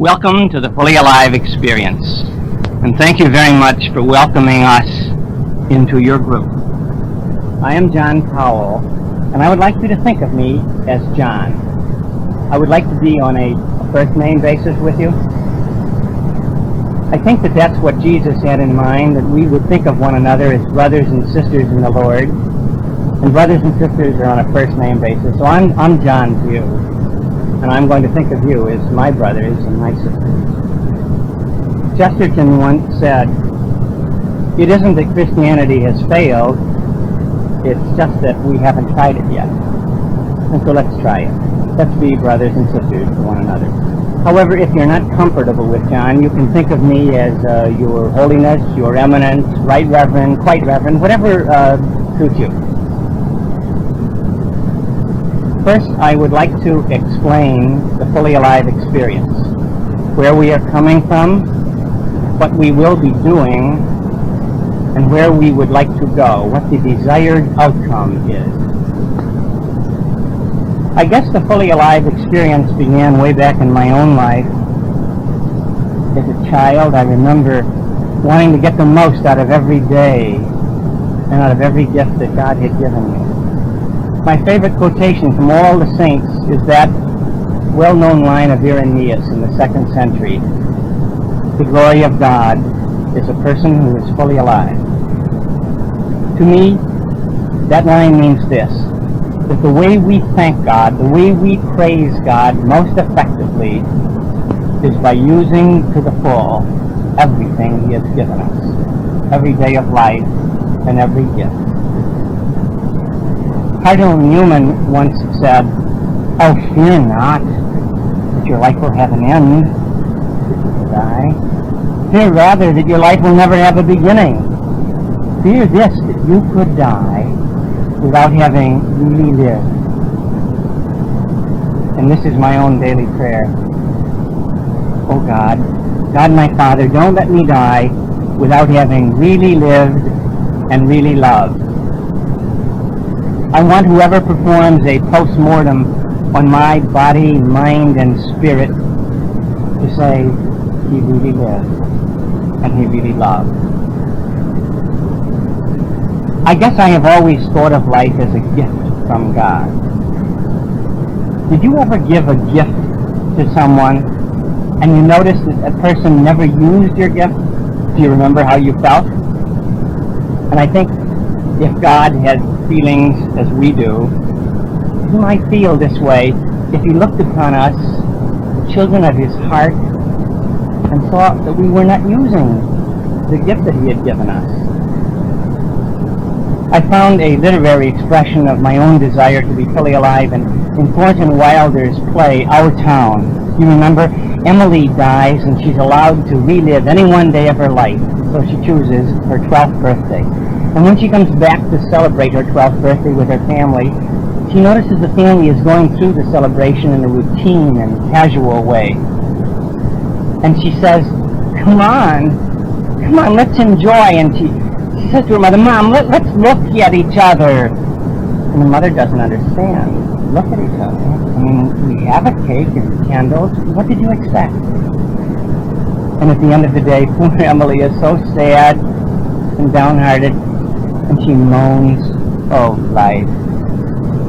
Welcome to the Fully Alive experience, and thank you very much for welcoming us into your group. I am John Powell, and I would like you to think of me as John. I would like to be on a first-name basis with you. I think that that's what Jesus had in mind, that we would think of one another as brothers and sisters in the Lord, and brothers and sisters are on a first-name basis. So I'm John to you, and I'm going to think of you as my brothers and my sisters. Chesterton once said, "It isn't that Christianity has failed, it's just that we haven't tried it yet." And so let's try it. Let's be brothers and sisters to one another. However, if you're not comfortable with John, you can think of me as Your Holiness, Your Eminence, Right Reverend, Quite Reverend, whatever suits you. First, I would like to explain the Fully Alive experience, where we are coming from, what we will be doing, and where we would like to go, what the desired outcome is. I guess the Fully Alive experience began way back in my own life. As a child, I remember wanting to get the most out of every day and out of every gift that God had given me. My favorite quotation from all the saints is that well-known line of Irenaeus in the 2nd century. The glory of God is a person who is fully alive. To me, that line means this, that the way we thank God, the way we praise God most effectively is by using to the full everything He has given us, every day of life and every gift. Cardinal Newman once said, "Oh, fear not that your life will have an end, that you will die. Fear rather that your life will never have a beginning. Fear this, that you could die without having really lived." And this is my own daily prayer. Oh God, God my Father, don't let me die without having really lived and really loved. I want whoever performs a post-mortem on my body, mind, and spirit to say, he really lived and he really loved. I guess I have always thought of life as a gift from God. Did you ever give a gift to someone and you noticed that a person never used your gift? Do you remember how you felt? And I think if God had feelings as we do, He might feel this way if He looked upon us, the children of His heart, and saw that we were not using the gift that He had given us. I found a literary expression of my own desire to be fully alive in Thornton Wilder's play, Our Town. You remember, Emily dies and she's allowed to relive any one day of her life, so she chooses her 12th birthday. And when she comes back to celebrate her 12th birthday with her family, she notices the family is going through the celebration in a routine and casual way. And she says, come on, let's enjoy. And she says to her mother, Mom, let's look at each other. And the mother doesn't understand. Look at each other. I mean, we have a cake and candles. What did you expect? And at the end of the day, poor Emily is so sad and downhearted, and she moans, "Oh, life.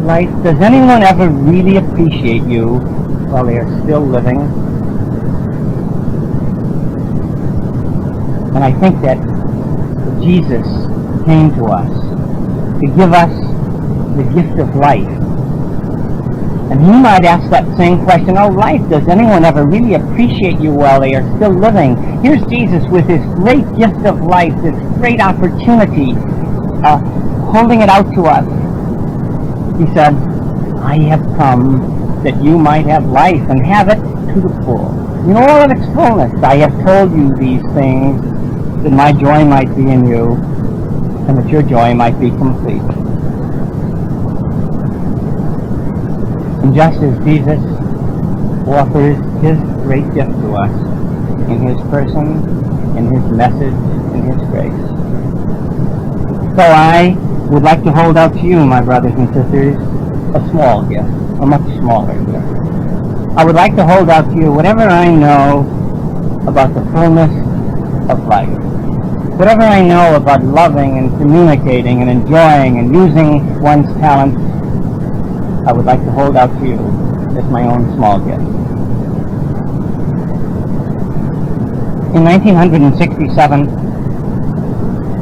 Life, does anyone ever really appreciate you while they are still living?" And I think that Jesus came to us to give us the gift of life. And He might ask that same question, "Oh, life, does anyone ever really appreciate you while they are still living?" Here's Jesus with His great gift of life, this great opportunity, holding it out to us. He said, "I have come that you might have life and have it to the full, in all of its fullness. I have told you these things that my joy might be in you and that your joy might be complete." And just as Jesus offers His great gift to us in His person, in His message, in His grace, so I would like to hold out to you, my brothers and sisters, a small gift, a much smaller gift. I would like to hold out to you whatever I know about the fullness of life. Whatever I know about loving and communicating and enjoying and using one's talents, I would like to hold out to you as my own small gift. In 1967,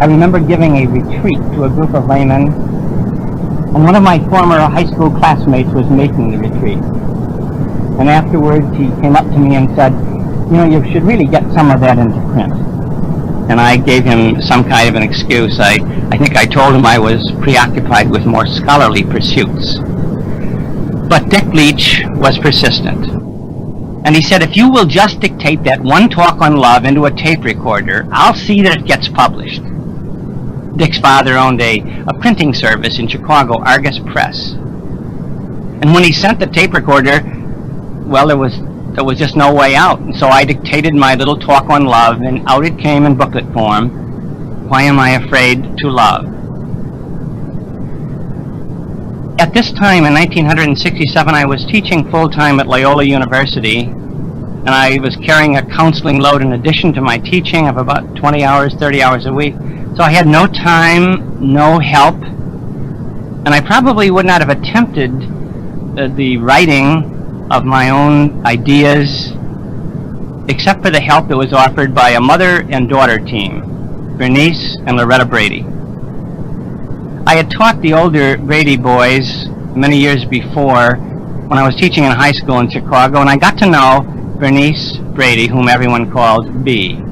I remember giving a retreat to a group of laymen, and one of my former high school classmates was making the retreat. And afterwards, he came up to me and said, you know, you should really get some of that into print. And I gave him some kind of an excuse. I think I told him I was preoccupied with more scholarly pursuits. But Dick Leach was persistent. And he said, if you will just dictate that one talk on love into a tape recorder, I'll see that it gets published. Dick's father owned a printing service in Chicago, Argus Press. And when he sent the tape recorder, well, there was just no way out. And so I dictated my little talk on love, and out it came in booklet form. Why am I afraid to love? At this time, in 1967, I was teaching full-time at Loyola University, and I was carrying a counseling load in addition to my teaching of about 20 hours, 30 hours a week. So I had no time, no help, and I probably would not have attempted the writing of my own ideas except for the help that was offered by a mother and daughter team, Bernice and Loretta Brady. I had taught the older Brady boys many years before when I was teaching in high school in Chicago, and I got to know Bernice Brady, whom everyone called B.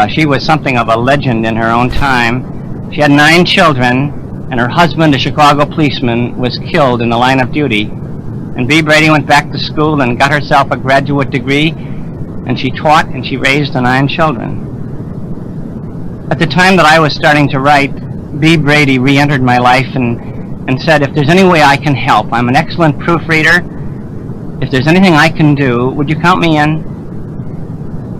She was something of a legend in her own time. She had 9 children, and her husband, a Chicago policeman, was killed in the line of duty. And B. Brady went back to school and got herself a graduate degree, and she taught and she raised the 9 children. At the time that I was starting to write, B. Brady re-entered my life and said, if there's any way I can help, I'm an excellent proofreader. If there's anything I can do, would you count me in?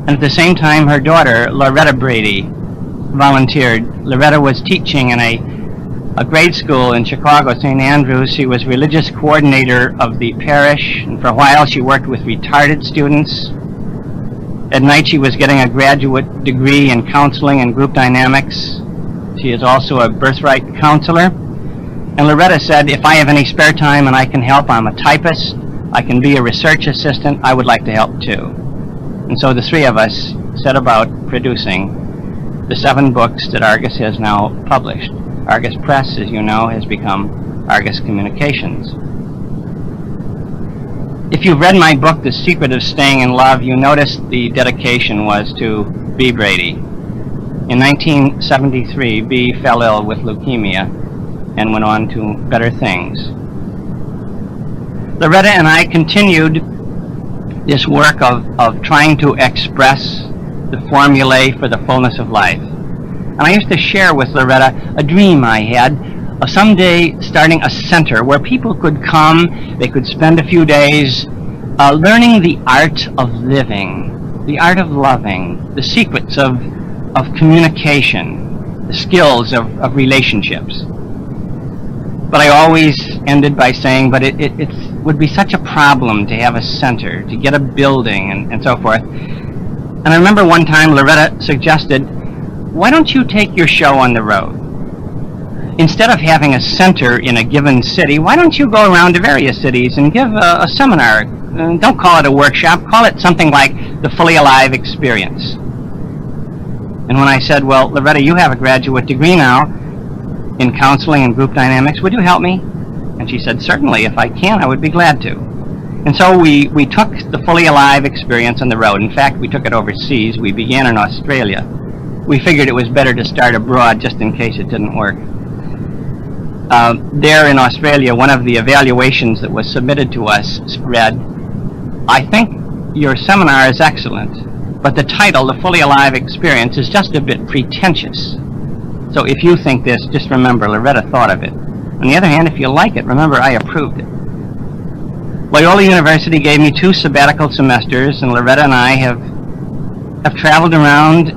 And at the same time, her daughter, Loretta Brady, volunteered. Loretta was teaching in a grade school in Chicago, St. Andrews. She was religious coordinator of the parish, and for a while she worked with retarded students. At night she was getting a graduate degree in counseling and group dynamics. She is also a birthright counselor. And Loretta said, if I have any spare time and I can help, I'm a typist, I can be a research assistant, I would like to help too. And so the 3 of us set about producing the 7 books that Argus has now published. Argus Press, as you know, has become Argus Communications. If you've read my book, The Secret of Staying in Love, you notice the dedication was to B. Brady. In 1973, B. fell ill with leukemia and went on to better things. Loretta and I continued this work of trying to express the formulae for the fullness of life. And I used to share with Loretta a dream I had of someday starting a center where people could come, they could spend a few days learning the art of living, the art of loving, the secrets of communication, the skills of relationships. But I always ended by saying, but it would be such a problem to have a center, to get a building, and so forth. And I remember one time Loretta suggested, why don't you take your show on the road? Instead of having a center in a given city, why don't you go around to various cities and give a seminar? Don't call it a workshop, call it something like the Fully Alive Experience. And when I said, well, Loretta, you have a graduate degree now in counseling and group dynamics, would you help me? And she said, certainly, if I can, I would be glad to. And so we took the Fully Alive Experience on the road. In fact, we took it overseas. We began in Australia. We figured it was better to start abroad just in case it didn't work. There in Australia, one of the evaluations that was submitted to us read, I think your seminar is excellent, but the title, The Fully Alive Experience, is just a bit pretentious. So if you think this, just remember Loretta thought of it. On the other hand, if you like it, remember I approved it. Loyola University gave me 2 sabbatical semesters, and Loretta and I have traveled around,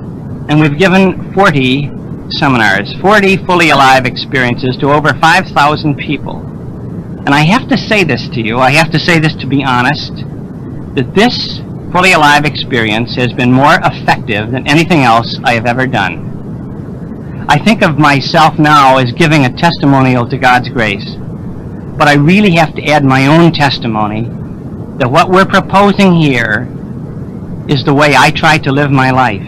and we've given 40 seminars, 40 Fully Alive Experiences to over 5,000 people. And I have to say this to you, I have to say this to be honest, that this fully alive experience has been more effective than anything else I have ever done. I think of myself now as giving a testimonial to God's grace, but I really have to add my own testimony that what we're proposing here is the way I try to live my life.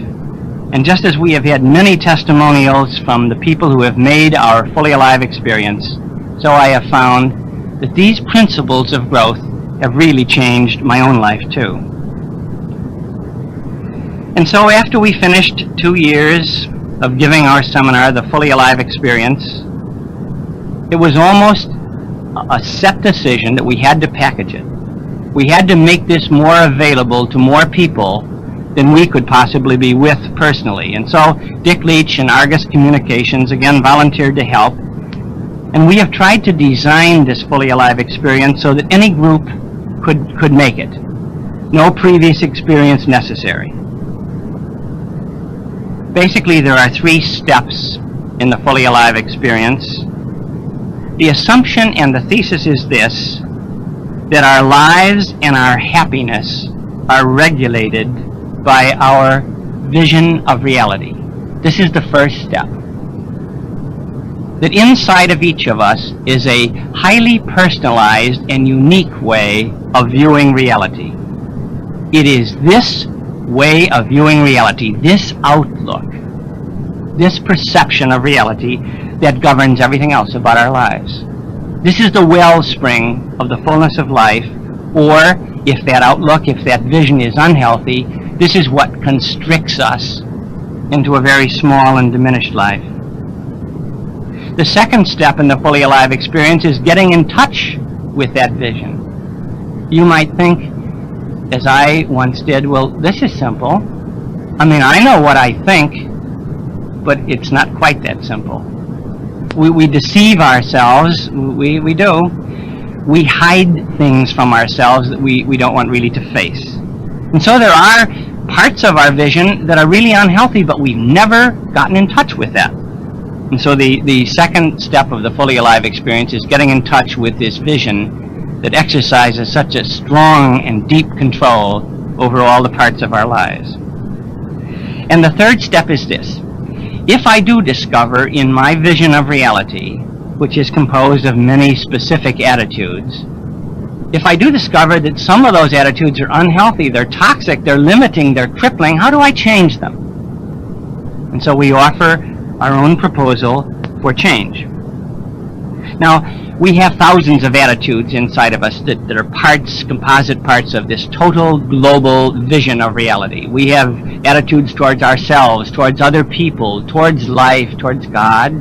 And just as we have had many testimonials from the people who have made our fully alive experience, so I have found that these principles of growth have really changed my own life too. And so after we finished 2 years of giving our seminar, the fully alive experience, it was almost a set decision that we had to package it. We had to make this more available to more people than we could possibly be with personally. And so Dick Leach and Argus Communications again volunteered to help. And we have tried to design this fully alive experience so that any group could make it. No previous experience necessary. Basically, there are 3 steps in the fully alive experience. The assumption and the thesis is this, that our lives and our happiness are regulated by our vision of reality. This is the first step. That inside of each of us is a highly personalized and unique way of viewing reality. It is this way of viewing reality, this outlook, this perception of reality that governs everything else about our lives. This is the wellspring of the fullness of life, or if that outlook, if that vision is unhealthy, this is what constricts us into a very small and diminished life. The second step in the fully alive experience is getting in touch with that vision. You might think, as I once did, well, this is simple. I mean, I know what I think, but it's not quite that simple. We deceive ourselves, we do. We hide things from ourselves that we don't want really to face. And so there are parts of our vision that are really unhealthy, but we've never gotten in touch with that. And so the second step of the fully alive experience is getting in touch with this vision that exercises such a strong and deep control over all the parts of our lives. And the third step is this. If I do discover in my vision of reality, which is composed of many specific attitudes, if I do discover that some of those attitudes are unhealthy, they're toxic, they're limiting, they're crippling, how do I change them? And so we offer our own proposal for change. Now, we have thousands of attitudes inside of us that are parts, composite parts of this total global vision of reality. We have attitudes towards ourselves, towards other people, towards life, towards God,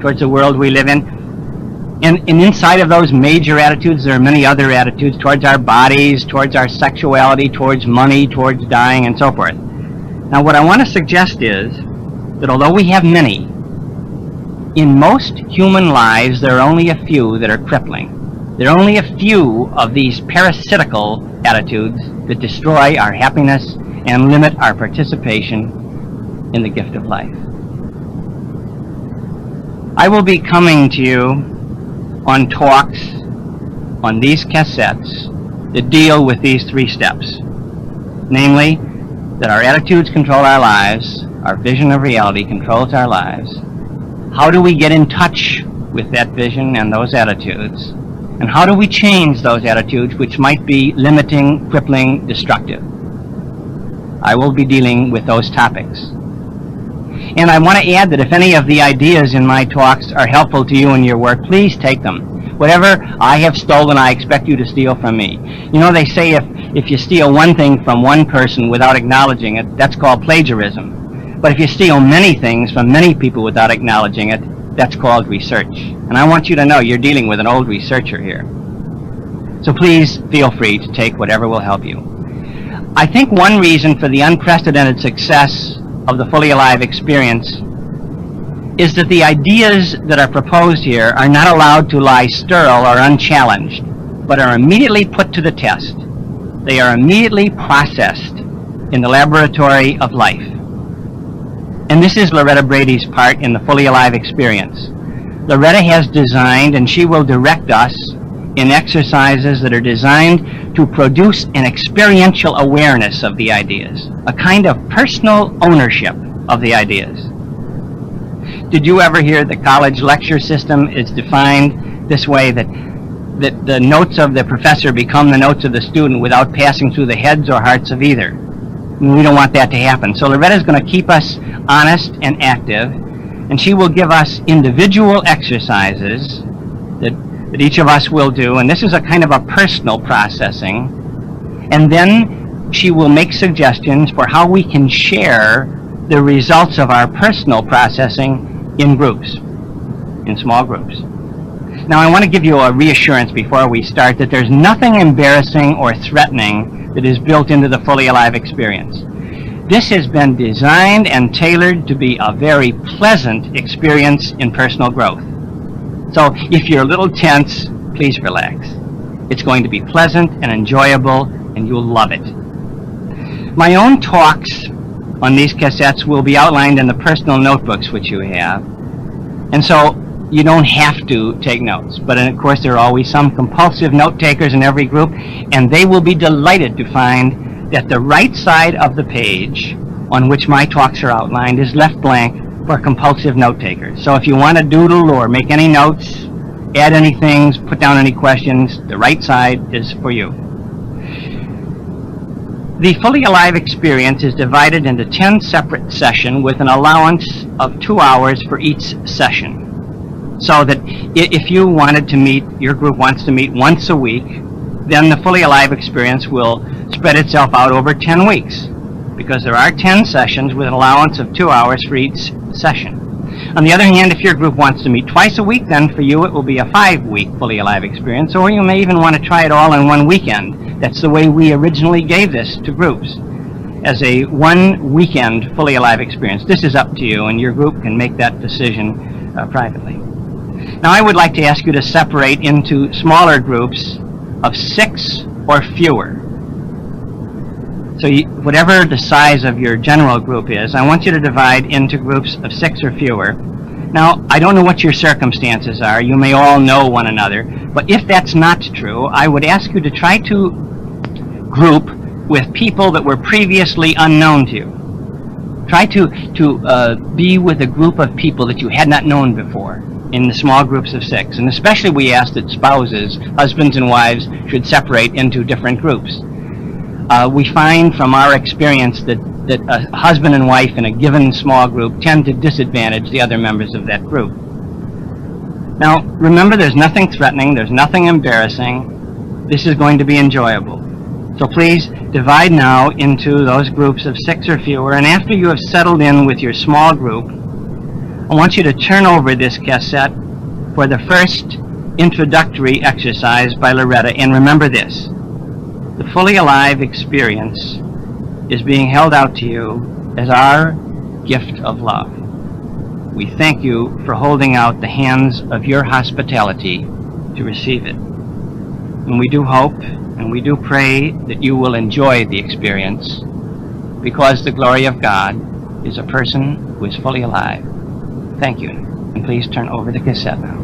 towards the world we live in. And inside of those major attitudes, there are many other attitudes towards our bodies, towards our sexuality, towards money, towards dying, and so forth. Now, what I want to suggest is that although we have many, in most human lives, there are only a few that are crippling. There are only a few of these parasitical attitudes that destroy our happiness and limit our participation in the gift of life. I will be coming to you on talks on these cassettes that deal with these 3 steps. Namely, that our attitudes control our lives, our vision of reality controls our lives. How do we get in touch with that vision and those attitudes? And how do we change those attitudes which might be limiting, crippling, destructive? I will be dealing with those topics. And I want to add that if any of the ideas in my talks are helpful to you in your work, please take them. Whatever I have stolen, I expect you to steal from me. You know, they say if you steal one thing from one person without acknowledging it, that's called plagiarism. But if you steal many things from many people without acknowledging it, that's called research. And I want you to know you're dealing with an old researcher here. So please feel free to take whatever will help you. I think one reason for the unprecedented success of the Fully Alive experience is that the ideas that are proposed here are not allowed to lie sterile or unchallenged, but are immediately put to the test. They are immediately processed in the laboratory of life. And this is Loretta Brady's part in the Fully Alive experience. Loretta has designed, and she will direct us in exercises that are designed to produce an experiential awareness of the ideas, a kind of personal ownership of the ideas. Did you ever hear the college lecture system is defined this way, that the notes of the professor become the notes of the student without passing through the heads or hearts of either? And we don't want that to happen. So Loretta's going to keep us honest and active, and she will give us individual exercises that each of us will do, and this is a kind of a personal processing. And then she will make suggestions for how we can share the results of our personal processing in groups, in small groups. Now, I want to give you a reassurance before we start that there's nothing embarrassing or threatening that is built into the Fully Alive experience. This has been designed and tailored to be a very pleasant experience in personal growth. So if you're a little tense, please relax. It's going to be pleasant and enjoyable, and you'll love it. My own talks on these cassettes will be outlined in the personal notebooks which you have. And so you don't have to take notes. But of course, there are always some compulsive note takers in every group, and they will be delighted to find that the right side of the page on which my talks are outlined is left blank for compulsive note takers. So if you want to doodle or make any notes, add any things, put down any questions, the right side is for you. The Fully Alive experience is divided into 10 separate sessions with an allowance of 2 hours for each session. So that if you wanted to meet, your group wants to meet once a week, then the Fully Alive experience will spread itself out over 10 weeks, because there are 10 sessions with an allowance of 2 hours for each session. On the other hand, if your group wants to meet twice a week, then for you it will be a 5-week Fully Alive experience, or you may even want to try it all in one weekend. That's the way we originally gave this to groups, as a 1 weekend Fully Alive experience. This is up to you, and your group can make that decision privately. Now, I would like to ask you to separate into smaller groups of 6 or fewer. So whatever the size of your general group is, I want you to divide into groups of 6 or fewer. Now, I don't know what your circumstances are. You may all know one another. But if that's not true, I would ask you to try to group with people that were previously unknown to you. Try to be with a group of people that you had not known before in the small groups of 6. And especially we ask that spouses, husbands and wives, should separate into different groups. We find from our experience that a husband and wife in a given small group tend to disadvantage the other members of that group. Now, remember, there's nothing threatening, there's nothing embarrassing. This is going to be enjoyable. So please divide now into those groups of 6 or fewer, and after you have settled in with your small group, I want you to turn over this cassette for the first introductory exercise by Loretta, and remember this. The Fully Alive experience is being held out to you as our gift of love. We thank you for holding out the hands of your hospitality to receive it. And we do hope and we do pray that you will enjoy the experience, because the glory of God is a person who is fully alive. Thank you. And please turn over the cassette now.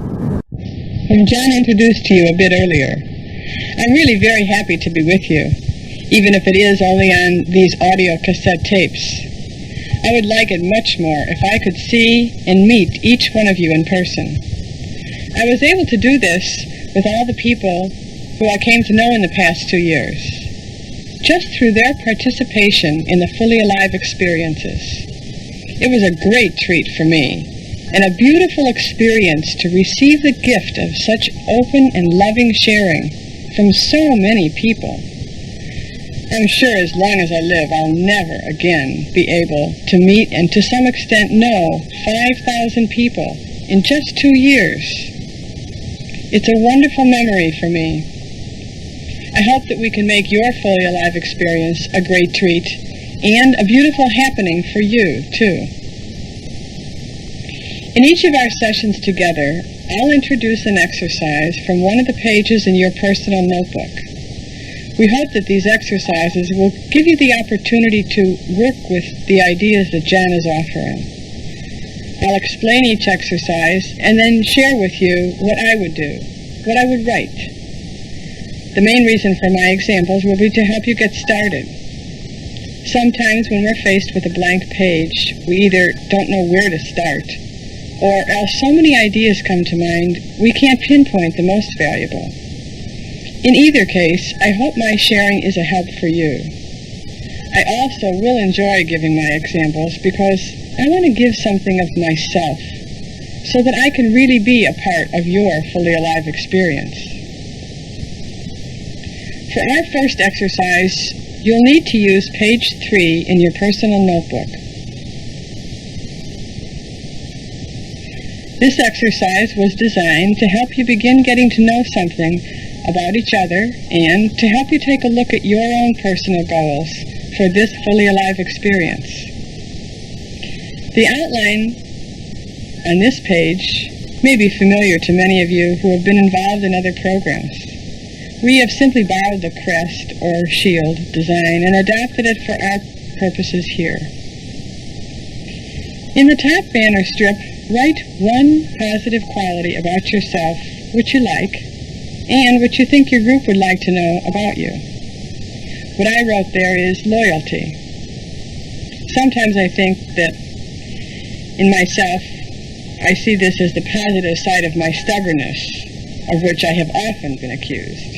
When John introduced to you a bit earlier, I'm really very happy to be with you, even if it is only on these audio cassette tapes. I would like it much more if I could see and meet each one of you in person. I was able to do this with all the people who I came to know in the past 2 years, just through their participation in the Fully Alive experiences. It was a great treat for me, and a beautiful experience to receive the gift of such open and loving sharing from so many people. I'm sure as long as I live, I'll never again be able to meet and to some extent know 5,000 people in just 2 years. It's a wonderful memory for me. I hope that we can make your Fully Alive experience a great treat and a beautiful happening for you, too. In each of our sessions together, I'll introduce an exercise from one of the pages in your personal notebook. We hope that these exercises will give you the opportunity to work with the ideas that John is offering. I'll explain each exercise and then share with you what I would do, what I would write. The main reason for my examples will be to help you get started. Sometimes when we're faced with a blank page, we either don't know where to start, or else so many ideas come to mind, we can't pinpoint the most valuable. In either case, I hope my sharing is a help for you. I also will enjoy giving my examples because I want to give something of myself so that I can really be a part of your fully alive experience. For our first exercise, you'll need to use page 3 in your personal notebook. This exercise was designed to help you begin getting to know something about each other and to help you take a look at your own personal goals for this fully alive experience. The outline on this page may be familiar to many of you who have been involved in other programs. We have simply borrowed the crest or shield design and adapted it for our purposes here. In the top banner strip, write one positive quality about yourself which you like and which you think your group would like to know about you. What I wrote there is loyalty. Sometimes I think that in myself, I see this as the positive side of my stubbornness, of which I have often been accused.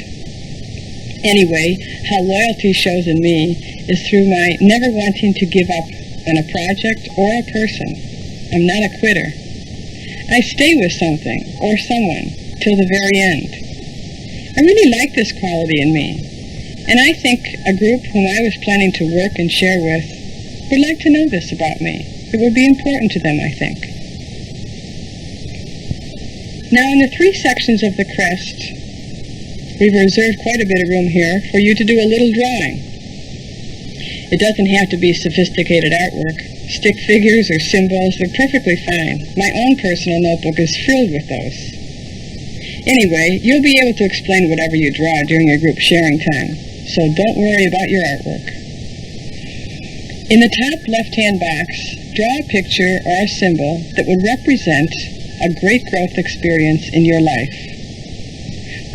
Anyway, how loyalty shows in me is through my never wanting to give up on a project or a person. I'm not a quitter. I stay with something or someone till the very end. I really like this quality in me, and I think a group whom I was planning to work and share with would like to know this about me. It would be important to them, I think. Now, in the 3 sections of the crest, we've reserved quite a bit of room here for you to do a little drawing. It doesn't have to be sophisticated artwork. Stick figures or symbols, they're perfectly fine. My own personal notebook is filled with those. Anyway, you'll be able to explain whatever you draw during your group sharing time, so don't worry about your artwork. In the top left-hand box, draw a picture or a symbol that would represent a great growth experience in your life.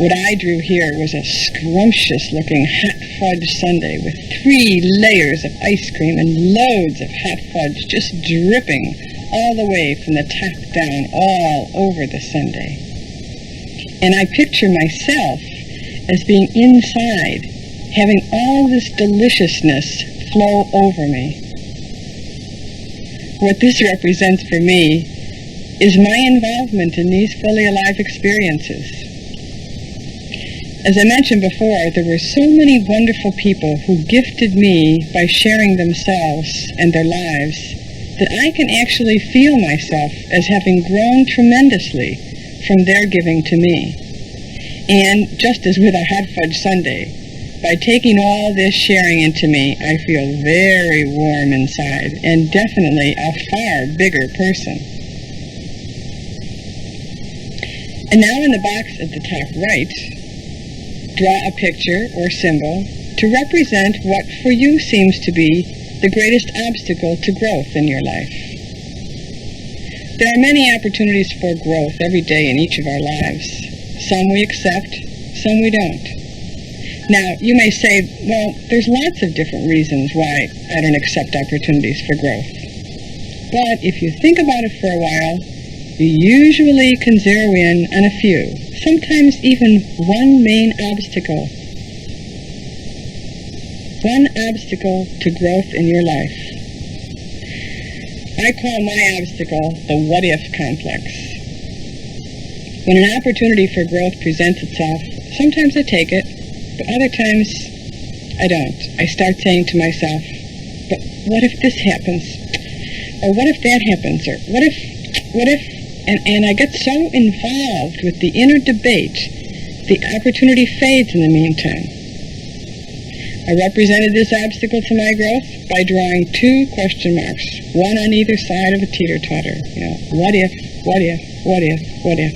What I drew here was a scrumptious-looking hot fudge sundae with 3 layers of ice cream and loads of hot fudge just dripping all the way from the top down all over the sundae. And I picture myself as being inside, having all this deliciousness flow over me. What this represents for me is my involvement in these fully alive experiences. As I mentioned before, there were so many wonderful people who gifted me by sharing themselves and their lives that I can actually feel myself as having grown tremendously from their giving to me. And just as with a hot fudge sundae, by taking all this sharing into me, I feel very warm inside and definitely a far bigger person. And now in the box at the top right, draw a picture or symbol to represent what for you seems to be the greatest obstacle to growth in your life. There are many opportunities for growth every day in each of our lives. Some we accept, some we don't. Now, you may say, well, there's lots of different reasons why I don't accept opportunities for growth. But if you think about it for a while, you usually can zero in on a few, sometimes even one main obstacle. One obstacle to growth in your life. I call my obstacle the what-if complex. When an opportunity for growth presents itself, sometimes I take it, but other times I don't. I start saying to myself, but what if this happens? Or what if that happens? Or what if, and I get so involved with the inner debate, the opportunity fades in the meantime. I represented this obstacle to my growth by drawing 2 question marks, one on either side of a teeter-totter. What if, what if, what if, what if?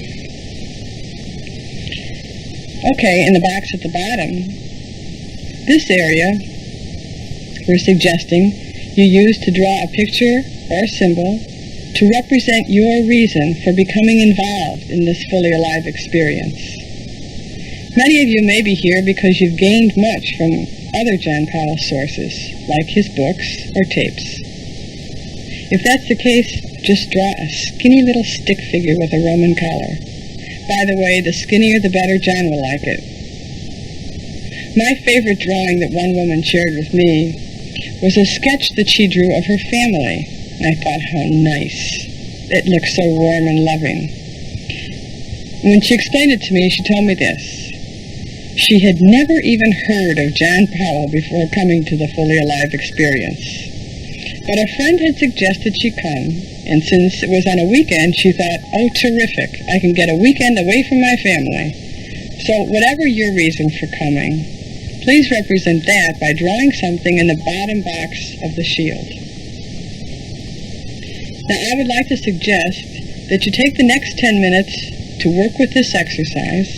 Okay, in the box at the bottom, this area we're suggesting you use to draw a picture or a symbol to represent your reason for becoming involved in this fully alive experience. Many of you may be here because you've gained much from other John Powell sources, like his books or tapes. If that's the case, just draw a skinny little stick figure with a Roman collar. By the way, the skinnier the better, John will like it. My favorite drawing that one woman shared with me was a sketch that she drew of her family. And I thought, how nice. It looked so warm and loving. When she explained it to me, she told me this. She had never even heard of John Powell before coming to the Fully Alive experience. But a friend had suggested she come, and since it was on a weekend, she thought, oh, terrific, I can get a weekend away from my family. So whatever your reason for coming, please represent that by drawing something in the bottom box of the shield. Now, I would like to suggest that you take the next 10 minutes to work with this exercise,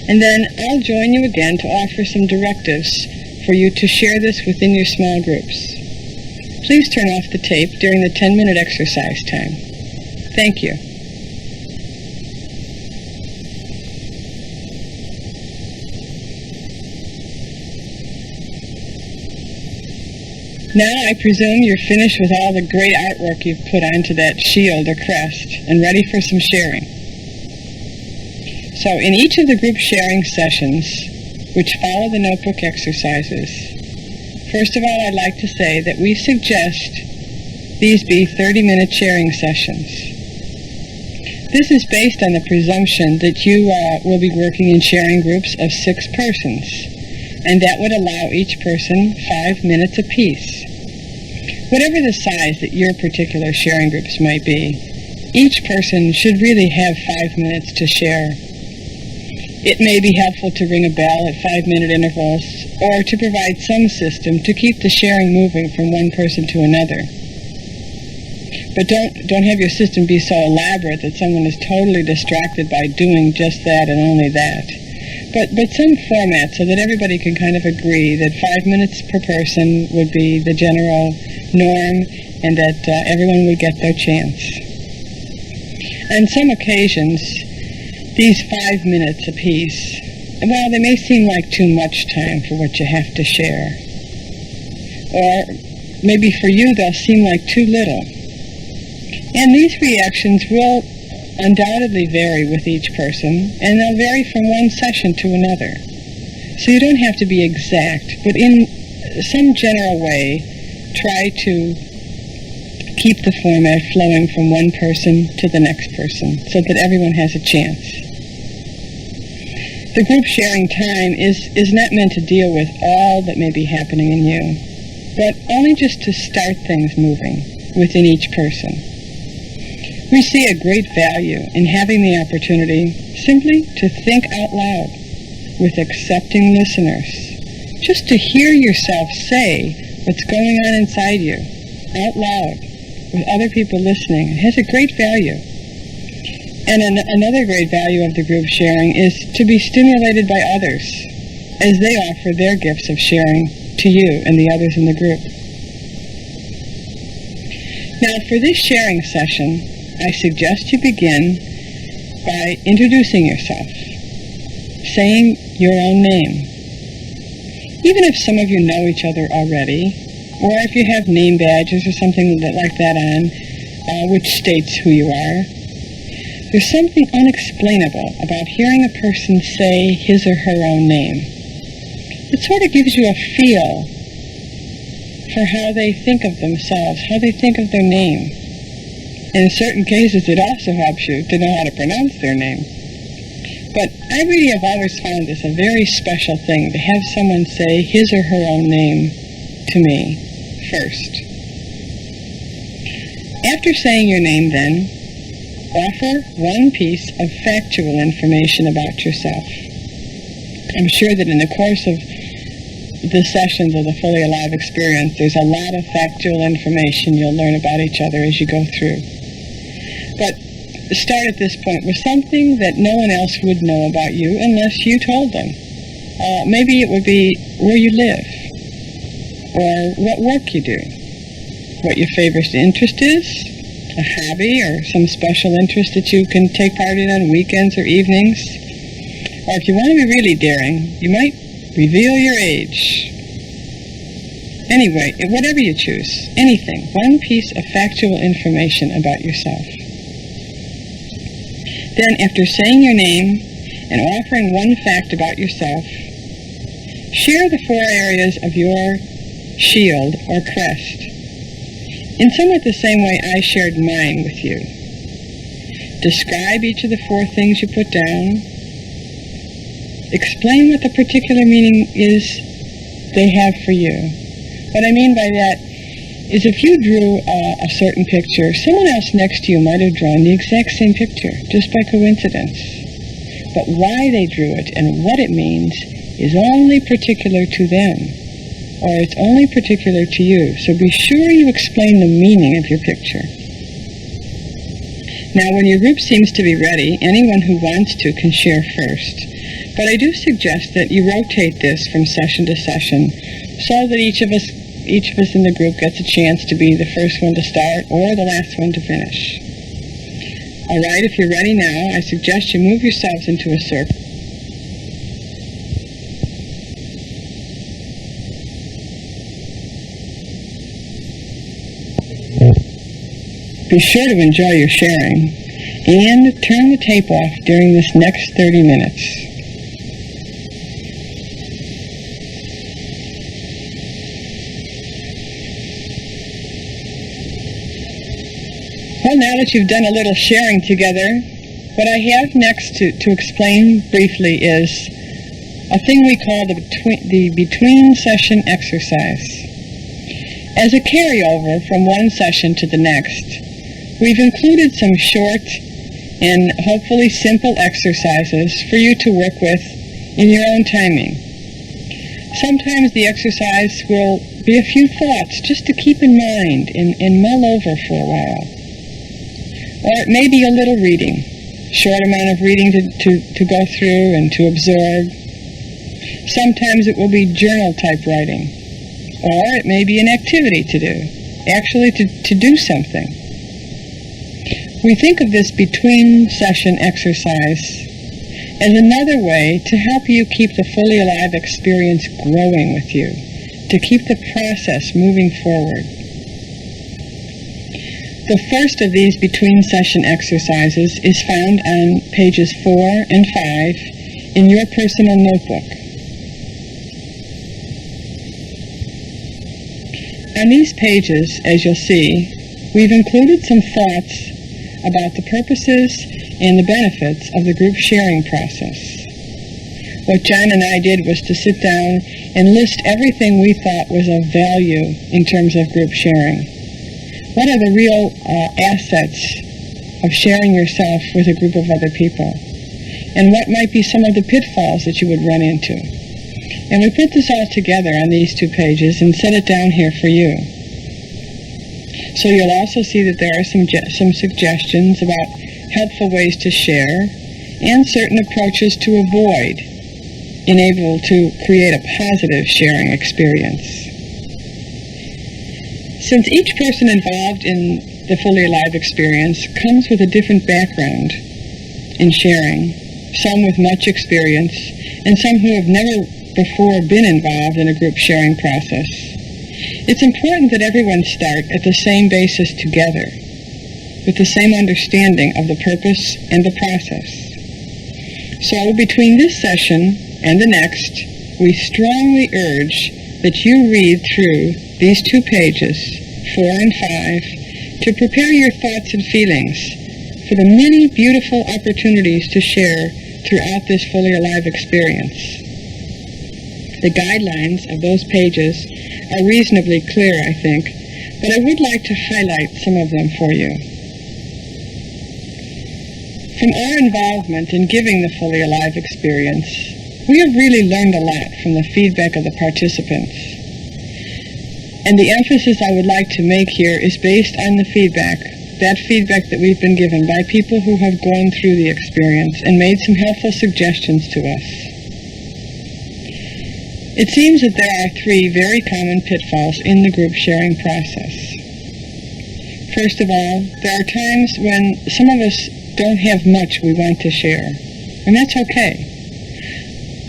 and then I'll join you again to offer some directives for you to share this within your small groups. Please turn off the tape during the 10-minute exercise time. Thank you. Now I presume you're finished with all the great artwork you've put onto that shield or crest and ready for some sharing. So in each of the group sharing sessions, which follow the notebook exercises, first of all, I'd like to say that we suggest these be 30-minute sharing sessions. This is based on the presumption that you will be working in sharing groups of 6 persons, and that would allow each person 5 minutes apiece. Whatever the size that your particular sharing groups might be, each person should really have 5 minutes to share. It may be helpful to ring a bell at 5-minute intervals, or to provide some system to keep the sharing moving from one person to another. But don't have your system be so elaborate that someone is totally distracted by doing just that and only that. But some format so that everybody can kind of agree that 5 minutes per person would be the general norm, and that everyone would get their chance. On some occasions, these 5 minutes apiece, well, they may seem like too much time for what you have to share. Or maybe for you, they'll seem like too little. And these reactions will undoubtedly vary with each person, and they'll vary from one session to another. So you don't have to be exact, but in some general way, try to keep the format flowing from one person to the next person so that everyone has a chance. The group sharing time is not meant to deal with all that may be happening in you, but only just to start things moving within each person. We see a great value in having the opportunity simply to think out loud with accepting listeners, just to hear yourself say what's going on inside you out loud with other people listening. It has a great value. And another great value of the group sharing is to be stimulated by others as they offer their gifts of sharing to you and the others in the group. Now, for this sharing session, I suggest you begin by introducing yourself, saying your own name. Even if some of you know each other already, or if you have name badges or something like that on, which states who you are, there's something unexplainable about hearing a person say his or her own name. It sort of gives you a feel for how they think of themselves, how they think of their name. In certain cases, it also helps you to know how to pronounce their name. But I really have always found this a very special thing, to have someone say his or her own name to me first. After saying your name, then, offer one piece of factual information about yourself. I'm sure that in the course of the sessions of the Fully Alive experience, there's a lot of factual information you'll learn about each other as you go through. But start at this point with something that no one else would know about you unless you told them. Maybe it would be where you live, or what work you do, what your favorite interest is, a hobby or some special interest that you can take part in on weekends or evenings. Or if you want to be really daring, you might reveal your age. Anyway, whatever you choose, anything, one piece of factual information about yourself. Then, after saying your name and offering one fact about yourself, share the 4 areas of your shield or crest in somewhat the same way I shared mine with you. Describe each of the 4 things you put down. Explain what the particular meaning is they have for you. What I mean by that is if you drew a certain picture, someone else next to you might have drawn the exact same picture, just by coincidence. But why they drew it and what it means is only particular to them, or it's only particular to you. So be sure you explain the meaning of your picture. Now, when your group seems to be ready, anyone who wants to can share first. But I do suggest that you rotate this from session to session so that each of us in the group gets a chance to be the first one to start or the last one to finish. All right, if you're ready now, I suggest you move yourselves into a circle. Be sure to enjoy your sharing and turn the tape off during this next 30 minutes. Well, now that you've done a little sharing together, what I have next to explain briefly is a thing we call the between session exercise. As a carryover from one session to the next, we've included some short and hopefully simple exercises for you to work with in your own timing. Sometimes the exercise will be a few thoughts just to keep in mind and mull over for a while. Or it may be a little reading, short amount of reading to go through and to absorb. Sometimes it will be journal type writing. Or it may be an activity to do, actually to do something. We think of this between session exercise as another way to help you keep the fully alive experience growing with you, to keep the process moving forward. The first of these between session exercises is found on pages 4 and 5 in your personal notebook. On these pages, as you'll see, we've included some thoughts about the purposes and the benefits of the group sharing process. What John and I did was to sit down and list everything we thought was of value in terms of group sharing. What are the real assets of sharing yourself with a group of other people? And what might be some of the pitfalls that you would run into? And we put this all together on these 2 pages and set it down here for you. So you'll also see that there are some suggestions about helpful ways to share and certain approaches to avoid in able to create a positive sharing experience. Since each person involved in the fully alive experience comes with a different background in sharing, some with much experience and some who have never before been involved in a group sharing process, it's important that everyone start at the same basis together, with the same understanding of the purpose and the process. So between this session and the next, we strongly urge that you read through these 2 pages, 4 and 5, to prepare your thoughts and feelings for the many beautiful opportunities to share throughout this fully alive experience. The guidelines of those pages are reasonably clear, I think, but I would like to highlight some of them for you. From our involvement in giving the fully alive experience, we have really learned a lot from the feedback of the participants. And the emphasis I would like to make here is based on the feedback, that feedback that we've been given by people who have gone through the experience and made some helpful suggestions to us. It seems that there are 3 very common pitfalls in the group sharing process. First of all, there are times when some of us don't have much we want to share, and that's okay.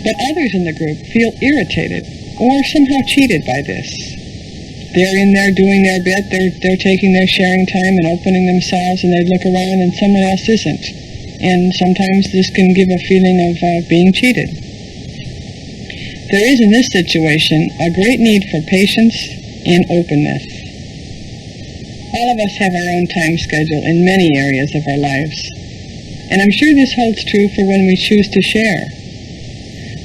But others in the group feel irritated or somehow cheated by this. They're in there doing their bit, they're taking their sharing time and opening themselves, and they look around and someone else isn't. And sometimes this can give a feeling of being cheated. There is in this situation a great need for patience and openness. All of us have our own time schedule in many areas of our lives. And I'm sure this holds true for when we choose to share.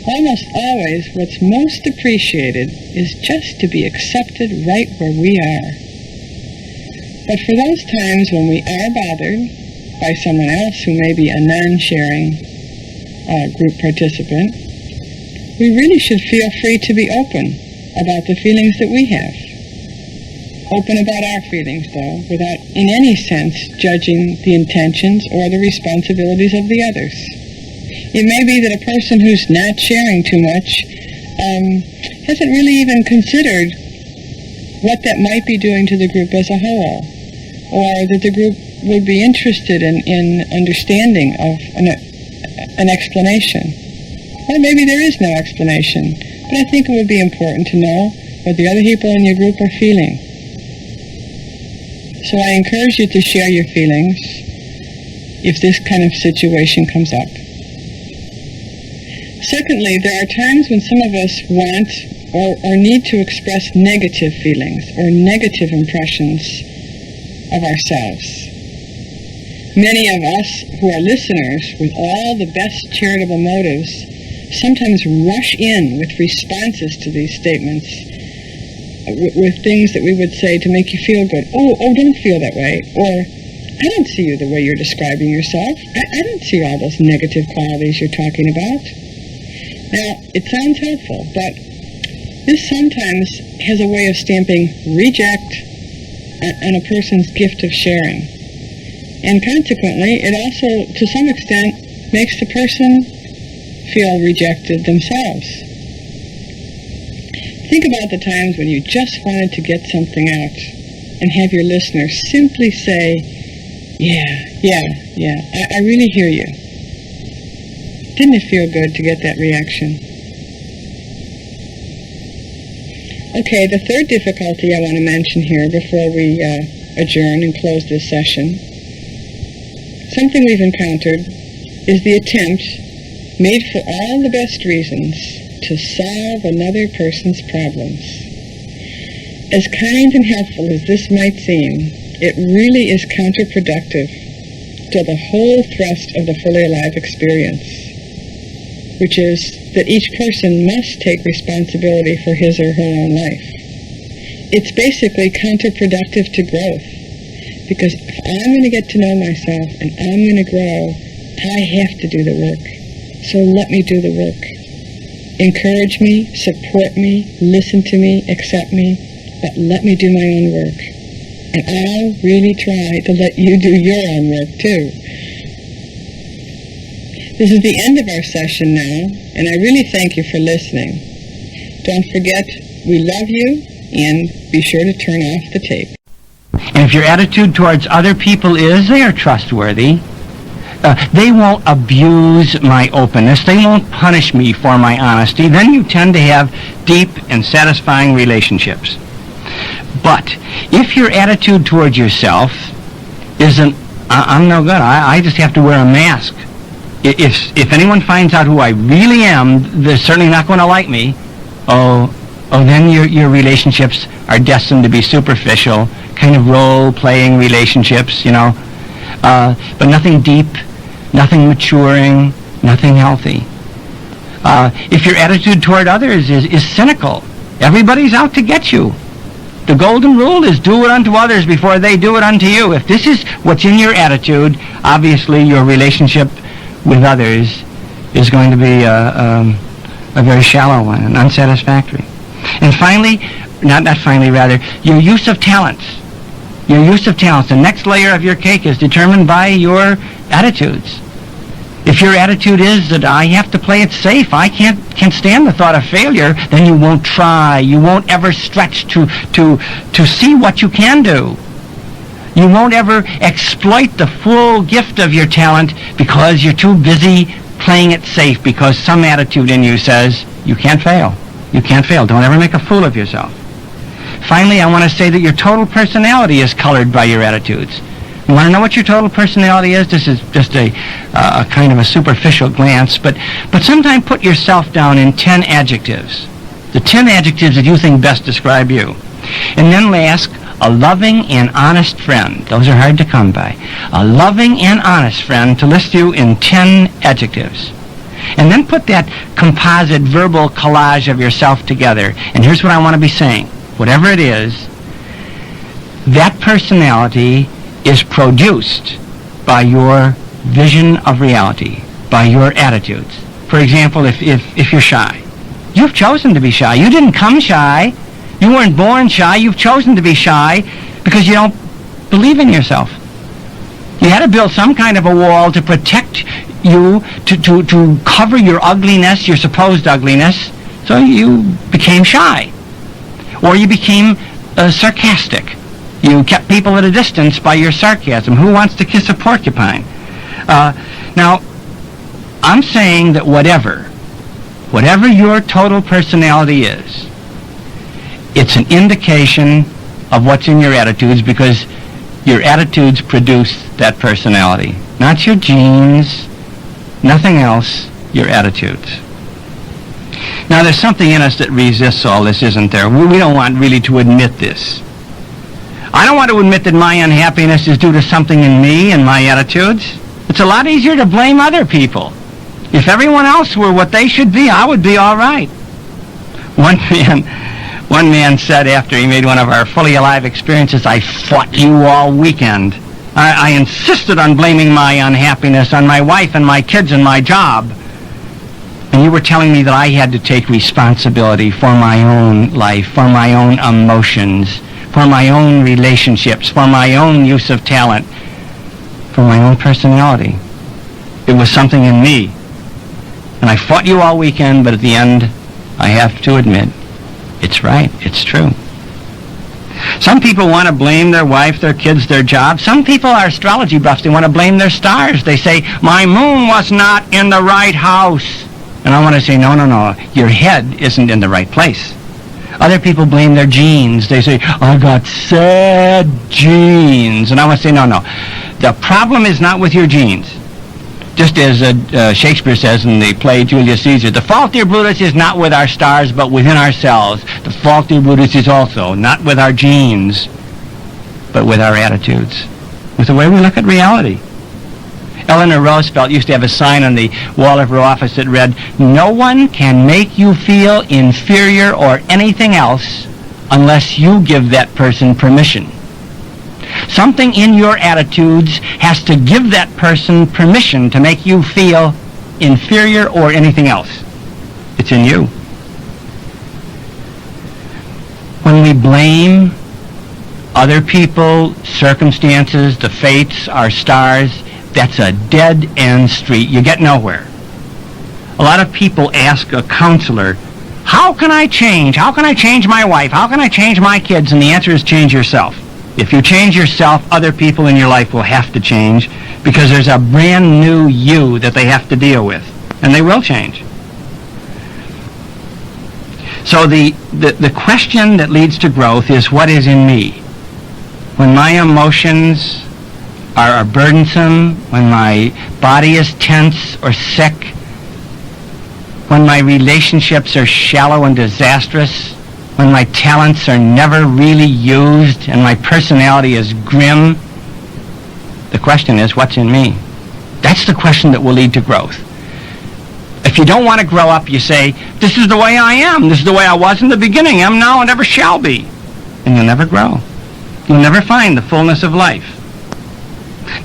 Almost always what's most appreciated is just to be accepted right where we are. But for those times when we are bothered by someone else who may be a non-sharing group participant, we really should feel free to be open about the feelings that we have. Open about our feelings, though, without in any sense judging the intentions or the responsibilities of the others. It may be that a person who's not sharing too much hasn't really even considered what that might be doing to the group as a whole, or that the group would be interested in understanding of an explanation. Or maybe there is no explanation, but I think it would be important to know what the other people in your group are feeling. So I encourage you to share your feelings if this kind of situation comes up. Secondly, there are times when some of us want or need to express negative feelings or negative impressions of ourselves. Many of us who are listeners with all the best charitable motives sometimes rush in with responses to these statements, with things that we would say to make you feel good. Oh, don't feel that way. Or, I don't see you the way you're describing yourself. I don't see all those negative qualities you're talking about. Now, it sounds helpful, but this sometimes has a way of stamping reject on a person's gift of sharing. And consequently, it also, to some extent, makes the person feel rejected themselves. Think about the times when you just wanted to get something out and have your listener simply say, yeah, I really hear you. Didn't it feel good to get that reaction? Okay, the third difficulty I want to mention here before we adjourn and close this session, something we've encountered is the attempt, made for all the best reasons, to solve another person's problems. As kind and helpful as this might seem, it really is counterproductive to the whole thrust of the fully alive experience, which is that each person must take responsibility for his or her own life. It's basically counterproductive to growth, because if I'm going to get to know myself and I'm going to grow, I have to do the work. So let me do the work. Encourage me, support me, listen to me, accept me, but let me do my own work. And I'll really try to let you do your own work too. This is the end of our session now, and I really thank you for listening. Don't forget, we love you, and be sure to turn off the tape. And if your attitude towards other people is they are trustworthy, they won't abuse my openness, they won't punish me for my honesty, then you tend to have deep and satisfying relationships. But if your attitude towards yourself isn't, I'm no good, I just have to wear a mask. If anyone finds out who I really am, they're certainly not going to like me. Then your relationships are destined to be superficial, kind of role-playing relationships, but nothing deep, nothing maturing, nothing healthy. If your attitude toward others is cynical, everybody's out to get you. The golden rule is do it unto others before they do it unto you. If this is what's in your attitude, obviously your relationship with others is going to be a very shallow one and unsatisfactory. And finally, rather, your use of talents. Your use of talents. The next layer of your cake is determined by your attitudes. If your attitude is that I have to play it safe, I can't stand the thought of failure, then you won't try. You won't ever stretch to see what you can do. You won't ever exploit the full gift of your talent because you're too busy playing it safe because some attitude in you says, you can't fail. You can't fail. Don't ever make a fool of yourself. Finally, I want to say that your total personality is colored by your attitudes. You want to know what your total personality is? This is just a kind of a superficial glance, but sometime put yourself down in 10 adjectives. The 10 adjectives that you think best describe you. And then ask a loving and honest friend. Those are hard to come by. A loving and honest friend to list you in 10 adjectives. And then put that composite verbal collage of yourself together. And here's what I want to be saying. Whatever it is, that personality is produced by your vision of reality, by your attitudes. For example, if you're shy, you've chosen to be shy. You didn't come shy. You weren't born shy. You've chosen to be shy because you don't believe in yourself. You had to build some kind of a wall to protect you, to cover your ugliness, your supposed ugliness, so you became shy. Or you became sarcastic. You kept people at a distance by your sarcasm. Who wants to kiss a porcupine? Now, I'm saying that whatever your total personality is, it's an indication of what's in your attitudes, because your attitudes produce that personality. Not your genes, nothing else, your attitudes. Now, there's something in us that resists all this, isn't there? We don't want really to admit this. I don't want to admit that my unhappiness is due to something in me and my attitudes. It's a lot easier to blame other people. If everyone else were what they should be, I would be all right. One man said after he made one of our Fully Alive experiences, I fought you all weekend. I insisted on blaming my unhappiness on my wife and my kids and my job. And you were telling me that I had to take responsibility for my own life, for my own emotions, for my own relationships, for my own use of talent, for my own personality. It was something in me. And I fought you all weekend, but at the end, I have to admit, it's right, it's true. Some people want to blame their wife, their kids, their job. Some people are astrology buffs. They want to blame their stars. They say, my moon was not in the right house. And I want to say, no. Your head isn't in the right place. Other people blame their genes. They say, I got sad genes. And I want to say, no. The problem is not with your genes. Just as Shakespeare says in the play Julius Caesar, the fault, dear Brutus, is not with our stars, but within ourselves. The fault, dear Brutus, is also not with our genes, but with our attitudes, with the way we look at reality. Eleanor Roosevelt used to have a sign on the wall of her office that read, no one can make you feel inferior or anything else unless you give that person permission. Something in your attitudes has to give that person permission to make you feel inferior or anything else. It's in you. When we blame other people, circumstances, the fates, our stars, that's a dead-end street. You get nowhere. A lot of people ask a counselor, how can I change? How can I change my wife? How can I change my kids? And the answer is change yourself. If you change yourself, other people in your life will have to change, because there's a brand new you that they have to deal with. And they will change. So the question that leads to growth is, what is in me? When my emotions are burdensome, when my body is tense or sick, when my relationships are shallow and disastrous, when my talents are never really used and my personality is grim, the question is, what's in me? That's the question that will lead to growth. If you don't want to grow up, you say, this is the way I am. This is the way I was in the beginning, am now, and ever shall be. And you'll never grow. You'll never find the fullness of life.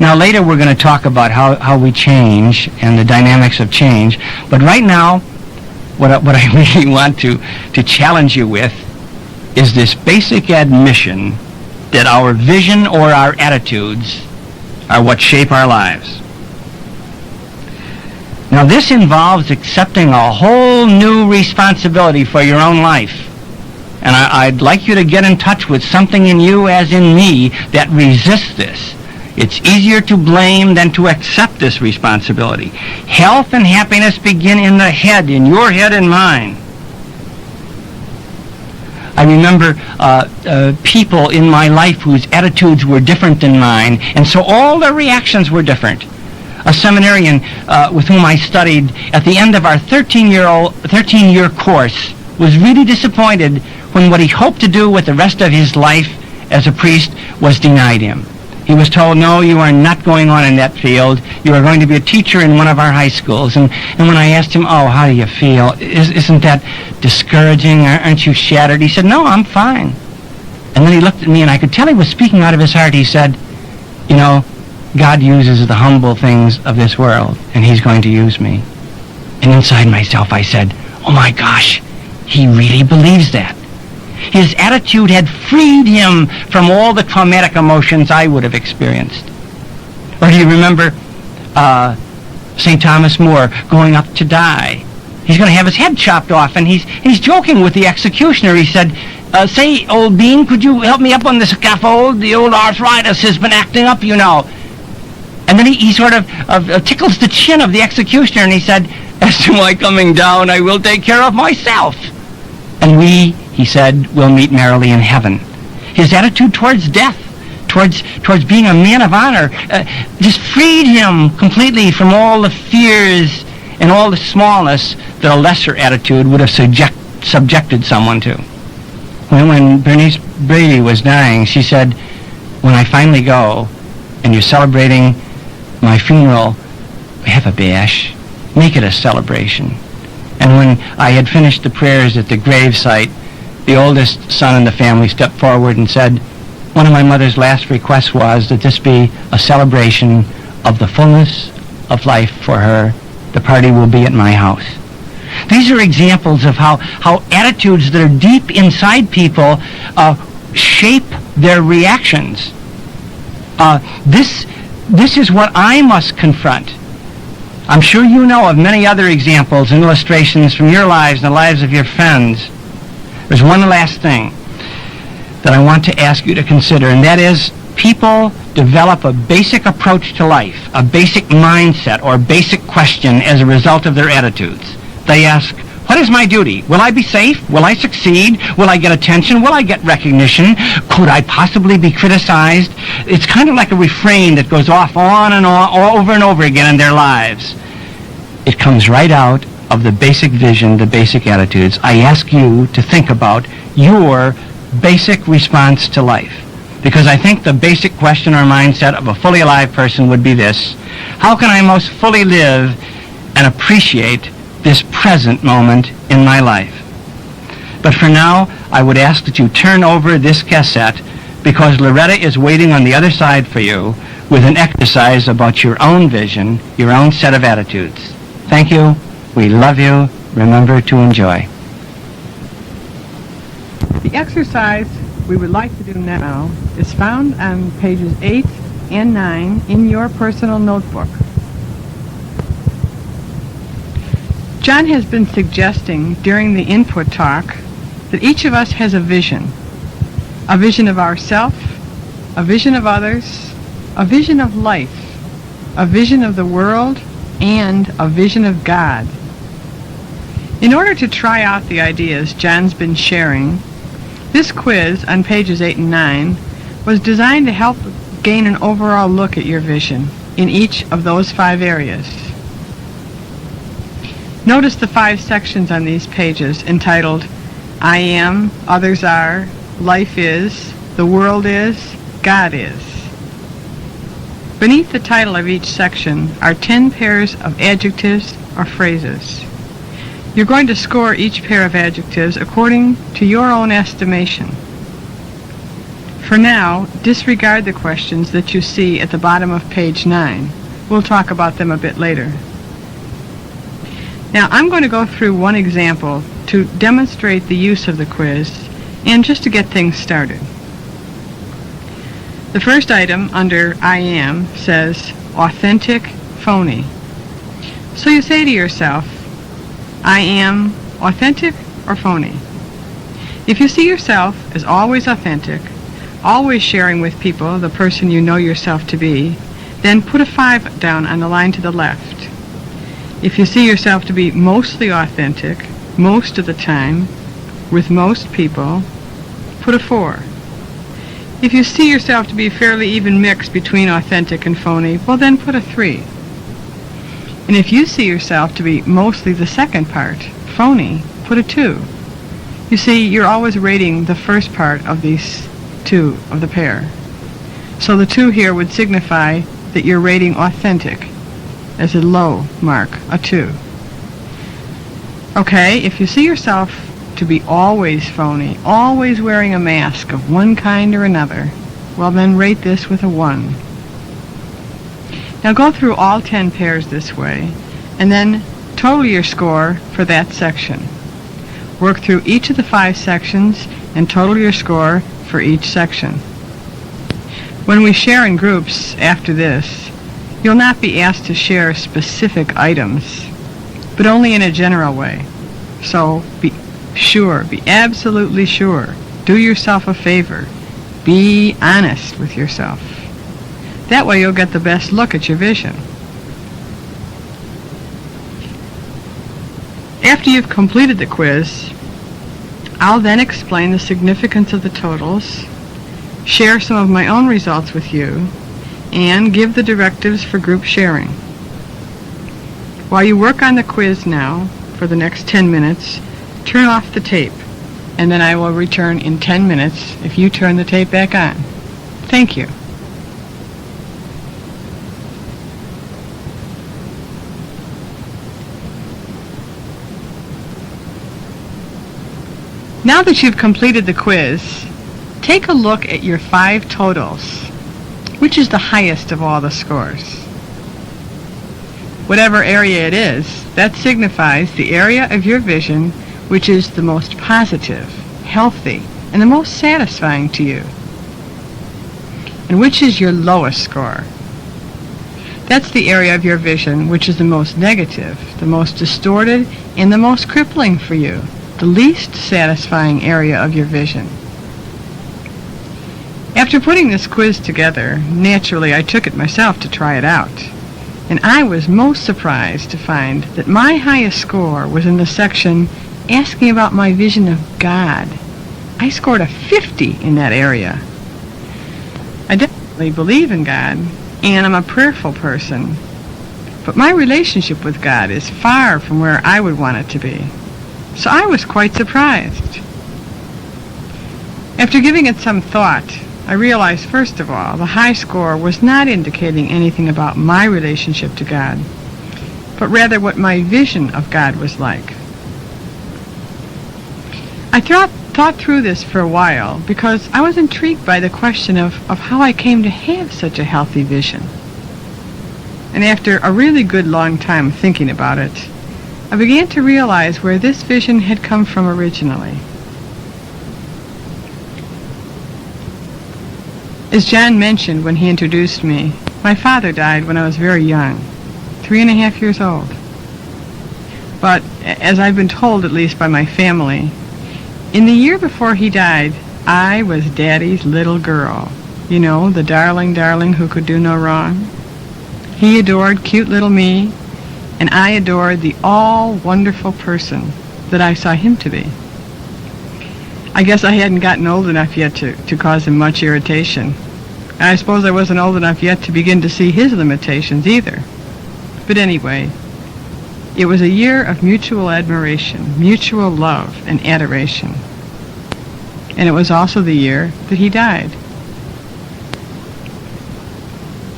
Now, later we're going to talk about how we change and the dynamics of change. But right now, what I really want to challenge you with is this basic admission that our vision or our attitudes are what shape our lives. Now, this involves accepting a whole new responsibility for your own life. And I'd like you to get in touch with something in you, as in me, that resists this. It's easier to blame than to accept this responsibility. Health and happiness begin in the head, in your head and mine. I remember people in my life whose attitudes were different than mine, and so all their reactions were different. A seminarian with whom I studied at the end of our 13-year course was really disappointed when what he hoped to do with the rest of his life as a priest was denied him. He was told, no, you are not going on in that field. You are going to be a teacher in one of our high schools. And when I asked him, oh, how do you feel? Isn't that discouraging? Aren't you shattered? He said, no, I'm fine. And then he looked at me, and I could tell he was speaking out of his heart. He said, you know, God uses the humble things of this world, and he's going to use me. And inside myself I said, oh my gosh, he really believes that. His attitude had freed him from all the traumatic emotions I would have experienced. Or do you remember St. Thomas More going up to die? He's going to have his head chopped off, and he's joking with the executioner. He said, say, old bean, could you help me up on the scaffold? The old arthritis has been acting up, you know. And then he sort of tickles the chin of the executioner, and he said, as to my coming down, I will take care of myself. And we, he said, will meet merrily in heaven. His attitude towards death, towards being a man of honor, just freed him completely from all the fears and all the smallness that a lesser attitude would have subjected someone to. When Bernice Brady was dying, she said, when I finally go and you're celebrating my funeral, have a bash, make it a celebration. And when I had finished the prayers at the gravesite, the oldest son in the family stepped forward and said, one of my mother's last requests was that this be a celebration of the fullness of life for her. The party will be at my house. These are examples of how attitudes that are deep inside people shape their reactions. This is what I must confront. I'm sure you know of many other examples and illustrations from your lives and the lives of your friends. There's one last thing that I want to ask you to consider, and that is people develop a basic approach to life, a basic mindset or basic question as a result of their attitudes. They ask, what is my duty? Will I be safe? Will I succeed? Will I get attention? Will I get recognition? Could I possibly be criticized? It's kind of like a refrain that goes off on and on, over and over again in their lives. It comes right out of the basic vision, the basic attitudes. I ask you to think about your basic response to life. Because I think the basic question or mindset of a fully alive person would be this: how can I most fully live and appreciate this present moment in my life? But for now, I would ask that you turn over this cassette, because Loretta is waiting on the other side for you with an exercise about your own vision, your own set of attitudes. Thank you. We love you. Remember to enjoy. The exercise we would like to do now is found on pages 8 and 9 in your personal notebook. John has been suggesting during the input talk that each of us has a vision of ourself, a vision of others, a vision of life, a vision of the world, and a vision of God. In order to try out the ideas John's been sharing, this quiz on pages 8 and 9 was designed to help gain an overall look at your vision in each of those 5 areas. Notice the 5 sections on these pages entitled I am, others are, life is, the world is, God is. Beneath the title of each section are 10 pairs of adjectives or phrases. You're going to score each pair of adjectives according to your own estimation. For now, disregard the questions that you see at the bottom of page 9. We'll talk about them a bit later. Now, I'm going to go through one example to demonstrate the use of the quiz and just to get things started. The first item under I am says authentic phony. So you say to yourself, I am authentic or phony? If you see yourself as always authentic, always sharing with people the person you know yourself to be, then put a 5 down on the line to the left. If you see yourself to be mostly authentic, most of the time, with most people, put a 4. If you see yourself to be fairly even mixed between authentic and phony, well then put a 3. And if you see yourself to be mostly the second part, phony, put a 2. You see, you're always rating the first part of these two of the pair. So the 2 here would signify that you're rating authentic as a low mark, a 2. Okay, if you see yourself to be always phony, always wearing a mask of one kind or another, well then rate this with a 1. Now go through all 10 pairs this way, and then total your score for that section. Work through each of the 5 sections and total your score for each section. When we share in groups after this, you'll not be asked to share specific items, but only in a general way. So be sure, be absolutely sure. Do yourself a favor. Be honest with yourself. That way you'll get the best look at your vision. After you've completed the quiz, I'll then explain the significance of the totals, share some of my own results with you, and give the directives for group sharing. While you work on the quiz now, for the next 10 minutes, turn off the tape, and then I will return in 10 minutes if you turn the tape back on. Thank you. Now that you've completed the quiz, take a look at your 5 totals. Which is the highest of all the scores? Whatever area it is, that signifies the area of your vision which is the most positive, healthy, and the most satisfying to you. And which is your lowest score? That's the area of your vision which is the most negative, the most distorted, and the most crippling for you, the least satisfying area of your vision. After putting this quiz together, naturally I took it myself to try it out. And I was most surprised to find that my highest score was in the section asking about my vision of God. I scored a 50 in that area. I definitely believe in God, and I'm a prayerful person. But my relationship with God is far from where I would want it to be. So I was quite surprised. After giving it some thought, I realized, first of all, the high score was not indicating anything about my relationship to God, but rather what my vision of God was like. I thought through this for a while because I was intrigued by the question of how I came to have such a healthy vision. And after a really good long time thinking about it, I began to realize where this vision had come from originally. As John mentioned when he introduced me, my father died when I was very young, 3.5 years old. But, as I've been told, at least by my family, in the year before he died, I was Daddy's little girl. You know, the darling, darling who could do no wrong. He adored cute little me, and I adored the all-wonderful person that I saw him to be. I guess I hadn't gotten old enough yet to cause him much irritation. And I suppose I wasn't old enough yet to begin to see his limitations either. But anyway, it was a year of mutual admiration, mutual love, and adoration. And it was also the year that he died.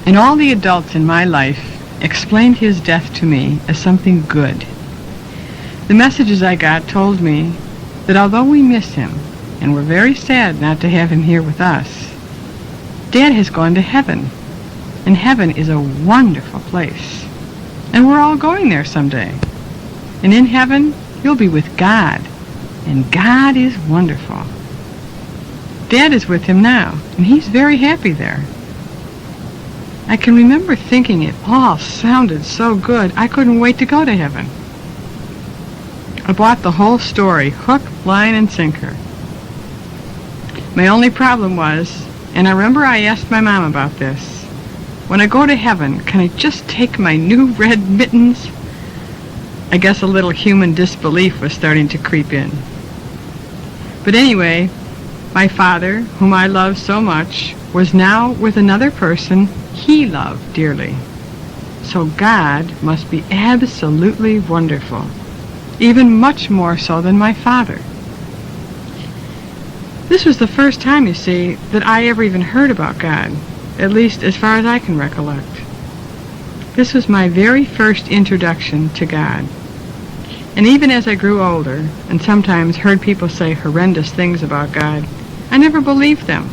And all the adults in my life explained his death to me as something good. The messages I got told me that although we miss him, and we're very sad not to have him here with us, Dad has gone to heaven, and heaven is a wonderful place, and we're all going there someday. And in heaven, you'll be with God, and God is wonderful. Dad is with him now, and he's very happy there. I can remember thinking it all sounded so good, I couldn't wait to go to heaven. I bought the whole story, hook, line, and sinker. My only problem was And I remember I asked my mom about this. When I go to heaven, can I just take my new red mittens? I guess a little human disbelief was starting to creep in. But anyway, my father, whom I loved so much, was now with another person he loved dearly. So God must be absolutely wonderful, even much more so than my father. This was the first time, you see, that I ever even heard about God, at least as far as I can recollect. This was my very first introduction to God. And even as I grew older, and sometimes heard people say horrendous things about God, I never believed them.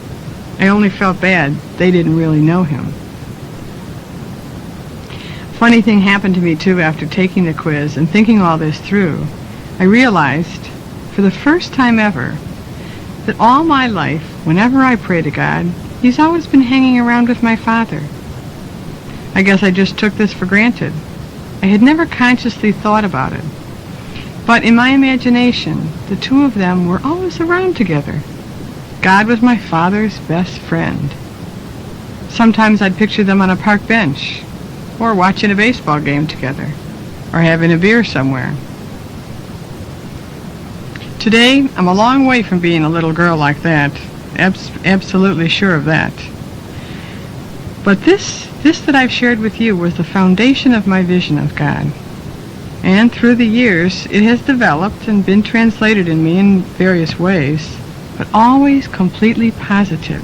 I only felt bad they didn't really know him. Funny thing happened to me, too, after taking the quiz and thinking all this through. I realized, for the first time ever, that all my life, whenever I pray to God, he's always been hanging around with my father. I guess I just took this for granted. I had never consciously thought about it. But in my imagination, the two of them were always around together. God was my father's best friend. Sometimes I'd picture them on a park bench, or watching a baseball game together, or having a beer somewhere. Today, I'm a long way from being a little girl like that. Absolutely sure of that. But this that I've shared with you was the foundation of my vision of God. And through the years, it has developed and been translated in me in various ways, but always completely positive.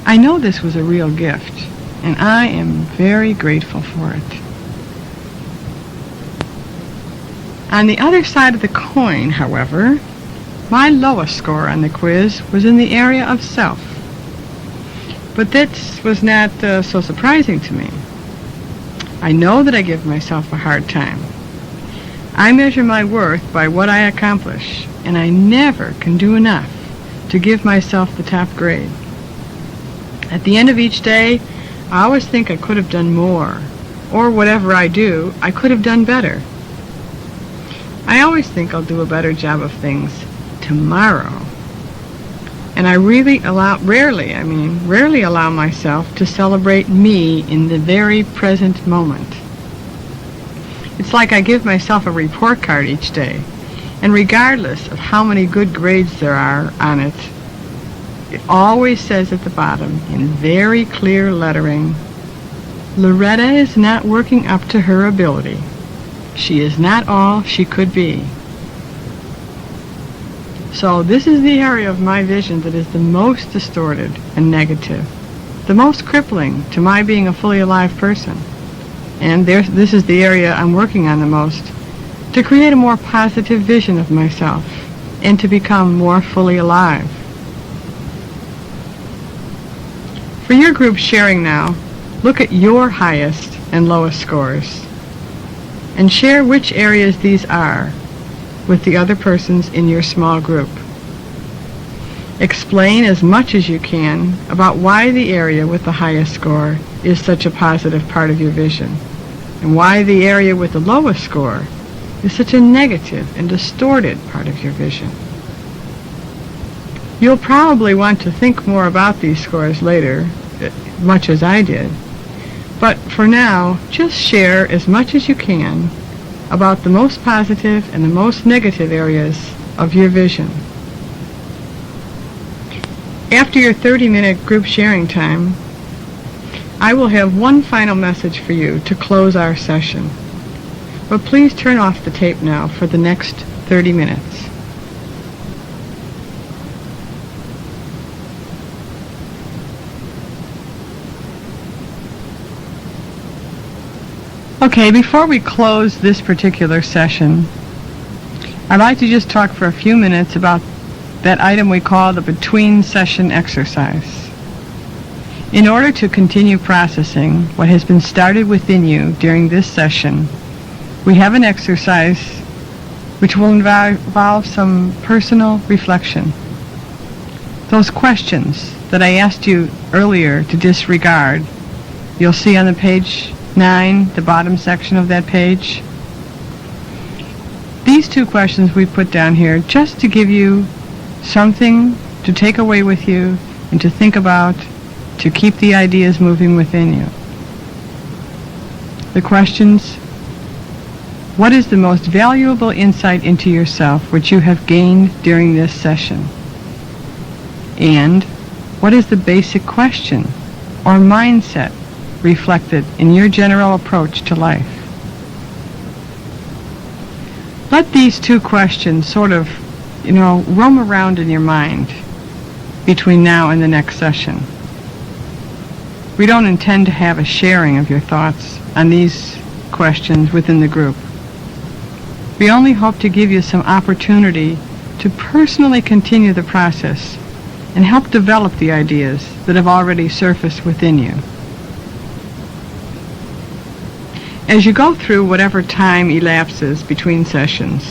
I know this was a real gift, and I am very grateful for it. On the other side of the coin, however, my lowest score on the quiz was in the area of self. But this was not so surprising to me. I know that I give myself a hard time. I measure my worth by what I accomplish, and I never can do enough to give myself the top grade. At the end of each day, I always think I could have done more, or whatever I do, I could have done better. I always think I'll do a better job of things tomorrow. And I rarely allow myself to celebrate me in the very present moment. It's like I give myself a report card each day, and regardless of how many good grades there are on it, it always says at the bottom in very clear lettering, Loretta is not working up to her ability. She is not all she could be. So this is the area of my vision that is the most distorted and negative, the most crippling to my being a fully alive person. And this is the area I'm working on the most, to create a more positive vision of myself and to become more fully alive. For your group sharing now, look at your highest and lowest scores and share which areas these are with the other persons in your small group. Explain as much as you can about why the area with the highest score is such a positive part of your vision, and why the area with the lowest score is such a negative and distorted part of your vision. You'll probably want to think more about these scores later, much as I did, but for now, just share as much as you can about the most positive and the most negative areas of your vision. After your 30-minute group sharing time, I will have one final message for you to close our session. But please turn off the tape now for the next 30 minutes. Okay, before we close this particular session, I'd like to just talk for a few minutes about that item we call the between-session exercise. In order to continue processing what has been started within you during this session, we have an exercise which will involve some personal reflection. Those questions that I asked you earlier to disregard, you'll see on the page 9, the bottom section of that page. These two questions we put down here just to give you something to take away with you and to think about, to keep the ideas moving within you. The questions: what is the most valuable insight into yourself which you have gained during this session? And what is the basic question or mindset reflected in your general approach to life? Let these two questions sort of, roam around in your mind between now and the next session. We don't intend to have a sharing of your thoughts on these questions within the group. We only hope to give you some opportunity to personally continue the process and help develop the ideas that have already surfaced within you. As you go through whatever time elapses between sessions,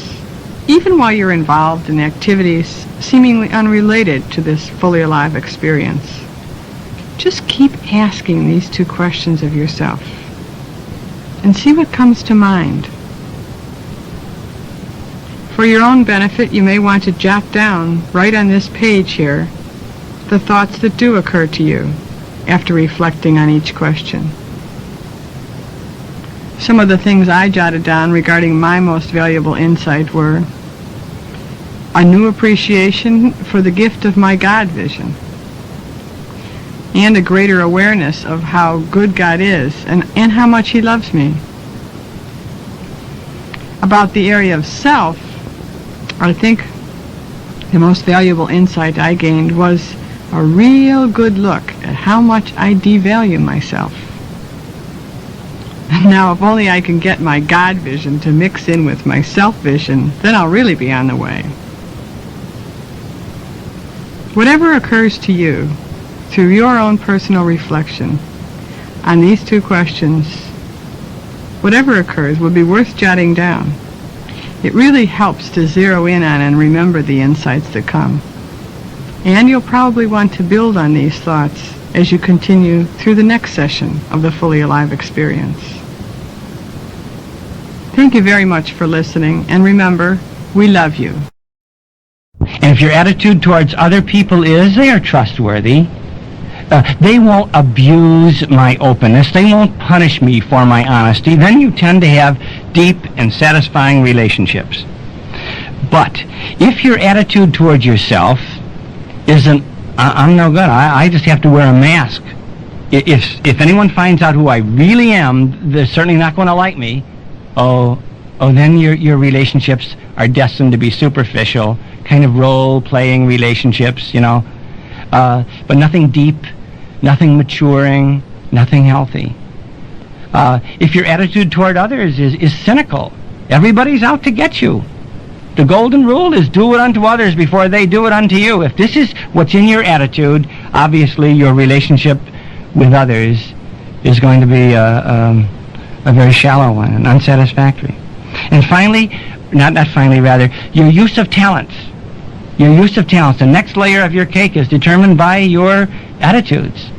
even while you're involved in activities seemingly unrelated to this fully alive experience, just keep asking these two questions of yourself and see what comes to mind. For your own benefit, you may want to jot down right on this page here the thoughts that do occur to you after reflecting on each question. Some of the things I jotted down regarding my most valuable insight were a new appreciation for the gift of my God vision, and a greater awareness of how good God is and how much He loves me. About the area of self, I think the most valuable insight I gained was a real good look at how much I devalue myself. Now, if only I can get my God vision to mix in with my self vision, then I'll really be on the way. Whatever occurs to you through your own personal reflection on these two questions, whatever occurs will be worth jotting down. It really helps to zero in on and remember the insights that come. And you'll probably want to build on these thoughts as you continue through the next session of the Fully Alive experience. Thank you very much for listening, and remember, we love you. And if your attitude towards other people is they are trustworthy, they won't abuse my openness, they won't punish me for my honesty, then you tend to have deep and satisfying relationships. But if your attitude towards yourself isn't, I'm no good, I just have to wear a mask. If anyone finds out who I really am, they're certainly not going to like me. Then your relationships are destined to be superficial, kind of role-playing relationships, but nothing deep, nothing maturing, nothing healthy. If your attitude toward others is cynical, everybody's out to get you. The golden rule is do it unto others before they do it unto you. If this is what's in your attitude, obviously your relationship with others is going to be a very shallow one and unsatisfactory. And finally, your use of talents. Your use of talents. The next layer of your cake is determined by your attitudes.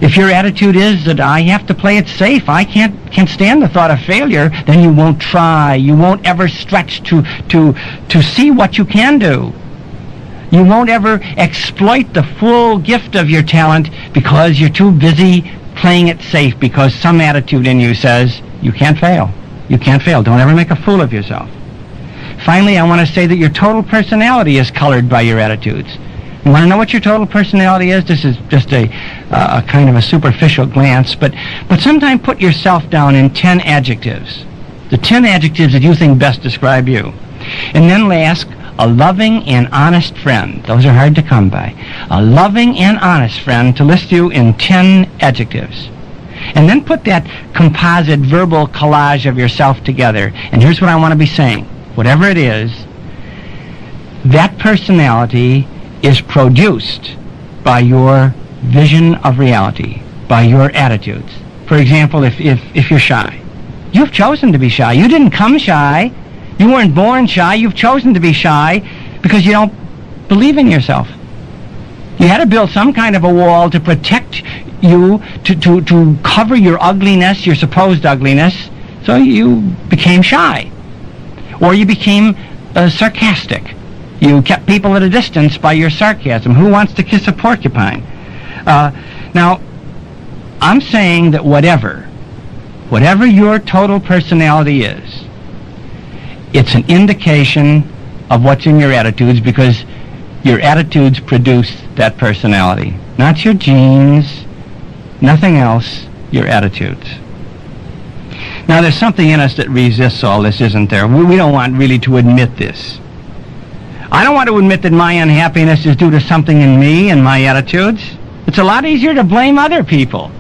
If your attitude is that I have to play it safe, I can't stand the thought of failure, then you won't try. You won't ever stretch to see what you can do. You won't ever exploit the full gift of your talent because you're too busy playing it safe, because some attitude in you says you can't fail. You can't fail. Don't ever make a fool of yourself. Finally, I want to say that your total personality is colored by your attitudes. You want to know what your total personality is? This is just a kind of a superficial glance, but sometime put yourself down in 10 adjectives. The 10 adjectives that you think best describe you. And then ask a loving and honest friend. Those are hard to come by. A loving and honest friend to list you in 10 adjectives. And then put that composite verbal collage of yourself together. And here's what I want to be saying. Whatever it is, that personality is produced by your vision of reality, by your attitudes. For example, if you're shy, you've chosen to be shy. You didn't come shy. You weren't born shy. You've chosen to be shy because you don't believe in yourself. You had to build some kind of a wall to protect you, to cover your ugliness, your supposed ugliness, so you became shy. Or you became sarcastic. You kept people at a distance by your sarcasm. Who wants to kiss a porcupine? Now, I'm saying that whatever your total personality is, it's an indication of what's in your attitudes, because your attitudes produce that personality. Not your genes, nothing else, your attitudes. Now, there's something in us that resists all this, isn't there? We don't want really to admit this. I don't want to admit that my unhappiness is due to something in me and my attitudes. It's a lot easier to blame other people.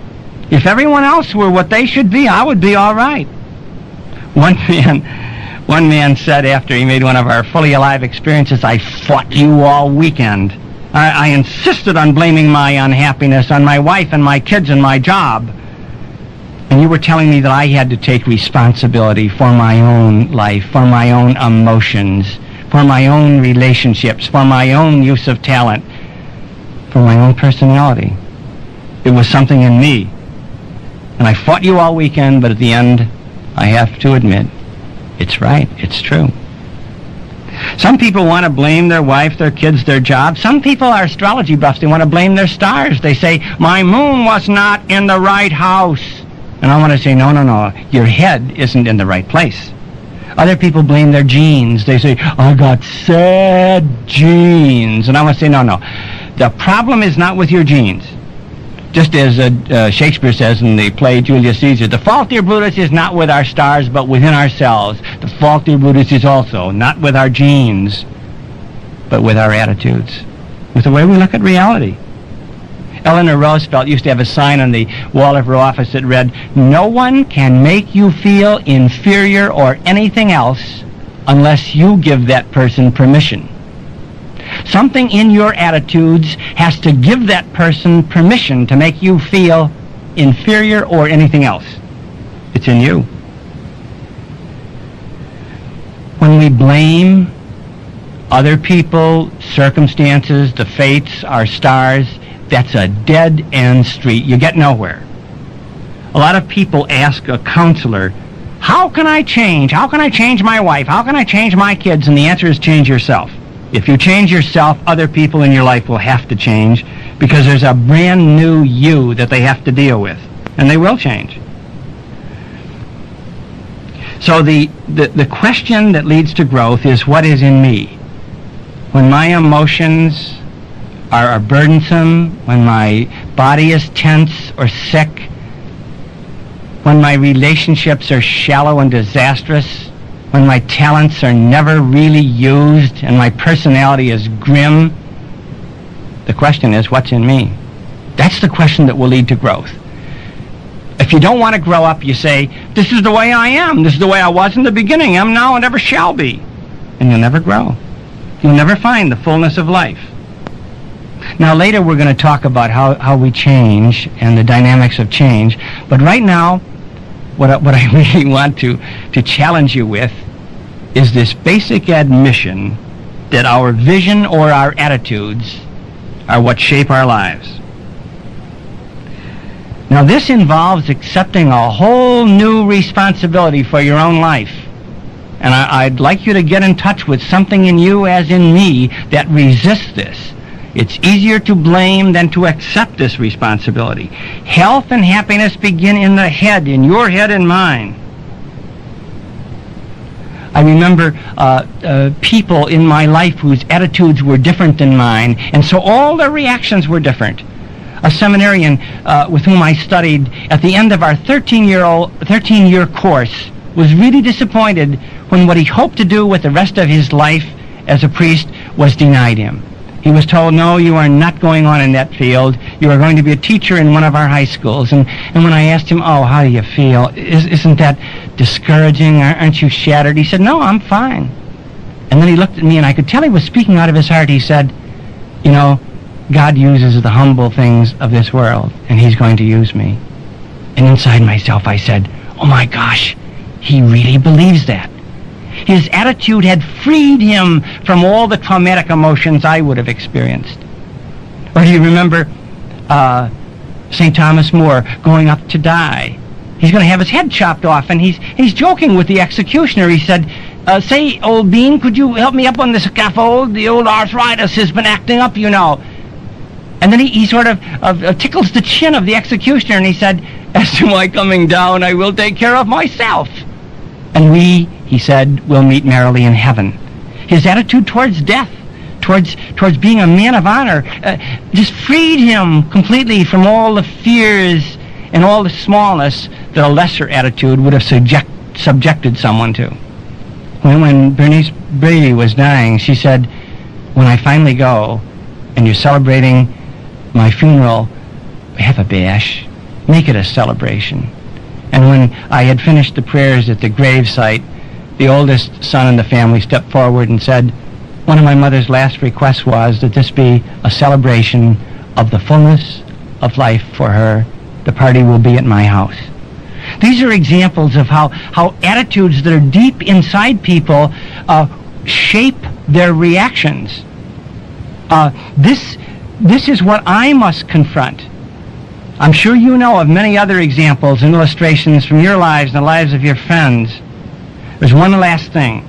If everyone else were what they should be, I would be all right. One man said after he made one of our Fully Alive experiences, I fought you all weekend. I insisted on blaming my unhappiness on my wife and my kids and my job. And you were telling me that I had to take responsibility for my own life, for my own emotions, for my own relationships, for my own use of talent, for my own personality. It was something in me. And I fought you all weekend, but at the end, I have to admit, it's right, it's true. Some people want to blame their wife, their kids, their job. Some people are astrology buffs. They want to blame their stars. They say, my moon was not in the right house. And I want to say, no, your head isn't in the right place. Other people blame their genes. They say, I got sad genes. And I want to say, no. The problem is not with your genes. Just as Shakespeare says in the play Julius Caesar, the fault, dear Brutus, is not with our stars, but within ourselves. The fault, dear Brutus, is also not with our genes, but with our attitudes, with the way we look at reality. Eleanor Roosevelt used to have a sign on the wall of her office that read, no one can make you feel inferior or anything else unless you give that person permission. Something in your attitudes has to give that person permission to make you feel inferior or anything else. It's in you. When we blame other people, circumstances, the fates, our stars, that's a dead-end street. You get nowhere. A lot of people ask a counselor, how can I change? How can I change my wife? How can I change my kids? And the answer is change yourself. If you change yourself, other people in your life will have to change, because there's a brand new you that they have to deal with, and they will change. So the question that leads to growth is, what is in me? When my emotions are burdensome, when my body is tense or sick, when my relationships are shallow and disastrous, when my talents are never really used and my personality is grim, the question is, what's in me? That's the question that will lead to growth. If you don't want to grow up, you say, this is the way I am. This is the way I was in the beginning. I'm now and never shall be. And you'll never grow. You'll never find the fullness of life. Now, later we're going to talk about how we change and the dynamics of change. But right now, what I really want to challenge you with is this basic admission that our vision or our attitudes are what shape our lives. Now, this involves accepting a whole new responsibility for your own life. And I'd like you to get in touch with something in you, as in me, that resists this. It's easier to blame than to accept this responsibility. Health and happiness begin in the head, in your head and mine. I remember people in my life whose attitudes were different than mine, and so all their reactions were different. A seminarian with whom I studied at the end of our 13-year course was really disappointed when what he hoped to do with the rest of his life as a priest was denied him. He was told, no, you are not going on in that field. You are going to be a teacher in one of our high schools. And when I asked him, oh, how do you feel? Isn't that discouraging? Aren't you shattered? He said, no, I'm fine. And then he looked at me, and I could tell he was speaking out of his heart. He said, you know, God uses the humble things of this world, and he's going to use me. And inside myself I said, oh my gosh, he really believes that. His attitude had freed him from all the traumatic emotions I would have experienced. Or do you remember St. Thomas More going up to die? He's going to have his head chopped off, and he's joking with the executioner. He said, Say, old bean, could you help me up on the scaffold? The old arthritis has been acting up, you know. And then he sort of tickles the chin of the executioner, and he said, as to my coming down, I will take care of myself. And we, he said, will meet merrily in heaven. His attitude towards death, towards being a man of honor, just freed him completely from all the fears and all the smallness that a lesser attitude would have subjected someone to. When Bernice Brady was dying, she said, when I finally go and you're celebrating my funeral, have a bash, make it a celebration. And when I had finished the prayers at the gravesite, the oldest son in the family stepped forward and said, one of my mother's last requests was that this be a celebration of the fullness of life for her. The party will be at my house. These are examples of how attitudes that are deep inside people shape their reactions. This is what I must confront. I'm sure you know of many other examples and illustrations from your lives and the lives of your friends. There's one last thing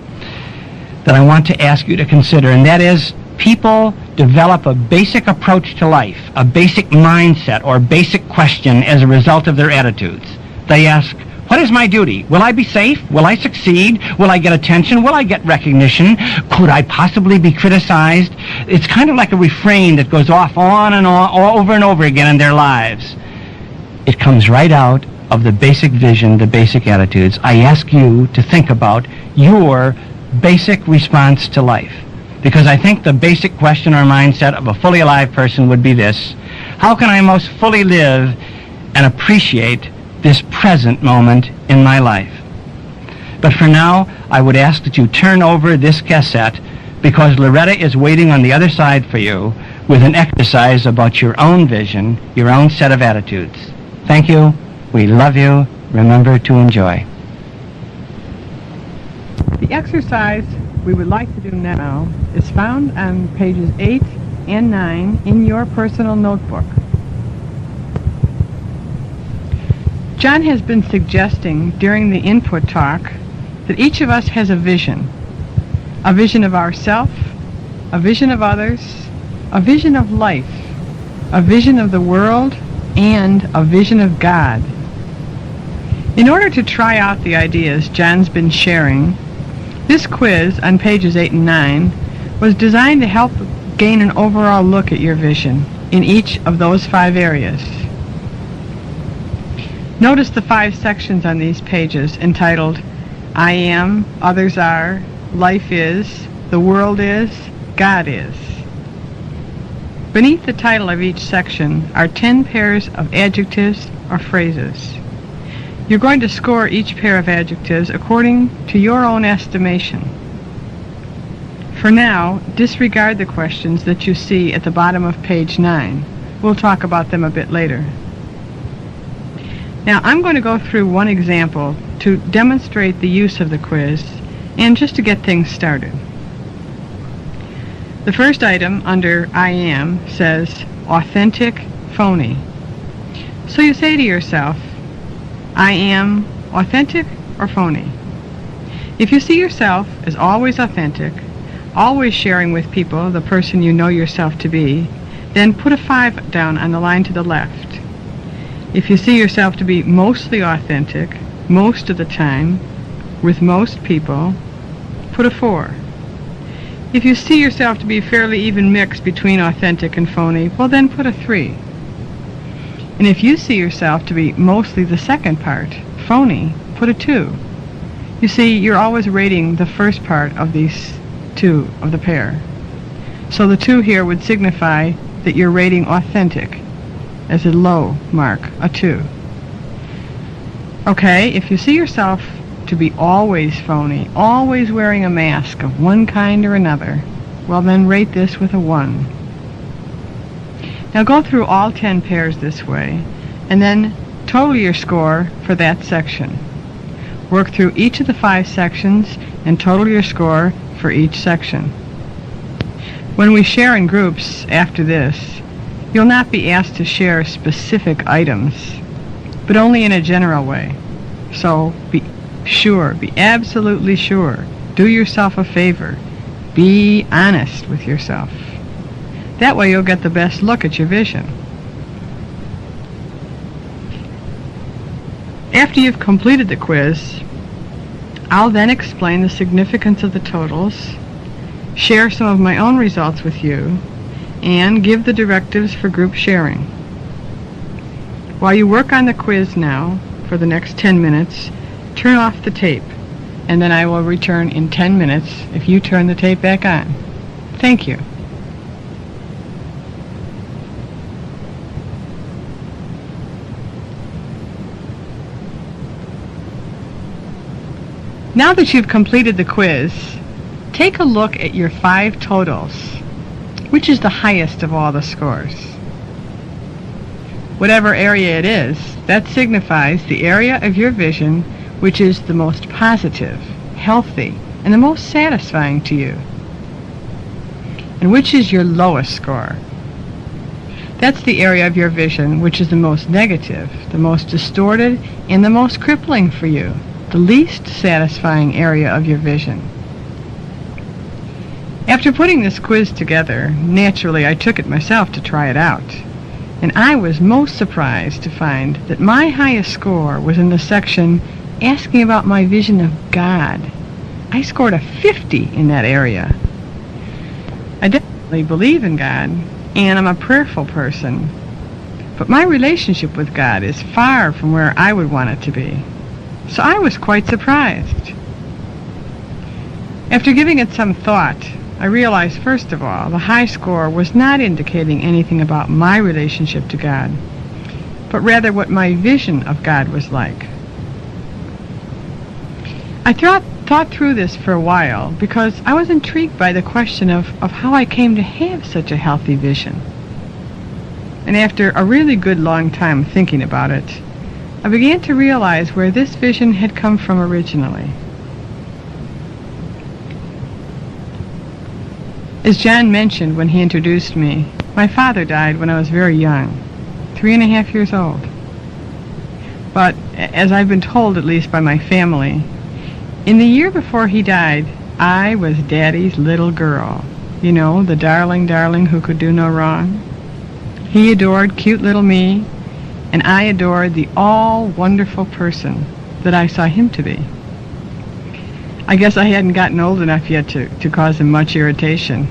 that I want to ask you to consider, and that is people develop a basic approach to life, a basic mindset or basic question as a result of their attitudes. They ask, what is my duty? Will I be safe? Will I succeed? Will I get attention? Will I get recognition? Could I possibly be criticized? It's kind of like a refrain that goes off on and on, over and over again in their lives. It comes right out of the basic vision, the basic attitudes. I ask you to think about your basic response to life. Because I think the basic question or mindset of a fully alive person would be this: how can I most fully live and appreciate this present moment in my life? But for now, I would ask that you turn over this cassette, because Loretta is waiting on the other side for you with an exercise about your own vision, your own set of attitudes. Thank you. We love you. Remember to enjoy. The exercise we would like to do now is found on pages 8 and 9 in your personal notebook. John has been suggesting during the input talk that each of us has a vision of ourself, a vision of others, a vision of life, a vision of the world, and a vision of God. In order to try out the ideas John's been sharing, this quiz on pages 8 and 9 was designed to help gain an overall look at your vision in each of those 5 areas. Notice the 5 sections on these pages entitled I am, others are, life is, the world is, God is. Beneath the title of each section are 10 pairs of adjectives or phrases. You're going to score each pair of adjectives according to your own estimation. For now, disregard the questions that you see at the bottom of page 9. We'll talk about them a bit later. Now, I'm going to go through one example to demonstrate the use of the quiz and just to get things started. The first item under I am says authentic, phony. So you say to yourself, I am authentic or phony? If you see yourself as always authentic, always sharing with people the person you know yourself to be, then put a 5 down on the line to the left. If you see yourself to be mostly authentic, most of the time, with most people, put a 4. If you see yourself to be fairly even mixed between authentic and phony, well then put a 3. And if you see yourself to be mostly the second part, phony, put a 2. You see, you're always rating the first part of these 2 of the pair. So the 2 here would signify that you're rating authentic as a low mark, a 2. Okay, if you see yourself to be always phony, always wearing a mask of one kind or another, well then rate this with a 1. Now go through all 10 pairs this way, and then total your score for that section. Work through each of the 5 sections and total your score for each section. When we share in groups after this, you'll not be asked to share specific items, but only in a general way. So be absolutely sure Do yourself a favor. Be honest with yourself. That way you'll get the best look at your vision. After you've completed the quiz, I'll then explain the significance of the totals, share some of my own results with you, and give the directives for group sharing. While you work on the quiz now, for the next 10 minutes, turn off the tape, and then I will return in 10 minutes if you turn the tape back on. Thank you. Now that you've completed the quiz, take a look at your 5 totals. Which is the highest of all the scores? Whatever area it is, that signifies the area of your vision which is the most positive, healthy, and the most satisfying to you. And which is your lowest score? That's the area of your vision which is the most negative, the most distorted, and the most crippling for you. The least satisfying area of your vision. After putting this quiz together, naturally I took it myself to try it out, and I was most surprised to find that my highest score was in the section asking about my vision of God. I scored a 50 in that area. I definitely believe in God, and I'm a prayerful person, but my relationship with God is far from where I would want it to be. So I was quite surprised. After giving it some thought, I realized, first of all, the high score was not indicating anything about my relationship to God, but rather what my vision of God was like. I thought through this for a while because I was intrigued by the question of how I came to have such a healthy vision. And after a really good long time thinking about it, I began to realize where this vision had come from originally. As John mentioned when he introduced me, my father died when I was very young, 3.5 years old. But, as I've been told at least by my family, in the year before he died, I was Daddy's little girl. You know, the darling who could do no wrong. He adored cute little me, and I adored the all-wonderful person that I saw him to be. I guess I hadn't gotten old enough yet to cause him much irritation.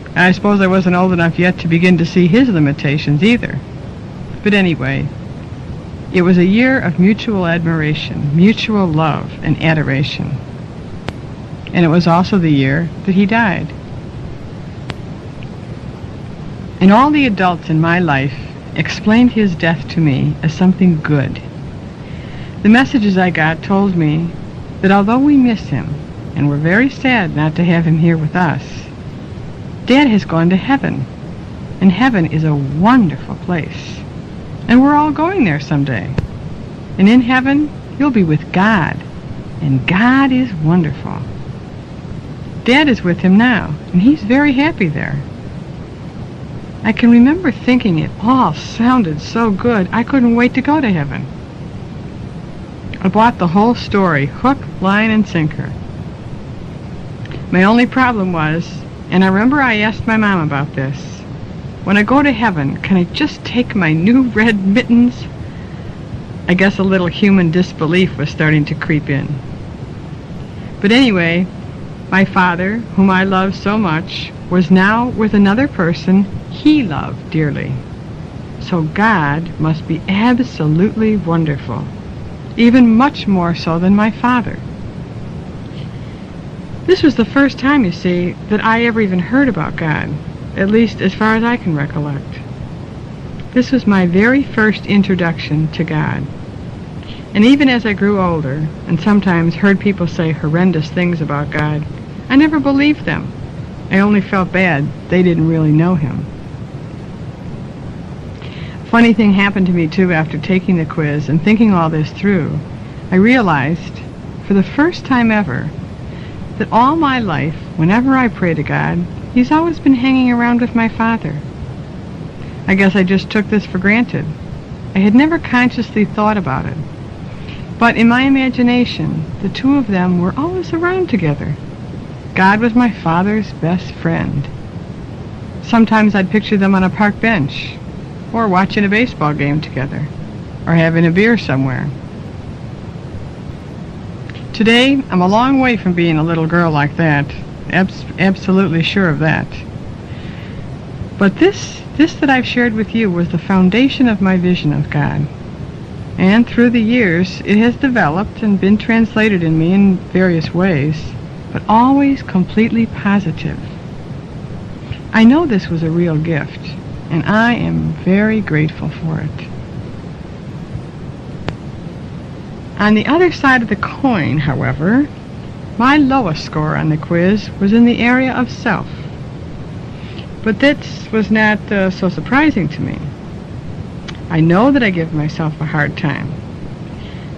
And I suppose I wasn't old enough yet to begin to see his limitations either. But anyway, it was a year of mutual admiration, mutual love, and adoration. And it was also the year that he died. And all the adults in my life explained his death to me as something good. The messages I got told me that although we miss him, and we're very sad not to have him here with us, Dad has gone to heaven, and heaven is a wonderful place, and we're all going there someday. And in heaven, you'll be with God, and God is wonderful. Dad is with him now, and he's very happy there. I can remember thinking it all sounded so good, I couldn't wait to go to heaven. I bought the whole story, hook, line, and sinker. My only problem was, and I remember I asked my mom about this, when I go to heaven, can I just take my new red mittens? I guess a little human disbelief was starting to creep in. But anyway, my father, whom I loved so much, was now with another person he loved dearly. So God must be absolutely wonderful, even much more so than my father. This was the first time, you see, that I ever even heard about God, at least as far as I can recollect. This was my very first introduction to God. And even as I grew older, and sometimes heard people say horrendous things about God, I never believed them. I only felt bad they didn't really know him. Funny thing happened to me, too, after taking the quiz and thinking all this through. I realized, for the first time ever, that all my life, whenever I pray to God, he's always been hanging around with my father. I guess I just took this for granted. I had never consciously thought about it. But in my imagination, the two of them were always around together, God was my father's best friend. Sometimes I'd picture them on a park bench, or watching a baseball game together, or having a beer somewhere. Today, I'm a long way from being a little girl like that. Absolutely sure of that. But this that I've shared with you was the foundation of my vision of God. And through the years, it has developed and been translated in me in various ways, but always completely positive. I know this was a real gift, and I am very grateful for it. On the other side of the coin, however, my lowest score on the quiz was in the area of self. But this was not so surprising to me. I know that I give myself a hard time.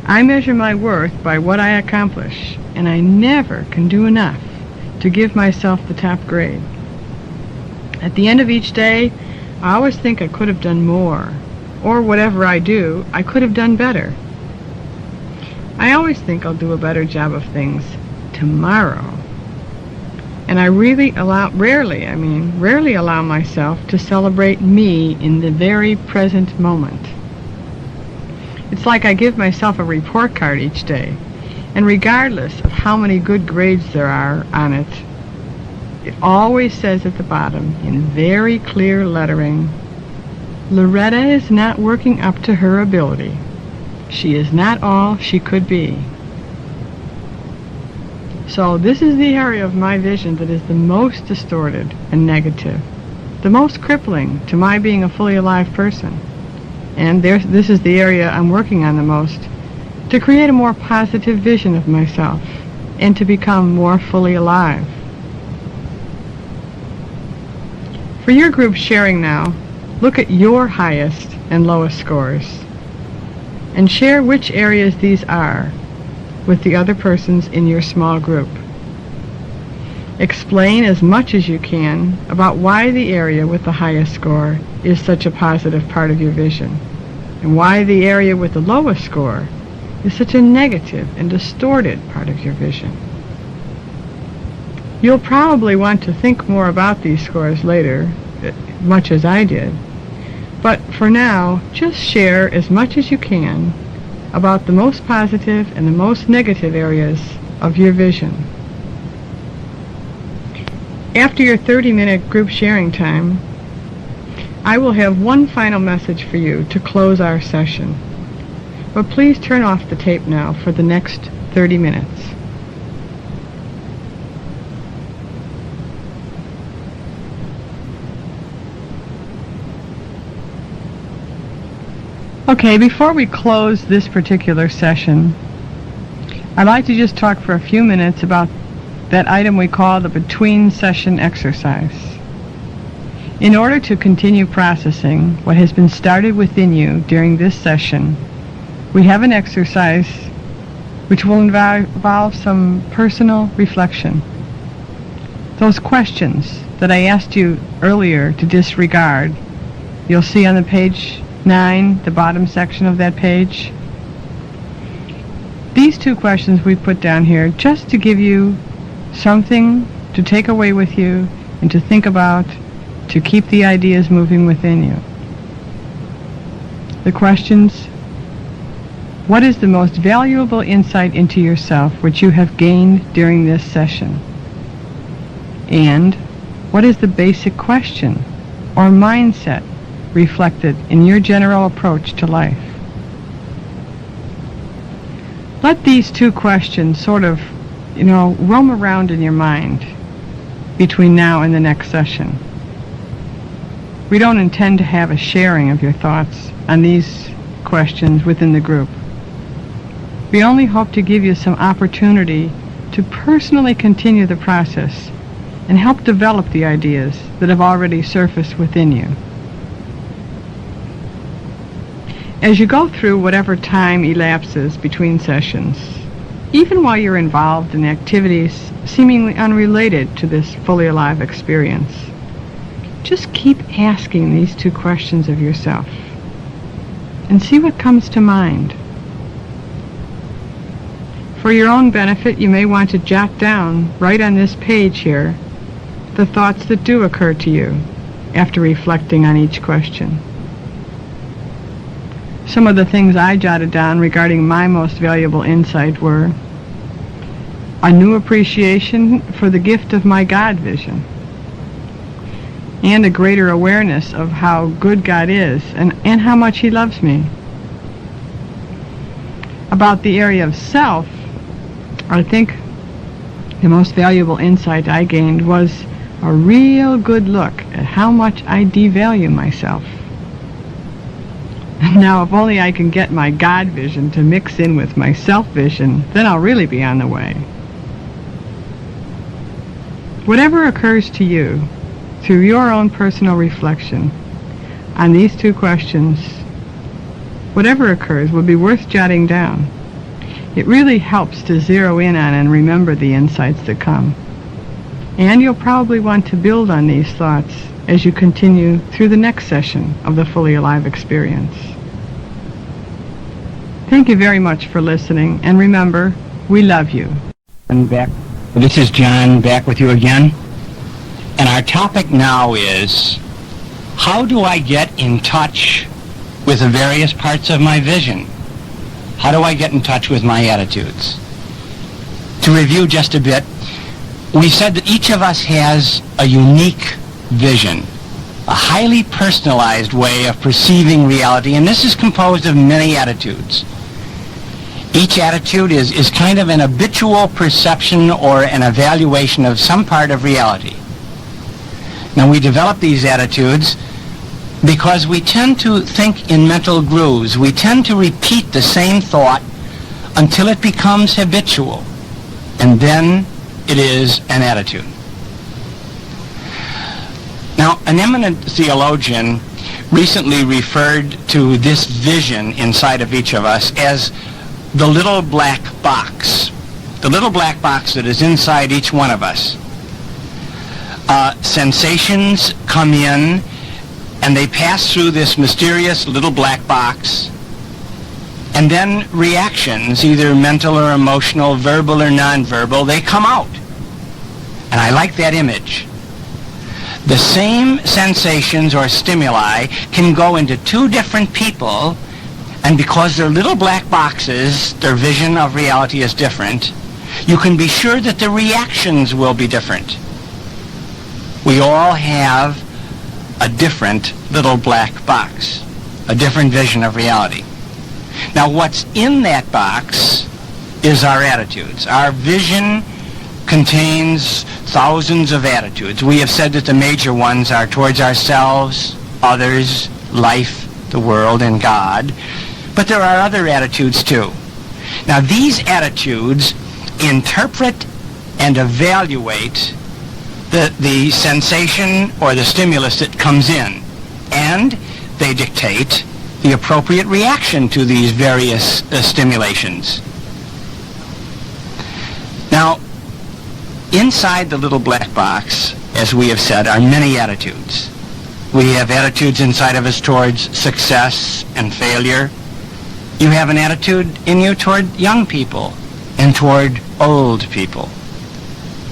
I measure my worth by what I accomplish, and I never can do enough to give myself the top grade. At the end of each day, I always think I could have done more, or whatever I do, I could have done better. I always think I'll do a better job of things tomorrow. And I rarely allow myself to celebrate me in the very present moment. It's like I give myself a report card each day, and regardless of how many good grades there are on it, it always says at the bottom, in very clear lettering, Loretta is not working up to her ability. She is not all she could be. So this is the area of my vision that is the most distorted and negative, the most crippling to my being a fully alive person. And this is the area I'm working on the most, to create a more positive vision of myself and to become more fully alive. For your group sharing now, look at your highest and lowest scores and share which areas these are with the other persons in your small group. Explain as much as you can about why the area with the highest score is such a positive part of your vision, and why the area with the lowest score is such a negative and distorted part of your vision. You'll probably want to think more about these scores later, much as I did, but for now, just share as much as you can about the most positive and the most negative areas of your vision. After your 30-minute group sharing time, I will have one final message for you to close our session. But please turn off the tape now for the next 30 minutes. Okay, before we close this particular session, I'd like to just talk for a few minutes about that item we call the between session exercise. In order to continue processing what has been started within you during this session, we have an exercise which will involve some personal reflection. Those questions that I asked you earlier to disregard, you'll see on the page 9, the bottom section of that page. These two questions we put down here just to give you something to take away with you and to think about, to keep the ideas moving within you. The questions: what is the most valuable insight into yourself which you have gained during this session? And what is the basic question or mindset reflected in your general approach to life? Let these two questions sort of, roam around in your mind between now and the next session. We don't intend to have a sharing of your thoughts on these questions within the group. We only hope to give you some opportunity to personally continue the process and help develop the ideas that have already surfaced within you. As you go through whatever time elapses between sessions, even while you're involved in activities seemingly unrelated to this fully alive experience, just keep asking these two questions of yourself and see what comes to mind. For your own benefit, you may want to jot down, right on this page here, the thoughts that do occur to you after reflecting on each question. Some of the things I jotted down regarding my most valuable insight were a new appreciation for the gift of my God vision, and a greater awareness of how good God is and how much He loves me. About the area of self, I think the most valuable insight I gained was a real good look at how much I devalue myself. Now, if only I can get my God vision to mix in with my self vision, then I'll really be on the way. Whatever occurs to you through your own personal reflection on these two questions, whatever occurs will be worth jotting down. It really helps to zero in on and remember the insights that come. And you'll probably want to build on these thoughts as you continue through the next session of the Fully Alive experience. Thank you very much for listening, and remember, we love you. And back. This is John, back with you again. And our topic now is, how do I get in touch with the various parts of my vision? How do I get in touch with my attitudes? To review just a bit, we said that each of us has a unique vision, a highly personalized way of perceiving reality, and this is composed of many attitudes. Each attitude is kind of an habitual perception or an evaluation of some part of reality. Now, we develop these attitudes because we tend to think in mental grooves. We tend to repeat the same thought until it becomes habitual, and then it is an attitude. Now, an eminent theologian recently referred to this vision inside of each of us as the little black box. The little black box that is inside each one of us. Sensations come in, and they pass through this mysterious little black box, and then reactions, either mental or emotional, verbal or nonverbal, they come out. And I like that image. The same sensations or stimuli can go into two different people, and because they're little black boxes, their vision of reality is different. You can be sure that the reactions will be different. We all have a different little black box, a different vision of reality. Now, what's in that box is our attitudes. Our vision contains thousands of attitudes. We have said that the major ones are towards ourselves, others, life, the world, and God. But there are other attitudes too. Now, these attitudes interpret and evaluate the sensation or the stimulus that comes in, and they dictate the appropriate reaction to these various stimulations. Now, inside the little black box, as we have said, are many attitudes. We have attitudes inside of us towards success and failure. You have an attitude in you toward young people and toward old people.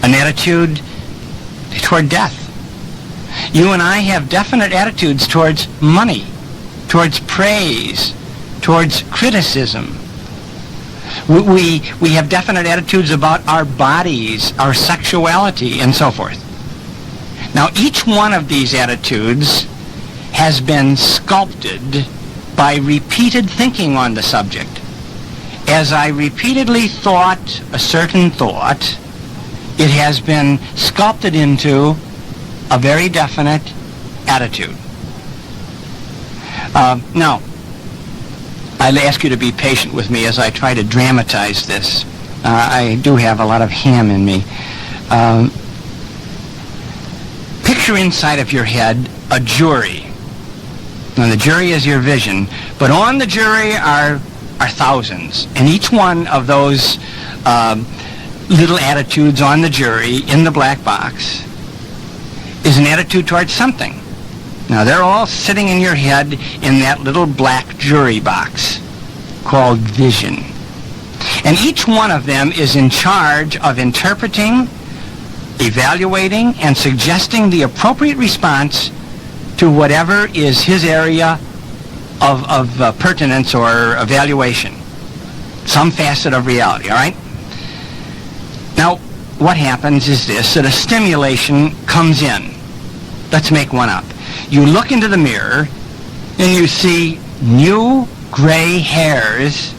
An attitude toward death. You and I have definite attitudes towards money, towards praise, towards criticism. We have definite attitudes about our bodies, our sexuality, and so forth. Now, each one of these attitudes has been sculpted by repeated thinking on the subject. As I repeatedly thought a certain thought, it has been sculpted into a very definite attitude. Now, I'll ask you to be patient with me as I try to dramatize this. I do have a lot of ham in me. Picture inside of your head a jury. Now, the jury is your vision, but on the jury are thousands, and each one of those little attitudes on the jury in the black box is an attitude towards something. Now, they're all sitting in your head in that little black jury box called vision. And each one of them is in charge of interpreting, evaluating, and suggesting the appropriate response to whatever is his area of pertinence or evaluation. Some facet of reality, all right? Now, what happens is this, that a stimulation comes in. Let's make one up. You look into the mirror, and you see new gray hairs,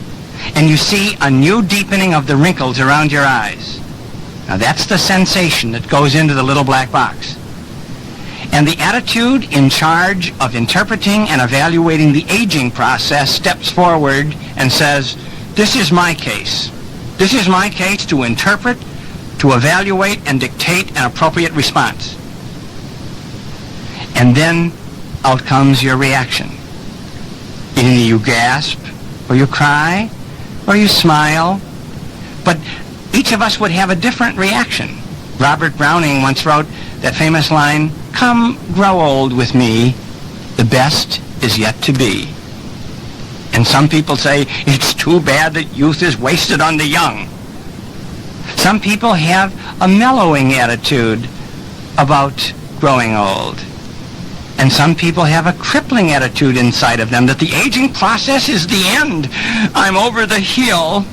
and you see a new deepening of the wrinkles around your eyes. Now, that's the sensation that goes into the little black box. And the attitude in charge of interpreting and evaluating the aging process steps forward and says, this is my case. This is my case to interpret, to evaluate, and dictate an appropriate response. And then out comes your reaction. Either you gasp, or you cry, or you smile. But each of us would have a different reaction. Robert Browning once wrote that famous line, "Come, grow old with me, the best is yet to be." And some people say, it's too bad that youth is wasted on the young. Some people have a mellowing attitude about growing old. And some people have a crippling attitude inside of them that the aging process is the end. I'm over the hill.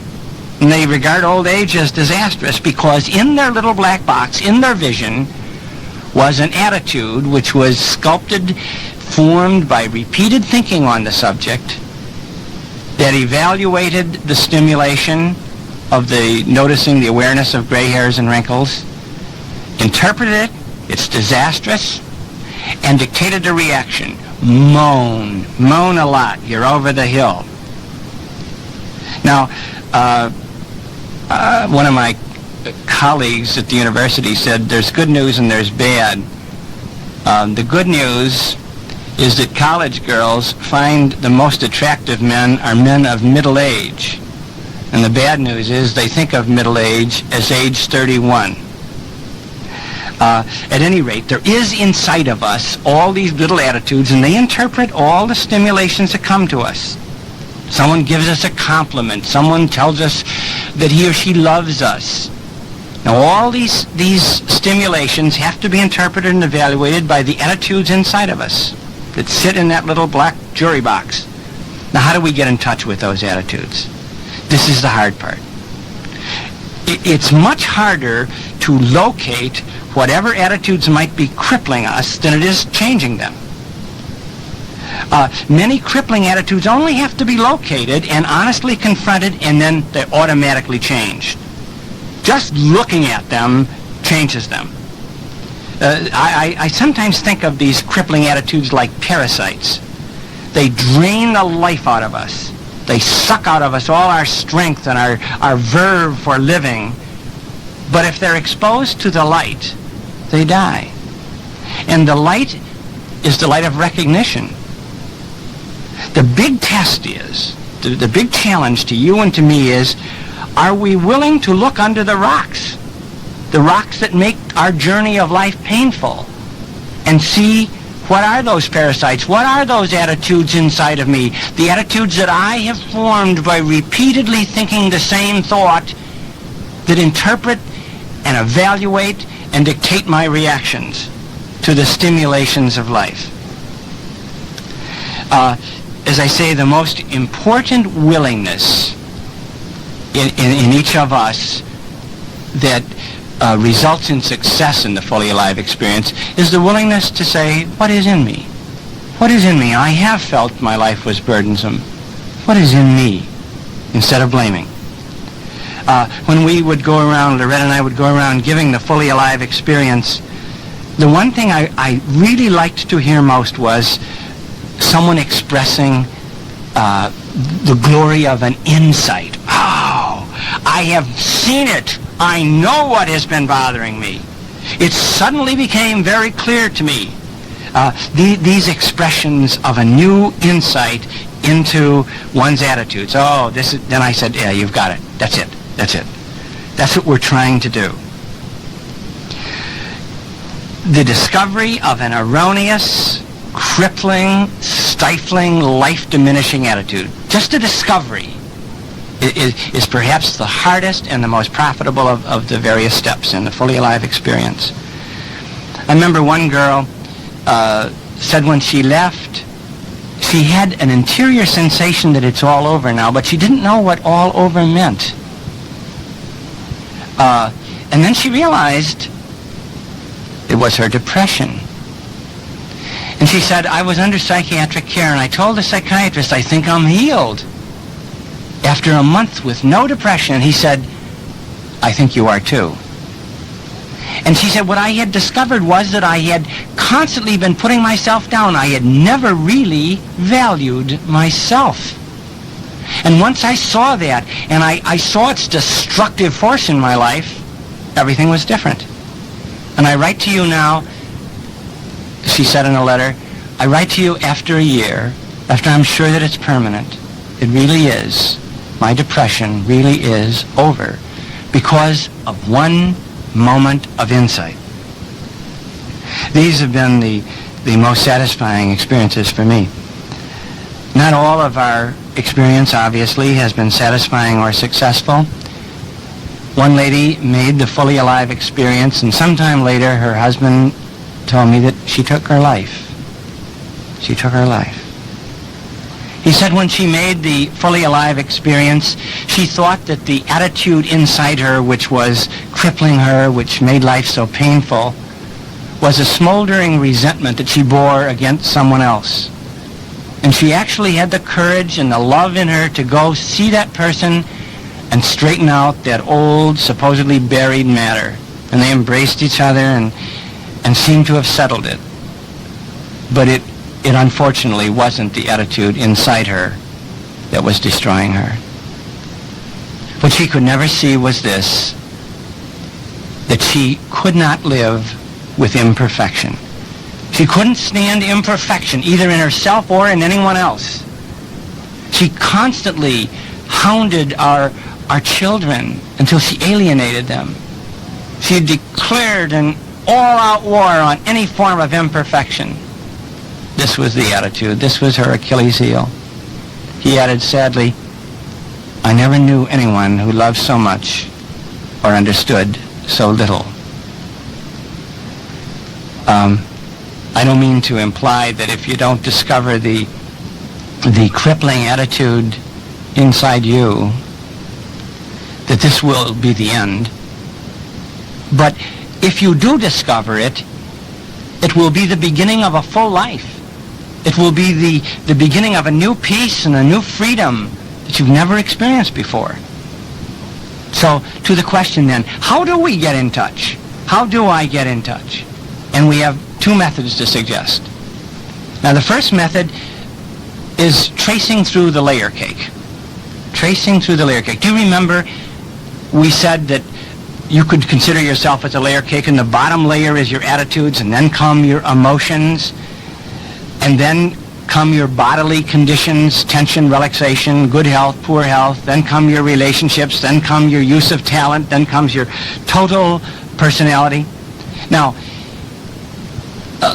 And they regard old age as disastrous because in their little black box, in their vision, was an attitude which was sculpted, formed by repeated thinking on the subject, that evaluated the stimulation of the noticing the awareness of gray hairs and wrinkles, interpreted it, it's disastrous, and dictated a reaction. Moan a lot, you're over the hill. Now, one of my colleagues at the university said there's good news and there's bad. The good news is that college girls find the most attractive men are men of middle age. And the bad news is they think of middle age as age 31. At any rate, there is inside of us all these little attitudes, and they interpret all the stimulations that come to us. Someone gives us a compliment. Someone tells us that he or she loves us. Now, all these stimulations have to be interpreted and evaluated by the attitudes inside of us that sit in that little black jury box. Now, how do we get in touch with those attitudes? This is the hard part. It's much harder to locate whatever attitudes might be crippling us than it is changing them. Many crippling attitudes only have to be located and honestly confronted, and then they're automatically changed. Just looking at them changes them. I sometimes think of these crippling attitudes like parasites. They drain the life out of us. They suck out of us all our strength and our verve for living. But if they're exposed to the light, they die. And the light is the light of recognition. The big test is, the big challenge to you and to me is, are we willing to look under the rocks that make our journey of life painful, and see what are those parasites, what are those attitudes inside of me, the attitudes that I have formed by repeatedly thinking the same thought that interpret and evaluate and dictate my reactions to the stimulations of life. As I say, the most important willingness in each of us that results in success in the fully alive experience is the willingness to say, what is in me? What is in me? I have felt my life was burdensome. What is in me? Instead of blaming. When we would go around, Loretta and I would go around giving the fully alive experience, the one thing I really liked to hear most was someone expressing the glory of an insight. Oh, I have seen it. I know what has been bothering me. It suddenly became very clear to me. These expressions of a new insight into one's attitudes. Oh, this is, then I said, yeah, you've got it. That's it. That's it. That's what we're trying to do. The discovery of an erroneous, crippling, stifling, life-diminishing attitude. Just a discovery is perhaps the hardest and the most profitable of the various steps in the fully alive experience. I remember one girl said when she left, she had an interior sensation that it's all over now, but she didn't know what all over meant. And then she realized it was her depression. And she said, I was under psychiatric care, and I told the psychiatrist, I think I'm healed. After a month with no depression, he said, I think you are too. And she said, what I had discovered was that I had constantly been putting myself down. I had never really valued myself. And once I saw that, and I saw its destructive force in my life, everything was different. And I write to you now, she said in a letter, I write to you after a year, after I'm sure that it's permanent. It really is. My depression really is over because of one moment of insight. These have been the most satisfying experiences for me. Not all of our experience, obviously, has been satisfying or successful. One lady made the fully alive experience, and sometime later her husband told me that she took her life. She took her life. He said when she made the fully alive experience, she thought that the attitude inside her which was crippling her, which made life so painful, was a smoldering resentment that she bore against someone else. And she actually had the courage and the love in her to go see that person and straighten out that old, supposedly buried matter. And they embraced each other and seemed to have settled it. But it unfortunately wasn't the attitude inside her that was destroying her. What she could never see was this, that she could not live with imperfection. She couldn't stand imperfection, either in herself or in anyone else. She constantly hounded our children until she alienated them. She declared an all-out war on any form of imperfection. This was the attitude. This was her Achilles heel. He added sadly, I never knew anyone who loved so much or understood so little. I don't mean to imply that if you don't discover the crippling attitude inside you, that this will be the end. But if you do discover it, it will be the beginning of a full life. It will be the beginning of a new peace and a new freedom that you've never experienced before. So, to the question then, how do we get in touch? How do I get in touch? And we have two methods to suggest. Now, the first method is tracing through the layer cake. Tracing through the layer cake. Do you remember we said that you could consider yourself as a layer cake, and the bottom layer is your attitudes, and then come your emotions, and then come your bodily conditions, tension, relaxation, good health, poor health, then come your relationships, then come your use of talent, then comes your total personality. Now,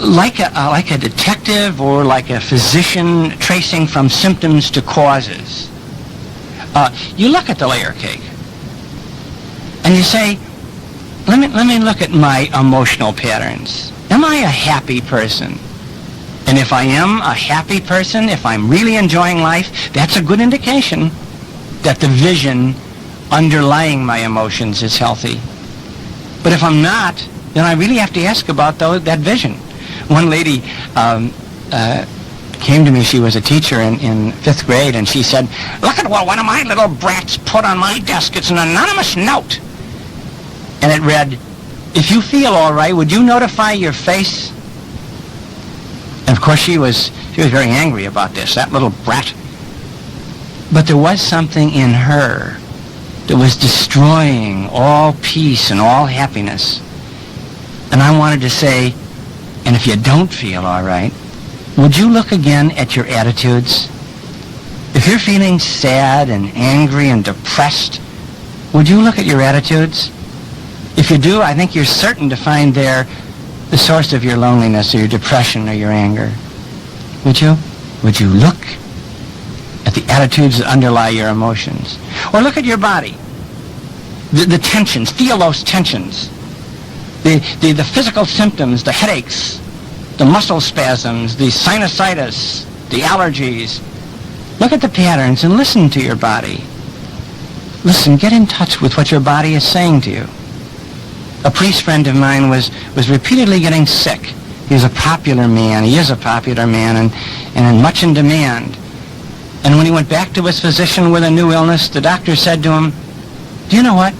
like a detective or like a physician tracing from symptoms to causes, you look at the layer cake and you say, let me look at my emotional patterns. Am I a happy person? And if I am a happy person, if I'm really enjoying life, that's a good indication that the vision underlying my emotions is healthy. But if I'm not, then I really have to ask about that vision. One lady came to me. She was a teacher in 5th grade, and she said, look at what one of my little brats put on my desk. It's an anonymous note. And it read, if you feel all right, would you notify your face? And of course she was very angry about this, that little brat. But there was something in her that was destroying all peace and all happiness. And I wanted to say, and if you don't feel all right, would you look again at your attitudes? If you're feeling sad and angry and depressed, would you look at your attitudes? If you do, I think you're certain to find there the source of your loneliness or your depression or your anger. Would you? Would you look at the attitudes that underlie your emotions. Or look at your body. The tensions, feel those tensions. The physical symptoms, the headaches, the muscle spasms, the sinusitis, the allergies. Look at the patterns and listen to your body. Listen, get in touch with what your body is saying to you. A priest friend of mine was repeatedly getting sick. He was a popular man. He is a popular man and much in demand. And when he went back to his physician with a new illness, the doctor said to him, do you know what?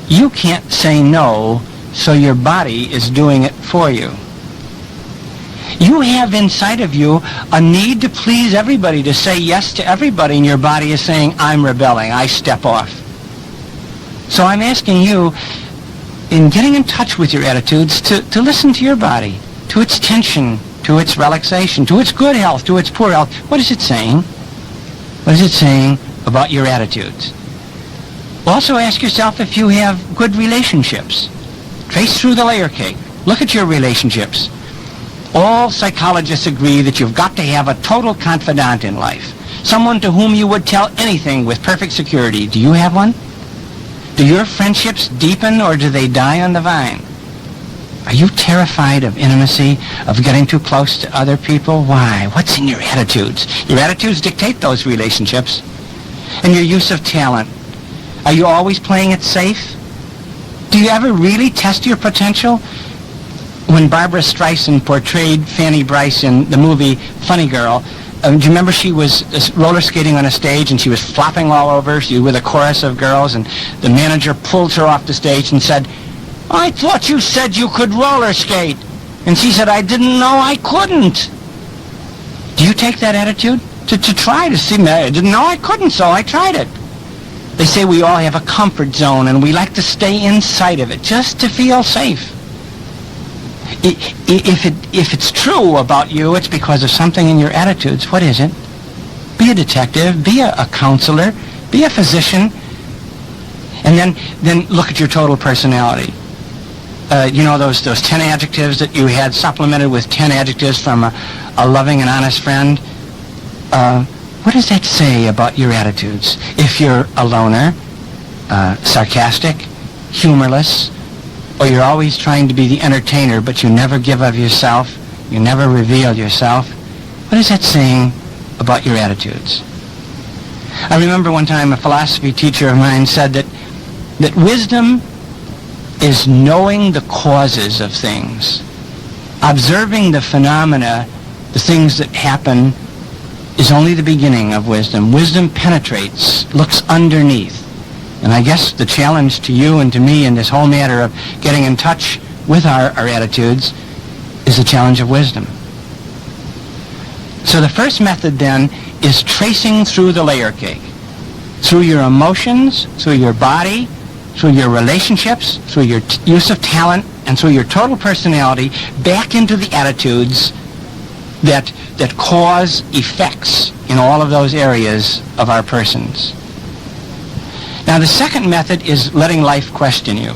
You can't say no, so your body is doing it for you. You have inside of you a need to please everybody, to say yes to everybody, and your body is saying, I'm rebelling, I step off. So I'm asking you, in getting in touch with your attitudes, to listen to your body, to its tension, to its relaxation, to its good health, to its poor health. What is it saying? What is it saying about your attitudes? Also ask yourself if you have good relationships. Trace through the layer cake. Look at your relationships. All psychologists agree that you've got to have a total confidant in life. Someone to whom you would tell anything with perfect security. Do you have one? Do your friendships deepen or do they die on the vine? Are you terrified of intimacy, of getting too close to other people? Why? What's in your attitudes? Your attitudes dictate those relationships. And your use of talent. Are you always playing it safe? Do you ever really test your potential? When Barbara Streisand portrayed Fanny Brice in the movie Funny Girl, do you remember she was roller skating on a stage and she was flopping all over? She was with a chorus of girls, and the manager pulled her off the stage and said, I thought you said you could roller skate. And she said, I didn't know I couldn't. Do you take that attitude? To try to see, I didn't know I couldn't, so I tried it. They say we all have a comfort zone and we like to stay inside of it just to feel safe. If it's true about you, it's because of something in your attitudes. What is it? Be a detective, be a counselor, be a physician, and then look at your total personality. You know those 10 adjectives that you had supplemented with 10 adjectives from a loving and honest friend? What does that say about your attitudes? If you're a loner, sarcastic, humorless, or you're always trying to be the entertainer, but you never give of yourself, you never reveal yourself, what is that saying about your attitudes? I remember one time a philosophy teacher of mine said that wisdom is knowing the causes of things. Observing the phenomena, the things that happen, is only the beginning of wisdom. Wisdom penetrates, looks underneath. And I guess the challenge to you and to me in this whole matter of getting in touch with our attitudes is the challenge of wisdom. So the first method then is tracing through the layer cake. Through your emotions, through your body, through your relationships, through your use of talent, and through your total personality, back into the attitudes that cause effects in all of those areas of our persons. Now, the second method is letting life question you.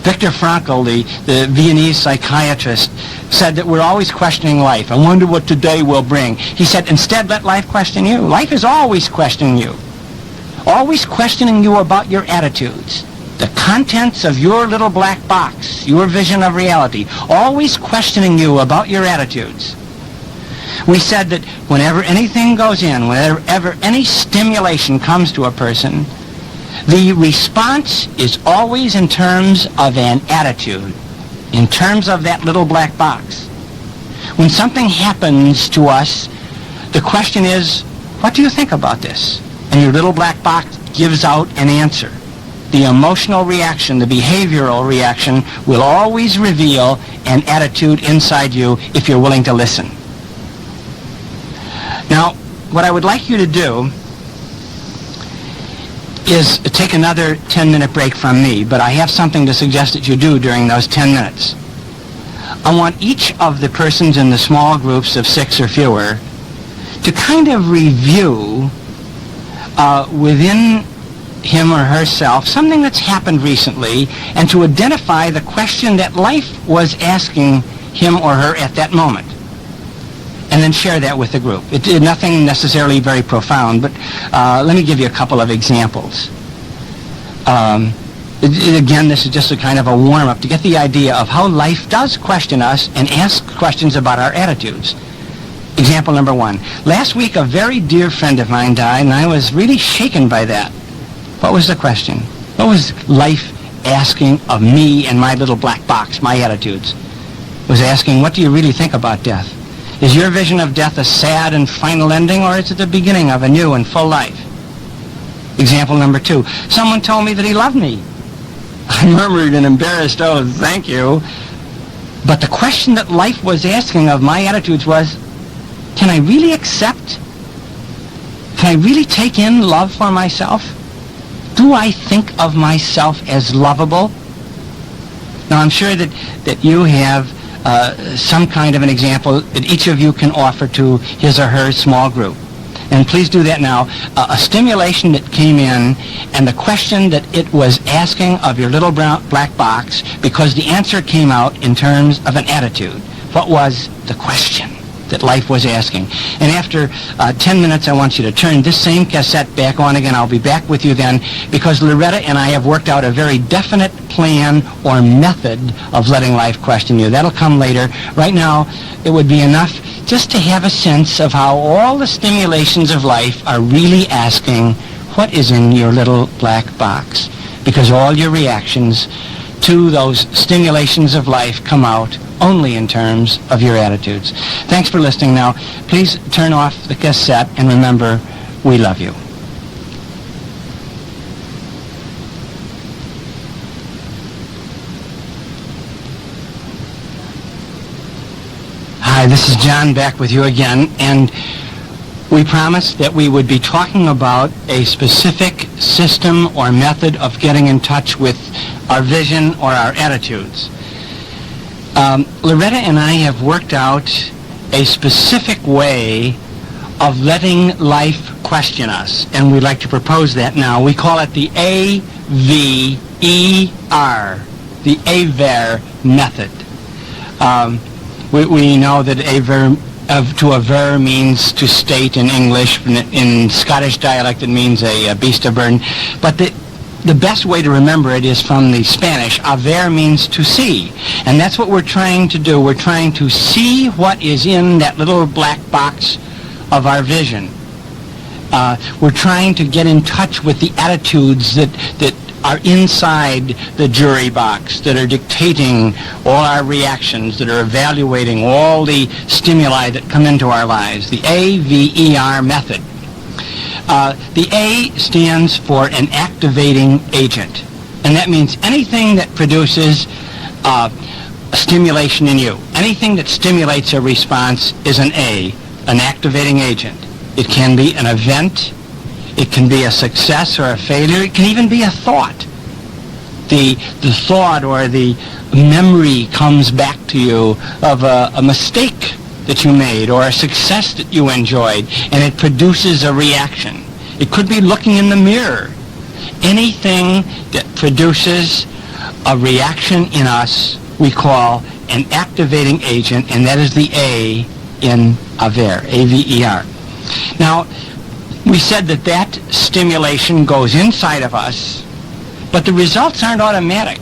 Viktor Frankl, the Viennese psychiatrist, said that we're always questioning life. I wonder what today will bring. He said, instead, let life question you. Life is always questioning you. Always questioning you about your attitudes. The contents of your little black box, your vision of reality. Always questioning you about your attitudes. We said that whenever anything goes in, whenever any stimulation comes to a person, the response is always in terms of an attitude, in terms of that little black box. When something happens to us, the question is, what do you think about this? And your little black box gives out an answer. The emotional reaction, the behavioral reaction, will always reveal an attitude inside you if you're willing to listen. Now, what I would like you to do is take another 10-minute break from me, but I have something to suggest that you do during those 10 minutes. I want each of the persons in the small groups of 6 or fewer to kind of review within him or herself something that's happened recently, and to identify the question that life was asking him or her at that moment. and then share that with the group. Nothing necessarily very profound, but let me give you a couple of examples. Again, this is just a kind of a warm-up to get the idea of how life does question us and ask questions about our attitudes. Example number 1. Last week, a very dear friend of mine died, and I was really shaken by that. What was the question? What was life asking of me and my little black box, my attitudes? It was asking, what do you really think about death? Is your vision of death a sad and final ending, or is it the beginning of a new and full life? Example number 2. Someone told me that he loved me. I murmured an embarrassed, oh, thank you. But the question that life was asking of my attitudes was, can I really accept? Can I really take in love for myself? Do I think of myself as lovable? Now, I'm sure that you have some kind of an example that each of you can offer to his or her small group. And please do that now. A stimulation that came in, and the question that it was asking of your little black box, because the answer came out in terms of an attitude. What was the question that life was asking? And after 10 minutes, I want you to turn this same cassette back on again. I'll be back with you then, because Loretta and I have worked out a very definite plan or method of letting life question you. That'll come later. Right now, it would be enough just to have a sense of how all the stimulations of life are really asking what is in your little black box, because all your reactions to those stimulations of life come out only in terms of your attitudes. Thanks for listening. Now, please turn off the cassette, and remember, we love you. Hi, this is John back with you again, and we promised that we would be talking about a specific system or method of getting in touch with our vision or our attitudes. Loretta and I have worked out a specific way of letting life question us, and we'd like to propose that now. We call it the AVER, the AVER method. We know that to aver means to state in English. In Scottish dialect it means a beast of burden. But the best way to remember it is from the Spanish. Aver means to see. And that's what we're trying to do. We're trying to see what is in that little black box of our vision. We're trying to get in touch with the attitudes that are inside the jury box, that are dictating all our reactions, that are evaluating all the stimuli that come into our lives. The AVER method. The A stands for an activating agent, and that means anything that produces a stimulation in you. Anything that stimulates a response is an A, an activating agent. It can be an event, it can be a success or a failure, it can even be a thought. The thought or the memory comes back to you of a mistake that you made or a success that you enjoyed, and it produces a reaction. It could be looking in the mirror. Anything that produces a reaction in us we call an activating agent, and that is the A in AVER, A-V-E-R. Now, we said that stimulation goes inside of us, but the results aren't automatic.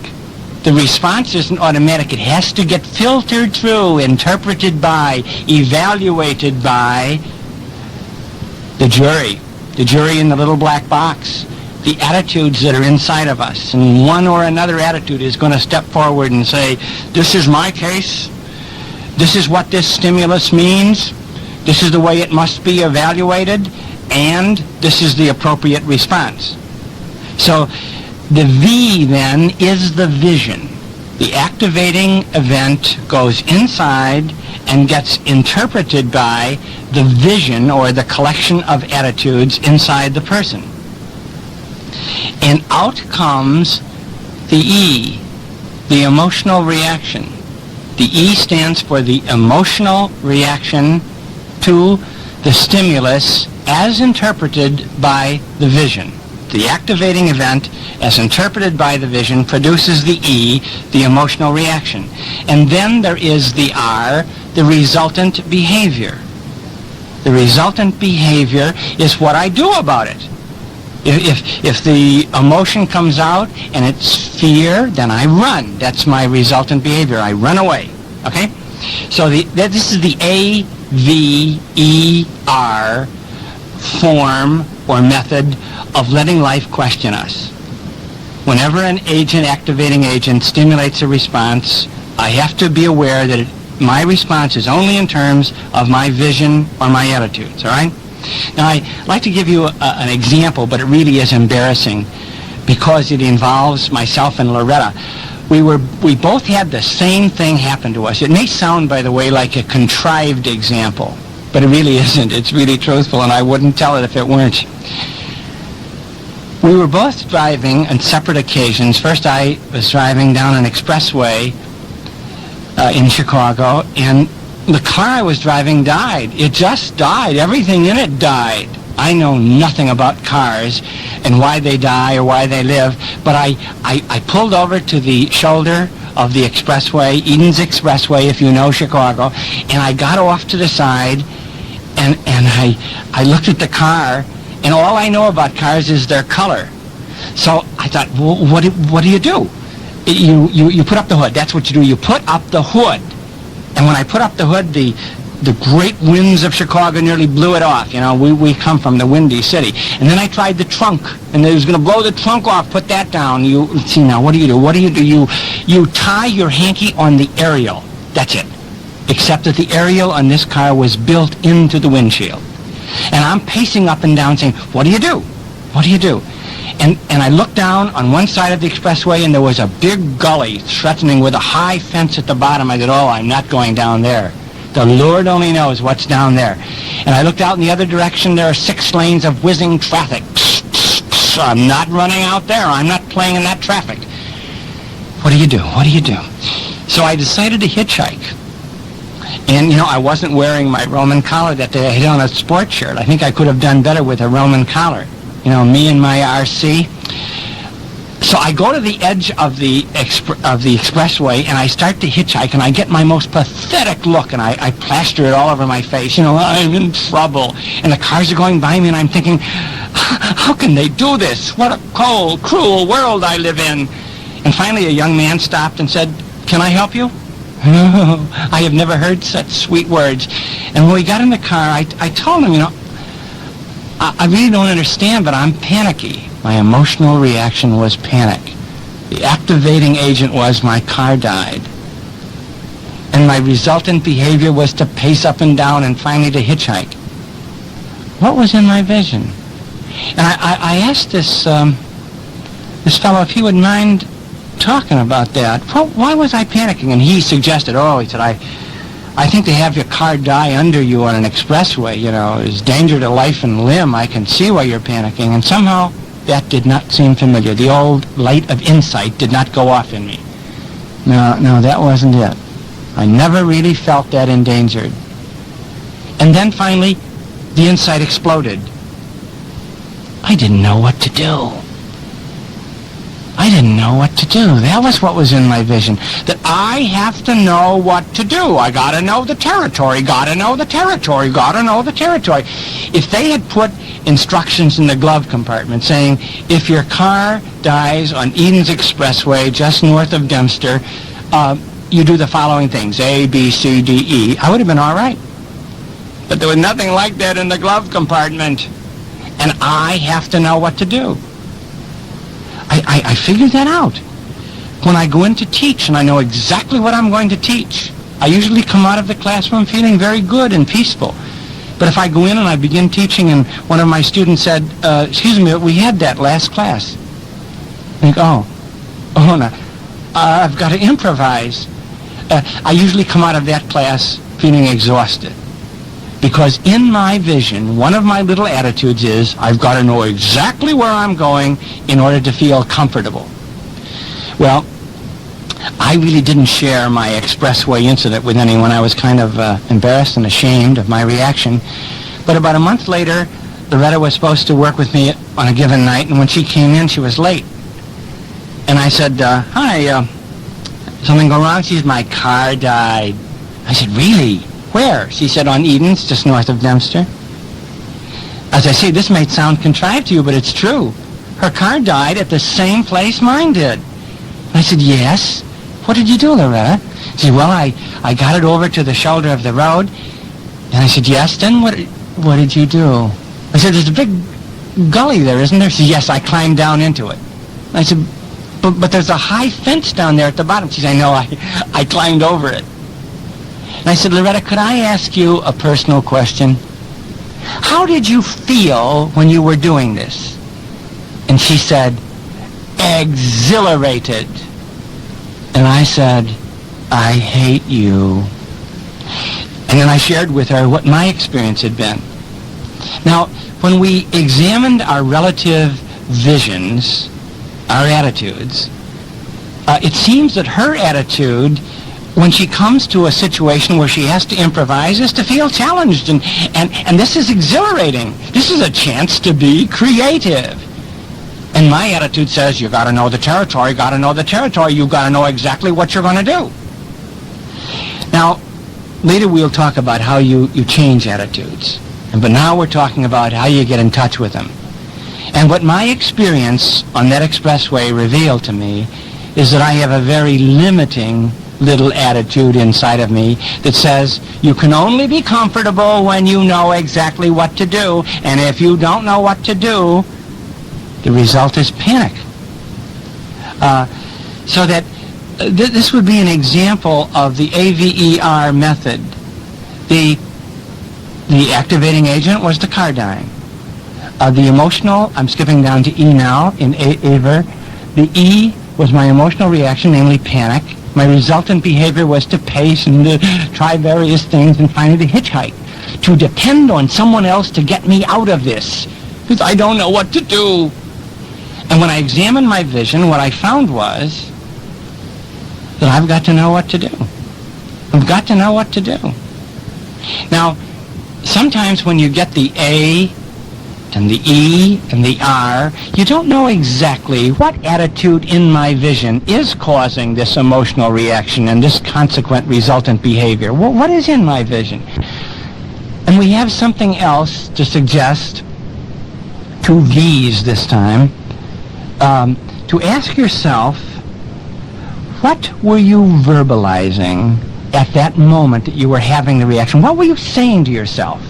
The response isn't automatic. It has to get filtered through, interpreted by, evaluated by the jury in the little black box, the attitudes that are inside of us. And one or another attitude is going to step forward and say, this is my case, this is what this stimulus means, this is the way it must be evaluated, and this is the appropriate response. So the V then is the vision. The activating event goes inside and gets interpreted by the vision or the collection of attitudes inside the person. And out comes the E, the emotional reaction. The E stands for the emotional reaction to the stimulus as interpreted by the vision. The activating event, as interpreted by the vision, produces the E, the emotional reaction. And then there is the R, the resultant behavior. The resultant behavior is what I do about it. If the emotion comes out and it's fear, then I run. That's my resultant behavior. I run away. Okay? So this is the AVER form or method of letting life question us. Whenever an activating agent, stimulates a response, I have to be aware that my response is only in terms of my vision or my attitudes, all right? Now, I'd like to give you an example, but it really is embarrassing because it involves myself and Loretta. We both had the same thing happen to us. It may sound, by the way, like a contrived example, but it really isn't. It's really truthful, and I wouldn't tell it if it weren't. We were both driving on separate occasions. First, I was driving down an expressway in Chicago, and the car I was driving died. It just died. Everything in it died. I know nothing about cars and why they die or why they live, but I pulled over to the shoulder of the expressway, Eden's Expressway, if you know Chicago, and I got off to the side, and I looked at the car, and all I know about cars is their color. So I thought, well, what do? You put up the hood. That's what you do. You put up the hood. And when I put up the hood, the great winds of Chicago nearly blew it off. You know, we come from the windy city. And then I tried the trunk, and it was going to blow the trunk off. Put that down. See now, what do? You tie your hanky on the aerial. That's it. Except that the aerial on this car was built into the windshield. And I'm pacing up and down saying, what do you do? What do you do? And I looked down on one side of the expressway, and there was a big gully threatening with a high fence at the bottom. I said, oh, I'm not going down there. The Lord only knows what's down there. And I looked out in the other direction. There are 6 lanes of whizzing traffic. I'm not running out there. I'm not playing in that traffic. What do you do? What do you do? So I decided to hitchhike. And, you know, I wasn't wearing my Roman collar that day. I had on a sports shirt. I think I could have done better with a Roman collar. You know, me and my RC. So I go to the edge of the expressway, and I start to hitchhike, and I get my most pathetic look, and I plaster it all over my face. You know, I'm in trouble. And the cars are going by me, and I'm thinking, how can they do this? What a cold, cruel world I live in. And finally a young man stopped and said, can I help you? I have never heard such sweet words. And when we got in the car, I told him, you know, I really don't understand, but I'm panicky. My emotional reaction was panic. The activating agent was my car died. And my resultant behavior was to pace up and down and finally to hitchhike. What was in my vision? And I asked this fellow if he would mind talking about that. Why was I panicking? And he suggested, he said, I think to have your car die under you on an expressway, you know, is danger to life and limb. I can see why you're panicking. And somehow that did not seem familiar. The old light of insight did not go off in me. No, that wasn't it. I never really felt that endangered. And then finally, the insight exploded. I didn't know what to do. I didn't know what to do. That was what was in my vision. That I have to know what to do. I got to know the territory, got to know the territory, got to know the territory. If they had put instructions in the glove compartment saying, if your car dies on Eden's Expressway just north of Dempster, you do the following things, A, B, C, D, E, I would have been all right. But there was nothing like that in the glove compartment. And I have to know what to do. I figured that out. When I go in to teach and I know exactly what I'm going to teach, I usually come out of the classroom feeling very good and peaceful. But if I go in and I begin teaching and one of my students said, excuse me, we had that last class. I think, no, I've got to improvise. I usually come out of that class feeling exhausted. Because in my vision, one of my little attitudes is, I've got to know exactly where I'm going in order to feel comfortable. Well, I really didn't share my expressway incident with anyone. I was kind of embarrassed and ashamed of my reaction. But about a month later, Loretta was supposed to work with me on a given night, and when she came in, she was late. And I said, hi, something go wrong? She said, my car died. I said, really? Where? She said, on Edens, just north of Dempster. As I say, this might sound contrived to you, but it's true. Her car died at the same place mine did. And I said, yes. What did you do, Loretta? She said, well, I got it over to the shoulder of the road. And I said, yes, then what did you do? I said, there's a big gully there, isn't there? She said, yes, I climbed down into it. And I said, but there's a high fence down there at the bottom. She said, I know, I climbed over it. And I said, Loretta, could I ask you a personal question? How did you feel when you were doing this? And she said, exhilarated. And I said, I hate you. And then I shared with her what my experience had been. Now, when we examined our relative visions, our attitudes, it seems that her attitude, when she comes to a situation where she has to improvise, is to feel challenged. And this is exhilarating. This is a chance to be creative. And my attitude says, you got to know the territory, you got to know exactly what you're going to do. Now, later we'll talk about how you change attitudes. But now we're talking about how you get in touch with them. And what my experience on that expressway revealed to me is that I have a very limiting little attitude inside of me that says you can only be comfortable when you know exactly what to do, and if you don't know what to do, the result is panic. So that this would be an example of the AVER method. The activating agent was the car dying. The emotional, I'm skipping down to E now, in AVER. The E was my emotional reaction, namely panic. My resultant behavior was to pace and to try various things and finally to hitchhike, to depend on someone else to get me out of this, because I don't know what to do. And when I examined my vision, what I found was that I've got to know what to do. I've got to know what to do. Now, sometimes when you get the A and the E and the R, you don't know exactly what attitude in my vision is causing this emotional reaction and this consequent resultant behavior. Well, what is in my vision? And we have something else to suggest, 2 V's this time, to ask yourself, what were you verbalizing at that moment that you were having the reaction? What were you saying to yourself?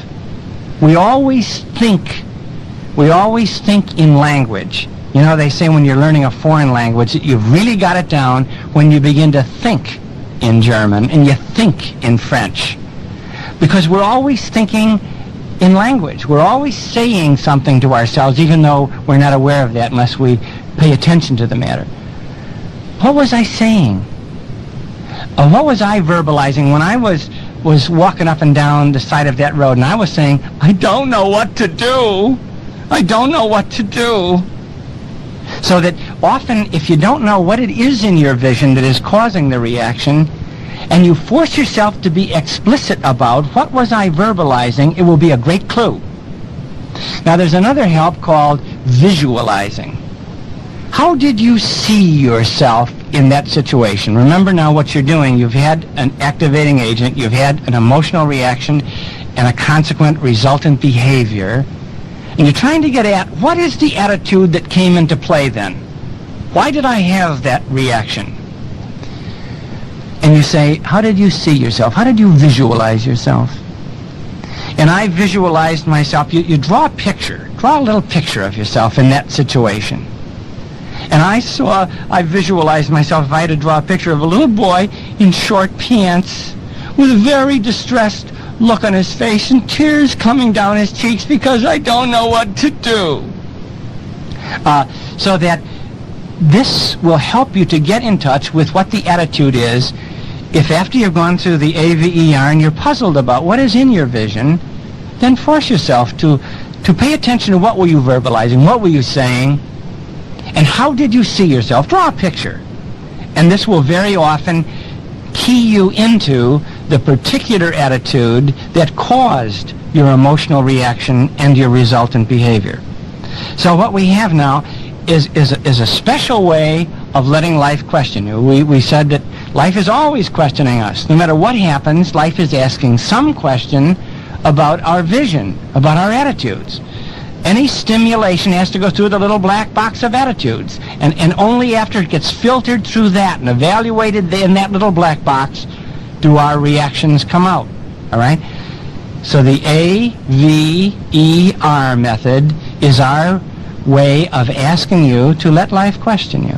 We always think in language. You know, they say when you're learning a foreign language that you've really got it down when you begin to think in German and you think in French. Because we're always thinking in language. We're always saying something to ourselves, even though we're not aware of that unless we pay attention to the matter. What was I saying? What was I verbalizing when I was walking up and down the side of that road and I was saying, I don't know what to do. I don't know what to do. So that often if you don't know what it is in your vision that is causing the reaction, and you force yourself to be explicit about what was I verbalizing, it will be a great clue. Now there's another help called visualizing. How did you see yourself in that situation? Remember now what you're doing. You've had an activating agent, you've had an emotional reaction, and a consequent resultant behavior. And you're trying to get at, what is the attitude that came into play then? Why did I have that reaction? And you say, how did you see yourself? How did you visualize yourself? And I visualized myself. You draw a picture. Draw a little picture of yourself in that situation. And I visualized myself, if I had to draw a picture of a little boy in short pants with a very distressed look on his face and tears coming down his cheeks because I don't know what to do. So that this will help you to get in touch with what the attitude is. If after you've gone through the AVER and you're puzzled about what is in your vision, then force yourself to pay attention to what were you verbalizing, what were you saying, and how did you see yourself? Draw a picture. And this will very often key you into the particular attitude that caused your emotional reaction and your resultant behavior. So what we have now is a special way of letting life question you. We said that Life is always questioning us. No matter what happens, life is asking some question about our vision, about our attitudes. Any stimulation has to go through the little black box of attitudes. And only after it gets filtered through that and evaluated in that little black box do our reactions come out. All right? So the AVER method is our way of asking you to let life question you.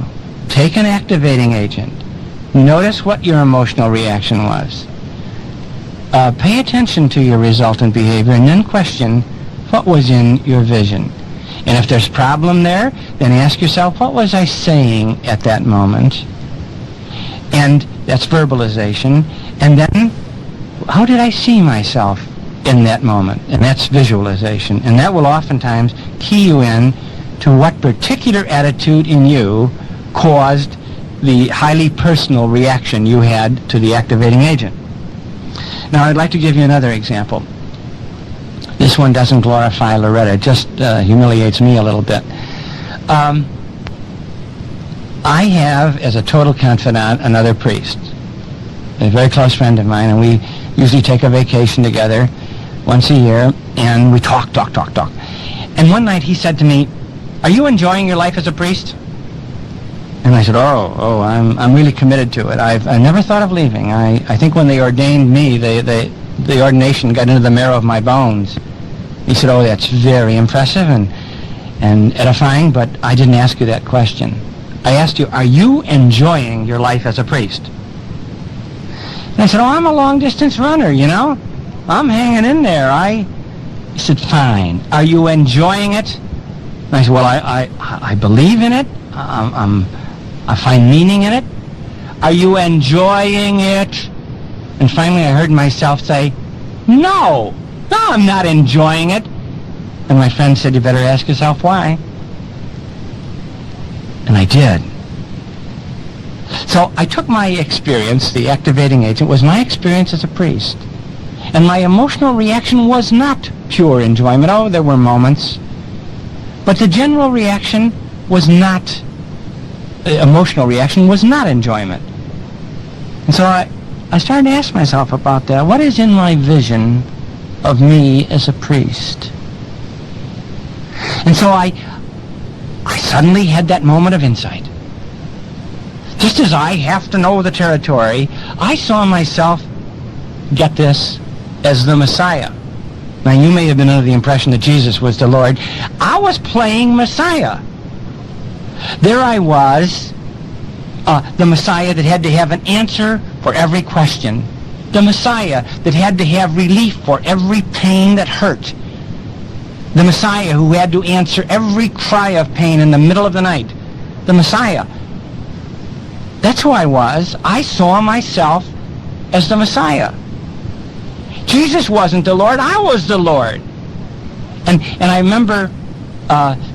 Take an activating agent. Notice what your emotional reaction was. Pay attention to your resultant behavior and then question what was in your vision. And if there's problem there, then ask yourself, what was I saying at that moment? And that's verbalization. And then, how did I see myself in that moment? And that's visualization. And that will oftentimes key you in to what particular attitude in you caused the highly personal reaction you had to the activating agent. Now, I'd like to give you another example. This one doesn't glorify Loretta. It just humiliates me a little bit. I have, as a total confidant, another priest, a very close friend of mine, and we usually take a vacation together once a year, and we talk. And one night he said to me, "Are you enjoying your life as a priest?" And I said, "Oh, I'm really committed to it. I never thought of leaving. I think when they ordained me, the ordination got into the marrow of my bones." He said, "Oh, that's very impressive and edifying, but I didn't ask you that question. I asked you, are you enjoying your life as a priest?" And I said, "Oh, I'm a long-distance runner, you know. I'm hanging in there." He said, "Fine. Are you enjoying it?" And I said, "Well, I believe in it. I find meaning in it." "Are you enjoying it?" And finally I heard myself say, No, I'm not enjoying it." And my friend said, "You better ask yourself why." And I did. So I took my experience, the activating agent was my experience as a priest. And my emotional reaction was not pure enjoyment. Oh, there were moments. But the general reaction was not, emotional reaction was not enjoyment. And so I started to ask myself about that. What is in my vision of me as a priest? And so I suddenly had that moment of insight. Just as I have to know the territory, I saw myself, get this, as the Messiah. Now, you may have been under the impression that Jesus was the Lord. I was playing Messiah. There I was, the Messiah that had to have an answer for every question. The Messiah that had to have relief for every pain that hurt. The Messiah who had to answer every cry of pain in the middle of the night. The Messiah. That's who I was. I saw myself as the Messiah. Jesus wasn't the Lord. I was the Lord. And I remember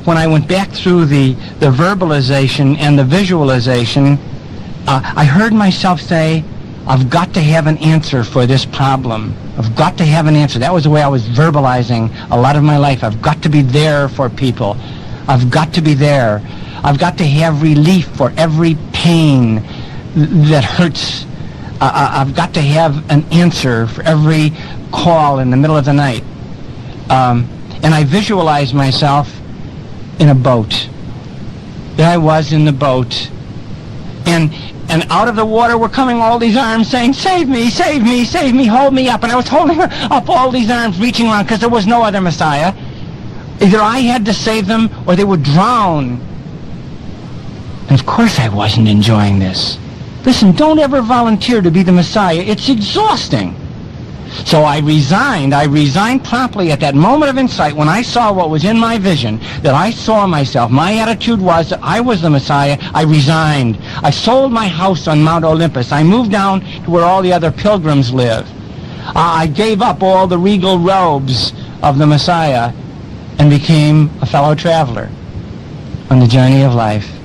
when I went back through the verbalization and the visualization, I heard myself say, I've got to have an answer for this problem. I've got to have an answer. That was the way I was verbalizing a lot of my life. I've got to be there for people. I've got to be there. I've got to have relief for every pain that hurts. I've got to have an answer for every call in the middle of the night. And I visualized myself in a boat. There I was in the boat. And out of the water were coming all these arms saying, "Save me, save me, save me, hold me up." And I was holding up all these arms, reaching around, because there was no other Messiah. Either I had to save them or they would drown. And of course I wasn't enjoying this. Listen, don't ever volunteer to be the Messiah. It's exhausting. So I resigned promptly at that moment of insight when I saw what was in my vision, that I saw myself. My attitude was that I was the Messiah. I resigned. I sold my house on Mount Olympus. I moved down to where all the other pilgrims live. I gave up all the regal robes of the Messiah and became a fellow traveler on the journey of life.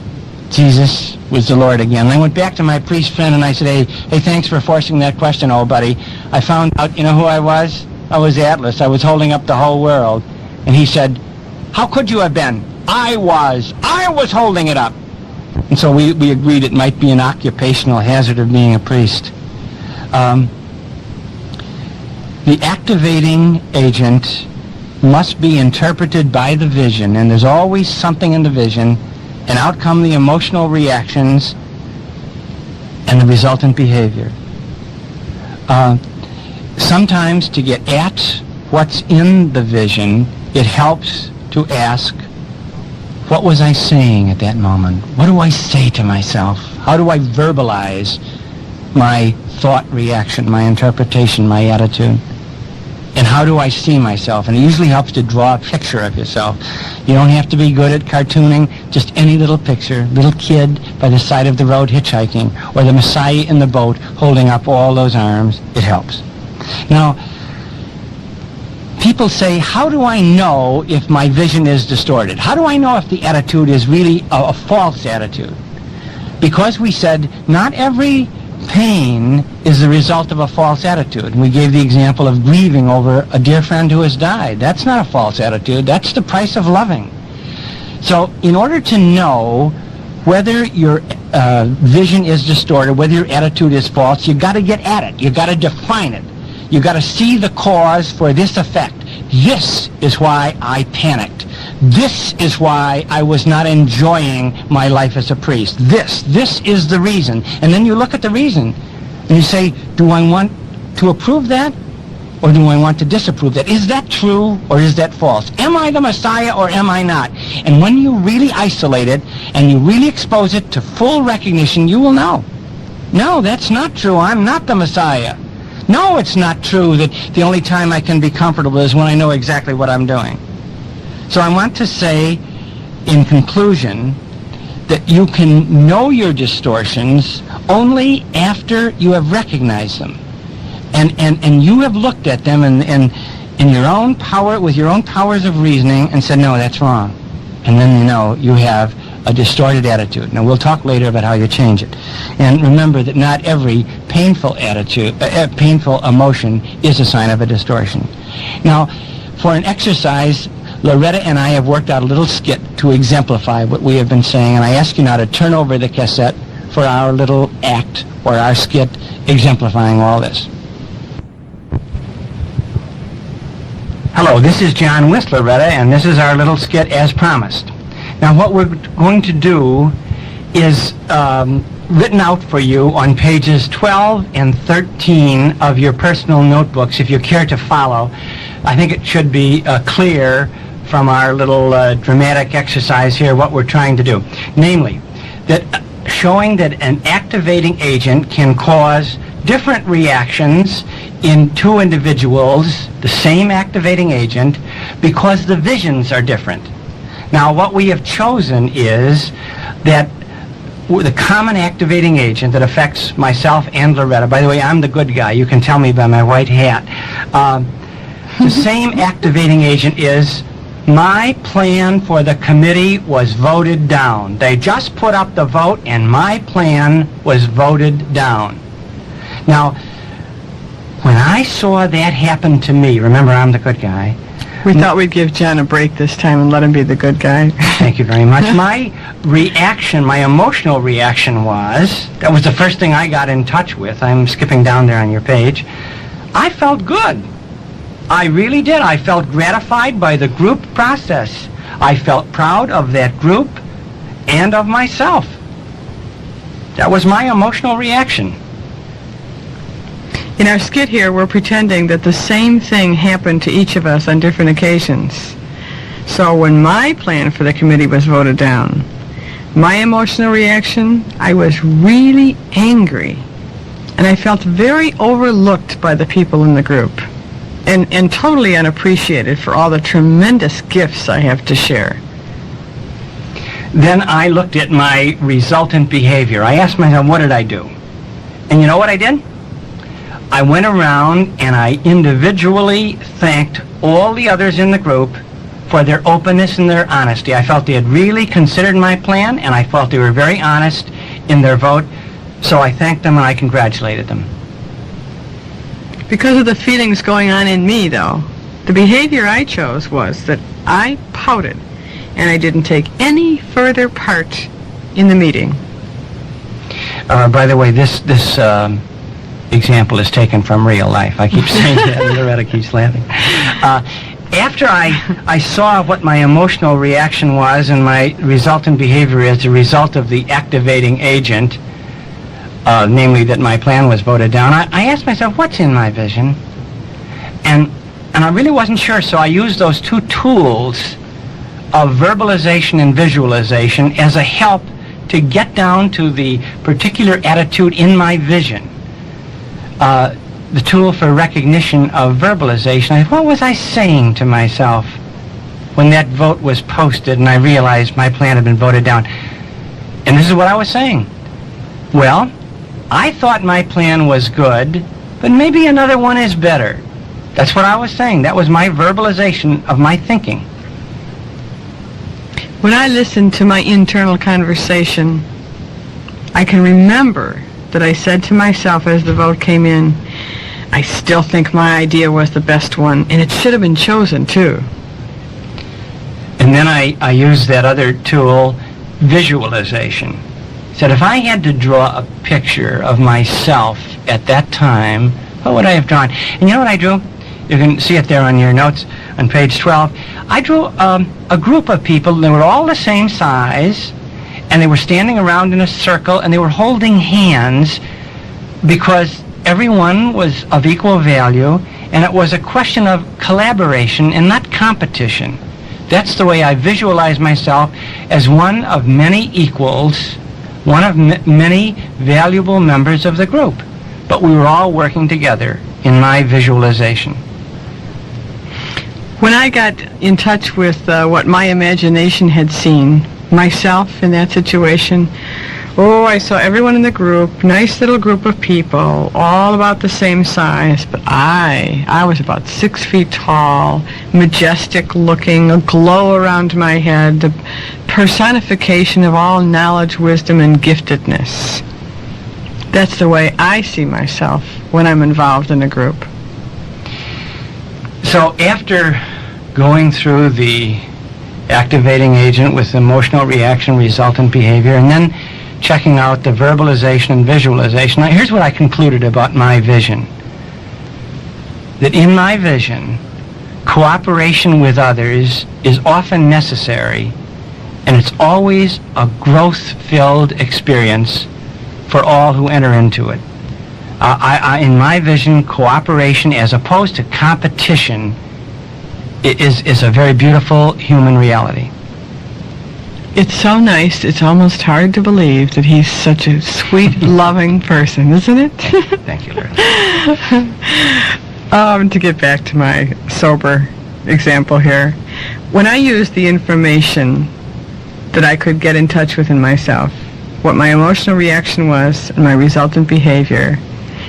Jesus was the Lord again. And I went back to my priest friend and I said, hey, thanks for forcing that question, old buddy. I found out, you know who I was? I was Atlas. I was holding up the whole world. And he said, how could you have been? I was holding it up. And so we agreed it might be an occupational hazard of being a priest. The activating agent must be interpreted by the vision, and there's always something in the vision, and out come the emotional reactions and the resultant behavior. Sometimes to get at what's in the vision, it helps to ask, what was I saying at that moment? What do I say to myself? How do I verbalize my thought reaction, my interpretation, my attitude? And how do I see myself? And it usually helps to draw a picture of yourself. You don't have to be good at cartooning, just any little picture. Little kid by the side of the road hitchhiking, or the Messiah in the boat holding up all those arms. It helps. Now, people say, how do I know if my vision is distorted? How do I know if the attitude is really a false attitude? Because we said not every pain is the result of a false attitude. And we gave the example of grieving over a dear friend who has died. That's not a false attitude. That's the price of loving. So in order to know whether your vision is distorted, whether your attitude is false, you've got to get at it. You've got to define it. You've got to see the cause for this effect. This is why I panicked. This is why I was not enjoying my life as a priest. This is the reason. And then you look at the reason and you say, do I want to approve that or do I want to disapprove that? Is that true or is that false? Am I the Messiah or am I not? And when you really isolate it and you really expose it to full recognition, you will know. No, that's not true. I'm not the Messiah. No, it's not true that the only time I can be comfortable is when I know exactly what I'm doing. So I want to say, in conclusion, that you can know your distortions only after you have recognized them. And you have looked at them and in your own power, with your own powers of reasoning, and said, no, that's wrong. And then you know you have a distorted attitude. Now, we'll talk later about how you change it. And remember that not every painful attitude, painful emotion is a sign of a distortion. Now, for an exercise, Loretta and I have worked out a little skit to exemplify what we have been saying, and I ask you now to turn over the cassette for our little act, or our skit, exemplifying all this. Hello, this is John with Loretta, and this is our little skit as promised. Now, what we're going to do is written out for you on pages 12 and 13 of your personal notebooks, if you care to follow. I think it should be clear from our little dramatic exercise here what we're trying to do. Namely, that showing that an activating agent can cause different reactions in two individuals, the same activating agent, because the visions are different. Now, what we have chosen is that the common activating agent that affects myself and Loretta, by the way, I'm the good guy, you can tell me by my white hat, the same activating agent is, my plan for the committee was voted down. They just put up the vote and my plan was voted down. Now, when I saw that happen to me, remember I'm the good guy. We thought we'd give John a break this time and let him be the good guy. Thank you very much. My reaction, my emotional reaction was, that was the first thing I got in touch with. I'm skipping down there on your page. I felt good. I really did. I felt gratified by the group process. I felt proud of that group and of myself. That was my emotional reaction. In our skit here, we're pretending that the same thing happened to each of us on different occasions. So when my plan for the committee was voted down, my emotional reaction, I was really angry. And I felt very overlooked by the people in the group. And totally unappreciated for all the tremendous gifts I have to share. Then I looked at my resultant behavior. I asked myself, what did I do? And you know what I did? I went around and I individually thanked all the others in the group for their openness and their honesty. I felt they had really considered my plan, and I felt they were very honest in their vote. So I thanked them and I congratulated them. Because of the feelings going on in me, though, the behavior I chose was that I pouted, and I didn't take any further part in the meeting. By the way, this example is taken from real life. I keep saying that, and Loretta keeps laughing. After I saw what my emotional reaction was and my resultant behavior as a result of the activating agent, namely that my plan was voted down, I asked myself, what's in my vision? And I really wasn't sure, so I used those two tools of verbalization and visualization as a help to get down to the particular attitude in my vision. The tool for recognition of verbalization. What was I saying to myself when that vote was posted and I realized my plan had been voted down? And this is what I was saying. Well, I thought my plan was good, but maybe another one is better. That's what I was saying. That was my verbalization of my thinking. When I listen to my internal conversation, I can remember that I said to myself as the vote came in, I still think my idea was the best one, and it should have been chosen too. And then I used that other tool, visualization. Said if I had to draw a picture of myself at that time, what would I have drawn? And you know what I drew? You can see it there on your notes on page 12. I drew a group of people. They were all the same size, and they were standing around in a circle, and they were holding hands because everyone was of equal value, and it was a question of collaboration and not competition. That's the way I visualize myself, as one of many equals, one of many valuable members of the group. But we were all working together in my visualization. When I got in touch with what my imagination had seen, myself in that situation, I saw everyone in the group, nice little group of people, all about the same size, but I was about 6 feet tall, majestic looking, a glow around my head, the personification of all knowledge, wisdom, and giftedness. That's the way I see myself when I'm involved in a group. So after going through the activating agent with emotional reaction, resultant behavior, and then checking out the verbalization and visualization, now here's what I concluded about my vision. That in my vision, cooperation with others is often necessary, and it's always a growth-filled experience for all who enter into it. In my vision, cooperation as opposed to competition is a very beautiful human reality. It's so nice, it's almost hard to believe that he's such a sweet, loving person, isn't it? Thank you, Loretta. To get back to my sober example here, when I used the information that I could get in touch with in myself, what my emotional reaction was and my resultant behavior,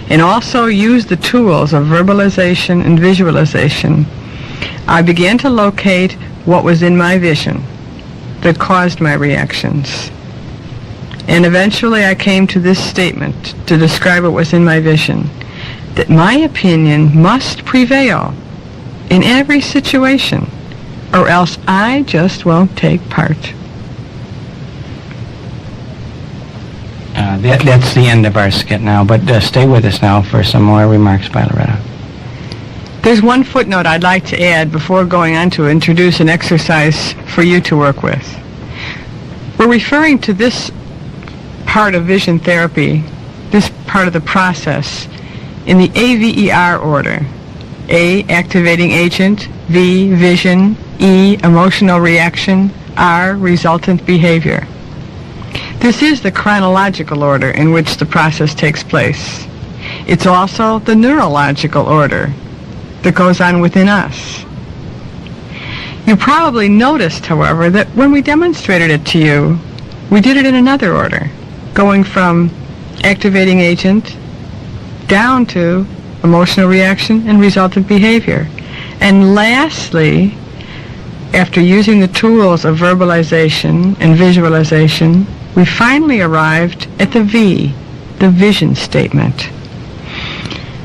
and also used the tools of verbalization and visualization, I began to locate what was in my vision that caused my reactions. And eventually I came to this statement to describe what was in my vision, that my opinion must prevail in every situation, or else I just won't take part. That's the end of our skit now, but stay with us now for some more remarks by Loretta. There's one footnote I'd like to add before going on to introduce an exercise for you to work with. We're referring to this part of vision therapy, this part of the process, in the AVER order. A, activating agent, V, vision, E, emotional reaction, R, resultant behavior. This is the chronological order in which the process takes place. It's also the neurological order that goes on within us. You probably noticed, however, that when we demonstrated it to you, we did it in another order, going from activating agent down to emotional reaction and resultant behavior. And lastly, after using the tools of verbalization and visualization, we finally arrived at the V, the vision statement.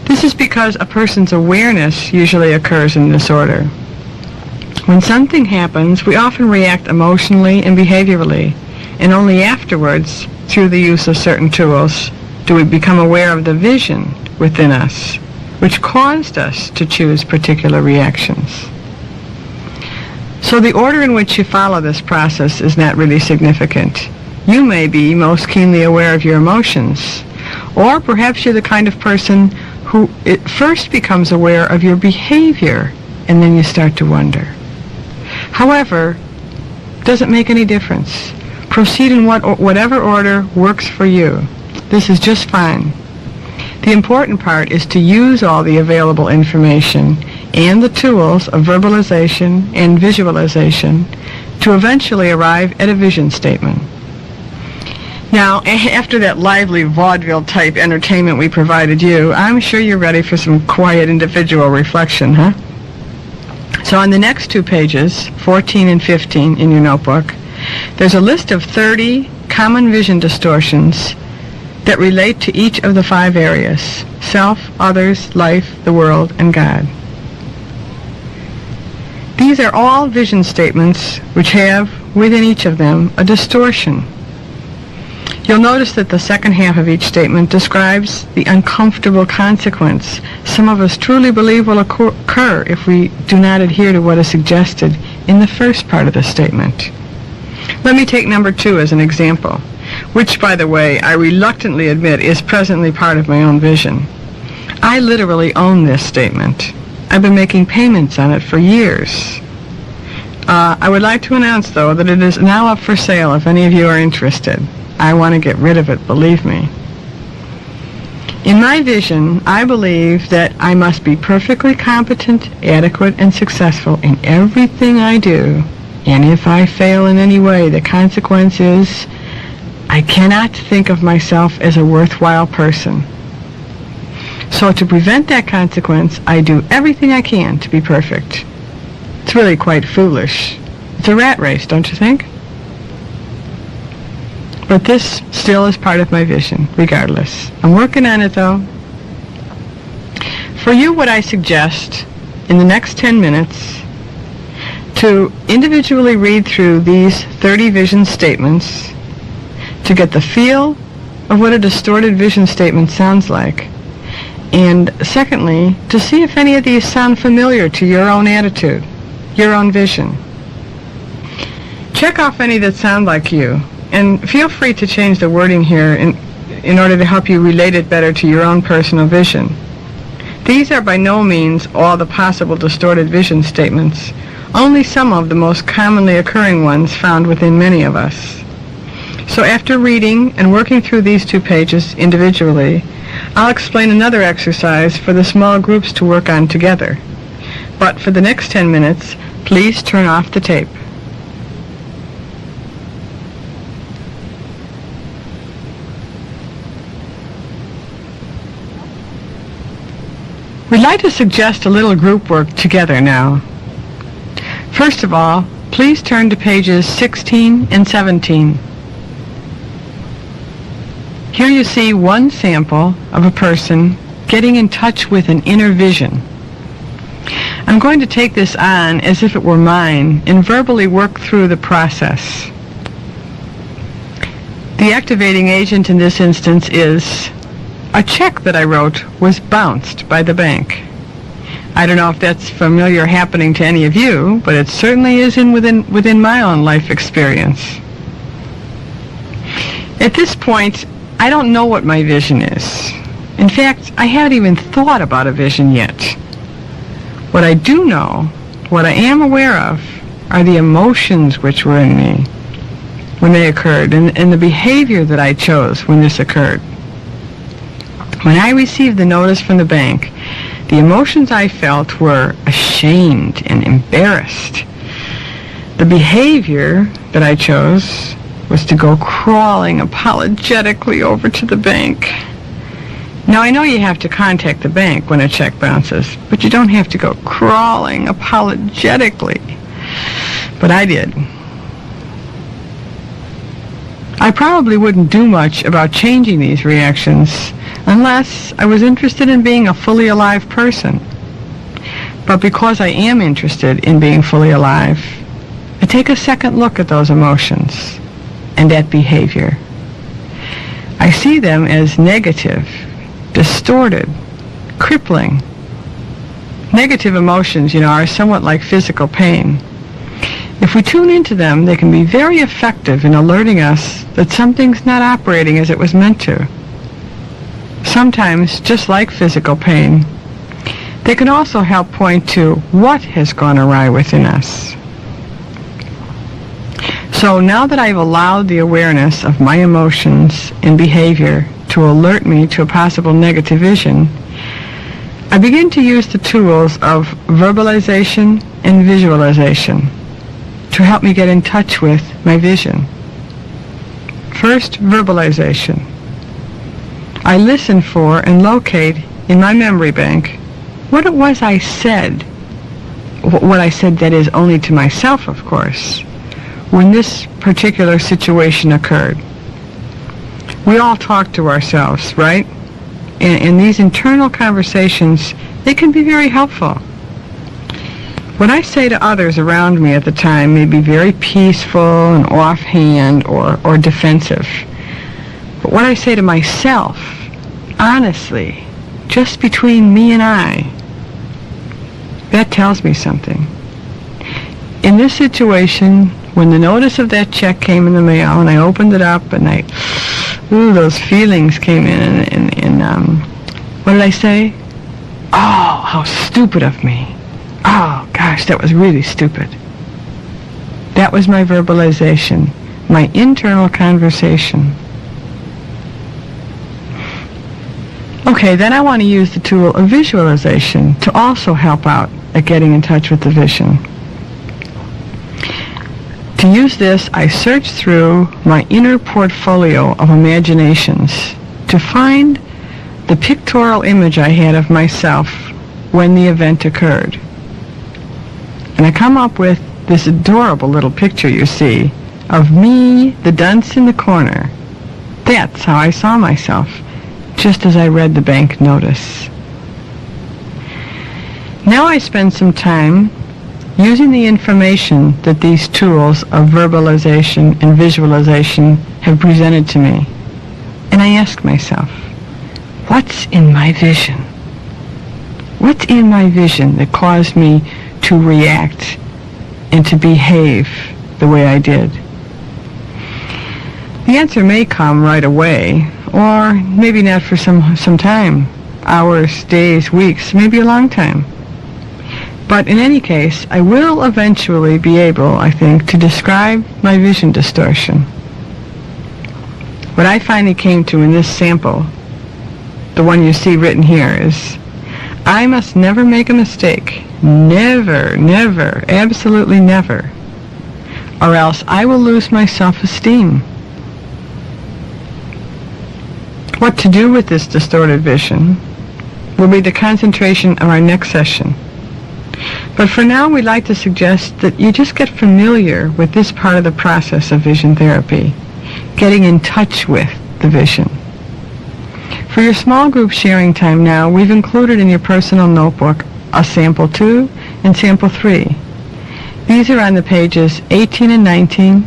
This is because a person's awareness usually occurs in this order. When something happens, we often react emotionally and behaviorally, and only afterwards, through the use of certain tools, do we become aware of the vision within us, which caused us to choose particular reactions. So the order in which you follow this process is not really significant. You may be most keenly aware of your emotions, or perhaps you're the kind of person who it first becomes aware of your behavior, and then you start to wonder. However, it doesn't make any difference. Proceed in whatever order works for you. This is just fine. The important part is to use all the available information and the tools of verbalization and visualization to eventually arrive at a vision statement. Now, after that lively vaudeville-type entertainment we provided you, I'm sure you're ready for some quiet individual reflection, huh? So on the next 2 pages, 14 and 15 in your notebook, there's a list of 30 common vision distortions that relate to each of the 5 areas: self, others, life, the world, and God. These are all vision statements which have, within each of them, a distortion. You'll notice that the second half of each statement describes the uncomfortable consequence some of us truly believe will occur if we do not adhere to what is suggested in the first part of the statement. Let me take number 2 as an example, which, by the way, I reluctantly admit is presently part of my own vision. I literally own this statement. I've been making payments on it for years. I would like to announce, though, that it is now up for sale if any of you are interested. I want to get rid of it, believe me. In my vision, I believe that I must be perfectly competent, adequate, and successful in everything I do, and if I fail in any way, the consequence is I cannot think of myself as a worthwhile person. So to prevent that consequence, I do everything I can to be perfect. It's really quite foolish. It's a rat race, don't you think? But this still is part of my vision, regardless. I'm working on it, though. For you, what I suggest in the next 10 minutes to individually read through these 30 vision statements to get the feel of what a distorted vision statement sounds like. And secondly, to see if any of these sound familiar to your own attitude, your own vision. Check off any that sound like you, and feel free to change the wording here in order to help you relate it better to your own personal vision. These are by no means all the possible distorted vision statements, only some of the most commonly occurring ones found within many of us. So after reading and working through these 2 pages individually, I'll explain another exercise for the small groups to work on together. But for the next 10 minutes, please turn off the tape. We'd like to suggest a little group work together now. First of all, please turn to pages 16 and 17. Here you see one sample of a person getting in touch with an inner vision. I'm going to take this on as if it were mine and verbally work through the process. The activating agent in this instance is a check that I wrote was bounced by the bank. I don't know if that's familiar happening to any of you, but it certainly is within my own life experience. At this point, I don't know what my vision is. In fact, I haven't even thought about a vision yet. What I do know, what I am aware of, are the emotions which were in me when they occurred, and the behavior that I chose when this occurred. When I received the notice from the bank, the emotions I felt were ashamed and embarrassed. The behavior that I chose was to go crawling apologetically over to the bank. Now, I know you have to contact the bank when a check bounces, but you don't have to go crawling apologetically. But I did. I probably wouldn't do much about changing these reactions unless I was interested in being a fully alive person. But because I am interested in being fully alive, I take a second look at those emotions and at behavior. I see them as negative, distorted, crippling. Negative emotions, are somewhat like physical pain. If we tune into them, they can be very effective in alerting us that something's not operating as it was meant to. Sometimes, just like physical pain, they can also help point to what has gone awry within us. So now that I've allowed the awareness of my emotions and behavior to alert me to a possible negative vision, I begin to use the tools of verbalization and visualization to help me get in touch with my vision. First, verbalization. I listen for and locate in my memory bank what it was I said, what I said, that is, only to myself, of course, when this particular situation occurred. We all talk to ourselves, right? And these internal conversations, they can be very helpful. What I say to others around me at the time may be very peaceful and offhand or defensive. But what I say to myself, honestly, just between me and I, that tells me something. In this situation, when the notice of that check came in the mail and I opened it up and those feelings came in and what did I say? Oh, how stupid of me. Oh, gosh, that was really stupid. That was my verbalization, my internal conversation. Okay, then I want to use the tool of visualization to also help out at getting in touch with the vision. To use this, I search through my inner portfolio of imaginations to find the pictorial image I had of myself when the event occurred. And I come up with this adorable little picture, you see, of me, the dunce in the corner. That's how I saw myself, just as I read the bank notice. Now I spend some time using the information that these tools of verbalization and visualization have presented to me. And I ask myself, what's in my vision? What's in my vision that caused me to react and to behave the way I did? The answer may come right away, or maybe not for some time, hours, days, weeks, maybe a long time. But in any case, I will eventually be able, I think, to describe my vision distortion. What I finally came to in this sample, the one you see written here, is I must never make a mistake. Never, never, absolutely never. Or else I will lose my self-esteem. What to do with this distorted vision will be the concentration of our next session. But for now, we'd like to suggest that you just get familiar with this part of the process of vision therapy, getting in touch with the vision. For your small group sharing time now, we've included in your personal notebook a sample 2 and sample 3. These are on the pages 18 and 19,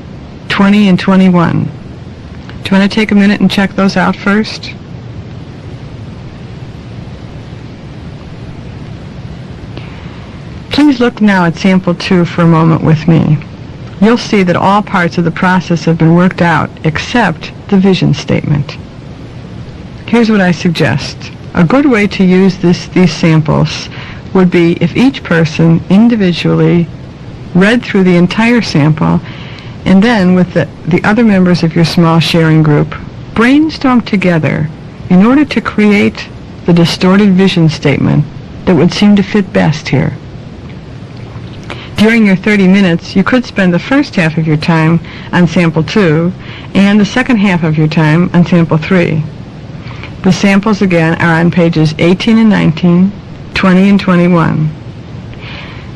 20 and 21. Do you want to take a minute and check those out first? Please look now at sample 2 for a moment with me. You'll see that all parts of the process have been worked out except the vision statement. Here's what I suggest. A good way to use these samples would be if each person individually read through the entire sample and then with the other members of your small sharing group brainstorm together in order to create the distorted vision statement that would seem to fit best here. During your 30 minutes, you could spend the first half of your time on sample 2 and the second half of your time on sample 3. The samples again are on pages 18 and 19, 20 and 21.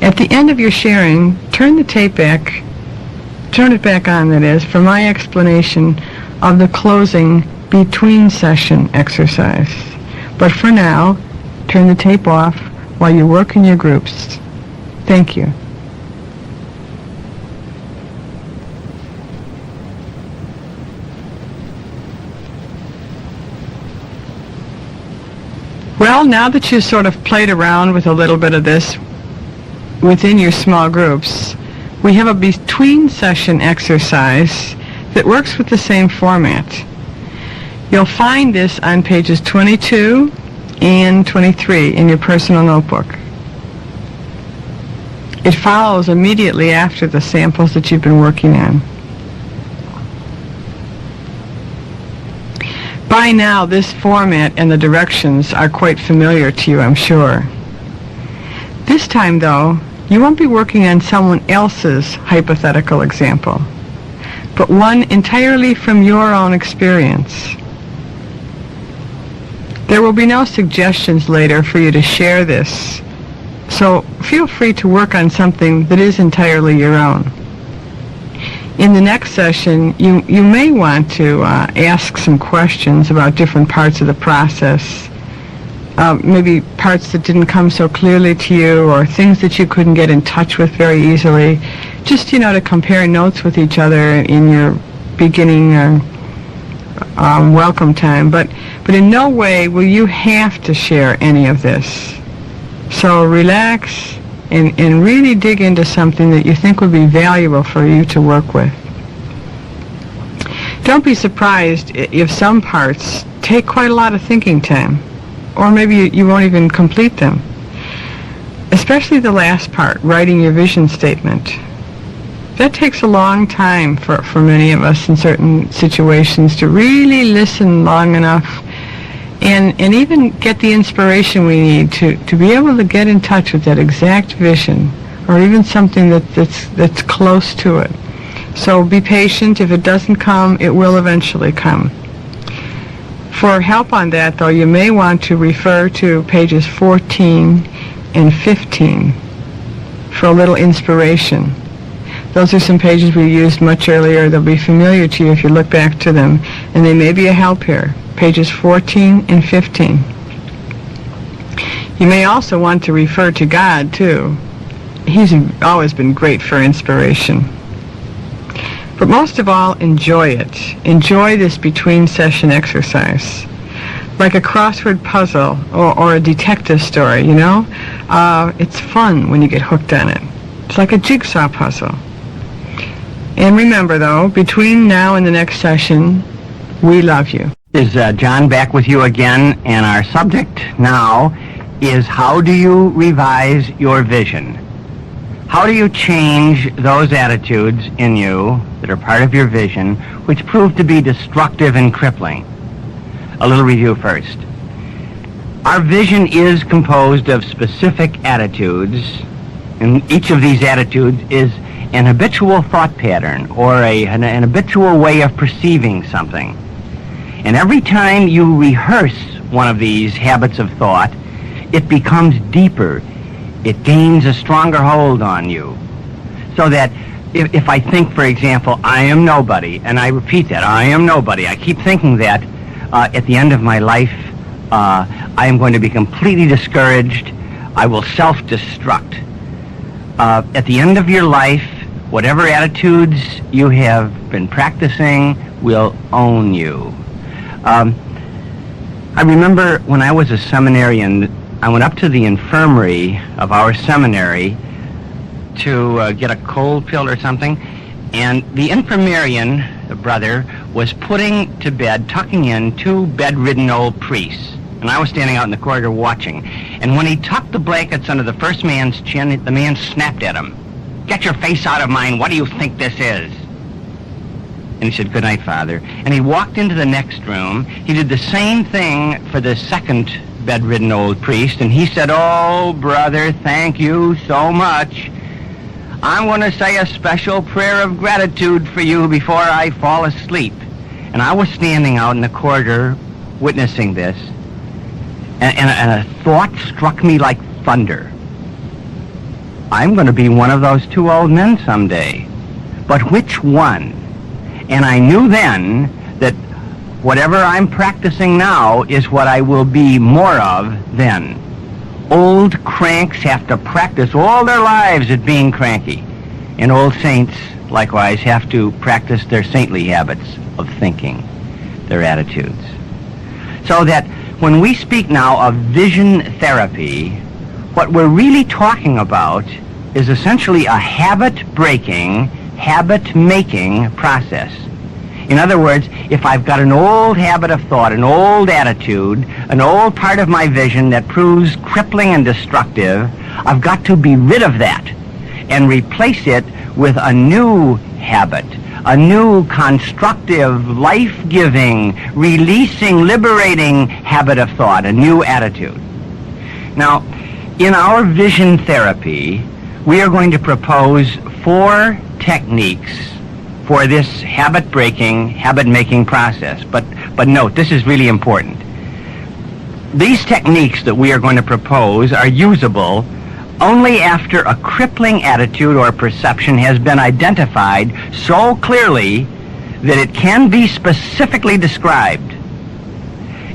At the end of your sharing, turn it back on, that is, for my explanation of the closing between session exercise. But for now, turn the tape off while you work in your groups. Thank you. Well, now that you've sort of played around with a little bit of this within your small groups, we have a between session exercise that works with the same format. You'll find this on pages 22 and 23 in your personal notebook. It follows immediately after the samples that you've been working on. By now, this format and the directions are quite familiar to you, I'm sure. This time, though, you won't be working on someone else's hypothetical example, but one entirely from your own experience. There will be no suggestions later for you to share this, so feel free to work on something that is entirely your own. In the next session, you may want to ask some questions about different parts of the process, maybe parts that didn't come so clearly to you or things that you couldn't get in touch with very easily, just, to compare notes with each other in your beginning welcome time. But in no way will you have to share any of this. So relax and really dig into something that you think would be valuable for you to work with. Don't be surprised if some parts take quite a lot of thinking time, or maybe you won't even complete them. Especially the last part, writing your vision statement. That takes a long time for many of us in certain situations to really listen long enough and even get the inspiration we need to be able to get in touch with that exact vision, or even something that's close to it. So be patient. If it doesn't come, it will eventually come. For help on that, though, you may want to refer to pages 14 and 15 for a little inspiration. Those are some pages we used much earlier. They'll be familiar to you if you look back to them, and they may be a help here. Pages 14 and 15. You may also want to refer to God, too. He's always been great for inspiration. But most of all, enjoy it. Enjoy this between-session exercise. Like a crossword puzzle or a detective story, It's fun when you get hooked on it. It's like a jigsaw puzzle. And remember, though, between now and the next session, we love you. Is John back with you again, and our subject now is how do you revise your vision? How do you change those attitudes in you that are part of your vision which prove to be destructive and crippling? A little review first. Our vision is composed of specific attitudes, and each of these attitudes is an habitual thought pattern or an habitual way of perceiving something. And every time you rehearse one of these habits of thought, it becomes deeper. It gains a stronger hold on you. So that if I think, for example, I am nobody, and I repeat that, I am nobody, I keep thinking that, at the end of my life, I am going to be completely discouraged. I will self-destruct. At the end of your life, whatever attitudes you have been practicing will own you. I remember when I was a seminarian, I went up to the infirmary of our seminary to get a cold pill or something, and the infirmarian, the brother, was putting to bed, tucking in two bedridden old priests. And I was standing out in the corridor watching. And when he tucked the blankets under the first man's chin, the man snapped at him. "Get your face out of mine. What do you think this is?" And he said, "Good night, Father." And he walked into the next room. He did the same thing for the second bedridden old priest. And he said, "Oh, brother, thank you so much. I'm going to say a special prayer of gratitude for you before I fall asleep." And I was standing out in the corridor witnessing this. And a thought struck me like thunder. I'm going to be one of those two old men someday. But which one? And I knew then that whatever I'm practicing now is what I will be more of then. Old cranks have to practice all their lives at being cranky. And old saints, likewise, have to practice their saintly habits of thinking, their attitudes. So that when we speak now of vision therapy, what we're really talking about is essentially a habit-breaking, habit-making process. In other words, if I've got an old habit of thought, an old attitude, an old part of my vision that proves crippling and destructive, I've got to be rid of that and replace it with a new habit, a new constructive, life-giving, releasing, liberating habit of thought, a new attitude. Now, in our vision therapy, we are going to propose 4 techniques for this habit-breaking, habit-making process. But note, this is really important. These techniques that we are going to propose are usable only after a crippling attitude or perception has been identified so clearly that it can be specifically described.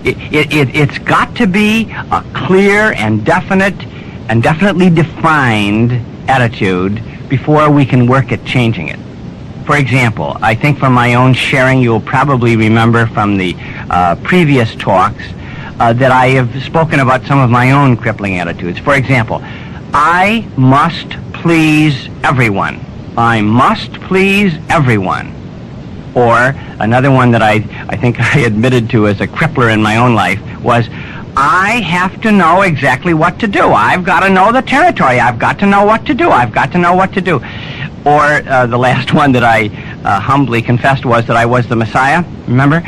It's got to be a clear and definite and definitely defined attitude before we can work at changing it. For example, I think from my own sharing, you'll probably remember from the previous talks that I have spoken about some of my own crippling attitudes. For example, I must please everyone. I must please everyone. Or another one that I think I admitted to as a crippler in my own life was, I have to know exactly what to do. I've got to know the territory. I've got to know what to do. I've got to know what to do. Or the last one that I humbly confessed was that I was the Messiah, remember?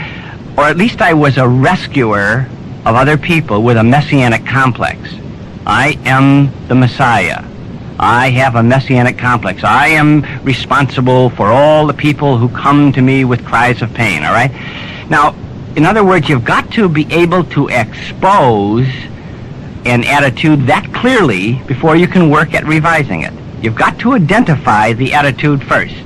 Or at least I was a rescuer of other people with a messianic complex. I am the Messiah. I have a messianic complex. I am responsible for all the people who come to me with cries of pain, all right? Now, in other words, you've got to be able to expose an attitude that clearly before you can work at revising it. You've got to identify the attitude first.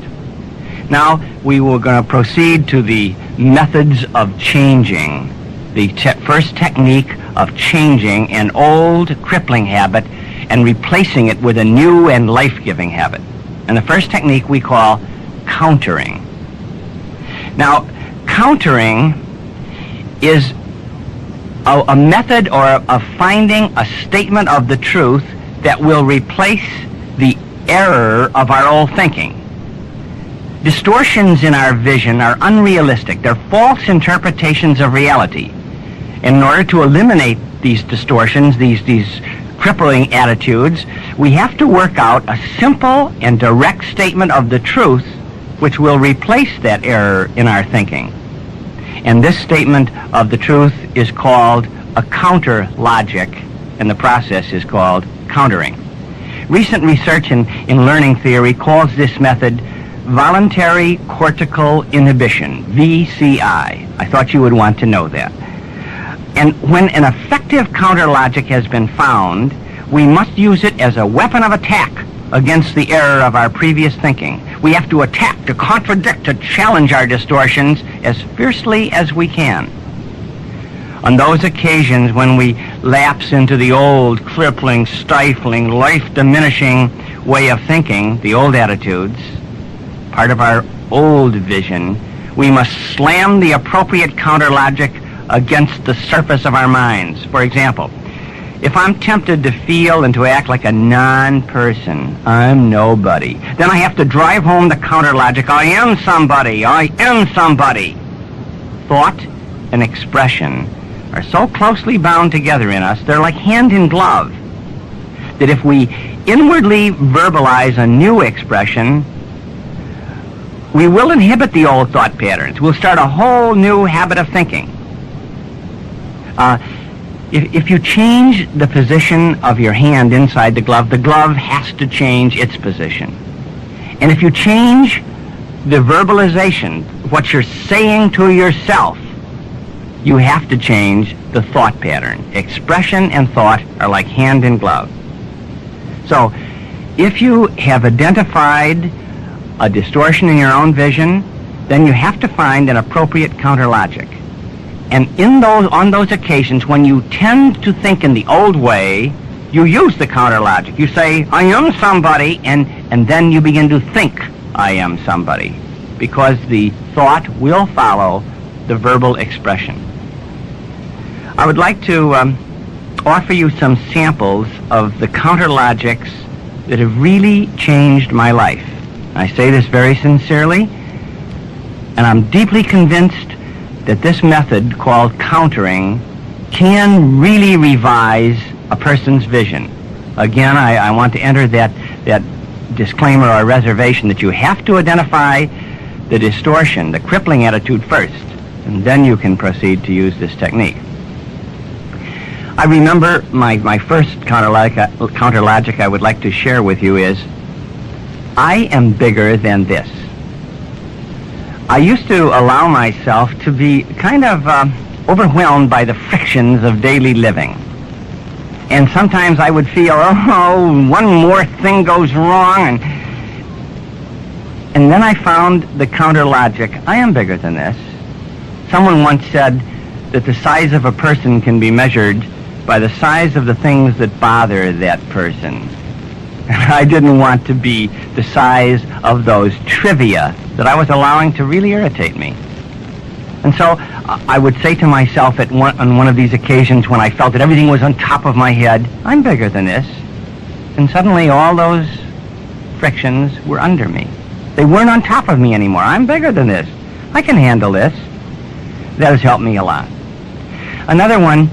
Now, we were going to proceed to the methods of changing, the first technique of changing an old crippling habit and replacing it with a new and life-giving habit. And the first technique we call countering. Now, countering is a method or of finding a statement of the truth that will replace the error of our old thinking. Distortions in our vision are unrealistic. They're false interpretations of reality. And in order to eliminate these distortions, these crippling attitudes, we have to work out a simple and direct statement of the truth which will replace that error in our thinking. And this statement of the truth is called a counter logic, and the process is called countering. Recent research in learning theory calls this method voluntary cortical inhibition, VCI. I thought you would want to know that. And when an effective counter logic has been found, we must use it as a weapon of attack against the error of our previous thinking. We have to attack, to contradict, to challenge our distortions as fiercely as we can. On those occasions when we lapse into the old, crippling, stifling, life-diminishing way of thinking, the old attitudes, part of our old vision, we must slam the appropriate counter logic against the surface of our minds. For example, if I'm tempted to feel and to act like a non-person, I'm nobody, then I have to drive home the counter logic, I am somebody, I am somebody. Thought and expression are so closely bound together in us, they're like hand in glove, that if we inwardly verbalize a new expression, we will inhibit the old thought patterns. We'll start a whole new habit of thinking. If you change the position of your hand inside the glove has to change its position. And if you change the verbalization, what you're saying to yourself, you have to change the thought pattern. Expression and thought are like hand in glove. So, if you have identified a distortion in your own vision, then you have to find an appropriate counter logic. And on those occasions when you tend to think in the old way, you use the counter logic. You say, I am somebody, and then you begin to think, I am somebody, because the thought will follow the verbal expression. I would like to offer you some samples of the counter logics that have really changed my life. I say this very sincerely, and I'm deeply convinced that this method called countering can really revise a person's vision. Again, I want to enter that disclaimer or reservation that you have to identify the distortion, the crippling attitude first, and then you can proceed to use this technique. I remember my first counter logic I would like to share with you is, I am bigger than this. I used to allow myself to be kind of overwhelmed by the frictions of daily living. And sometimes I would feel, oh, one more thing goes wrong. And then I found the counter logic. I am bigger than this. Someone once said that the size of a person can be measured by the size of the things that bother that person. I didn't want to be the size of those trivia that I was allowing to really irritate me. And so I would say to myself on one of these occasions when I felt that everything was on top of my head, I'm bigger than this. And suddenly all those frictions were under me. They weren't on top of me anymore. I'm bigger than this. I can handle this. That has helped me a lot. Another one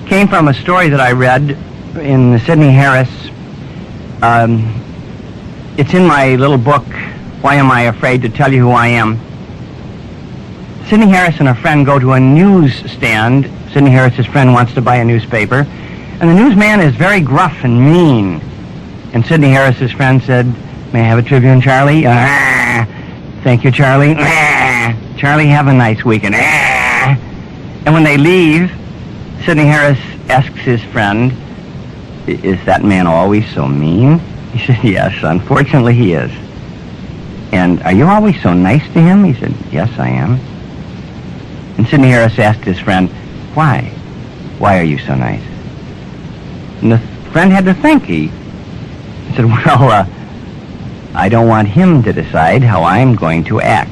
came from a story that I read in Sidney Harris. It's in my little book, Why Am I Afraid to Tell You Who I Am? Sidney Harris and a friend go to a newsstand. Sidney Harris's friend wants to buy a newspaper, and the newsman is very gruff and mean. And Sidney Harris's friend said, "May I have a Tribune, Charlie?" "Thank you, Charlie." "Charlie, have a nice weekend." And when they leave, Sidney Harris asks his friend, "Is that man always so mean?" He said, "Yes, unfortunately he is." "And are you always so nice to him?" He said, "Yes, I am." And Sidney Harris asked his friend, "Why? Why are you so nice?" And the friend had to think. He said, "Well, I don't want him to decide how I'm going to act."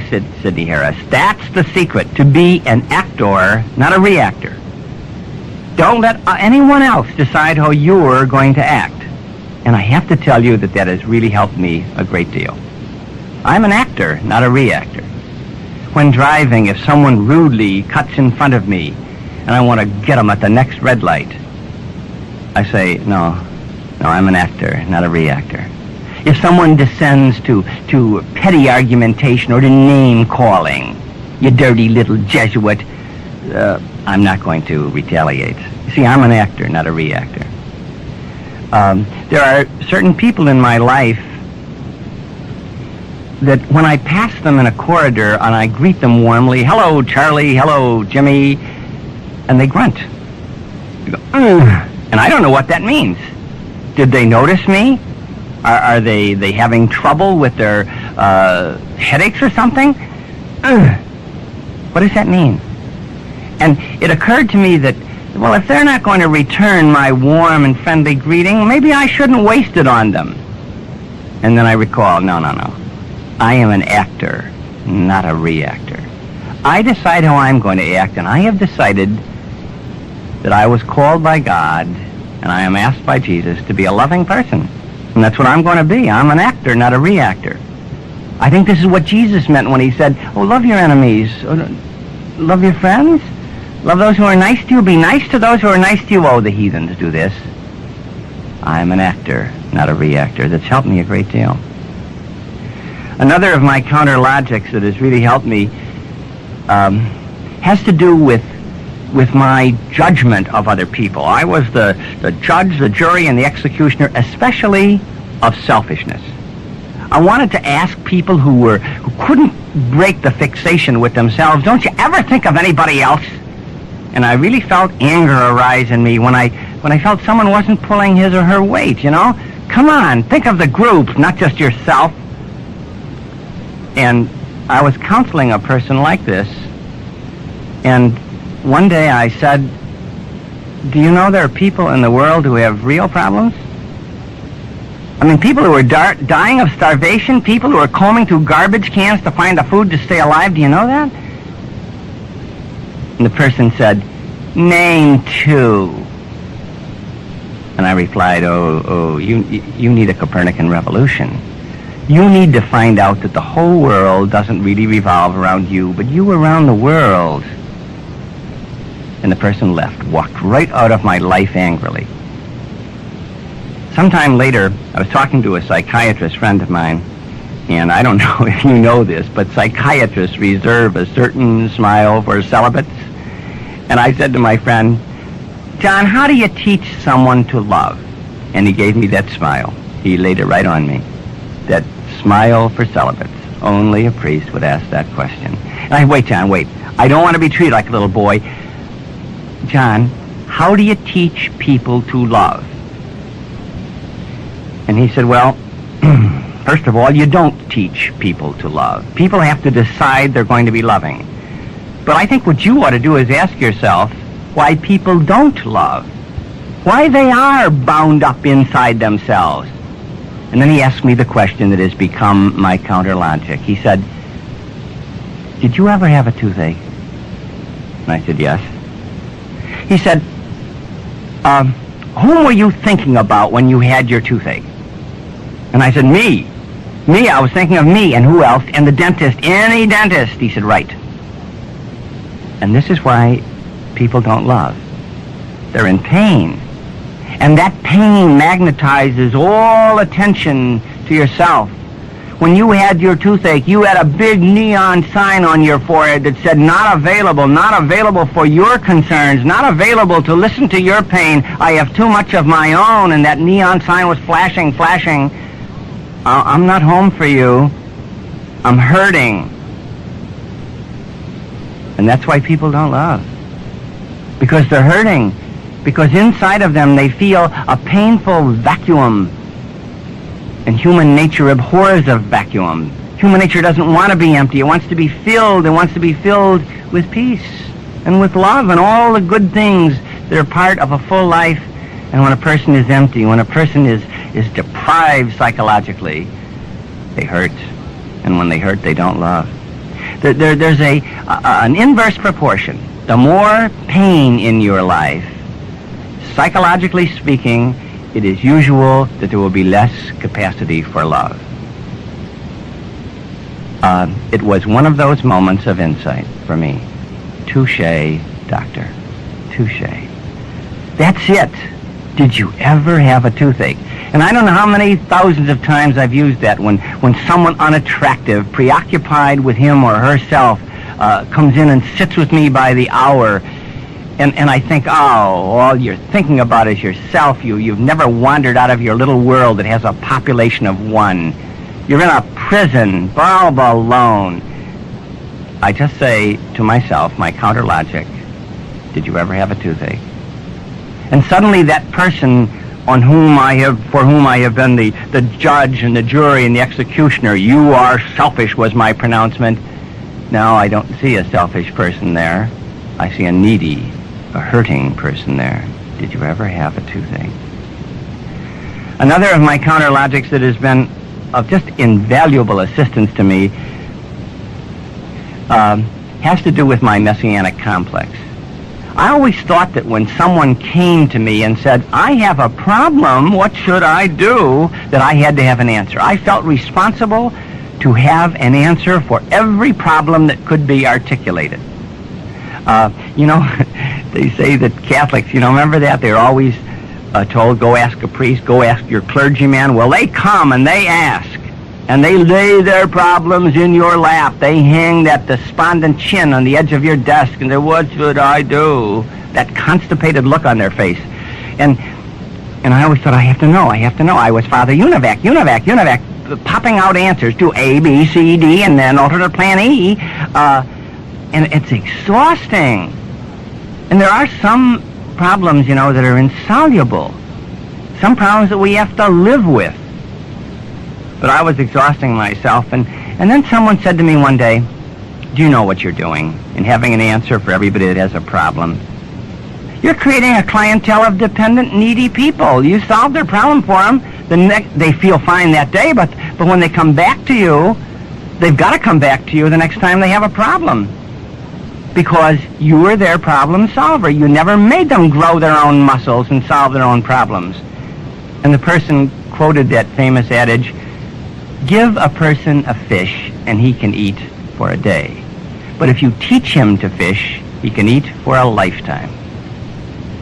Said Sidney Harris, "That's the secret, to be an actor, not a reactor. Don't let anyone else decide how you're going to act." And I have to tell you that that has really helped me a great deal. I'm an actor, not a reactor. When driving, if someone rudely cuts in front of me and I want to get them at the next red light, I say, no, I'm an actor, not a reactor. If someone descends to petty argumentation or to name-calling, "You dirty little Jesuit," I'm not going to retaliate. See, I'm an actor, not a reactor. There are certain people in my life that when I pass them in a corridor and I greet them warmly, "Hello, Charlie, hello, Jimmy," and they grunt. They go, and I don't know what that means. Did they notice me? Are they having trouble with their headaches or something? What does that mean? And it occurred to me that, well, if they're not going to return my warm and friendly greeting, maybe I shouldn't waste it on them. And then I recall, no. I am an actor, not a reactor. I decide how I'm going to act, and I have decided that I was called by God, and I am asked by Jesus to be a loving person. And that's what I'm going to be. I'm an actor, not a reactor. I think this is what Jesus meant when he said, "Oh, love your enemies. Love your friends. Love those who are nice to you. Be nice to those who are nice to you." Oh, the heathens do this. I'm an actor, not a reactor. That's helped me a great deal. Another of my counter logics that has really helped me has to do with my judgment of other people. I was the judge, the jury, and the executioner, especially of selfishness. I wanted to ask people who couldn't break the fixation with themselves, "Don't you ever think of anybody else?" And I really felt anger arise in me when I felt someone wasn't pulling his or her weight, you know? Come on, think of the group, not just yourself. And I was counseling a person like this, and one day I said, "Do you know there are people in the world who have real problems? I I mean, people who are dying of starvation, people who are combing through garbage cans to find the food to stay alive. Do you know that? And the person said, name 2. And I replied, you need a Copernican revolution. You need to find out that the whole world doesn't really revolve around you, but you around the world. And the person left, walked right out of my life angrily. Sometime later, I was talking to a psychiatrist friend of mine, and I don't know if you know this, but psychiatrists reserve a certain smile for celibates. And I said to my friend, John, how do you teach someone to love? And he gave me that smile. He laid it right on me. That smile for celibates. Only a priest would ask that question. And I, wait, John, wait. I don't want to be treated like a little boy. John, how do you teach people to love? And he said, well, first of all, you don't teach people to love. People have to decide they're going to be loving. But I think what you ought to do is ask yourself why people don't love. Why they are bound up inside themselves. And then he asked me the question that has become my counter logic. He said, did you ever have a toothache? And I said, yes. He said, whom were you thinking about when you had your toothache? And I said, me. Me, I was thinking of me, and who else? And the dentist, any dentist. He said, right. And this is why people don't love. They're in pain. And that pain magnetizes all attention to yourself. When you had your toothache, you had a big neon sign on your forehead that said, not available for your concerns, not available to listen to your pain. I have too much of my own. And that neon sign was flashing. I'm not home for you. I'm hurting. And that's why people don't love. Because they're hurting. Because inside of them they feel a painful vacuum. And human nature abhors a vacuum. Human nature doesn't want to be empty. It wants to be filled. It wants to be filled with peace and with love and all the good things that are part of a full life. And when a person is empty, when a person is deprived psychologically, they hurt. And when they hurt, they don't love. There's an inverse proportion. The more pain in your life, psychologically speaking, it is usual that there will be less capacity for love. It was one of those moments of insight for me. Touché, doctor. Touché. That's it. Did you ever have a toothache? And I don't know how many thousands of times I've used that when someone unattractive, preoccupied with him or herself, comes in and sits with me by the hour. And I think, all you're thinking about is yourself. You've never wandered out of your little world that has a population of 1. You're in a prison, all alone. I just say to myself, my counter logic, did you ever have a toothache? And suddenly that person for whom I have been the judge and the jury and the executioner, you are selfish, was my pronouncement. Now I don't see a selfish person there. I see a needy, a hurting person there. Did you ever have a toothache? Another of my counter logics that has been of just invaluable assistance to me has to do with my messianic complex. I always thought that when someone came to me and said, I have a problem, what should I do, that I had to have an answer. I felt responsible to have an answer for every problem that could be articulated. They say that Catholics, remember that? They're always told, go ask a priest, go ask your clergyman. Well, they come and they ask, and they lay their problems in your lap. They hang that despondent chin on the edge of your desk, and they're, what should I do? That constipated look on their face. And I always thought, I have to know. I was Father Univac, popping out answers to A, B, C, D, and then alternate plan E. And it's exhausting. And there are some problems, that are insoluble. Some problems that we have to live with. But I was exhausting myself, and then someone said to me one day, do you know what you're doing in having an answer for everybody that has a problem? You're creating a clientele of dependent, needy people. You solve their problem for them, they feel fine that day, but when they come back to you, they've got to come back to you the next time they have a problem, because you were their problem solver. You never made them grow their own muscles and solve their own problems. And the person quoted that famous adage, give a person a fish and he can eat for a day. But if you teach him to fish, he can eat for a lifetime.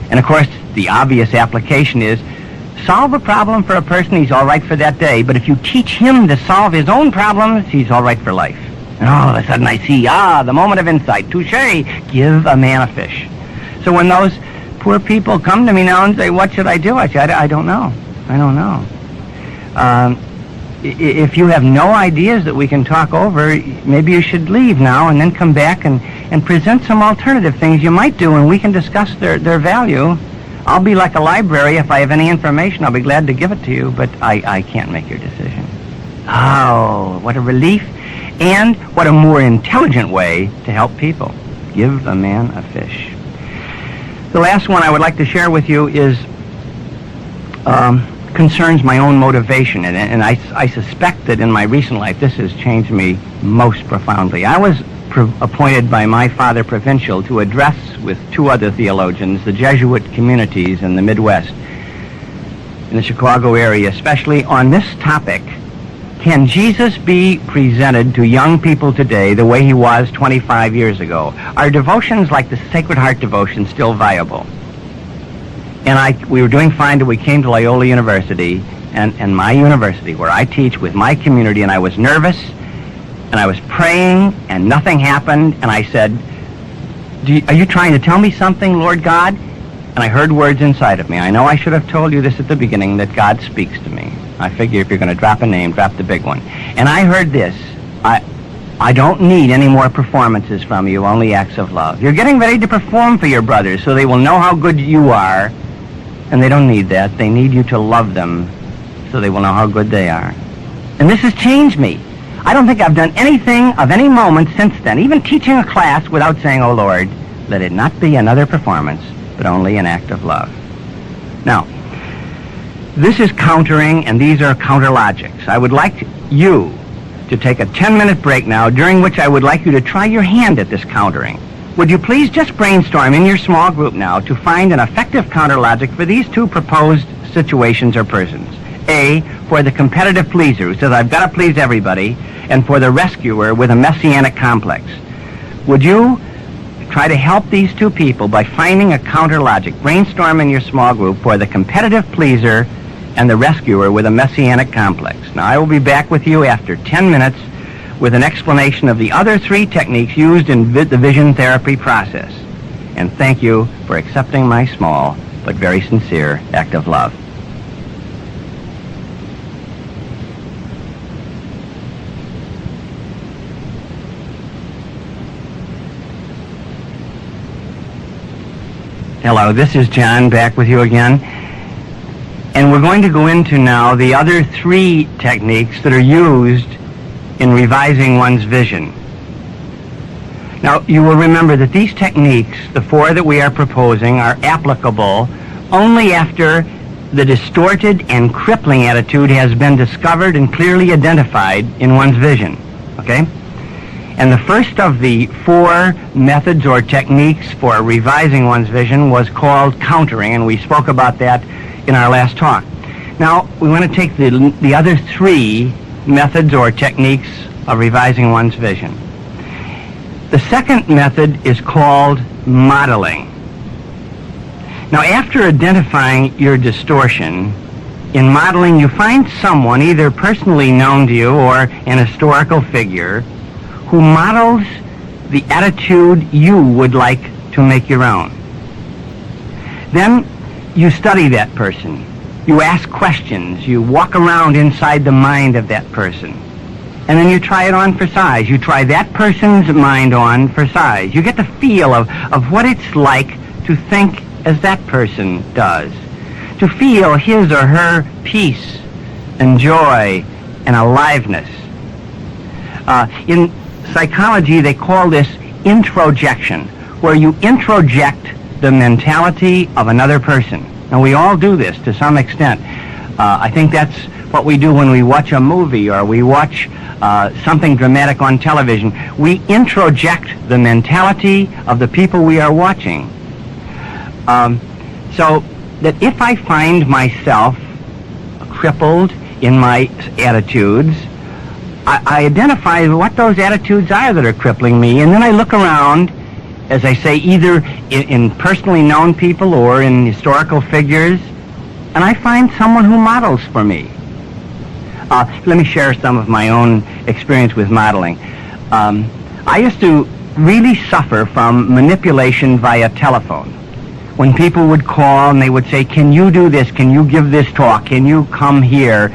And of course, the obvious application is, solve a problem for a person, he's all right for that day. But if you teach him to solve his own problems, he's all right for life. And all of a sudden I see, the moment of insight, touche, give a man a fish. So when those poor people come to me now and say, what should I do? I say, I don't know. I don't know. If you have no ideas that we can talk over, maybe you should leave now and then come back and present some alternative things you might do, and we can discuss their value. I'll be like a library. If I have any information, I'll be glad to give it to you, but I can't make your decision. Oh, what a relief, and what a more intelligent way to help people. Give a man a fish. The last one I would like to share with you is concerns my own motivation, and I suspect that in my recent life this has changed me most profoundly. I was appointed by my father provincial to address with two other theologians the Jesuit communities in the Midwest, in the Chicago area, especially on this topic: can Jesus be presented to young people today the way he was 25 years ago? Are devotions like the Sacred Heart devotion still viable? And we were doing fine till we came to Loyola University, and my university, where I teach with my community, and I was nervous, and I was praying, and nothing happened, and I said, are you trying to tell me something, Lord God? And I heard words inside of me. I know I should have told you this at the beginning, that God speaks to me. I figure if you're going to drop a name, drop the big one. And I heard this: I don't need any more performances from you, only acts of love. You're getting ready to perform for your brothers so they will know how good you are, and they don't need that. They need you to love them so they will know how good they are. And this has changed me. I don't think I've done anything of any moment since then, even teaching a class, without saying, oh Lord, let it not be another performance, but only an act of love. Now, this is countering, and these are counter logics. I would like you to take a 10-minute break now, during which I would like you to try your hand at this countering. Would you please just brainstorm in your small group now to find an effective counter logic for these two proposed situations or persons? A, for the competitive pleaser who says, I've got to please everybody, and for the rescuer with a messianic complex. Would you try to help these two people by finding a counter logic? Brainstorm in your small group for the competitive pleaser and the rescuer with a messianic complex. Now, I will be back with you after 10 minutes with an explanation of the other three techniques used in the vision therapy process. And thank you for accepting my small but very sincere act of love. Hello, this is John, back with you again. And we're going to go into now the other three techniques that are used in revising one's vision. Now, you will remember that these techniques, the four that we are proposing, are applicable only after the distorted and crippling attitude has been discovered and clearly identified in one's vision. Okay? And the first of the four methods or techniques for revising one's vision was called countering, and we spoke about that in our last talk. Now, we want to take the other three methods or techniques of revising one's vision. The second method is called modeling. Now, after identifying your distortion, in modeling you find someone, either personally known to you or an historical figure, who models the attitude you would like to make your own. Then you study that person. You ask questions. You walk around inside the mind of that person. And then you try it on for size. You try that person's mind on for size. You get the feel of what it's like to think as that person does. To feel his or her peace and joy and aliveness. In psychology, they call this introjection, where you introject the mentality of another person. Now, we all do this to some extent. I think that's what we do when we watch a movie or we watch something dramatic on television. We introject the mentality of the people we are watching. So that if I find myself crippled in my attitudes, I identify what those attitudes are that are crippling me, and then I look around, as I say, either in personally known people or in historical figures, and I find someone who models for me. Let me share some of my own experience with modeling. I used to really suffer from manipulation via telephone. When people would call and they would say, "Can you do this? Can you give this talk? Can you come here?"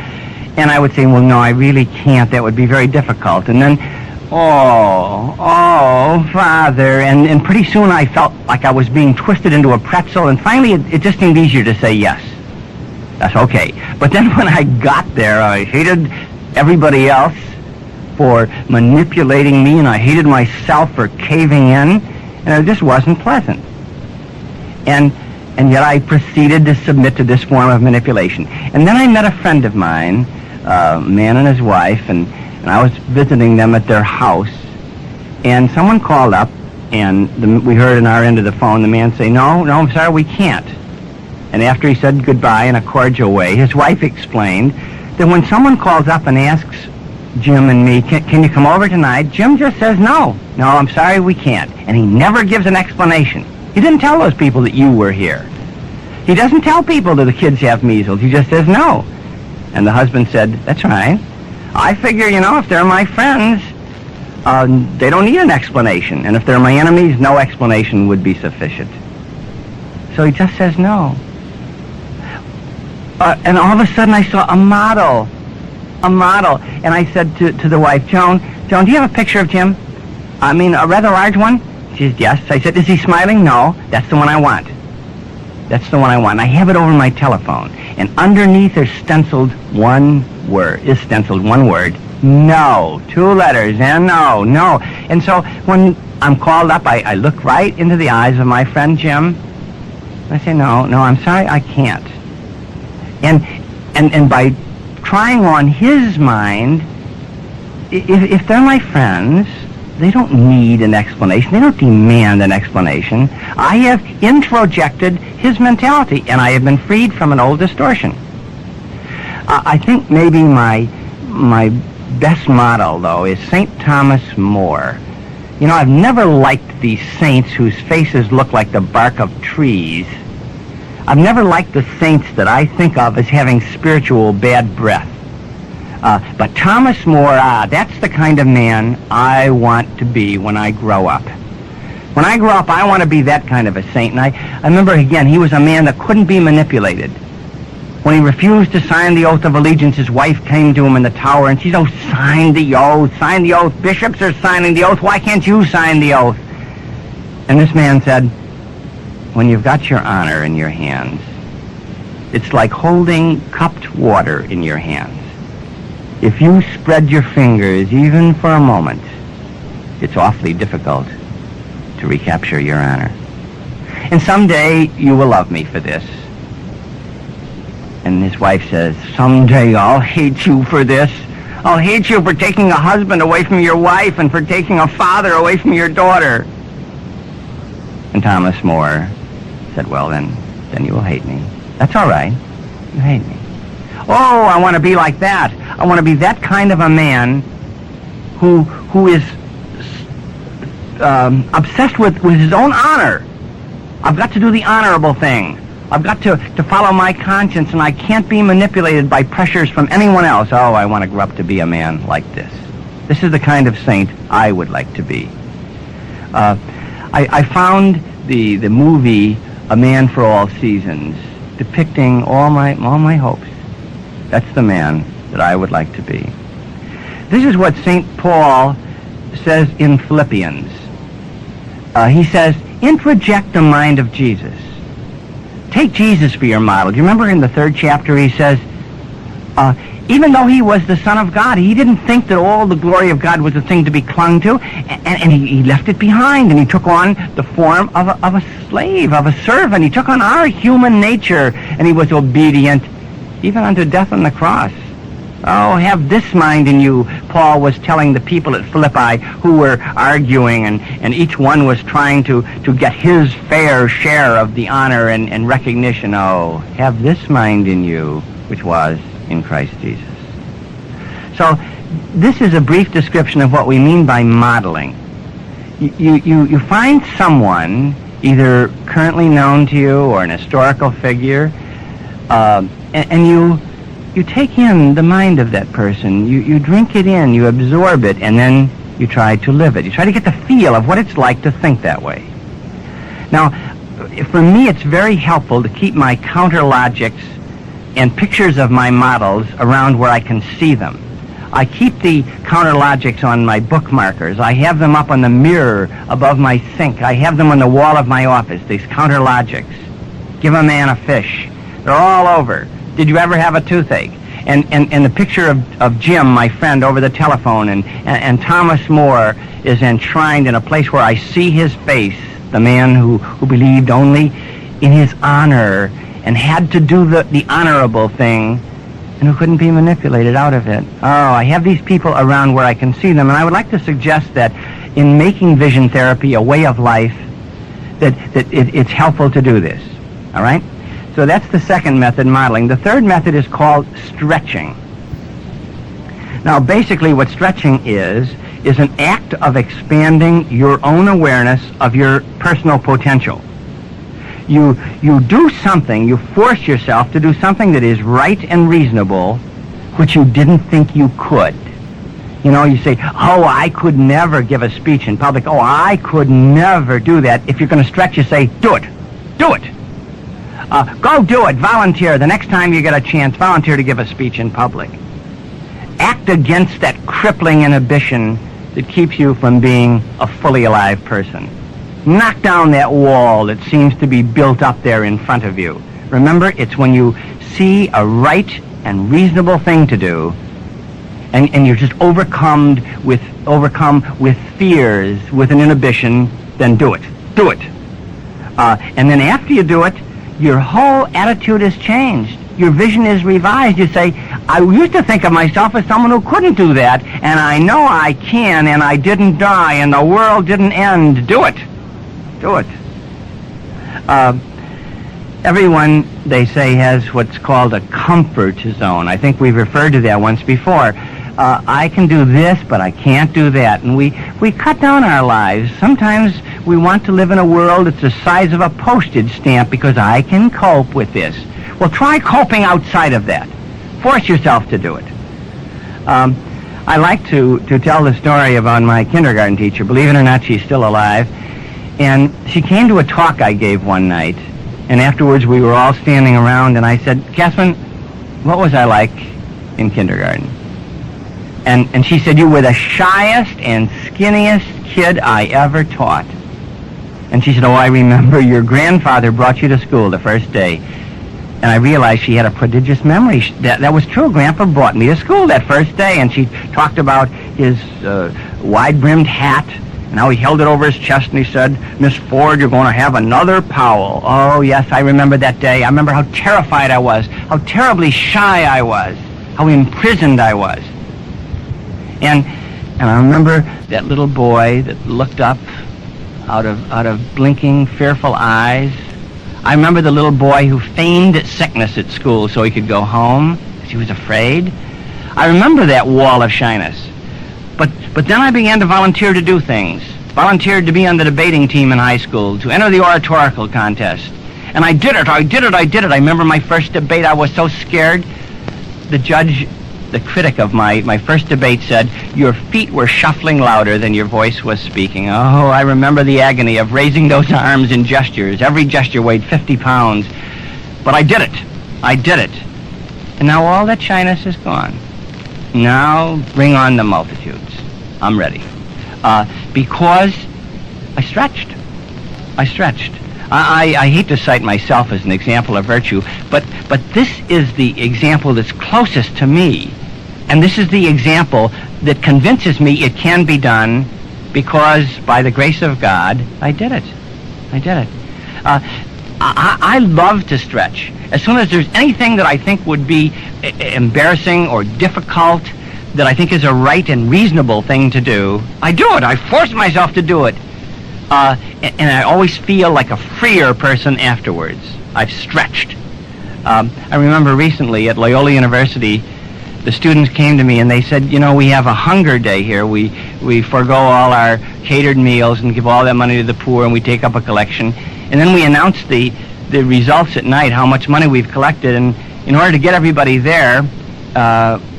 And I would say, "Well, no, I really can't. That would be very difficult." And then, oh, Father. And pretty soon I felt like I was being twisted into a pretzel, and finally it just seemed easier to say yes. That's okay. But then when I got there, I hated everybody else for manipulating me, and I hated myself for caving in, and it just wasn't pleasant. And yet I proceeded to submit to this form of manipulation. And then I met a friend of mine, a man and his wife, and I was visiting them at their house, and someone called up, and we heard in our end of the phone the man say, no, I'm sorry, we can't. And after he said goodbye in a cordial way, his wife explained that when someone calls up and asks Jim and me, can you come over tonight, Jim just says no, I'm sorry, we can't. And he never gives an explanation. He didn't tell those people that you were here. He doesn't tell people that the kids have measles. He just says no. And the husband said, "That's right. I figure, if they're my friends, they don't need an explanation. And if they're my enemies, no explanation would be sufficient." So he just says no. And all of a sudden I saw a model. And I said to the wife, Joan, do you have a picture of Jim? I mean, a rather large one? She said, yes. I said, is he smiling? No. That's the one I want. That's the one I want. I have it over my telephone. And underneath is stenciled one word. No. 2 letters, and no. And so when I'm called up, I look right into the eyes of my friend Jim. I say, no, I'm sorry, I can't. And by trying on his mind, if they're my friends, they don't need an explanation. They don't demand an explanation. I have introjected his mentality, and I have been freed from an old distortion. I think maybe my best model, though, is St. Thomas More. I've never liked these saints whose faces look like the bark of trees. I've never liked the saints that I think of as having spiritual bad breath. But Thomas More, that's the kind of man I want to be when I grow up. When I grow up, I want to be that kind of a saint. And I remember, again, he was a man that couldn't be manipulated. When he refused to sign the oath of allegiance, his wife came to him in the tower and she said, sign the oath. Bishops are signing the oath. Why can't you sign the oath? And this man said, when you've got your honor in your hands, it's like holding cupped water in your hands. If you spread your fingers even for a moment, it's awfully difficult to recapture your honor. And someday you will love me for this. And his wife says, someday I'll hate you for this. I'll hate you for taking a husband away from your wife and for taking a father away from your daughter. And Thomas More said, well, then you will hate me. That's all right. You hate me. Oh, I want to be like that. I want to be that kind of a man who is obsessed with his own honor. I've got to do the honorable thing. I've got to follow my conscience, and I can't be manipulated by pressures from anyone else. Oh, I want to grow up to be a man like this. This is the kind of saint I would like to be. I found the movie A Man for All Seasons depicting all my hopes. That's the man that I would like to be. This is what St. Paul says in Philippians. He says, introject the mind of Jesus. Take Jesus for your model. Do you remember in the 3rd chapter he says, even though he was the Son of God, he didn't think that all the glory of God was a thing to be clung to, and he left it behind, and he took on the form of a slave, of a servant. He took on our human nature, and he was obedient even unto death on the cross. Oh, have this mind in you, Paul was telling the people at Philippi who were arguing, and each one was trying to get his fair share of the honor and recognition. Oh, have this mind in you, which was in Christ Jesus. So this is a brief description of what we mean by modeling. You find someone, either currently known to you or an historical figure, and you take in the mind of that person. You drink it in, you absorb it, and then you try to live it. You try to get the feel of what it's like to think that way. Now, for me, it's very helpful to keep my counter logics and pictures of my models around where I can see them. I keep the counter logics on my bookmarkers. I have them up on the mirror above my sink. I have them on the wall of my office, these counter logics. Give a man a fish. They're all over. Did you ever have a toothache? And the picture of Jim, my friend, over the telephone, and Thomas More is enshrined in a place where I see his face, the man who believed only in his honor and had to do the honorable thing, and who couldn't be manipulated out of it. Oh, I have these people around where I can see them, and I would like to suggest that in making vision therapy a way of life, that it's helpful to do this, all right? So that's the second method, modeling. The third method is called stretching. Now, basically what stretching is an act of expanding your own awareness of your personal potential. You do something, you force yourself to do something that is right and reasonable, which you didn't think you could. You know, you say, oh, I could never give a speech in public. Oh, I could never do that. If you're going to stretch, you say, do it. Do it. Go do it. Volunteer. The next time you get a chance, volunteer to give a speech in public. Act against that crippling inhibition that keeps you from being a fully alive person. Knock down that wall that seems to be built up there in front of you. Remember, it's when you see a right and reasonable thing to do, and you're just overcome with fears, with an inhibition, then do it. Do it. And then after you do it, your whole attitude is changed. Your vision is revised. You say, I used to think of myself as someone who couldn't do that, and I know I can, and I didn't die, and the world didn't end. Do it. Do it. Everyone, they say, has what's called a comfort zone. I think we've referred to that once before. I can do this, but I can't do that. And we cut down our lives. Sometimes we want to live in a world that's the size of a postage stamp because I can cope with this. Well, try coping outside of that. Force yourself to do it. I like to tell the story about my kindergarten teacher. Believe it or not, she's still alive. And she came to a talk I gave one night, and afterwards we were all standing around, and I said, Catherine, what was I like in kindergarten? And she said, you were the shyest and skinniest kid I ever taught. And she said, oh, I remember your grandfather brought you to school the first day. And I realized she had a prodigious memory. That was true. Grandpa brought me to school that first day, and she talked about his wide-brimmed hat, and how he held it over his chest, and he said, Miss Ford, you're going to have another Powell. Oh, yes, I remember that day. I remember how terrified I was, how terribly shy I was, how imprisoned I was. And I remember that little boy that looked up out of blinking, fearful eyes. I remember the little boy who feigned sickness at school so he could go home because he was afraid. I remember that wall of shyness. But then I began to volunteer to do things. Volunteered to be on the debating team in high school, to enter the oratorical contest. And I did it. I remember my first debate. I was so scared. The judge, the critic of my first debate, said, your feet were shuffling louder than your voice was speaking. Oh, I remember the agony of raising those arms in gestures. Every gesture weighed 50 pounds. But I did it. I did it. And now all that shyness is gone. Now bring on the multitudes. I'm ready. Because I stretched. I hate to cite myself as an example of virtue, but this is the example that's closest to me. And this is the example that convinces me it can be done because, by the grace of God, I did it. I love to stretch. As soon as there's anything that I think would be embarrassing or difficult, that I think is a right and reasonable thing to do, I do it. I force myself to do it. And I always feel like a freer person afterwards. I've stretched. I remember recently at Loyola University, the students came to me and they said, you know, we have a hunger day here. We forego all our catered meals and give all that money to the poor, and we take up a collection. And then we announce the results at night, how much money we've collected. And in order to get everybody there,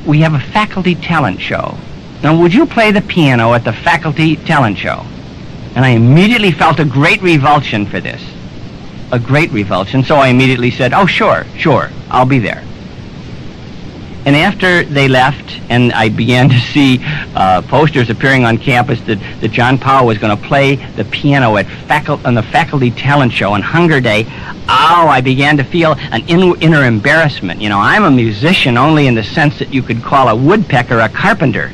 we have a faculty talent show. Now, would you play the piano at the faculty talent show? And I immediately felt a great revulsion for this. A great revulsion. So I immediately said, oh, sure, I'll be there. And after they left, and I began to see posters appearing on campus that John Powell was going to play the piano on the faculty talent show on Hunger Day, I began to feel an inner embarrassment. You know, I'm a musician only in the sense that you could call a woodpecker a carpenter.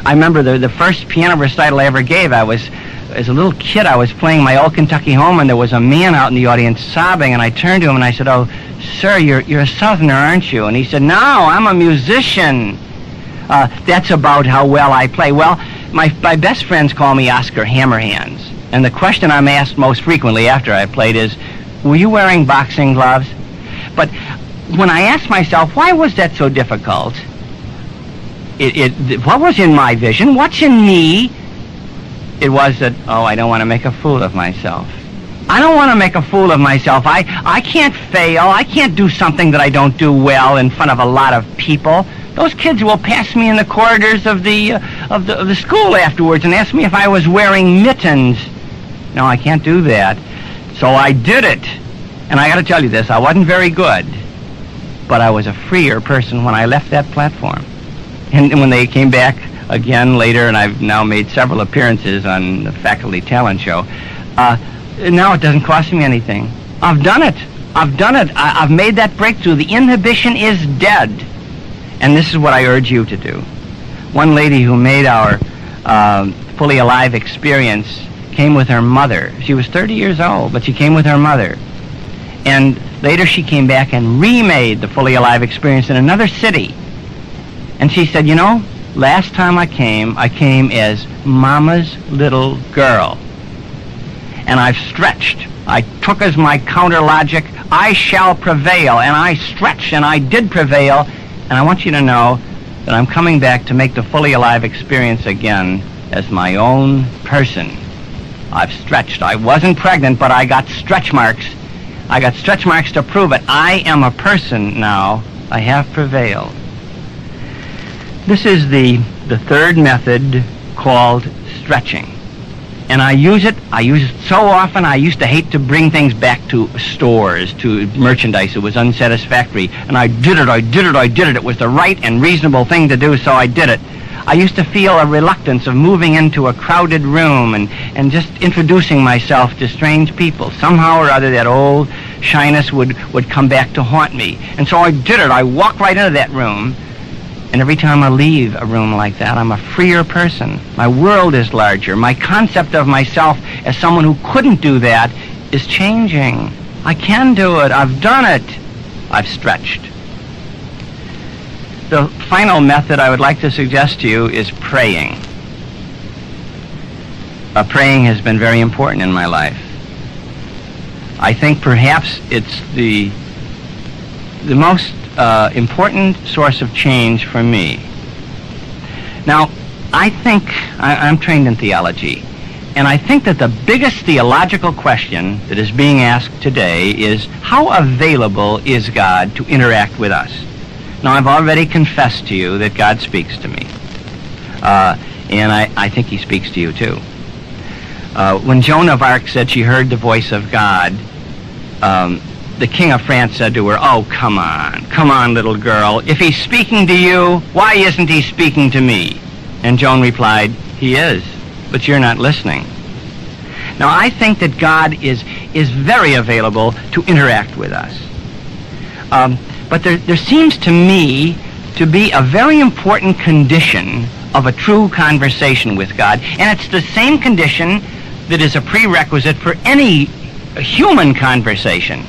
I remember the first piano recital I ever gave, as a little kid, I was playing my Old Kentucky Home, and there was a man out in the audience sobbing, and I turned to him and I said, oh, sir, you're a Southerner, aren't you? And he said, no, I'm a musician. That's about how well I play. Well, my best friends call me Oscar Hammerhands, and the question I'm asked most frequently after I played is, were you wearing boxing gloves? But when I asked myself, why was that so difficult? What was in my vision? What's in me? It was that, I don't want to make a fool of myself. I don't want to make a fool of myself. I can't fail. I can't do something that I don't do well in front of a lot of people. Those kids will pass me in the corridors of the school afterwards and ask me if I was wearing mittens. No, I can't do that. So I did it. And I got to tell you this, I wasn't very good, but I was a freer person when I left that platform. And when they came back again later, and I've now made several appearances on the faculty talent show, now it doesn't cost me anything. I've done it. I've made that breakthrough. The inhibition is dead. And this is what I urge you to do. One lady who made our Fully Alive experience came with her mother. She was 30 years old, but she came with her mother. And later she came back and remade the Fully Alive experience in another city. And she said, you know, last time I came as Mama's little girl. And I've stretched. I took as my counter logic, I shall prevail. And I stretched, and I did prevail. And I want you to know that I'm coming back to make the Fully Alive experience again as my own person. I've stretched. I wasn't pregnant, but I got stretch marks. I got stretch marks to prove it. I am a person now. I have prevailed. This is the third method called stretching. And I use it so often. I used to hate to bring things back to stores, to merchandise. It was unsatisfactory. And I did it. It was the right and reasonable thing to do, so I did it. I used to feel a reluctance of moving into a crowded room and just introducing myself to strange people. Somehow or other, that old shyness would come back to haunt me. And so I did it. I walked right into that room. And every time I leave a room like that, I'm a freer person. My world is larger. My concept of myself as someone who couldn't do that is changing. I can do it. I've done it. I've stretched. The final method I would like to suggest to you is praying. Praying has been very important in my life. I think perhaps it's the most important source of change for me. Now, I think, I'm trained in theology, and I think that the biggest theological question that is being asked today is, how available is God to interact with us? Now, I've already confessed to you that God speaks to me, and I think he speaks to you too. When Joan of Arc said she heard the voice of God, the King of France said to her, oh, come on, little girl. If he's speaking to you, why isn't he speaking to me? And Joan replied, he is, but you're not listening. Now, I think that God is very available to interact with us. But there seems to me to be a very important condition of a true conversation with God, and it's the same condition that is a prerequisite for any human conversation.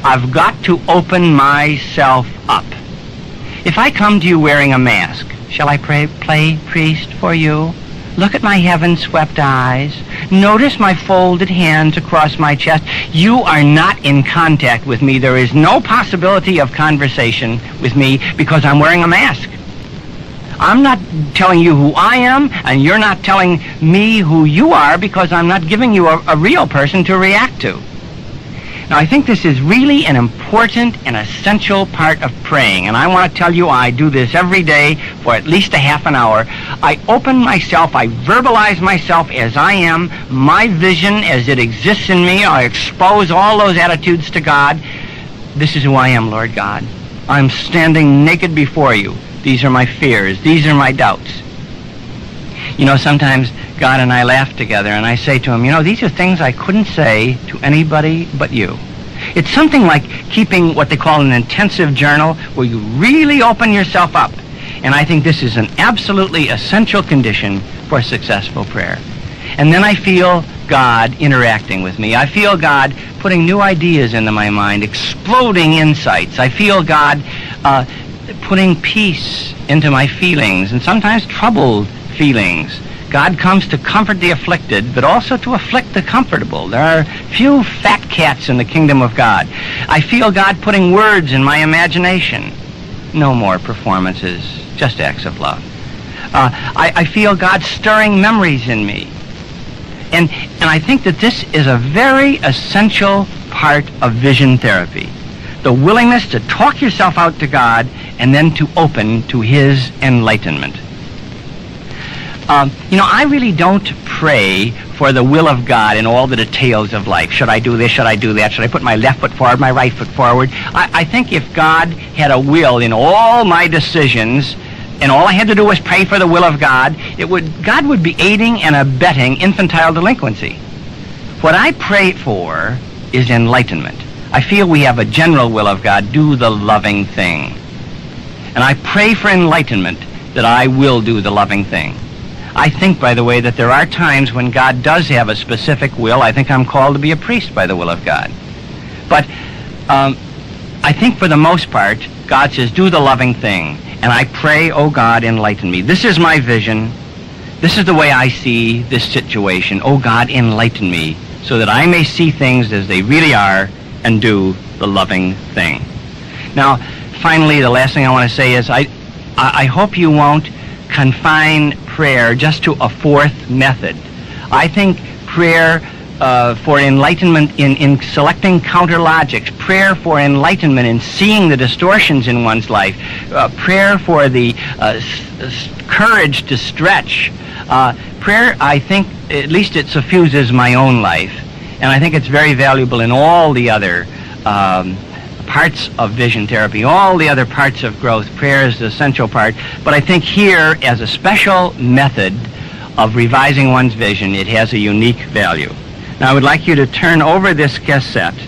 I've got to open myself up. If I come to you wearing a mask, shall I play priest for you? Look at my heaven-swept eyes. Notice my folded hands across my chest. You are not in contact with me. There is no possibility of conversation with me because I'm wearing a mask. I'm not telling you who I am, and you're not telling me who you are because I'm not giving you a real person to react to. Now, I think this is really an important and essential part of praying, and I want to tell you I do this every day for at least a half an hour. I open myself, I verbalize myself as I am, my vision as it exists in me. I expose all those attitudes to God. This is who I am, Lord God. I'm standing naked before you. These are my fears. These are my doubts. You know, sometimes God and I laugh together, and I say to him, you know, these are things I couldn't say to anybody but you. It's something like keeping what they call an intensive journal, where you really open yourself up. And I think this is an absolutely essential condition for successful prayer. And then I feel God interacting with me. I feel God putting new ideas into my mind, exploding insights. I feel God putting peace into my feelings, and sometimes troubled feelings. God comes to comfort the afflicted, but also to afflict the comfortable. There are few fat cats in the kingdom of God. I feel God putting words in my imagination. No more performances, just acts of love. I feel God stirring memories in me. And I think that this is a very essential part of vision therapy. The willingness to talk yourself out to God and then to open to his enlightenment. You know, I really don't pray for the will of God in all the details of life. Should I do this? Should I do that? Should I put my left foot forward, my right foot forward? I think if God had a will in all my decisions, and all I had to do was pray for the will of God, God would be aiding and abetting infantile delinquency. What I pray for is enlightenment. I feel we have a general will of God, do the loving thing. And I pray for enlightenment that I will do the loving thing. I think, by the way, that there are times when God does have a specific will. I think I'm called to be a priest by the will of God. But I think for the most part, God says, do the loving thing. And I pray, oh God, enlighten me. This is my vision. This is the way I see this situation. Oh God, enlighten me so that I may see things as they really are and do the loving thing. Now, finally, the last thing I want to say is I hope you won't confine prayer just to a fourth method. I think prayer for enlightenment in selecting counter logics, prayer for enlightenment in seeing the distortions in one's life, prayer for the courage to stretch. Prayer, I think, at least it suffuses my own life, and I think it's very valuable in all the other parts of vision therapy, all the other parts of growth. Prayer is the essential part, but I think here, as a special method of revising one's vision, it has a unique value. Now, I would like you to turn over this cassette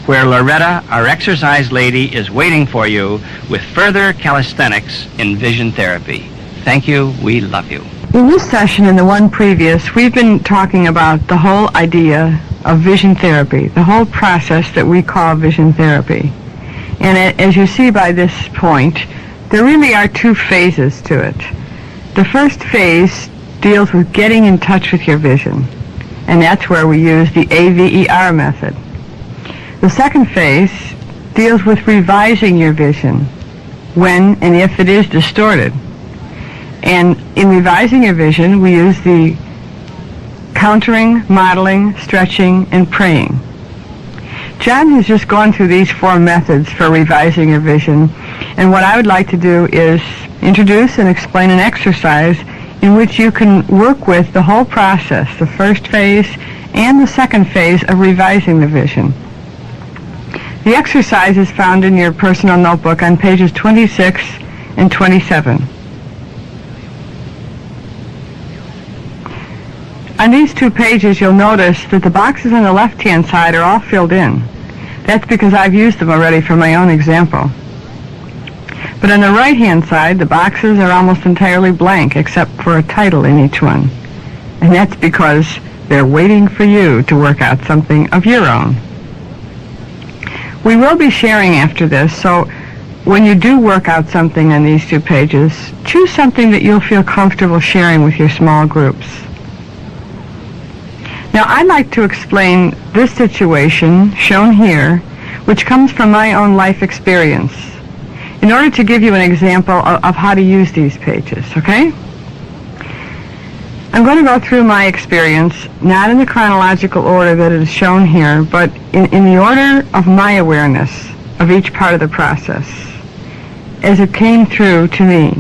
where Loretta, our exercise lady, is waiting for you with further calisthenics in vision therapy. Thank you. We love you. In this session and the one previous, we've been talking about the whole idea of vision therapy, the whole process that we call vision therapy. And as you see by this point, there really are two phases to it. The first phase deals with getting in touch with your vision, and that's where we use the AVER method. The second phase deals with revising your vision when and if it is distorted. And in revising your vision, we use the countering, modeling, stretching, and praying. John has just gone through these four methods for revising your vision, and what I would like to do is introduce and explain an exercise in which you can work with the whole process, the first phase and the second phase of revising the vision. The exercise is found in your personal notebook on pages 26 and 27. On these two pages, you'll notice that the boxes on the left-hand side are all filled in. That's because I've used them already for my own example. But on the right-hand side, the boxes are almost entirely blank, except for a title in each one. And that's because They're waiting for you to work out something of your own. We will be sharing after this, so when you do work out something on these 2 pages, choose something that you'll feel comfortable sharing with your small groups. Now, I'd like to explain this situation shown here, which comes from my own life experience, in order to give you an example of how to use these pages, okay? I'm going to go through my experience, not in the chronological order that is shown here, but in the order of my awareness of each part of the process, as it came through to me.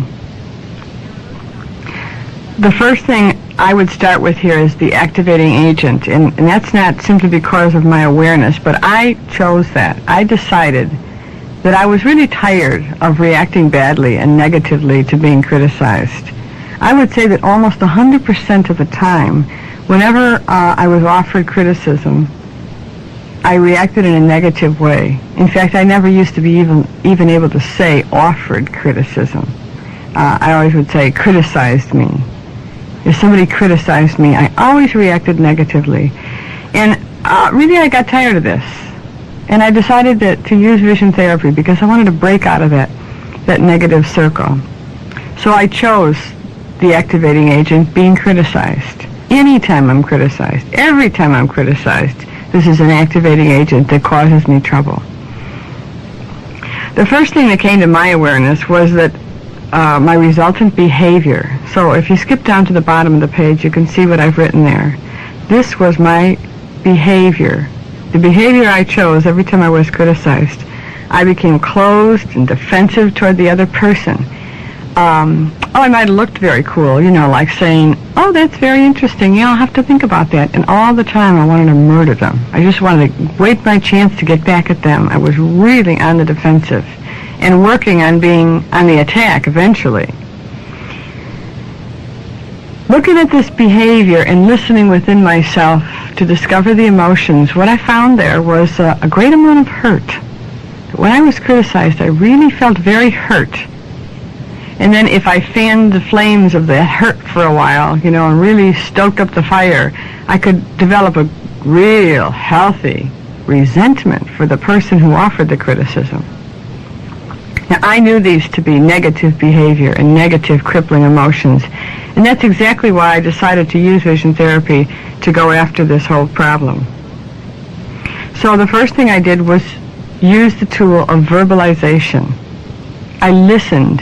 The first thing I would start with here is the activating agent, and that's not simply because of my awareness, but I chose that. I decided that I was really tired of reacting badly and negatively to being criticized. I would say that almost 100% of the time, whenever I was offered criticism, I reacted in a negative way. In fact, I never used to be even able to say offered criticism. I always would say criticized me. If somebody criticized me, I always reacted negatively. And really I got tired of this. And I decided to use vision therapy because I wanted to break out of that negative circle. So I chose the activating agent, being criticized. Anytime I'm criticized, every time I'm criticized, this is an activating agent that causes me trouble. The first thing that came to my awareness was that my resultant behavior. So if you skip down to the bottom of the page, you can see what I've written there. This was my behavior. The behavior I chose every time I was criticized. I became closed and defensive toward the other person. I might have looked very cool, like saying, oh, that's very interesting, I'll have to think about that. And all the time I wanted to murder them. I just wanted to wait my chance to get back at them. I was really on the defensive and working on being on the attack eventually. Looking at this behavior and listening within myself to discover the emotions, what I found there was a great amount of hurt. When I was criticized, I really felt very hurt. And then if I fanned the flames of that hurt for a while, and really stoked up the fire, I could develop a real healthy resentment for the person who offered the criticism. Now, I knew these to be negative behavior and negative crippling emotions, and that's exactly why I decided to use vision therapy to go after this whole problem. So the first thing I did was use the tool of verbalization. I listened.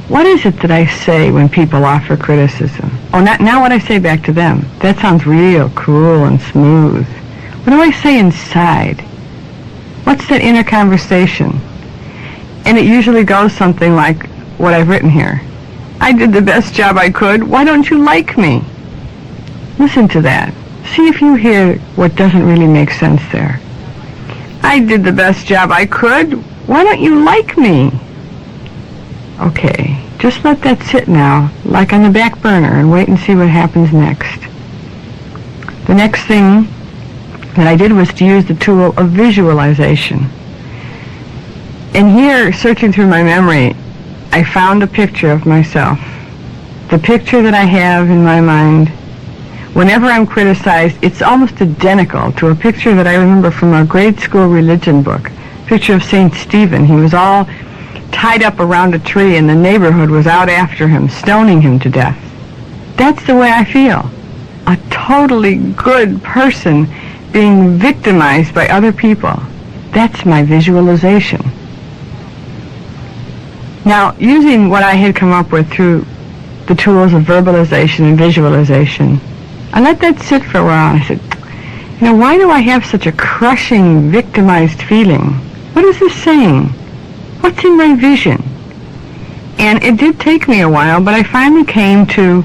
What is it that I say when people offer criticism? Oh, now what I say back to them. That sounds real cool and smooth. What do I say inside? What's that inner conversation? And it usually goes something like what I've written here. I did the best job I could. Why don't you like me? Listen to that. See if you hear what doesn't really make sense there. I did the best job I could. Why don't you like me? Okay, just let that sit now, like on the back burner, and wait and see what happens next. The next thing that I did was to use the tool of visualization. And here, searching through my memory, I found a picture of myself. The picture that I have in my mind, whenever I'm criticized, it's almost identical to a picture that I remember from a grade school religion book. A picture of St. Stephen. He was all tied up around a tree, and the neighborhood was out after him, stoning him to death. That's the way I feel. A totally good person being victimized by other people. That's my visualization. Now, using what I had come up with through the tools of verbalization and visualization, I let that sit for a while, and I said, why do I have such a crushing, victimized feeling? What is this saying? What's in my vision? And it did take me a while, but I finally came to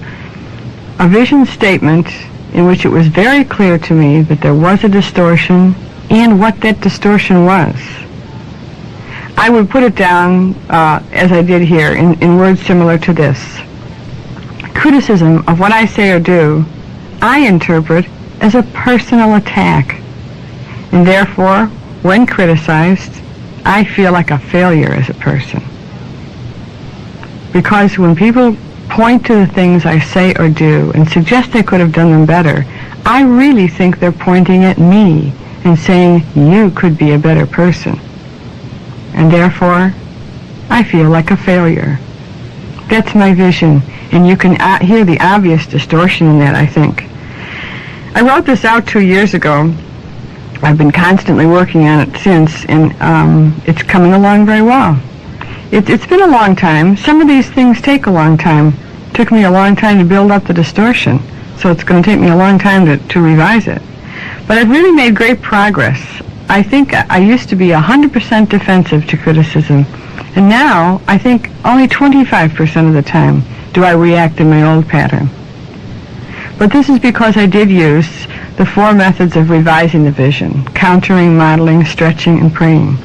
a vision statement in which it was very clear to me that there was a distortion and what that distortion was. I would put it down, as I did here, in words similar to this. Criticism of what I say or do, I interpret as a personal attack. And therefore, when criticized, I feel like a failure as a person. Because when people point to the things I say or do and suggest I could have done them better, I really think they're pointing at me and saying, you could be a better person. And therefore, I feel like a failure. That's my vision, and you can hear the obvious distortion in that, I think. I wrote this out 2 years ago. I've been constantly working on it since, and it's coming along very well. It's been a long time. Some of these things take a long time. It took me a long time to build up the distortion, so it's going to take me a long time to revise it. But I've really made great progress. I think I used to be 100% defensive to criticism, and now I think only 25% of the time do I react in my old pattern. But this is because I did use the 4 methods of revising the vision: countering, modeling, stretching, and praying.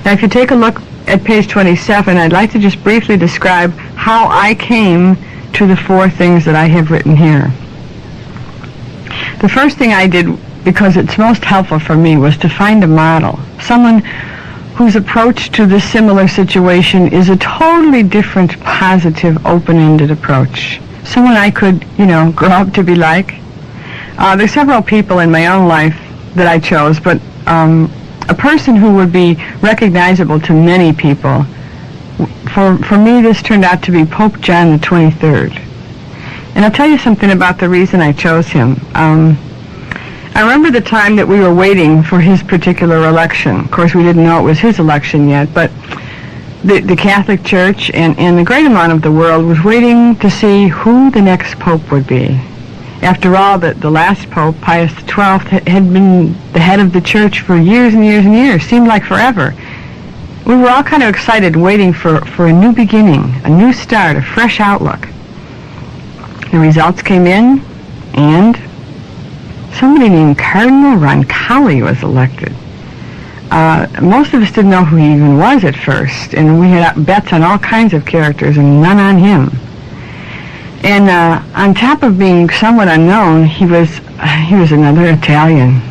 Now, if you take a look at page 27, I'd like to just briefly describe how I came to the 4 things that I have written here. The first thing I did, because it's most helpful for me, was to find a model, someone whose approach to this similar situation is a totally different, positive, open-ended approach. Someone I could, grow up to be like. There's several people in my own life that I chose, but a person who would be recognizable to many people. For me, this turned out to be Pope John the 23rd. And I'll tell you something about the reason I chose him. I remember the time that we were waiting for his particular election. Of course, we didn't know it was his election yet, but the Catholic Church and the great amount of the world was waiting to see who the next Pope would be. After all, the last Pope, Pius XII, had been the head of the Church for years and years and years. Seemed like forever. We were all kind of excited, waiting for a new beginning, a new start, a fresh outlook. The results came in, and somebody named Cardinal Roncalli was elected. Most of us didn't know who he even was at first, and we had bets on all kinds of characters and none on him. And on top of being somewhat unknown, he was another Italian.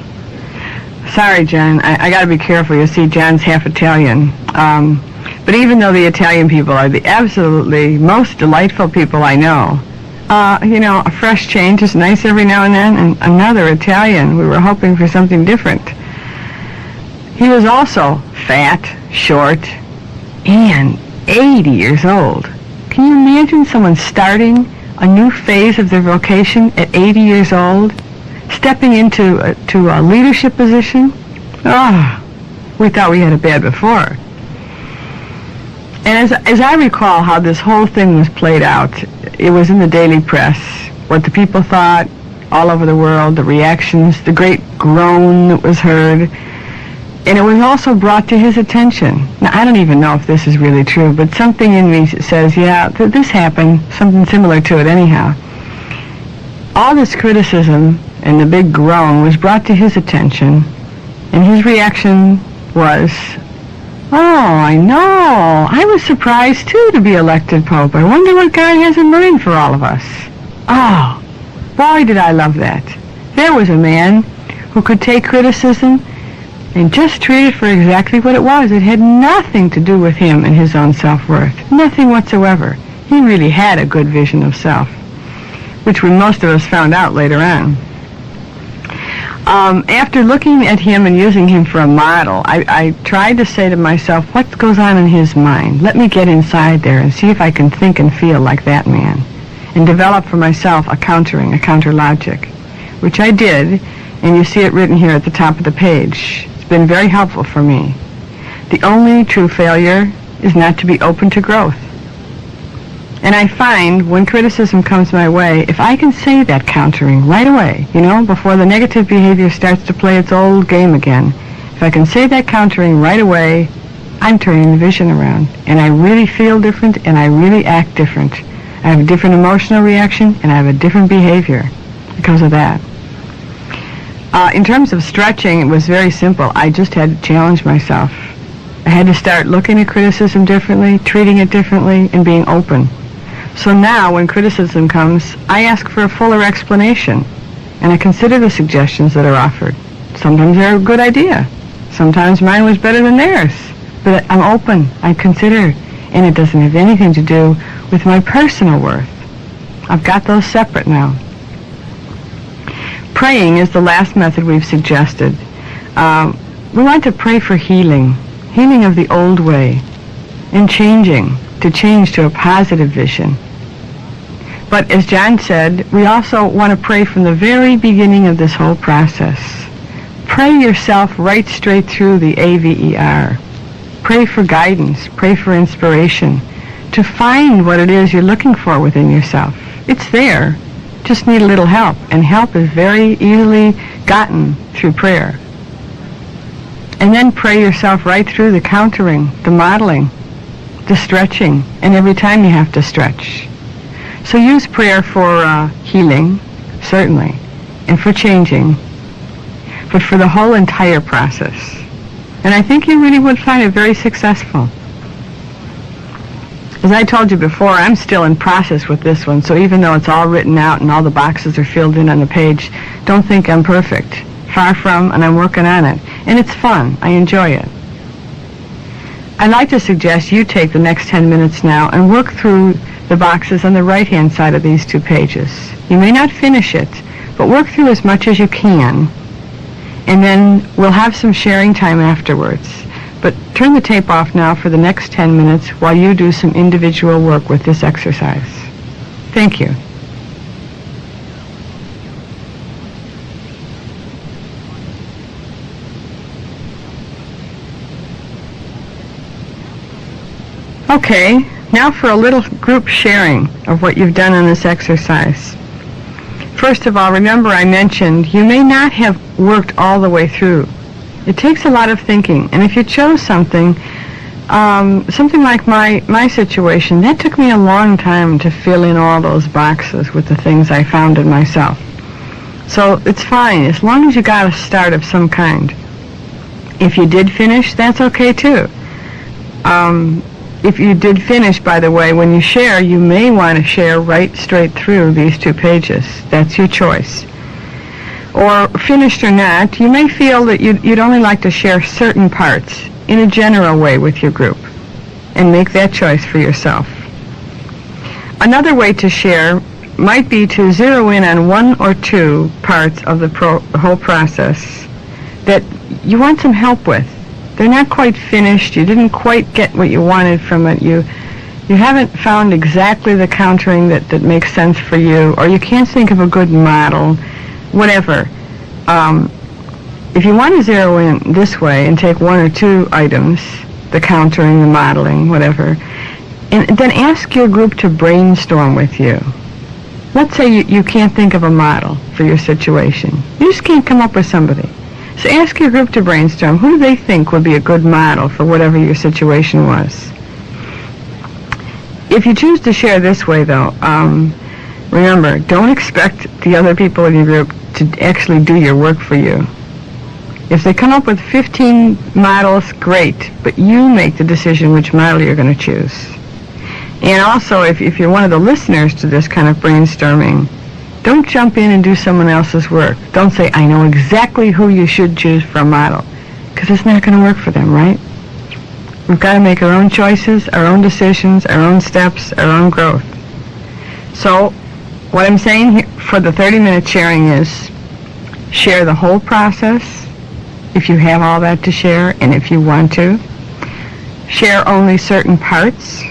Sorry, John, I got to be careful. You see, John's half Italian. But even though the Italian people are the absolutely most delightful people I know, a fresh change is nice every now and then, and another Italian. We were hoping for something different. He was also fat, short, and 80 years old. Can you imagine someone starting a new phase of their vocation at 80 years old, stepping into a leadership position? We thought we had it bad before. And as I recall how this whole thing was played out, it was in the daily press, what the people thought all over the world, the reactions, the great groan that was heard. And it was also brought to his attention. Now, I don't even know if this is really true, but something in me says, yeah, this happened, something similar to it anyhow. All this criticism and the big groan was brought to his attention, and his reaction was, oh, I know. I was surprised, too, to be elected Pope. I wonder what God has in mind for all of us. Oh, boy, did I love that. There was a man who could take criticism and just treat it for exactly what it was. It had nothing to do with him and his own self-worth. Nothing whatsoever. He really had a good vision of self, which most of us found out later on. After looking at him and using him for a model, I tried to say to myself, what goes on in his mind? Let me get inside there and see if I can think and feel like that man, and develop for myself a counter logic, which I did, and you see it written here at the top of the page. It's been very helpful for me. The only true failure is not to be open to growth. And I find when criticism comes my way, if I can say that countering right away, before the negative behavior starts to play its old game again, if I can say that countering right away, I'm turning the vision around. And I really feel different, and I really act different. I have a different emotional reaction, and I have a different behavior because of that. In terms of stretching, it was very simple. I just had to challenge myself. I had to start looking at criticism differently, treating it differently, and being open. So now, when criticism comes, I ask for a fuller explanation, and I consider the suggestions that are offered. Sometimes they're a good idea. Sometimes mine was better than theirs. But I'm open. I consider, and it doesn't have anything to do with my personal worth. I've got those separate now. Praying is the last method we've suggested. We want to pray for healing of the old way, and to change to a positive vision. But as John said, we also want to pray from the very beginning of this whole process. Pray yourself right straight through the AVER. Pray for guidance, pray for inspiration, to find what it is you're looking for within yourself. It's there, just need a little help, and help is very easily gotten through prayer. And then pray yourself right through the countering, the modeling, the stretching, and every time you have to stretch. So use prayer for healing, certainly, and for changing, but for the whole entire process. And I think you really would find it very successful. As I told you before, I'm still in process with this one, so even though it's all written out and all the boxes are filled in on the page, don't think I'm perfect. Far from, and I'm working on it. And it's fun. I enjoy it. I'd like to suggest you take the next 10 minutes now and work through the boxes on the right-hand side of these 2 pages. You may not finish it, but work through as much as you can, and then we'll have some sharing time afterwards. But turn the tape off now for the next 10 minutes while you do some individual work with this exercise. Thank you. Okay, now for a little group sharing of what you've done in this exercise. First of all, remember I mentioned you may not have worked all the way through. It takes a lot of thinking, and if you chose something like my situation, that took me a long time to fill in all those boxes with the things I found in myself. So it's fine, as long as you got a start of some kind. If you did finish, that's okay too. If you did finish, by the way, when you share, you may want to share right straight through these 2 pages. That's your choice. Or finished or not, you may feel that you'd only like to share certain parts in a general way with your group, and make that choice for yourself. Another way to share might be to zero in on 1 or 2 parts of the whole process that you want some help with. They're not quite finished. You didn't quite get what you wanted from it. You haven't found exactly the countering that makes sense for you, or you can't think of a good model, whatever. If you want to zero in this way and take 1 or 2 items, the countering, the modeling, whatever, and then ask your group to brainstorm with you. Let's say you can't think of a model for your situation. You just can't come up with somebody. So ask your group to brainstorm. Who do they think would be a good model for whatever your situation was? If you choose to share this way, though, remember, don't expect the other people in your group to actually do your work for you. If they come up with 15 models, great, but you make the decision which model you're going to choose. And also, if you're one of the listeners to this kind of brainstorming, don't jump in and do someone else's work. Don't say, I know exactly who you should choose for a model, because it's not going to work for them, right? We've got to make our own choices, our own decisions, our own steps, our own growth. So what I'm saying here for the 30-minute sharing is share the whole process if you have all that to share and if you want to. Share only certain parts,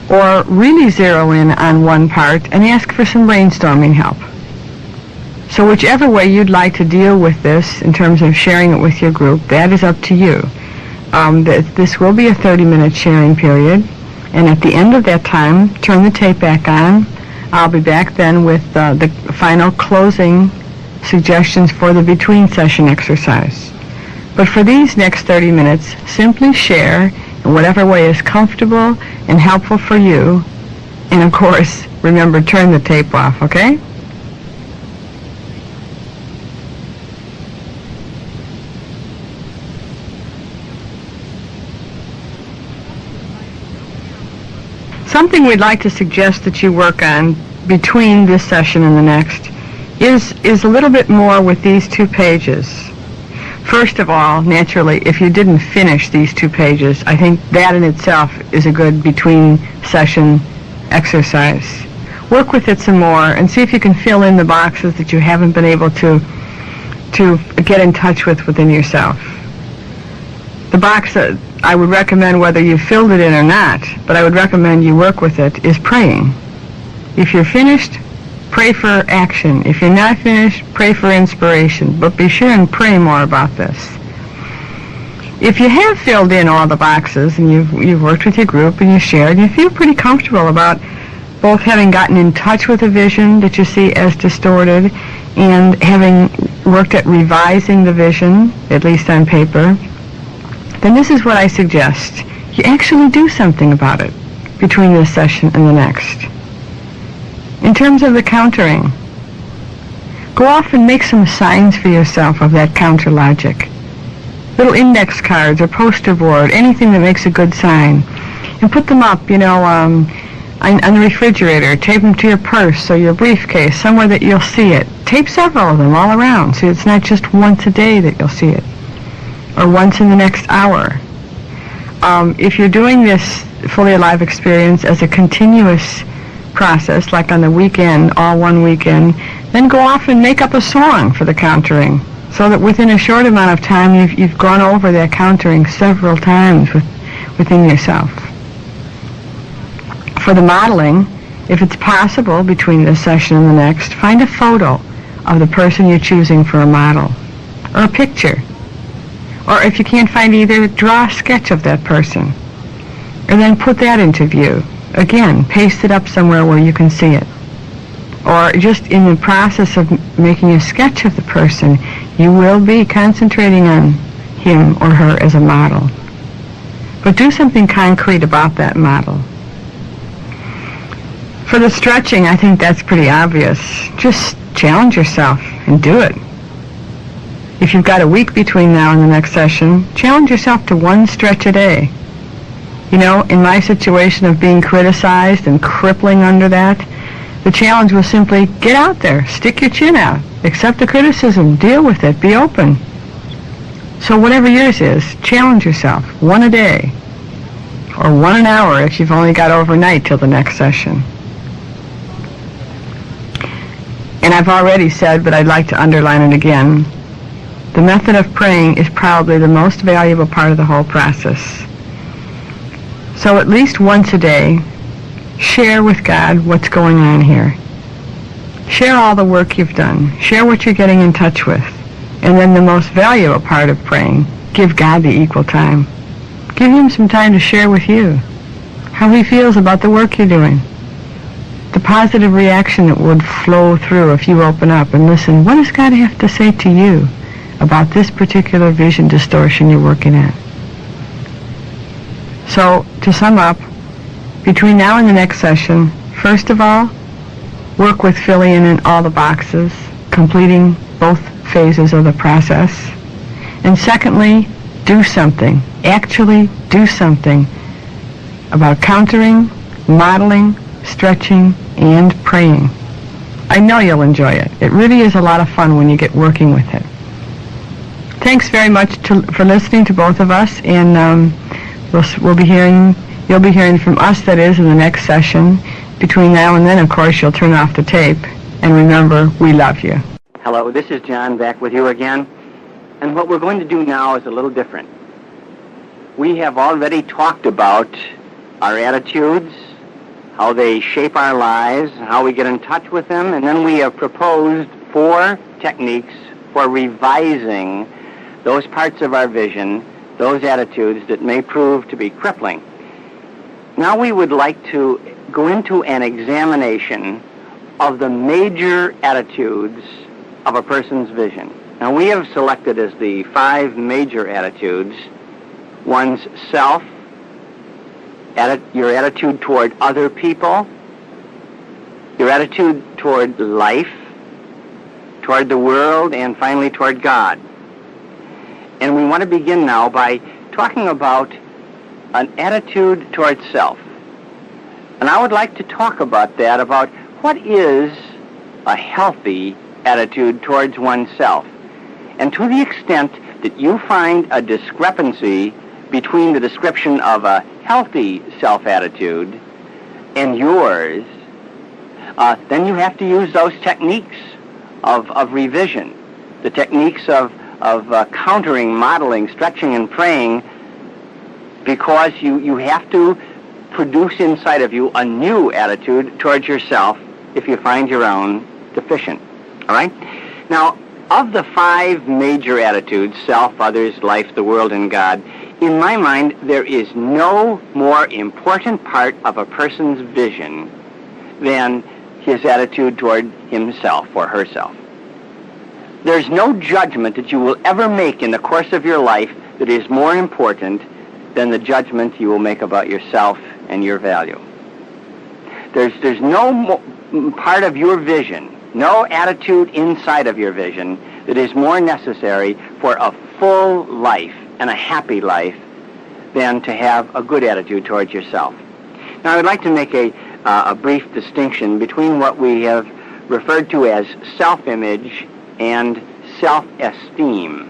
or really zero in on 1 part and ask for some brainstorming help. So whichever way you'd like to deal with this in terms of sharing it with your group, that is up to you. This will be a 30-minute sharing period, and at the end of that time, turn the tape back on. I'll be back then with the final closing suggestions for the between session exercise. But for these next 30 minutes, simply share in whatever way is comfortable and helpful for you. And of course, remember, turn the tape off, okay? Something we'd like to suggest that you work on between this session and the next is a little bit more with these 2 pages. First of all, naturally, if you didn't finish these 2 pages, I think that in itself is a good between session exercise. work with it some more and see if you can fill in the boxes that you haven't been able to get in touch with within yourself. The box that I would recommend, whether you filled it in or not, but I would recommend you work with it, is praying. If you're finished, pray for action. If you're not finished, pray for inspiration. But be sure and pray more about this. If you have filled in all the boxes and you've worked with your group and you shared, you feel pretty comfortable about both having gotten in touch with a vision that you see as distorted and having worked at revising the vision, at least on paper, then this is what I suggest. You actually do something about it between this session and the next. In terms of the countering, go off and make some signs for yourself of that counter logic. Little index cards or poster board, anything that makes a good sign. And put them up, on the refrigerator. Tape them to your purse or your briefcase, somewhere that you'll see it. Tape several of them all around so it's not just once a day that you'll see it, or once in the next hour. If you're doing this Fully Alive experience as a continuous process, like on the weekend, all one weekend, then go off and make up a song for the countering, so that within a short amount of time you've gone over that countering several times within yourself. For the modeling, if it's possible between this session and the next, find a photo of the person you're choosing for a model, or a picture. Or if you can't find either, draw a sketch of that person, and then put that into view. Again, paste it up somewhere where you can see it. Or just in the process of making a sketch of the person, you will be concentrating on him or her as a model. But do something concrete about that model. For the stretching, I think that's pretty obvious. Just challenge yourself and do it. If you've got a week between now and the next session, challenge yourself to one stretch a day. In my situation of being criticized and crippling under that, the challenge was simply get out there, stick your chin out, accept the criticism, deal with it, be open. So whatever yours is, challenge yourself, one a day, or one an hour if you've only got overnight till the next session. And I've already said, but I'd like to underline it again, the method of praying is probably the most valuable part of the whole process. So at least once a day, share with God what's going on here. Share all the work you've done. Share what you're getting in touch with. And then the most valuable part of praying, give God the equal time. Give Him some time to share with you how He feels about the work you're doing. The positive reaction that would flow through if you open up and listen, what does God have to say to you about this particular vision distortion you're working at? So, to sum up, between now and the next session, first of all, work with filling in all the boxes, completing both phases of the process. And secondly, do something. Actually do something about countering, modeling, stretching, and praying. I know you'll enjoy it. It really is a lot of fun when you get working with it. Thanks very much for listening to both of us, and you'll be hearing from us, that is, in the next session. Between now and then, of course, you'll turn off the tape. And remember, we love you. Hello, this is John back with you again. And what we're going to do now is a little different. We have already talked about our attitudes, how they shape our lives, how we get in touch with them, and then we have proposed 4 techniques for revising those parts of our vision, those attitudes that may prove to be crippling. Now we would like to go into an examination of the major attitudes of a person's vision. Now we have selected as the 5 major attitudes one's self, your attitude toward other people, your attitude toward life, toward the world, and finally toward God. And we want to begin now by talking about an attitude toward self. And I would like to talk about that, about what is a healthy attitude towards oneself. And to the extent that you find a discrepancy between the description of a healthy self-attitude and yours, then you have to use those techniques of revision, the techniques of countering, modeling, stretching, and praying, because you have to produce inside of you a new attitude towards yourself if you find your own deficient. All right? Now, of the 5 major attitudes, self, others, life, the world, and God, in my mind, there is no more important part of a person's vision than his attitude toward himself or herself. There's no judgment that you will ever make in the course of your life that is more important than the judgment you will make about yourself and your value. There's no part of your vision, no attitude inside of your vision that is more necessary for a full life and a happy life than to have a good attitude towards yourself. Now, I'd like to make a brief distinction between what we have referred to as self-image and self-esteem.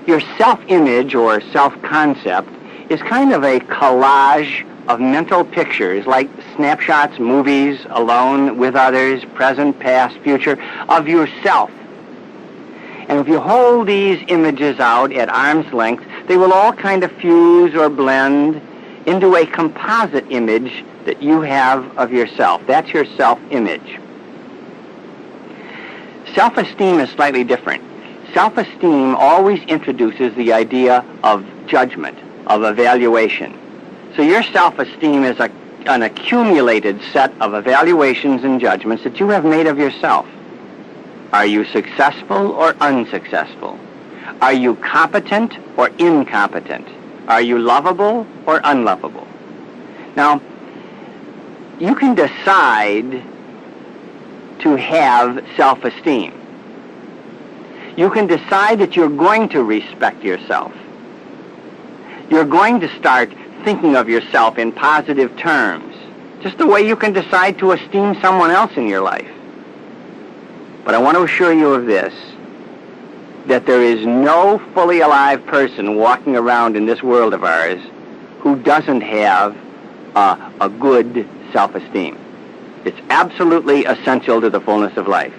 Your self-image or self-concept is kind of a collage of mental pictures, like snapshots, movies, alone, with others, present, past, future, of yourself. And if you hold these images out at arm's length, they will all kind of fuse or blend into a composite image that you have of yourself. That's your self-image. Self-esteem is slightly different. Self-esteem always introduces the idea of judgment, of evaluation. So your self-esteem is an accumulated set of evaluations and judgments that you have made of yourself. Are you successful or unsuccessful? Are you competent or incompetent? Are you lovable or unlovable? Now, you can decide to have self-esteem. You can decide that you're going to respect yourself. You're going to start thinking of yourself in positive terms, just the way you can decide to esteem someone else in your life. But I want to assure you of this, that there is no fully alive person walking around in this world of ours who doesn't have a good self-esteem. It's absolutely essential to the fullness of life.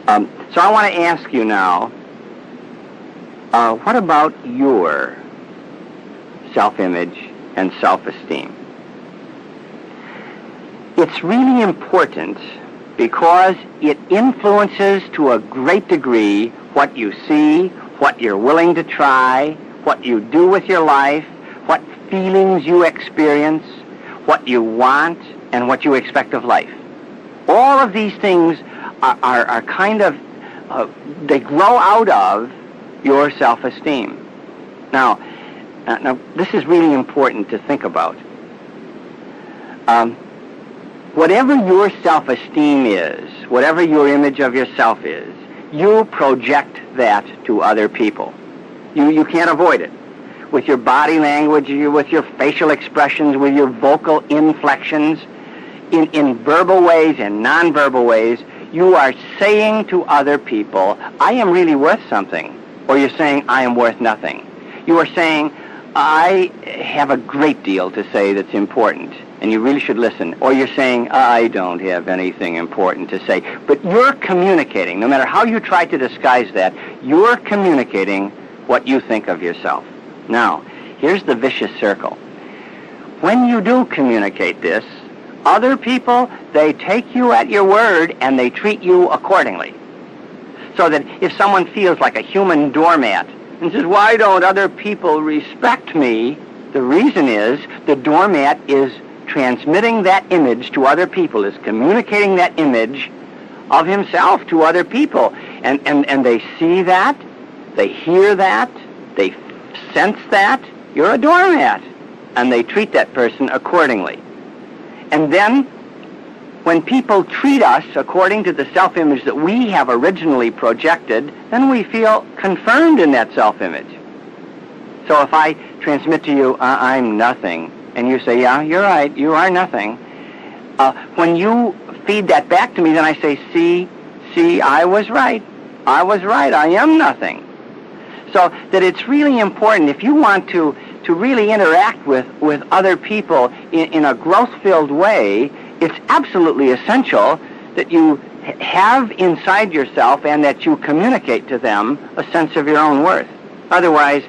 So I want to ask you now, what about your self-image and self-esteem? It's really important because it influences to a great degree what you see, what you're willing to try, what you do with your life, what feelings you experience, what you want, and what you expect of life. All of these things are kind of, they grow out of your self-esteem. Now, this is really important to think about. Whatever your self-esteem is, whatever your image of yourself is, you project that to other people. You can't avoid it. With your body language, with your facial expressions, with your vocal inflections, in verbal ways and nonverbal ways, you are saying to other people, I am really worth something. Or you're saying, I am worth nothing. You are saying, I have a great deal to say that's important, and you really should listen. Or you're saying, I don't have anything important to say. But you're communicating, no matter how you try to disguise that, you're communicating what you think of yourself. Now, here's the vicious circle. When you do communicate this, other people, they take you at your word and they treat you accordingly. So that if someone feels like a human doormat and says, why don't other people respect me? The reason is the doormat is transmitting that image to other people, is communicating that image of himself to other people. And they see that, they hear that, they sense that, you're a doormat. And they treat that person accordingly. And then, when people treat us according to the self-image that we have originally projected, then we feel confirmed in that self-image. So if I transmit to you, I'm nothing, and you say, yeah, you're right, you are nothing, when you feed that back to me, then I say, see, I was right, I am nothing. So that it's really important, if you want to really interact with other people in a growth-filled way, It's absolutely essential that you have inside yourself and that you communicate to them a sense of your own worth. Otherwise,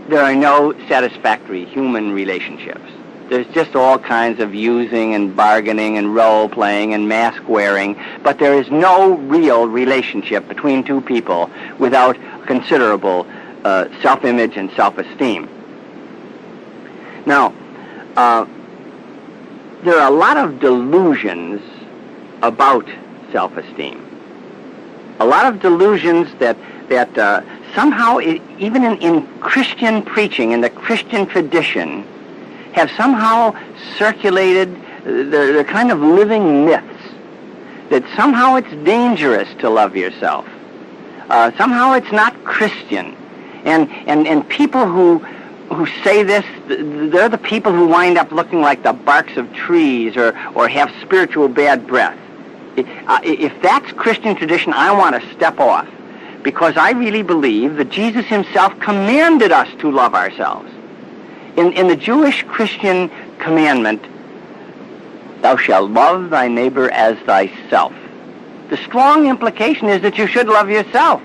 there are no satisfactory human relationships. There's just all kinds of using and bargaining and role-playing and mask-wearing, but there is no real relationship between two people without considerable self-image and self-esteem. Now, there are a lot of delusions about self-esteem. A lot of delusions that somehow, even in Christian preaching, in the Christian tradition, have somehow circulated. They're kind of living myths that somehow it's dangerous to love yourself. Somehow it's not Christian. And people who say this, they're the people who wind up looking like the barks of trees or have spiritual bad breath. If that's Christian tradition, I want to step off, because I really believe that Jesus himself commanded us to love ourselves. In the Jewish Christian commandment, thou shalt love thy neighbor as thyself. The strong implication is that you should love yourself.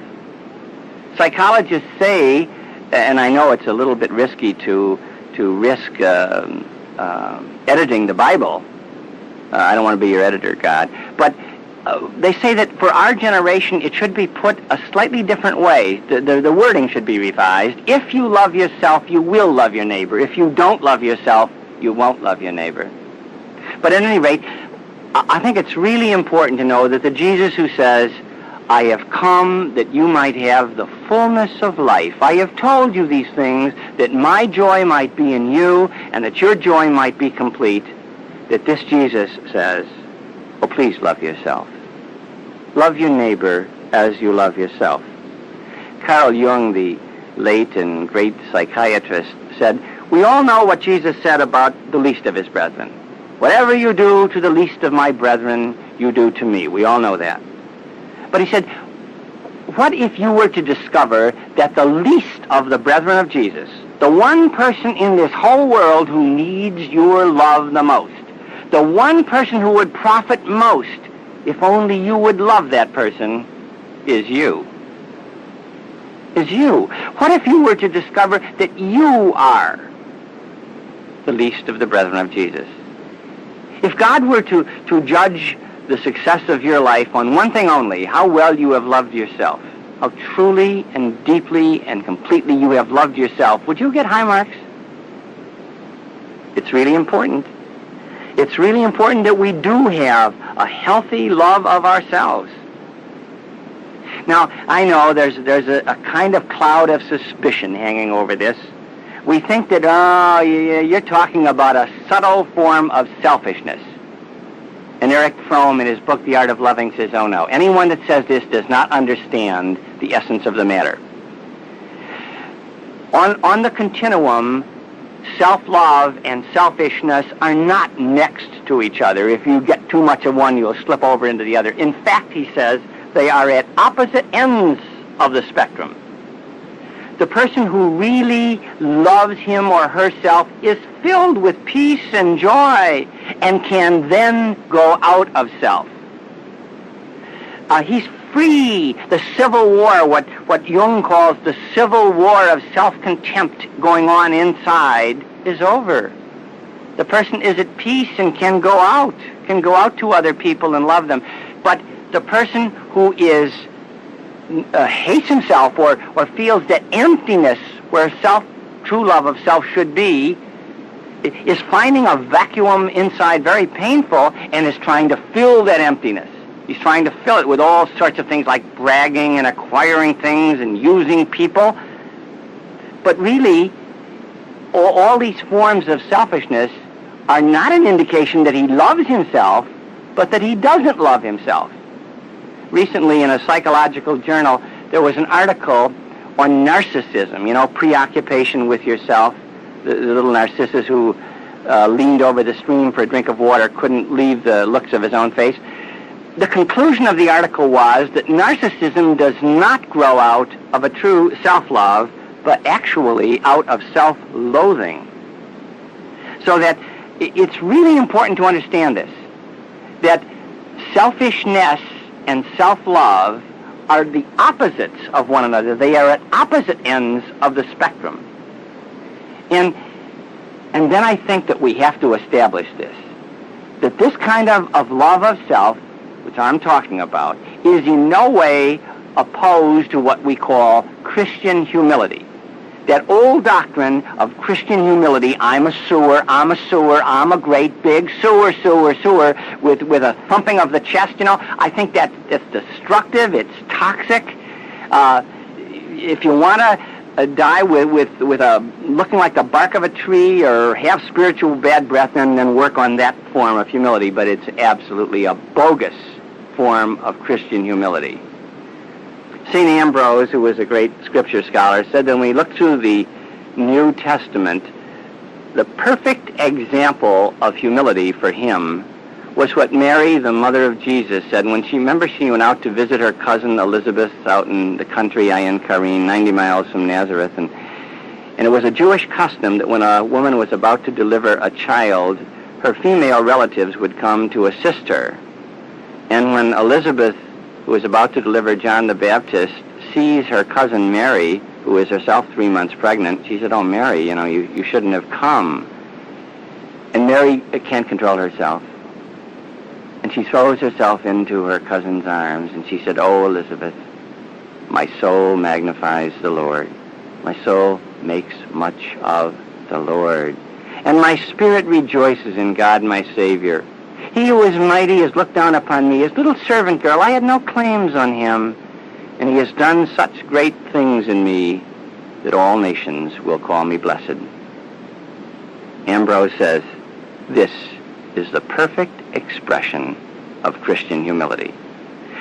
Psychologists say, and I know it's a little bit risky to risk editing the Bible. I don't want to be your editor, God. But they say that for our generation, it should be put a slightly different way. The wording should be revised. If you love yourself, you will love your neighbor. If you don't love yourself, you won't love your neighbor. But at any rate, I think it's really important to know that the Jesus who says, I have come that you might have the fullness of life. I have told you these things that my joy might be in you and that your joy might be complete, that this Jesus says, oh, please love yourself. Love your neighbor as you love yourself. Carl Jung, the late and great psychiatrist, said, we all know what Jesus said about the least of his brethren. Whatever you do to the least of my brethren, you do to me. We all know that. But he said, what if you were to discover that the least of the brethren of Jesus, the one person in this whole world who needs your love the most, the one person who would profit most if only you would love that person, is you. Is you. What if you were to discover that you are the least of the brethren of Jesus? If God were to judge the success of your life on one thing only, how well you have loved yourself, how truly and deeply and completely you have loved yourself, would you get high marks? It's really important. It's really important that we do have a healthy love of ourselves. Now, I know there's a kind of cloud of suspicion hanging over this. We think that, you're talking about a subtle form of selfishness. And Eric Fromm, in his book, The Art of Loving, says, oh no, anyone that says this does not understand the essence of the matter. On the continuum, self-love and selfishness are not next to each other. If you get too much of one, you'll slip over into the other. In fact, he says, they are at opposite ends of the spectrum. The person who really loves him or herself is filled with peace and joy and can then go out of self. He's free. The civil war, what Jung calls the civil war of self-contempt going on inside, is over. The person is at peace and can go out to other people and love them. But the person who hates himself or feels that emptiness where true love of self should be, is finding a vacuum inside very painful and is trying to fill that emptiness. He's trying to fill it with all sorts of things like bragging and acquiring things and using people. But really, all these forms of selfishness are not an indication that he loves himself, but that he doesn't love himself. Recently, in a psychological journal, there was an article on narcissism, preoccupation with yourself. The little Narcissus who leaned over the stream for a drink of water couldn't leave the looks of his own face. The conclusion of the article was that narcissism does not grow out of a true self-love, but actually out of self-loathing. So that it's really important to understand this. that selfishness and self-love are the opposites of one another. They are at opposite ends of the spectrum. And then I think that we have to establish this, that this kind of love of self, which I'm talking about, is in no way opposed to what we call Christian humility. That old doctrine of Christian humility, I'm a sewer, I'm a great big sewer, with a thumping of the chest, I think that's destructive, it's toxic. If you want to die with a looking like the bark of a tree or have spiritual bad breath, then work on that form of humility, but it's absolutely a bogus form of Christian humility. St. Ambrose, who was a great scripture scholar, said that when we look through the New Testament, the perfect example of humility for him was what Mary, the mother of Jesus, said when she went out to visit her cousin Elizabeth out in the country, Ain Karim, 90 miles from Nazareth. And it was a Jewish custom that when a woman was about to deliver a child, her female relatives would come to assist her. And when Elizabeth, who was about to deliver John the Baptist, sees her cousin Mary, who is herself 3 months pregnant, she said, "Oh, Mary, you shouldn't have come." And Mary can't control herself. And she throws herself into her cousin's arms, and she said, "Oh, Elizabeth, my soul magnifies the Lord. My soul makes much of the Lord. And my spirit rejoices in God my Savior. He who is mighty has looked down upon me, his little servant girl. I had no claims on him, and he has done such great things in me that all nations will call me blessed." Ambrose says, this is the perfect expression of Christian humility.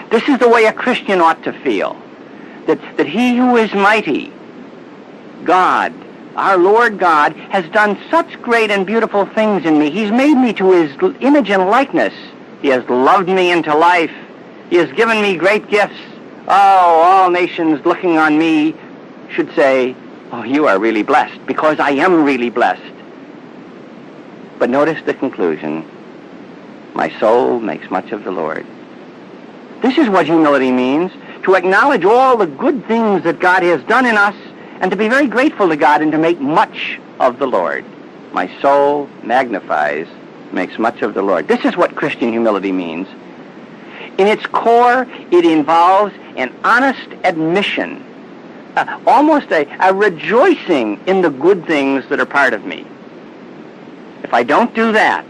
This is the way a Christian ought to feel, that he who is mighty, God, our Lord God, has done such great and beautiful things in me. He's made me to his image and likeness. He has loved me into life. He has given me great gifts. Oh, all nations looking on me should say, "Oh, you are really blessed," because I am really blessed. But notice the conclusion. My soul makes much of the Lord. This is what humility means, to acknowledge all the good things that God has done in us, and to be very grateful to God and to make much of the Lord. My soul magnifies, makes much of the Lord. This is what Christian humility means. In its core, it involves an honest admission, almost a rejoicing in the good things that are part of me. If I don't do that,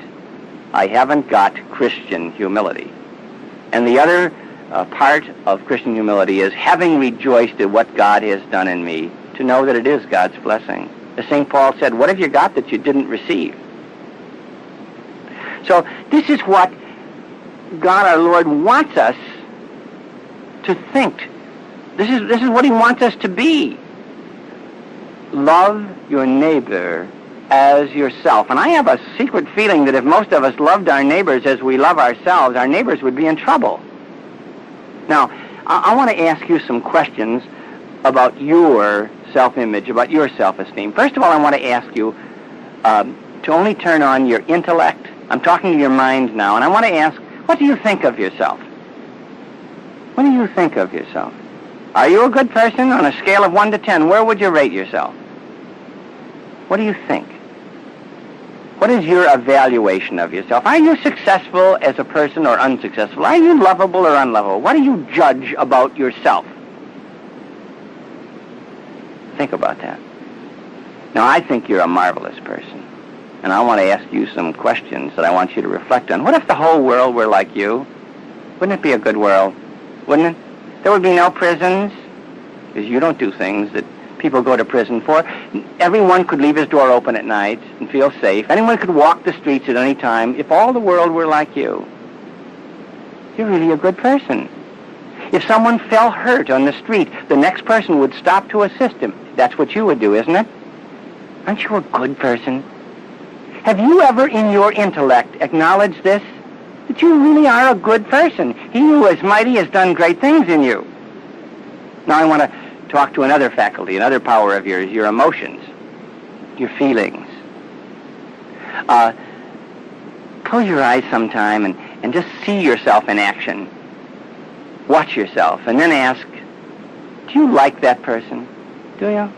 I haven't got Christian humility. And the other part of Christian humility is having rejoiced at what God has done in me, to know that it is God's blessing. As St. Paul said, what have you got that you didn't receive? So this is what God our Lord wants us to think. This is what he wants us to be. Love your neighbor as yourself. And I have a secret feeling that if most of us loved our neighbors as we love ourselves, our neighbors would be in trouble. Now, I want to ask you some questions about your self-image, about your self-esteem. First of all, I want to ask you to only turn on your intellect. I'm talking to your mind now, and I want to ask, what do you think of yourself? What do you think of yourself? Are you a good person? On a scale of 1 to 10, where would you rate yourself? What do you think? What is your evaluation of yourself? Are you successful as a person or unsuccessful? Are you lovable or unlovable? What do you judge about yourself? Think about that. Now, I think you're a marvelous person, and I want to ask you some questions that I want you to reflect on. What if the whole world were like you? Wouldn't it be a good world? Wouldn't it? There would be no prisons, because you don't do things that people go to prison for. Everyone could leave his door open at night and feel safe. Anyone could walk the streets at any time. If all the world were like you, you're really a good person. If someone fell hurt on the street, the next person would stop to assist him. That's what you would do, isn't it? Aren't you a good person? Have you ever in your intellect acknowledged this? That you really are a good person. He who is mighty has done great things in you. Now I want to talk to another faculty, another power of yours, your emotions, your feelings. Close your eyes sometime and just see yourself in action. Watch yourself, and then ask, do you like that person? Do you?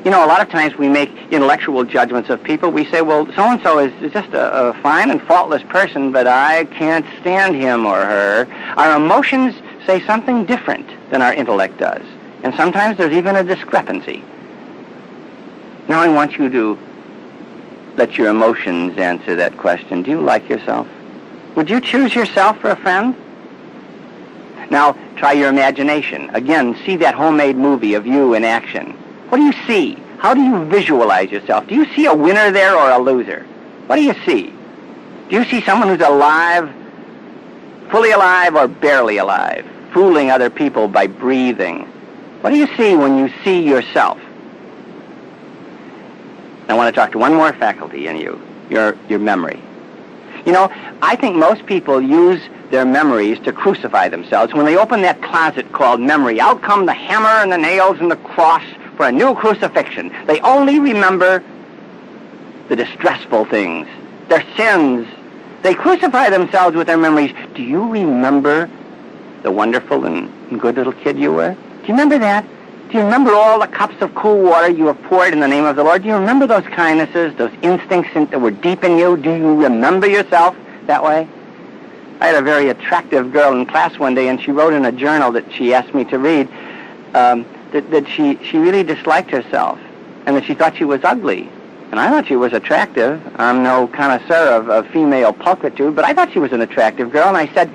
You know, a lot of times we make intellectual judgments of people. We say, well, so-and-so is just a fine and faultless person, but I can't stand him or her. Our emotions say something different than our intellect does. And sometimes there's even a discrepancy. Now I want you to let your emotions answer that question. Do you like yourself? Would you choose yourself for a friend? Now, try your imagination. Again, see that homemade movie of you in action. What do you see? How do you visualize yourself? Do you see a winner there or a loser? What do you see? Do you see someone who's alive, fully alive or barely alive, fooling other people by breathing? What do you see when you see yourself? I want to talk to one more faculty in you, your memory. You know, I think most people use their memories to crucify themselves. When they open that closet called memory, out come the hammer and the nails and the cross for a new crucifixion. They only remember the distressful things, their sins. They crucify themselves with their memories. Do you remember the wonderful and good little kid you were? Do you remember that? Do you remember all the cups of cool water you have poured in the name of the Lord? Do you remember those kindnesses, those instincts that were deep in you? Do you remember yourself that way? I had a very attractive girl in class one day, and she wrote in a journal that she asked me to read that she really disliked herself and that she thought she was ugly. And I thought she was attractive. I'm no connoisseur of female pulchritude, but I thought she was an attractive girl, and I said,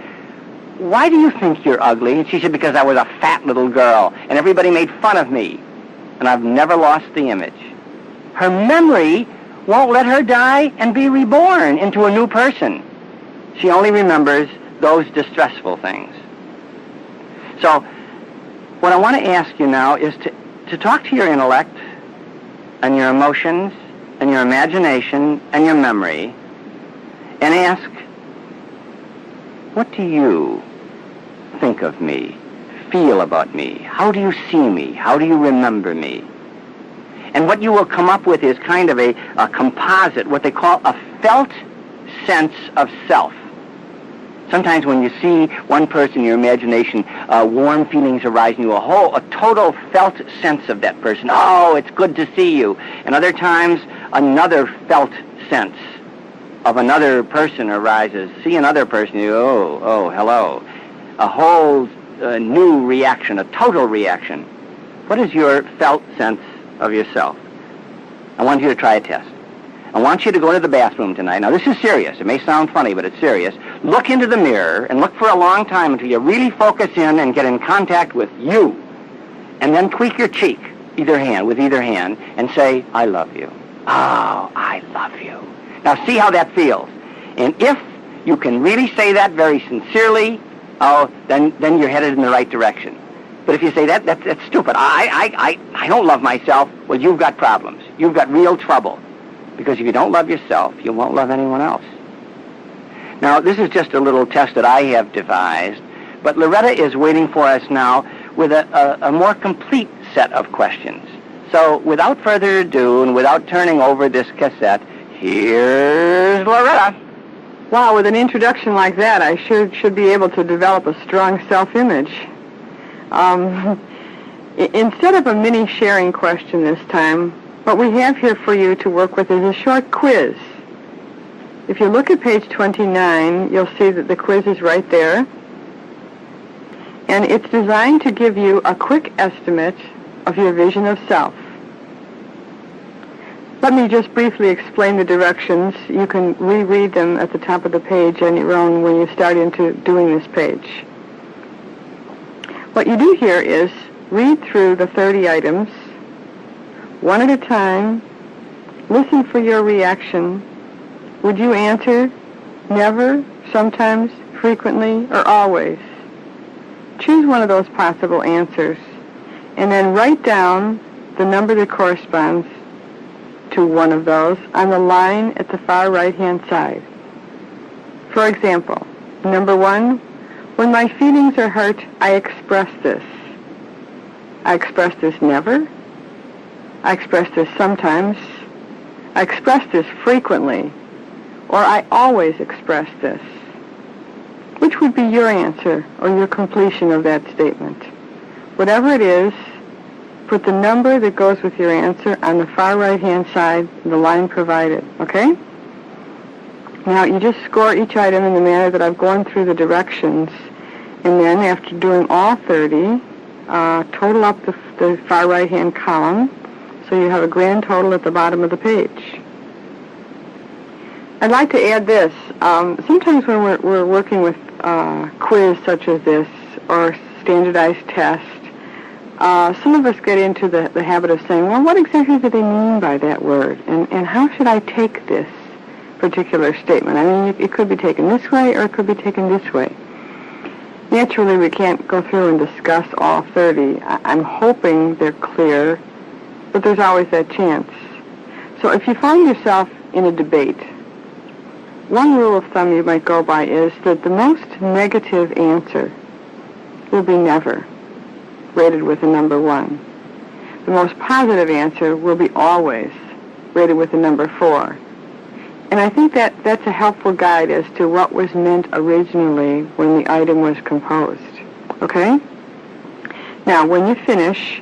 why do you think you're ugly? And she said, because I was a fat little girl, and everybody made fun of me. And I've never lost the image. Her memory won't let her die and be reborn into a new person. She only remembers those distressful things. So, what I want to ask you now is to talk to your intellect and your emotions and your imagination and your memory and ask, what do you think of me, feel about me? How do you see me? How do you remember me? And what you will come up with is kind of a composite, what they call a felt sense of self. Sometimes when you see one person in your imagination, warm feelings arise in you, a total felt sense of that person. Oh, it's good to see you. And other times, another felt sense of another person arises. See another person, you go, oh, hello. A whole new reaction, a total reaction. What is your felt sense of yourself? I want you to try a test. I want you to go to the bathroom tonight. Now, this is serious. It may sound funny, but it's serious. Look into the mirror and look for a long time until you really focus in and get in contact with you. And then tweak your cheek, with either hand, and say, I love you. Oh, I love you. Now, see how that feels. And if you can really say that very sincerely, then you're headed in the right direction. But if you say that's stupid, I don't love myself, well, you've got problems. You've got real trouble. Because if you don't love yourself, you won't love anyone else. Now, this is just a little test that I have devised, but Loretta is waiting for us now with a more complete set of questions. So, without further ado, and without turning over this cassette, here's Loretta. Wow, with an introduction like that, I should be able to develop a strong self-image. Instead of a mini sharing question this time, what we have here for you to work with is a short quiz. If you look at page 29, you'll see that the quiz is right there. And it's designed to give you a quick estimate of your vision of self. Let me just briefly explain the directions. You can reread them at the top of the page on your own when you start into doing this page. What you do here is read through the 30 items, one at a time, listen for your reaction. Would you answer never, sometimes, frequently, or always? Choose one of those possible answers, and then write down the number that corresponds to one of those on the line at the far right-hand side. For example, number 1, when my feelings are hurt, I express this. I express this never. I express this sometimes. I, I express this frequently, or I always express this. which would be your answer or your completion of that statement. Whatever it is, put the number that goes with your answer on the far right-hand side of the line provided, okay? Now, you just score each item in the manner that I've gone through the directions, and then after doing all 30, total up the far right-hand column, so you have a grand total at the bottom of the page. I'd like to add this. Sometimes when we're working with quiz such as this or standardized test, some of us get into the habit of saying, well, what exactly do they mean by that word? And how should I take this particular statement? I mean, it could be taken this way or it could be taken this way. Naturally, we can't go through and discuss all 30. I'm hoping they're clear, but there's always that chance. So if you find yourself in a debate, one rule of thumb you might go by is that the most negative answer will be never, rated with a number 1. The most positive answer will be always, rated with a number 4. And I think that's a helpful guide as to what was meant originally when the item was composed. Okay? Now, when you finish,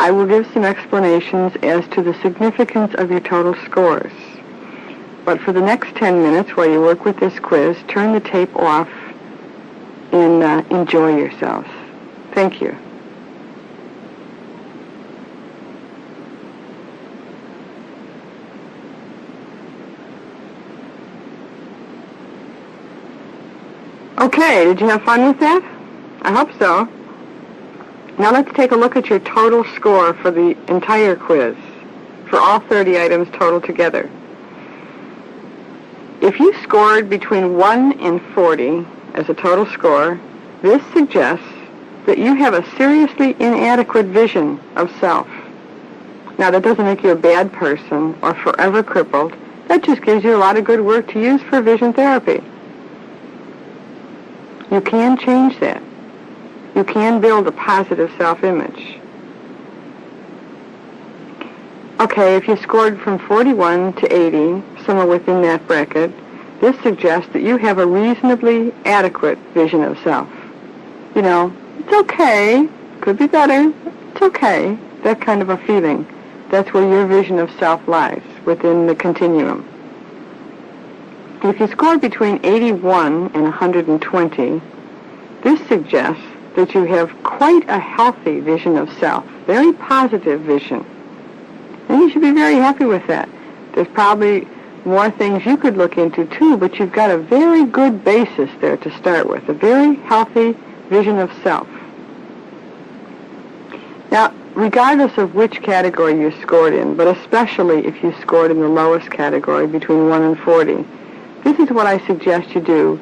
I will give some explanations as to the significance of your total scores. But for the next 10 minutes while you work with this quiz, turn the tape off and enjoy yourselves. Thank you. Okay, did you have fun with that? I hope so. Now let's take a look at your total score for the entire quiz, for all 30 items total together. If you scored between 1 and 40 as a total score, this suggests that you have a seriously inadequate vision of self. Now, that doesn't make you a bad person or forever crippled. That just gives you a lot of good work to use for vision therapy. You can change that. You can build a positive self-image. Okay, if you scored from 41 to 80, somewhere within that bracket, this suggests that you have a reasonably adequate vision of self. You know, it's okay, could be better, it's okay, that kind of a feeling. That's where your vision of self lies, within the continuum. If you score between 81 and 120, this suggests that you have quite a healthy vision of self, very positive vision. And you should be very happy with that. There's probably more things you could look into too, but you've got a very good basis there to start with, a very healthy vision of self. Now, regardless of which category you scored in, but especially if you scored in the lowest category, between 1 and 40, this is what I suggest you do,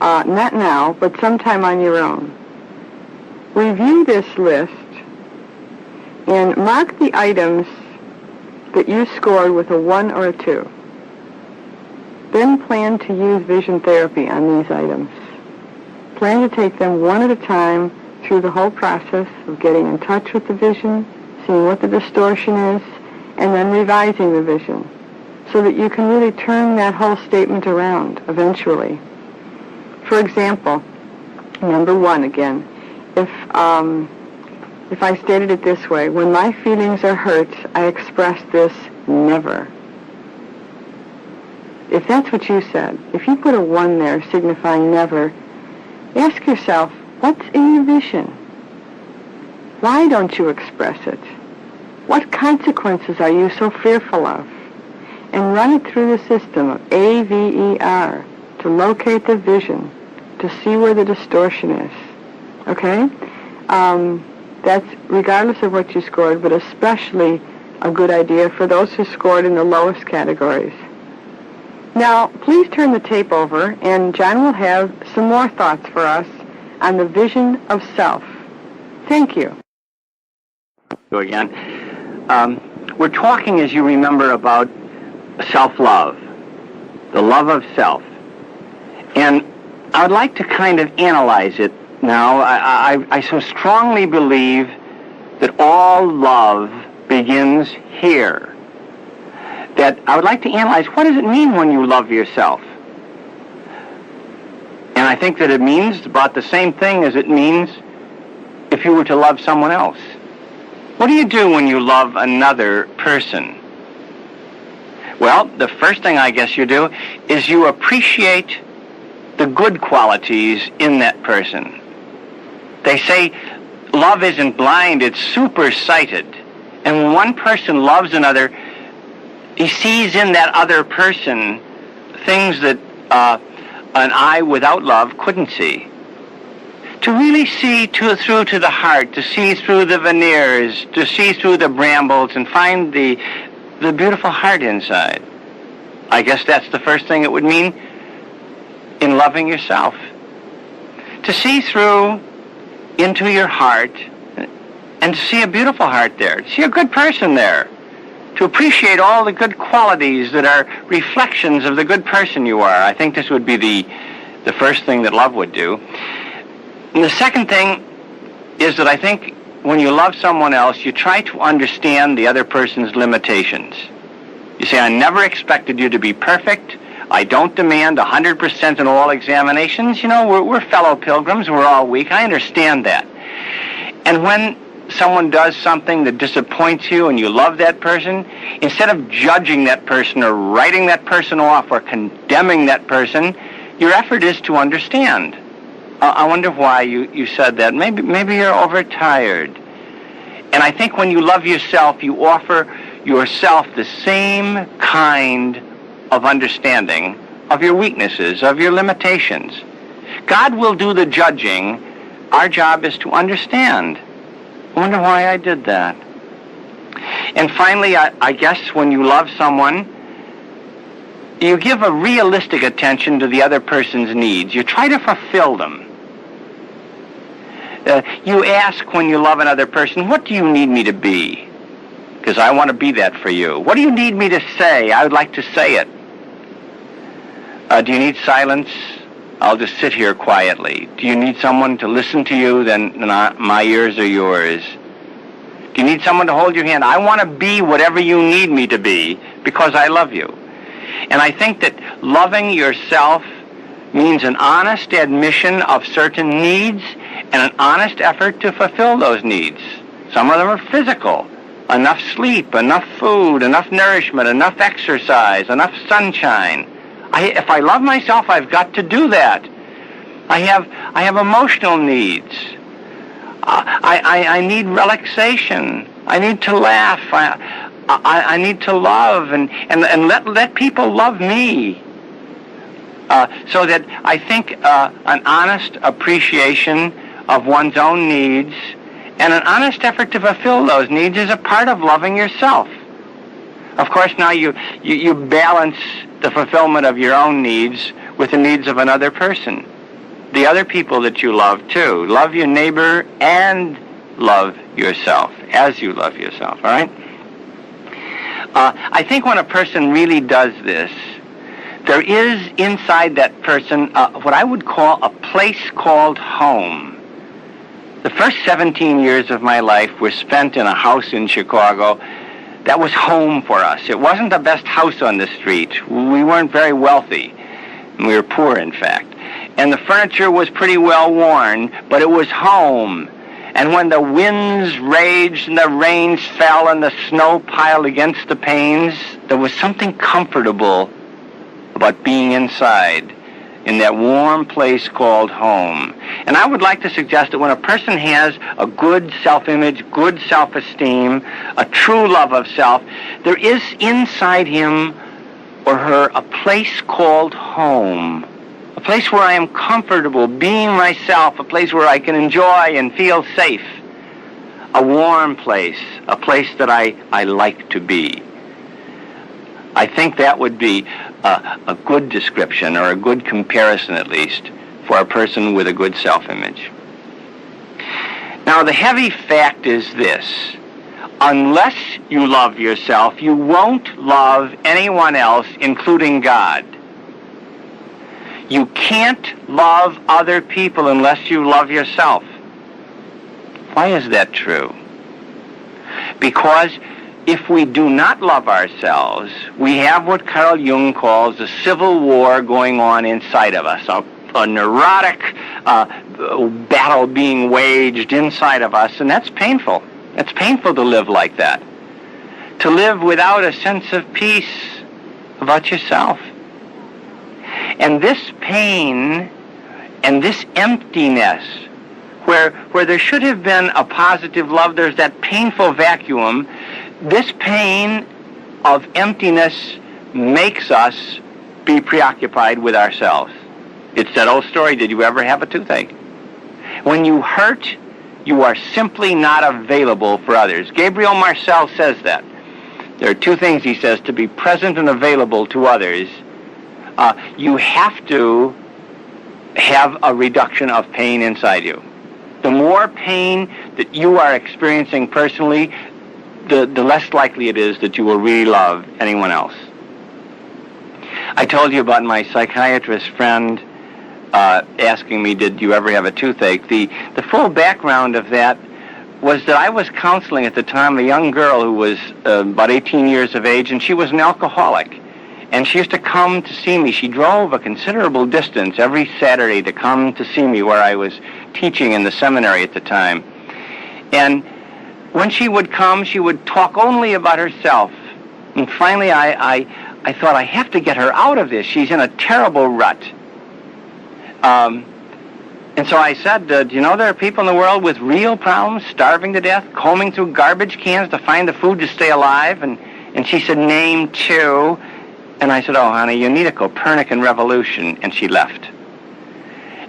not now, but sometime on your own. Review this list and mark the items that you scored with a 1 or a 2. Then plan to use vision therapy on these items. Plan to take them one at a time through the whole process of getting in touch with the vision, seeing what the distortion is, and then revising the vision so that you can really turn that whole statement around eventually. For example, number 1 again, if I stated it this way, when my feelings are hurt, I express this never. If that's what you said, if you put a 1 there signifying never, ask yourself, what's in your vision? Why don't you express it? What consequences are you so fearful of? And run it through the system of AVER to locate the vision, to see where the distortion is. Okay? That's regardless of what you scored, but especially a good idea for those who scored in the lowest categories. Now, please turn the tape over, and John will have some more thoughts for us on the vision of self. Thank you. Go again. We're talking, as you remember, about self-love, the love of self. And I would like to kind of analyze it now. I so strongly believe that all love begins here. That I would like to analyze, what does it mean when you love yourself? And And I think that it means about the same thing as it means if you were to love someone else. What do you do when you love another person? Well, the first thing I guess you do is you appreciate the good qualities in that person. They say love isn't blind, it's super-sighted. And when one person loves another, he sees in that other person things that an eye without love couldn't see. To really see through to the heart, to see through the veneers, to see through the brambles and find the beautiful heart inside. I guess that's the first thing it would mean in loving yourself. To see through into your heart and to see a beautiful heart there, to see a good person there, to appreciate all the good qualities that are reflections of the good person you are. I think this would be the first thing that love would do. And the second thing is that I think when you love someone else, you try to understand the other person's limitations. You say, I never expected you to be perfect. I don't demand 100% in all examinations. You know, we're fellow pilgrims. We're all weak. I understand that. And when someone does something that disappoints you and you love that person, instead of judging that person or writing that person off or condemning that person, your effort is to understand. I wonder why you said that. Maybe you're overtired. And I think when you love yourself, you offer yourself the same kind of understanding of your weaknesses, of your limitations. God will do the judging. Our job is to understand. I wonder why I did that. And finally, I guess when you love someone, you give a realistic attention to the other person's needs. You try to fulfill them. You ask when you love another person, what do you need me to be? Because I want to be that for you. What do you need me to say? I would like to say it. Do you need silence? I'll just sit here quietly. Do you need someone to listen to you? Then my ears are yours. Do you need someone to hold your hand? I want to be whatever you need me to be because I love you. And I think that loving yourself means an honest admission of certain needs and an honest effort to fulfill those needs. Some of them are physical. Enough sleep, enough food, enough nourishment, enough exercise, enough sunshine. If I love myself, I've got to do that. I have emotional needs. I need relaxation. I need to laugh. I need to love and let people love me. So that I think an honest appreciation of one's own needs and an honest effort to fulfill those needs is a part of loving yourself. Of course, now you balance the fulfillment of your own needs with the needs of another person. The other people that you love, too. Love your neighbor and love yourself as you love yourself, all right? I think when a person really does this, there is inside that person what I would call a place called home. The first 17 years of my life were spent in a house in Chicago that was home for us. It wasn't the best house on the street. We weren't very wealthy. We were poor, in fact. And the furniture was pretty well worn, but it was home. And when the winds raged and the rains fell and the snow piled against the panes, there was something comfortable about being inside in that warm place called home. And I would like to suggest that when a person has a good self-image, good self-esteem, a true love of self, there is inside him or her a place called home, a place where I am comfortable being myself, a place where I can enjoy and feel safe, a warm place, a place that I like to be. I think that would be a good description, or a good comparison at least, for a person with a good self-image. Now, the heavy fact is this. Unless you love yourself, you won't love anyone else, including God. You can't love other people unless you love yourself. Why is that true? Because if we do not love ourselves, we have what Carl Jung calls a civil war going on inside of us, a neurotic battle being waged inside of us, and that's painful. It's painful to live like that, to live without a sense of peace about yourself. And this pain and this emptiness, where there should have been a positive love, there's that painful vacuum. This pain of emptiness makes us be preoccupied with ourselves. It's that old story, did you ever have a toothache? When you hurt, you are simply not available for others. Gabriel Marcel says that. There are two things, he says, to be present and available to others. You have to have a reduction of pain inside you. The more pain that you are experiencing personally, the less likely it is that you will really love anyone else. I told you about my psychiatrist friend asking me, did you ever have a toothache? The full background of that was that I was counseling at the time a young girl who was about 18 years of age, and she was an alcoholic. And she used to come to see me. She drove a considerable distance every Saturday to come to see me where I was teaching in the seminary at the time. And when she would come, she would talk only about herself. And finally, I thought, I have to get her out of this. She's in a terrible rut. And so I said, do you know there are people in the world with real problems, starving to death, combing through garbage cans to find the food to stay alive? And she said, name two. And I said, oh, honey, you need a Copernican revolution. And she left.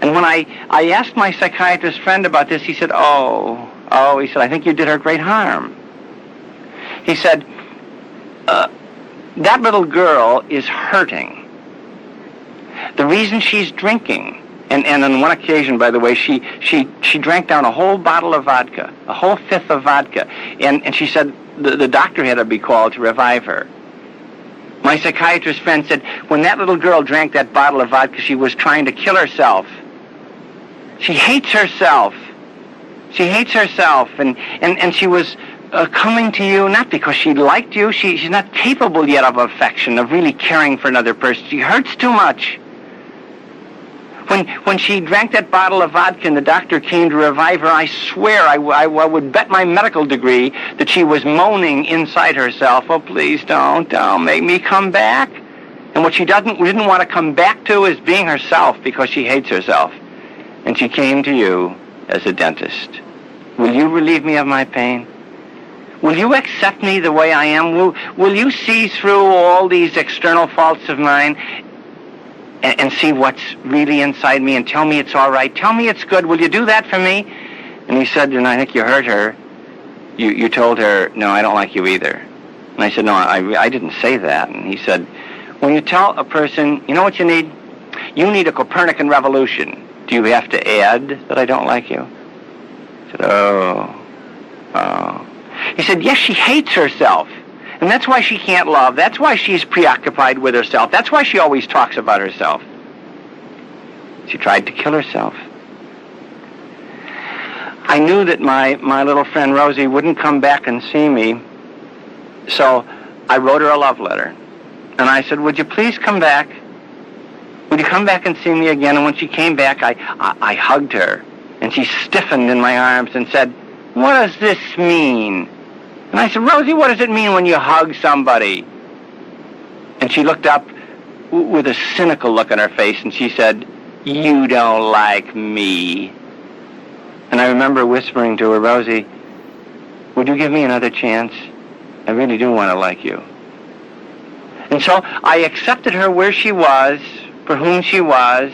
And when I asked my psychiatrist friend about this, he said, he said, I think you did her great harm. He said, that little girl is hurting. The reason she's drinking, and on one occasion, by the way, she drank down a whole bottle of vodka, a whole fifth of vodka, and she said the doctor had to be called to revive her. My psychiatrist friend said, when that little girl drank that bottle of vodka, she was trying to kill herself. She hates herself. She hates herself, and she was coming to you not because she liked you. She's not capable yet of affection, of really caring for another person. She hurts too much. When she drank that bottle of vodka and the doctor came to revive her, I swear I would bet my medical degree that she was moaning inside herself, oh, please don't make me come back. And what she didn't want to come back to is being herself because she hates herself. And she came to you as a dentist. Will you relieve me of my pain? Will you accept me the way I am? Will you see through all these external faults of mine and see what's really inside me and tell me it's all right? Tell me it's good. Will you do that for me? And he said, and I think you hurt her. You told her, no, I don't like you either. And I said, no, I didn't say that. And he said, when you tell a person, you know what you need? You need a Copernican revolution. Do you have to add that I don't like you? I said, oh. He said, yes, she hates herself. And that's why she can't love. That's why she's preoccupied with herself. That's why she always talks about herself. She tried to kill herself. I knew that my little friend Rosie wouldn't come back and see me, so I wrote her a love letter. And I said, would you please come back? Would you come back and see me again? And when she came back, I hugged her. And she stiffened in my arms and said, what does this mean? And I said, Rosie, what does it mean when you hug somebody? And she looked up with a cynical look on her face, and she said, you don't like me. And I remember whispering to her, Rosie, would you give me another chance? I really do want to like you. And so I accepted her where she was, for whom she was,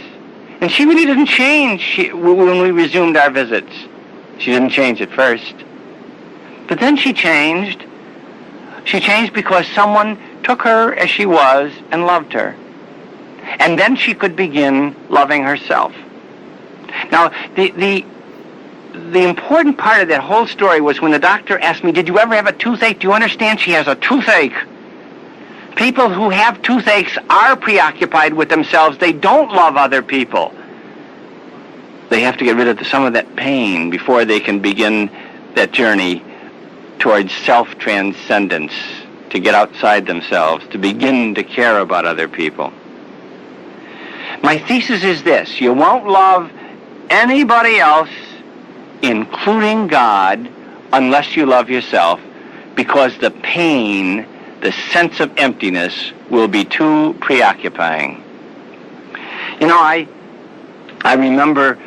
and she really didn't change when we resumed our visits. She didn't change at first. But then she changed. She changed because someone took her as she was and loved her. And then she could begin loving herself. Now, the important part of that whole story was when the doctor asked me, did you ever have a toothache? Do you understand? She has a toothache. People who have toothaches are preoccupied with themselves. They don't love other people. They have to get rid of some of that pain before they can begin that journey towards self-transcendence, to get outside themselves, to begin to care about other people. My thesis is this: you won't love anybody else, including God, unless you love yourself, because the pain, the sense of emptiness, will be too preoccupying. You know, I remember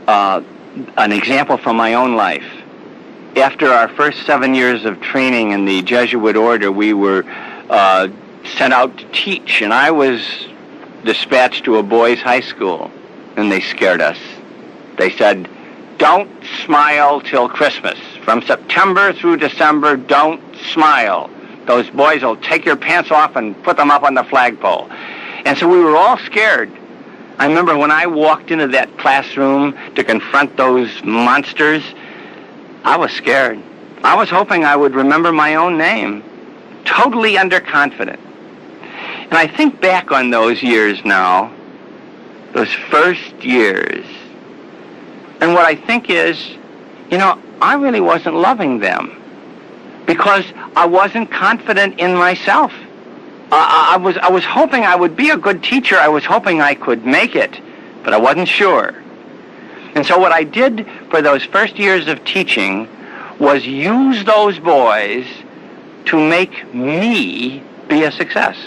an example from my own life. After our first 7 years of training in the Jesuit order, we were sent out to teach, and I was dispatched to a boys' high school, and they scared us. They said, "Don't smile till Christmas. From September through December, don't smile. Those boys will take your pants off and put them up on the flagpole." And so we were all scared. I remember when I walked into that classroom to confront those monsters, I was scared. I was hoping I would remember my own name, totally underconfident. And I think back on those years now, those first years, and what I think is, you know, I really wasn't loving them because I wasn't confident in myself. I was hoping I would be a good teacher. I was hoping I could make it, but I wasn't sure. And so what I did for those first years of teaching was use those boys to make me be a success.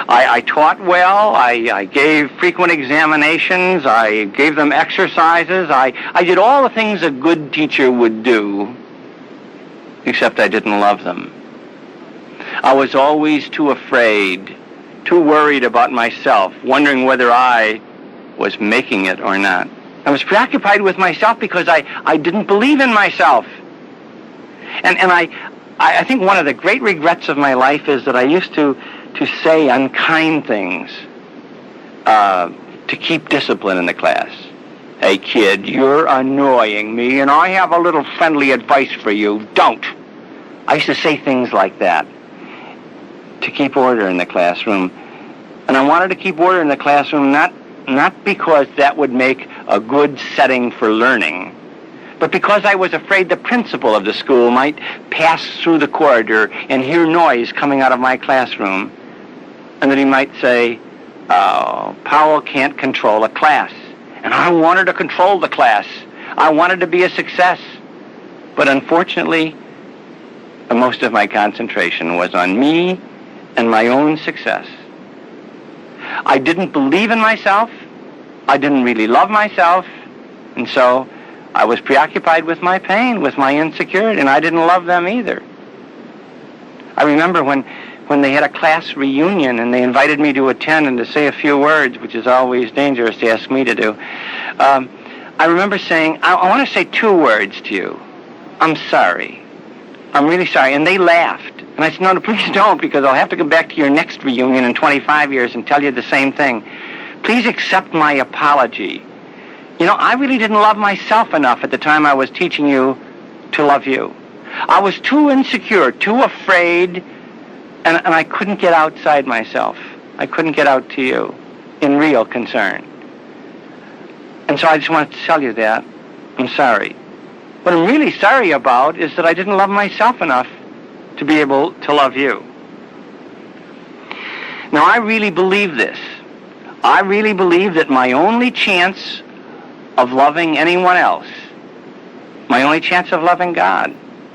I taught well. I gave frequent examinations. I gave them exercises. I did all the things a good teacher would do, except I didn't love them. I was always too afraid, too worried about myself, wondering whether I was making it or not. I was preoccupied with myself because I didn't believe in myself. And I think one of the great regrets of my life is that I used to say unkind things to keep discipline in the class. "Hey, kid, you're annoying me, and I have a little friendly advice for you. Don't." I used to say things like that to keep order in the classroom. And I wanted to keep order in the classroom not because that would make a good setting for learning, but because I was afraid the principal of the school might pass through the corridor and hear noise coming out of my classroom, and that he might say, "Oh, Powell can't control a class." And I wanted to control the class. I wanted to be a success. But unfortunately, most of my concentration was on me and my own success. I didn't believe in myself. I didn't really love myself. And so I was preoccupied with my pain, with my insecurity, and I didn't love them either. I remember when they had a class reunion and they invited me to attend and to say a few words, which is always dangerous to ask me to do. I remember saying, I want to say 2 words to you. "I'm sorry. I'm really sorry." And they laughed. And I said, "No, please don't, because I'll have to come back to your next reunion in 25 years and tell you the same thing. Please accept my apology. You know, I really didn't love myself enough at the time I was teaching you to love you. I was too insecure, too afraid, and I couldn't get outside myself. I couldn't get out to you in real concern. And so I just wanted to tell you that. I'm sorry. What I'm really sorry about is that I didn't love myself enough to be able to love you." Now, I really believe this. I really believe that my only chance of loving anyone else, my only chance of loving God,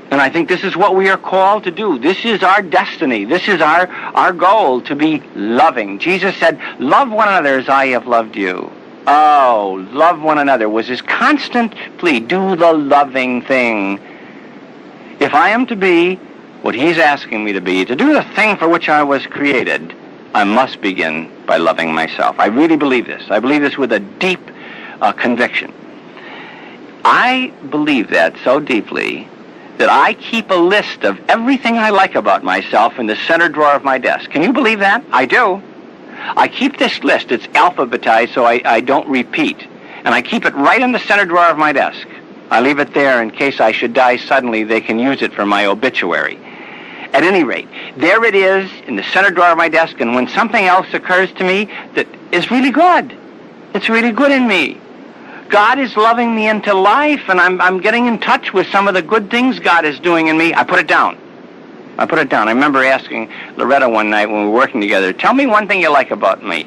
and I think this is what we are called to do. This is our destiny. This is our goal, to be loving. Jesus said, "Love one another as I have loved you." Oh, love one another was his constant plea. Do the loving thing. If I am to be what he's asking me to be, to do the thing for which I was created, I must begin by loving myself. I really believe this. I believe this with a deep conviction. I believe that so deeply that I keep a list of everything I like about myself in the center drawer of my desk. Can you believe that? I do. I keep this list. It's alphabetized so I don't repeat. And I keep it right in the center drawer of my desk. I leave it there in case I should die suddenly. They can use it for my obituary. At any rate, there it is in the center drawer of my desk, and when something else occurs to me that is really good, it's really good in me, God is loving me into life, and I'm getting in touch with some of the good things God is doing in me, I put it down. I put it down. I remember asking Loretta one night when we were working together, "Tell me one thing you like about me."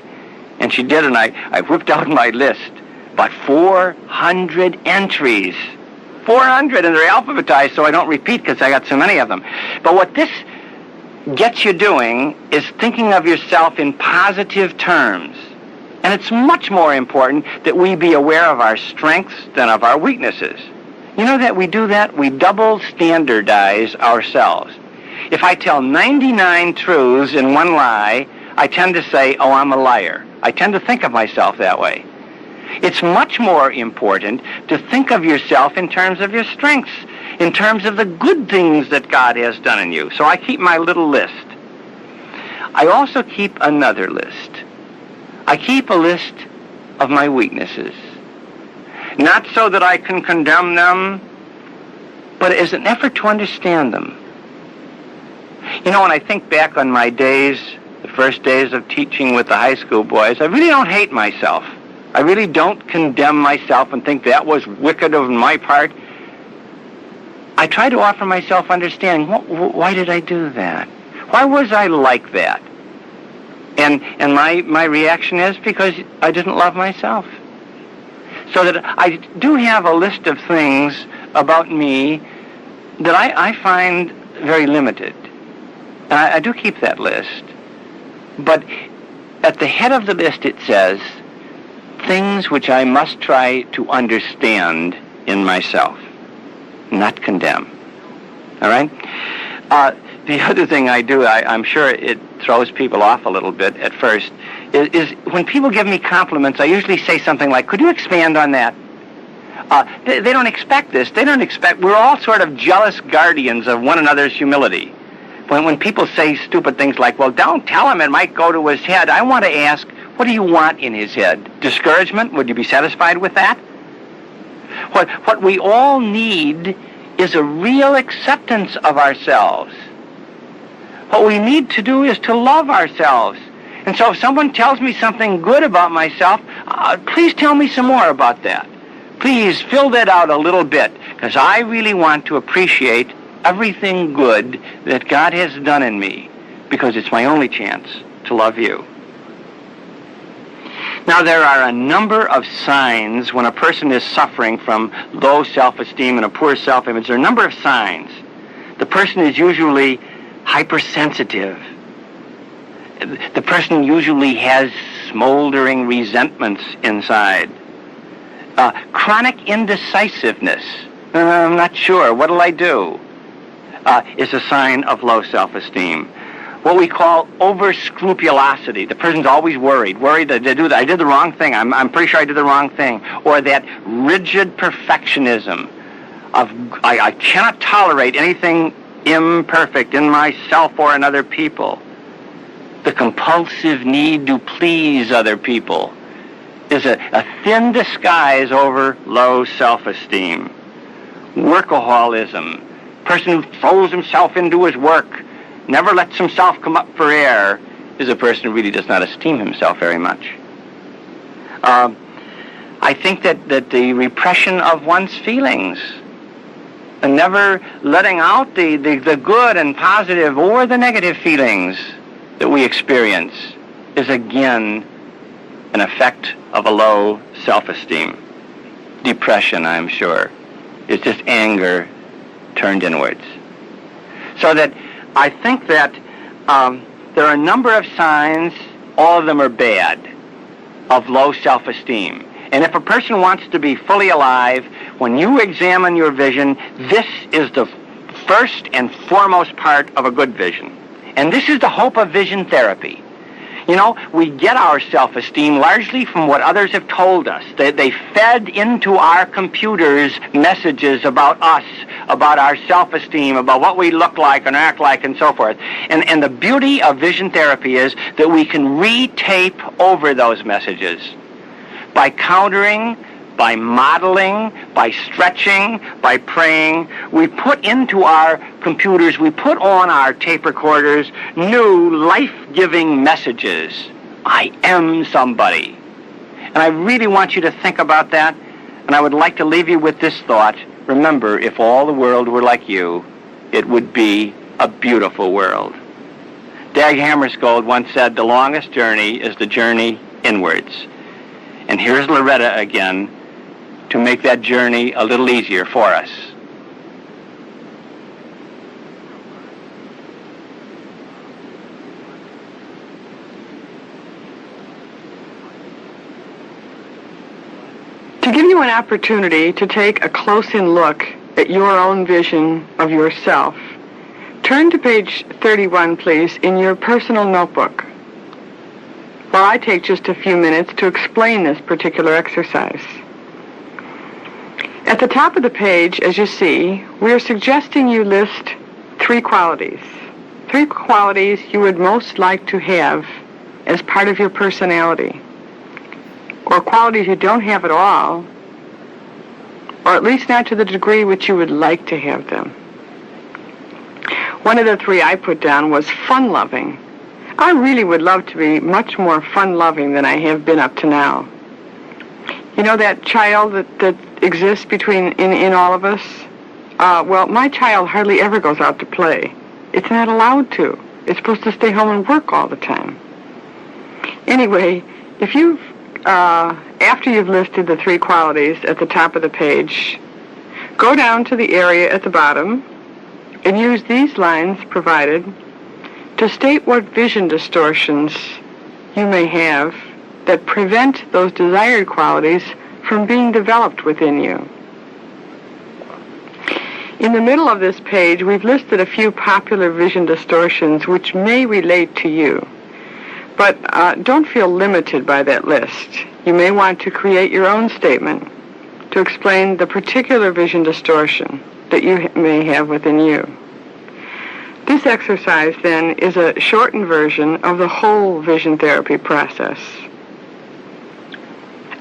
And she did, and I whipped out my list. About 400 entries. 400, and they're alphabetized so I don't repeat because I got so many of them. But what this gets you doing is thinking of yourself in positive terms. And it's much more important that we be aware of our strengths than of our weaknesses. You know that we do that? We double standardize ourselves. If I tell 99 truths in one lie, I tend to say, oh, I'm a liar. I tend to think of myself that way. It's much more important to think of yourself in terms of your strengths, in terms of the good things that God has done in you. So I keep my little list. I also keep another list. I keep a list of my weaknesses. Not so that I can condemn them, but as an effort to understand them. You know, when I think back on my days, the first days of teaching with the high school boys, I really don't hate myself. I really don't condemn myself and think that was wicked of my part. I try to offer myself understanding. Why did I do that? Why was I like that? And my reaction is because I didn't love myself. So that I do have a list of things about me that I find very limited. And I do keep that list. But at the head of the list it says, things which I must try to understand in myself, not condemn. All right? The other thing I do, I'm sure it throws people off a little bit at first, is when people give me compliments, I usually say something like, could you expand on that? They don't expect this. They don't expect, we're all sort of jealous guardians of one another's humility. When people say stupid things like, well, don't tell him, it might go to his head, I want to ask, what do you want in his head? Discouragement? Would you be satisfied with that? What we all need is a real acceptance of ourselves. What we need to do is to love ourselves. And so if someone tells me something good about myself, please tell me some more about that. Please fill that out a little bit, because I really want to appreciate everything good that God has done in me, because it's my only chance to love you. Now, there are a number of signs when a person is suffering from low self-esteem and a poor self-image. There are a number of signs. The person is usually hypersensitive. The person usually has smoldering resentments inside. Chronic indecisiveness. I'm not sure. What'll I do? Is a sign of low self-esteem. What we call over-scrupulosity. The person's always worried that I did the wrong thing. I'm pretty sure I did the wrong thing. Or that rigid perfectionism of I cannot tolerate anything imperfect in myself or in other people. The compulsive need to please other people is a thin disguise over low self-esteem. Workaholism. Person who throws himself into his work, never lets himself come up for air, is a person who really does not esteem himself very much. I think that the repression of one's feelings and never letting out the good and positive or the negative feelings that we experience is again an effect of a low self-esteem. Depression, I'm sure, is just anger turned inwards. So that I think that there are a number of signs, all of them are bad, of low self-esteem. And if a person wants to be fully alive, when you examine your vision, this is the first and foremost part of a good vision. And this is the hope of vision therapy. You know, we get our self-esteem largely from what others have told us. They fed into our computers messages about us, about our self-esteem, about what we look like and act like and so forth. And the beauty of vision therapy is that we can re-tape over those messages by countering, by modeling, by stretching, by praying. We put into our computers, we put on our tape recorders new life-giving messages. I am somebody. And I really want you to think about that, and I would like to leave you with this thought. Remember, if all the world were like you, it would be a beautiful world. Dag Hammarskjöld once said, the longest journey is the journey inwards. And here's Loretta again to make that journey a little easier for us. To give you an opportunity to take a close-in look at your own vision of yourself, turn to page 31, please, in your personal notebook, while I take just a few minutes to explain this particular exercise. At the top of the page, as you see, we are suggesting you list 3 qualities. 3 qualities you would most like to have as part of your personality, or qualities you don't have at all, or at least not to the degree which you would like to have them. One of the 3 I put down was fun-loving. I really would love to be much more fun-loving than I have been up to now. You know that child that exists in all of us? Well, my child hardly ever goes out to play. It's not allowed to. It's supposed to stay home and work all the time. Anyway, if you've after you've listed the 3 qualities at the top of the page, go down to the area at the bottom and use these lines provided to state what vision distortions you may have that prevent those desired qualities from being developed within you. In the middle of this page, we've listed a few popular vision distortions which may relate to you. But don't feel limited by that list. You may want to create your own statement to explain the particular vision distortion that you may have within you. This exercise, then, is a shortened version of the whole vision therapy process.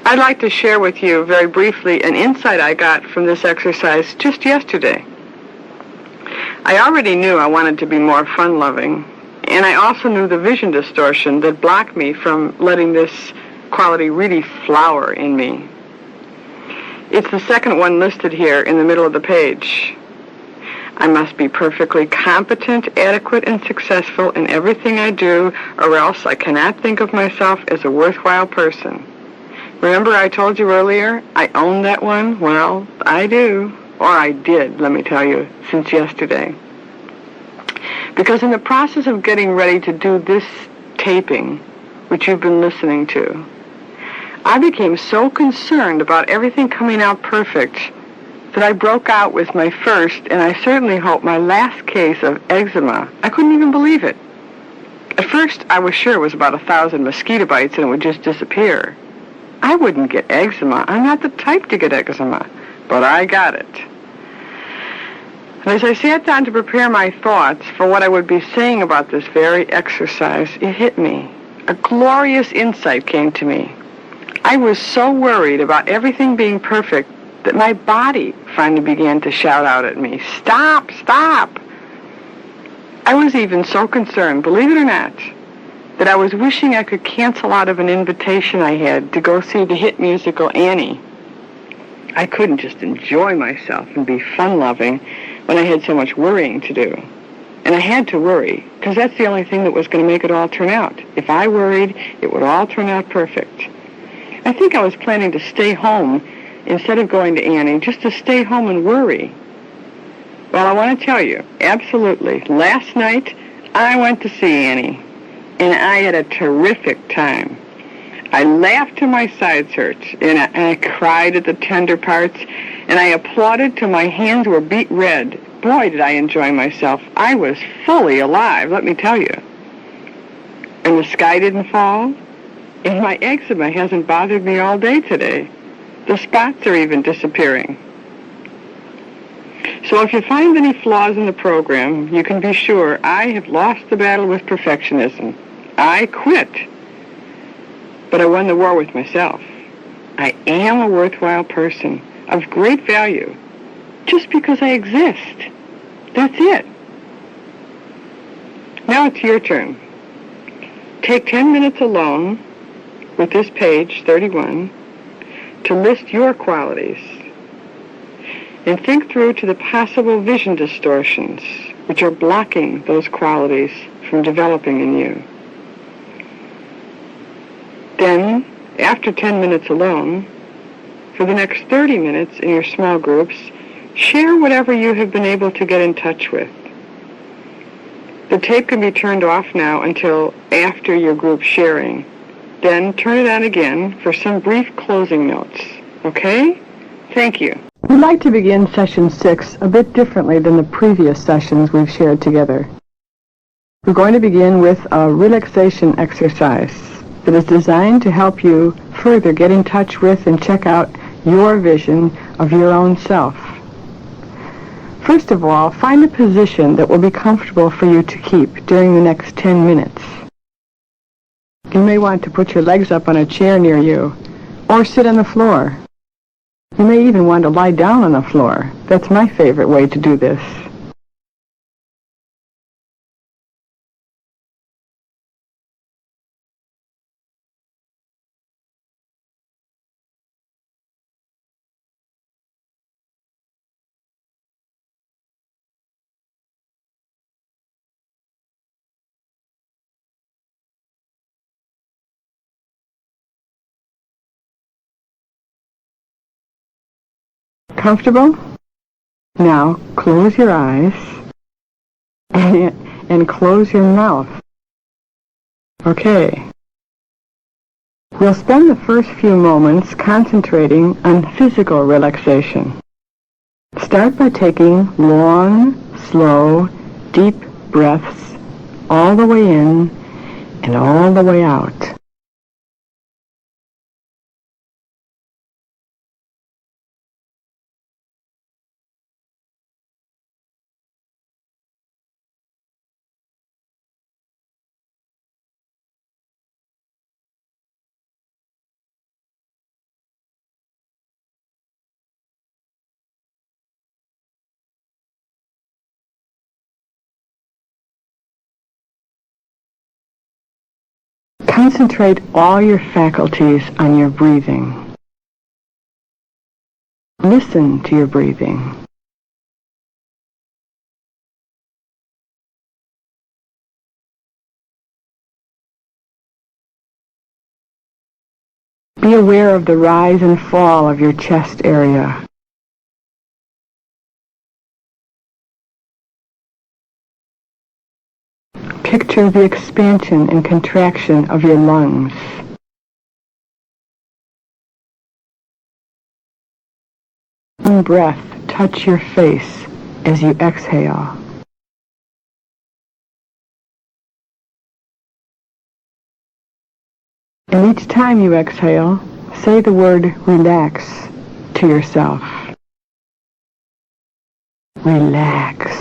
I'd like to share with you very briefly an insight I got from this exercise just yesterday. I already knew I wanted to be more fun-loving, and I also knew the vision distortion that blocked me from letting this quality really flower in me. It's the second one listed here in the middle of the page. I must be perfectly competent, adequate, and successful in everything I do, or else I cannot think of myself as a worthwhile person. Remember I told you earlier I own that one? Well, I do. Or I did, let me tell you, since yesterday. Because in the process of getting ready to do this taping, which you've been listening to, I became so concerned about everything coming out perfect that I broke out with my first, and I certainly hope my last case of eczema. I couldn't even believe it. At first, I was sure it was about 1,000 mosquito bites and it would just disappear. I wouldn't get eczema. I'm not the type to get eczema, but I got it. And as I sat down to prepare my thoughts for what I would be saying about this very exercise, it hit me. A glorious insight came to me. I was so worried about everything being perfect that my body finally began to shout out at me, "Stop, stop!" I was even so concerned, believe it or not, that I was wishing I could cancel out of an invitation I had to go see the hit musical Annie. I couldn't just enjoy myself and be fun-loving when I had so much worrying to do. And I had to worry, because that's the only thing that was going to make it all turn out. If I worried, it would all turn out perfect. I think I was planning to stay home instead of going to Annie, just to stay home and worry. Well, I want to tell you, absolutely, last night I went to see Annie, and I had a terrific time. I laughed till my sides hurt, and I cried at the tender parts, and I applauded till my hands were beet red. Boy, did I enjoy myself. I was fully alive, let me tell you. And the sky didn't fall, and my eczema hasn't bothered me all day today. The spots are even disappearing. So if you find any flaws in the program, you can be sure I have lost the battle with perfectionism. I quit. But I won the war with myself. I am a worthwhile person of great value just because I exist. That's it. Now it's your turn. Take 10 minutes alone with this page, 31, to list your qualities and think through to the possible vision distortions which are blocking those qualities from developing in you. Then, after 10 minutes alone, for the next 30 minutes in your small groups, share whatever you have been able to get in touch with. The tape can be turned off now until after your group sharing. Then turn it on again for some brief closing notes. Okay? Thank you. We'd like to begin session 6 a bit differently than the previous sessions we've shared together. We're going to begin with a relaxation exercise that is designed to help you further get in touch with and check out your vision of your own self. First of all, find a position that will be comfortable for you to keep during the next 10 minutes. You may want to put your legs up on a chair near you, or sit on the floor. You may even want to lie down on the floor. That's my favorite way to do this. Comfortable? Now close your eyes and close your mouth. Okay. We'll spend the first few moments concentrating on physical relaxation. Start by taking long, slow, deep breaths all the way in and all the way out. Concentrate all your faculties on your breathing. Listen to your breathing. Be aware of the rise and fall of your chest area. Picture the expansion and contraction of your lungs. In breath, touch your face as you exhale. And each time you exhale, say the word relax to yourself. Relax.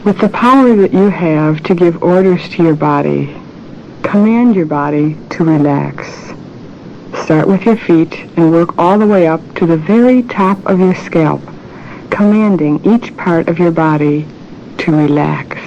With the power that you have to give orders to your body, command your body to relax. Start with your feet and work all the way up to the very top of your scalp, commanding each part of your body to relax.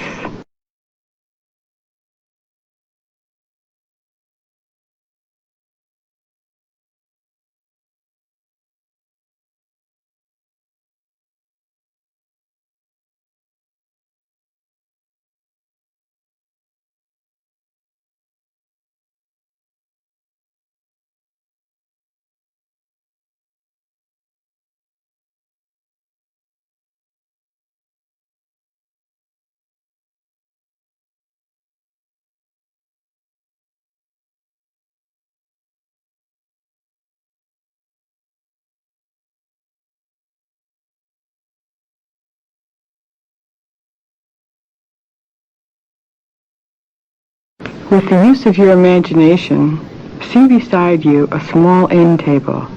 With the use of your imagination, see beside you a small end table.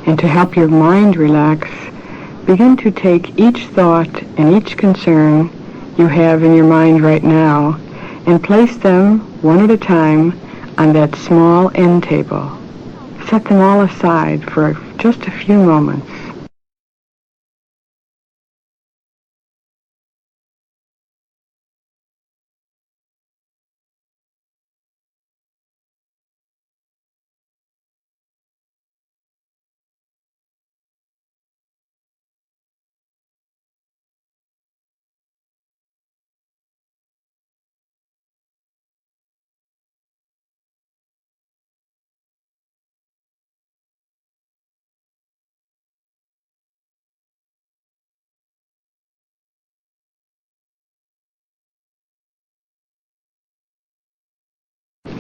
And to help your mind relax, begin to take each thought and each concern you have in your mind right now and place them one at a time on that small end table. Set them all aside for just a few moments.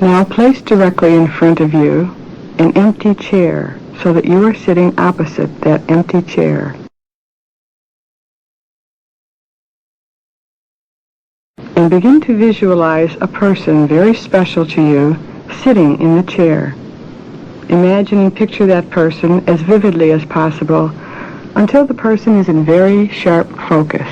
Now place directly in front of you an empty chair so that you are sitting opposite that empty chair. And begin to visualize a person very special to you sitting in the chair. Imagine and picture that person as vividly as possible until the person is in very sharp focus.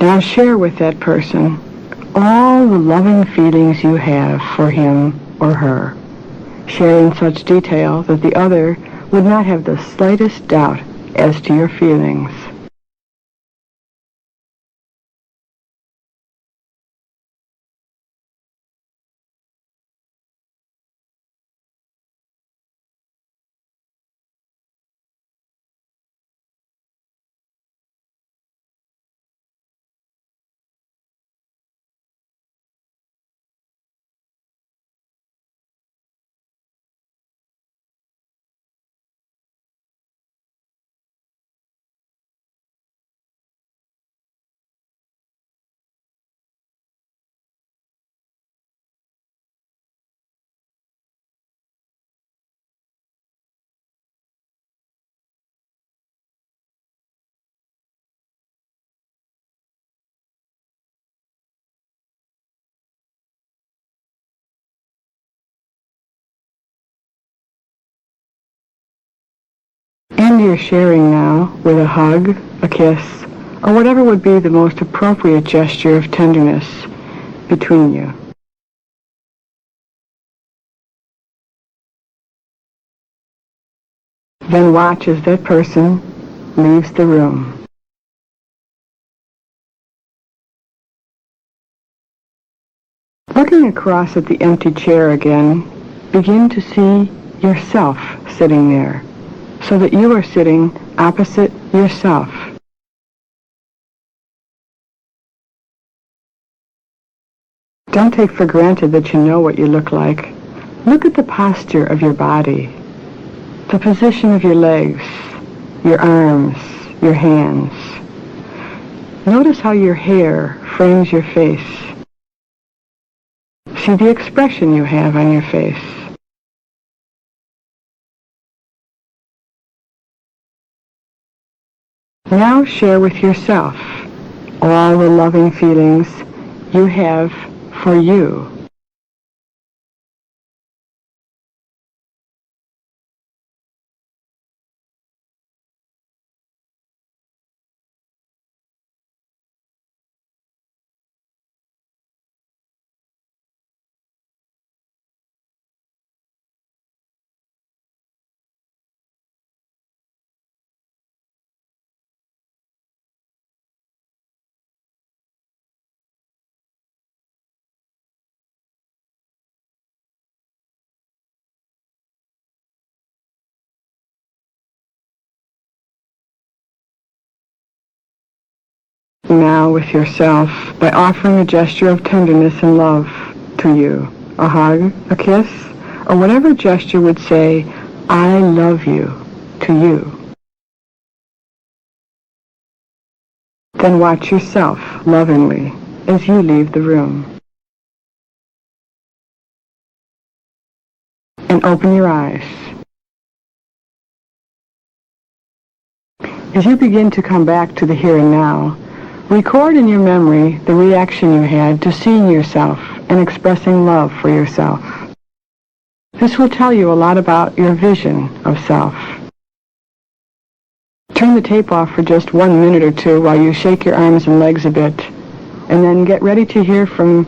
Now share with that person all the loving feelings you have for him or her. Share in such detail that the other would not have the slightest doubt as to your feelings. End your sharing now with a hug, a kiss, or whatever would be the most appropriate gesture of tenderness between you. Then watch as that person leaves the room. Looking across at the empty chair again, begin to see yourself sitting there, so that you are sitting opposite yourself. Don't take for granted that you know what you look like. Look at the posture of your body, the position of your legs, your arms, your hands. Notice how your hair frames your face. See the expression you have on your face. Now share with yourself all the loving feelings you have for you. Now with yourself by offering a gesture of tenderness and love to you, a hug, a kiss, or whatever gesture would say, I love you, to you. Then watch yourself lovingly as you leave the room. And open your eyes. As you begin to come back to the here and now, Record in your memory the reaction you had to seeing yourself and expressing love for yourself. This will tell you a lot about your vision of self. Turn the tape off for just 1 minute or two while you shake your arms and legs a bit, and then get ready to hear from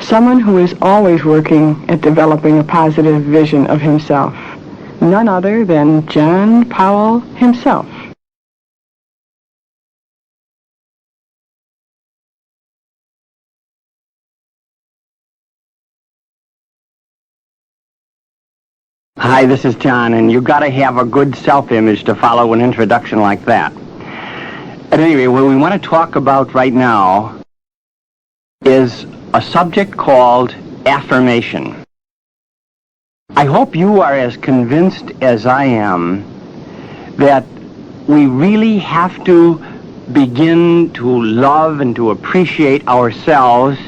someone who is always working at developing a positive vision of himself. None other than John Powell himself. Hi, this is John, and you've got to have a good self-image to follow an introduction like that. At any rate, what we want to talk about right now is a subject called affirmation. I hope you are as convinced as I am that we really have to begin to love and to appreciate ourselves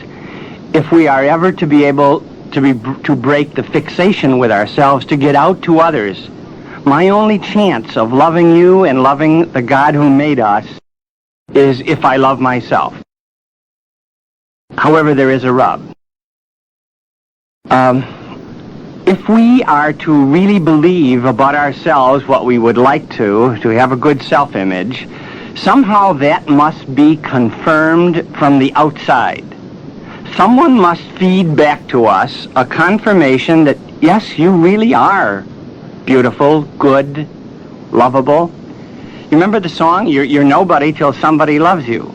if we are ever to be able to break the fixation with ourselves, to get out to others. My only chance of loving you and loving the God who made us is if I love myself. However, there is a rub. If we are to really believe about ourselves what we would like to have a good self-image, somehow that must be confirmed from the outside. Someone must feed back to us a confirmation that, yes, you really are beautiful, good, lovable. You remember the song, you're nobody till somebody loves you.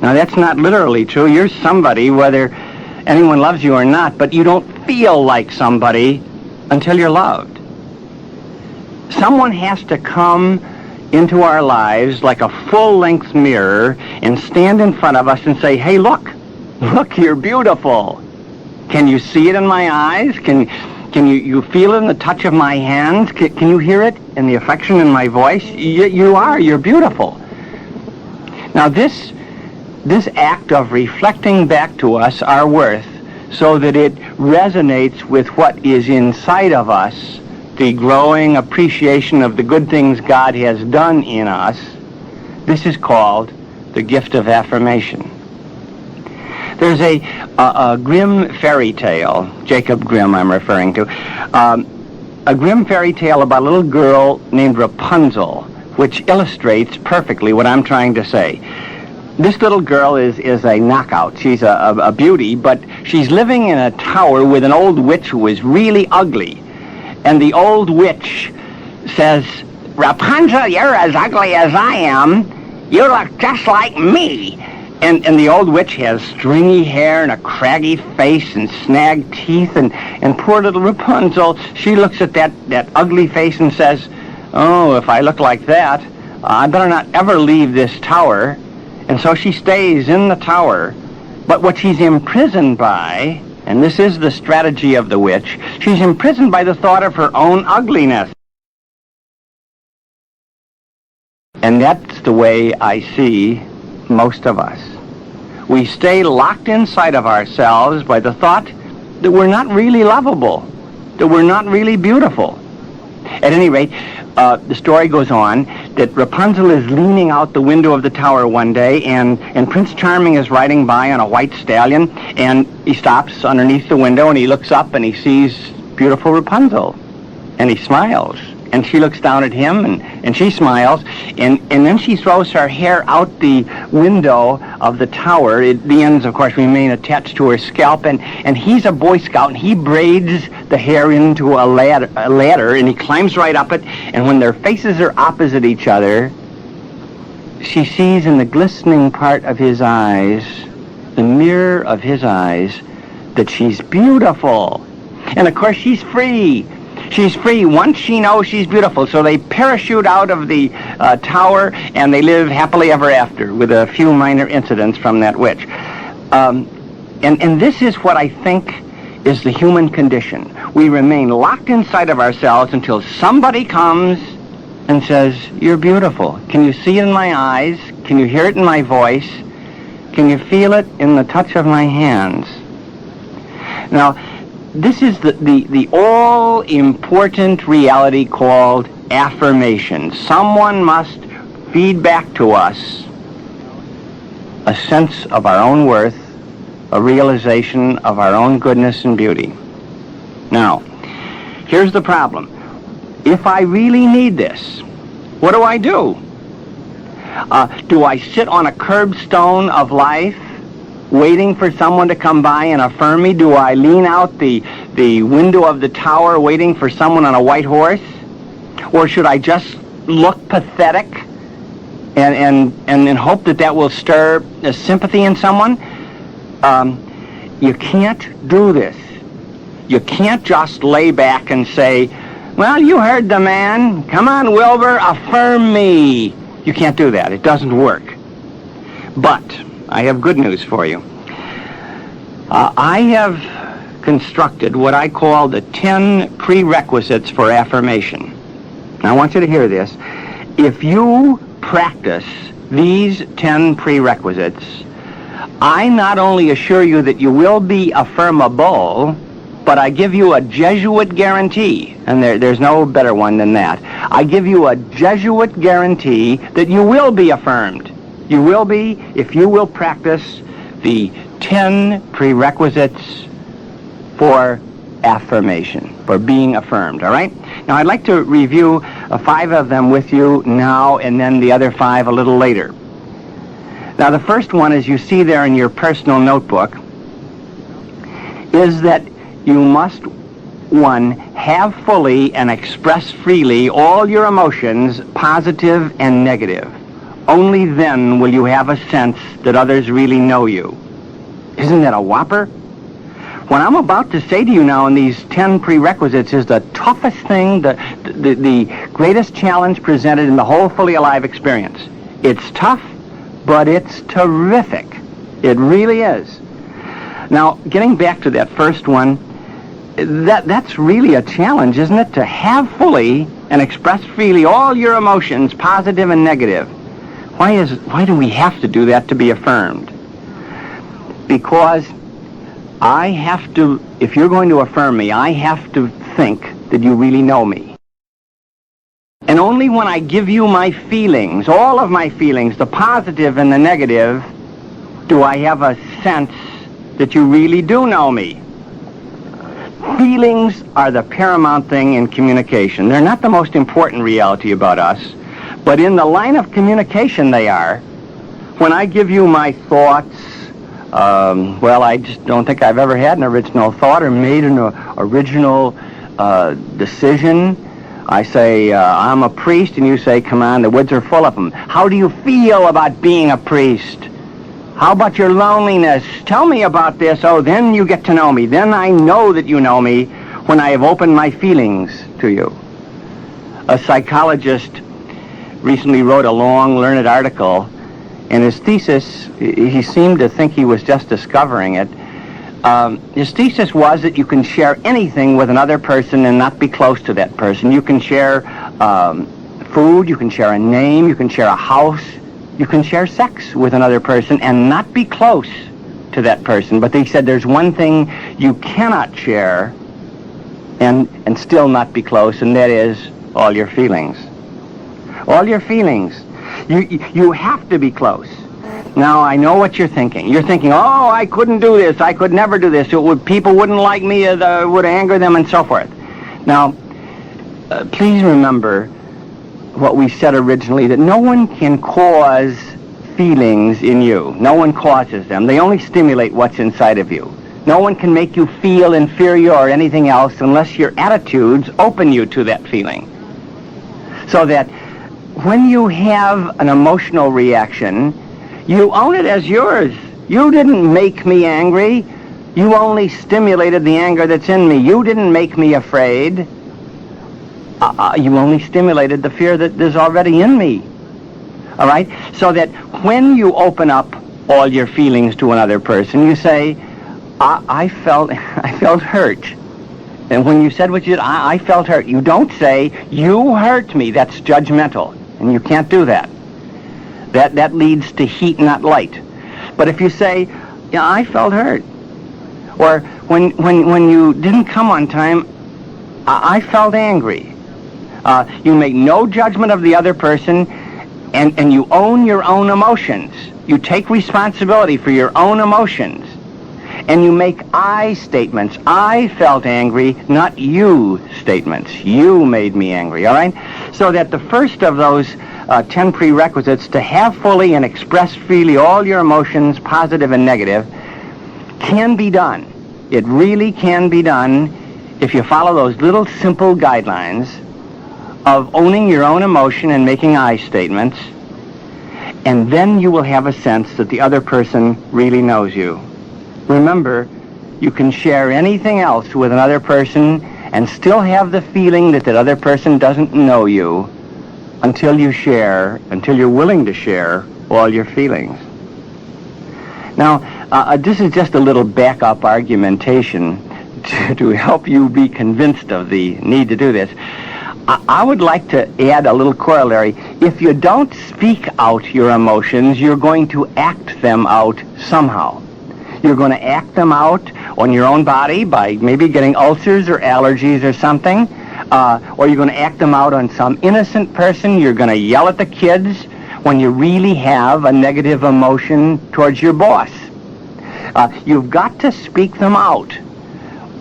Now, that's not literally true. You're somebody whether anyone loves you or not, but you don't feel like somebody until you're loved. Someone has to come into our lives like a full-length mirror and stand in front of us and say, hey, look, you're beautiful. Can you see it in my eyes? Can you feel it in the touch of my hands? Can you hear it in the affection in my voice? You're beautiful. Now this act of reflecting back to us our worth so that it resonates with what is inside of us, the growing appreciation of the good things God has done in us, this is called the gift of affirmation. There's a Grimm fairy tale, Jacob Grimm I'm referring to, a Grimm fairy tale about a little girl named Rapunzel, which illustrates perfectly what I'm trying to say. This little girl is a knockout. She's a beauty, but she's living in a tower with an old witch who is really ugly. And the old witch says, Rapunzel, you're as ugly as I am. You look just like me. And the old witch has stringy hair and a craggy face and snagged teeth, and poor little Rapunzel, she looks at that ugly face and says, oh, if I look like that, I better not ever leave this tower. And so she stays in the tower. But what she's imprisoned by, and this is the strategy of the witch, she's imprisoned by the thought of her own ugliness. And that's the way I see most of us. We stay locked inside of ourselves by the thought that we're not really lovable, that we're not really beautiful. At any rate, the story goes on that Rapunzel is leaning out the window of the tower one day, and Prince Charming is riding by on a white stallion, and he stops underneath the window, and he looks up, and he sees beautiful Rapunzel, and he smiles. And she looks down at him, and she smiles, and then she throws her hair out the window of the tower. The ends, of course, remain attached to her scalp, and he's a Boy Scout, and he braids the hair into a ladder, and he climbs right up it, and when their faces are opposite each other, she sees in the glistening part of his eyes, the mirror of his eyes, that she's beautiful. And, of course, she's free. She's free once she knows she's beautiful. So they parachute out of the tower, and they live happily ever after with a few minor incidents from that witch. And this is what I think is the human condition. We remain locked inside of ourselves until somebody comes and says, you're beautiful. Can you see it in my eyes? Can you hear it in my voice? Can you feel it in the touch of my hands? Now, this is the all-important reality called affirmation. Someone must feed back to us a sense of our own worth, a realization of our own goodness and beauty. Now, here's the problem. If I really need this, what do I do? Do I sit on a curbstone of life waiting for someone to come by and affirm me? Do I lean out the window of the tower waiting for someone on a white horse? Or should I just look pathetic and hope that will stir sympathy in someone? You can't do this. You can't just lay back and say, well, you heard the man. Come on, Wilbur, affirm me. You can't do that. It doesn't work. But I have good news for you. I have constructed what I call the 10 prerequisites for affirmation. Now, I want you to hear this. If you practice these 10 prerequisites, I not only assure you that you will be affirmable, but I give you a Jesuit guarantee, and there's no better one than that. I give you a Jesuit guarantee that you will be affirmed. You will be, if you will practice the 10 prerequisites for affirmation, for being affirmed, all right? Now, I'd like to review 5 of them with you now, and then the other 5 a little later. Now, the first one, as you see there in your personal notebook, is that you must, 1, have fully and express freely all your emotions, positive and negative. Only then will you have a sense that others really know you. Isn't that a whopper? What I'm about to say to you now in these 10 prerequisites is the toughest thing, the greatest challenge presented in the whole Fully Alive experience. It's tough, but it's terrific. It really is. Now, getting back to that first one, that's really a challenge, isn't it? To have fully and express freely all your emotions, positive and negative. Why do we have to do that to be affirmed? Because I have to, if you're going to affirm me, I have to think that you really know me. And only when I give you my feelings, all of my feelings, the positive and the negative, do I have a sense that you really do know me. Feelings are the paramount thing in communication. They're not the most important reality about us, but in the line of communication they are. When I give you my thoughts, well, I just don't think I've ever had an original thought or made an original decision. I say, I'm a priest, and you say, come on, the woods are full of them. How do you feel about being a priest? How about your loneliness? Tell me about this. Oh, then you get to know me. Then I know that you know me when I have opened my feelings to you. A psychologist recently wrote a long, learned article, and his thesis, he seemed to think he was just discovering it. His thesis was that you can share anything with another person and not be close to that person. You can share food, you can share a name, you can share a house, you can share sex with another person and not be close to that person. But they said there's one thing you cannot share and still not be close, and that is all your feelings. All your feelings. You have to be close. Now, I know what you're thinking. You're thinking, oh, I couldn't do this. I could never do this. People wouldn't like me. It would anger them and so forth. Now, please remember what we said originally, that no one can cause feelings in you. No one causes them. They only stimulate what's inside of you. No one can make you feel inferior or anything else unless your attitudes open you to that feeling. So that when you have an emotional reaction, you own it as yours. You didn't make me angry. You only stimulated the anger that's in me. You didn't make me afraid. You only stimulated the fear that is already in me. All right? So that when you open up all your feelings to another person, you say, I felt hurt. And when you said what you did, I felt hurt. You don't say, you hurt me. That's judgmental. And you can't do that. That leads to heat, not light. But if you say, yeah, I felt hurt. Or when you didn't come on time, I felt angry. You make no judgment of the other person. and you own your own emotions. You take responsibility for your own emotions. And you make I statements. I felt angry, not you statements. You made me angry, all right? So that the first of those 10 prerequisites to have fully and express freely all your emotions, positive and negative, can be done. It really can be done if you follow those little simple guidelines of owning your own emotion and making I statements, and then you will have a sense that the other person really knows you. Remember, you can share anything else with another person and still have the feeling that that other person doesn't know you until you're willing to share all your feelings. Now, this is just a little backup argumentation to help you be convinced of the need to do this. I would like to add a little corollary. If you don't speak out your emotions, you're going to act them out somehow. You're going to act them out on your own body by maybe getting ulcers or allergies or something, or you're going to act them out on some innocent person. You're going to yell at the kids when you really have a negative emotion towards your boss. You've got to speak them out,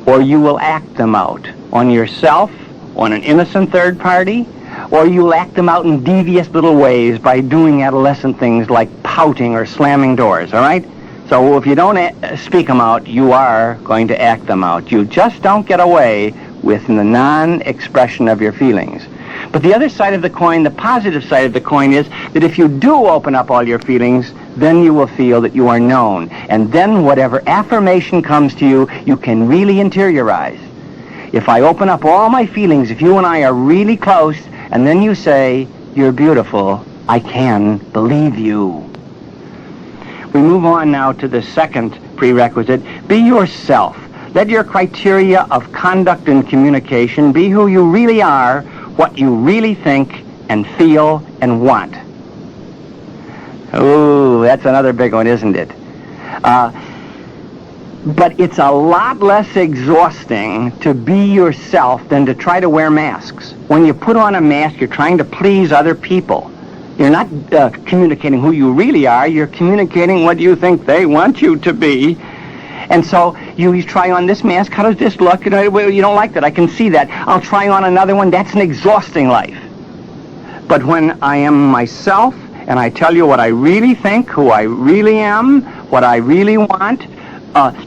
or you will act them out on yourself, on an innocent third party, or you'll act them out in devious little ways by doing adolescent things like pouting or slamming doors, all right? So if you don't speak them out, you are going to act them out. You just don't get away with the non-expression of your feelings. But the other side of the coin, the positive side of the coin, is that if you do open up all your feelings, then you will feel that you are known. And then whatever affirmation comes to you, you can really interiorize. If I open up all my feelings, if you and I are really close, and then you say, "You're beautiful," I can believe you. We move on now to the second prerequisite. Be yourself. Let your criteria of conduct and communication be who you really are, what you really think and feel and want. Ooh, that's another big one, isn't it? But it's a lot less exhausting to be yourself than to try to wear masks. When you put on a mask, you're trying to please other people. You're not communicating who you really are. You're communicating what you think they want you to be. And so you try on this mask. How does this look? You don't like that. I can see that. I'll try on another one. That's an exhausting life. But when I am myself and I tell you what I really think, who I really am, what I really want,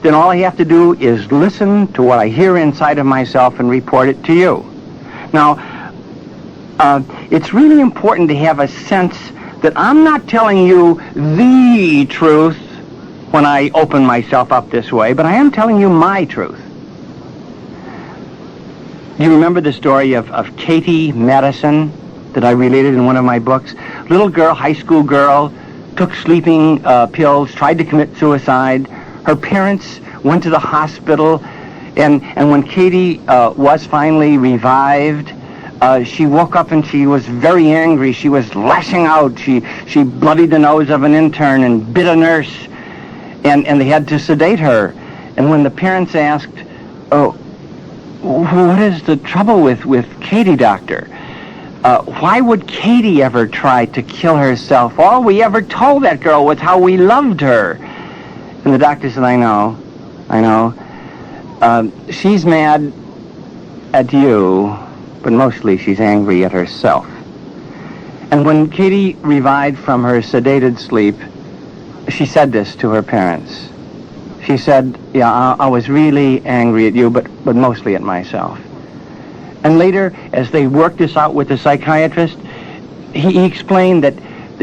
then all I have to do is listen to what I hear inside of myself and report it to you. Now, it's really important to have a sense that I'm not telling you the truth when I open myself up this way, but I am telling you my truth. You remember the story of Katie Madison that I related in one of my books? Little girl, high school girl, took sleeping pills, tried to commit suicide. Her parents went to the hospital, and when Katie was finally revived, she woke up and she was very angry. She was lashing out. She bloodied the nose of an intern and bit a nurse, and they had to sedate her. And when the parents asked, "Oh, what is the trouble with Katie, doctor? Why would Katie ever try to kill herself? All we ever told that girl was how we loved her." And the doctor said, I know. She's mad at you, but mostly she's angry at herself. And when Katie revived from her sedated sleep, she said this to her parents. She said, "Yeah, I was really angry at you, but mostly at myself." And later, as they worked this out with the psychiatrist, he explained that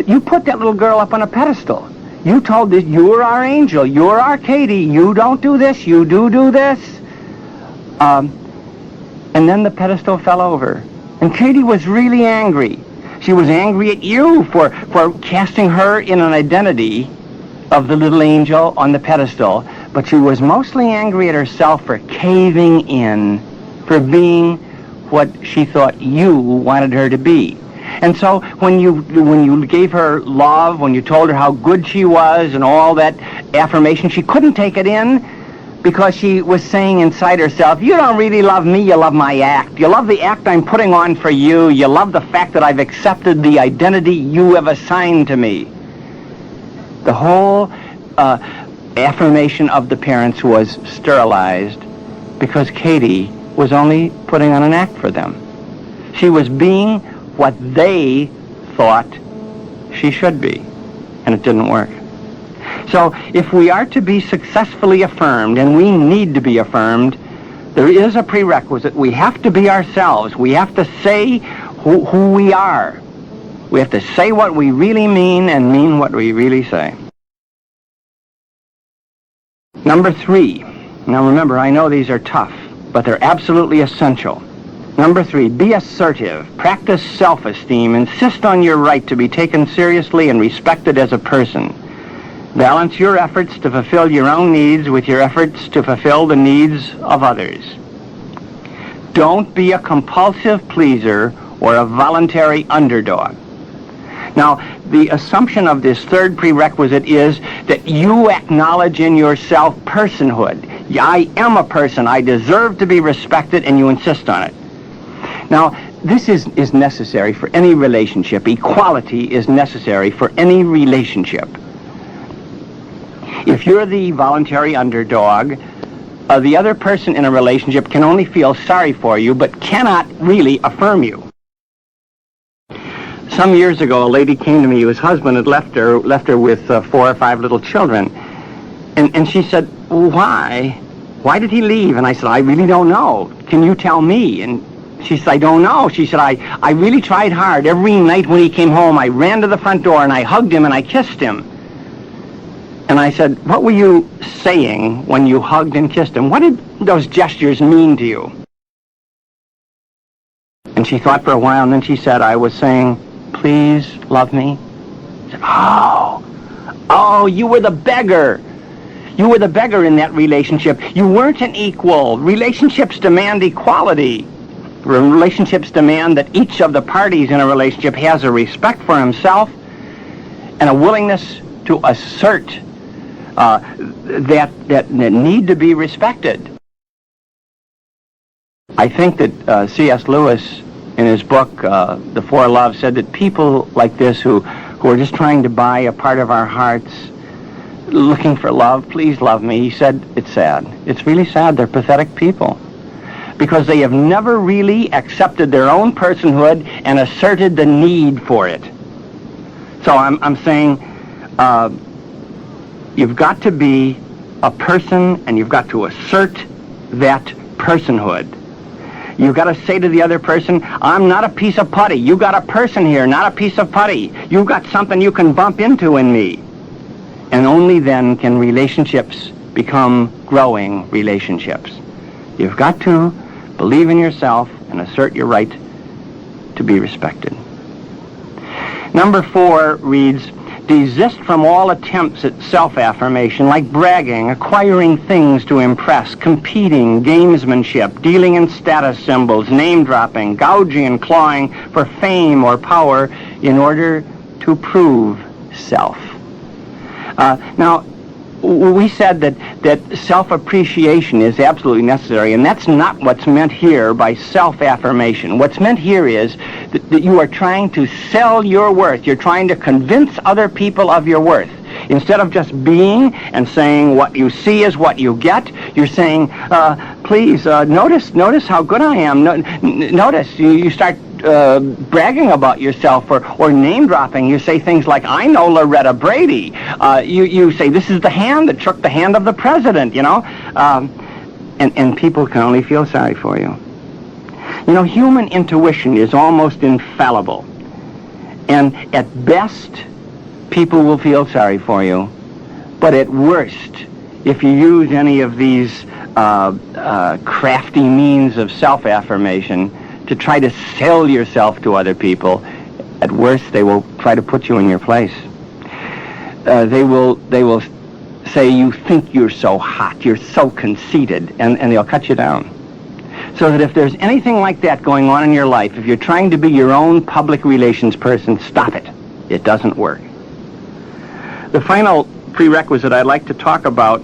you put that little girl up on a pedestal. You told this, "You're our angel, you're our Katie, you don't do this, you do this." And then the pedestal fell over. And Katie was really angry. She was angry at you for casting her in an identity of the little angel on the pedestal, but she was mostly angry at herself for caving in, for being what she thought you wanted her to be. And so when you gave her love, when you told her how good she was and all that affirmation, she couldn't take it in because she was saying inside herself, you don't really love me, you love my act. You love the act I'm putting on for you. You love the fact that I've accepted the identity you have assigned to me. The whole affirmation of the parents was sterilized because Katie was only putting on an act for them. She was being what they thought she should be, and it didn't work. So if we are to be successfully affirmed, and we need to be affirmed, there is a prerequisite. We have to be ourselves. We have to say who we are. We have to say what we really mean and mean what we really say. Number 3. Now remember, I know these are tough, but they're absolutely essential. Number 3, be assertive. Practice self-esteem. Insist on your right to be taken seriously and respected as a person. Balance your efforts to fulfill your own needs with your efforts to fulfill the needs of others. Don't be a compulsive pleaser or a voluntary underdog. Now, the assumption of this third prerequisite is that you acknowledge in yourself personhood. I am a person. I deserve to be respected, and you insist on it. Now, this is necessary for any relationship. Equality is necessary for any relationship. If you're the voluntary underdog, the other person in a relationship can only feel sorry for you, but cannot really affirm you. Some years ago, a lady came to me whose husband had left her with 4 or 5 little children. And she said, why? Why did he leave? And I said, I really don't know. Can you tell me? And she said, I don't know. She said, I really tried hard. Every night when he came home, I ran to the front door and I hugged him and I kissed him. And I said, what were you saying when you hugged and kissed him? What did those gestures mean to you? And she thought for a while, and then she said, I was saying, please love me. I said, oh, you were the beggar. You were the beggar in that relationship. You weren't an equal. Relationships demand equality. Relationships demand that each of the parties in a relationship has a respect for himself and a willingness to assert that need to be respected. I think that C.S. Lewis, in his book, The Four Loves, said that people like this who are just trying to buy a part of our hearts, looking for love, please love me, he said, it's sad. It's really sad. They're pathetic people because they have never really accepted their own personhood and asserted the need for it. So I'm saying you've got to be a person and you've got to assert that personhood. You've got to say to the other person, I'm not a piece of putty. You got a person here, not a piece of putty. You've got something you can bump into in me. And only then can relationships become growing relationships. You've got to believe in yourself and assert your right to be respected. Number 4 reads, desist from all attempts at self-affirmation like bragging, acquiring things to impress, competing, gamesmanship, dealing in status symbols, name-dropping, gouging and clawing for fame or power in order to prove self. Now, we said that self-appreciation is absolutely necessary, and that's not what's meant here by self-affirmation. What's meant here is that you are trying to sell your worth. You're trying to convince other people of your worth. Instead of just being and saying what you see is what you get, you're saying, please, notice how good I am. Notice, you start bragging about yourself or name-dropping. You say things like, I know Loretta Brady. You say, this is the hand that shook the hand of the president, you know. And people can only feel sorry for you. You know, human intuition is almost infallible. And at best, people will feel sorry for you. But at worst, if you use any of these crafty means of self-affirmation to try to sell yourself to other people, at worst they will try to put you in your place. They will say you think you're so hot, you're so conceited, and they'll cut you down. So that if there's anything like that going on in your life, if you're trying to be your own public relations person, stop it. It doesn't work. The final prerequisite I'd like to talk about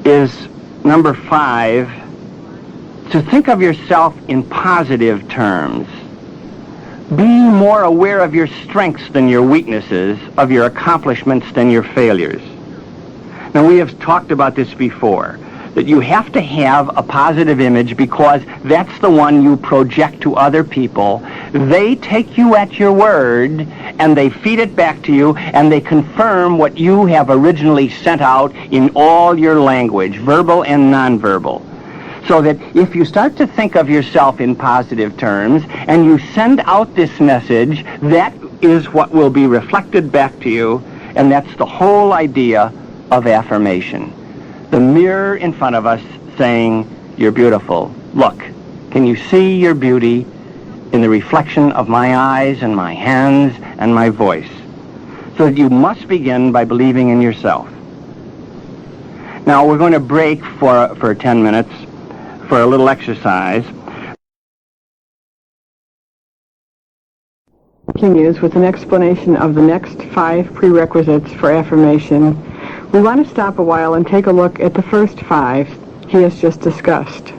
is number 5, to think of yourself in positive terms. Be more aware of your strengths than your weaknesses, of your accomplishments than your failures. Now, we have talked about this before, that you have to have a positive image because that's the one you project to other people. They take you at your word, and they feed it back to you, and they confirm what you have originally sent out in all your language, verbal and nonverbal. So that if you start to think of yourself in positive terms, and you send out this message, that is what will be reflected back to you, and that's the whole idea of affirmation. The mirror in front of us saying, "You're beautiful. Look, can you see your beauty in the reflection of my eyes and my hands and my voice?" So that you must begin by believing in yourself. Now, we're going to break for 10 minutes for a little exercise. Continues with an explanation of the next 5 prerequisites for affirmation. We want to stop a while and take a look at the first 5 he has just discussed.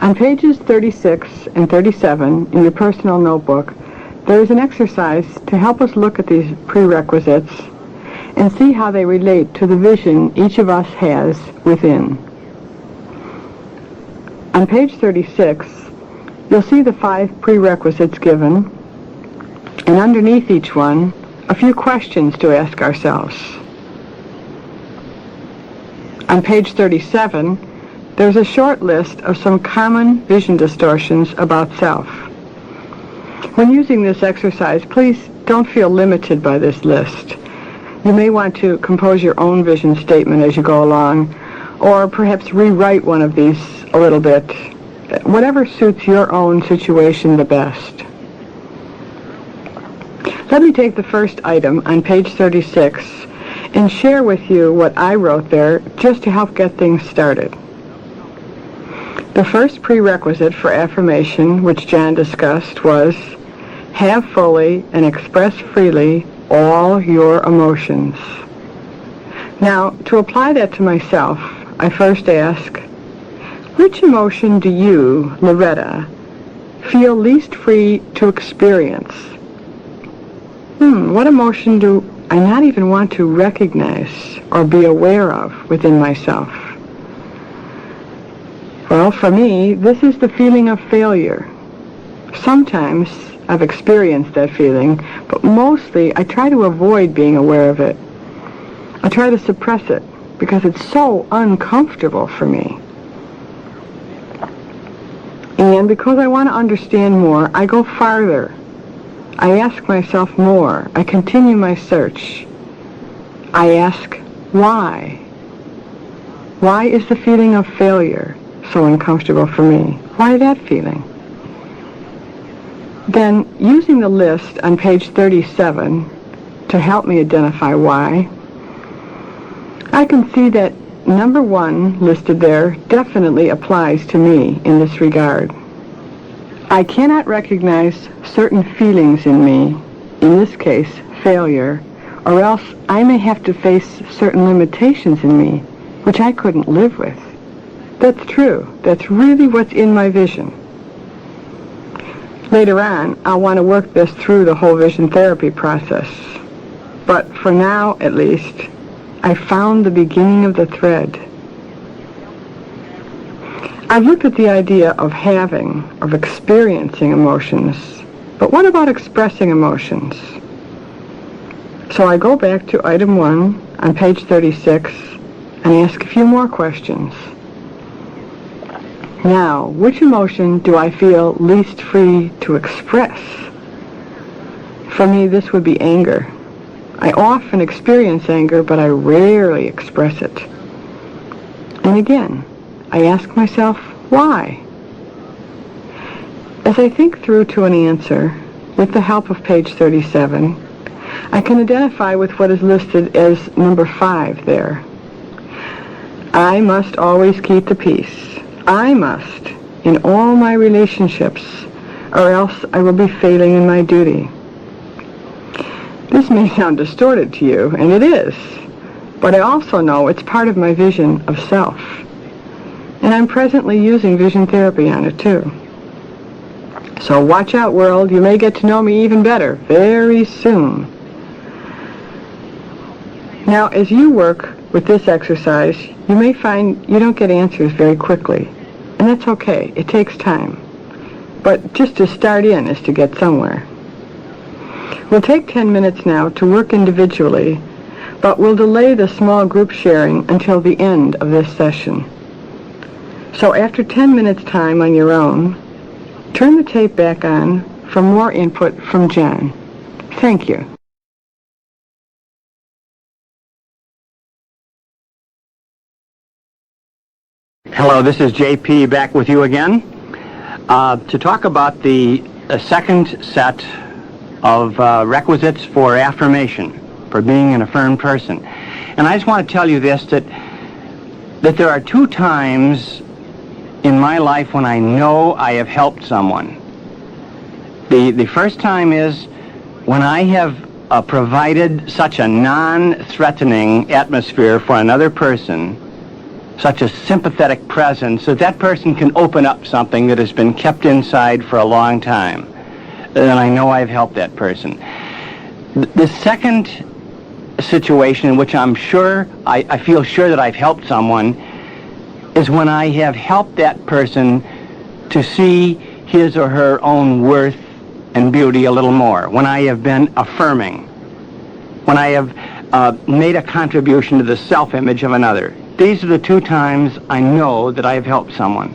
On pages 36 and 37 in your personal notebook, there is an exercise to help us look at these prerequisites and see how they relate to the vision each of us has within. On page 36, you'll see the 5 prerequisites given, and underneath each one, a few questions to ask ourselves. On page 37, there's a short list of some common vision distortions about self. When using this exercise, please don't feel limited by this list. You may want to compose your own vision statement as you go along, or perhaps rewrite one of these a little bit, whatever suits your own situation the best. Let me take the first item on page 36 and share with you what I wrote there just to help get things started. The first prerequisite for affirmation, which John discussed, was have fully and express freely all your emotions. Now, to apply that to myself, I first ask, which emotion do you, Loretta, feel least free to experience? What emotion do I not even want to recognize or be aware of within myself? Well, for me, this is the feeling of failure. Sometimes I've experienced that feeling, but mostly I try to avoid being aware of it. I try to suppress it because it's so uncomfortable for me. And because I want to understand more, I go farther. I ask myself more. I continue my search. I ask, why? Why is the feeling of failure so uncomfortable for me? Why that feeling? Then, using the list on page 37 to help me identify why, I can see that number 1 listed there definitely applies to me in this regard. I cannot recognize certain feelings in me, in this case, failure, or else I may have to face certain limitations in me, which I couldn't live with. That's true. That's really what's in my vision. Later on, I'll want to work this through the whole vision therapy process. But for now, at least, I found the beginning of the thread. I've looked at the idea of having, of experiencing emotions, but what about expressing emotions? So I go back to item 1 on page 36 and ask a few more questions. Now, which emotion do I feel least free to express? For me, this would be anger. I often experience anger, but I rarely express it. And again, I ask myself, why? As I think through to an answer, with the help of page 37, I can identify with what is listed as number 5 there. I must always keep the peace. I must, in all my relationships, or else I will be failing in my duty. This may sound distorted to you, and it is, but I also know it's part of my vision of self. And I'm presently using vision therapy on it too. So watch out, world. You may get to know me even better very soon. Now, as you work with this exercise, you may find you don't get answers very quickly. And that's okay. It takes time. But just to start in is to get somewhere. We'll take 10 minutes now to work individually, but we'll delay the small group sharing until the end of this session. So after 10 minutes time on your own, turn the tape back on for more input from John. Thank you. Hello, this is JP back with you again to talk about the second set of requisites for affirmation, for being an affirmed person. And I just want to tell you this, that there are two times in my life when I know I have helped someone. The first time is when I have provided such a non-threatening atmosphere for another person, such a sympathetic presence, that that person can open up something that has been kept inside for a long time. And I know I've helped that person. The second situation in which I'm sure, I feel sure that I've helped someone, is when I have helped that person to see his or her own worth and beauty a little more, when I have been affirming, when I have made a contribution to the self-image of another. These are the two times I know that I have helped someone.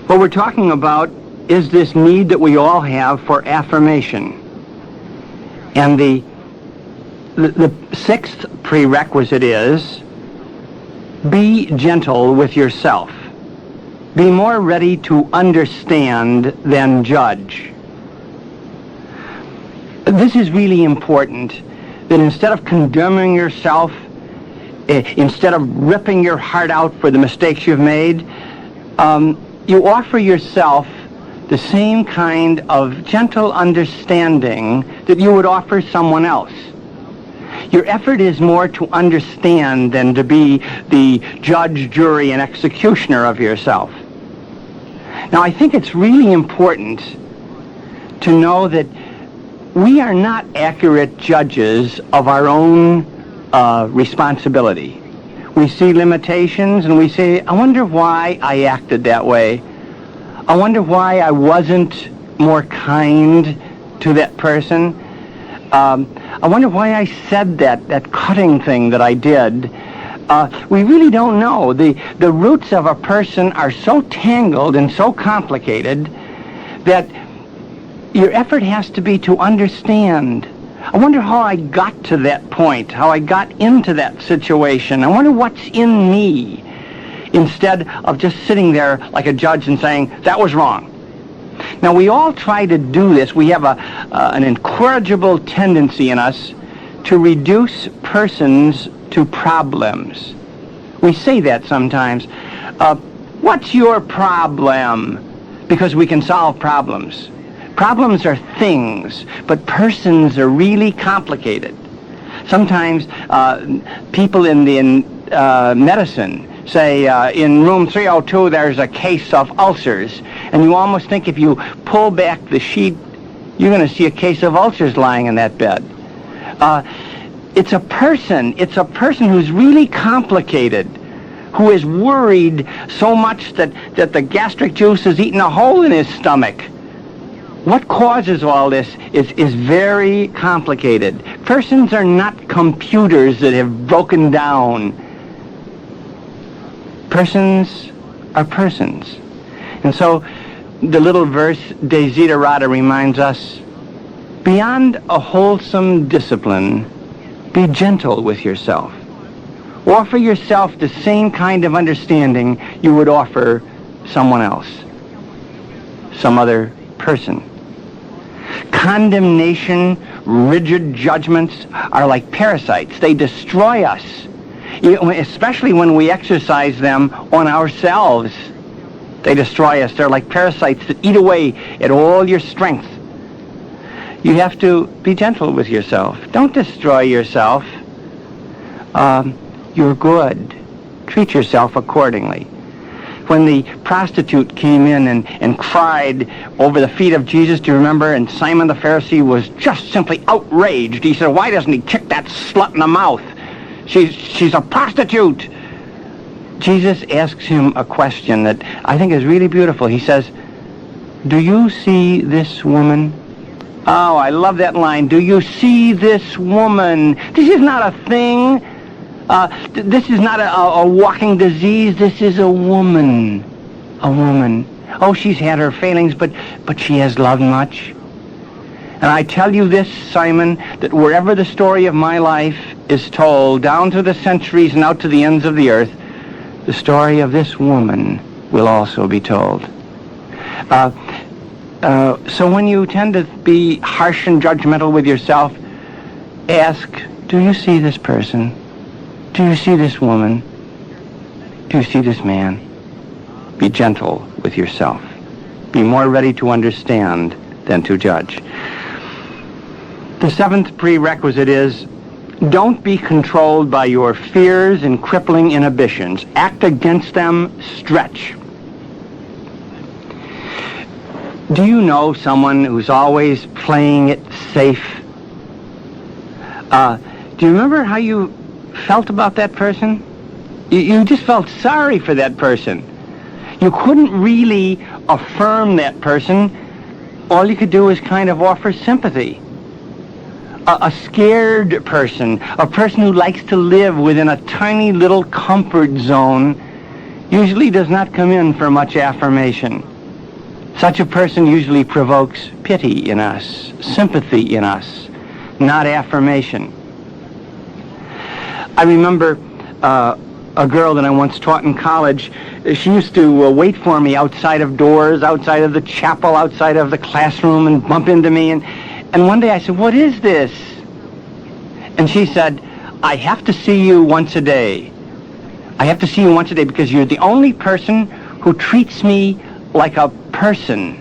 What we're talking about is this need that we all have for affirmation. And the sixth prerequisite is, be gentle with yourself. Be more ready to understand than judge. This is really important, that instead of condemning yourself, instead of ripping your heart out for the mistakes you've made, you offer yourself the same kind of gentle understanding that you would offer someone else. Your effort is more to understand than to be the judge, jury, and executioner of yourself. Now, I think it's really important to know that we are not accurate judges of our own responsibility. We see limitations and we say, I wonder why I acted that way. I wonder why I wasn't more kind to that person. I wonder why I said that cutting thing that I did. We really don't know. The roots of a person are so tangled and so complicated that your effort has to be to understand. I wonder how I got to that point, how I got into that situation. I wonder what's in me, instead of just sitting there like a judge and saying, that was wrong. Now, we all try to do this. We have an incorrigible tendency in us to reduce persons to problems. We say that sometimes. What's your problem? Because we can solve problems. Problems are things, but persons are really complicated. Sometimes people in medicine say, in room 302 there's a case of ulcers, and you almost think if you pull back the sheet, you're going to see a case of ulcers lying in that bed. It's a person who's really complicated, who is worried so much that the gastric juice has eaten a hole in his stomach. What causes all this is very complicated. Persons are not computers that have broken down. Persons are persons. And so the little verse, Desiderata, reminds us, beyond a wholesome discipline, be gentle with yourself. Offer yourself the same kind of understanding you would offer someone else, some other person. Condemnation, rigid judgments are like parasites. They destroy us, especially when we exercise them on ourselves. They destroy us. They're like parasites that eat away at all your strength. You have to be gentle with yourself. Don't destroy yourself. You're good. treat yourself accordingly. When the prostitute came in and cried over the feet of Jesus, do you remember? And Simon the Pharisee was just simply outraged. He said, why doesn't he kick that slut in the mouth? She's a prostitute. Jesus asks him a question that I think is really beautiful. He says, do you see this woman? Oh, I love that line. Do you see this woman? This is not a thing. This is not a walking disease. This is a woman. A woman. Oh, she's had her failings, but she has loved much. And I tell you this, Simon, that wherever the story of my life is told, down through the centuries and out to the ends of the earth, the story of this woman will also be told. So when you tend to be harsh and judgmental with yourself, ask, do you see this person? Do you see this woman? Do you see this man? Be gentle with yourself. Be more ready to understand than to judge. The seventh prerequisite is, don't be controlled by your fears and crippling inhibitions. Act against them, stretch. Do you know someone who's always playing it safe? Do you remember how you felt about that person? You just felt sorry for that person. You couldn't really affirm that person. All you could do was kind of offer sympathy. A scared person, a person who likes to live within a tiny little comfort zone, usually does not come in for much affirmation. Such a person usually provokes pity in us, sympathy in us, not affirmation. I remember a girl that I once taught in college. She used to wait for me outside of doors, outside of the chapel, outside of the classroom, and bump into me. And one day I said, what is this? And she said, I have to see you once a day. I have to see you once a day because you're the only person who treats me like a person.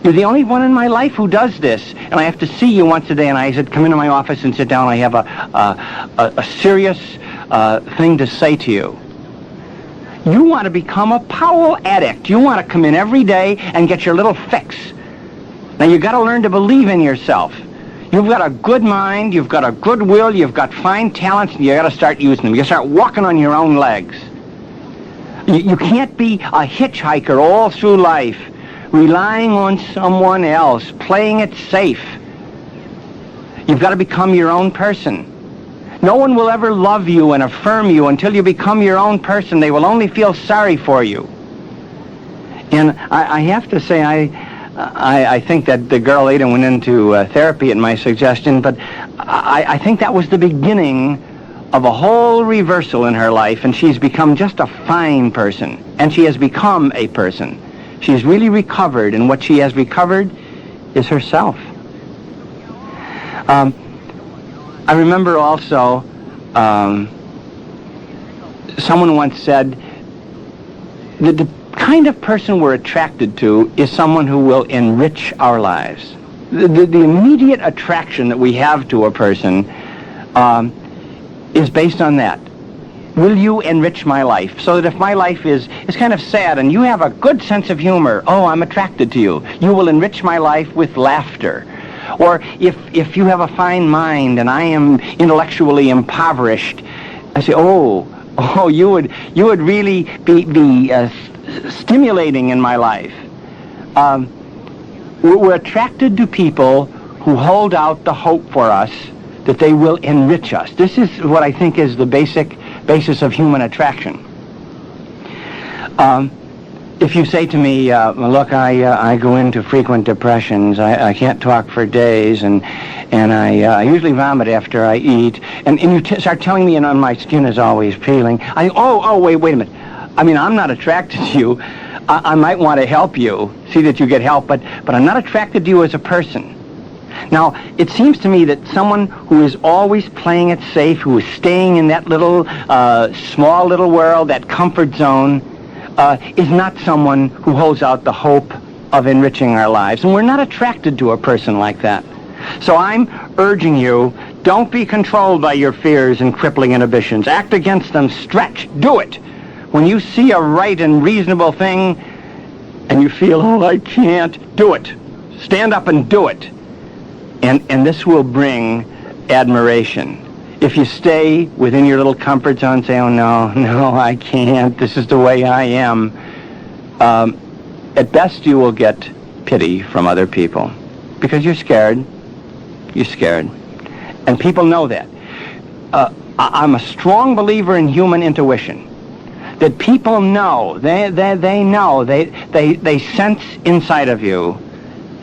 You're the only one in my life who does this, and I have to see you once a day. And I said, come into my office and sit down. I have a serious thing to say to you. You want to become a Powell addict. You want to come in every day and get your little fix. Now, you've got to learn to believe in yourself. You've got a good mind, you've got a good will, you've got fine talents, and you've got to start using them. You start walking on your own legs. You can't be a hitchhiker all through life, relying on someone else, playing it safe. You've got to become your own person. No one will ever love you and affirm you until you become your own person. They will only feel sorry for you. And I have to say, I think that the girl Ada went into therapy at my suggestion, but I think that was the beginning of a whole reversal in her life, and she's become just a fine person, and she has become a person. She's really recovered, and what she has recovered is herself. I remember also someone once said that the kind of person we're attracted to is someone who will enrich our lives. The immediate attraction that we have to a person is based on that. Will you enrich my life? So that if my life is kind of sad and you have a good sense of humor, oh, I'm attracted to you. You will enrich my life with laughter. Or if you have a fine mind and I am intellectually impoverished, I say, oh, you would really be stimulating in my life. We're attracted to people who hold out the hope for us that they will enrich us. This is what I think is the basis of human attraction. If you say to me, look, I go into frequent depressions, I can't talk for days, and I usually vomit after I eat, and you start telling me, and my skin is always peeling, I think, wait a minute. I mean, I'm not attracted to you. I might want to help you, see that you get help, but I'm not attracted to you as a person. Now, it seems to me that someone who is always playing it safe, who is staying in that little, small little world, that comfort zone, is not someone who holds out the hope of enriching our lives. And we're not attracted to a person like that. So I'm urging you, don't be controlled by your fears and crippling inhibitions. Act against them, stretch, do it. When you see a right and reasonable thing and you feel, oh, I can't, do it. Stand up and do it. And this will bring admiration. If you stay within your little comfort zone and say, oh, no, I can't, this is the way I am, at best you will get pity from other people because you're scared. You're scared. And people know that. I'm a strong believer in human intuition. That people know, they know, they sense inside of you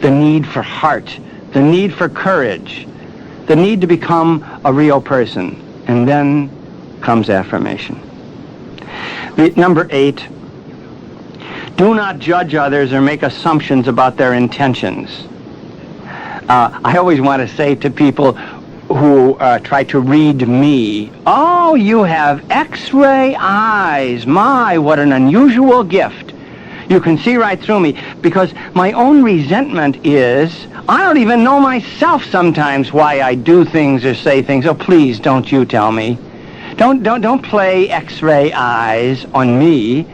the need for heart, the need for courage, the need to become a real person. And then comes affirmation. Number 8, do not judge others or make assumptions about their intentions. I always want to say to people who try to read me, oh, you have X-ray eyes. My, what an unusual gift. You can see right through me, because my own resentment is, I don't even know myself sometimes why I do things or say things. Oh, please, don't you tell me. Don't play X-ray eyes on me.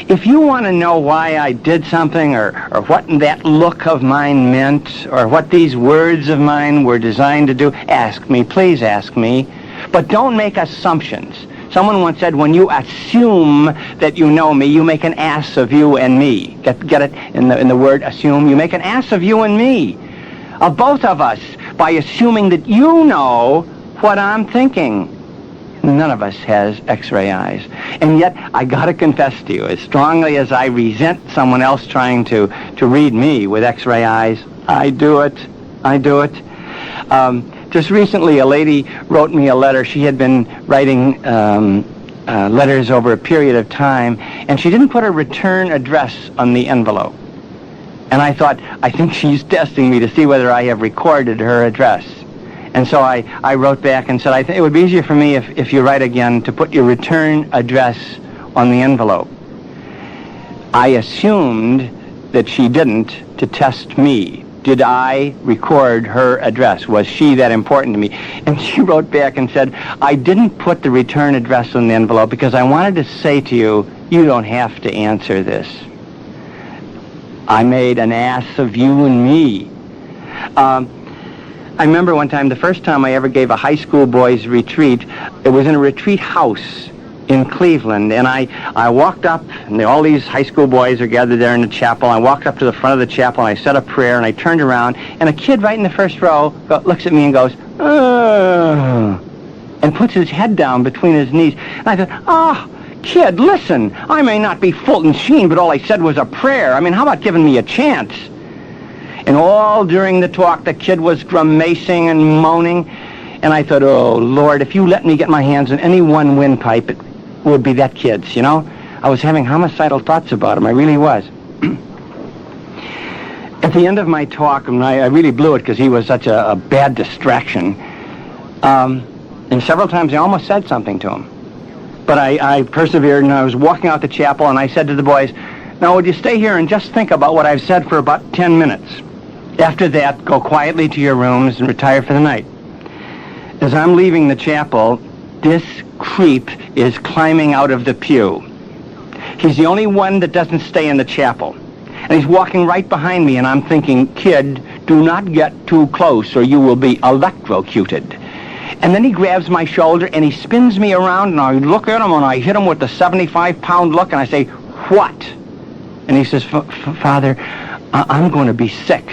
If you want to know why I did something, or what that look of mine meant, or what these words of mine were designed to do, ask me. Please ask me. But don't make assumptions. Someone once said, when you assume that you know me, you make an ass of you and me. Get it in the word assume? You make an ass of you and me, of both of us, by assuming that you know what I'm thinking. None of us has X-ray eyes. And yet, I got to confess to you, as strongly as I resent someone else trying to read me with X-ray eyes, I do it. Just recently, a lady wrote me a letter. She had been writing letters over a period of time, and she didn't put a return address on the envelope. And I thought, I think she's testing me to see whether I have recorded her address. And so I wrote back and said, I think it would be easier for me if you write again to put your return address on the envelope. I assumed that she didn't to test me. Did I record her address? Was she that important to me? And she wrote back and said, I didn't put the return address on the envelope because I wanted to say to you, you don't have to answer this. I made an ass of you and me. I remember one time, the first time I ever gave a high school boys retreat, it was in a retreat house in Cleveland, and I walked up, and all these high school boys are gathered there in the chapel. I walked up to the front of the chapel, and I said a prayer, and I turned around, and a kid right in the first row looks at me and goes, and puts his head down between his knees. And I thought, kid, listen, I may not be Fulton Sheen, but all I said was a prayer. I mean, how about giving me a chance? And all during the talk, the kid was grimacing and moaning. And I thought, oh, Lord, if you let me get my hands on any one windpipe, it would be that kid's, you know? I was having homicidal thoughts about him. I really was. At the end of my talk, and I really blew it because he was such a bad distraction. And several times I almost said something to him. But I persevered, and I was walking out the chapel, and I said to the boys, now, would you stay here and just think about what I've said for about 10 minutes? After that, go quietly to your rooms and retire for the night. As I'm leaving the chapel, this creep is climbing out of the pew. He's the only one that doesn't stay in the chapel. And he's walking right behind me, and I'm thinking, kid, do not get too close or you will be electrocuted. And then he grabs my shoulder and he spins me around, and I look at him and I hit him with the 75-pound look, and I say, what? And he says, Father, I'm going to be sick.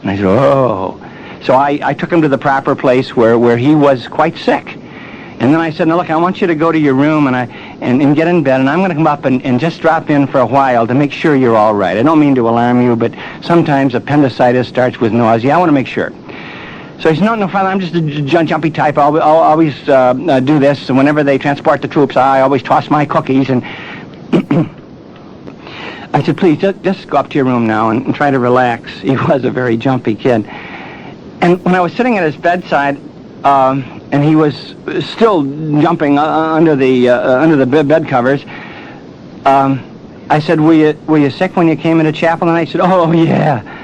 And I said, oh. So I took him to the proper place where he was quite sick. And then I said, now look, I want you to go to your room and get in bed, and I'm going to come up and just drop in for a while to make sure you're all right. I don't mean to alarm you, but sometimes appendicitis starts with nausea. I want to make sure. So he said, no, Father, I'm just a jumpy type. I'll always do this. And whenever they transport the troops, I always toss my cookies. And I said, please, just go up to your room now and try to relax. He was a very jumpy kid. And when I was sitting at his bedside, and he was still jumping under the bed covers, I said, were you sick when you came into chapel? And I said, oh, yeah.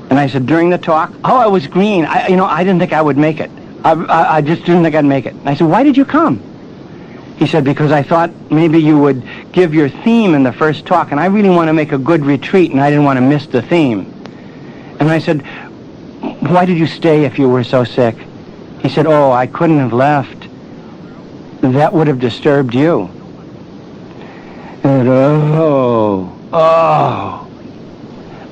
And I said, during the talk, I was green. I didn't think I would make it. I just didn't think I'd make it. And I said, why did you come? He said, because I thought maybe you would give your theme in the first talk, and I really want to make a good retreat, and I didn't want to miss the theme. And I said, why did you stay if you were so sick? He said, oh, I couldn't have left. That would have disturbed you. And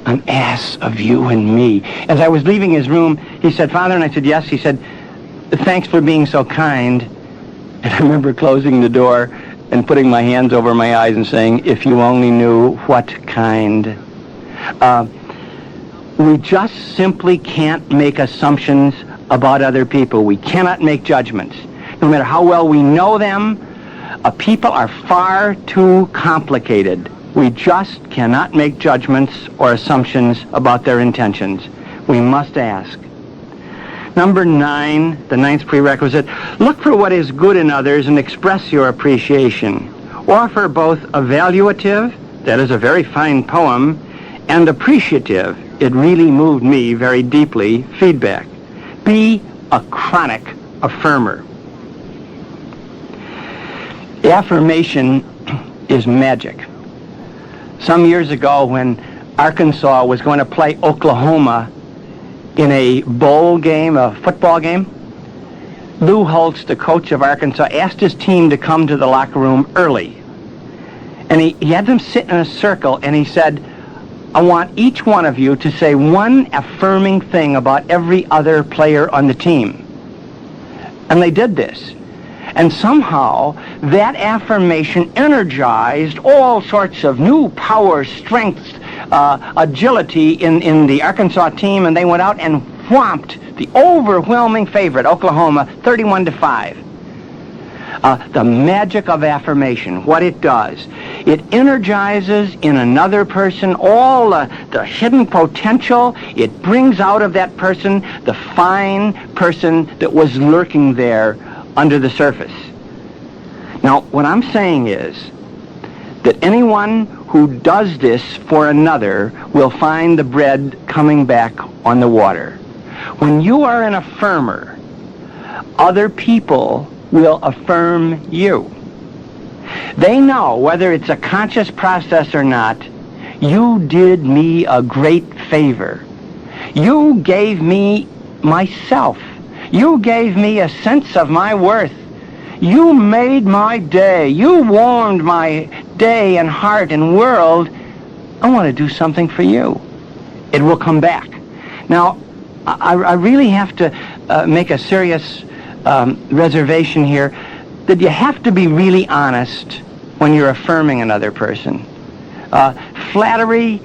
an ass of you and me. As I was leaving his room, he said, Father, and I said, yes. He said, thanks for being so kind. And I remember closing the door and putting my hands over my eyes and saying, if you only knew what kind. We just simply can't make assumptions about other people. We cannot make judgments. No matter how well we know them, people are far too complicated. We just cannot make judgments or assumptions about their intentions. We must ask. Number 9, the 9th prerequisite, look for what is good in others and express your appreciation. Offer both evaluative, that is a very fine poem, and appreciative, it really moved me very deeply, feedback. Be a chronic affirmer. Affirmation is magic. Some years ago when Arkansas was going to play Oklahoma in a bowl game, a football game, Lou Holtz, the coach of Arkansas, asked his team to come to the locker room early. And he had them sit in a circle, and he said, I want each one of you to say one affirming thing about every other player on the team. And they did this. And somehow that affirmation energized all sorts of new power, strength, agility in the Arkansas team, and they went out and whomped the overwhelming favorite, Oklahoma, 31-5. The magic of affirmation, what it does, it energizes in another person all the hidden potential. It brings out of that person the fine person that was lurking there under the surface. Now, what I'm saying is that anyone who does this for another will find the bread coming back on the water. When you are an affirmer, other people will affirm you. They know, whether it's a conscious process or not, you did me a great favor. You gave me myself. You gave me a sense of my worth. You made my day. You warmed my day and heart and world. I want to do something for you. It will come back. Now, I really have to make a serious reservation here that you have to be really honest when you're affirming another person. Flattery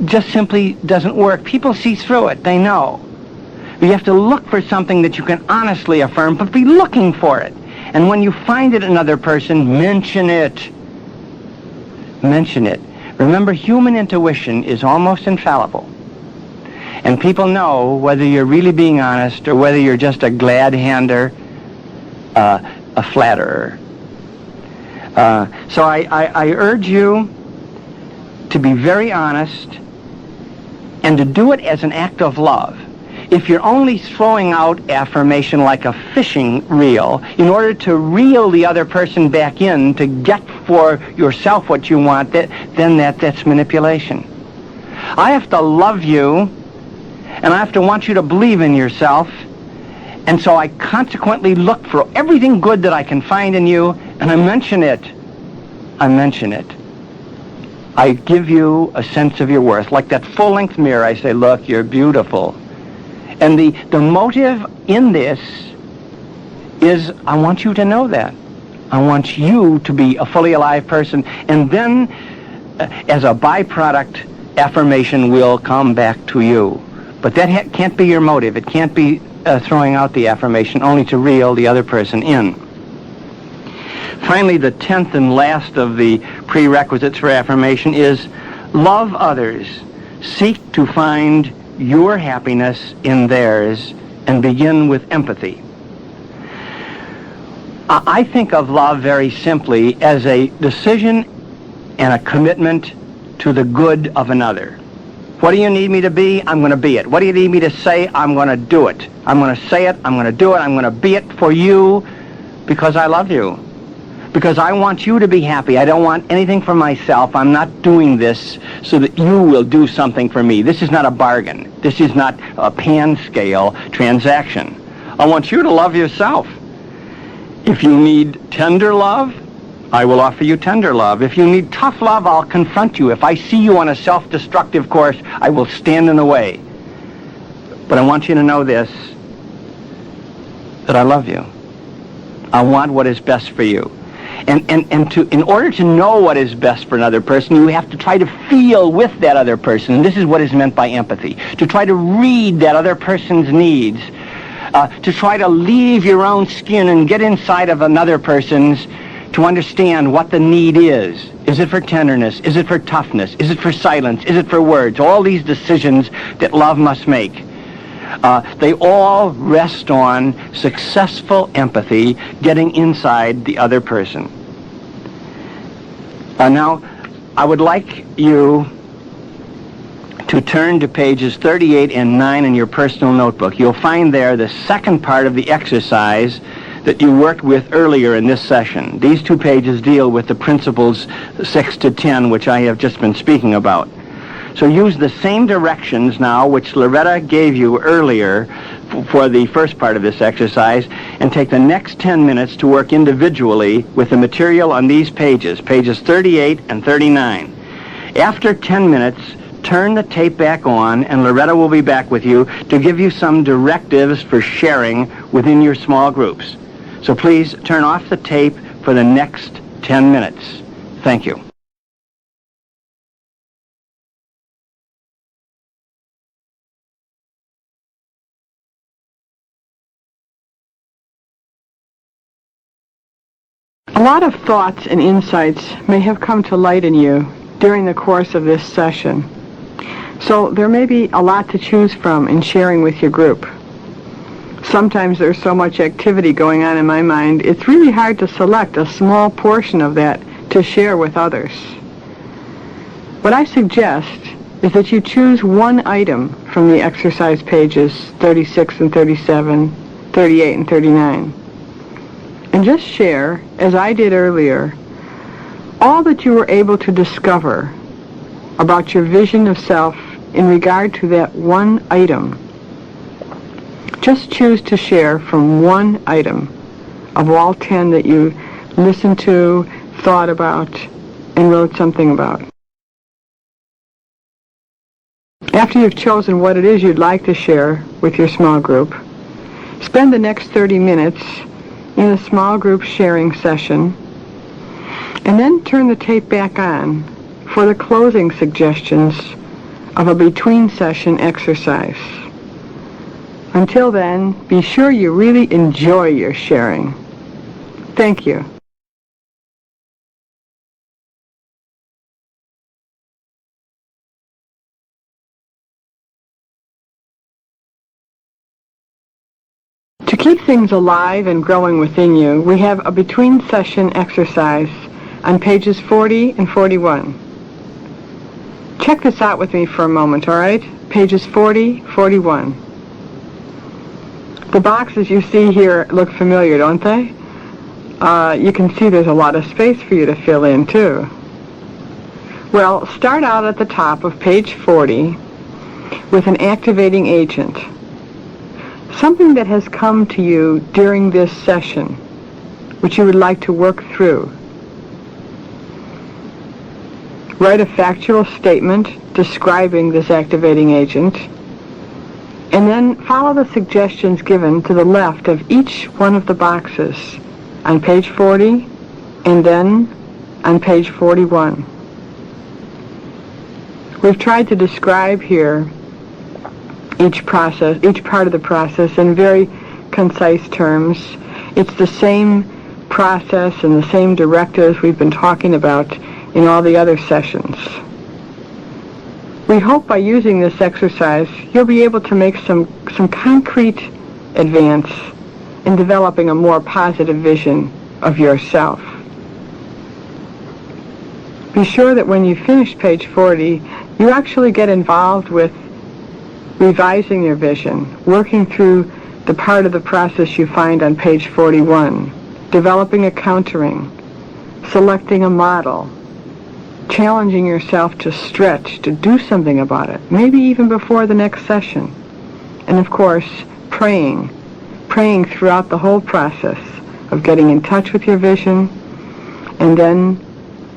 just simply doesn't work. People see through it. They know. You have to look for something that you can honestly affirm, but be looking for it. And when you find it in another person, mention it. Mention it. Remember, human intuition is almost infallible. And people know whether you're really being honest or whether you're just a glad-hander, a flatterer. So I urge you to be very honest and to do it as an act of love. If you're only throwing out affirmation like a fishing reel in order to reel the other person back in to get for yourself what you want, then that's manipulation. I have to love you, and I have to want you to believe in yourself, and so I consequently look for everything good that I can find in you, and I mention it. I mention it. I give you a sense of your worth. Like that full-length mirror, I say, look, you're beautiful. And the motive in this is I want you to know that. I want you to be a fully alive person. And then, as a byproduct, affirmation will come back to you. But that can't be your motive. It can't be throwing out the affirmation, only to reel the other person in. Finally, the 10th and last of the prerequisites for affirmation is love others. Seek to find your happiness in theirs and begin with empathy. I think of love very simply as a decision and a commitment to the good of another. What do you need me to be? I'm going to be it. What do you need me to say? I'm going to do it. I'm going to say it. I'm going to do it. I'm going to be it for you because I love you. Because I want you to be happy. I don't want anything for myself. I'm not doing this so that you will do something for me. This is not a bargain. This is not a pan-scale transaction. I want you to love yourself. If you need tender love, I will offer you tender love. If you need tough love, I'll confront you. If I see you on a self-destructive course, I will stand in the way. But I want you to know this, that I love you. I want what is best for you. In order to know what is best for another person, you have to try to feel with that other person. And this is what is meant by empathy. To try to read that other person's needs. To try to leave your own skin and get inside of another person's to understand what the need is. Is it for tenderness? Is it for toughness? Is it for silence? Is it for words? All these decisions that love must make. They all rest on successful empathy, getting inside the other person. Now, I would like you to turn to pages 38 and 9 in your personal notebook. You'll find there the second part of the exercise that you worked with earlier in this session. These two pages deal with the principles 6 to 10, which I have just been speaking about. So use the same directions now which Loretta gave you earlier for the first part of this exercise, and take the next 10 minutes to work individually with the material on these pages, pages 38 and 39. After 10 minutes, turn the tape back on, and Loretta will be back with you to give you some directives for sharing within your small groups. So please turn off the tape for the next 10 minutes. Thank you. A lot of thoughts and insights may have come to light in you during the course of this session. So there may be a lot to choose from in sharing with your group. Sometimes there's so much activity going on in my mind, it's really hard to select a small portion of that to share with others. What I suggest is that you choose one item from the exercise pages 36 and 37, 38 and 39. And just share, as I did earlier, all that you were able to discover about your vision of self in regard to that one item. Just choose to share from one item of all 10 that you listened to, thought about, and wrote something about. After you've chosen what it is you'd like to share with your small group, spend the next 30 minutes in a small group sharing session, and then turn the tape back on for the closing suggestions of a between-session exercise. Until then, be sure you really enjoy your sharing. Thank you. To keep things alive and growing within you, we have a between-session exercise on pages 40 and 41. Check this out with me for a moment, all right? Pages 40, 41. The boxes you see here look familiar, don't they? You can see there's a lot of space for you to fill in, too. Well, start out at the top of page 40 with an activating agent. Something that has come to you during this session, which you would like to work through. Write a factual statement describing this activating agent, and then follow the suggestions given to the left of each one of the boxes on page 40 and then on page 41. We've tried to describe here each part of the process in very concise terms. It's the same process and the same directives we've been talking about in all the other sessions. We hope by using this exercise you'll be able to make some concrete advance in developing a more positive vision of yourself. Be sure that when you finish page 40, you actually get involved with revising your vision, working through the part of the process you find on page 41, developing a countering, selecting a model, challenging yourself to stretch, to do something about it, maybe even before the next session. And of course, praying throughout the whole process of getting in touch with your vision and then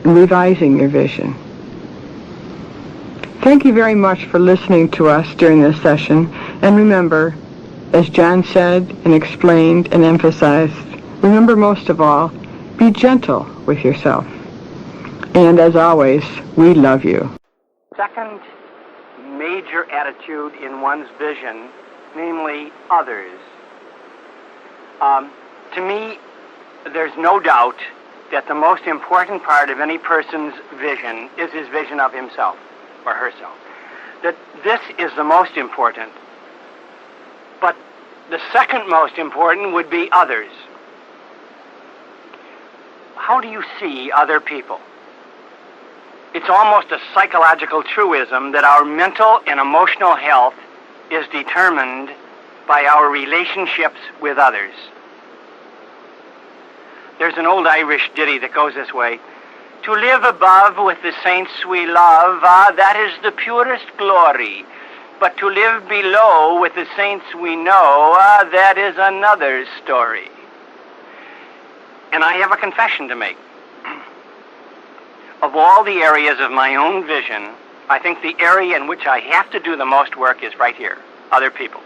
revising your vision. Thank you very much for listening to us during this session. And remember, as John said and explained and emphasized, remember most of all, be gentle with yourself. And as always, we love you. Second major attitude in one's vision, namely others. To me, there's no doubt that the most important part of any person's vision is his vision of himself or herself. That this is the most important. But the second most important would be others. How do you see other people? It's almost a psychological truism that our mental and emotional health is determined by our relationships with others. There's an old Irish ditty that goes this way. To live above with the saints we love, that is the purest glory. But to live below with the saints we know, that is another story. And I have a confession to make. Of all the areas of my own vision, I think the area in which I have to do the most work is right here, other people.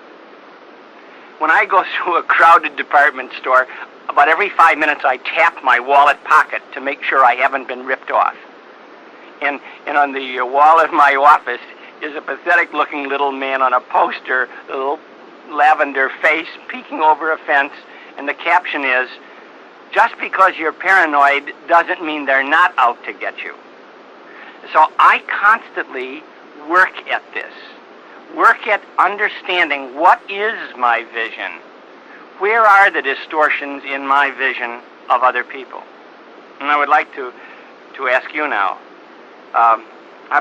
When I go through a crowded department store, about every 5 minutes I tap my wallet pocket to make sure I haven't been ripped off. And on the wall of my office is a pathetic-looking little man on a poster, a little lavender face peeking over a fence, and the caption is, "Just because you're paranoid doesn't mean they're not out to get you." So I constantly work at this. Work at understanding what is my vision. Where are the distortions in my vision of other people? And I would like to ask you now.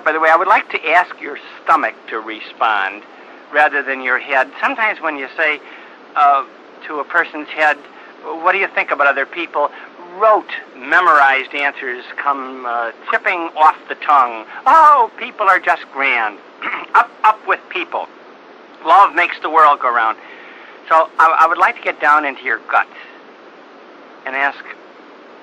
By the way, I would like to ask your stomach to respond rather than your head. Sometimes when you say to a person's head, "What do you think about other people?" rote, memorized answers come tipping off the tongue. "Oh, people are just grand." Up with people. Love makes the world go round. So I would like to get down into your gut and ask,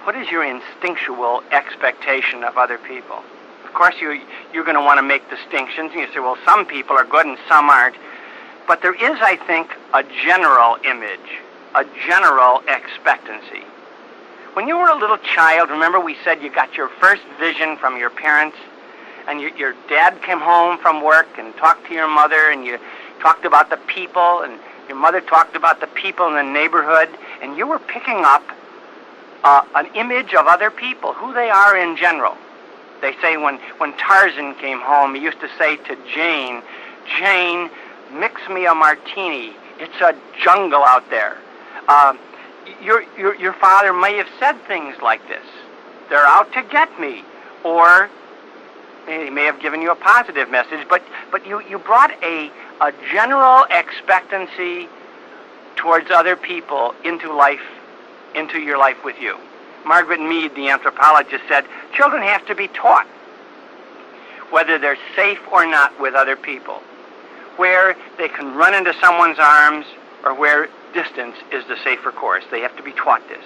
what is your instinctual expectation of other people? Of course, you're going to want to make distinctions, and you say, well, some people are good and some aren't. But there is, I think, a general image, a general expectancy. When you were a little child, remember we said you got your first vision from your parents, and your dad came home from work and talked to your mother, and you talked about the people, and your mother talked about the people in the neighborhood, and you were picking up an image of other people, who they are in general. They say when Tarzan came home, he used to say to Jane, "Jane, mix me a martini. It's a jungle out there." Your father may have said things like this. "They're out to get me," or he may have given you a positive message, but you brought a general expectancy towards other people into your life with you. Margaret Mead, the anthropologist, said children have to be taught whether they're safe or not with other people, where they can run into someone's arms or where distance is the safer course. They have to be taught this.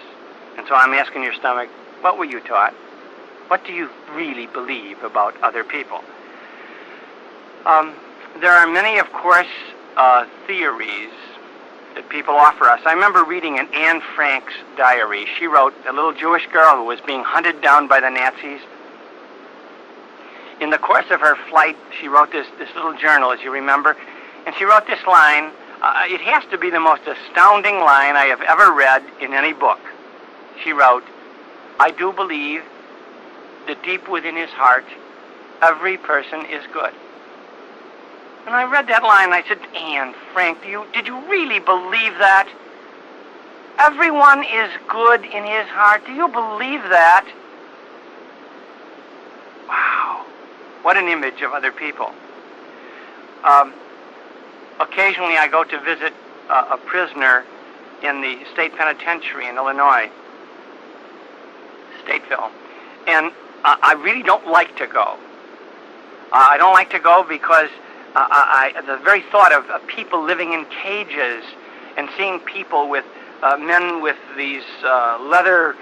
And so I'm asking your stomach, what were you taught? What do you really believe about other people? There are many, of course, theories that people offer us. I remember reading in Anne Frank's diary. She wrote, a little Jewish girl who was being hunted down by the Nazis. In the course of her flight, she wrote this little journal, as you remember, and she wrote this line. It has to be the most astounding line I have ever read in any book. She wrote, "I do believe that deep within his heart, every person is good." And I read that line and I said, "Anne Frank, did you really believe that? Everyone is good in his heart. Do you believe that?" Wow. What an image of other people. Occasionally I go to visit a prisoner in the state penitentiary in Illinois. Stateville, and I really don't like to go. I don't like to go because the very thought of people living in cages and seeing people with men with these leather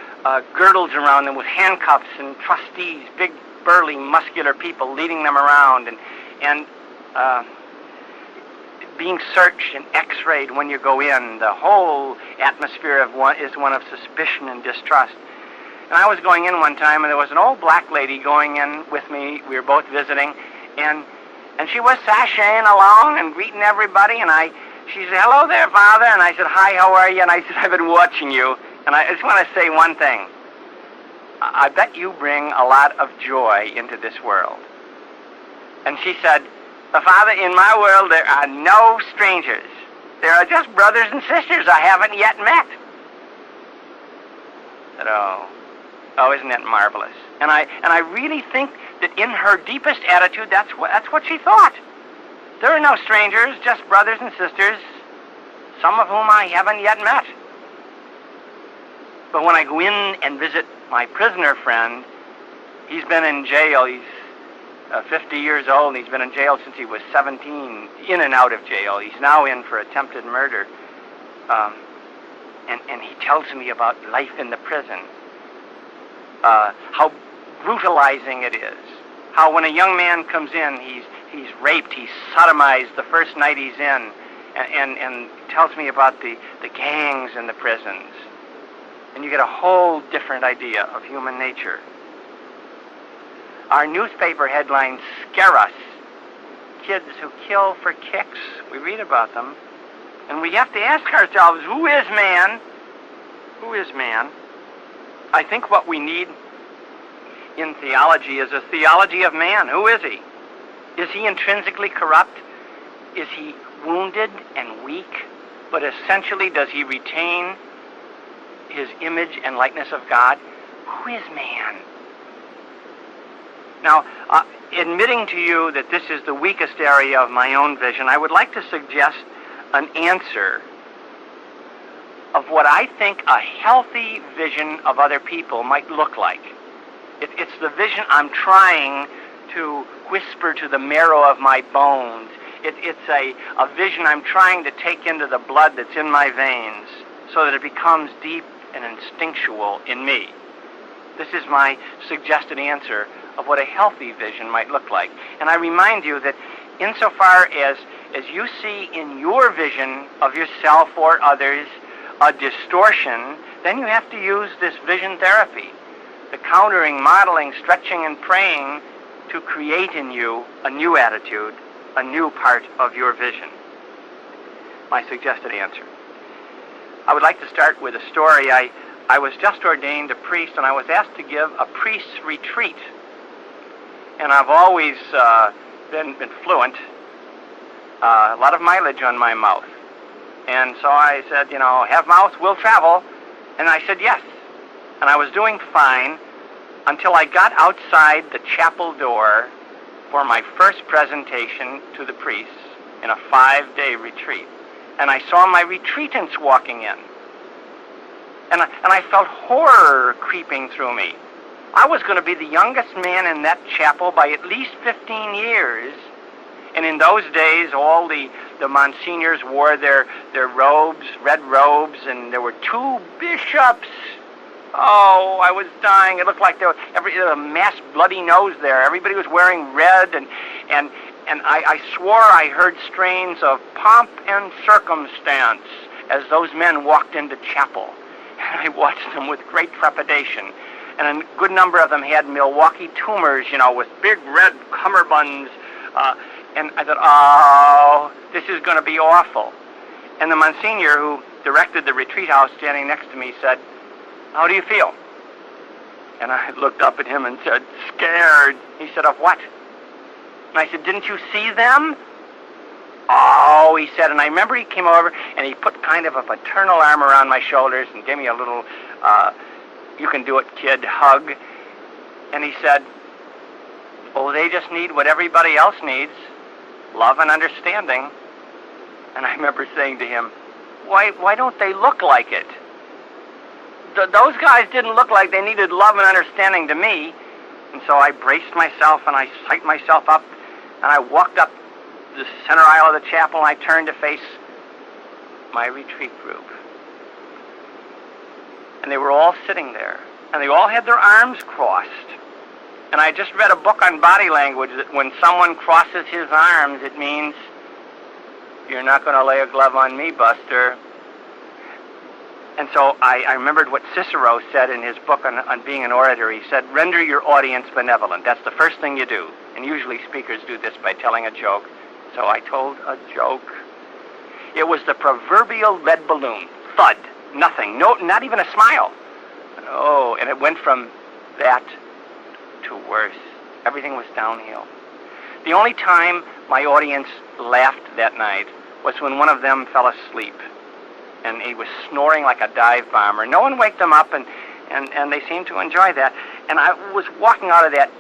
girdles around them with handcuffs and trustees, big, burly, muscular people leading them around, and being searched and x-rayed when you go in. The whole atmosphere is one of suspicion and distrust. And I was going in one time, and there was an old black lady going in with me. We were both visiting, and she was sashaying along and greeting everybody, and she said, "Hello there, Father," and I said, "Hi, how are you?" And I said, "I've been watching you, and I just want to say one thing. I bet you bring a lot of joy into this world." And she said, "Father, in my world there are no strangers. There are just brothers and sisters I haven't yet met." I said, oh, isn't that marvelous? And I really think that in her deepest attitude, that's what she thought. There are no strangers, just brothers and sisters, some of whom I haven't yet met. But when I go in and visit my prisoner friend, he's been in jail. He's 50 years old, and he's been in jail since he was 17, in and out of jail. He's now in for attempted murder. And he tells me about life in the prison, how brutalizing it is, how when a young man comes in, he's raped, he's sodomized the first night he's in, and tells me about the gangs in the prisons. And you get a whole different idea of human nature. Our newspaper headlines scare us. Kids who kill for kicks, we read about them. And we have to ask ourselves, who is man? Who is man? I think what we need in theology is a theology of man. Who is he? Is he intrinsically corrupt? Is he wounded and weak? But essentially, does he retain his image and likeness of God? Who is man? Now, admitting to you that this is the weakest area of my own vision, I would like to suggest an answer of what I think a healthy vision of other people might look like. It's the vision I'm trying to whisper to the marrow of my bones. It's a vision I'm trying to take into the blood that's in my veins so that it becomes deep and instinctual in me. This is my suggested answer of what a healthy vision might look like. And I remind you that insofar as you see in your vision of yourself or others a distortion, then you have to use this vision therapy, the countering, modeling, stretching, and praying to create in you a new attitude, a new part of your vision. My suggested answer. I would like to start with a story. I was just ordained a priest, and I was asked to give a priest's retreat. And I've always been fluent, a lot of mileage on my mouth. And so I said, have mouth, will travel. And I said yes. And I was doing fine until I got outside the chapel door for my first presentation to the priests in a 5-day retreat. And I saw my retreatants walking in. And I felt horror creeping through me. I was going to be the youngest man in that chapel by at least 15 years. And in those days, all the monsignors wore their robes, red robes, and there were 2 bishops. Oh, I was dying. It looked like there was a mass bloody nose there. Everybody was wearing red, and I swore I heard strains of pomp and circumstance as those men walked into chapel. And I watched them with great trepidation. And a good number of them had Milwaukee tumors, with big red cummerbunds. And I thought, oh, this is going to be awful. And the Monsignor who directed the retreat house standing next to me said, "How do you feel?" And I looked up at him and said, "Scared." He said, "Of what?" And I said, "Didn't you see them?" "Oh," he said, and I remember he came over and he put kind of a paternal arm around my shoulders and gave me a little, you can do it, kid, hug. And he said, "Oh, they just need what everybody else needs, love and understanding." And I remember saying to him, why don't they look like it? those guys didn't look like they needed love and understanding to me. And so I braced myself and I psyched myself up and I walked up the center aisle of the chapel and I turned to face my retreat group. And they were all sitting there and they all had their arms crossed. And I just read a book on body language that when someone crosses his arms, it means, you're not going to lay a glove on me, Buster. And so I remembered what Cicero said in his book on being an orator. He said, render your audience benevolent. That's the first thing you do. And usually speakers do this by telling a joke. So I told a joke. It was the proverbial lead balloon. Thud. Nothing. No, not even a smile. Oh, and it went from that to worse. Everything was downhill. The only time my audience laughed that night was when one of them fell asleep. And he was snoring like a dive bomber. No one waked him up, and they seemed to enjoy that. And I was walking out of that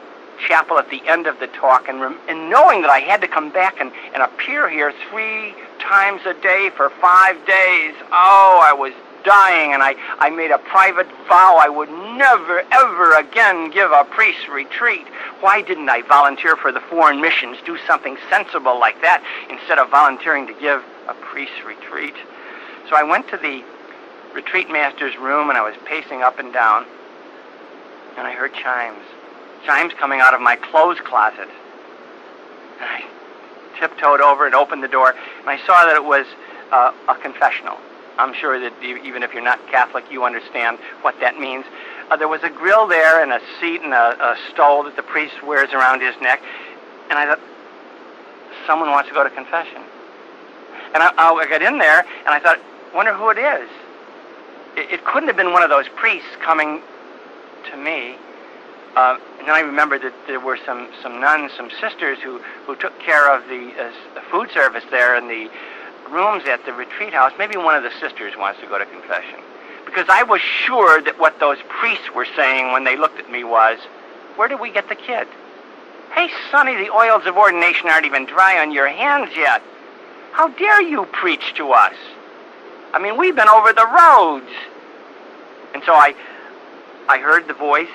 chapel at the end of the talk, and knowing that I had to come back and appear here 3 times a day for 5 days. Oh, I was dying, and I made a private vow I would never, ever again give a priest retreat. Why didn't I volunteer for the foreign missions, do something sensible like that, instead of volunteering to give a priest retreat? So I went to the retreat master's room, and I was pacing up and down, and I heard chimes coming out of my clothes closet. And I tiptoed over and opened the door, and I saw that it was a confessional. I'm sure that even if you're not Catholic, you understand what that means. There was a grill there and a seat and a stole that the priest wears around his neck, and I thought, someone wants to go to confession. And I got in there, and I thought, wonder who it is. It couldn't have been one of those priests coming to me. And then I remembered that there were some nuns, some sisters who took care of the food service there in the rooms at the retreat house. Maybe one of the sisters wants to go to confession. Because I was sure that what those priests were saying when they looked at me was, where did we get the kid? Hey, Sonny, the oils of ordination aren't even dry on your hands yet. How dare you preach to us? I mean, we've been over the roads. And so I heard the voice.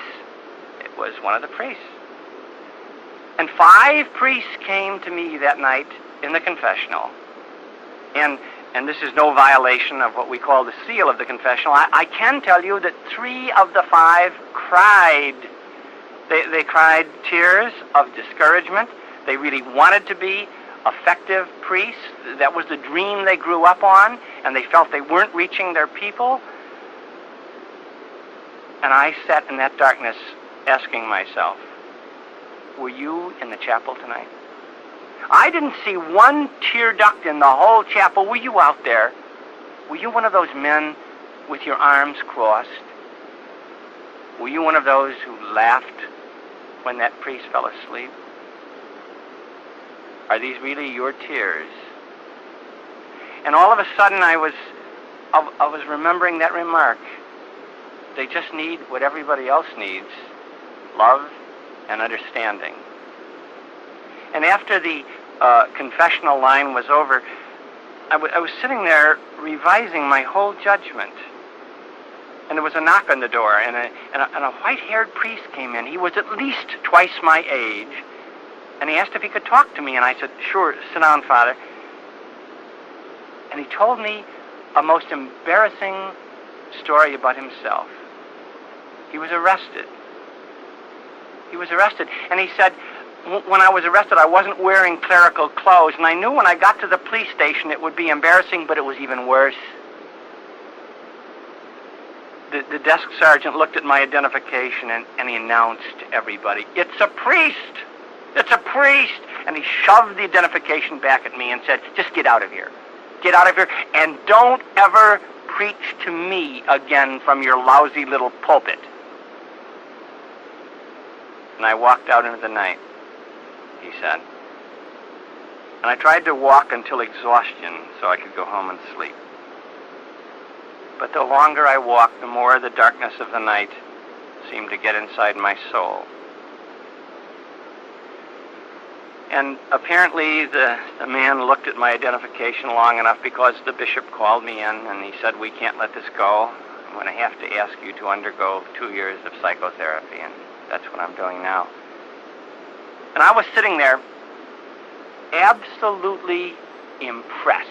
It was one of the priests. And 5 priests came to me that night in the confessional. And this is no violation of what we call the seal of the confessional. I can tell you that 3 of the 5 cried. They cried tears of discouragement. They really wanted to be effective priests. That was the dream they grew up on, and they felt they weren't reaching their people. And I sat in that darkness asking myself, were you in the chapel tonight? I didn't see one tear duct in the whole chapel. Were you out there? Were you one of those men with your arms crossed? Were you one of those who laughed when that priest fell asleep? Are these really your tears? And all of a sudden I was remembering that remark. They just need what everybody else needs, love and understanding. And after the confessional line was over, I was sitting there revising my whole judgment. And there was a knock on the door, and a white-haired priest came in. He was at least twice my age. And he asked if he could talk to me, and I said, sure, sit down, Father. And he told me a most embarrassing story about himself. He was arrested. And he said, when I was arrested, I wasn't wearing clerical clothes, and I knew when I got to the police station it would be embarrassing, but it was even worse. The desk sergeant looked at my identification, and he announced to everybody, it's a priest! It's a priest! And he shoved the identification back at me and said, just get out of here. Get out of here, and don't ever preach to me again from your lousy little pulpit. And I walked out into the night, he said. And I tried to walk until exhaustion so I could go home and sleep. But the longer I walked, the more the darkness of the night seemed to get inside my soul. And apparently the man looked at my identification long enough because the bishop called me in and he said, we can't let this go. I'm going to have to ask you to undergo 2 years of psychotherapy, and that's what I'm doing now. And I was sitting there absolutely impressed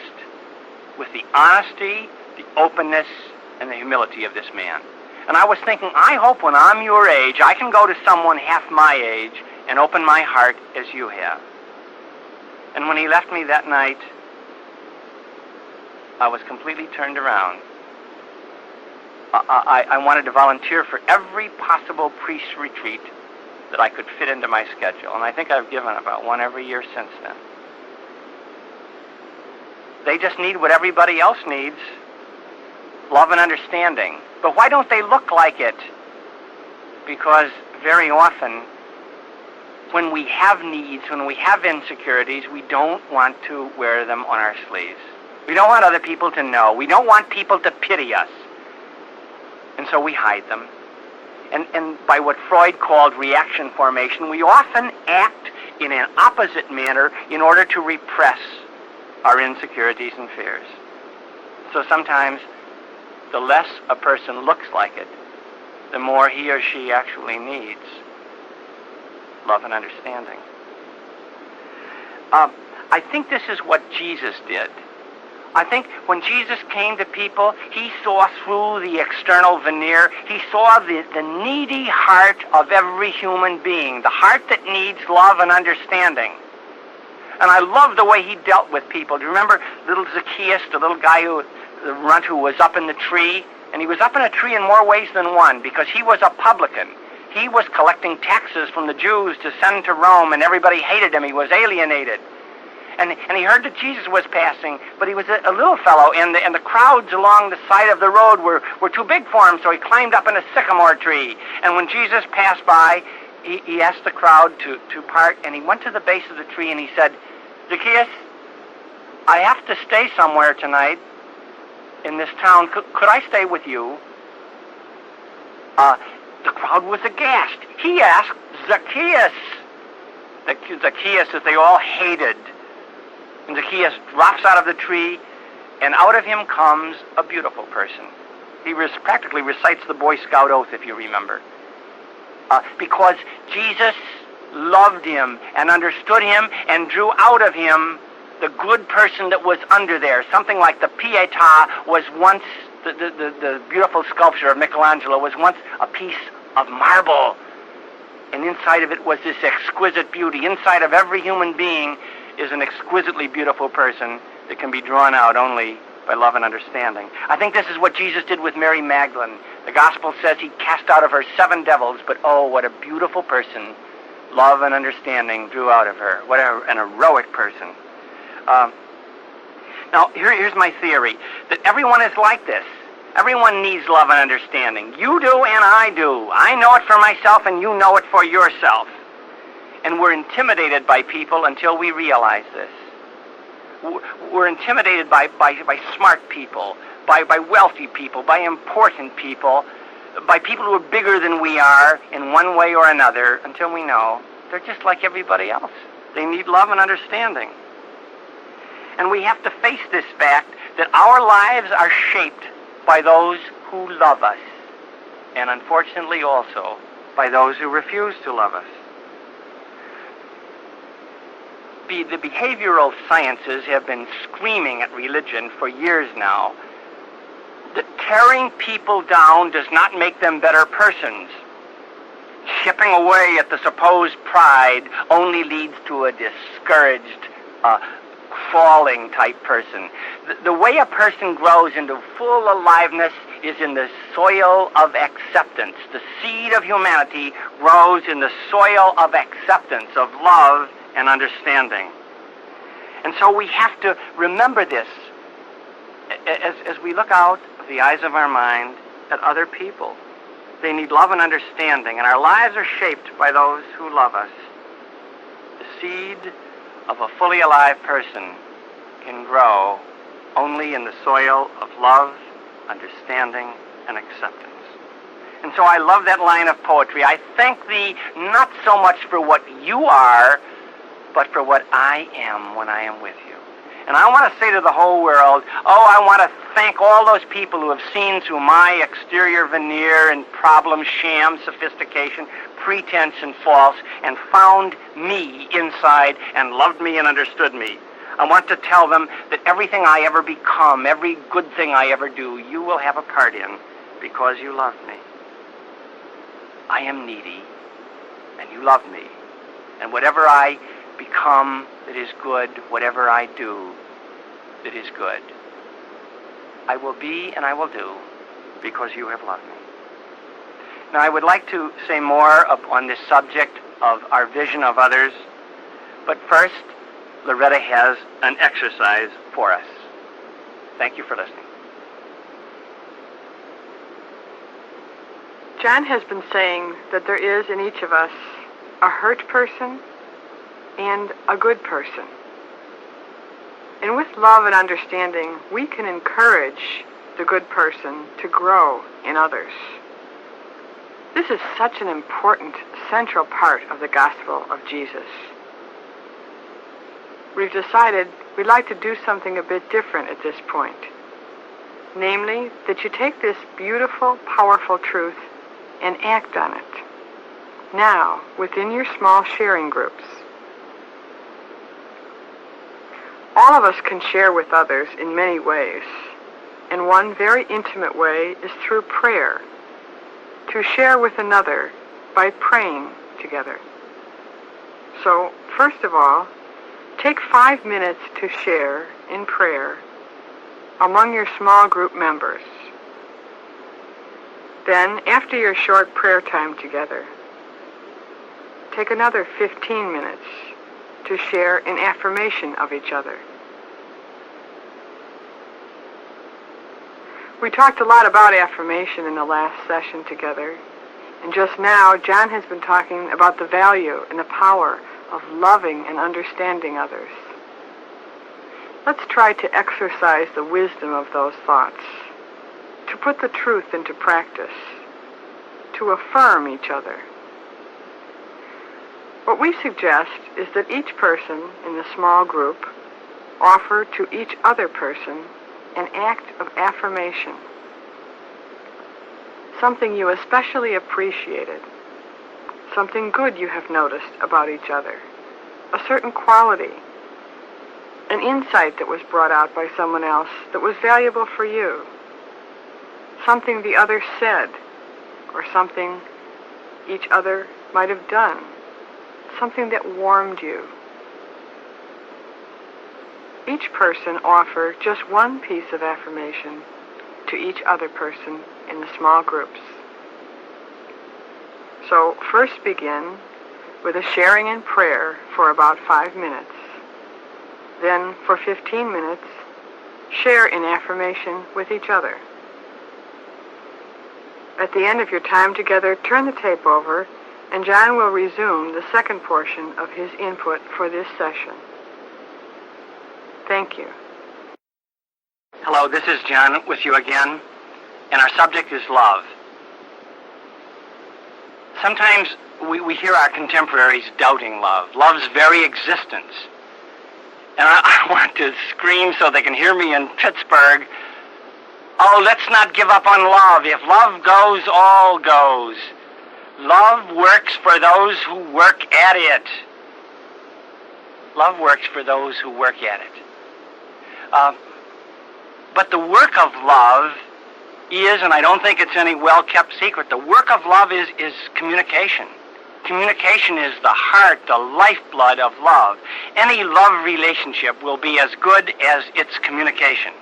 with the honesty, the openness, and the humility of this man. And I was thinking, I hope when I'm your age, I can go to someone half my age and open my heart as you have. And when he left me that night, I was completely turned around. I wanted to volunteer for every possible priest retreat that I could fit into my schedule. And I think I've given about one every year since then. They just need what everybody else needs, love and understanding. But why don't they look like it? Because very often, when we have needs, when we have insecurities, we don't want to wear them on our sleeves. We don't want other people to know. We don't want people to pity us. And so we hide them. And by what Freud called reaction formation, we often act in an opposite manner in order to repress our insecurities and fears. So sometimes, the less a person looks like it, the more he or she actually needs love and understanding. I think this is what Jesus did. I think when Jesus came to people, he saw through the external veneer. He saw the needy heart of every human being, the heart that needs love and understanding. And I love the way he dealt with people. Do you remember little Zacchaeus, the little guy the runt who was up in the tree? And he was up in a tree in more ways than one, because he was a publican. He was collecting taxes from the Jews to send to Rome, and everybody hated him. He was alienated. And he heard that Jesus was passing, but he was a little fellow, and the crowds along the side of the road were too big for him, so he climbed up in a sycamore tree. And when Jesus passed by, he asked the crowd to part, and he went to the base of the tree, and he said, Zacchaeus, I have to stay somewhere tonight in this town. Could I stay with you? The crowd was aghast. He asked Zacchaeus. Zacchaeus that they all hated. And Zacchaeus drops out of the tree, and out of him comes a beautiful person. He practically recites the Boy Scout oath, if you remember. Because Jesus loved him and understood him and drew out of him the good person that was under there. Something like the Pietà was once, the beautiful sculpture of Michelangelo was once a piece of marble. And inside of it was this exquisite beauty. Inside of every human being is an exquisitely beautiful person that can be drawn out only by love and understanding. I think this is what Jesus did with Mary Magdalene. The gospel says he cast out of her 7 devils, but oh, what a beautiful person love and understanding drew out of her. What an heroic person. Now, here's my theory, that everyone is like this. Everyone needs love and understanding. You do and I do. I know it for myself and you know it for yourself. And we're intimidated by people until we realize this. We're intimidated by smart people, by wealthy people, by important people, by people who are bigger than we are in one way or another, until we know they're just like everybody else. They need love and understanding. And we have to face this fact that our lives are shaped by those who love us, and unfortunately also by those who refuse to love us. The behavioral sciences have been screaming at religion for years now that tearing people down does not make them better persons. Chipping away at the supposed pride only leads to a discouraged, crawling type person. The way a person grows into full aliveness is in the soil of acceptance. The seed of humanity grows in the soil of acceptance, of love and understanding. And so we have to remember this as we look out of the eyes of our mind at other people. They need love and understanding, and our lives are shaped by those who love us. The seed of a fully alive person can grow only in the soil of love, understanding, and acceptance. And so I love that line of poetry. I thank thee not so much for what you are, but for what I am when I am with you. And I want to say to the whole world, I want to thank all those people who have seen through my exterior veneer and problem, sham, sophistication, pretense, and false, and found me inside and loved me and understood me. I want to tell them that everything I ever become, every good thing I ever do, you will have a part in because you love me. I am needy, and you love me. And whatever I become that is good, whatever I do that is good, I will be and I will do because you have loved me. Now, I would like to say more on this subject of our vision of others, but first, Loretta has an exercise for us. Thank you for listening. John has been saying that there is in each of us a hurt person and a good person. And with love and understanding, we can encourage the good person to grow in others. This is such an important, central part of the gospel of Jesus. We've decided we'd like to do something a bit different at this point. Namely, that you take this beautiful, powerful truth and act on it. Now, within your small sharing groups. All of us can share with others in many ways, and one very intimate way is through prayer. To share with another by praying together. So, first of all, take 5 minutes to share in prayer among your small group members. Then, after your short prayer time together, take another 15 minutes to share in affirmation of each other. We talked a lot about affirmation in the last session together, and just now John has been talking about the value and the power of loving and understanding others. Let's try to exercise the wisdom of those thoughts, to put the truth into practice, to affirm each other. What we suggest is that each person in the small group offer to each other person an act of affirmation, something you especially appreciated, something good you have noticed about each other, a certain quality, an insight that was brought out by someone else that was valuable for you, something the other said, or something each other might have done, something that warmed you. Each person offer just one piece of affirmation to each other person in the small groups. So first begin with a sharing in prayer for about 5 minutes. Then for 15 minutes, share in affirmation with each other. At the end of your time together, turn the tape over, and John will resume the second portion of his input for this session. Thank you. Hello, this is John with you again, and our subject is love. Sometimes we hear our contemporaries doubting love, love's very existence. And I want to scream so they can hear me in Pittsburgh, oh, let's not give up on love. If love goes, all goes. Love works for those who work at it. Love works for those who work at it. But the work of love is, and I don't think it's any well-kept secret, the work of love is communication. Communication is the heart, the lifeblood of love. Any love relationship will be as good as its communication.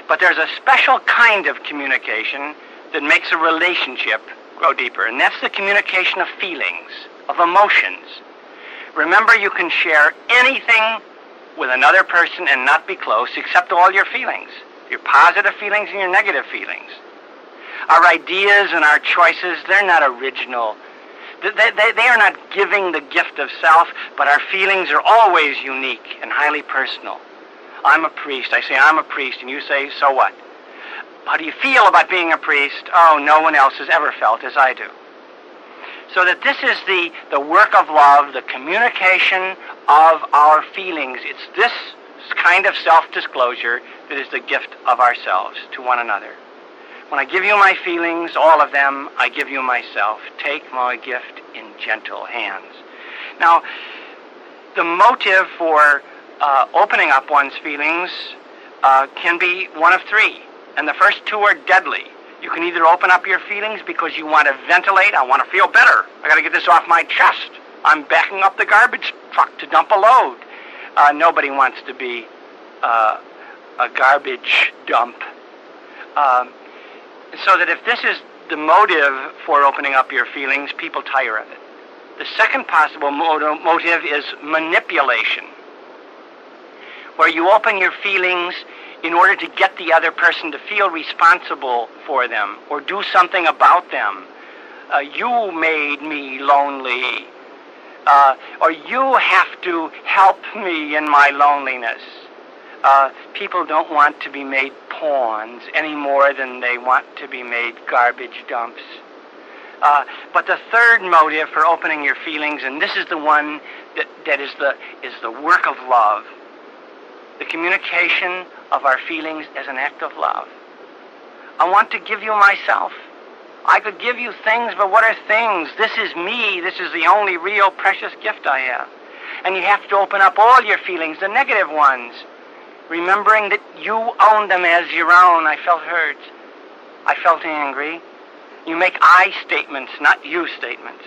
But there's a special kind of communication that makes a relationship grow deeper, and that's the communication of feelings, of emotions. Remember, you can share anything with another person and not be close except all your feelings, your positive feelings and your negative feelings. Our ideas and our choices, they're not original. They are not giving the gift of self, but our feelings are always unique and highly personal. I'm a priest. I say, I'm a priest, and you say, so what? How do you feel about being a priest? Oh, no one else has ever felt as I do. So that this is the work of love, the communication of our feelings. It's this kind of self-disclosure that is the gift of ourselves to one another. When I give you my feelings, all of them, I give you myself. Take my gift in gentle hands. Now, the motive for opening up one's feelings can be one of three, and the first two are deadly. You can either open up your feelings because you want to ventilate. I want to feel better. I got to get this off my chest. I'm backing up the garbage truck to dump a load. Nobody wants to be a garbage dump. So that if this is the motive for opening up your feelings, people tire of it. The second possible motive is manipulation, where you open your feelings in order to get the other person to feel responsible for them or do something about them. You made me lonely, or you have to help me in my loneliness. People don't want to be made pawns any more than they want to be made garbage dumps. But the third motive for opening your feelings, and this is the one that is the work of love, the communication of our feelings as an act of love. I want to give you myself. I could give you things, but what are things? This is me. This is the only real precious gift I have. And you have to open up all your feelings, the negative ones, remembering that you own them as your own. I felt hurt. I felt angry. You make I statements, not you statements.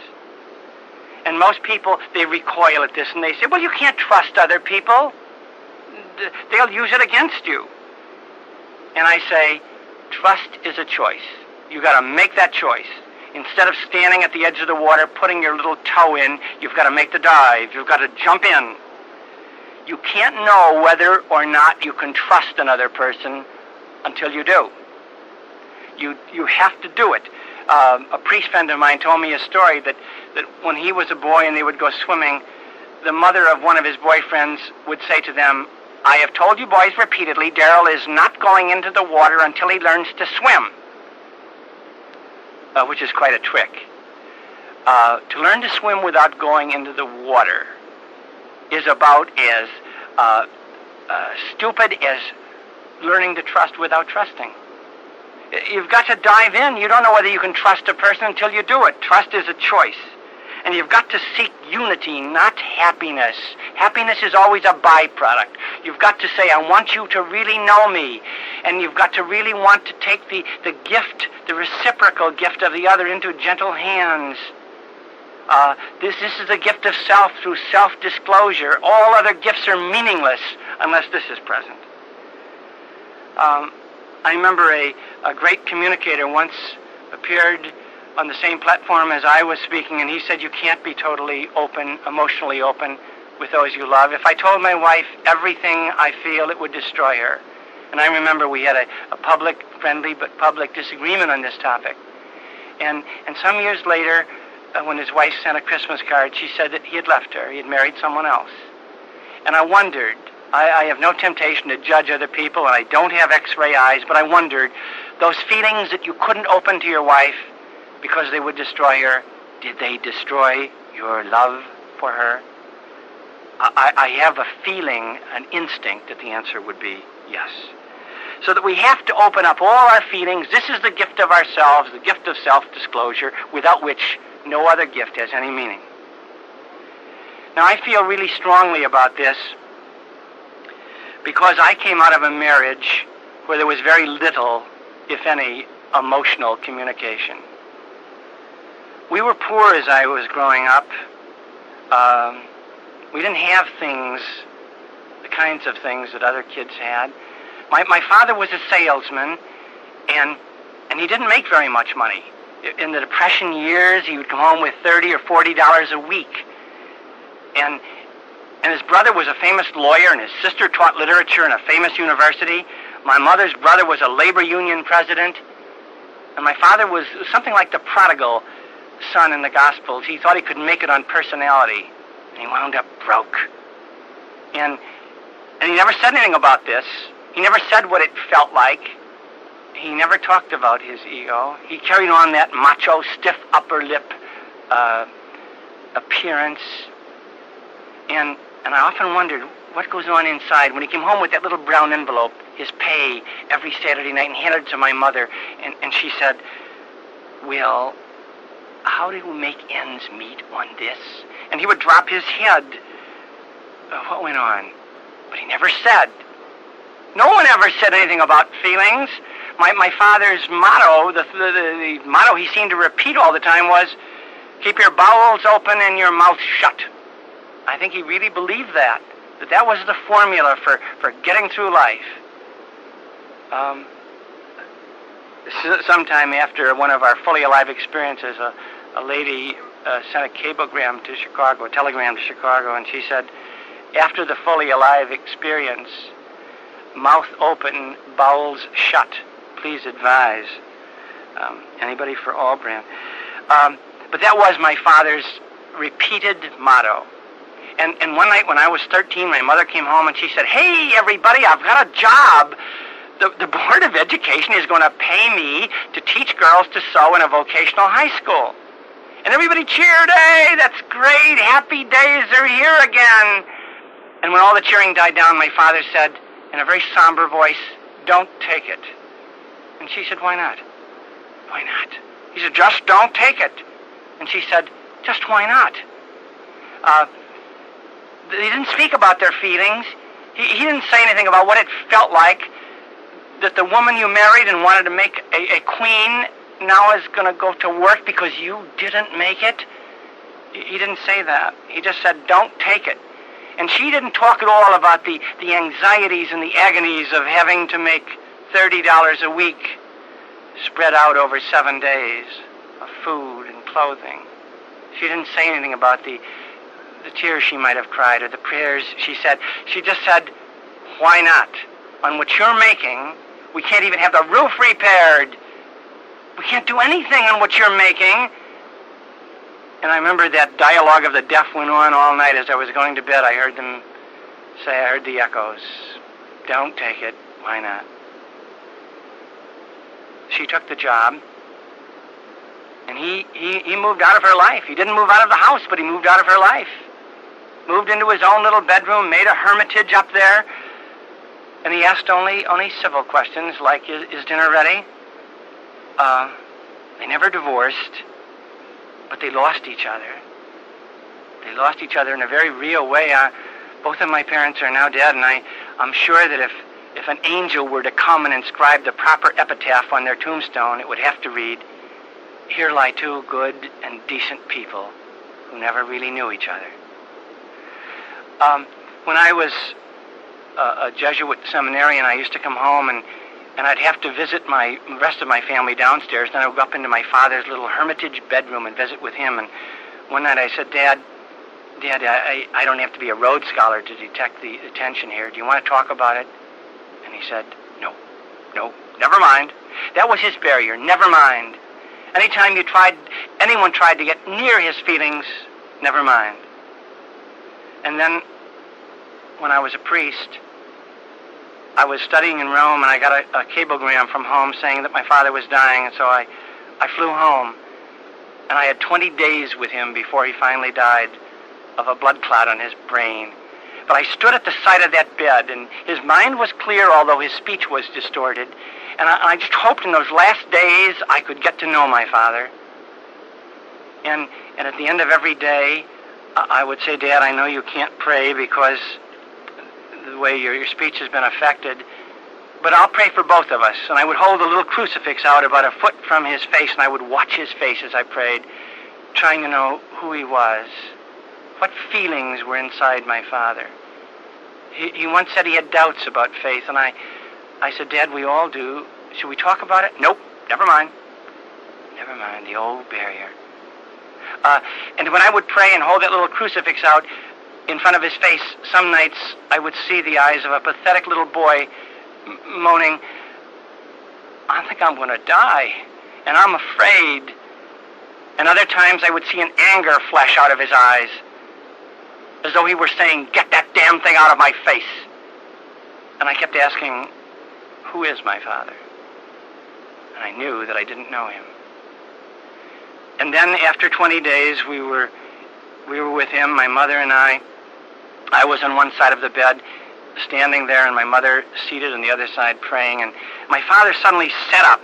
And most people, they recoil at this and they say, well, you can't trust other people. They'll use it against you. And I say, trust is a choice. You got to make that choice. Instead of standing at the edge of the water, putting your little toe in, you've got to make the dive. You've got to jump in. You can't know whether or not you can trust another person until you do. You have to do it. A priest friend of mine told me a story that when he was a boy and they would go swimming, the mother of one of his boyfriends would say to them, I have told you boys repeatedly, Daryl is not going into the water until he learns to swim. Which is quite a trick. To learn to swim without going into the water is about as stupid as learning to trust without trusting. You've got to dive in. You don't know whether you can trust a person until you do it. Trust is a choice. And you've got to seek unity, not happiness. Happiness is always a byproduct. You've got to say, I want you to really know me. And you've got to really want to take the gift, the reciprocal gift of the other into gentle hands. This is the gift of self through self-disclosure. All other gifts are meaningless unless this is present. I remember a great communicator once appeared on the same platform as I was speaking, and he said, you can't be totally open, emotionally open with those you love. If I told my wife everything I feel, it would destroy her. And I remember we had a public, friendly but public disagreement on this topic. And some years later, when his wife sent a Christmas card, she said that he had left her. He had married someone else. And I wondered, I have no temptation to judge other people, and I don't have x-ray eyes, but I wondered, those feelings that you couldn't open to your wife because they would destroy her, did they destroy your love for her? I have a feeling, an instinct, that the answer would be yes. So that we have to open up all our feelings. This is the gift of ourselves, the gift of self-disclosure, without which no other gift has any meaning. Now, I feel really strongly about this because I came out of a marriage where there was very little, if any, emotional communication. We were poor as I was growing up. We didn't have things, the kinds of things that other kids had. My father was a salesman, and he didn't make very much money. In the Depression years, he would come home with $30 or $40 a week. And his brother was a famous lawyer, and his sister taught literature in a famous university. My mother's brother was a labor union president. And my father was something like the prodigal son in the Gospels. He thought he could make it on personality, and he wound up broke. And he never said anything about this. He never said what it felt like. He never talked about his ego. He carried on that macho, stiff upper lip appearance. And I often wondered, what goes on inside. When he came home with that little brown envelope, his pay every Saturday night, and handed it to my mother, and she said, "Will, how do we make ends meet on this?" And he would drop his head. What went on? But he never said. No one ever said anything about feelings. My father's motto, the motto he seemed to repeat all the time was, "Keep your bowels open and your mouth shut." I think he really believed that was the formula for getting through life. Sometime after one of our fully alive experiences, a lady sent a telegram to Chicago, and she said, after the fully alive experience, mouth open, bowels shut. Please advise. Anybody for Albran? But that was my father's repeated motto. And one night when I was 13, my mother came home and she said, "Hey, everybody, I've got a job. The Board of Education is going to pay me to teach girls to sew in a vocational high school." And everybody cheered. "Hey, that's great. Happy days are here again." And when all the cheering died down, my father said in a very somber voice, "Don't take it." And she said, "Why not?" "Why not?" He said, "Just don't take it." And she said, "Just why not?" He didn't speak about their feelings. He didn't say anything about what it felt like that the woman you married and wanted to make a queen now is going to go to work because you didn't make it. He didn't say that. He just said, "Don't take it." And she didn't talk at all about the anxieties and the agonies of having to make $30 a week spread out over 7 days of food and clothing. She didn't say anything about the tears she might have cried or the prayers she said. She just said, "Why not? On what you're making, we can't even have the roof repaired. We can't do anything on what you're making." And I remember that dialogue of the deaf went on all night as I was going to bed. I heard them say, I heard the echoes. "Don't take it. Why not?" She took the job, and he moved out of her life. He didn't move out of the house, but he moved out of her life. Moved into his own little bedroom, made a hermitage up there, and he asked only civil questions like, "Is dinner ready?" They never divorced, but they lost each other. They lost each other in a very real way. Both of my parents are now dead, and I'm sure that if an angel were to come and inscribe the proper epitaph on their tombstone, it would have to read, "Here lie two good and decent people who never really knew each other." When I was a Jesuit seminarian, I used to come home and I'd have to visit my rest of my family downstairs. Then I would go up into my father's little hermitage bedroom and visit with him. And one night I said, Dad, I don't have to be a Rhodes Scholar to detect the tension here. Do you want to talk about it? And he said, No, never mind. That was his barrier, never mind. Anytime anyone tried to get near his feelings, never mind. And then, when I was a priest, I was studying in Rome, and I got a cablegram from home saying that my father was dying, and so I flew home, and I had 20 days with him before he finally died of a blood clot on his brain. But I stood at the side of that bed, and his mind was clear, although his speech was distorted, and I just hoped in those last days I could get to know my father. And at the end of every day, I would say, Dad, I know you can't pray because the way your speech has been affected, but I'll pray for both of us. And I would hold a little crucifix out about a foot from his face, and I would watch his face as I prayed, trying to know who he was, what feelings were inside my father. He once said he had doubts about faith, and I said, Dad, we all do. Should we talk about it? Nope, never mind. Never mind, the old barrier. And when I would pray and hold that little crucifix out in front of his face, some nights I would see the eyes of a pathetic little boy moaning, I think I'm going to die, and I'm afraid. And other times I would see an anger flash out of his eyes, as though he were saying, get that damn thing out of my face. And I kept asking, who is my father? And I knew that I didn't know him. And then after 20 days, we were with him, my mother and I, I was on one side of the bed, standing there, and my mother seated on the other side praying, and my father suddenly sat up,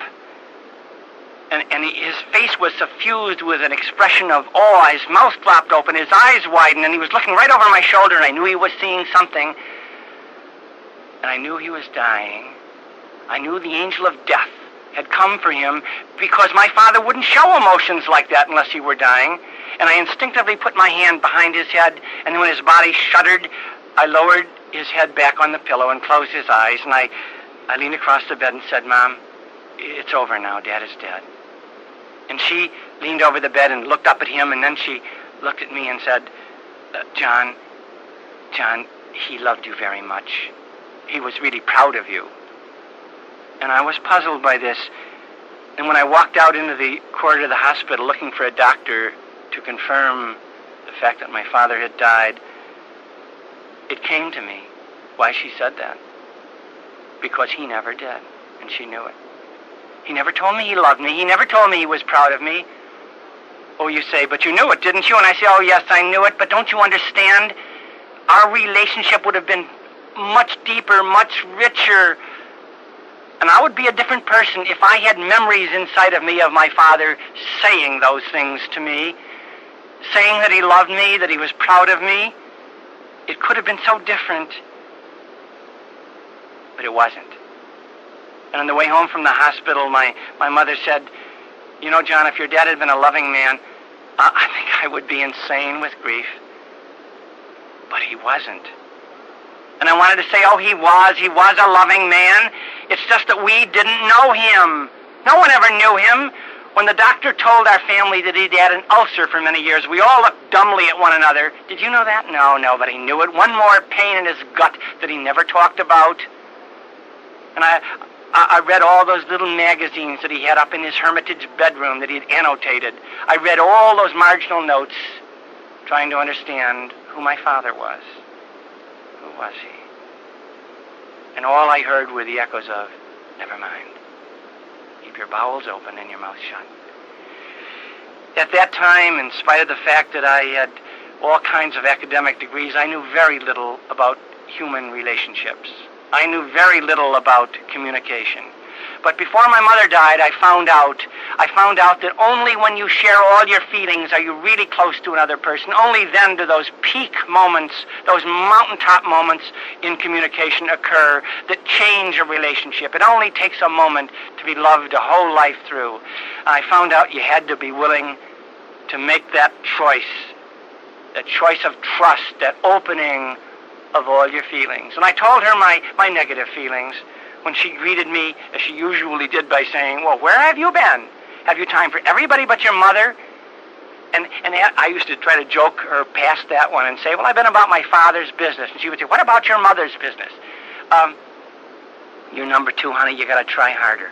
and his face was suffused with an expression of awe. His mouth dropped open, his eyes widened, and he was looking right over my shoulder, and I knew he was seeing something, and I knew he was dying. I knew the angel of death had come for him, because my father wouldn't show emotions like that unless he were dying. And I instinctively put my hand behind his head, and then when his body shuddered, I lowered his head back on the pillow and closed his eyes, and I leaned across the bed and said, "Mom, it's over now. Dad is dead." And she leaned over the bed and looked up at him, and then she looked at me and said, John, he loved you very much. He was really proud of you." And I was puzzled by this. And when I walked out into the corridor of the hospital looking for a doctor to confirm the fact that my father had died, it came to me why she said that. Because he never did, and she knew it. He never told me he loved me. He never told me he was proud of me. Oh, you say, "But you knew it, didn't you?" And I say, "Oh, yes, I knew it, but don't you understand? Our relationship would have been much deeper, much richer, and I would be a different person if I had memories inside of me of my father saying those things to me, saying that he loved me, that he was proud of me. It could have been so different, but it wasn't." And on the way home from the hospital, my mother said, "You know, John, if your dad had been a loving man, I think I would be insane with grief." But he wasn't. And I wanted to say, "Oh, he was a loving man. It's just that we didn't know him. No one ever knew him." When the doctor told our family that he'd had an ulcer for many years, we all looked dumbly at one another. Did you know that? No, nobody knew it. One more pain in his gut that he never talked about. And I read all those little magazines that he had up in his hermitage bedroom that he'd annotated. I read all those marginal notes, trying to understand who my father was. Who was he? And all I heard were the echoes of, "Never mind. Keep your bowels open and your mouth shut." At that time, in spite of the fact that I had all kinds of academic degrees, I knew very little about human relationships. I knew very little about communication. But before my mother died, I found out that only when you share all your feelings are you really close to another person. Only then do those peak moments, those mountaintop moments in communication occur that change a relationship. It only takes a moment to be loved a whole life through. I found out you had to be willing to make that choice of trust, that opening of all your feelings. And I told her my negative feelings when she greeted me, as she usually did, by saying, "Well, where have you been? Have you time for everybody but your mother?" And I used to try to joke her past that one and say, "Well, I've been about my father's business." And she would say, "What about your mother's business?" "You're number two, honey. You got to try harder."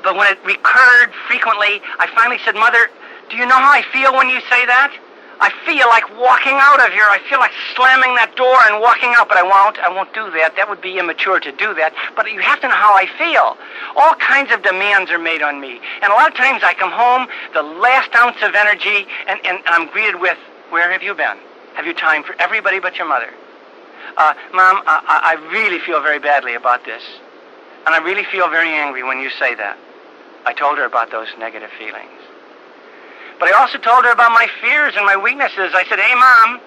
But when it recurred frequently, I finally said, "Mother, do you know how I feel when you say that? I feel like walking out of here. I feel like slamming that door and walking out, but I won't do that. That would be immature to do that. But you have to know how I feel. All kinds of demands are made on me. And a lot of times I come home, the last ounce of energy, and I'm greeted with, 'Where have you been? Have you time for everybody but your mother?' Mom, I really feel very badly about this. And I really feel very angry when you say that." I told her about those negative feelings. But I also told her about my fears and my weaknesses. I said, "Hey, Mom,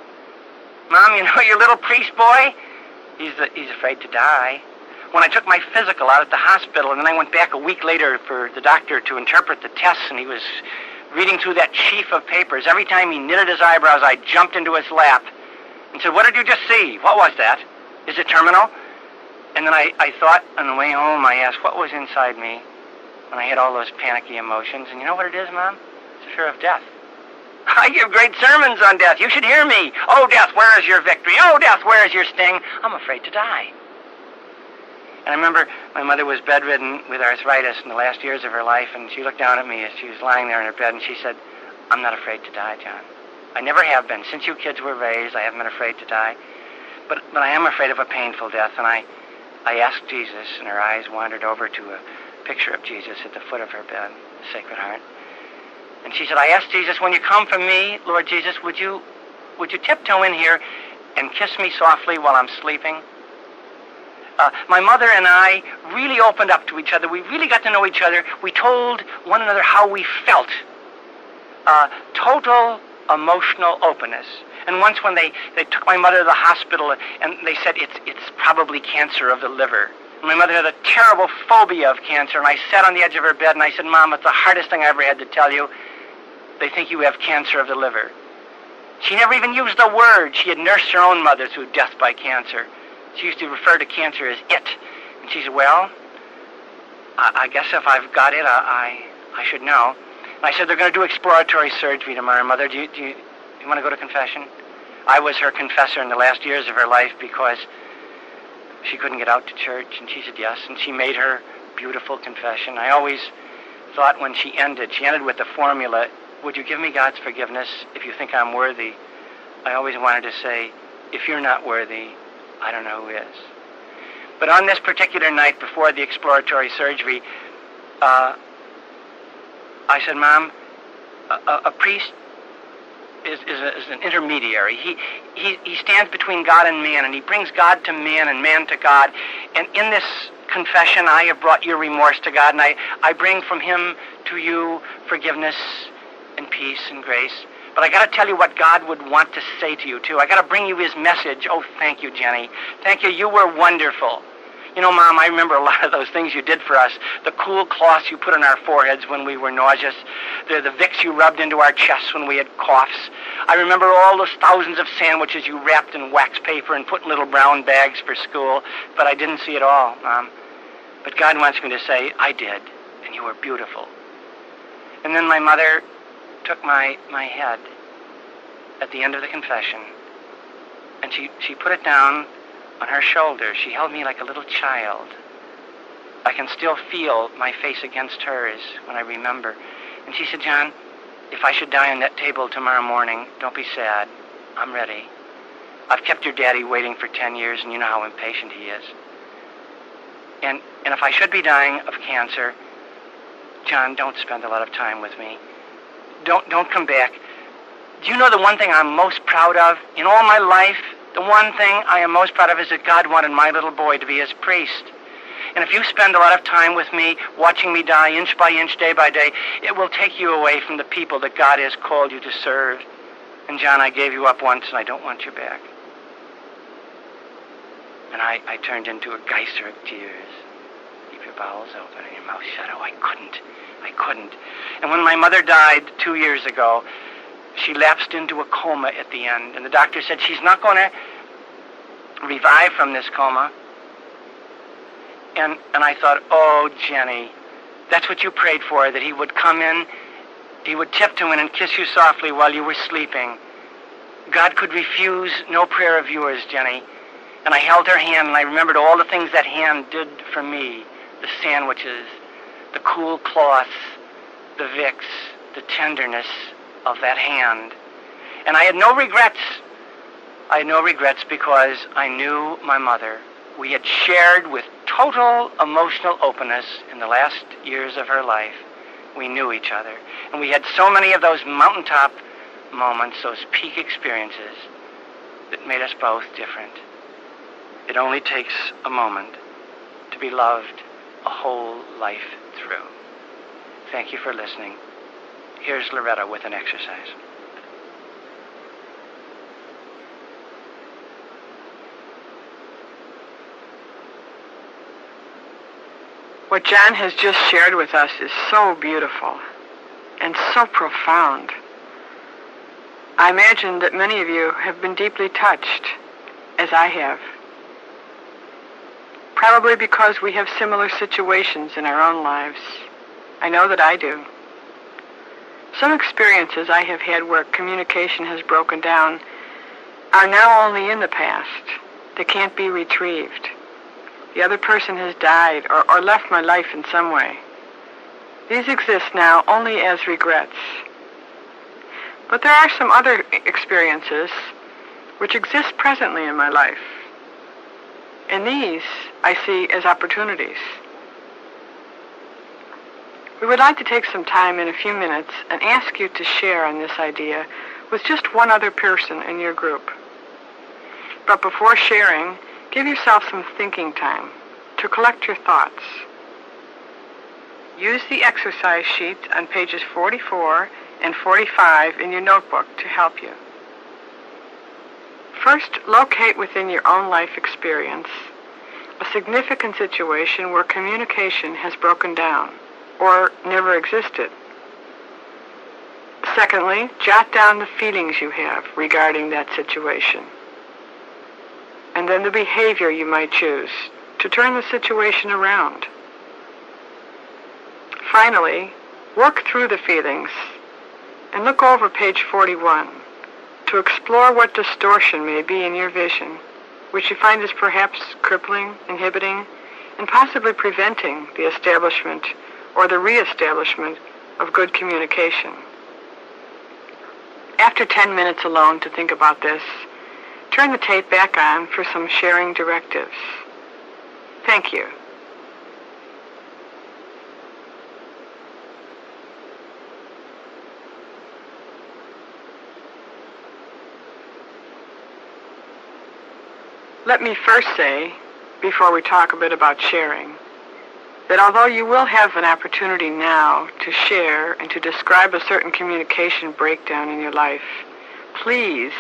you know your little priest boy? He's afraid to die." When I took my physical out at the hospital, and then I went back a week later for the doctor to interpret the tests, and he was reading through that sheaf of papers. Every time he knitted his eyebrows, I jumped into his lap and said, "What did you just see? What was that? Is it terminal?" And then I thought on the way home, I asked, what was inside me when I had all those panicky emotions? And you know what it is, Mom? It's a fear of death. I give great sermons on death. You should hear me. "Oh, death, where is your victory? Oh, death, where is your sting?" I'm afraid to die. And I remember my mother was bedridden with arthritis in the last years of her life, and she looked down at me as she was lying there in her bed, and she said, "I'm not afraid to die, John. I never have been. Since you kids were raised, I haven't been afraid to die. But I am afraid of a painful death." And I asked Jesus, and her eyes wandered over to a picture of Jesus at the foot of her bed, the Sacred Heart. And she said, "I asked Jesus, when you come for me, Lord Jesus, would you would you tiptoe in here and kiss me softly while I'm sleeping? My mother and I really opened up to each other. We really got to know each other. We told one another how we felt. Total emotional openness. And once when they took my mother to the hospital and they said it's probably cancer of the liver. And my mother had a terrible phobia of cancer, and I sat on the edge of her bed and I said, Mom, it's the hardest thing I ever had to tell you. They think you have cancer of the liver. She never even used the word. She had nursed her own mother through death by cancer. She used to refer to cancer as it. And she said, well, I guess if I've got it, I should know. And I said, they're going to do exploratory surgery tomorrow, Mother. Do you want to go to confession? I was her confessor in the last years of her life because she couldn't get out to church. And she said yes. And she made her beautiful confession. I always thought when she ended with the formula, would you give me God's forgiveness if you think I'm worthy? I always wanted to say, if you're not worthy, I don't know who is. But on this particular night before the exploratory surgery, I said, Mom, a priest is an intermediary. He stands between God and man, and he brings God to man and man to God. And in this confession, I have brought your remorse to God, and I bring from him to you forgiveness and peace and grace. But I got to tell you what God would want to say to you, too. I got to bring you his message. Oh, thank you, Jenny. Thank you. You were wonderful. You know, Mom, I remember a lot of those things you did for us. The cool cloths you put on our foreheads when we were nauseous. The Vicks you rubbed into our chests when we had coughs. I remember all those thousands of sandwiches you wrapped in wax paper and put in little brown bags for school. But I didn't see it all, Mom. But God wants me to say, I did, and you were beautiful. And then my mother took my head at the end of the confession, and she put it down on her shoulder. She held me like a little child. I can still feel my face against hers when I remember. And she said, John, if I should die on that table tomorrow morning, don't be sad. I'm ready. I've kept your daddy waiting for 10 years, and you know how impatient he is. And if I should be dying of cancer, John, don't spend a lot of time with me. Don't come back. Do you know the one thing I'm most proud of in all my life? The one thing I am most proud of is that God wanted my little boy to be his priest. And if you spend a lot of time with me, watching me die inch by inch, day by day, it will take you away from the people that God has called you to serve. And John, I gave you up once, and I don't want you back. And I turned into a geyser of tears. Keep your bowels open and your mouth shut. Oh, I couldn't. And when my mother died 2 years ago, she lapsed into a coma at the end. And the doctor said she's not going to revive from this coma. And I thought, oh, Jenny, that's what you prayed for, that he would come in, he would tiptoe in and kiss you softly while you were sleeping. God could refuse no prayer of yours, Jenny. And I held her hand, and I remembered all the things that hand did for me. The sandwiches, the cool cloths, the Vicks, the tenderness of that hand. And I had no regrets. I had no regrets because I knew my mother. We had shared with total emotional openness in the last years of her life. We knew each other. And we had so many of those mountaintop moments, those peak experiences that made us both different. It only takes a moment to be loved a whole life through. Thank you for listening. Here's Loretta with an exercise. What John has just shared with us is so beautiful and so profound. I imagine that many of you have been deeply touched, as I have. Probably because we have similar situations in our own lives. I know that I do. Some experiences I have had where communication has broken down are now only in the past. They can't be retrieved. The other person has died or left my life in some way. These exist now only as regrets. But there are some other experiences which exist presently in my life. And these I see as opportunities. We would like to take some time in a few minutes and ask you to share on this idea with just one other person in your group. But before sharing, give yourself some thinking time to collect your thoughts. Use the exercise sheets on pages 44 and 45 in your notebook to help you. First, locate within your own life experience a significant situation where communication has broken down or never existed. Secondly, jot down the feelings you have regarding that situation, and then the behavior you might choose to turn the situation around. Finally, work through the feelings and look over page 41 to explore what distortion may be in your vision, which you find is perhaps crippling, inhibiting, and possibly preventing the establishment or the reestablishment of good communication. After 10 minutes alone to think about this, turn the tape back on for some sharing directives. Thank you. Let me first say, before we talk a bit about sharing, that although you will have an opportunity now to share and to describe a certain communication breakdown in your life, please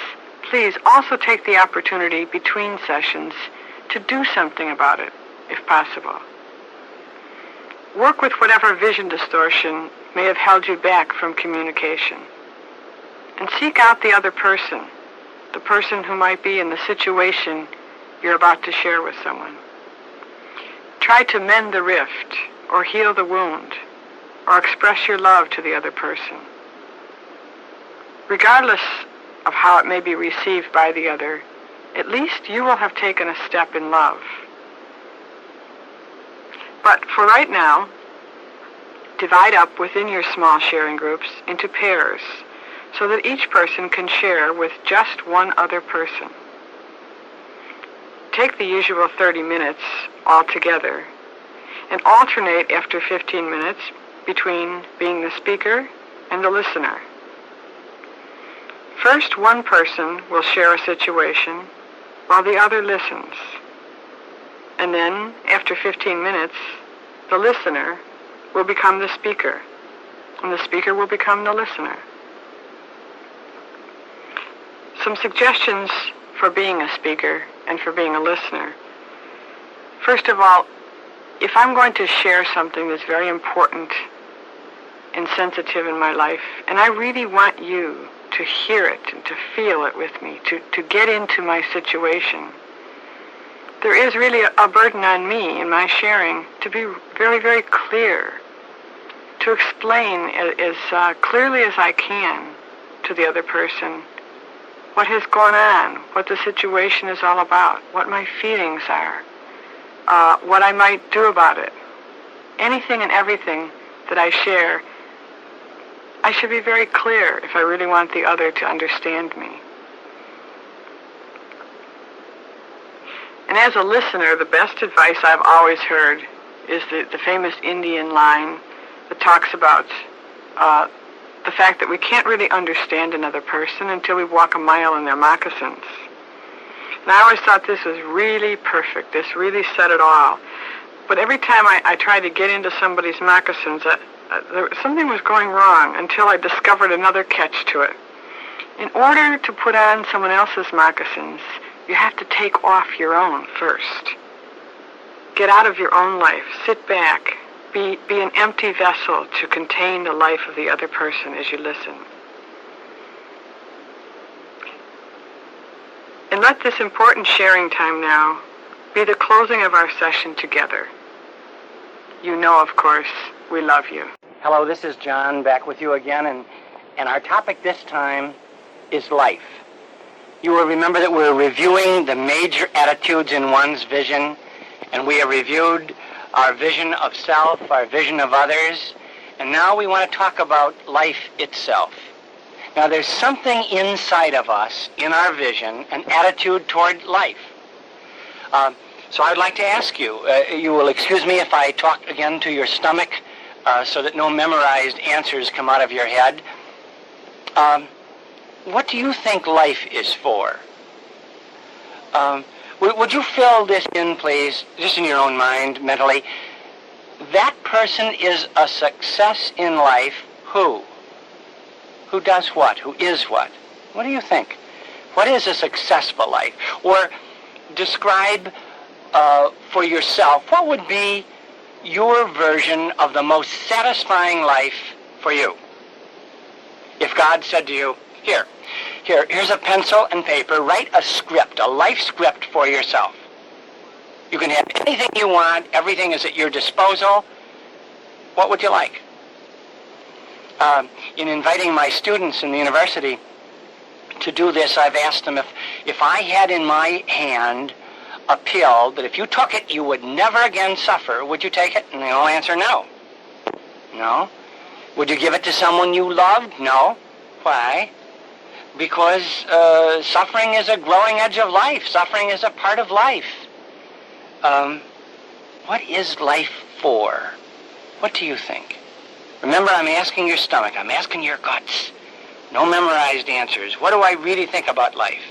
also take the opportunity between sessions to do something about it, if possible. Work with whatever vision distortion may have held you back from communication, and seek out the other person, the person who might be in the situation you're about to share with someone. Try to mend the rift, or heal the wound, or express your love to the other person. Regardless of how it may be received by the other, at least you will have taken a step in love. But for right now, divide up within your small sharing groups into pairs so that each person can share with just one other person. Take the usual 30 minutes all together and alternate after 15 minutes between being the speaker and the listener. First, one person will share a situation while the other listens. And then, after 15 minutes, the listener will become the speaker, and the speaker will become the listener. Some suggestions for being a speaker and for being a listener. First of all, if I'm going to share something that's very important and sensitive in my life, and I really want you to hear it and to feel it with me, to get into my situation, there is really a burden on me in my sharing to be very, very clear, to explain as clearly as I can to the other person what has gone on, what the situation is all about, what my feelings are, what I might do about it. Anything and everything that I share, I should be very clear if I really want the other to understand me. And as a listener, the best advice I've always heard is the famous Indian line that talks about the fact that we can't really understand another person until we walk a mile in their moccasins. And I always thought this was really perfect. This really said it all. But every time I tried to get into somebody's moccasins, something was going wrong until I discovered another catch to it. In order to put on someone else's moccasins, you have to take off your own first. Get out of your own life. Sit back. Be an empty vessel to contain the life of the other person as you listen. And let this important sharing time now be the closing of our session together. You know, of course, we love you. Hello, this is John, back with you again, and our topic this time is life. You will remember that we're reviewing the major attitudes in one's vision, and we have reviewed our vision of self, our vision of others, and now we want to talk about life itself. Now, there's something inside of us, in our vision, an attitude toward life. So I'd like to ask you, you will excuse me if I talk again to your stomach so that no memorized answers come out of your head. what do you think life is for? Would you fill this in, please, just in your own mind, mentally? That person is a success in life. Who? Who does what? Who is what? What do you think? What is a successful life? Or describe for yourself, what would be your version of the most satisfying life for you? If God said to you, here's a pencil and paper, write a script, a life script for yourself. You can have anything you want, everything is at your disposal. What would you like? In inviting my students in the university to do this, I've asked them if I had in my hand a pill that if you took it, you would never again suffer, would you take it? And they all answer no. No. Would you give it to someone you loved? No. Why? Because suffering is a growing edge of life. Suffering is a part of life. What is life for? What do you think? Remember, I'm asking your stomach. I'm asking your guts. No memorized answers. What do I really think about life?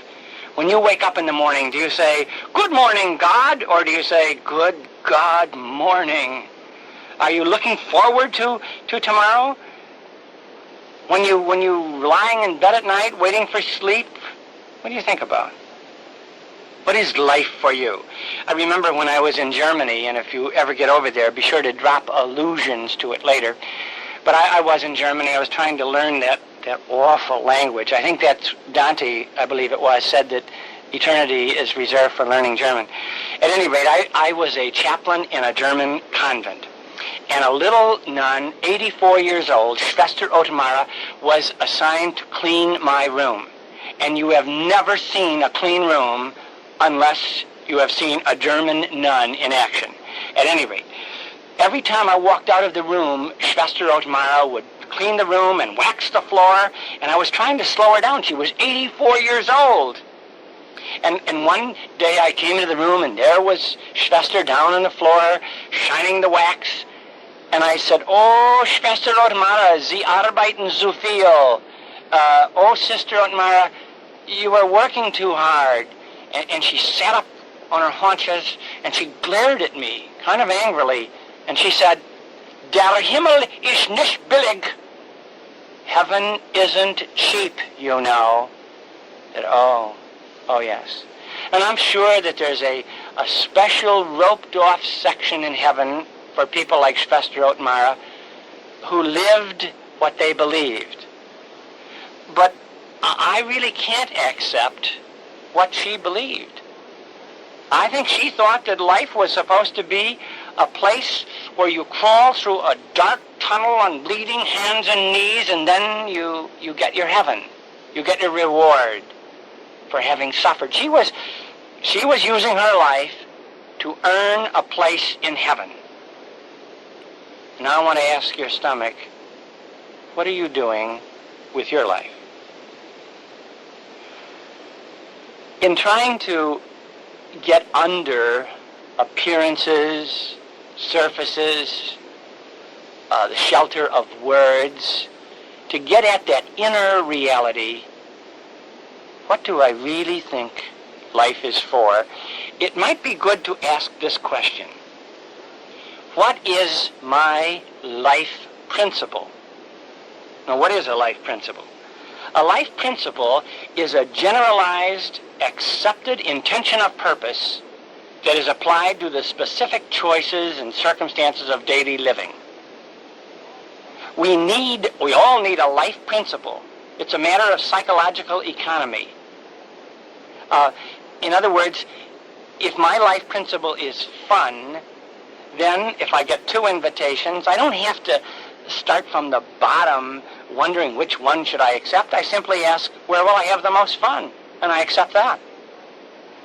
When you wake up in the morning, do you say, "Good morning, God," or do you say, "Good God morning"? Are you looking forward to tomorrow? When you lying in bed at night waiting for sleep, what do you think about? What is life for you? I remember when I was in Germany, and if you ever get over there, be sure to drop allusions to it later. But I was in Germany. I was trying to learn that awful language. I think that's Dante, I believe it was, said that eternity is reserved for learning German. At any rate, I was a chaplain in a German convent. And a little nun, 84 years old, Schwester Otmara, was assigned to clean my room. And you have never seen a clean room unless you have seen a German nun in action. At any rate, every time I walked out of the room, Schwester Otmara would clean the room and wax the floor, and I was trying to slow her down. She was 84 years old. And one day I came into the room, and there was Schwester down on the floor, shining the wax. And I said, "Oh, Schwester Otmara, Sie arbeiten zu viel. Oh, Sister Otmara, you are working too hard." And she sat up on her haunches, and she glared at me, kind of angrily, and she said, "Der Himmel ist nicht billig." Heaven isn't cheap, you know. That, oh, yes. And I'm sure that there's a special roped-off section in heaven for people like Schwester Otmara who lived what they believed. But I really can't accept what she believed. I think she thought that life was supposed to be a place where you crawl through a dark tunnel on bleeding hands and knees, and then you get your heaven. You get your reward for having suffered. She was using her life to earn a place in heaven. Now I want to ask your stomach, what are you doing with your life? In trying to get under appearances, surfaces, the shelter of words, to get at that inner reality, what do I really think life is for? It might be good to ask this question. What is my life principle? Now, what is a life principle? A life principle is a generalized, accepted intention of purpose that is applied to the specific choices and circumstances of daily living. We all need a life principle. It's a matter of psychological economy. In other words, if my life principle is fun, then if I get 2 invitations, I don't have to start from the bottom wondering which one should I accept. I simply ask, where will I have the most fun? And I accept that.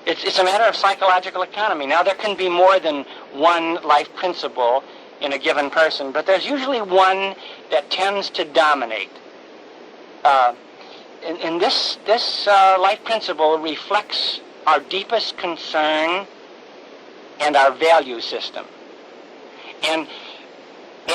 It's a matter of psychological economy. Now, there can be more than one life principle in a given person, but there's usually one that tends to dominate. And this life principle reflects our deepest concern and our value system. And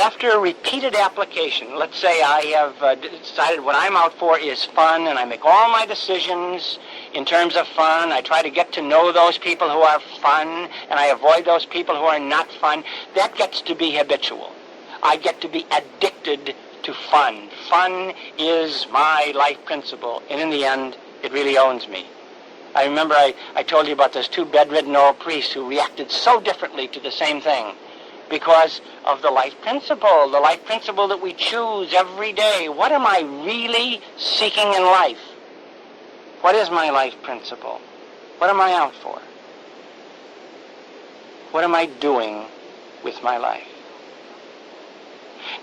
after repeated application, let's say I have decided what I'm out for is fun, and I make all my decisions in terms of fun. I try to get to know those people who are fun, and I avoid those people who are not fun. That gets to be habitual. I get to be addicted to fun. Fun is my life principle, and in the end, it really owns me. I remember I told you about those two bedridden old priests who reacted so differently to the same thing because of the life principle that we choose every day. What am I really seeking in life? What is my life principle? What am I out for? What am I doing with my life?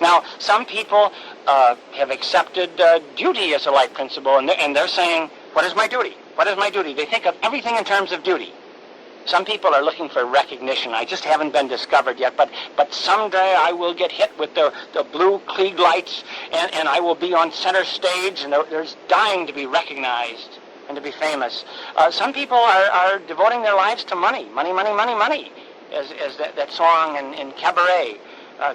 Now, some people have accepted duty as a life principle, and they're saying, what is my duty? What is my duty? They think of everything in terms of duty. Some people are looking for recognition. I just haven't been discovered yet, but someday I will get hit with the blue Klieg lights, and I will be on center stage, and there's dying to be recognized and to be famous. Some people are devoting their lives to money, money, money, money, money, as that song in Cabaret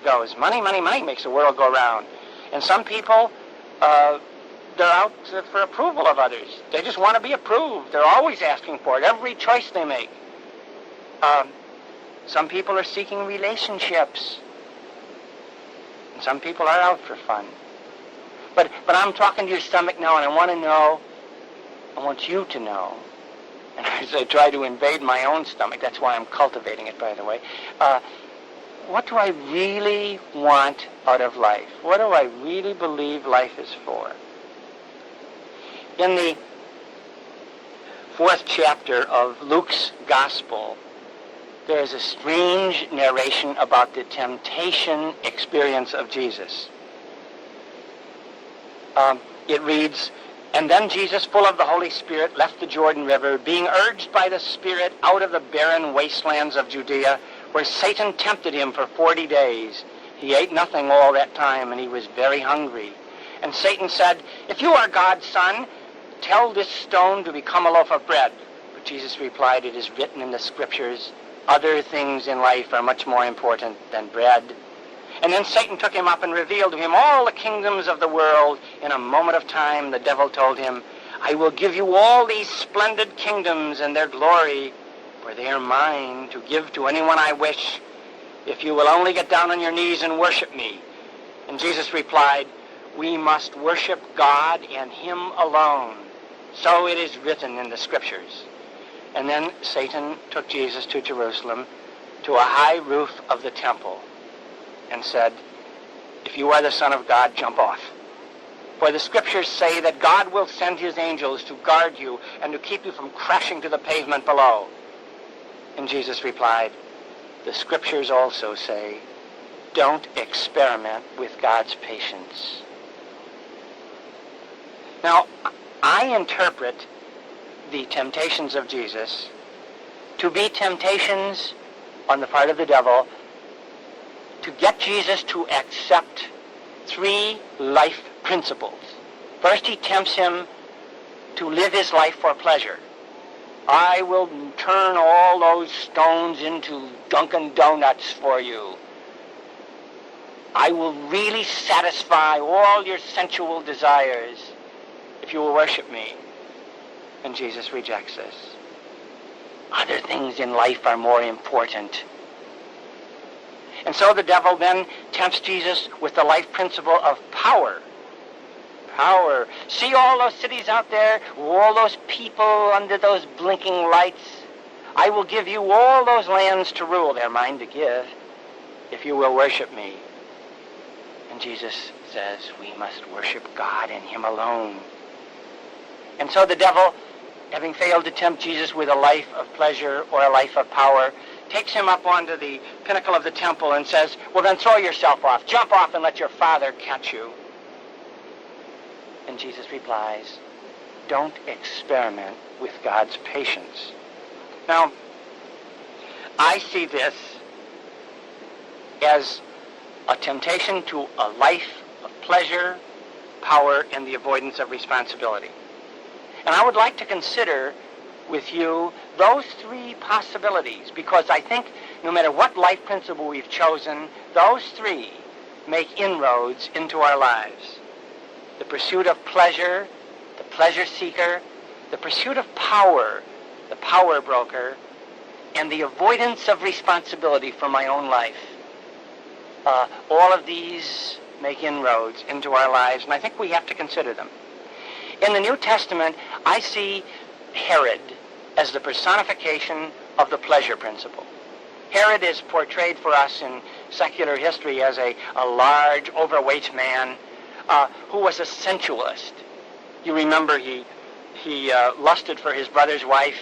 goes. Money, money, money makes the world go round. And some people, they're out for approval of others. They just want to be approved. They're always asking for it, every choice they make. Some people are seeking relationships. And some people are out for fun. But I'm talking to your stomach now, and I want you to know, and as I try to invade my own stomach, that's why I'm cultivating it, by the way, what do I really want out of life? What do I really believe life is for? In the 4th chapter of Luke's Gospel, there is a strange narration about the temptation experience of Jesus. It reads, "And then Jesus, full of the Holy Spirit, left the Jordan River, being urged by the Spirit out of the barren wastelands of Judea, where Satan tempted him for 40 days. He ate nothing all that time, and he was very hungry. And Satan said, 'If you are God's Son, tell this stone to become a loaf of bread.' But Jesus replied, 'It is written in the Scriptures, other things in life are much more important than bread.' And then Satan took him up and revealed to him all the kingdoms of the world. In a moment of time, the devil told him, 'I will give you all these splendid kingdoms and their glory, for they are mine to give to anyone I wish, if you will only get down on your knees and worship me.' And Jesus replied, 'We must worship God and Him alone. So it is written in the Scriptures.' And then Satan took Jesus to Jerusalem, to a high roof of the temple, and said, 'If you are the Son of God, jump off. For the Scriptures say that God will send His angels to guard you and to keep you from crashing to the pavement below.' And Jesus replied, 'The Scriptures also say, don't experiment with God's patience.'" Now, I interpret the temptations of Jesus to be temptations on the part of the devil to get Jesus to accept 3 life principles. First, he tempts him to live his life for pleasure. "I will turn all those stones into Dunkin' Donuts for you. I will really satisfy all your sensual desires if you will worship me." And Jesus rejects this. Other things in life are more important. And so the devil then tempts Jesus with the life principle of power. Power. See all those cities out there, all those people under those blinking lights? I will give you all those lands to rule. They're mine to give, if you will worship me. And Jesus says we must worship God and Him alone. And so the devil, having failed to tempt Jesus with a life of pleasure or a life of power, takes him up onto the pinnacle of the temple and says, "Well, then throw yourself off. Jump off and let your Father catch you." And Jesus replies, "Don't experiment with God's patience." Now, I see this as a temptation to a life of pleasure, power, and the avoidance of responsibility. And I would like to consider with you those 3 possibilities, because I think no matter what life principle we've chosen, those 3 make inroads into our lives. The pursuit of pleasure, the pleasure seeker, the pursuit of power, the power broker, and the avoidance of responsibility for my own life. All of these make inroads into our lives, and I think we have to consider them. In the New Testament, I see Herod as the personification of the pleasure principle. Herod is portrayed for us in secular history as a large, overweight man who was a sensualist. You remember he lusted for his brother's wife,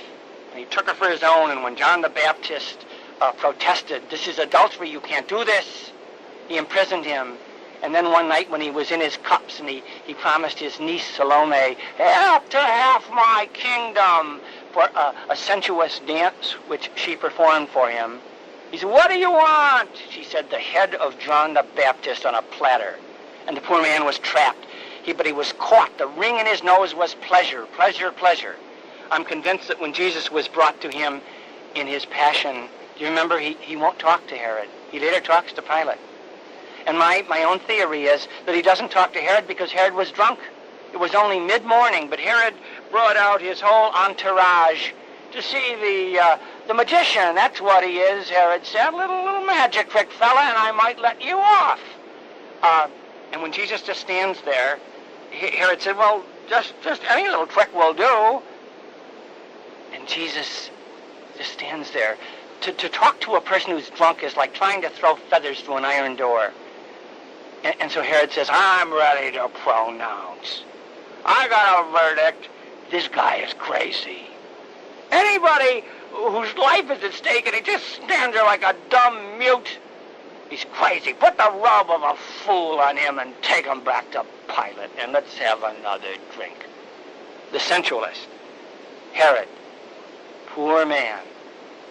and he took her for his own, and when John the Baptist protested, "This is adultery, you can't do this," he imprisoned him. And then one night when he was in his cups and he promised his niece Salome, "Help to half my kingdom," for a sensuous dance which she performed for him. He said, "What do you want?" She said, "The head of John the Baptist on a platter." And the poor man was trapped. But he was caught. The ring in his nose was pleasure, pleasure, pleasure. I'm convinced that when Jesus was brought to him in his passion, do you remember he won't talk to Herod. He later talks to Pilate. And my own theory is that he doesn't talk to Herod because Herod was drunk. It was only mid-morning, but Herod brought out his whole entourage to see the magician. That's what he is, Herod said. Little magic trick fella, and I might let you off. And when Jesus just stands there, Herod said, "Well, just any little trick will do." And Jesus just stands there. To talk to a person who's drunk is like trying to throw feathers through an iron door. And so Herod says, "I'm ready to pronounce. I got a verdict. This guy is crazy. Anybody whose life is at stake and he just stands there like a dumb mute, he's crazy. Put the robe of a fool on him and take him back to Pilate, and let's have another drink." The sensualist, Herod, poor man,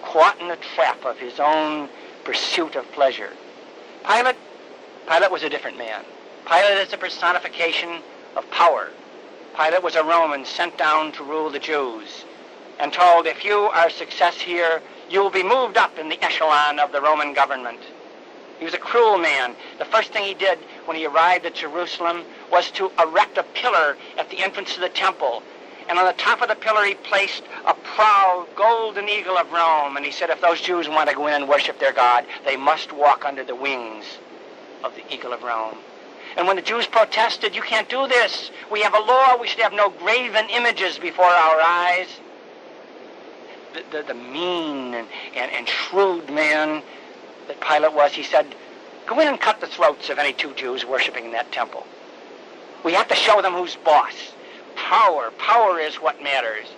caught in the trap of his own pursuit of pleasure. Pilate was a different man. Pilate is a personification of power. Pilate was a Roman sent down to rule the Jews and told, "If you are a success here, you will be moved up in the echelon of the Roman government." He was a cruel man. The first thing he did when he arrived at Jerusalem was to erect a pillar at the entrance to the temple. And on the top of the pillar he placed a proud golden eagle of Rome. And he said, if those Jews want to go in and worship their God, they must walk under the wings of the eagle of Rome. And when the Jews protested, "You can't do this. We have a law. We should have no graven images before our eyes," the mean and shrewd man that Pilate was, he said, "Go in and cut the throats of any two Jews worshiping in that temple. We have to show them who's boss. Power is what matters."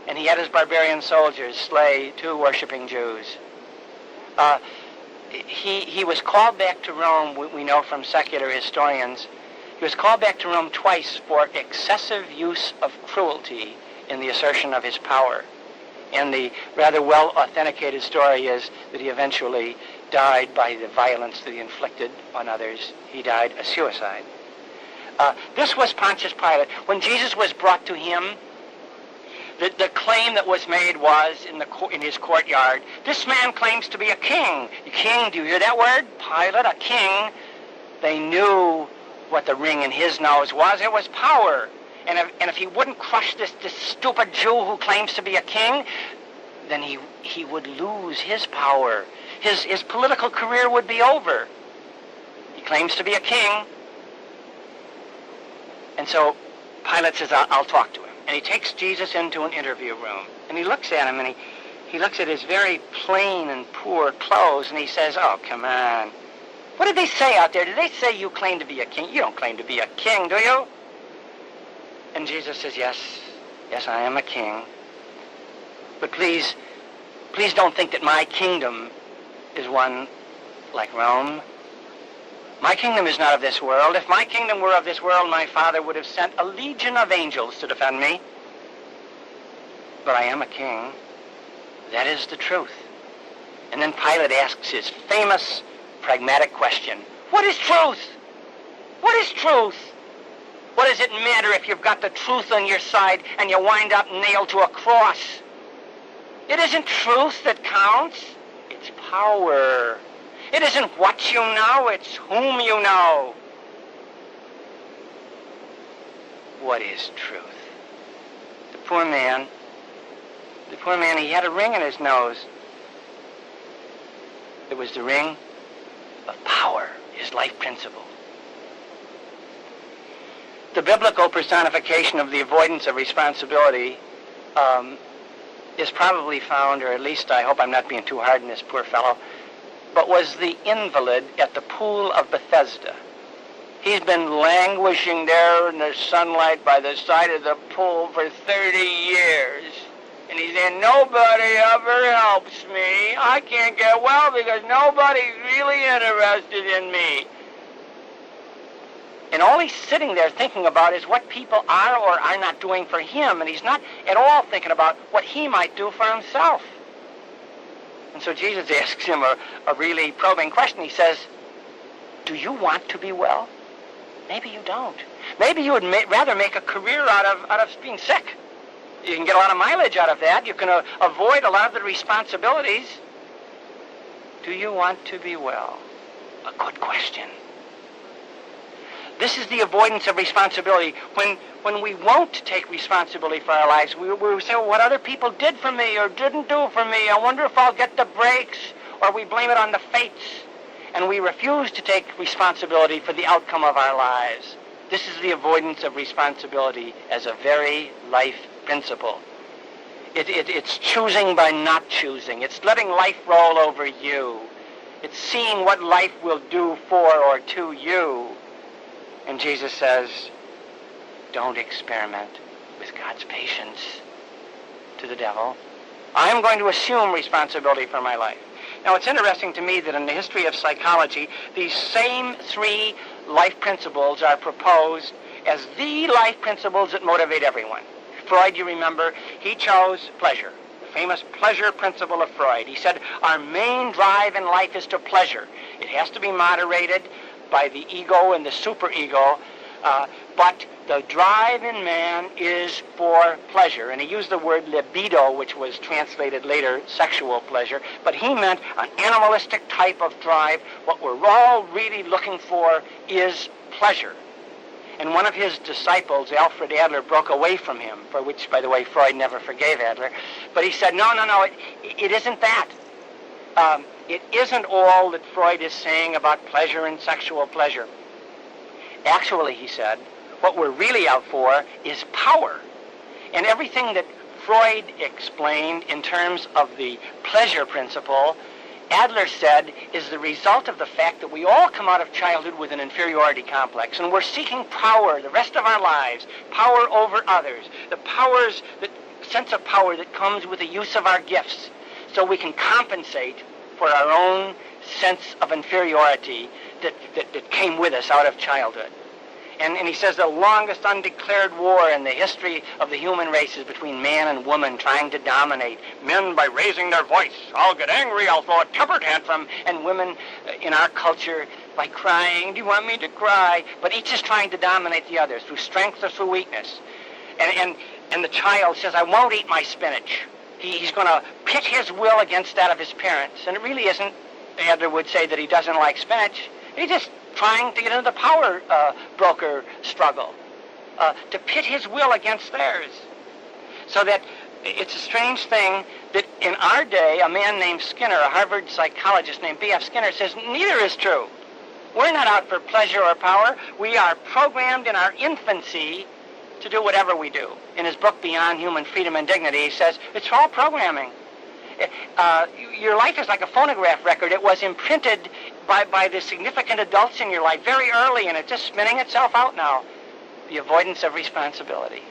And he had his barbarian soldiers slay 2 worshiping Jews. He was called back to Rome, we know from secular historians. He was called back to Rome twice for excessive use of cruelty in the assertion of his power. And the rather well-authenticated story is that he eventually died by the violence that he inflicted on others. He died a suicide. This was Pontius Pilate. When Jesus was brought to him, the claim that was made was in his courtyard, "This man claims to be a king." A king, do you hear that word? Pilate, a king. They knew what the ring in his nose was. It was power. And if he wouldn't crush this stupid Jew who claims to be a king, then he would lose his power. His political career would be over. He claims to be a king. And so Pilate says, I'll talk to him. And he takes Jesus into an interview room. And he looks at him, and he looks at his very plain and poor clothes, and he says, "Oh, come on. What did they say out there? Did they say you claim to be a king? You don't claim to be a king, do you?" And Jesus says, yes, I am a king. But please don't think that my kingdom is one like Rome. My kingdom is not of this world. If my kingdom were of this world, my Father would have sent a legion of angels to defend me. But I am a king. That is the truth. And then Pilate asks his famous pragmatic question, "What is truth? What is truth? What does it matter if you've got the truth on your side and you wind up nailed to a cross? It isn't truth that counts. It's power. It isn't what you know, it's whom you know. What is truth? The poor man, he had a ring in his nose. It was the ring of power, his life principle. The biblical personification of the avoidance of responsibility is probably found, or at least I hope I'm not being too hard on this poor fellow, but was the invalid at the pool of Bethesda. He's been languishing there in the sunlight by the side of the pool for 30 years. And he said, nobody ever helps me. I can't get well because nobody's really interested in me. And all he's sitting there thinking about is what people are or are not doing for him. And he's not at all thinking about what he might do for himself. And so Jesus asks him a really probing question. He says, do you want to be well? Maybe you don't. Maybe you would rather make a career out of being sick. You can get a lot of mileage out of that. You can avoid a lot of the responsibilities. Do you want to be well? A good question. This is the avoidance of responsibility. When we won't take responsibility for our lives, we say, well, what other people did for me or didn't do for me, I wonder if I'll get the breaks, or we blame it on the fates, and we refuse to take responsibility for the outcome of our lives. This is the avoidance of responsibility as a very life principle. It's choosing by not choosing. It's letting life roll over you. It's seeing what life will do for or to you. And Jesus says, don't experiment with God's patience to the devil. I'm going to assume responsibility for my life. Now, it's interesting to me that in the history of psychology, these same three life principles are proposed as the life principles that motivate everyone. Freud, you remember, he chose pleasure, the famous pleasure principle of Freud. He said, our main drive in life is to pleasure. It has to be moderated by the ego and the superego, but the drive in man is for pleasure. And he used the word libido, which was translated later sexual pleasure, but he meant an animalistic type of drive. What we're all really looking for is pleasure. And one of his disciples, Alfred Adler, broke away from him, for which, by the way, Freud never forgave Adler. But he said, no, it isn't that. It isn't all that Freud is saying about pleasure and sexual pleasure. Actually, he said, what we're really out for is power. And everything that Freud explained in terms of the pleasure principle, Adler said, is the result of the fact that we all come out of childhood with an inferiority complex, and we're seeking power the rest of our lives, power over others, the sense of power that comes with the use of our gifts, so we can compensate for our own sense of inferiority that came with us out of childhood. And he says the longest undeclared war in the history of the human race is between man and woman trying to dominate. Men by raising their voice. I'll get angry, I'll throw a temper tantrum. And women in our culture by crying. Do you want me to cry? But each is trying to dominate the other through strength or through weakness. And the child says, I won't eat my spinach. He's going to pit his will against that of his parents. And it really isn't, Adler would say, that he doesn't like spinach. He's just trying to get into the power broker struggle, to pit his will against theirs. So that it's a strange thing that in our day, a man named Skinner, a Harvard psychologist named B.F. Skinner, says neither is true. We're not out for pleasure or power. We are programmed in our infancy to do whatever we do. In his book, Beyond Human Freedom and Dignity, he says, it's all programming. Your life is like a phonograph record. It was imprinted by the significant adults in your life very early, and it's just spinning itself out now. The avoidance of responsibility.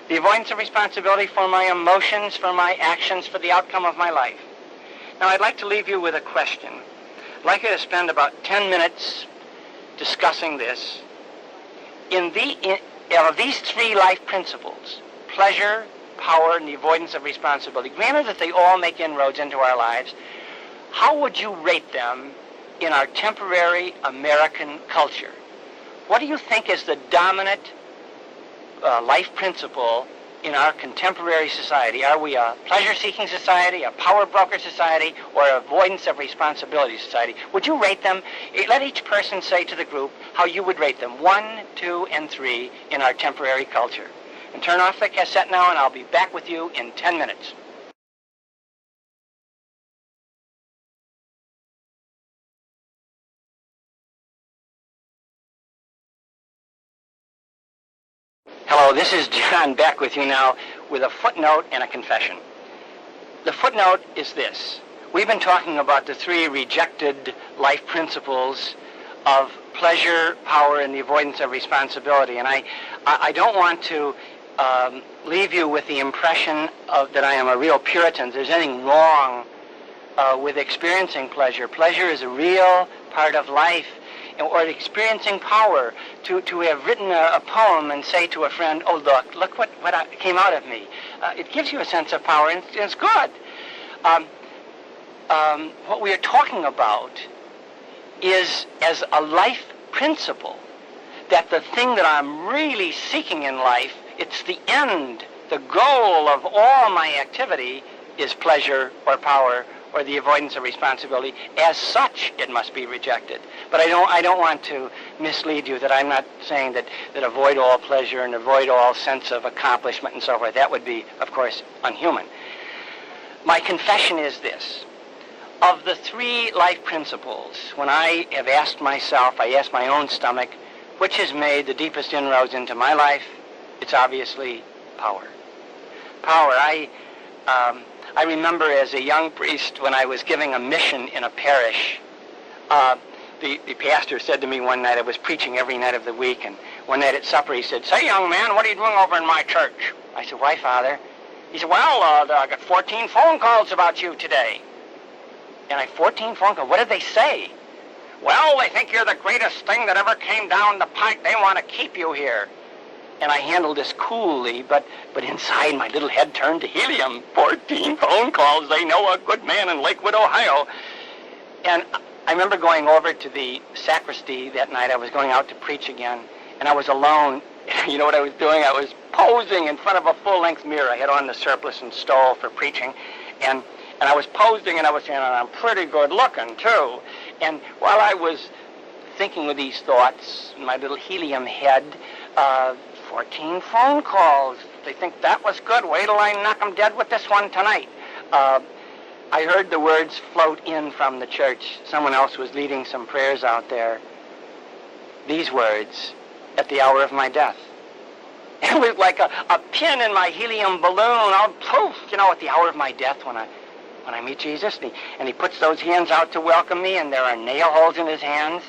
The avoidance of responsibility for my emotions, for my actions, for the outcome of my life. Now, I'd like to leave you with a question. I'd like you to spend about 10 minutes discussing this. Of these three life principles, pleasure, power, and the avoidance of responsibility, granted that they all make inroads into our lives, how would you rate them in our temporary American culture? What do you think is the dominant life principle in our contemporary society? Are we a pleasure-seeking society, a power broker society, or an avoidance of responsibility society? Would you rate them? Let each person say to the group how you would rate them, 1, 2, and 3 in our temporary culture. And turn off the cassette now, and I'll be back with you in 10 minutes. Hello, this is John back with you now with a footnote and a confession. The footnote is this. We've been talking about the 3 rejected life principles of pleasure, power, and the avoidance of responsibility. And I don't want to leave you with the impression that I am a real Puritan. There's anything wrong with experiencing pleasure. Pleasure is a real part of life. Or experiencing power, to have written a poem and say to a friend, oh, look what came out of me. It gives you a sense of power, and it's good. What we are talking about is as a life principle, that the thing that I'm really seeking in life, it's the end, the goal of all my activity is pleasure or power or the avoidance of responsibility. As such, it must be rejected. But I don't want to mislead you that I'm not saying that avoid all pleasure and avoid all sense of accomplishment and so forth. That would be, of course, unhuman. My confession is this. Of the 3 life principles, when I have asked myself, I ask my own stomach, which has made the deepest inroads into my life, it's obviously power. Power. I remember as a young priest when I was giving a mission in a parish, the pastor said to me one night, I was preaching every night of the week, and one night at supper he said, say, young man, what are you doing over in my church? I said, why, Father? He said, well, I got 14 phone calls about you today. And I 14 phone calls. What did they say? Well, they think you're the greatest thing that ever came down the pike. They want to keep you here. And I handled this coolly, but inside my little head turned to helium. 14 phone calls. They know a good man in Lakewood, Ohio. And I remember going over to the sacristy that night. I was going out to preach again, and I was alone. You know what I was doing? I was posing in front of a full-length mirror. I had on the surplice and stole for preaching, and I was posing, and I was saying, I'm pretty good looking, too. And while I was thinking of these thoughts in my little helium head, 14 phone calls. They think that was good. Wait till I knock them dead with this one tonight. I heard the words float in from the church. Someone else was leading some prayers out there. These words, at the hour of my death. It was like a pin in my helium balloon. I'll poof, at the hour of my death when I meet Jesus. And he puts those hands out to welcome me, and there are nail holes in his hands.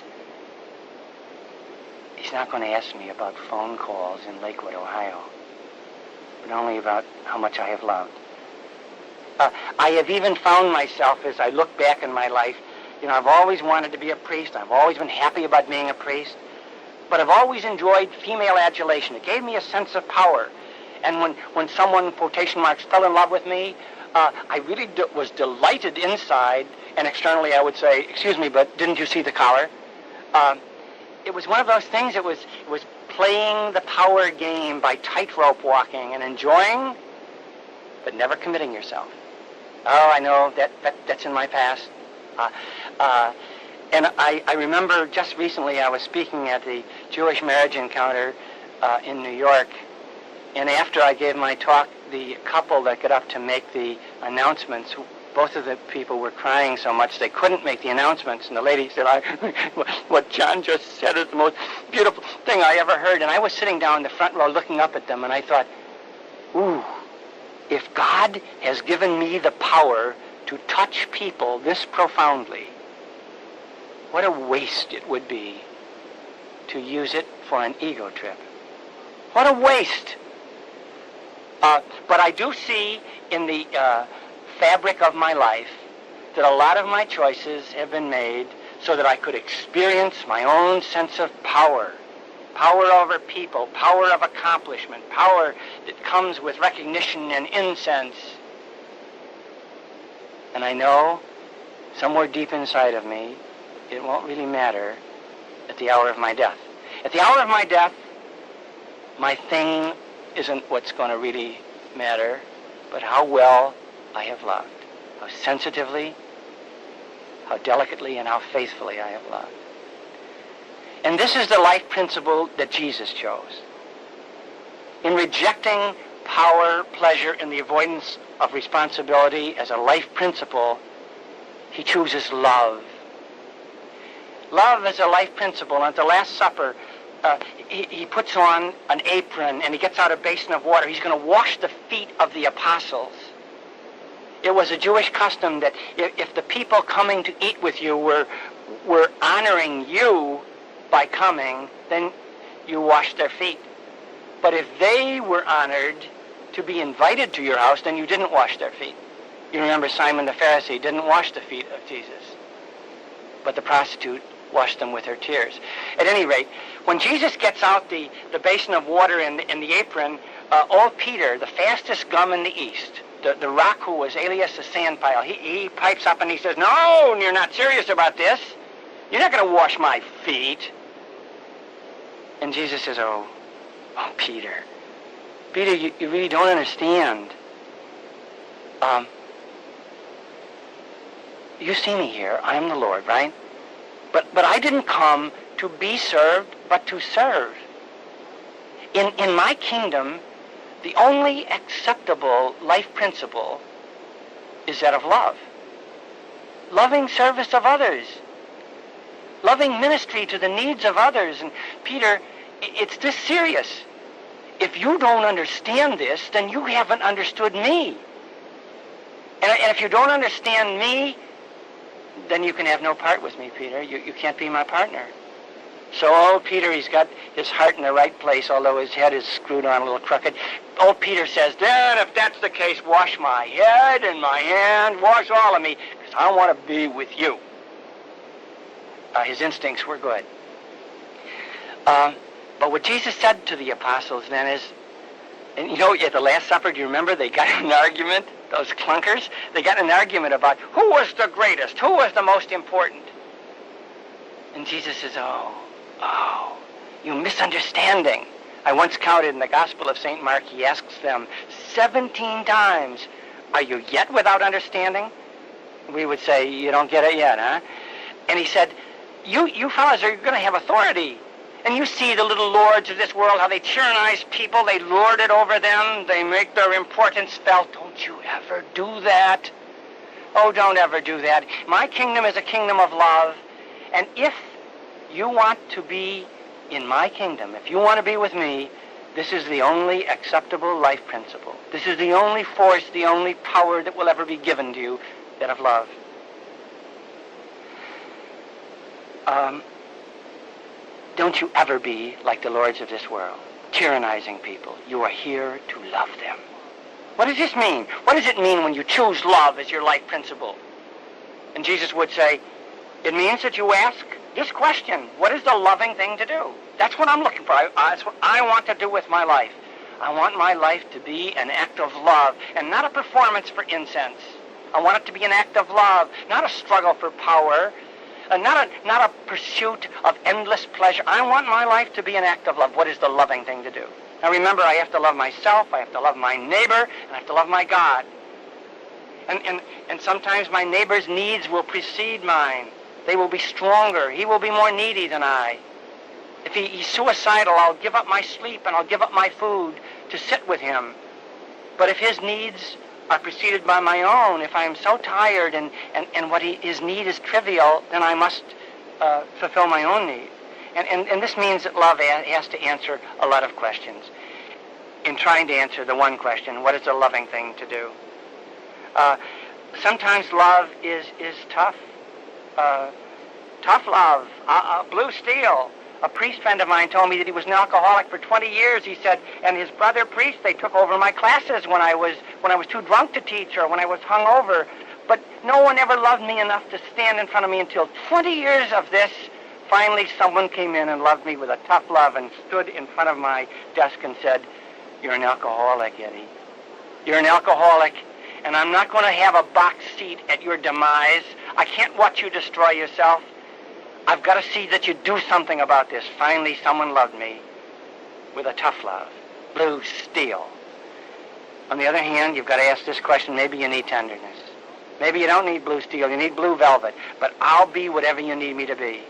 He's not going to ask me about phone calls in Lakewood, Ohio, but only about how much I have loved. I have even found myself, as I look back in my life, I've always wanted to be a priest. I've always been happy about being a priest, but I've always enjoyed female adulation. It gave me a sense of power. And when someone, quotation marks, fell in love with me, I really was delighted inside, and externally I would say, excuse me, but didn't you see the collar? It was one of those things. It was playing the power game by tightrope walking and enjoying, but never committing yourself. Oh, I know that's in my past. And I remember just recently I was speaking at the Jewish Marriage Encounter in New York, and after I gave my talk, the couple that got up to make the announcements, both of the people were crying so much they couldn't make the announcements, and the lady said, what John just said is the most beautiful thing I ever heard. And I was sitting down in the front row looking up at them, and I thought, ooh, if God has given me the power to touch people this profoundly, what a waste it would be to use it for an ego trip. What a waste. But I do see in the fabric of my life that a lot of my choices have been made so that I could experience my own sense of power. Power over people, power of accomplishment, power that comes with recognition and incense. And I know somewhere deep inside of me, it won't really matter at the hour of my death. At the hour of my death, my thing isn't what's going to really matter, but how well I have loved, how sensitively, how delicately, and how faithfully I have loved. And this is the life principle that Jesus chose. In rejecting power, pleasure, and the avoidance of responsibility as a life principle, he chooses love. Love is a life principle. And at the Last Supper, he puts on an apron and he gets out a basin of water. He's going to wash the feet of the apostles. It was a Jewish custom that if the people coming to eat with you were honoring you by coming, then you washed their feet. But if they were honored to be invited to your house, then you didn't wash their feet. You remember Simon the Pharisee didn't wash the feet of Jesus, but the prostitute washed them with her tears. At any rate, when Jesus gets out the basin of water in the apron, old Peter, the fastest gum in the East, the rock who was alias the sand pile, he pipes up and he says, "No, you're not serious about this. You're not going to wash my feet." And Jesus says, Oh, Peter, you really don't understand. You see me here. I am the Lord, right? But I didn't come to be served, but to serve. In my kingdom, the only acceptable life principle is that of love. Loving service of others. Loving ministry to the needs of others. And Peter, it's this serious. If you don't understand this, then you haven't understood me. And if you don't understand me, then you can have no part with me, Peter. You can't be my partner. So old Peter, he's got his heart in the right place, although his head is screwed on a little crooked. Old Peter says, "Then, if that's the case, wash my head and my hand, wash all of me, because I want to be with you." His instincts were good. But what Jesus said to the apostles then is, and you know, at the Last Supper, do you remember they got in an argument, those clunkers? They got in an argument about who was the greatest, who was the most important. And Jesus says, oh, you misunderstanding. I once counted in the Gospel of St. Mark, he asks them 17 times, "Are you yet without understanding?" We would say, "You don't get it yet, huh?" And he said, you fellas are going to have authority. And you see the little lords of this world, how they tyrannize people, they lord it over them, they make their importance felt. Don't you ever do that. Oh, don't ever do that. My kingdom is a kingdom of love. And if you want to be in my kingdom, if you want to be with me, this is the only acceptable life principle. This is the only force, the only power that will ever be given to you, that of love. Don't you ever be like the lords of this world, tyrannizing people. You are here to love them. What does this mean? What does it mean when you choose love as your life principle? And Jesus would say, it means that you ask this question: what is the loving thing to do? That's what I'm looking for. That's what I want to do with my life. I want my life to be an act of love, and not a performance for incense. I want it to be an act of love, not a struggle for power, not a pursuit of endless pleasure. I want my life to be an act of love. What is the loving thing to do? Now remember, I have to love myself, I have to love my neighbor, and I have to love my God. And sometimes my neighbor's needs will precede mine. They will be stronger. He will be more needy than I. If he's suicidal, I'll give up my sleep and I'll give up my food to sit with him. But if his needs are preceded by my own, if I am so tired and his need is trivial, then I must fulfill my own need. And this means that love has to answer a lot of questions. In trying to answer the one question, what is a loving thing to do? Sometimes love is tough. Tough love, blue steel. A priest friend of mine told me that he was an alcoholic for 20 years, he said, and his brother priests, they took over my classes when I was too drunk to teach or when I was hungover. But no one ever loved me enough to stand in front of me until 20 years of this. Finally, someone came in and loved me with a tough love and stood in front of my desk and said, "You're an alcoholic, Eddie. You're an alcoholic, and I'm not going to have a box seat at your demise. I can't watch you destroy yourself. I've got to see that you do something about this." Finally, someone loved me with a tough love. blue steel. On the other hand, you've got to ask this question, maybe you need tenderness. Maybe you don't need blue steel, you need blue velvet, but I'll be whatever you need me to be.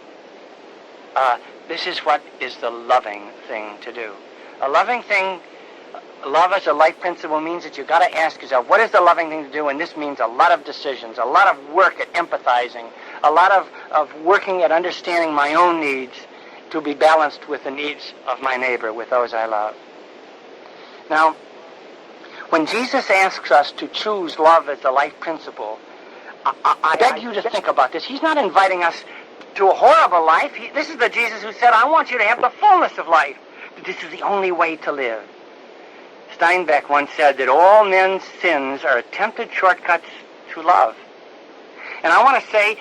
This is what is the loving thing to do. A loving thing, love as a life principle means that you've got to ask yourself, what is the loving thing to do? And this means a lot of decisions, a lot of work at empathizing, a lot of working at understanding my own needs to be balanced with the needs of my neighbor, with those I love. Now, when Jesus asks us to choose love as the life principle, I beg you to think about this. He's not inviting us to a horrible life. This is the Jesus who said, I want you to have the fullness of life. This is the only way to live. Steinbeck once said that all men's sins are attempted shortcuts to love. And I want to say,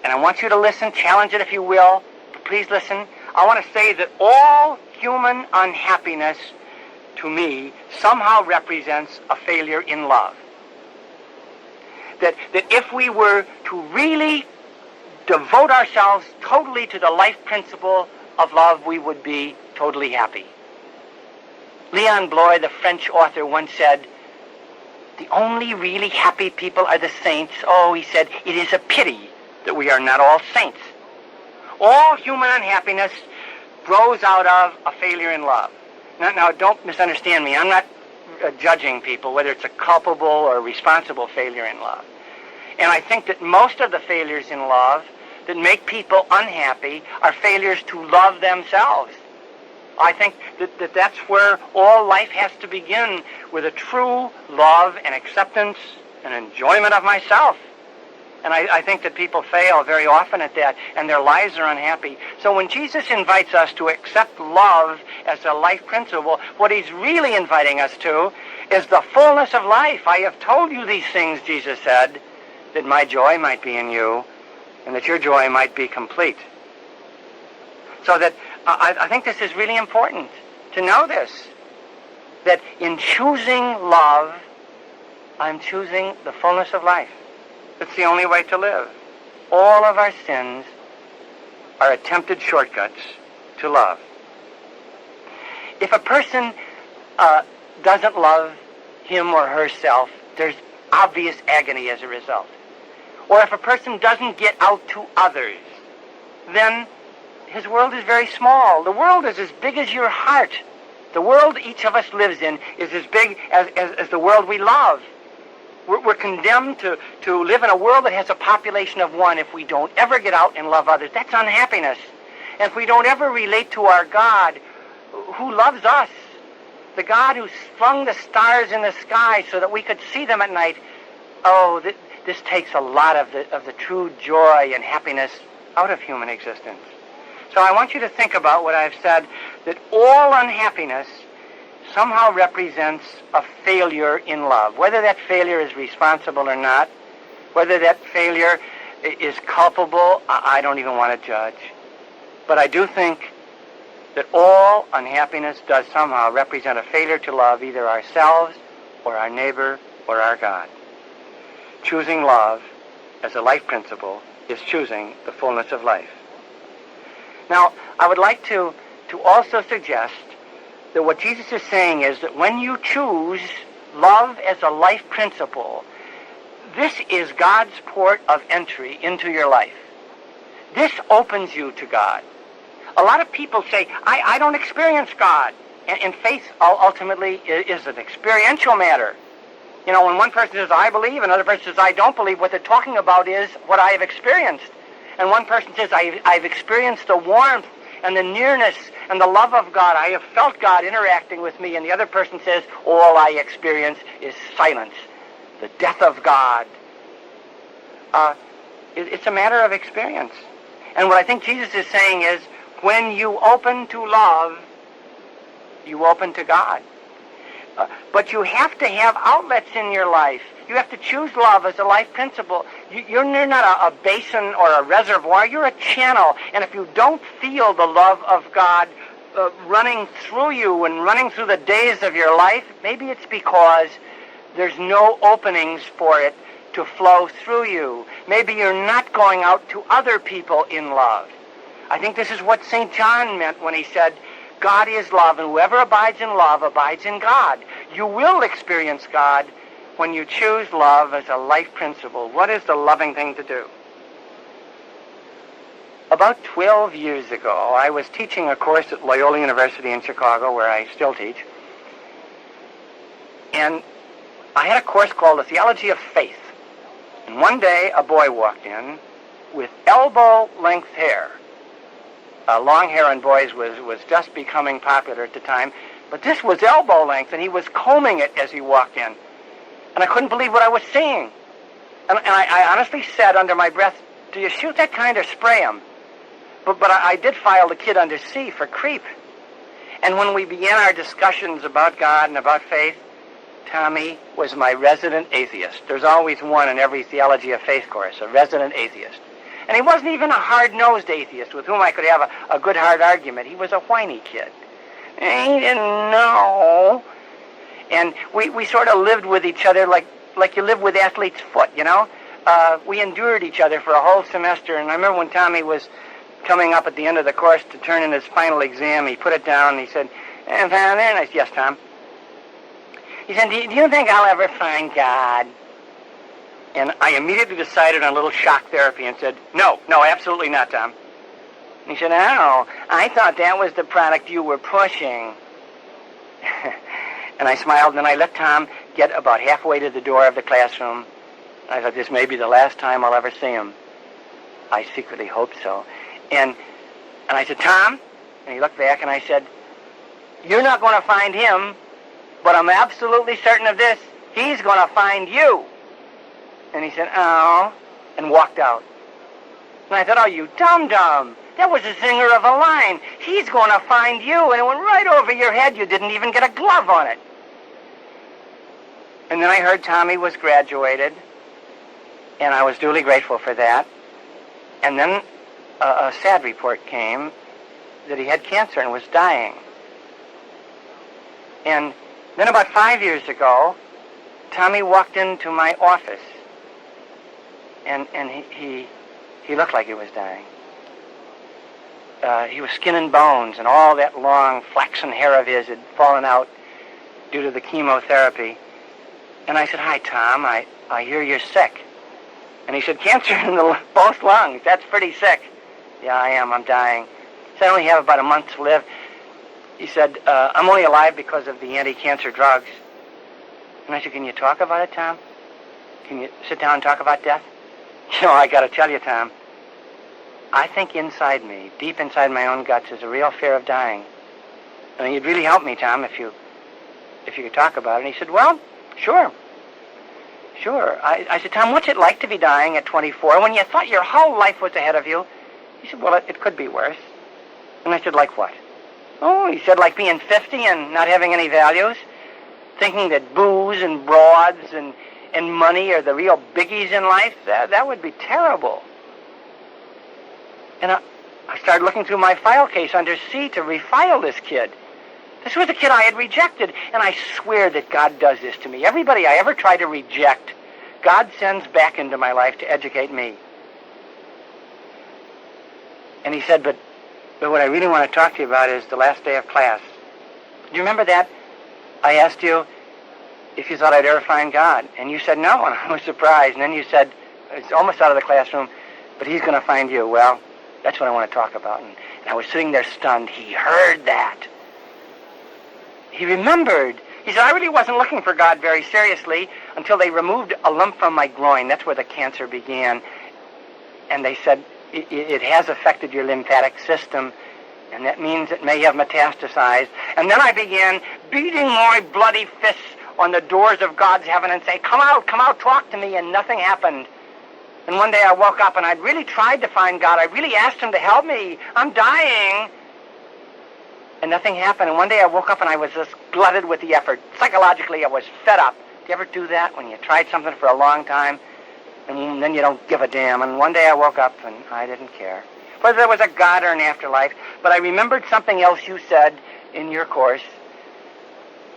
and I want you to listen, challenge it if you will, please listen. I want to say that all human unhappiness, to me, somehow represents a failure in love. That if we were to really devote ourselves totally to the life principle of love, we would be totally happy. Leon Bloy, the French author, once said, the only really happy people are the saints. Oh, he said, it is a pity that we are not all saints. All human unhappiness grows out of a failure in love. Now, don't misunderstand me. I'm not judging people, whether it's a culpable or responsible failure in love. And I think that most of the failures in love that make people unhappy are failures to love themselves. I think that that's where all life has to begin, with a true love and acceptance and enjoyment of myself. And I think that people fail very often at that, and their lives are unhappy. So when Jesus invites us to accept love as a life principle, what he's really inviting us to is the fullness of life. I have told you these things, Jesus said, that my joy might be in you, and that your joy might be complete. So that I think this is really important to know this, that in choosing love, I'm choosing the fullness of life. It's the only way to live. All of our sins are attempted shortcuts to love. If a person doesn't love him or herself, there's obvious agony as a result. Or if a person doesn't get out to others, then his world is very small. The world is as big as your heart. The world each of us lives in is as big as the world we love. We're condemned to live in a world that has a population of one if we don't ever get out and love others. That's unhappiness. And if we don't ever relate to our God who loves us, the God who flung the stars in the sky so that we could see them at night, this takes a lot of the true joy and happiness out of human existence. So I want you to think about what I've said, that all unhappiness somehow represents a failure in love. Whether that failure is responsible or not, whether that failure is culpable, I don't even want to judge. But I do think that all unhappiness does somehow represent a failure to love either ourselves or our neighbor or our God. Choosing love as a life principle is choosing the fullness of life. Now, I would like to also suggest that what Jesus is saying is that when you choose love as a life principle, this is God's port of entry into your life. This opens you to God. A lot of people say, I don't experience God. And faith ultimately is an experiential matter. You know, when one person says, I believe, another person says, I don't believe, what they're talking about is what I have experienced. And one person says, I've experienced the warmth and the nearness and the love of God. I have felt God interacting with me. And the other person says, all I experience is silence, the death of God. It's a matter of experience. And what I think Jesus is saying is, when you open to love, you open to God. But you have to have outlets in your life. You have to choose love as a life principle. You're not a basin or a reservoir. You're a channel. And if you don't feel the love of God running through you and running through the days of your life, maybe it's because there's no openings for it to flow through you. Maybe you're not going out to other people in love. I think this is what St. John meant when he said, God is love, and whoever abides in love abides in God. You will experience God when you choose love as a life principle. What is the loving thing to do? About 12 years ago, I was teaching a course at Loyola University in Chicago, where I still teach. And I had a course called The Theology of Faith. And one day, a boy walked in with elbow-length hair. Long hair on boys was just becoming popular at the time, but this was elbow length, and he was combing it as he walked in. And I couldn't believe what I was seeing. And I honestly said under my breath, "Do you shoot that kind or spray him?" But I did file the kid under C for creep. And when we began our discussions about God and about faith, Tommy was my resident atheist. There's always one in every Theology of Faith course, a resident atheist. And he wasn't even a hard-nosed atheist with whom I could have a good, hard argument. He was a whiny kid. And he didn't know. And we sort of lived with each other like you live with athlete's foot, you know? We endured each other for a whole semester. And I remember when Tommy was coming up at the end of the course to turn in his final exam, he put it down and he said, "And found there?" And I said, "Yes, Tom." He said, "Do you think I'll ever find God?" And I immediately decided on a little shock therapy and said, No, absolutely not, Tom." And he said, "Oh, I thought that was the product you were pushing." And I smiled, and I let Tom get about halfway to the door of the classroom. I thought, this may be the last time I'll ever see him. I secretly hoped so. And I said, "Tom," and he looked back, and I said, "You're not going to find him, but I'm absolutely certain of this. He's going to find you." And he said, "Oh," and walked out. And I thought, "Oh, you dum-dum. That was the singer of a line. He's going to find you." And it went right over your head. You didn't even get a glove on it. And then I heard Tommy was graduated, and I was duly grateful for that. And then a sad report came that he had cancer and was dying. And then about 5 years ago, Tommy walked into my office, and he looked like he was dying. He was skin and bones, and all that long flaxen hair of his had fallen out due to the chemotherapy. And I said, "Hi, Tom, I hear you're sick." And he said, "Cancer in both lungs. That's pretty sick." "Yeah, I am. I'm dying." He said, "I only have about a month to live." He said, "I'm only alive because of the anti-cancer drugs." And I said, "Can you talk about it, Tom? Can you sit down and talk about death?" "You know, I got to tell you, Tom, I think inside me, deep inside my own guts, is a real fear of dying. I mean, you'd really help me, Tom, if you could talk about it." And he said, "Well, sure. I said, "Tom, what's it like to be dying at 24 when you thought your whole life was ahead of you?" He said, "Well, it could be worse." And I said, "Like what?" "Oh," he said, "like being 50 and not having any values, thinking that booze and broads and money are the real biggies in life. That would be terrible." And I started looking through my file case under C to refile this kid. This was a kid I had rejected, and I swear that God does this to me. Everybody I ever try to reject, God sends back into my life to educate me. And he said, but what I really want to talk to you about is the last day of class. Do you remember that? I asked you if you thought I'd ever find God, and you said no, and I was surprised. And then you said, it's almost out of the classroom, but he's going to find you. Well, that's what I want to talk about. And I was sitting there stunned. He heard that. He remembered. He said, I really wasn't looking for God very seriously until they removed a lump from my groin. That's where the cancer began. And they said, it has affected your lymphatic system, and that means it may have metastasized. And then I began beating my bloody fists on the doors of God's heaven and say, come out, talk to me, and nothing happened. And one day I woke up and I'd really tried to find God. I really asked him to help me. I'm dying. And nothing happened. And one day I woke up and I was just glutted with the effort. Psychologically, I was fed up. Do you ever do that when you tried something for a long time and then you don't give a damn? And one day I woke up and I didn't care whether there was a God or an afterlife. But I remembered something else you said in your course,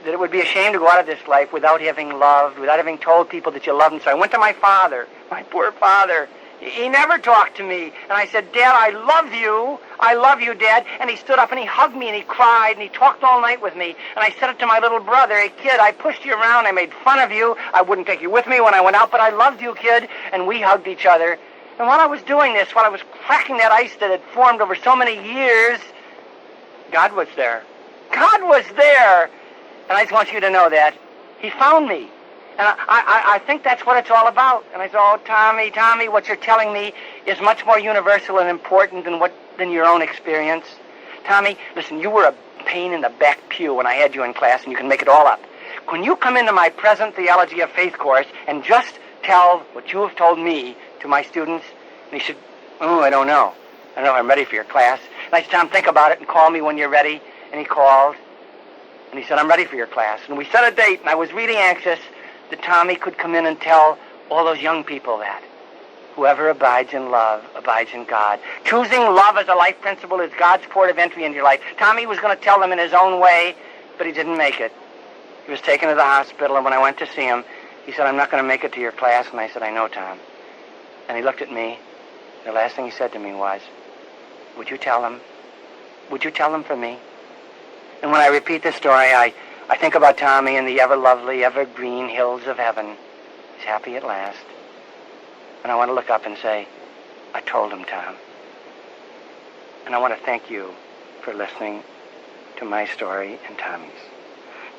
that it would be a shame to go out of this life without having loved, without having told people that you loved them. So I went to my father, my poor father. He never talked to me. And I said, Dad, I love you. I love you, Dad. And he stood up and he hugged me and he cried and he talked all night with me. And I said it to my little brother, hey, kid, I pushed you around. I made fun of you. I wouldn't take you with me when I went out, but I loved you, kid. And we hugged each other. And while I was doing this, while I was cracking that ice that had formed over so many years, God was there. God was there. And I just want you to know that. He found me. And I think that's what it's all about. And I said, oh, Tommy, what you're telling me is much more universal and important than your own experience. Tommy, listen, you were a pain in the back pew when I had you in class, and you can make it all up. When you come into my present Theology of Faith course and just tell what you have told me to my students, and he said, oh, I don't know if I'm ready for your class. And I said, Tom, think about it and call me when you're ready. And he called, and he said, I'm ready for your class. And we set a date, and I was really anxious that Tommy could come in and tell all those young people that whoever abides in love abides in God. Choosing love as a life principle is God's port of entry into your life. Tommy was going to tell them in his own way, but he didn't make it. He was taken to the hospital, and when I went to see him, he said, I'm not going to make it to your class. And I said, I know, Tom. And he looked at me. The last thing he said to me was, would you tell them? Would you tell them for me? And when I repeat this story, I think about Tommy in the ever-lovely, ever-green hills of heaven. He's happy at last. And I want to look up and say, I told him, Tom. And I want to thank you for listening to my story and Tommy's.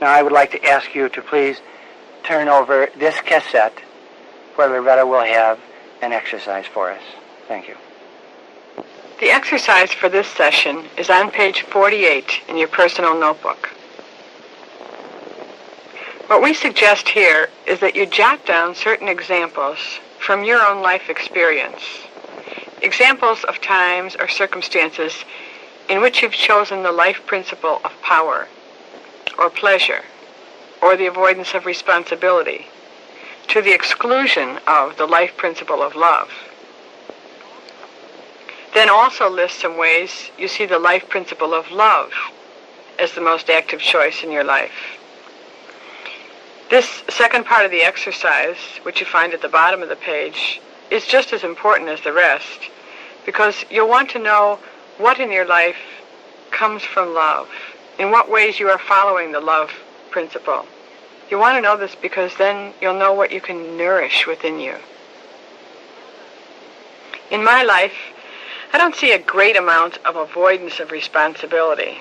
Now, I would like to ask you to please turn over this cassette where Loretta will have an exercise for us. Thank you. The exercise for this session is on page 48 in your personal notebook. What we suggest here is that you jot down certain examples from your own life experience. Examples of times or circumstances in which you've chosen the life principle of power, or pleasure, or the avoidance of responsibility, to the exclusion of the life principle of love. Then also list some ways you see the life principle of love as the most active choice in your life. This second part of the exercise, which you find at the bottom of the page, is just as important as the rest, because you'll want to know what in your life comes from love, in what ways you are following the love principle. You want to know this because then you'll know what you can nourish within you. In my life, I don't see a great amount of avoidance of responsibility.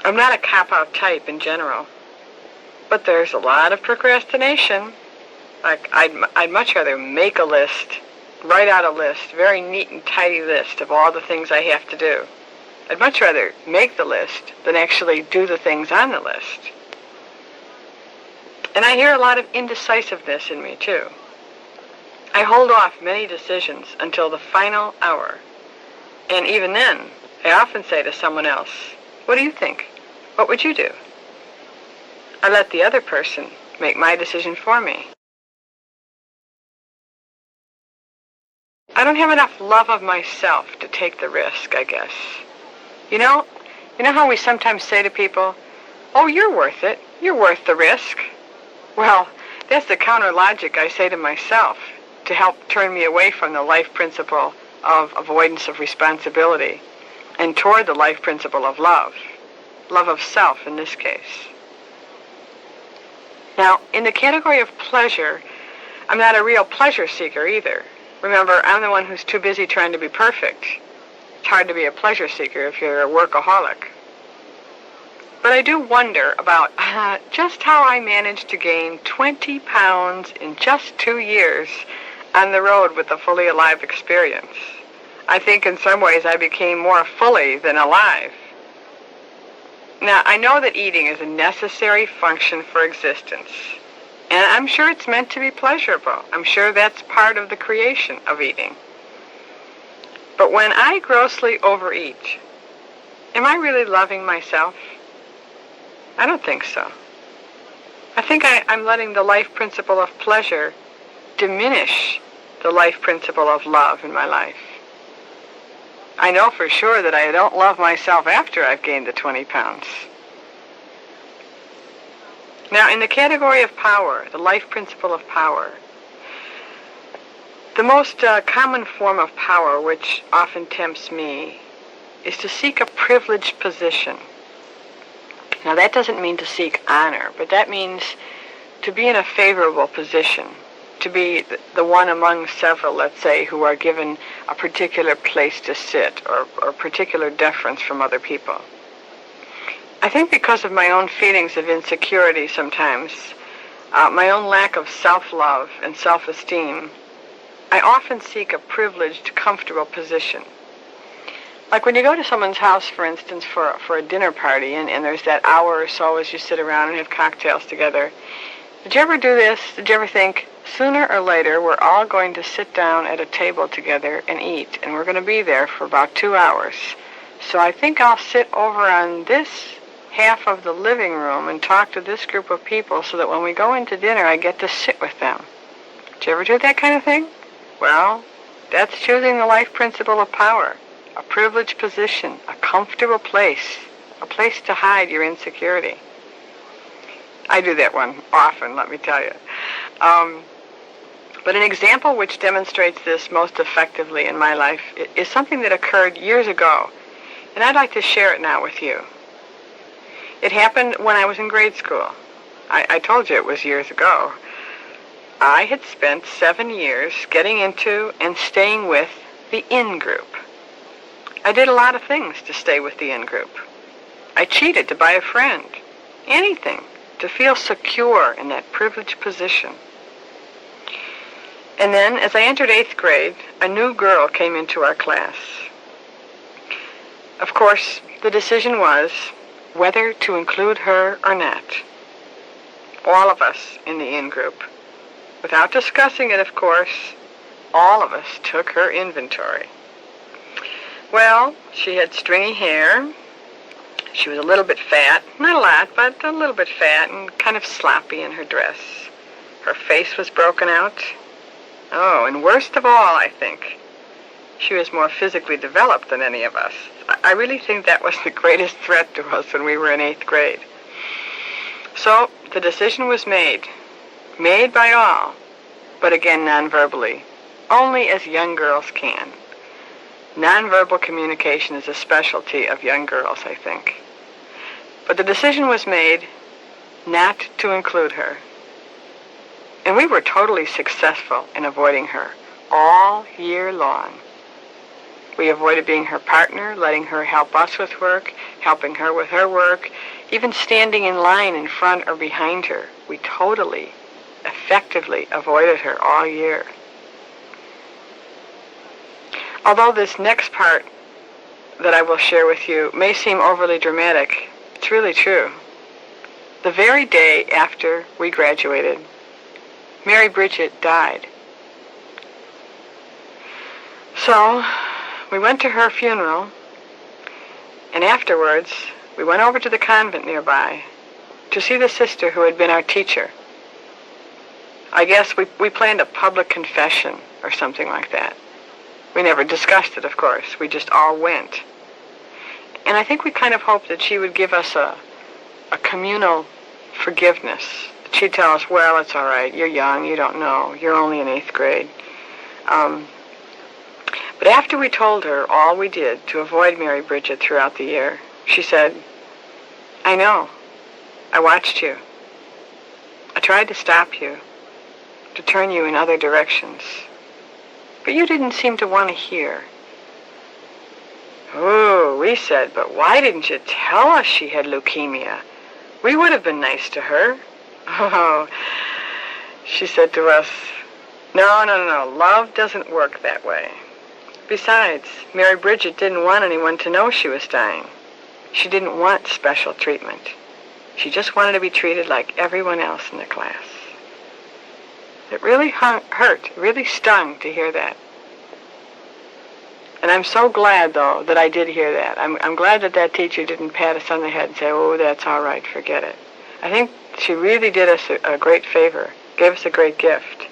I'm not a cop-out type in general. But there's a lot of procrastination. Like, I'd much rather make a list, write out a list, very neat and tidy list of all the things I have to do. I'd much rather make the list than actually do the things on the list. And I hear a lot of indecisiveness in me, too. I hold off many decisions until the final hour. And even then, I often say to someone else, what do you think? What would you do? I let the other person make my decision for me. I don't have enough love of myself to take the risk, I guess. You know how we sometimes say to people, oh, you're worth it. You're worth the risk. Well, that's the counter logic I say to myself to help turn me away from the life principle of avoidance of responsibility and toward the life principle of love of self in this case. Now, in the category of pleasure, I'm not a real pleasure seeker either. Remember, I'm the one who's too busy trying to be perfect. It's hard to be a pleasure seeker if you're a workaholic. But I do wonder about just how I managed to gain 20 pounds in just 2 years on the road with the Fully Alive experience. I think in some ways I became more fully than alive. Now, I know that eating is a necessary function for existence, and I'm sure it's meant to be pleasurable. I'm sure that's part of the creation of eating. But when I grossly overeat, am I really loving myself? I don't think so. I think I'm letting the life principle of pleasure diminish the life principle of love in my life. I know for sure that I don't love myself after I've gained the 20 pounds. Now, in the category of power, the life principle of power, The most common form of power, which often tempts me, is to seek a privileged position. Now, that doesn't mean to seek honor, but that means to be in a favorable position, to be the one among several, let's say, who are given a particular place to sit or particular deference from other people. I think because of my own feelings of insecurity sometimes, my own lack of self-love and self-esteem, I often seek a privileged, comfortable position. Like when you go to someone's house, for instance, for a dinner party, and there's that hour or so as you sit around and have cocktails together. Did you ever do this? Did you ever think, sooner or later, we're all going to sit down at a table together and eat, and we're going to be there for about 2 hours. So I think I'll sit over on this half of the living room and talk to this group of people so that when we go into dinner, I get to sit with them. Did you ever do that kind of thing? Well, that's choosing the life principle of power. A privileged position, a comfortable place, a place to hide your insecurity. I do that one often, let me tell you. But an example which demonstrates this most effectively in my life is something that occurred years ago, and I'd like to share it now with you. It happened when I was in grade school. I told you it was years ago. I had spent 7 years getting into and staying with the in-group. I did a lot of things to stay with the in-group. I cheated to buy a friend. Anything to feel secure in that privileged position. And then, as I entered 8th grade, a new girl came into our class. Of course, the decision was whether to include her or not. All of us in the in-group. Without discussing it, of course, all of us took her inventory. Well, she had stringy hair. She was a little bit fat. Not a lot, but a little bit fat and kind of sloppy in her dress. Her face was broken out. Oh, and worst of all, I think, she was more physically developed than any of us. I really think that was the greatest threat to us when we were in 8th grade. So the decision was made by all, but again non-verbally, only as young girls can. Nonverbal communication is a specialty of young girls, I think. But the decision was made not to include her. And we were totally successful in avoiding her all year long. We avoided being her partner, letting her help us with work, helping her with her work, even standing in line in front or behind her. We totally, effectively avoided her all year. Although this next part that I will share with you may seem overly dramatic, it's really true. The very day after we graduated, Mary Bridget died. So we went to her funeral, and afterwards we went over to the convent nearby to see the sister who had been our teacher. I guess we planned a public confession or something like that. We never discussed it, of course. We just all went. And I think we kind of hoped that she would give us a communal forgiveness. She'd tell us, well, it's all right. You're young. You don't know. You're only in 8th grade. But after we told her all we did to avoid Mary Bridget throughout the year, she said, I know. I watched you. I tried to stop you, to turn you in other directions. But you didn't seem to want to hear. Oh, we said, but why didn't you tell us she had leukemia? We would have been nice to her. Oh, she said to us, no, love doesn't work that way. Besides, Mary Bridget didn't want anyone to know she was dying. She didn't want special treatment. She just wanted to be treated like everyone else in the class. It really hurt, really stung to hear that. And I'm so glad, though, that I did hear that. I'm glad that teacher didn't pat us on the head and say, oh, that's all right, forget it. I think she really did us a great favor, gave us a great gift.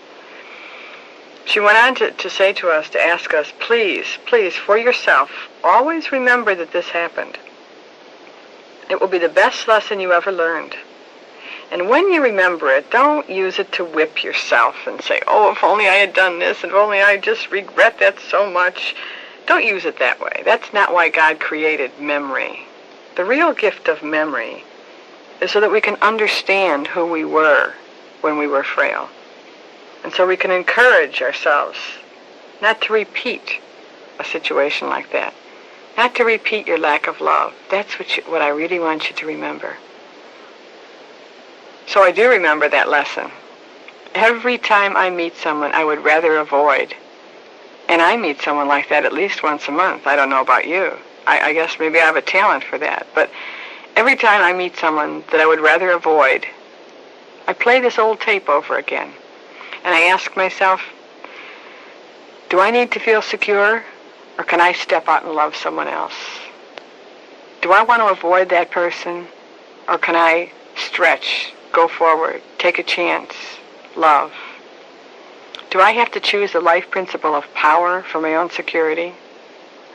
She went on to say to us, to ask us, please, for yourself, always remember that this happened. It will be the best lesson you ever learned. And when you remember it, don't use it to whip yourself and say, oh, if only I had done this, and if only I just regret that so much. Don't use it that way. That's not why God created memory. The real gift of memory is so that we can understand who we were when we were frail. And so we can encourage ourselves not to repeat a situation like that. Not to repeat your lack of love. That's what I really want you to remember. So I do remember that lesson. Every time I meet someone I would rather avoid, and I meet someone like that at least once a month. I don't know about you. I guess maybe I have a talent for that. But every time I meet someone that I would rather avoid, I play this old tape over again. And I ask myself, do I need to feel secure, or can I step out and love someone else? Do I want to avoid that person, or can I stretch, go forward, take a chance, love? Do I have to choose the life principle of power for my own security?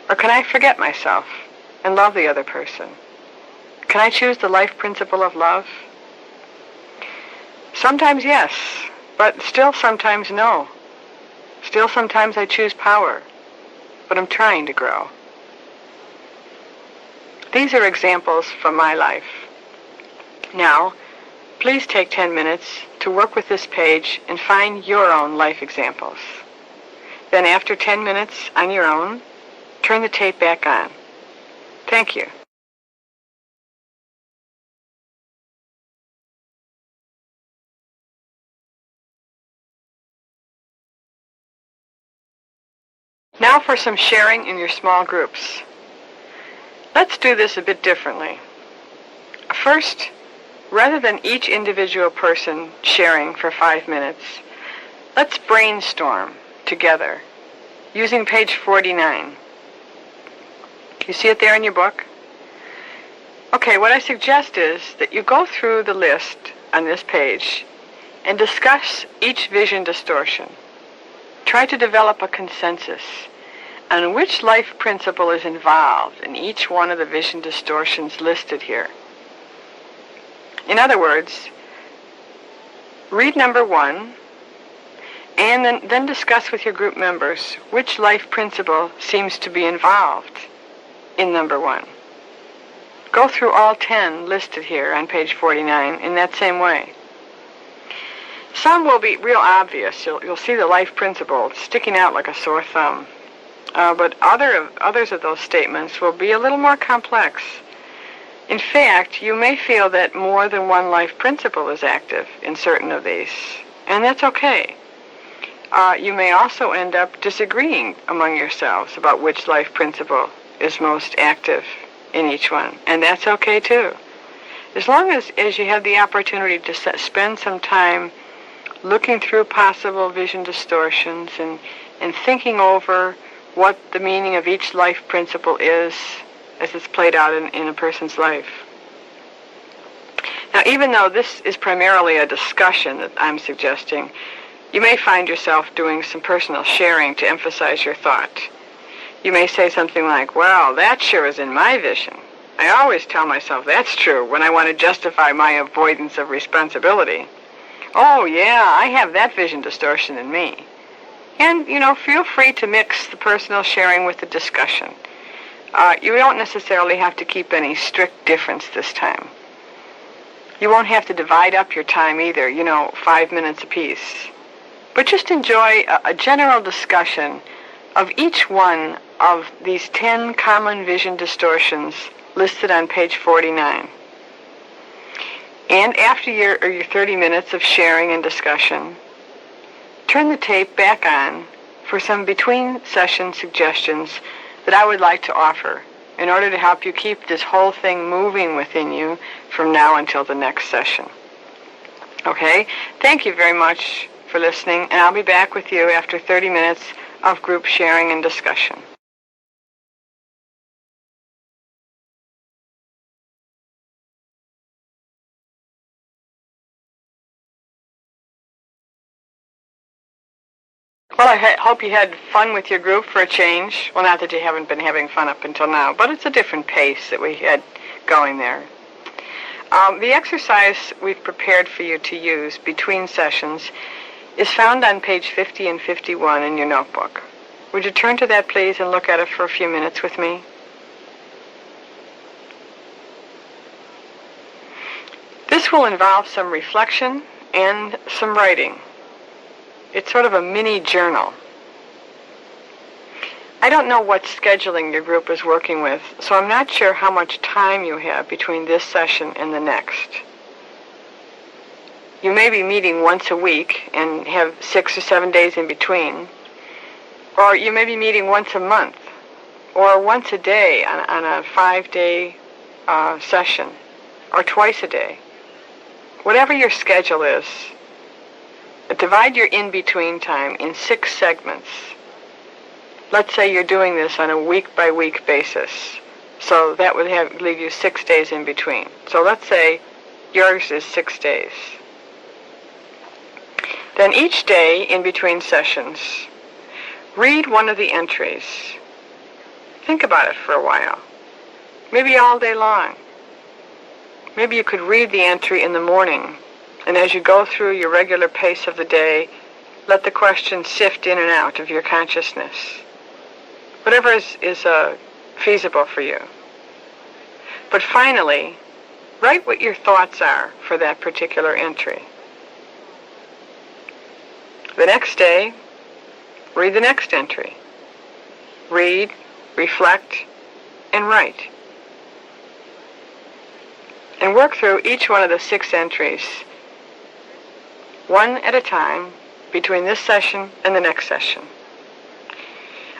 Or can I forget myself and love the other person? Can I choose the life principle of love? Sometimes yes, but still sometimes no. Still sometimes I choose power, but I'm trying to grow. These are examples from my life. Now, please take 10 minutes to work with this page and find your own life examples. Then after 10 minutes on your own, turn the tape back on. Thank you. Now for some sharing in your small groups. Let's do this a bit differently. First, rather than each individual person sharing for 5 minutes, let's brainstorm together using page 49. You see it there in your book? Okay, what I suggest is that you go through the list on this page and discuss each vision distortion. Try to develop a consensus on which life principle is involved in each one of the vision distortions listed here. In other words, read number 1 and then discuss with your group members which life principle seems to be involved in number 1. Go through all 10 listed here on page 49 in that same way. Some will be real obvious. You'll see the life principle sticking out like a sore thumb. But others of those statements will be a little more complex. In fact, you may feel that more than one life principle is active in certain of these, and that's okay. You may also end up disagreeing among yourselves about which life principle is most active in each one, and that's okay too. As long as you have the opportunity to spend some time looking through possible vision distortions and thinking over what the meaning of each life principle is as it's played out in a person's life. Now, even though this is primarily a discussion that I'm suggesting, you may find yourself doing some personal sharing to emphasize your thought. You may say something like, well, that sure is in my vision. I always tell myself that's true when I want to justify my avoidance of responsibility. Oh, yeah, I have that vision distortion in me. And, feel free to mix the personal sharing with the discussion. You don't necessarily have to keep any strict difference this time. You won't have to divide up your time either, 5 minutes apiece. But just enjoy a general discussion of each one of these 10 common vision distortions listed on page 49. And after your 30 minutes of sharing and discussion, turn the tape back on for some between session suggestions that I would like to offer in order to help you keep this whole thing moving within you from now until the next session. Okay? Thank you very much for listening, and I'll be back with you after 30 minutes of group sharing and discussion. Well, I hope you had fun with your group for a change. Well, not that you haven't been having fun up until now, but it's a different pace that we had going there. The exercise we've prepared for you to use between sessions is found on page 50 and 51 in your notebook. Would you turn to that, please, and look at it for a few minutes with me? This will involve some reflection and some writing. It's sort of a mini journal. I don't know what scheduling your group is working with, so I'm not sure how much time you have between this session and the next. You may be meeting once a week and have 6 or 7 days in between, or you may be meeting once a month, or once a day on a 5-day session, or twice a day. Whatever your schedule is, divide your in-between time in 6 segments. Let's say you're doing this on a week-by-week basis, so that would leave you 6 days in between. So let's say yours is 6 days. Then each day in between sessions, read one of the entries. Think about it for a while, maybe all day long. Maybe you could read the entry in the morning, and as you go through your regular pace of the day, let the questions sift in and out of your consciousness. Whatever is feasible for you. But finally, write what your thoughts are for that particular entry. The next day, read the next entry. Read, reflect, and write. And work through each one of the 6 entries, one at a time, between this session and the next session.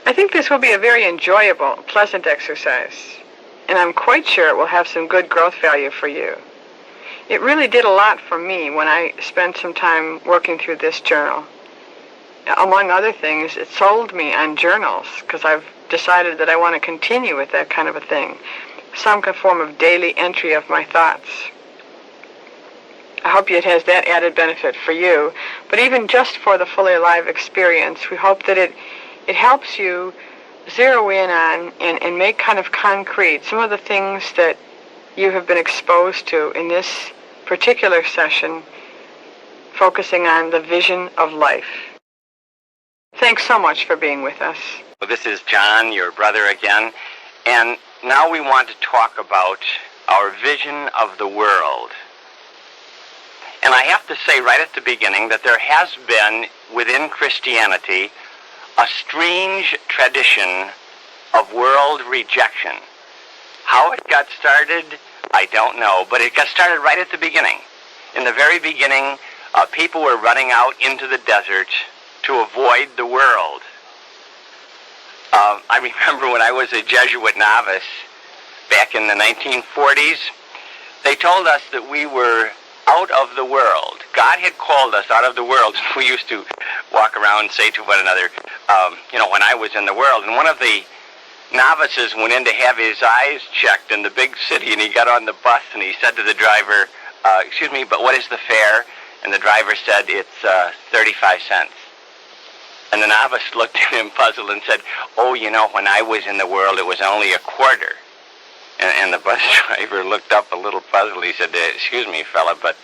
I think this will be a very enjoyable, pleasant exercise, and I'm quite sure it will have some good growth value for you. It really did a lot for me when I spent some time working through this journal. Among other things, it sold me on journals, because I've decided that I want to continue with that kind of a thing, some form of daily entry of my thoughts. I hope it has that added benefit for you, but even just for the Fully Alive experience, we hope that it helps you zero in on and make kind of concrete some of the things that you have been exposed to in this particular session, focusing on the vision of life. Thanks so much for being with us. Well, this is John, your brother again, and now we want to talk about our vision of the world. And I have to say right at the beginning that there has been within Christianity a strange tradition of world rejection. How it got started, I don't know, but it got started right at the beginning. In the very beginning, people were running out into the desert to avoid the world. I remember when I was a Jesuit novice back in the 1940s, they told us that we were out of the world. God had called us out of the world. We used to walk around and say to one another, when I was in the world. And one of the novices went in to have his eyes checked in the big city, and he got on the bus and he said to the driver, excuse me, but what is the fare? And the driver said, it's 35 cents. And the novice looked at him puzzled and said, oh, when I was in the world, it was only a quarter. And the bus driver looked up a little puzzled. He said, excuse me, fella, but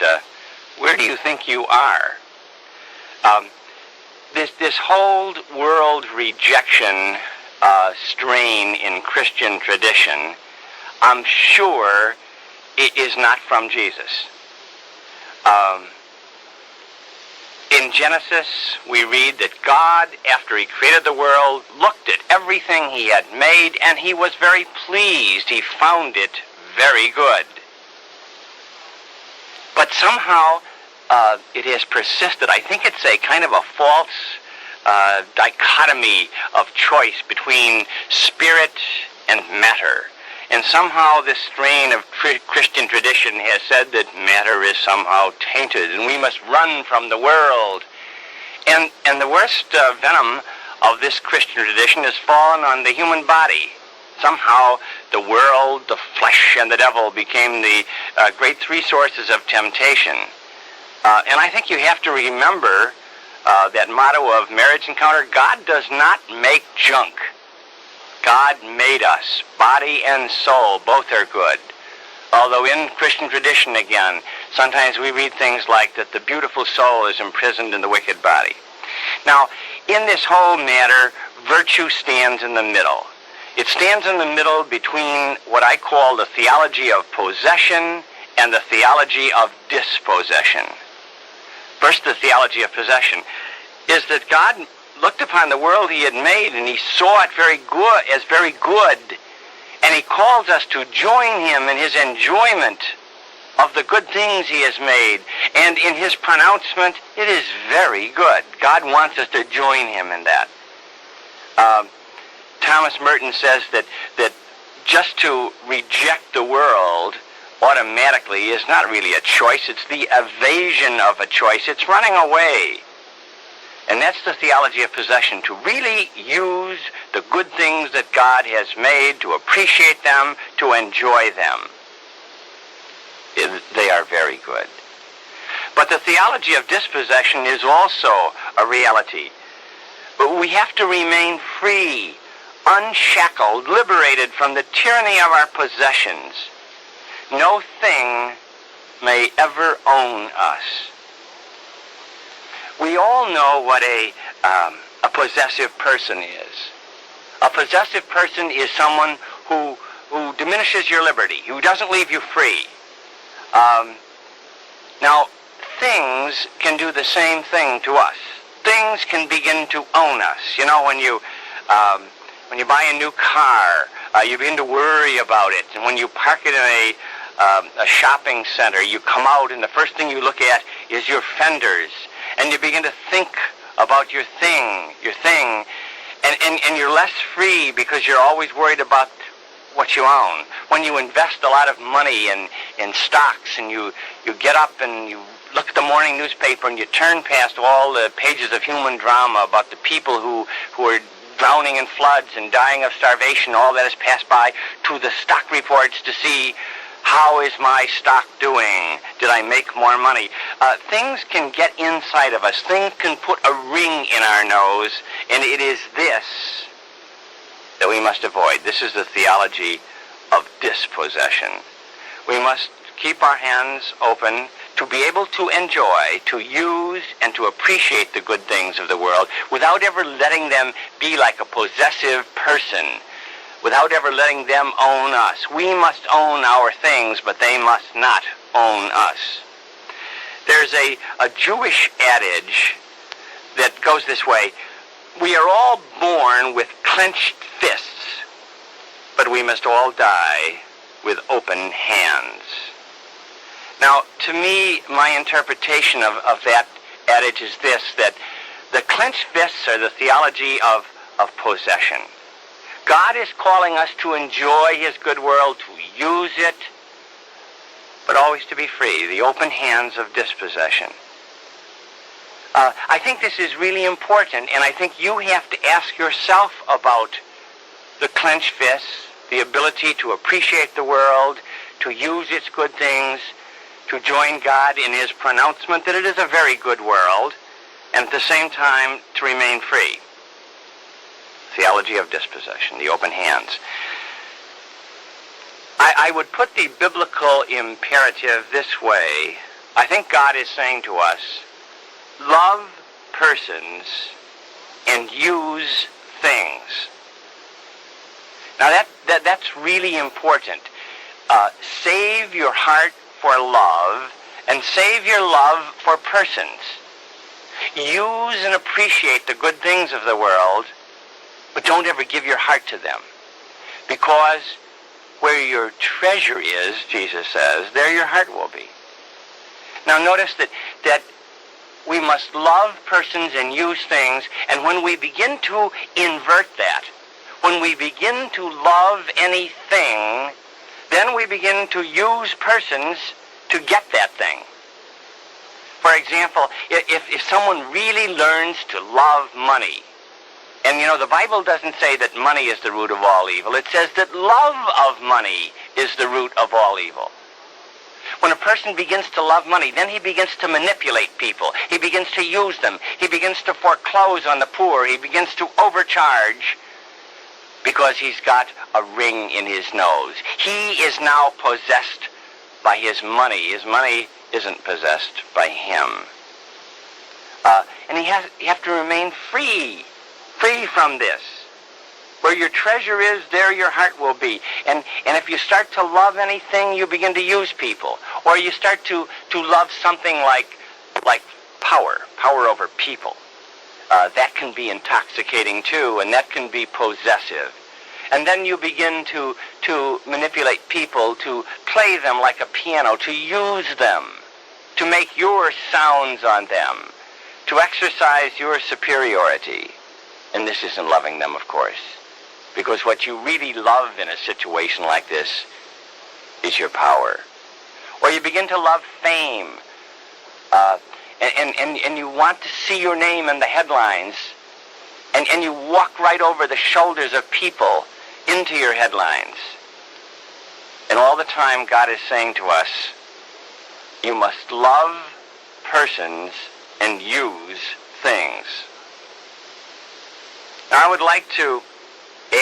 where do you think you are? This whole world rejection strain in Christian tradition, I'm sure it is not from Jesus. In Genesis, we read that God, after he created the world, looked at everything he had made, and he was very pleased. He found it very good. But somehow it has persisted. I think it's a kind of a false dichotomy of choice between spirit and matter. And somehow this strain of Christian tradition has said that matter is somehow tainted and we must run from the world. And the worst venom of this Christian tradition has fallen on the human body. Somehow the world, the flesh, and the devil became the great 3 sources of temptation. And I think you have to remember that motto of Marriage Encounter: God does not make junk. God made us, body and soul, both are good. Although in Christian tradition, again, sometimes we read things like that the beautiful soul is imprisoned in the wicked body. Now, in this whole matter, virtue stands in the middle. It stands in the middle between what I call the theology of possession and the theology of dispossession. First, the theology of possession is that God looked upon the world he had made and he saw it as very good, and he calls us to join him in his enjoyment of the good things he has made. And in his pronouncement, it is very good. God wants us to join him in that. Thomas Merton says that just to reject the world automatically is not really a choice. It's the evasion of a choice. It's running away. And that's the theology of possession, to really use the good things that God has made, to appreciate them, to enjoy them. They are very good. But the theology of dispossession is also a reality. But we have to remain free, unshackled, liberated from the tyranny of our possessions. No thing may ever own us. We all know what a possessive person is. A possessive person is someone who diminishes your liberty, who doesn't leave you free. Now, things can do the same thing to us. Things can begin to own us. You know, when you buy a new car, you begin to worry about it. And when you park it in a shopping center, you come out and the first thing you look at is your fenders. And you begin to think about your thing, and you're less free because you're always worried about what you own. When you invest a lot of money in stocks, and you get up and you look at the morning newspaper and you turn past all the pages of human drama about the people who are drowning in floods and dying of starvation, all that has passed by, to the stock reports to see, how is my stock doing? Did I make more money? Things can get inside of us. Things can put a ring in our nose, and it is this that we must avoid. This is the theology of dispossession. We must keep our hands open to be able to enjoy, to use, and to appreciate the good things of the world without ever letting them be like a possessive person, without ever letting them own us. We must own our things, but they must not own us. There's a Jewish adage that goes this way: we are all born with clenched fists, but we must all die with open hands. Now, to me, my interpretation of that adage is this, that the clenched fists are the theology of possession. God is calling us to enjoy his good world, to use it, but always to be free, the open hands of dispossession. I think this is really important, and I think you have to ask yourself about the clenched fists, the ability to appreciate the world, to use its good things, to join God in his pronouncement that it is a very good world, and at the same time to remain free. Theology of dispossession, the open hands. I would put the biblical imperative this way. I think God is saying to us, love persons and use things. Now that's really important. Save your heart for love and save your love for persons. Use and appreciate the good things of the world, but don't ever give your heart to them. Because where your treasure is, Jesus says, there your heart will be. Now notice that we must love persons and use things, and when we begin to invert that, when we begin to love anything, then we begin to use persons to get that thing. For example, if someone really learns to love money, and you know, the Bible doesn't say that money is the root of all evil. It says that love of money is the root of all evil. When a person begins to love money, then he begins to manipulate people. He begins to use them. He begins to foreclose on the poor. He begins to overcharge because he's got a ring in his nose. He is now possessed by his money. His money isn't possessed by him. And you have to remain free from this. Where your treasure is, there your heart will be. And if you start to love anything, you begin to use people. Or you start to love something like power over people. That can be intoxicating too, and that can be possessive. And then you begin to manipulate people, to play them like a piano, to use them, to make your sounds on them, to exercise your superiority. And this isn't loving them, of course, because what you really love in a situation like this is your power. Or you begin to love fame, and you want to see your name in the headlines, and you walk right over the shoulders of people into your headlines. And all the time God is saying to us, you must love persons and use things. Now, I would like to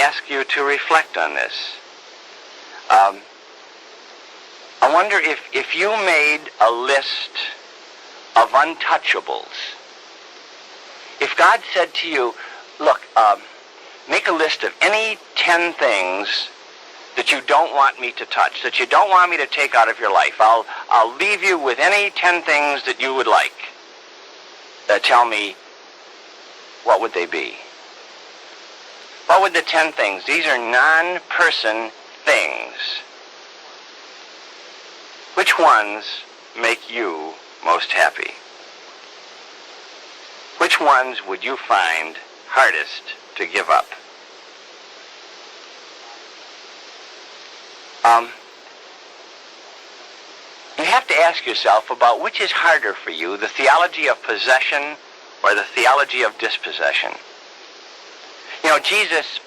ask you to reflect on this. I wonder if you made a list of untouchables. If God said to you, look, make a list of any 10 things that you don't want me to touch, that you don't want me to take out of your life. I'll leave you with any 10 things that you would like. Tell me, what would they be? What would the 10 things? These are non-person things. Which ones make you most happy? Which ones would you find hardest to give up? You have to ask yourself about which is harder for you, the theology of possession or the theology of dispossession. You know, Jesus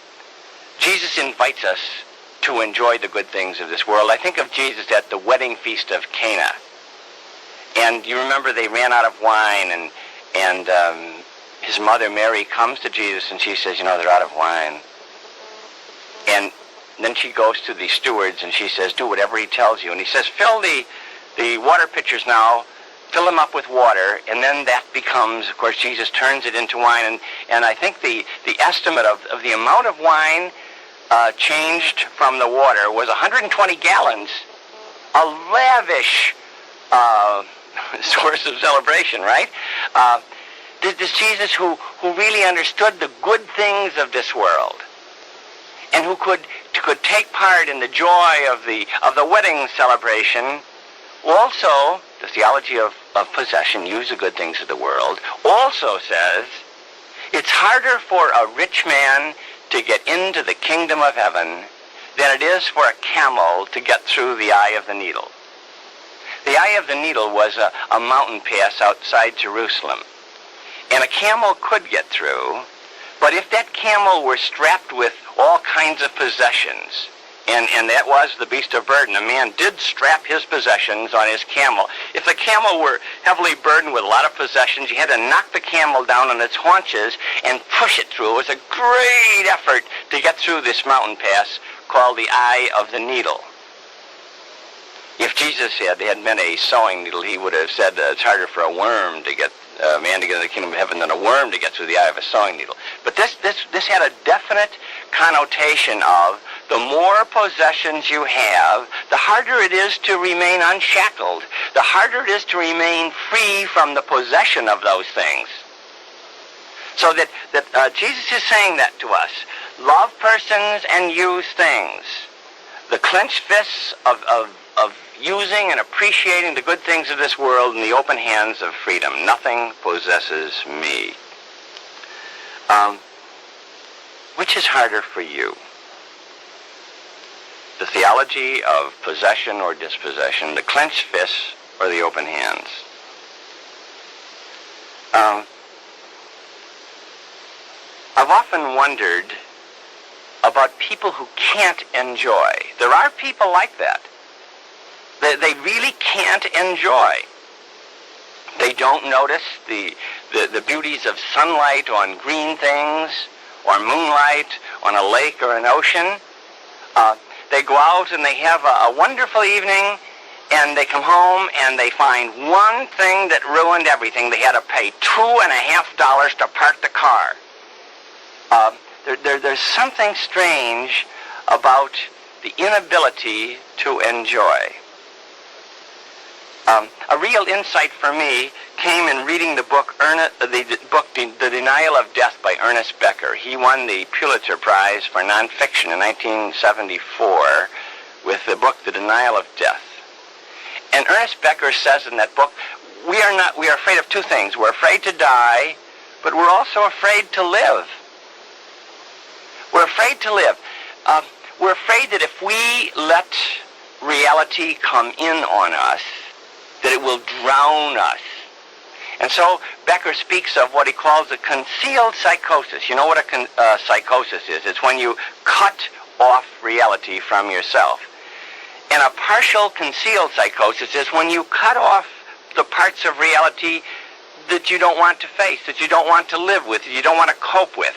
invites us to enjoy the good things of this world. I think of Jesus at the wedding feast of Cana. And you remember they ran out of wine, and his mother Mary comes to Jesus and she says, you know, they're out of wine. And then she goes to the stewards and she says, do whatever he tells you. And he says, fill the water pitchers now, fill them up with water, and then that becomes, of course, Jesus turns it into wine. And I think the estimate of the amount of wine changed from the water was 120 gallons, a lavish source of celebration, right? This Jesus who really understood the good things of this world, and who could take part in the joy of the wedding celebration. Also, the theology of possession, use the good things of the world, also says it's harder for a rich man to get into the kingdom of heaven than it is for a camel to get through the eye of the needle. The eye of the needle was a mountain pass outside Jerusalem. And a camel could get through, but if that camel were strapped with all kinds of possessions, and that was the beast of burden, a man did strap his possessions on his camel. If the camel were heavily burdened with a lot of possessions, you had to knock the camel down on its haunches and push it through. It was a great effort to get through this mountain pass called the eye of the needle. If Jesus had been a sewing needle, he would have said it's harder for a man to get into the kingdom of heaven than a worm to get through the eye of a sewing needle. But this had a definite connotation of the more possessions you have, the harder it is to remain unshackled, the harder it is to remain free from the possession of those things. So that Jesus is saying that to us. Love persons and use things. The clenched fists of using and appreciating the good things of this world in the open hands of freedom. Nothing possesses me. Which is harder for you? The theology of possession or dispossession, the clenched fists or the open hands? I've often wondered about people who can't enjoy. There are people like that. They really can't enjoy. They don't notice the beauties of sunlight on green things, or moonlight on a lake or an ocean. They go out and they have a wonderful evening, And they come home and they find one thing that ruined everything. They had to pay $2.50 to park the car. There's something strange about the inability to enjoy. A real insight for me came in reading the book The Denial of Death by Ernest Becker. He won the Pulitzer Prize for nonfiction in 1974 with the book The Denial of Death. And Ernest Becker says in that book, we are afraid of two things. We're afraid to die, but we're also afraid to live. We're afraid to live. We're afraid that if we let reality come in on us, that it will drown us. And so Becker speaks of what he calls a concealed psychosis. You know what a psychosis is? It's when you cut off reality from yourself. And a partial concealed psychosis is when you cut off the parts of reality that you don't want to face, that you don't want to live with, that you don't want to cope with.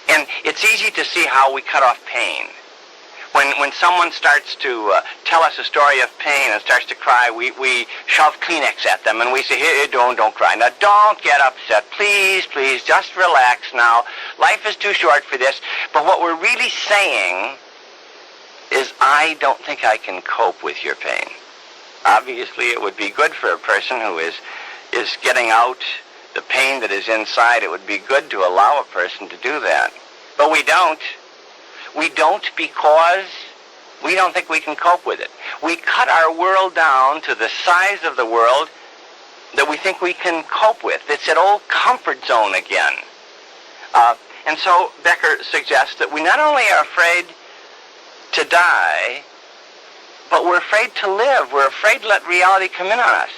And it's easy to see how we cut off pain. When someone starts to tell us a story of pain and starts to cry, we shove Kleenex at them and we say, here, don't cry. Now, don't get upset. Please, just relax now. Life is too short for this. But what we're really saying is, I don't think I can cope with your pain. Obviously, it would be good for a person who is getting out the pain that is inside. It would be good to allow a person to do that. But we don't. We don't because we don't think we can cope with it. We cut our world down to the size of the world that we think we can cope with. It's that old comfort zone again. And so Becker suggests that we not only are afraid to die, but we're afraid to live. We're afraid to let reality come in on us.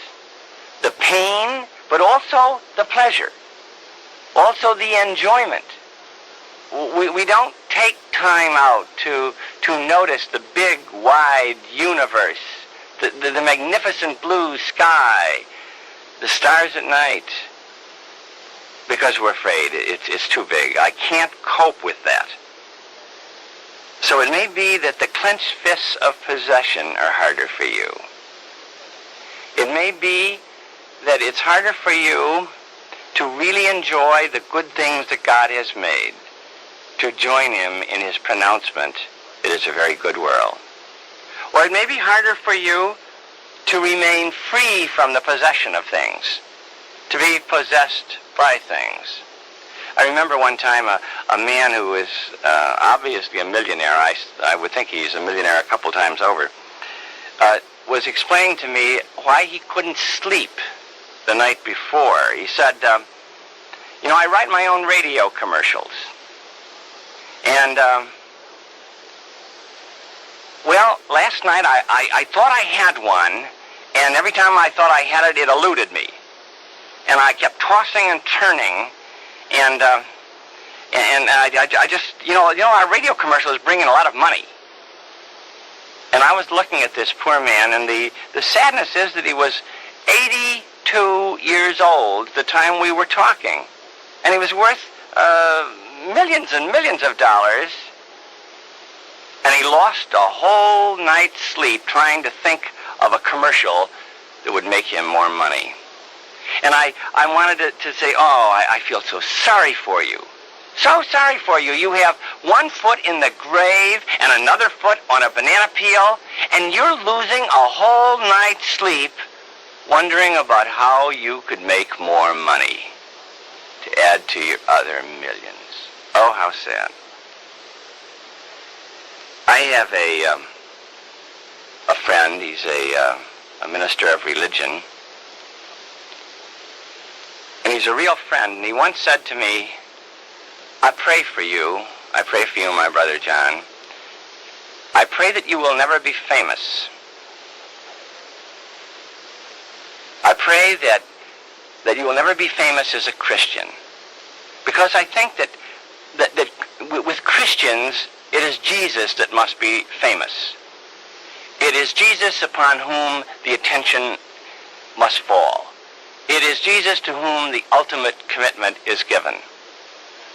The pain, but also the pleasure. Also the enjoyment. We don't take time out to notice the big, wide universe, the magnificent blue sky, the stars at night, because we're afraid it's too big. I can't cope with that. So it may be that the clenched fists of possession are harder for you. It may be that it's harder for you to really enjoy the good things that God has made, to join him in his pronouncement, it is a very good world. Or it may be harder for you to remain free from the possession of things, to be possessed by things. I remember one time a man who was obviously a millionaire, I would think he's a millionaire a couple times over, was explaining to me why he couldn't sleep the night before. He said, I write my own radio commercials. And, last night I thought I had one, and every time I thought I had it, it eluded me. And I kept tossing and turning, and I just, our radio commercial is bringing a lot of money. And I was looking at this poor man, and the sadness is that he was 82 years old the time we were talking. And he was worth millions and millions of dollars, and he lost a whole night's sleep trying to think of a commercial that would make him more money. And I wanted to say, I feel so sorry for you. So sorry for you. You have one foot in the grave and another foot on a banana peel, and you're losing a whole night's sleep wondering about how you could make more money to add to your other millions. Oh, how sad. I have a friend. He's a minister of religion. And he's a real friend. And he once said to me, I pray for you, my brother John. I pray that you will never be famous. I pray that you will never be famous as a Christian. Because I think that with Christians, it is Jesus that must be famous. It is Jesus upon whom the attention must fall. It is Jesus to whom the ultimate commitment is given.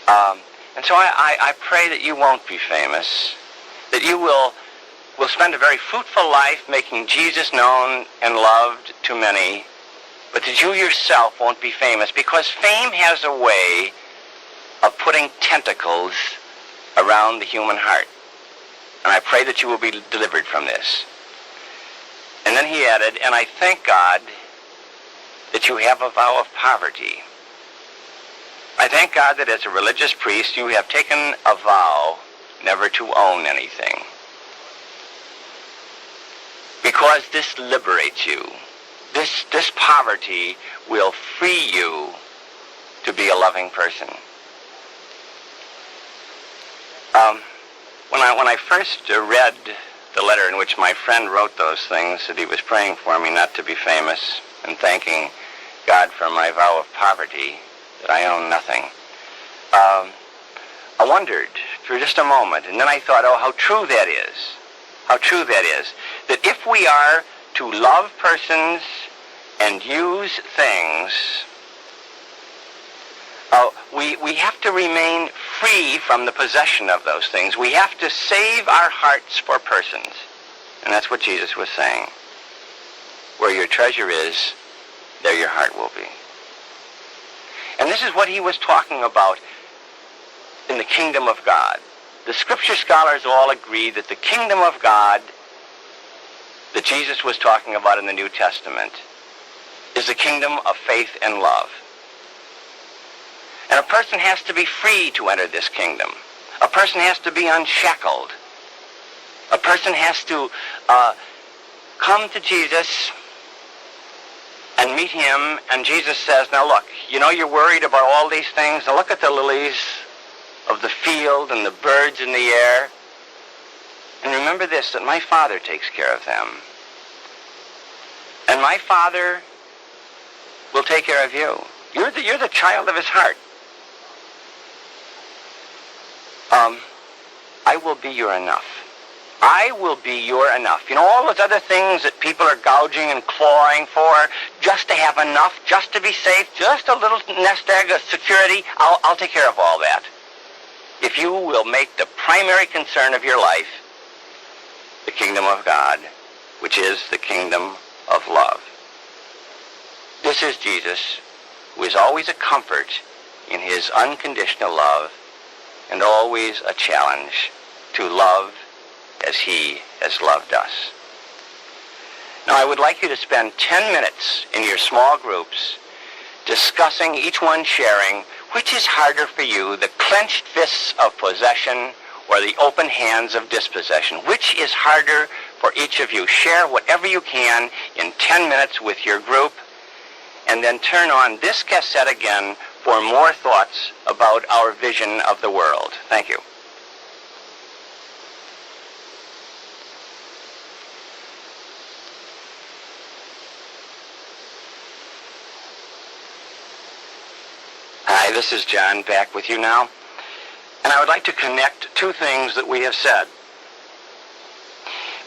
And so I pray that you won't be famous, that you will will spend a very fruitful life making Jesus known and loved to many, but that you yourself won't be famous, because fame has a way of putting tentacles around the human heart. And I pray that you will be delivered from this. And then he added, and I thank God that you have a vow of poverty. I thank God that as a religious priest you have taken a vow never to own anything. Because this liberates you. This poverty will free you to be a loving person. When I first read the letter in which my friend wrote those things, that he was praying for me not to be famous and thanking God for my vow of poverty, that I own nothing, I wondered for just a moment, and then I thought, oh, how true that is. How true that is. That if we are to love persons and use things, we have to remain free from the possession of those things. We have to save our hearts for persons. And that's what Jesus was saying. Where your treasure is, there your heart will be. And this is what he was talking about in the kingdom of God. The scripture scholars all agree that the kingdom of God that Jesus was talking about in the New Testament is the kingdom of faith and love. And a person has to be free to enter this kingdom. A person has to be unshackled. A person has to come to Jesus and meet him, and Jesus says, now look, you know you're worried about all these things. Now look at the lilies of the field and the birds in the air. And remember this, that my Father takes care of them. And my Father will take care of you. You're the child of his heart. I will be your enough. I will be your enough. You know, all those other things that people are gouging and clawing for, just to have enough, just to be safe, just a little nest egg of security, I'll take care of all that. If you will make the primary concern of your life the kingdom of God, which is the kingdom of love. This is Jesus, who is always a comfort in his unconditional love and always a challenge to love as he has loved us. Now, I would like you to spend 10 minutes in your small groups discussing, each one sharing, which is harder for you, the clenched fists of possession or the open hands of dispossession? Which is harder for each of you? Share whatever you can in 10 minutes with your group, and then turn on this cassette again for more thoughts about our vision of the world. Thank you. Hi, this is John, back with you now. And I would like to connect two things that we have said.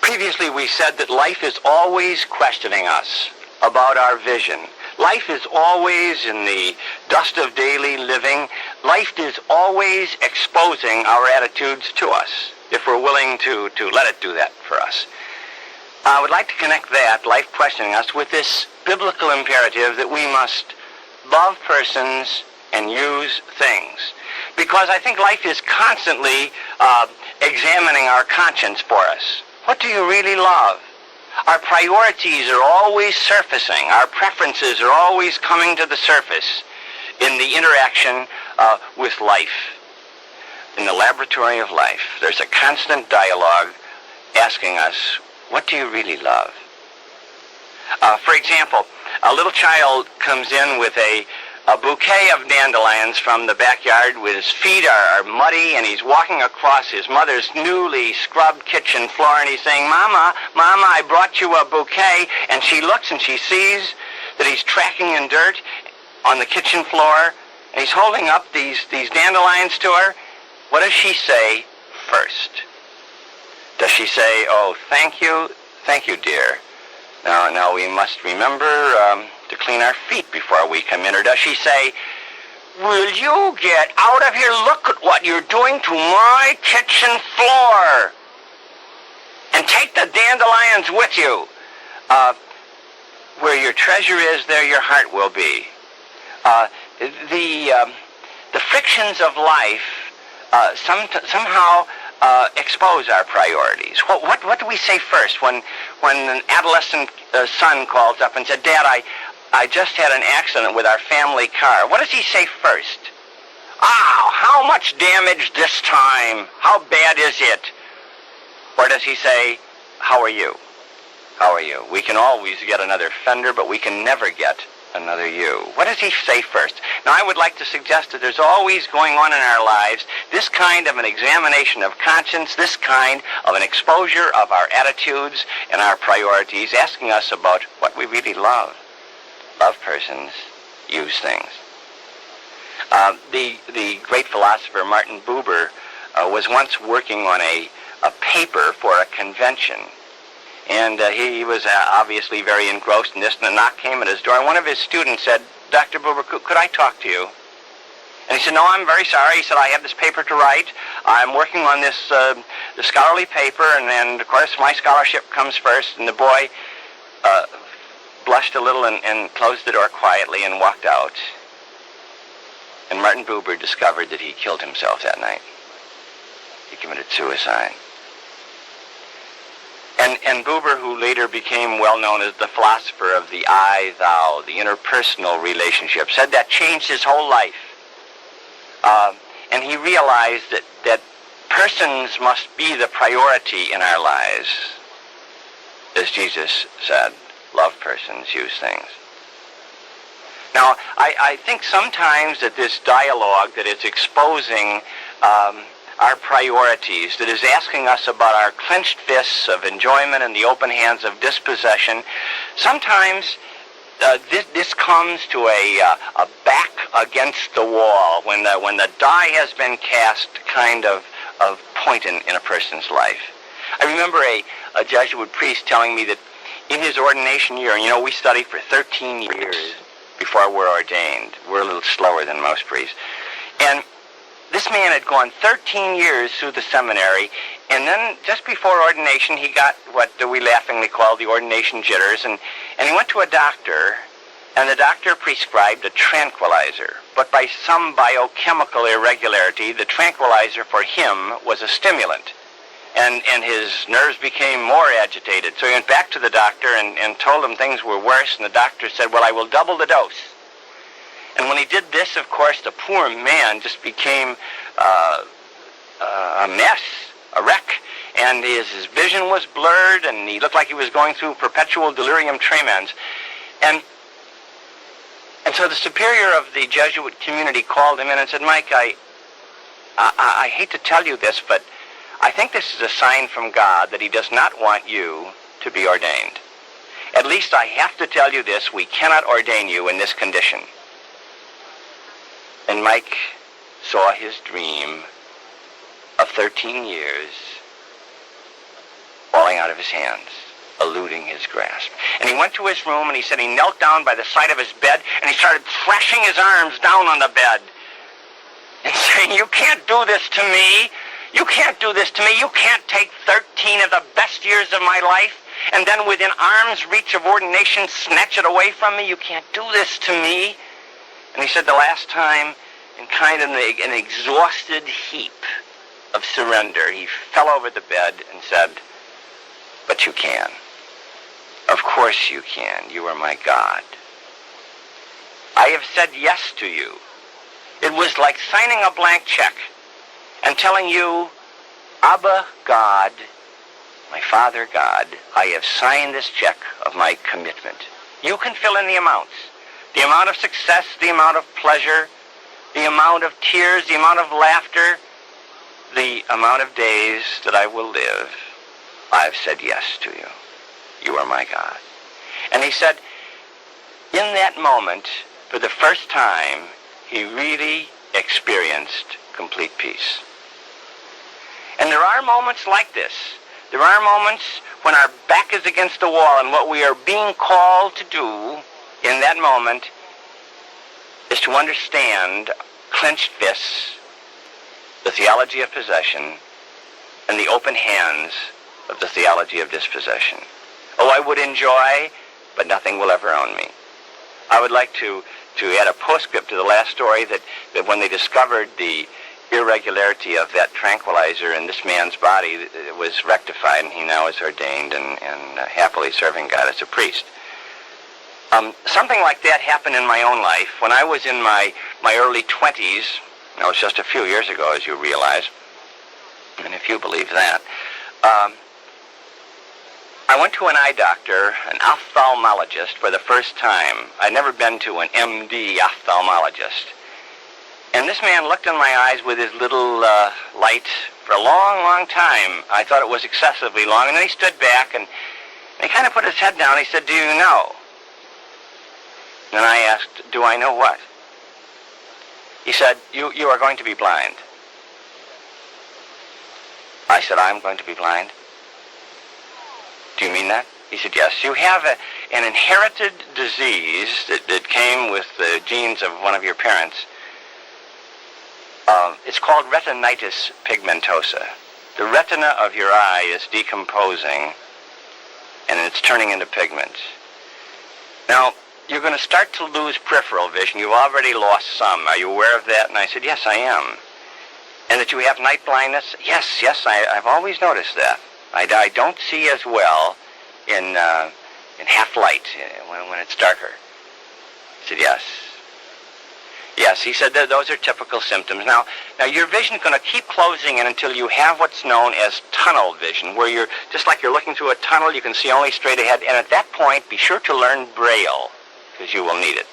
Previously, we said that life is always questioning us about our vision. Life is always in the dust of daily living. Life is always exposing our attitudes to us, if we're willing to let it do that for us. I would like to connect that, life questioning us, with this biblical imperative that we must love persons and use things. Because I think life is constantly examining our conscience for us. What do you really love? Our priorities are always surfacing. Our preferences are always coming to the surface in the interaction with life. In the laboratory of life, there's a constant dialogue asking us, what do you really love? For example, a little child comes in with a bouquet of dandelions from the backyard, with his feet are muddy, and he's walking across his mother's newly scrubbed kitchen floor, and he's saying, Mama, I brought you a bouquet. And she looks and she sees that he's tracking in dirt on the kitchen floor, and he's holding up these dandelions to her. What does she say first? Does she say, oh, thank you, dear. Now we must remember to clean our feet before we come in. Or does she say, will you get out of here? Look at what you're doing to my kitchen floor. And take the dandelions with you. Where your treasure is, there your heart will be. The frictions of life somehow expose our priorities. What do we say first when an adolescent son calls up and said, "Dad, I just had an accident with our family car"? What does he say first? "Ah, how much damage this time? How bad is it?" Or does he say, "How are you? How are you?" We can always get another fender, but we can never get another you. What does he say first? Now, I would like to suggest that there's always going on in our lives this kind of an examination of conscience, this kind of an exposure of our attitudes and our priorities, asking us about what we really love. Love persons, use things. The great philosopher Martin Buber was once working on a paper for a convention. And he was obviously very engrossed in this, and a knock came at his door. And one of his students said, "Dr. Buber, could I talk to you?" And he said, "No, I'm very sorry." He said, "I have this paper to write. I'm working on this the scholarly paper, and of course my scholarship comes first." And the boy blushed a little and closed the door quietly and walked out. And Martin Buber discovered that he killed himself that night. He committed suicide. And Buber, who later became well known as the philosopher of the I-thou, the interpersonal relationship, said that changed his whole life. And he realized that persons must be the priority in our lives. As Jesus said, love persons, use things. Now, I think sometimes that this dialogue that is exposing our priorities, that is asking us about our clenched fists of enjoyment and the open hands of dispossession, sometimes this comes to a back against the wall when the die has been cast kind of point in a person's life. I remember a Jesuit priest telling me that in his ordination year, and we study for 13 years before we're ordained. We're a little slower than most priests. And this man had gone 13 years through the seminary, and then just before ordination, he got what we laughingly call the ordination jitters, and he went to a doctor, and the doctor prescribed a tranquilizer. But by some biochemical irregularity, the tranquilizer for him was a stimulant, and his nerves became more agitated. So he went back to the doctor and told him things were worse, and the doctor said, "Well, I will double the dose." And when he did this, of course, the poor man just became a mess, a wreck, and his vision was blurred, and he looked like he was going through perpetual delirium tremens. And so the superior of the Jesuit community called him in and said, "Mike, I hate to tell you this, but I think this is a sign from God that he does not want you to be ordained. At least I have to tell you this, we cannot ordain you in this condition." And Mike saw his dream of 13 years falling out of his hands, eluding his grasp. And he went to his room, and he said he knelt down by the side of his bed, and he started thrashing his arms down on the bed and saying, "You can't do this to me. You can't do this to me. You can't take 13 of the best years of my life and then within arm's reach of ordination snatch it away from me. You can't do this to me." And he said the last time, in kind of an exhausted heap of surrender, he fell over the bed and said, "But you can. Of course you can. You are my God. I have said yes to you." It was like signing a blank check and telling you, "Abba God, my Father God, I have signed this check of my commitment. You can fill in the amounts. The amount of success, the amount of pleasure, the amount of tears, the amount of laughter, the amount of days that I will live. I've said yes to you. You are my God." And he said, in that moment, for the first time, he really experienced complete peace. And there are moments like this. There are moments when our back is against the wall, and what we are being called to do in that moment is to understand clenched fists, the theology of possession, and the open hands of the theology of dispossession. Oh, I would enjoy, but nothing will ever own me. I would like to add a postscript to the last story that when they discovered the irregularity of that tranquilizer in this man's body, it was rectified, and he now is ordained and happily serving God as a priest. Something like that happened in my own life. When I was in my early 20s, that was just a few years ago, as you realize, and if you believe that, I went to an eye doctor, an ophthalmologist, for the first time. I'd never been to an MD ophthalmologist. And this man looked in my eyes with his little light for a long, long time. I thought it was excessively long. And then he stood back and he kind of put his head down. He said, "Do you know?" And I asked, "Do I know what?" He said, you are going to be blind." I said, "I'm going to be blind?" "Do you mean that?" He said, "Yes. You have an inherited disease that came with the genes of one of your parents. It's called retinitis pigmentosa. The retina of your eye is decomposing, and it's turning into pigment. Now, you're going to start to lose peripheral vision. You've already lost some. Are you aware of that?" And I said, "Yes, I am." "And that you have night blindness?" Yes, I've always noticed that. I don't see as well in half light when it's darker." I said, "Yes." "Yes," he said, "those are typical symptoms. Now your vision's going to keep closing in until you have what's known as tunnel vision, where you're just like you're looking through a tunnel. You can see only straight ahead. And at that point, be sure to learn Braille, because you will need it."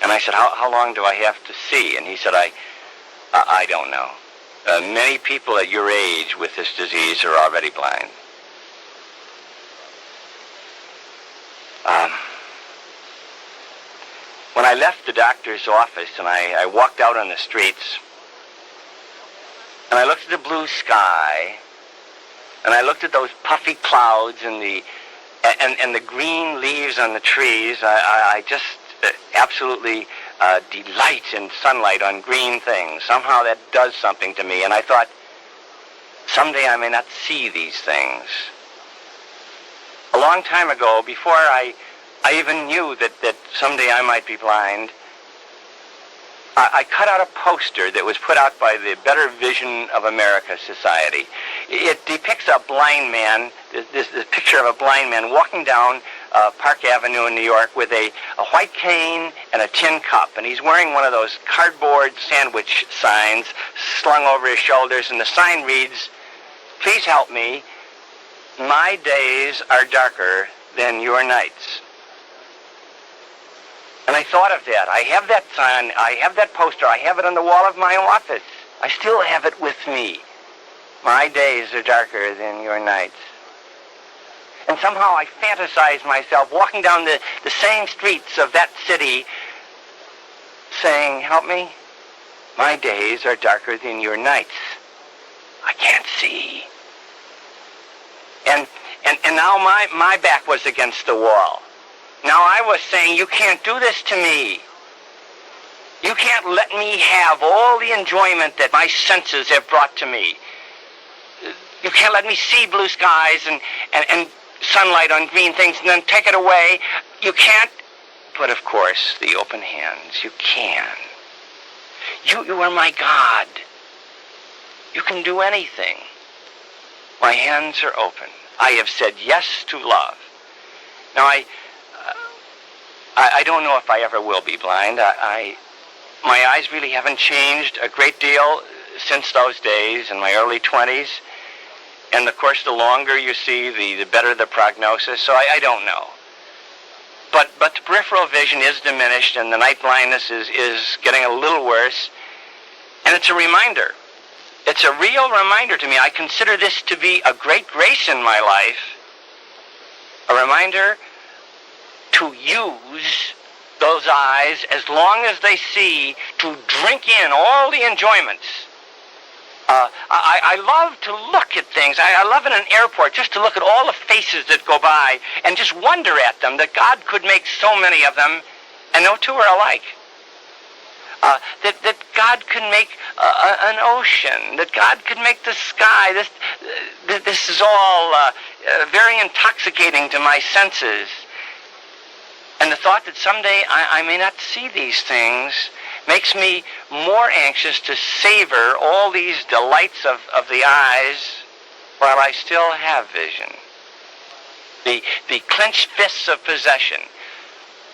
And I said, how long do I have to see?" And he said, I don't know. Many people at your age with this disease are already blind. When I left the doctor's office and I walked out on the streets, and I looked at the blue sky, and I looked at those puffy clouds and the green leaves on the trees, I just absolutely delight in sunlight on green things. Somehow that does something to me, and I thought, someday I may not see these things. A long time ago, before I even knew that someday I might be blind, I cut out a poster that was put out by the Better Vision of America Society. It depicts a blind man, this picture of a blind man walking down Park Avenue in New York with a white cane and a tin cup, and he's wearing one of those cardboard sandwich signs slung over his shoulders, and the sign reads, "Please help me, my days are darker than your nights." And I thought of that. I have that sign, I have that poster, I have it on the wall of my office. I still have it with me. My days are darker than your nights. And somehow I fantasize myself walking down the same streets of that city saying, "Help me, my days are darker than your nights. I can't see." And now my back was against the wall. Now I was saying, "You can't do this to me. You can't let me have all the enjoyment that my senses have brought to me. You can't let me see blue skies and sunlight on green things and then take it away. You can't." But of course, the open hands, you can. You are my God. You can do anything. My hands are open. I have said yes to love. Now I don't know if I ever will be blind. My eyes really haven't changed a great deal since those days in my early 20s. And of course, the longer you see, the better the prognosis. So I don't know. But the peripheral vision is diminished, and the night blindness is getting a little worse. And it's a reminder. It's a real reminder to me. I consider this to be a great grace in my life. A reminder to use those eyes as long as they see, to drink in all the enjoyments. I love to look at things. I love in an airport just to look at all the faces that go by and just wonder at them, that God could make so many of them and no two are alike. that God could make an ocean, that God could make the sky. This is all very intoxicating to my senses. And the thought that someday I may not see these things makes me more anxious to savor all these delights of the eyes while I still have vision. The clenched fists of possession.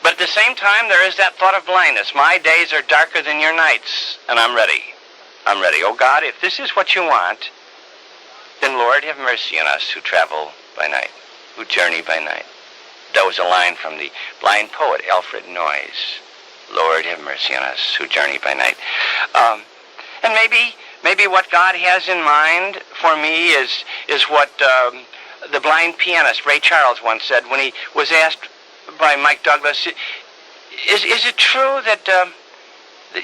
But at the same time, there is that thought of blindness. My days are darker than your nights, and I'm ready. I'm ready. Oh God, if this is what you want, then Lord, have mercy on us who travel by night, who journey by night. That was a line from the blind poet Alfred Noyes. Lord, have mercy on us who journey by night. And maybe what God has in mind for me is what the blind pianist Ray Charles once said when he was asked by Mike Douglas, is it true that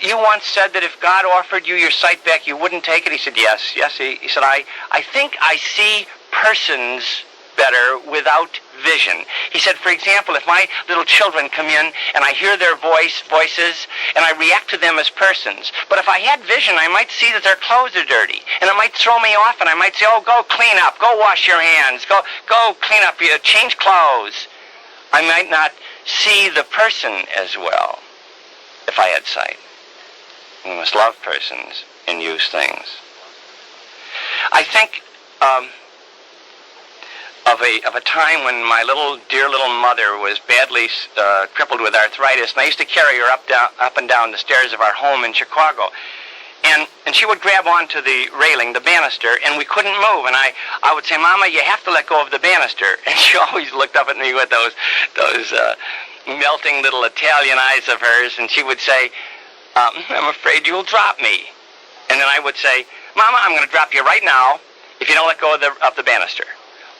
you once said that if God offered you your sight back, you wouldn't take it? He said, yes. He said, I think I see persons better without vision. He said, for example, if my little children come in and I hear their voices and I react to them as persons, but if I had vision, I might see that their clothes are dirty and it might throw me off and I might say, oh, go clean up, go wash your hands, go clean up, change clothes. I might not see the person as well if I had sight. We must love persons and use things. I think of a time when my dear little mother was badly crippled with arthritis, and I used to carry her up and down the stairs of our home in Chicago. And she would grab onto the railing, the banister, and we couldn't move. And I would say, Mama, you have to let go of the banister. And she always looked up at me with those melting little Italian eyes of hers, and she would say, I'm afraid you'll drop me. And then I would say, Mama, I'm going to drop you right now if you don't let go of the banister.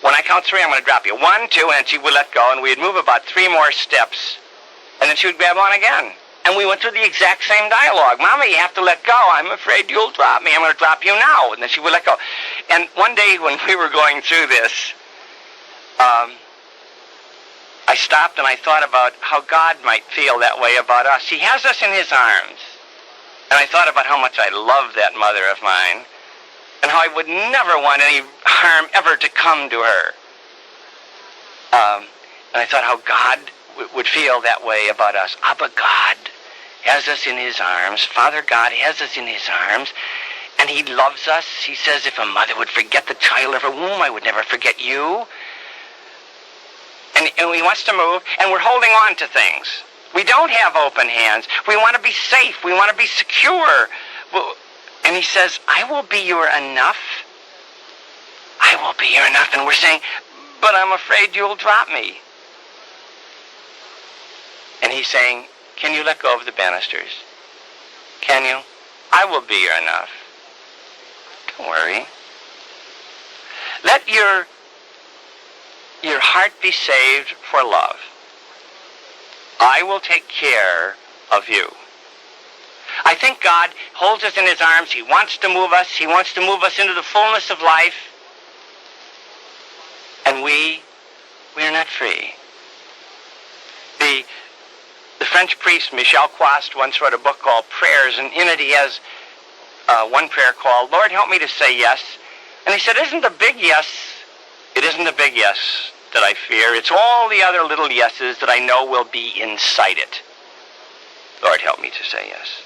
When I count 3, I'm going to drop you. 1, 2, and she would let go, and we'd move about 3 more steps, and then she would grab on again. And we went through the exact same dialogue. Mama, you have to let go. I'm afraid you'll drop me. I'm going to drop you now. And then she would let go. And one day when we were going through this, I stopped and I thought about how God might feel that way about us. He has us in his arms. And I thought about how much I love that mother of mine and how I would never want any harm ever to come to her. And I thought how God would feel that way about us. Abba God has us in his arms. Father God has us in his arms. And he loves us. He says, if a mother would forget the child of her womb, I would never forget you. And he wants to move, and we're holding on to things. We don't have open hands. We want to be safe. We want to be secure. And he says, I will be your enough. I will be your enough. And we're saying, but I'm afraid you'll drop me. And he's saying, can you let go of the banisters? Can you? I will be your enough. Don't worry. Let your heart be saved for love. I will take care of you. I think God holds us in his arms. He wants to move us. He wants to move us into the fullness of life. And we are not free. The French priest Michel Quast once wrote a book called Prayers, and in it he has one prayer called, Lord, help me to say yes. And he said, it isn't the big yes that I fear. It's all the other little yeses that I know will be inside it. Lord, help me to say yes.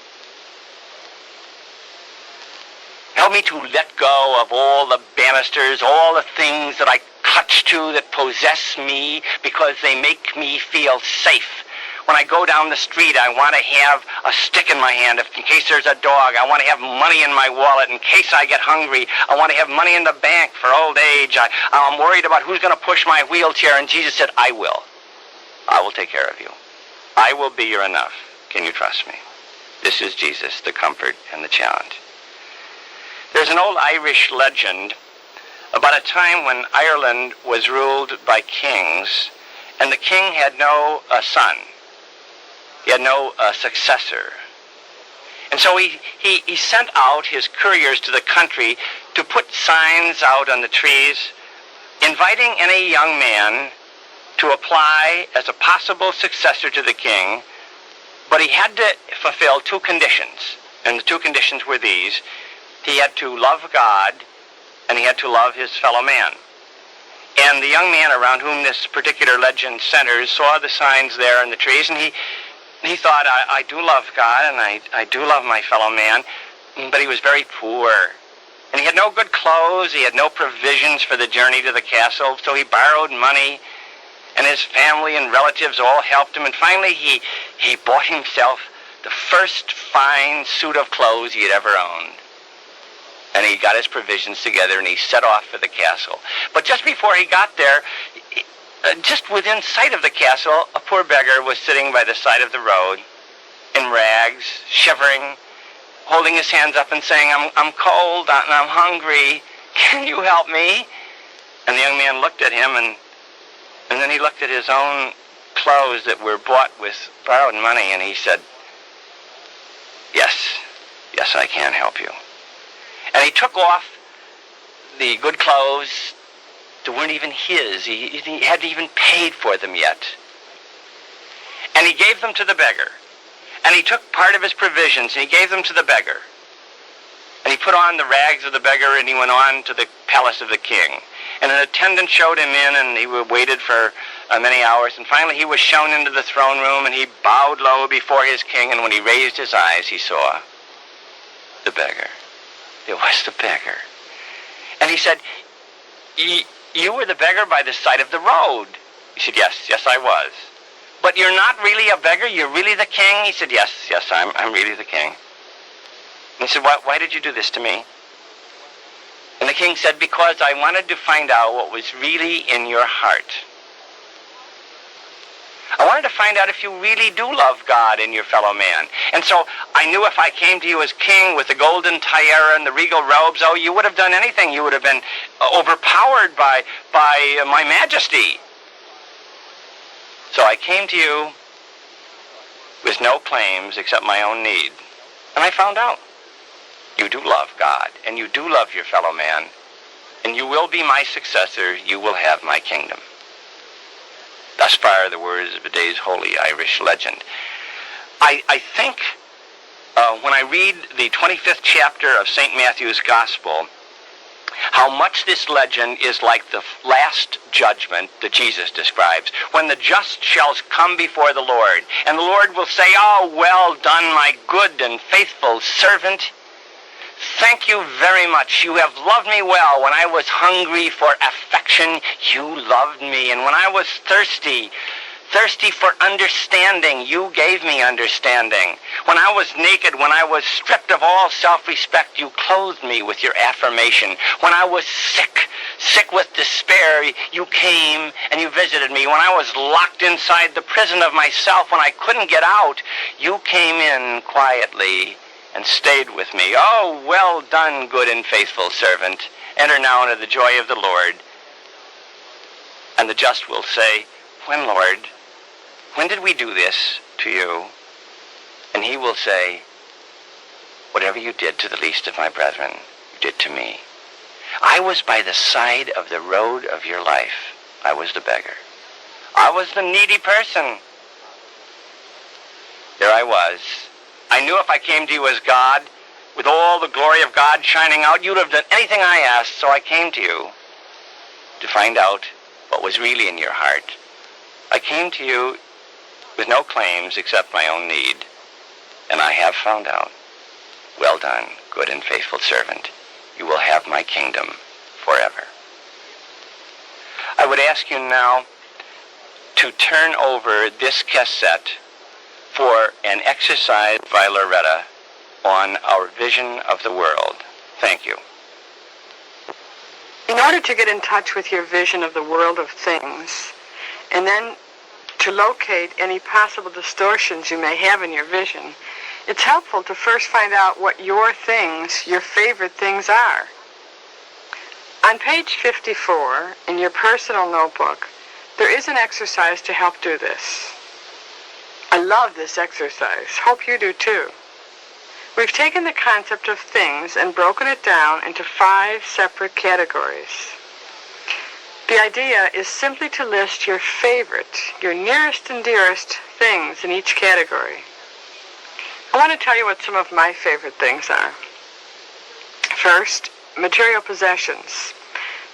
Help me to let go of all the banisters, all the things that I clutch to that possess me because they make me feel safe. When I go down the street, I want to have a stick in my hand in case there's a dog. I want to have money in my wallet in case I get hungry. I want to have money in the bank for old age. I'm worried about who's going to push my wheelchair. And Jesus said, I will. I will take care of you. I will be your enough. Can you trust me? This is Jesus, the comfort and the challenge. There's an old Irish legend about a time when Ireland was ruled by kings, and the king had no son. He had no successor. And so he sent out his couriers to the country to put signs out on the trees inviting any young man to apply as a possible successor to the king, But he had to fulfill two conditions, and the two conditions were these. He had to love God, and he had to love his fellow man. And the young man around whom this particular legend centers saw the signs there in the trees, and he thought, I do love God, and I do love my fellow man, but he was very poor. And he had no good clothes, he had no provisions for the journey to the castle, so he borrowed money, and his family and relatives all helped him, and finally he bought himself the first fine suit of clothes he had ever owned. And he got his provisions together, and he set off for the castle. But just before he got there, just within sight of the castle, a poor beggar was sitting by the side of the road, in rags, shivering, holding his hands up and saying, I'm cold and I'm hungry. Can you help me? And the young man looked at him, and then he looked at his own clothes that were bought with borrowed money, and he said, yes, I can help you. And he took off the good clothes that weren't even his. He hadn't even paid for them yet. And he gave them to the beggar. And he took part of his provisions, and he gave them to the beggar. And he put on the rags of the beggar, and he went on to the palace of the king. And an attendant showed him in, and he waited for many hours. And finally he was shown into the throne room, and he bowed low before his king. And when he raised his eyes, he saw the beggar. It was the beggar. And he said, you were the beggar by the side of the road. He said, yes, I was. But you're not really a beggar? You're really the king? He said, yes, I'm really the king. And he said, why did you do this to me? And the king said, because I wanted to find out what was really in your heart. I wanted to find out if you really do love God and your fellow man. And so I knew if I came to you as king with the golden tiara and the regal robes, you would have done anything. You would have been overpowered by my majesty. So I came to you with no claims except my own need. And I found out. You do love God, and you do love your fellow man, and you will be my successor. You will have my kingdom. Thus far, the words of today's holy Irish legend. I think when I read the 25th chapter of St. Matthew's Gospel, how much this legend is like the last judgment that Jesus describes, when the just shall come before the Lord, and the Lord will say, oh, well done, my good and faithful servant. Thank you very much. You have loved me well. When I was hungry for affection, you loved me. And when I was thirsty for understanding, you gave me understanding. When I was naked, when I was stripped of all self-respect, you clothed me with your affirmation. When I was sick with despair, you came and you visited me. When I was locked inside the prison of myself, when I couldn't get out, you came in quietly and stayed with me. Oh, well done, good and faithful servant. Enter now into the joy of the Lord. And the just will say, when, Lord? When did we do this to you? And he will say, whatever you did to the least of my brethren, you did to me. I was by the side of the road of your life. I was the beggar. I was the needy person. There I was. I knew if I came to you as God, with all the glory of God shining out, you'd have done anything I asked, so I came to you to find out what was really in your heart. I came to you with no claims except my own need, and I have found out. Well done, good and faithful servant. You will have my kingdom forever. I would ask you now to turn over this cassette for an exercise by Loretta on our vision of the world. Thank you. In order to get in touch with your vision of the world of things, and then to locate any possible distortions you may have in your vision, it's helpful to first find out what your things, your favorite things are. On page 54 in your personal notebook, there is an exercise to help do this. I love this exercise. Hope you do too. We've taken the concept of things and broken it down into 5 separate categories. The idea is simply to list your favorite, your nearest and dearest things in each category. I want to tell you what some of my favorite things are. First, material possessions.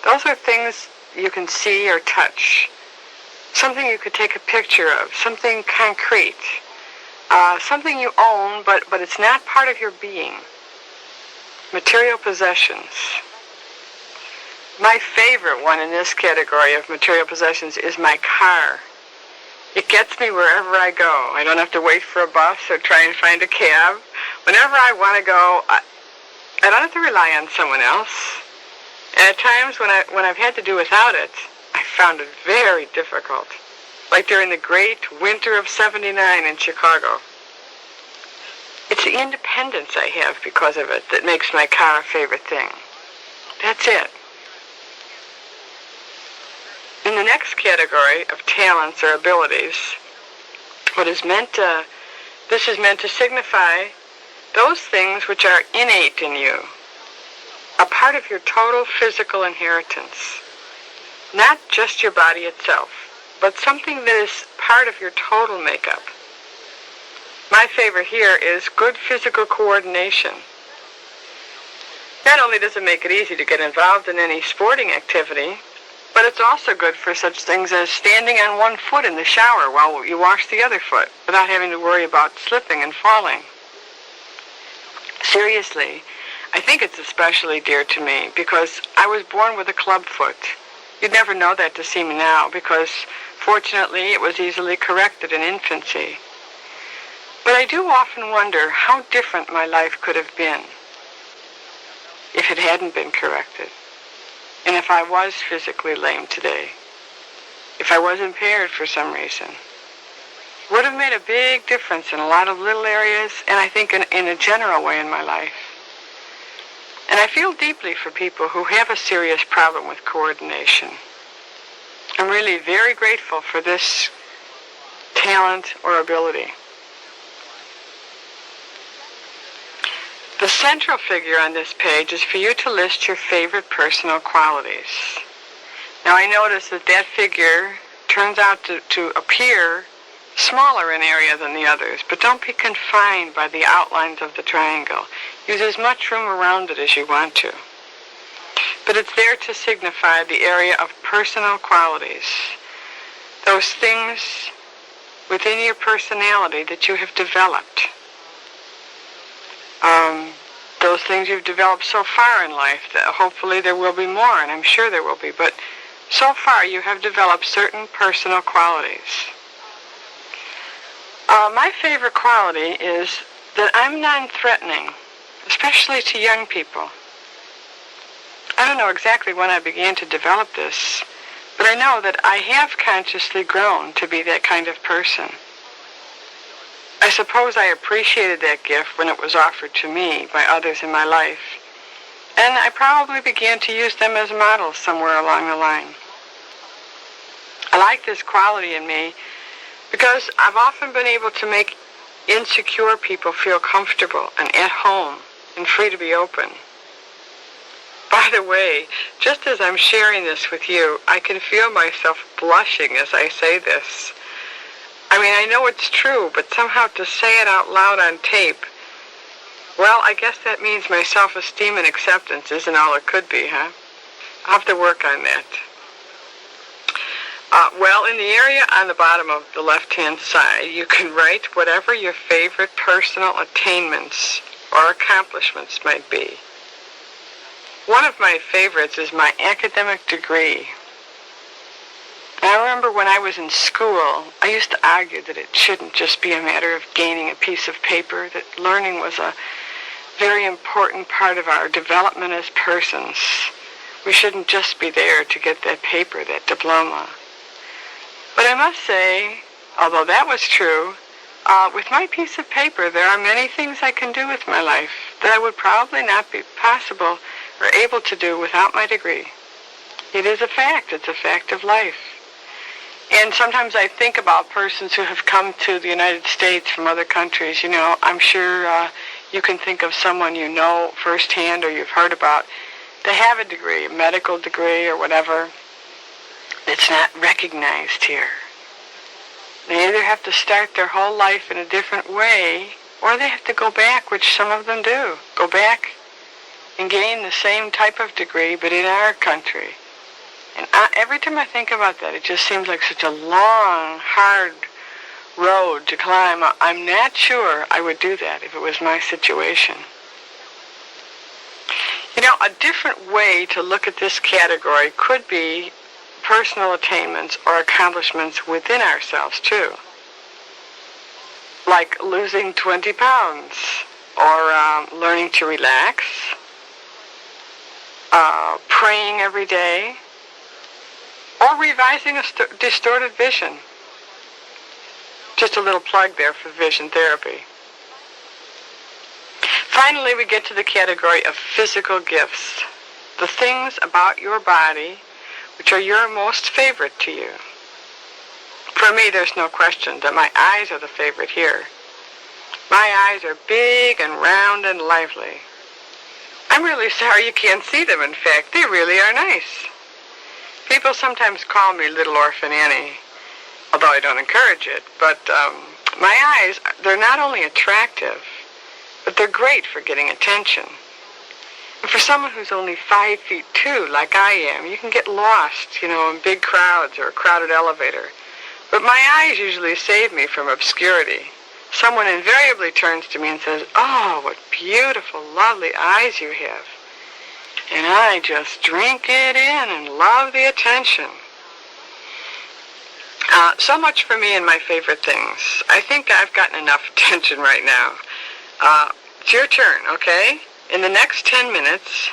Those are things you can see or touch. Something you could take a picture of, something concrete, something you own, but it's not part of your being. Material possessions. My favorite one in this category of material possessions is my car. It gets me wherever I go. I don't have to wait for a bus or try and find a cab. Whenever I want to go, I don't have to rely on someone else. And at times when I've had to do without it, I found it very difficult. Like during the great winter of '79 in Chicago. It's the independence I have because of it that makes my car a favorite thing. That's it. In the next category of talents or abilities, this is meant to signify those things which are innate in you, a part of your total physical inheritance. Not just your body itself, but something that is part of your total makeup. My favorite here is good physical coordination. Not only does it make it easy to get involved in any sporting activity, but it's also good for such things as standing on one foot in the shower while you wash the other foot without having to worry about slipping and falling. Seriously, I think it's especially dear to me because I was born with a club foot. You'd never know that to see me now because, fortunately, it was easily corrected in infancy. But I do often wonder how different my life could have been if it hadn't been corrected, and if I was physically lame today, if I was impaired for some reason. It would have made a big difference in a lot of little areas, and I think in a general way in my life. And I feel deeply for people who have a serious problem with coordination. I'm really very grateful for this talent or ability. The central figure on this page is for you to list your favorite personal qualities. Now I notice that figure turns out to appear smaller in area than the others, but don't be confined by the outlines of the triangle. Use as much room around it as you want to. But it's there to signify the area of personal qualities. Those things within your personality that you have developed. Those things you've developed so far in life that hopefully there will be more, and I'm sure there will be, but so far you have developed certain personal qualities. My favorite quality is that I'm non-threatening, especially to young people. I don't know exactly when I began to develop this, but I know that I have consciously grown to be that kind of person. I suppose I appreciated that gift when it was offered to me by others in my life, and I probably began to use them as models somewhere along the line. I like this quality in me because I've often been able to make insecure people feel comfortable and at home and free to be open. By the way, just as I'm sharing this with you, I can feel myself blushing as I say this. I mean, I know it's true, but somehow to say it out loud on tape, well, I guess that means my self-esteem and acceptance isn't all it could be, huh? I'll have to work on that. Well, in the area on the bottom of the left-hand side, you can write whatever your favorite personal attainments or accomplishments might be. One of my favorites is my academic degree. I remember when I was in school, I used to argue that it shouldn't just be a matter of gaining a piece of paper, that learning was a very important part of our development as persons. We shouldn't just be there to get that paper, that diploma. But I must say, although that was true, with my piece of paper, there are many things I can do with my life that I would probably not be possible or able to do without my degree. It is a fact. It's a fact of life. And sometimes I think about persons who have come to the United States from other countries. You know, I'm sure you can think of someone you know firsthand or you've heard about. They have a degree, a medical degree or whatever. It's not recognized here. They either have to start their whole life in a different way or they have to go back, which some of them do. Go back and gain the same type of degree, but in our country. And every time I think about that, it just seems like such a long, hard road to climb. I'm not sure I would do that if it was my situation. You know, a different way to look at this category could be personal attainments or accomplishments within ourselves, too. Like losing 20 pounds, or learning to relax, praying every day, or revising a distorted vision. Just a little plug there for vision therapy. Finally, we get to the category of physical gifts, the things about your body which are your most favorite to you. For me, there's no question that my eyes are the favorite here. My eyes are big and round and lively. I'm really sorry you can't see them. In fact, they really are nice. People sometimes call me Little Orphan Annie, although I don't encourage it. But my eyes, they're not only attractive, but they're great for getting attention. And for someone who's only 5'2", like I am, you can get lost, you know, in big crowds or a crowded elevator. But my eyes usually save me from obscurity. Someone invariably turns to me and says, "Oh, what beautiful, lovely eyes you have." And I just drink it in and love the attention. So much for me and my favorite things. I think I've gotten enough attention right now. It's your turn, okay? In the next 10 minutes,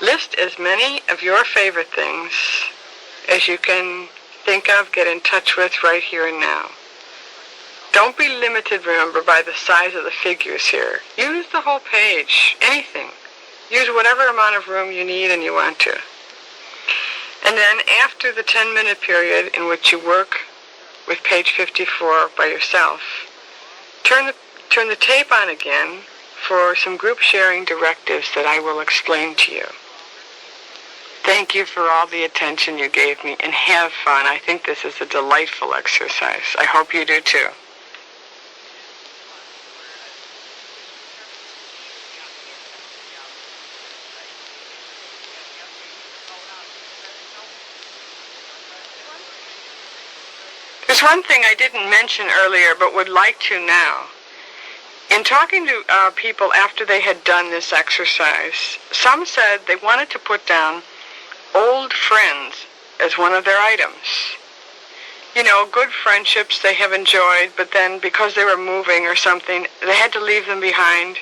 list as many of your favorite things as you can think of, get in touch with right here and now. Don't be limited, remember, by the size of the figures here. Use the whole page, anything. Use whatever amount of room you need and you want to. And then after the 10-minute period in which you work with page 54 by yourself, turn the tape on again for some group sharing directives that I will explain to you. Thank you for all the attention you gave me, and have fun. I think this is a delightful exercise. I hope you do too. There's one thing I didn't mention earlier but would like to now. In talking to people after they had done this exercise, some said they wanted to put down old friends as one of their items. You know, good friendships they have enjoyed, but then because they were moving or something, they had to leave them behind.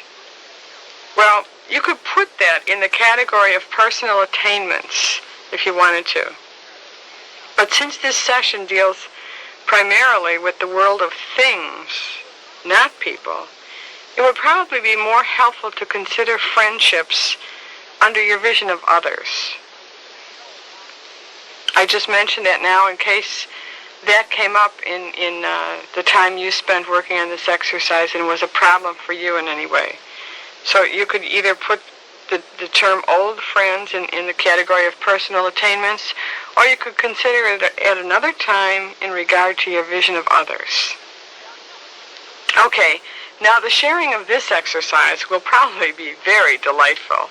Well, you could put that in the category of personal attainments if you wanted to. But since this session deals primarily with the world of things, not people, it would probably be more helpful to consider friendships under your vision of others. I just mentioned that now in case that came up in the time you spent working on this exercise and was a problem for you in any way. So you could either put the term old friends in the category of personal attainments, or you could consider it at another time in regard to your vision of others. Okay, now the sharing of this exercise will probably be very delightful.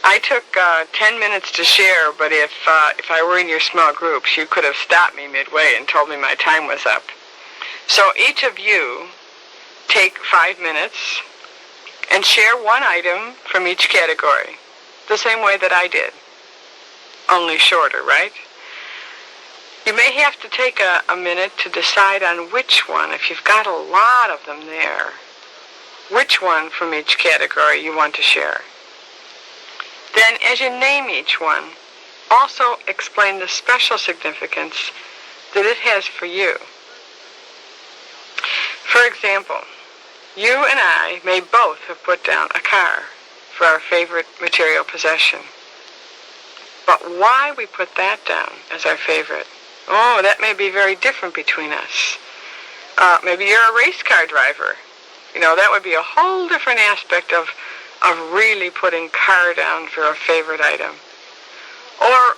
I took 10 minutes to share, but if I were in your small groups, you could have stopped me midway and told me my time was up. So each of you take 5 minutes and share one item from each category, the same way that I did, only shorter, right? You may have to take a minute to decide on which one, if you've got a lot of them there, which one from each category you want to share. Then, as you name each one, also explain the special significance that it has for you. For example, you and I may both have put down a car for our favorite material possession. But why we put that down as our favorite, oh, that may be very different between us. Maybe you're a race car driver. You know, that would be a whole different aspect of really putting car down for a favorite item. Or,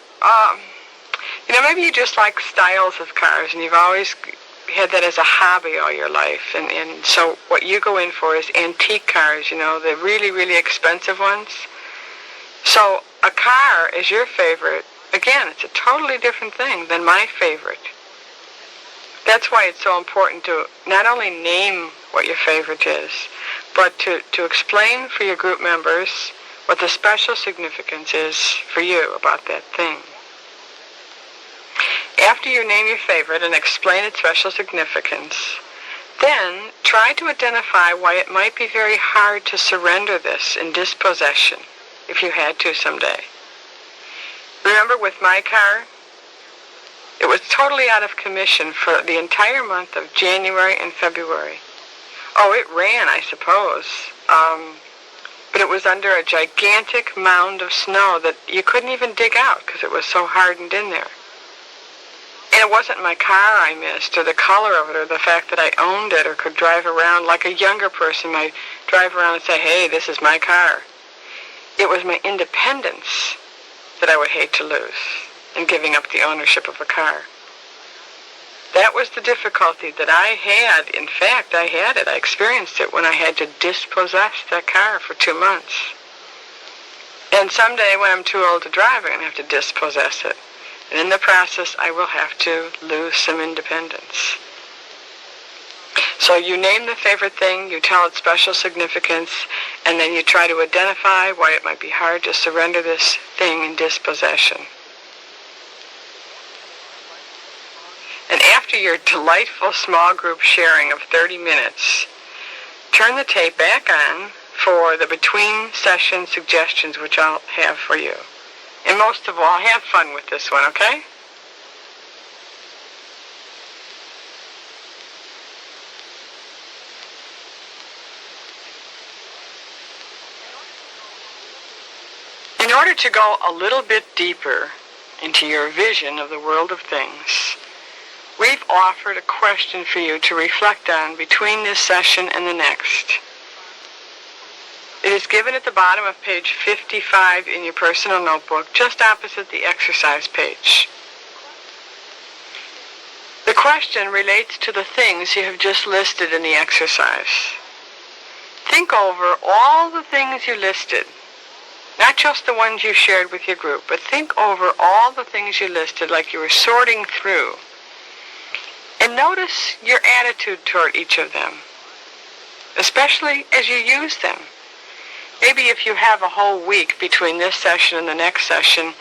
you know, maybe you just like styles of cars and you've always had that as a hobby all your life, and so what you go in for is antique cars, the really, really expensive ones. So a car is your favorite. Again, it's a totally different thing than my favorite. That's why it's so important to not only name what your favorite is, but to explain for your group members what the special significance is for you about that thing. After you name your favorite and explain its special significance, then try to identify why it might be very hard to surrender this in dispossession, if you had to someday. Remember with my car, it was totally out of commission for the entire month of January and February. Oh, it ran, I suppose, but it was under a gigantic mound of snow that you couldn't even dig out because it was so hardened in there. And it wasn't my car I missed, or the color of it, or the fact that I owned it or could drive around like a younger person might drive around and say, hey, this is my car. It was my independence that I would hate to lose in giving up the ownership of a car. That was the difficulty that I had. In fact, I had it. I experienced it when I had to dispossess that car for 2 months. And someday when I'm too old to drive, I'm going to have to dispossess it. And in the process, I will have to lose some independence. So you name the favorite thing, you tell its special significance, and then you try to identify why it might be hard to surrender this thing in dispossession. And after your delightful small group sharing of 30 minutes, turn the tape back on for the between session suggestions which I'll have for you. And most of all, have fun with this one, okay? In order to go a little bit deeper into your vision of the world of things, we've offered a question for you to reflect on between this session and the next. It is given at the bottom of page 55 in your personal notebook, just opposite the exercise page. The question relates to the things you have just listed in the exercise. Think over all the things you listed, not just the ones you shared with your group, but think over all the things you listed like you were sorting through. And notice your attitude toward each of them, especially as you use them. Maybe if you have a whole week between this session and the next session,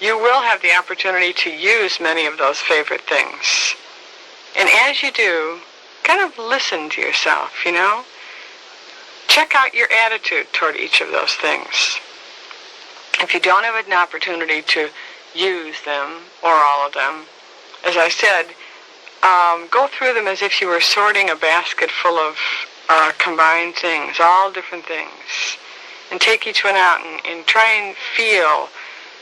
you will have the opportunity to use many of those favorite things. And as you do, kind of listen to yourself, Check out your attitude toward each of those things. If you don't have an opportunity to use them, or all of them, as I said, go through them as if you were sorting a basket full of combined things, all different things. And take each one out and try and feel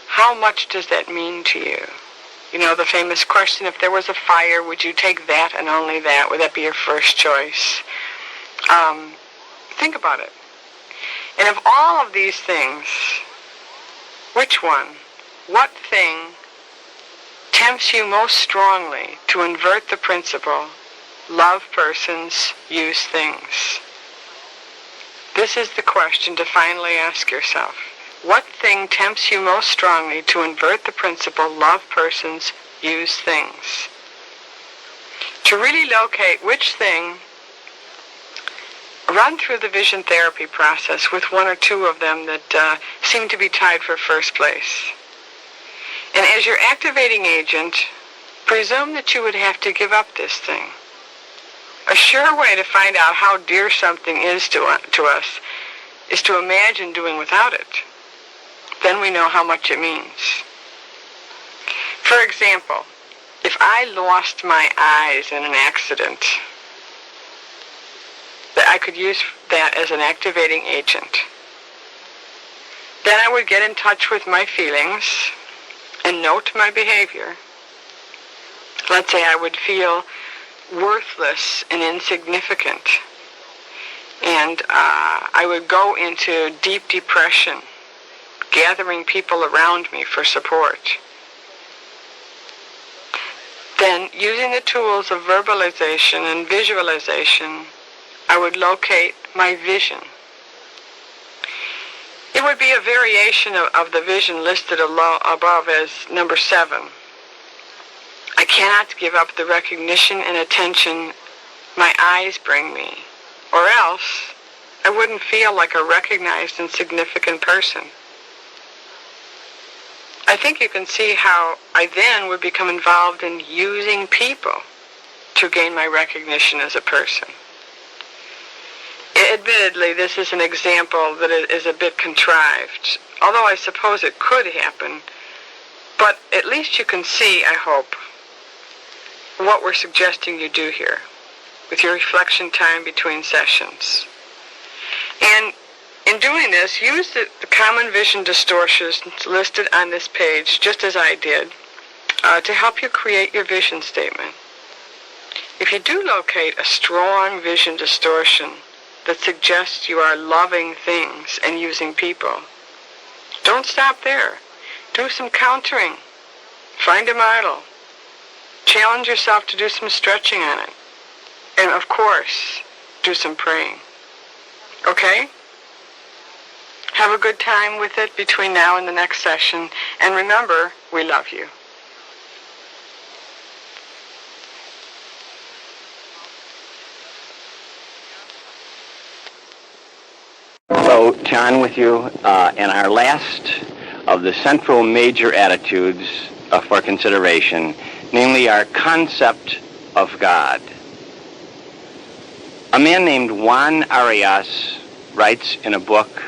how much does that mean to you. The famous question, if there was a fire, would you take that and only that? Would that be your first choice? Think about it. And of all of these things, which one, what thing tempts you most strongly to invert the principle, love persons, use things? This is the question to finally ask yourself. What thing tempts you most strongly to invert the principle, love persons, use things? To really locate which thing, run through the vision therapy process with one or two of them that seem to be tied for first place. And as your activating agent, presume that you would have to give up this thing. A sure way to find out how dear something is to us is to imagine doing without it. Then we know how much it means. For example, if I lost my eyes in an accident, that I could use that as an activating agent. Then I would get in touch with my feelings and note my behavior. Let's say I would feel worthless and insignificant. And I would go into deep depression, gathering people around me for support. Then Then, using the tools of verbalization and visualization, I would locate my vision. It would be a variation of the vision listed above as number 7. I cannot give up the recognition and attention my eyes bring me, or else I wouldn't feel like a recognized and significant person. I think you can see how I then would become involved in using people to gain my recognition as a person. Admittedly, this is an example that is a bit contrived, although I suppose it could happen, but at least you can see, I hope, what we're suggesting you do here with your reflection time between sessions. And in doing this, use the common vision distortions listed on this page, just as I did, to help you create your vision statement. If you do locate a strong vision distortion that suggests you are loving things and using people, don't stop there. Do some countering. Find a model. Challenge yourself to do some stretching on it. And of course, do some praying. Okay? Have a good time with it between now and the next session. And remember, we love you. So, John, with you, and our last of the central major attitudes for consideration, namely our concept of God. A man named Juan Arias writes in a book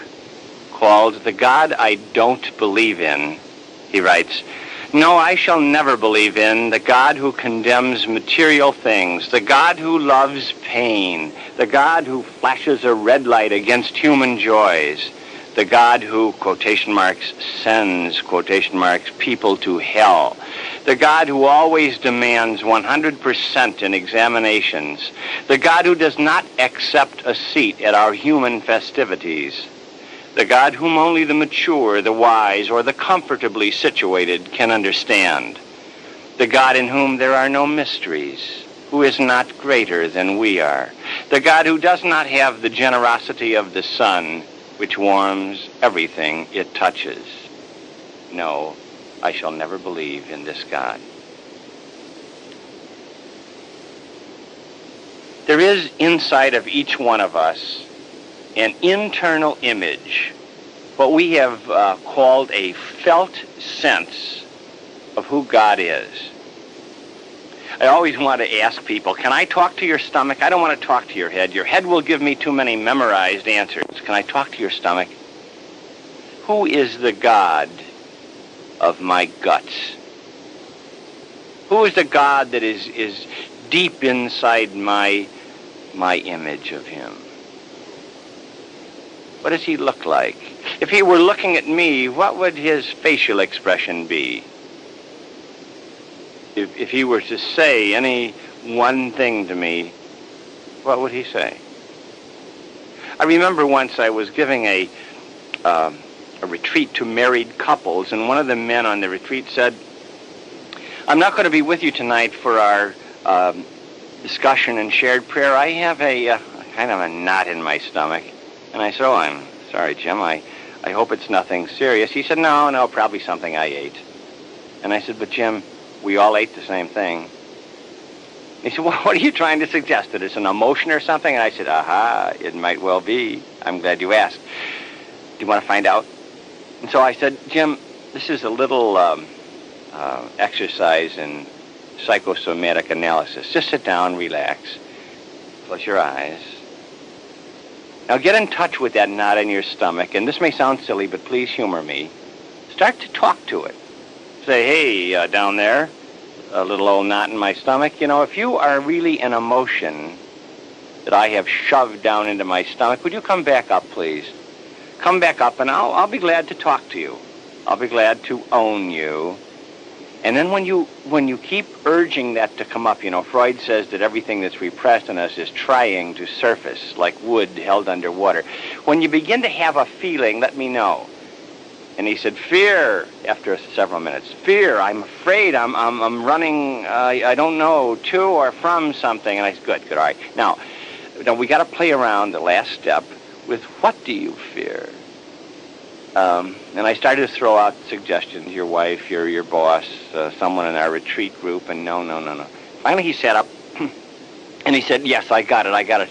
called The God I Don't Believe In, he writes, "No, I shall never believe in the God who condemns material things, the God who loves pain, the God who flashes a red light against human joys, the God who, quotation marks, sends, quotation marks, people to hell, the God who always demands 100% in examinations, the God who does not accept a seat at our human festivities, the God whom only the mature, the wise, or the comfortably situated can understand, the God in whom there are no mysteries, who is not greater than we are, the God who does not have the generosity of the sun, which warms everything it touches. No, I shall never believe in this God." There is inside of each one of us an internal image, what we have called a felt sense of who God is. I always want to ask people, can I talk to your stomach? I don't want to talk to your head. Your head will give me too many memorized answers. Can I talk to your stomach? Who is the God of my guts? Who is the God that is deep inside my image of him? What does he look like? If he were looking at me, what would his facial expression be? If he were to say any one thing to me, what would he say? I remember once I was giving a retreat to married couples, and one of the men on the retreat said, "I'm not going to be with you tonight for our discussion and shared prayer. I have a kind of a knot in my stomach." And I said, "Oh, I'm sorry, Jim. I hope it's nothing serious." He said, No, probably something I ate." And I said, "But Jim, we all ate the same thing." He said, "Well, what are you trying to suggest? That it's an emotion or something?" And I said, "Aha, it might well be. I'm glad you asked. Do you want to find out?" And so I said, "Jim, this is a little exercise in psychosomatic analysis. Just sit down, relax, close your eyes. Now get in touch with that knot in your stomach, and this may sound silly, but please humor me. Start to talk to it. Say, hey, down there, a little old knot in my stomach. You know, if you are really an emotion that I have shoved down into my stomach, would you come back up, please? Come back up, and I'll be glad to talk to you. I'll be glad to own you. And then when you keep urging that to come up, you know, Freud says that everything that's repressed in us is trying to surface, like wood held underwater. When you begin to have a feeling, let me know. And he said, fear, after several minutes. Fear, I'm afraid, I'm running, I don't know, to or from something. And I said, good, all right. Now we got to play around the last step with what do you fear? And I started to throw out suggestions, your wife, your boss, someone in our retreat group, and no. Finally he sat up and he said, yes, I got it.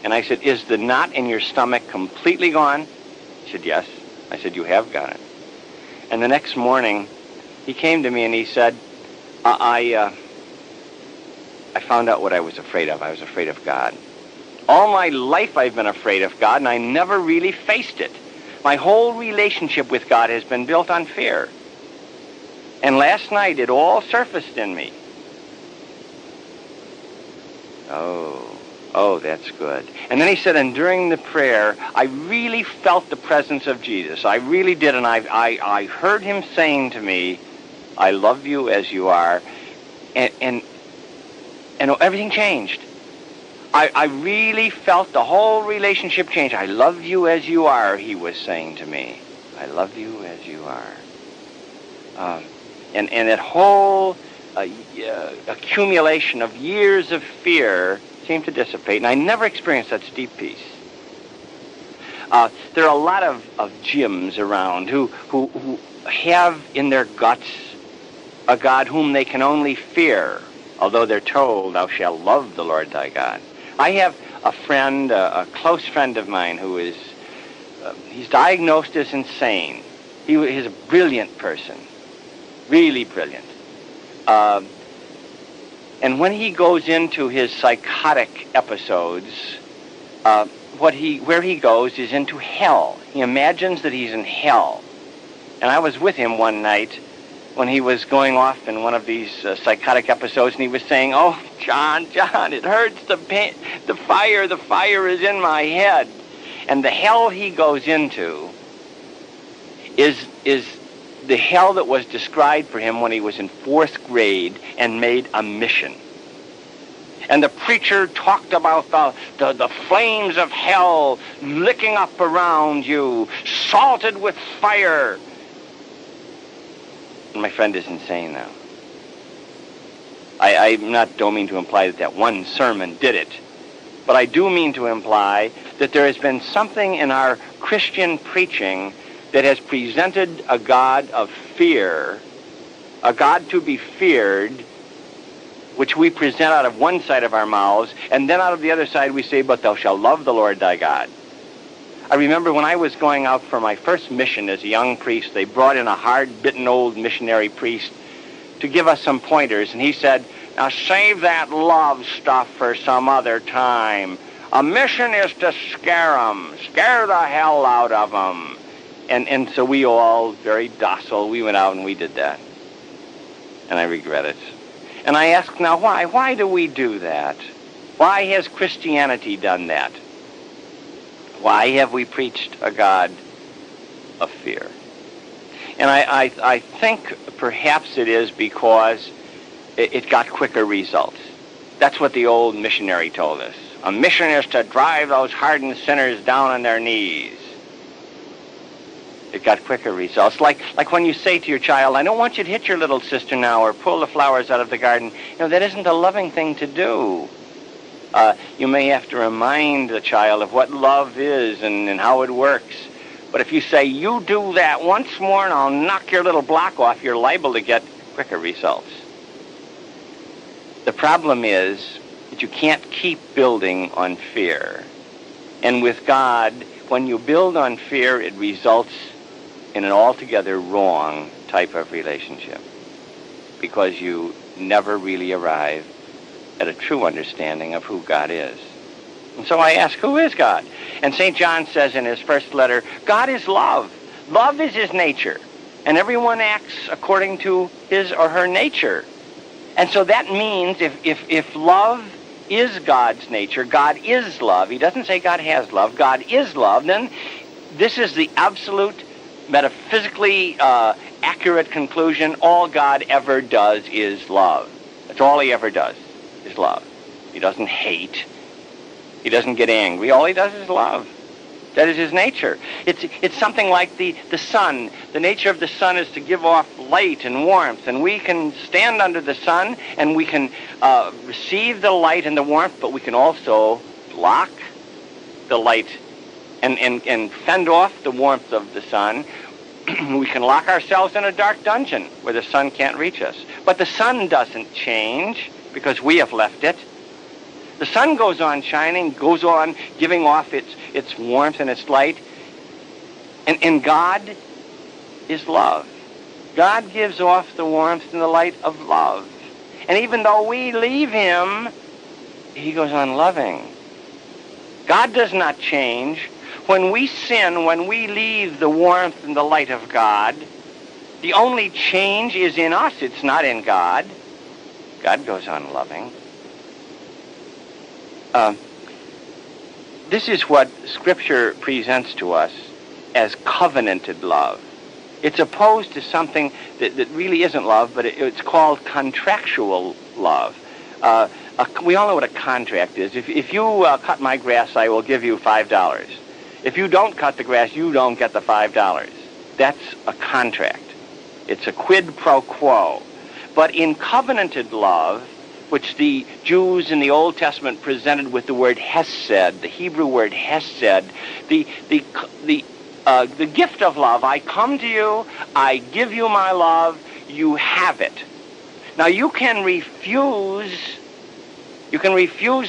And I said, is the knot in your stomach completely gone? He said, yes. I said, you have got it. And the next morning, he came to me and he said, I found out what I was afraid of. I was afraid of God. All my life I've been afraid of God, and I never really faced it. My whole relationship with God has been built on fear. And last night, it all surfaced in me. Oh, that's good. And then he said, and during the prayer, I really felt the presence of Jesus. I really did, and I heard him saying to me, I love you as you are, and everything changed. I really felt the whole relationship change. I love you as you are, he was saying to me. I love you as you are. And that whole accumulation of years of fear seemed to dissipate, and I never experienced such deep peace. There are a lot of gyms around who have in their guts a God whom they can only fear, although they're told, thou shalt love the Lord thy God. I have a friend, a close friend of mine, who is, he's diagnosed as insane. He's a brilliant person, really brilliant. And when he goes into his psychotic episodes, where he goes is into hell. He imagines that he's in hell. And I was with him one night when he was going off in one of these psychotic episodes, and he was saying, oh, John, it hurts, the fire is in my head. And the hell he goes into is the hell that was described for him when he was in 4th grade and made a mission. And the preacher talked about the flames of hell licking up around you, salted with fire. And my friend is insane now. I don't mean to imply that one sermon did it, but I do mean to imply that there has been something in our Christian preaching that has presented a God of fear, a God to be feared, which we present out of one side of our mouths, and then out of the other side we say, but thou shalt love the Lord thy God. I remember when I was going out for my first mission as a young priest, they brought in a hard-bitten old missionary priest to give us some pointers, and he said, now save that love stuff for some other time. A mission is to scare them, scare the hell out of them. And so we all, very docile, we went out and we did that. And I regret it. And I ask now, why? Why do we do that? Why has Christianity done that? Why have we preached a God of fear? And I think perhaps it is because it got quicker results. That's what the old missionary told us. A mission is to drive those hardened sinners down on their knees. It got quicker results. Like when you say to your child, I don't want you to hit your little sister now or pull the flowers out of the garden. You know, that isn't a loving thing to do. You may have to remind the child of what love is and how it works. But if you say, you do that once more and I'll knock your little block off, you're liable to get quicker results. The problem is that you can't keep building on fear. And with God, when you build on fear, it results in an altogether wrong type of relationship, because you never really arrive at a true understanding of who God is. And so I ask, who is God? And St. John says in his first letter, God is love. Love is his nature. And everyone acts according to his or her nature. And so that means if love is God's nature, God is love. He doesn't say God has love. God is love. Then this is the absolute, metaphysically accurate conclusion. All God ever does is love. That's all he ever does, is love. He doesn't hate. He doesn't get angry. All he does is love. That is his nature. It's something like the sun. The nature of the sun is to give off light and warmth, and we can stand under the sun and we can receive the light and the warmth, but we can also block the light and fend off the warmth of the sun. We can lock ourselves in a dark dungeon where the sun can't reach us. But the sun doesn't change because we have left it. The sun goes on shining, goes on giving off its warmth and its light. And God is love. God gives off the warmth and the light of love. And even though we leave him, he goes on loving. God does not change. When we sin, when we leave the warmth and the light of God, the only change is in us. It's not in God. God goes on loving. This is what Scripture presents to us as covenanted love. It's opposed to something that really isn't love, but it's called contractual love. We all know what a contract is. If you cut my grass, I will give you $5. If you don't cut the grass, you don't get the $5. That's a contract. It's a quid pro quo. But in covenanted love, which the Jews in the Old Testament presented with the word hesed, the Hebrew word hesed, the gift of love. I come to you, I give you my love, you have it. Now you can refuse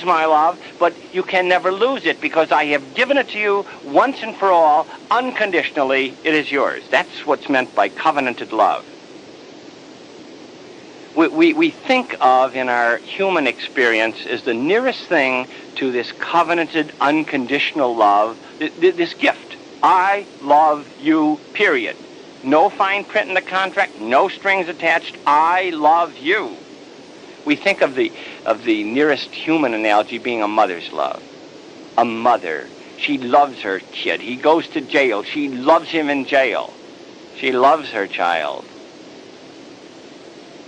my love, but you can never lose it because I have given it to you once and for all, unconditionally, it is yours. That's what's meant by covenanted love. We think of, in our human experience, as the nearest thing to this covenanted, unconditional love, this gift. I love you, period. No fine print in the contract, no strings attached. I love you. We think of the nearest human analogy being a mother's love. A mother. She loves her kid. He goes to jail. She loves him in jail. She loves her child.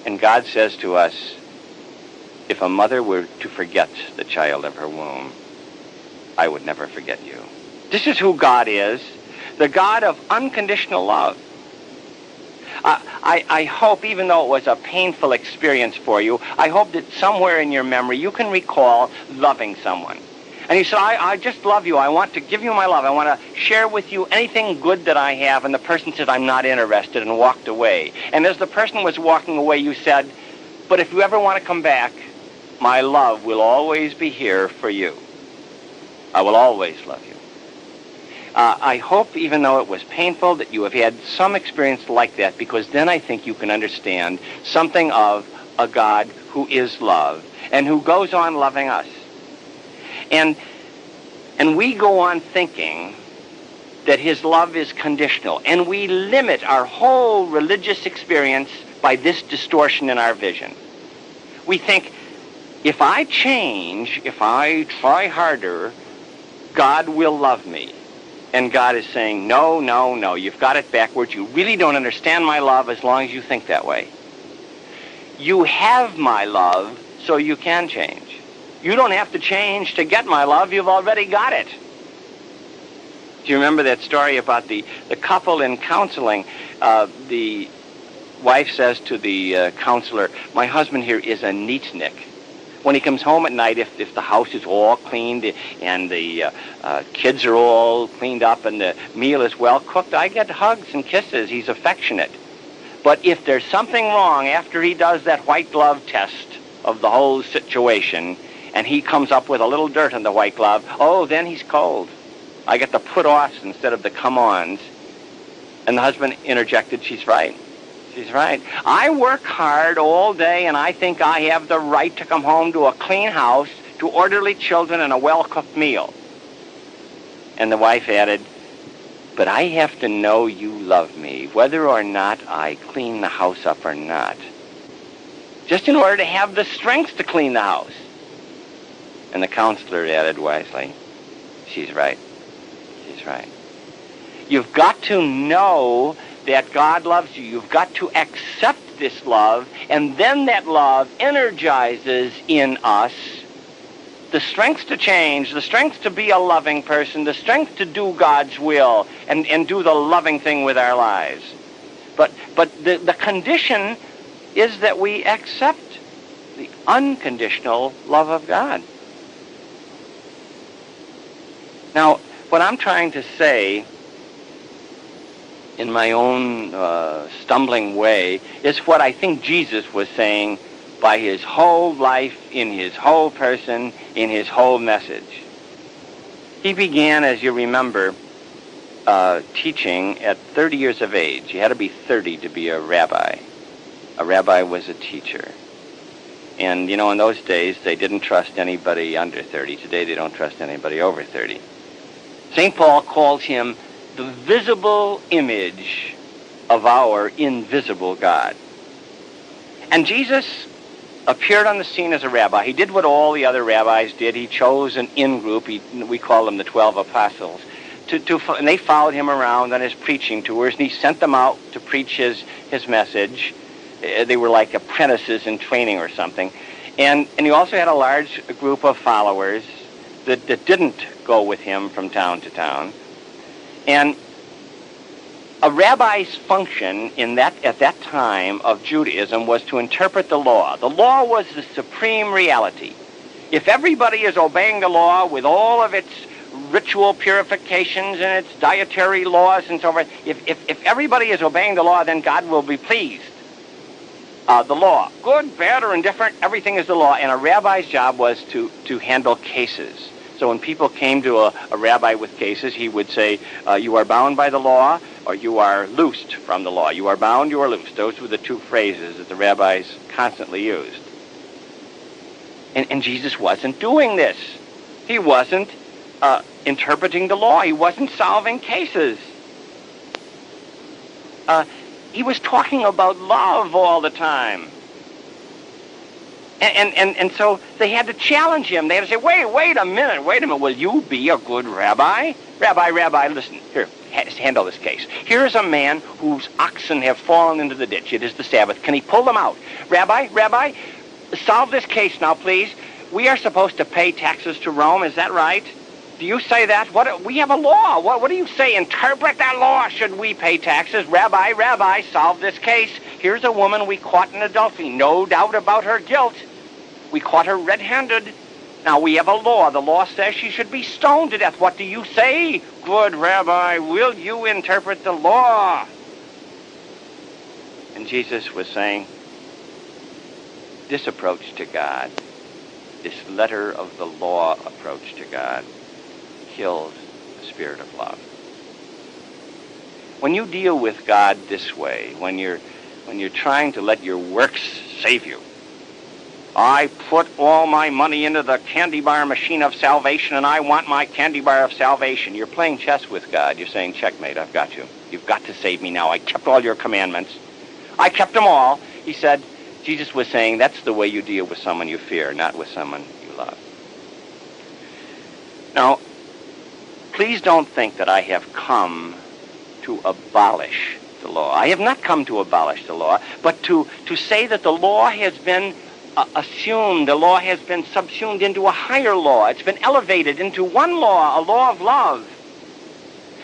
And God says to us, if a mother were to forget the child of her womb, I would never forget you. This is who God is, the God of unconditional love. I hope, even though it was a painful experience for you, I hope that somewhere in your memory you can recall loving someone. And you said, I just love you. I want to give you my love. I want to share with you anything good that I have. And the person said, I'm not interested, and walked away. And as the person was walking away, you said, but if you ever want to come back, my love will always be here for you. I will always love you. I hope, even though it was painful, that you have had some experience like that, because then I think you can understand something of a God who is love and who goes on loving us. And we go on thinking that his love is conditional, and we limit our whole religious experience by this distortion in our vision. We think, if I change, if I try harder, God will love me. And God is saying, no, no, no, you've got it backwards. You really don't understand my love as long as you think that way. You have my love, so you can change. You don't have to change to get my love. You've already got it. Do you remember that story about the couple in counseling? The wife says to the counselor, my husband here is a neatnik. When he comes home at night, if the house is all cleaned and the kids are all cleaned up and the meal is well cooked, I get hugs and kisses. He's affectionate. But if there's something wrong after he does that white glove test of the whole situation, and he comes up with a little dirt on the white glove, oh, then he's cold. I get the put-offs instead of the come-ons. And the husband interjected, she's right. She's right. I work hard all day, and I think I have the right to come home to a clean house, to orderly children, and a well-cooked meal. And the wife added, but I have to know you love me, whether or not I clean the house up or not. Just in order to have the strength to clean the house. And the counselor added wisely, she's right. She's right. You've got to know that God loves you. You've got to accept this love, and then that love energizes in us the strength to change, the strength to be a loving person, the strength to do God's will and do the loving thing with our lives. But the condition is that we accept the unconditional love of God. Now, what I'm trying to say in my own stumbling way is what I think Jesus was saying by his whole life, in his whole person, in his whole message. He began, as you remember, teaching at 30 years of age. You had to be 30 to be a rabbi. A rabbi was a teacher. And, you know, in those days, they didn't trust anybody under 30. Today, they don't trust anybody over 30. St. Paul calls him the visible image of our invisible God. And Jesus appeared on the scene as a rabbi. He did what all the other rabbis did. He chose an in-group. We call them the 12 apostles. And they followed him around on his preaching tours, and he sent them out to preach his message. They were like apprentices in training or something. And he also had a large group of followers that didn't go with him from town to town. And a rabbi's function at that time of Judaism was to interpret the law. The law was the supreme reality. If everybody is obeying the law with all of its ritual purifications and its dietary laws and so forth, if everybody is obeying the law, then God will be pleased. The law, good, bad, or indifferent, everything is the law. And a rabbi's job was to handle cases. So when people came to a rabbi with cases, he would say, you are bound by the law, or you are loosed from the law. You are bound, you are loosed. Those were the two phrases that the rabbis constantly used. And Jesus wasn't doing this. He wasn't interpreting the law. He wasn't solving cases. He was talking about love all the time. And so they had to challenge him. They had to say, wait a minute, will you be a good rabbi? Rabbi, listen, here, handle this case. Here's a man whose oxen have fallen into the ditch. It is the Sabbath. Can he pull them out? Rabbi, solve this case now, please. We are supposed to pay taxes to Rome, is that right? Do you say that? We have a law. What do you say? Interpret that law. Should we pay taxes? Rabbi, solve this case. Here's a woman we caught in adultery. No doubt about her guilt. We caught her red-handed. Now, we have a law. The law says she should be stoned to death. What do you say? Good Rabbi, will you interpret the law? And Jesus was saying, this approach to God, this letter of the law approach to God, kills the spirit of love. When you deal with God this way, when you're trying to let your works save you, I put all my money into the candy bar machine of salvation, and I want my candy bar of salvation. You're playing chess with God. You're saying, checkmate, I've got you. You've got to save me now. I kept all your commandments. I kept them all. He said, Jesus was saying, that's the way you deal with someone you fear, not with someone you love. Now, please don't think that I have come to abolish the law. I have not come to abolish the law, but to say that the law has been assumed, the law has been subsumed into a higher law. It's been elevated into one law, a law of love.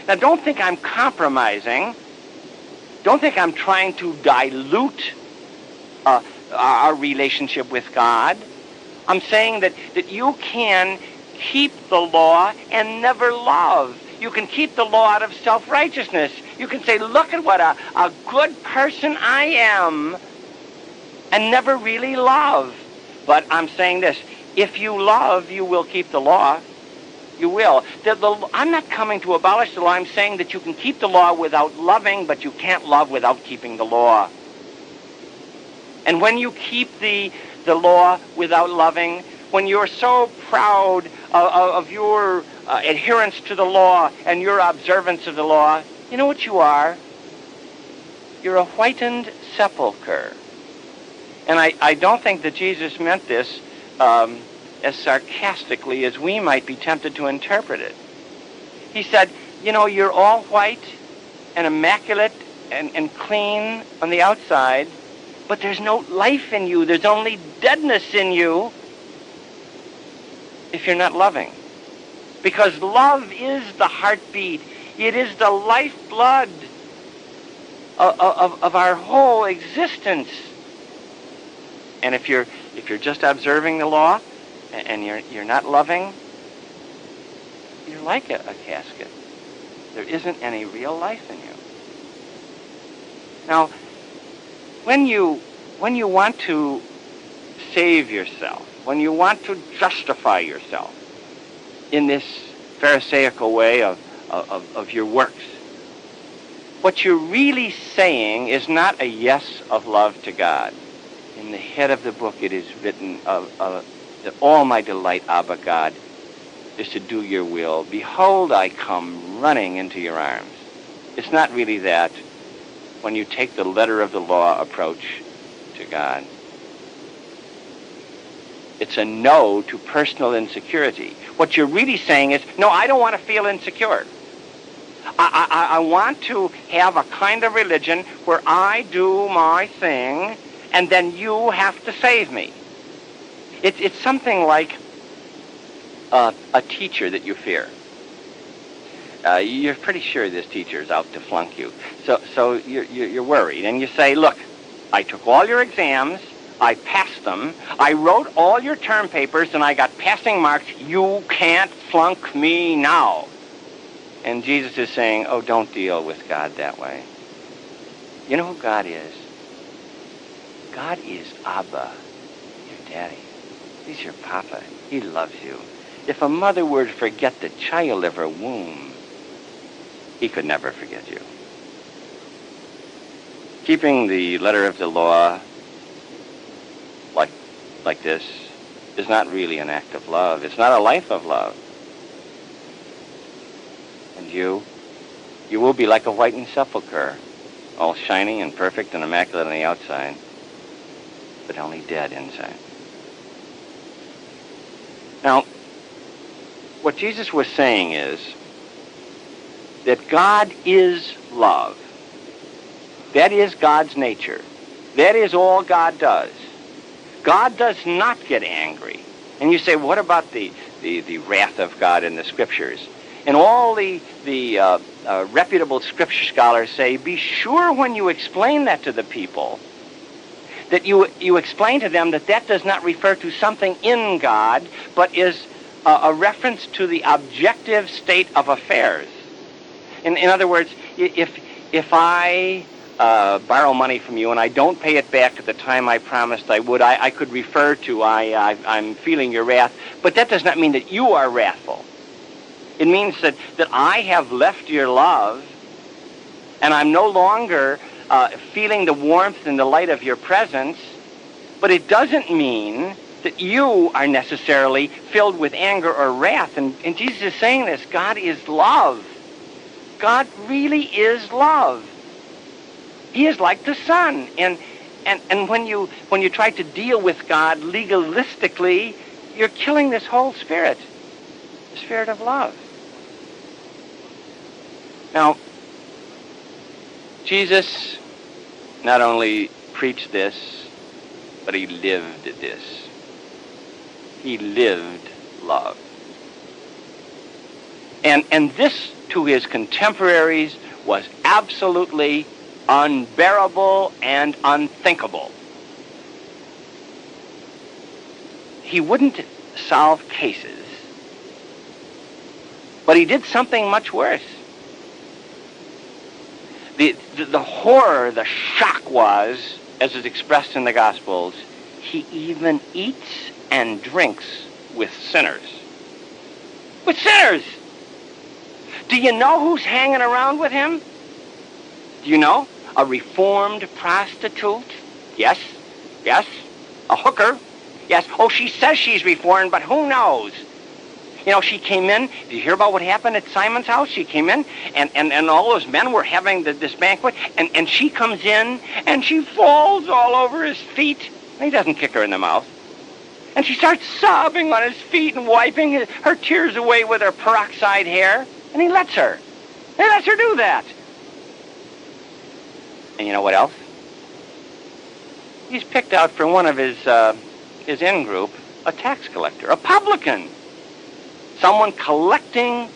Now, don't think I'm compromising. Don't think I'm trying to dilute our relationship with God. I'm saying that you can keep the law and never love. You can keep the law out of self-righteousness. You can say, look at what a good person I am, and never really love. But I'm saying this, if you love, you will keep the law. You will. I'm not coming to abolish the law. I'm saying that you can keep the law without loving, but you can't love without keeping the law. And when you keep the law without loving, when you're so proud of your adherence to the law and your observance of the law, you know what you are? You're a whitened sepulcher. And I don't think that Jesus meant this as sarcastically as we might be tempted to interpret it. He said, you know, you're all white and immaculate and clean on the outside, but there's no life in you. There's only deadness in you. if you're not loving. Because love is the heartbeat. It is the lifeblood of our whole existence. And if you're just observing the law and you're not loving, you're like a casket. There isn't any real life in you. Now, when you want to save yourself, when you want to justify yourself in this Pharisaical way of your works, what you're really saying is not a yes of love to God. In the head of the book it is written that all my delight, Abba God, is to do your will. Behold, I come running into your arms. It's not really that when you take the letter of the law approach to God. It's a no to personal insecurity. What you're really saying is, no, I don't want to feel insecure. I want to have a kind of religion where I do my thing and then you have to save me. It's something like a teacher that you fear. You're pretty sure this teacher is out to flunk you. So you're worried. And you say, look, I took all your exams, I passed them, I wrote all your term papers, and I got passing marks. You can't flunk me now. And Jesus is saying, oh, don't deal with God that way. You know who God is? God is Abba, your daddy. He's your papa. He loves you. If a mother were to forget the child of her womb, he could never forget you. Keeping the letter of the law like this is not really an act of love. It's not a life of love. And you will be like a whitened sepulcher, all shiny and perfect and immaculate on the outside, but only dead inside. Now, what Jesus was saying is that God is love. That is God's nature. That is all God does. God does not get angry. And you say, what about the wrath of God in the Scriptures? And all the reputable Scripture scholars say, be sure when you explain that to the people, that you explain to them that does not refer to something in God, but is a reference to the objective state of affairs. In other words, if I borrow money from you and I don't pay it back at the time I promised I would, I could refer to I'm feeling your wrath, but that does not mean that you are wrathful. It means that I have left your love and I'm no longer feeling the warmth and the light of your presence, but it doesn't mean that you are necessarily filled with anger or wrath. And Jesus is saying this, God is love. God really is love. He is like the sun. And when you try to deal with God legalistically, you're killing this whole spirit, the spirit of love. Now, Jesus not only preached this, but he lived this. He lived love. And this, to his contemporaries, was absolutely unbearable and unthinkable. He wouldn't solve cases, but he did something much worse. The horror, the shock was, as is expressed in the Gospels, he even eats and drinks with sinners. With sinners! Do you know who's hanging around with him? Do you know? A reformed prostitute? Yes. A hooker? Yes. Oh, she says she's reformed, but who knows? You know, she came in. Did you hear about what happened at Simon's house? She came in, and all those men were having this banquet, and she comes in, and she falls all over his feet. And he doesn't kick her in the mouth. And she starts sobbing on his feet and wiping her tears away with her peroxide hair. And he lets her. He lets her do that. And you know what else? He's picked out for one of his in-group a tax collector, a publican. Someone collecting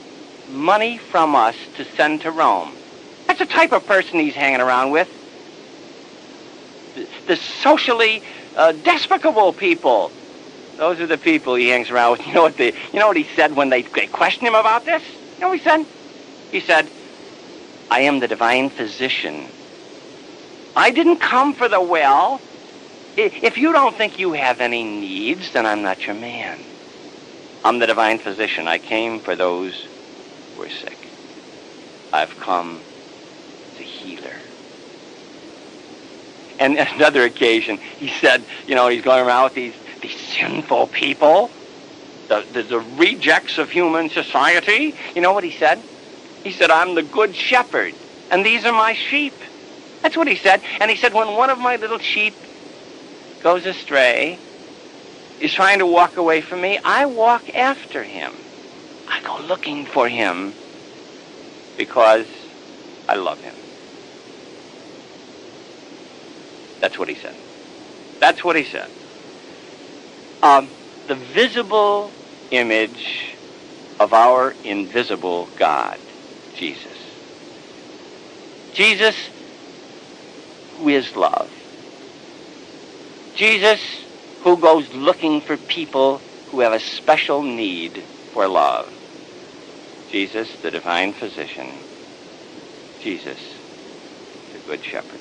money from us to send to Rome. That's the type of person he's hanging around with. The socially despicable people. Those are the people he hangs around with. You know what he said when they questioned him about this? You know what he said? He said, I am the divine physician. I didn't come for the well. If you don't think you have any needs, then I'm not your man. I'm the divine physician. I came for those who are sick. I've come as a healer. And on another occasion, he said, he's going around with these sinful people, the rejects of human society. You know what he said? He said, I'm the good shepherd, and these are my sheep. That's what he said. And he said, when one of my little sheep goes astray, is trying to walk away from me, I walk after him. I go looking for him because I love him. That's what he said. That's what he said. The visible image of our invisible God, Jesus. Jesus, who is love. Jesus, who goes looking for people who have a special need for love. Jesus, the divine physician. Jesus, the good shepherd.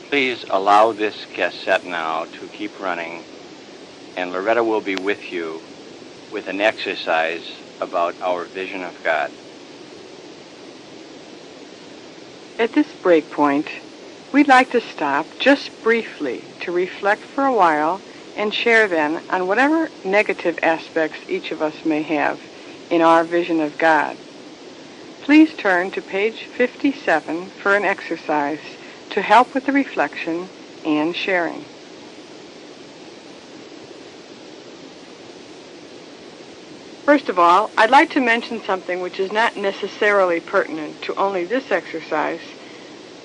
Please allow this cassette now to keep running, and Loretta will be with you with an exercise about our vision of God. At this break point, we'd like to stop just briefly to reflect for a while and share then on whatever negative aspects each of us may have in our vision of God. Please turn to page 57 for an exercise to help with the reflection and sharing. First of all, I'd like to mention something which is not necessarily pertinent to only this exercise,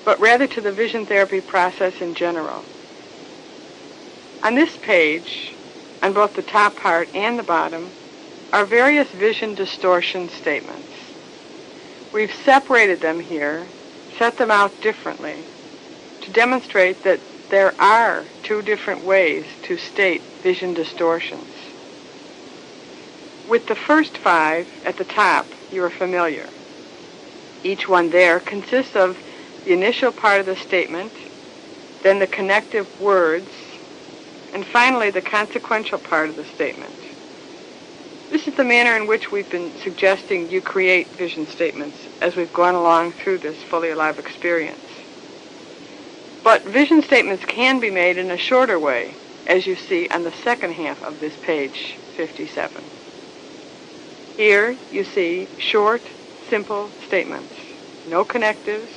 but rather to the vision therapy process in general. On this page, on both the top part and the bottom, are various vision distortion statements. We've separated them here, set them out differently, to demonstrate that there are two different ways to state vision distortions. With the first 5 at the top, you are familiar. Each one there consists of the initial part of the statement, then the connective words, and finally the consequential part of the statement. This is the manner in which we've been suggesting you create vision statements as we've gone along through this fully alive experience. But vision statements can be made in a shorter way, as you see on the second half of this page 57. Here you see short, simple statements, no connectives,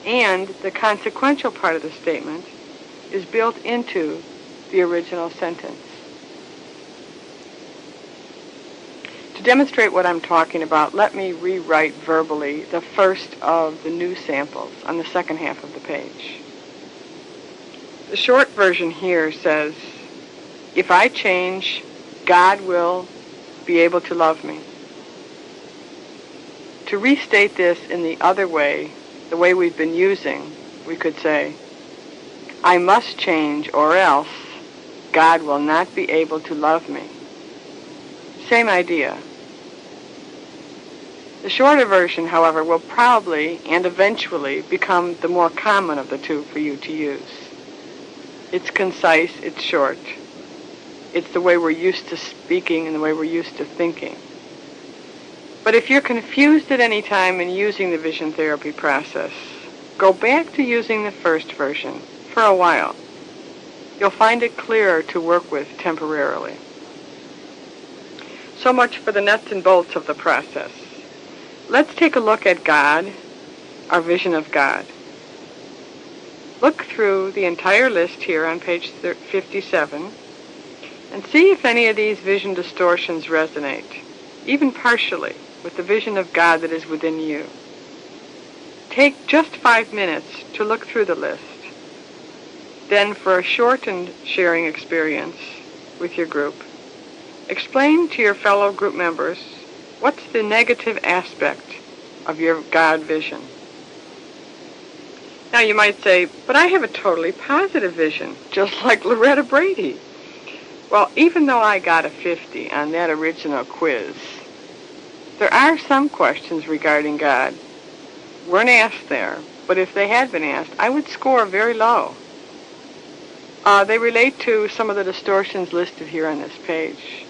and the consequential part of the statement is built into the original sentence. To demonstrate what I'm talking about, let me rewrite verbally the first of the new samples on the second half of the page. The short version here says, if I change, God will be able to love me. To restate this in the other way, the way we've been using, we could say, I must change or else God will not be able to love me. Same idea. The shorter version, however, will probably and eventually become the more common of the two for you to use. It's concise, it's short. It's the way we're used to speaking and the way we're used to thinking. But if you're confused at any time in using the vision therapy process, go back to using the first version for a while. You'll find it clearer to work with temporarily. So much for the nuts and bolts of the process. Let's take a look at God, our vision of God. Look through the entire list here on page 57 and see if any of these vision distortions resonate, even partially, with the vision of God that is within you. Take just 5 minutes to look through the list. Then, for a shortened sharing experience with your group, explain to your fellow group members what's the negative aspect of your God vision. Now you might say, but I have a totally positive vision, just like Loretta Brady. Well, even though I got a 50 on that original quiz, there are some questions regarding God. Weren't asked there, but if they had been asked, I would score very low. They relate to some of the distortions listed here on this page.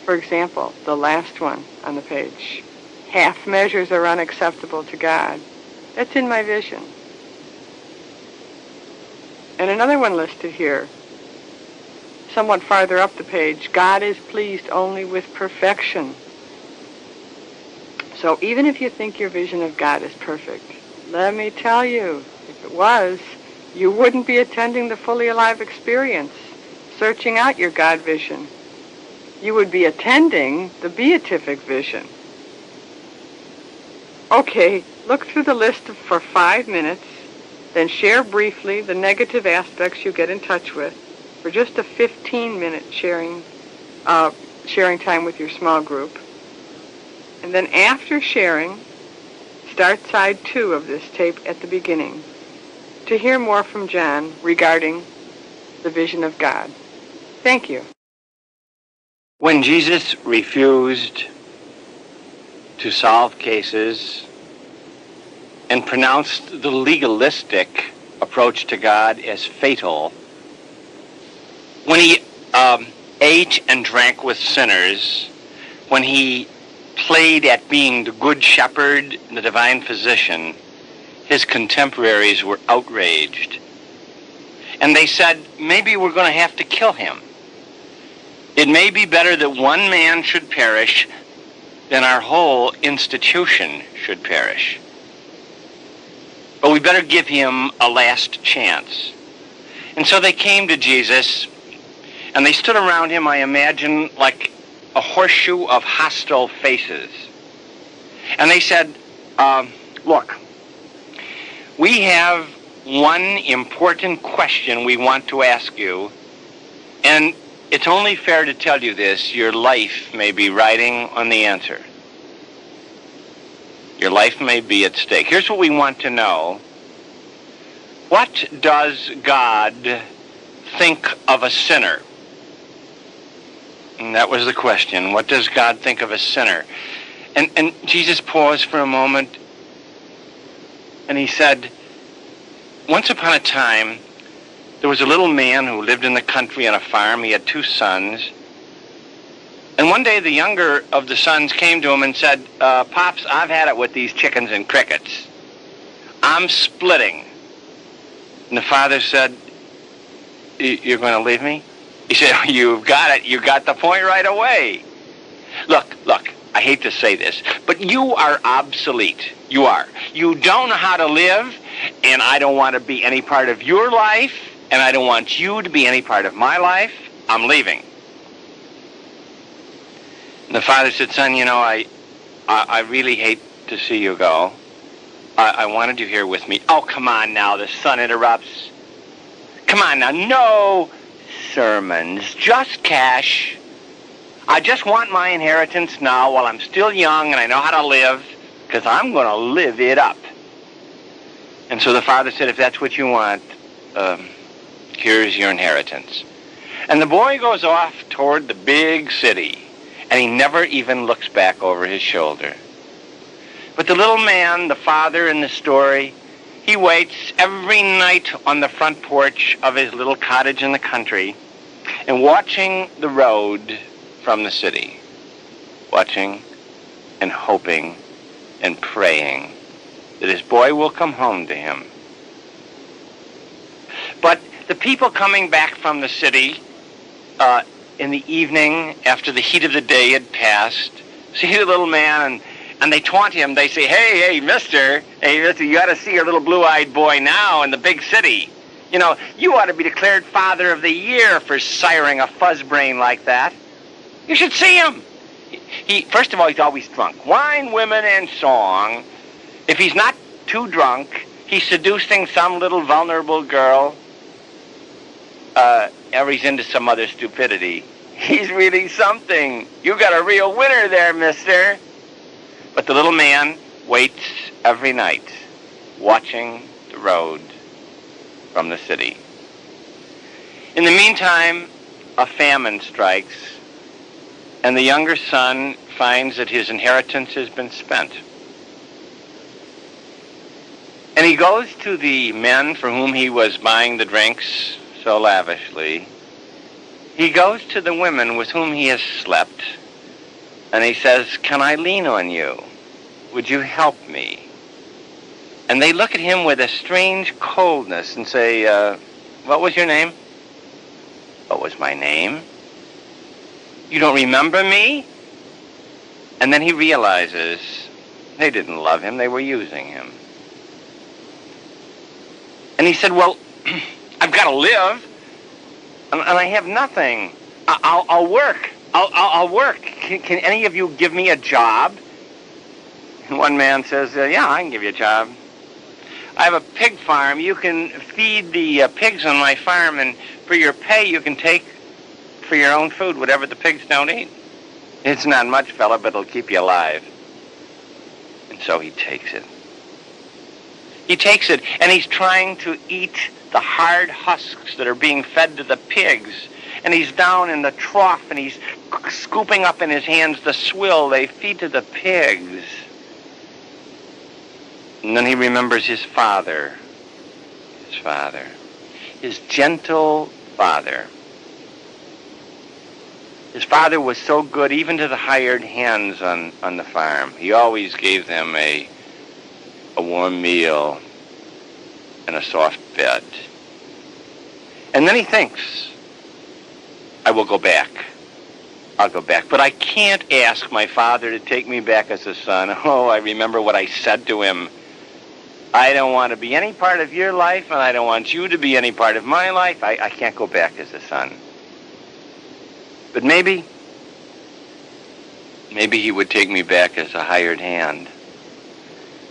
For example, the last one on the page. Half measures are unacceptable to God. That's in my vision. And another one listed here, somewhat farther up the page, God is pleased only with perfection. So even if you think your vision of God is perfect, let me tell you, if it was, you wouldn't be attending the Fully Alive experience, searching out your God vision. You would be attending the beatific vision. Okay, look through the list for 5 minutes, then share briefly the negative aspects you get in touch with for just a 15-minute sharing time with your small group. And then after sharing, start side 2 of this tape at the beginning to hear more from John regarding the vision of God. Thank you. When Jesus refused to solve cases and pronounced the legalistic approach to God as fatal, when he ate and drank with sinners, when he played at being the good shepherd and the divine physician, his contemporaries were outraged. And they said, maybe we're going to have to kill him. It may be better that one man should perish than our whole institution should perish. But we better give him a last chance. And so they came to Jesus, and they stood around him, I imagine, like a horseshoe of hostile faces. And they said, look, we have one important question we want to ask you, and it's only fair to tell you this. Your life may be riding on the answer. Your life may be at stake. Here's what we want to know. What does God think of a sinner? And that was the question. What does God think of a sinner? And Jesus paused for a moment, and he said, once upon a time, there was a little man who lived in the country on a farm. He had 2 sons. And one day the younger of the sons came to him and said, Pops, I've had it with these chickens and crickets. I'm splitting. And the father said, you're going to leave me? He said, you've got it. You got the point right away. Look, I hate to say this, but you are obsolete. You are. You don't know how to live, and I don't want to be any part of your life, and I don't want you to be any part of my life. I'm leaving. And the father said, son, you know, I really hate to see you go. I wanted you here with me. Oh, come on now, the son interrupts. Come on now, no sermons, just cash. I just want my inheritance now while I'm still young and I know how to live, because I'm going to live it up. And so the father said, if that's what you want, here's your inheritance. And the boy goes off toward the big city, and he never even looks back over his shoulder. But the little man, the father in the story, he waits every night on the front porch of his little cottage in the country and watching the road from the city, watching and hoping and praying that his boy will come home to him. But the people coming back from the city in the evening after the heat of the day had passed see the little man and they taunt him. They say, hey, mister, you ought to see your little blue-eyed boy now in the big city. You know, you ought to be declared Father of the Year for siring a fuzzbrain like that. You should see him. First of all, he's always drunk. Wine, women, and song. If he's not too drunk, he's seducing some little vulnerable girl, or he's into some other stupidity. He's really something. You got a real winner there, mister. But the little man waits every night, watching the road from the city. In the meantime, a famine strikes, and the younger son finds that his inheritance has been spent. And he goes to the men for whom he was buying the drinks so lavishly. He goes to the women with whom he has slept, and he says, "Can I lean on you? Would you help me?" And they look at him with a strange coldness and say, "What was your name?" "What was my name? You don't remember me?" And then he realizes they didn't love him, they were using him. And he said, "Well, I've got to live, and I have nothing. I'll work. I'll work. Can any of you give me a job?" And one man says, "Yeah, I can give you a job. I have a pig farm. You can feed the pigs on my farm, and for your pay, you can take for your own food whatever the pigs don't eat. It's not much, fella, but it'll keep you alive." And so he takes it. He takes it, and he's trying to eat the hard husks that are being fed to the pigs. And he's down in the trough, and he's scooping up in his hands the swill they feed to the pigs. And then he remembers his father, his gentle father. His father was so good even to the hired hands on the farm. He always gave them a warm meal and a soft bed. And then he thinks, "I will go back. I'll go back. But I can't ask my father to take me back as a son. Oh, I remember what I said to him. I don't want to be any part of your life, and I don't want you to be any part of my life. I can't go back as a son." But maybe he would take me back as a hired hand.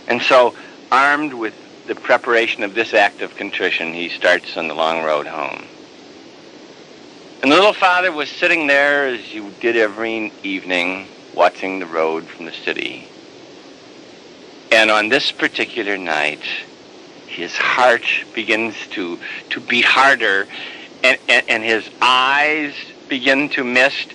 And so, armed with the preparation of this act of contrition, he starts on the long road home. And the little father was sitting there, as you did every evening, watching the road from the city. And on this particular night, his heart begins to beat harder, and his eyes begin to mist.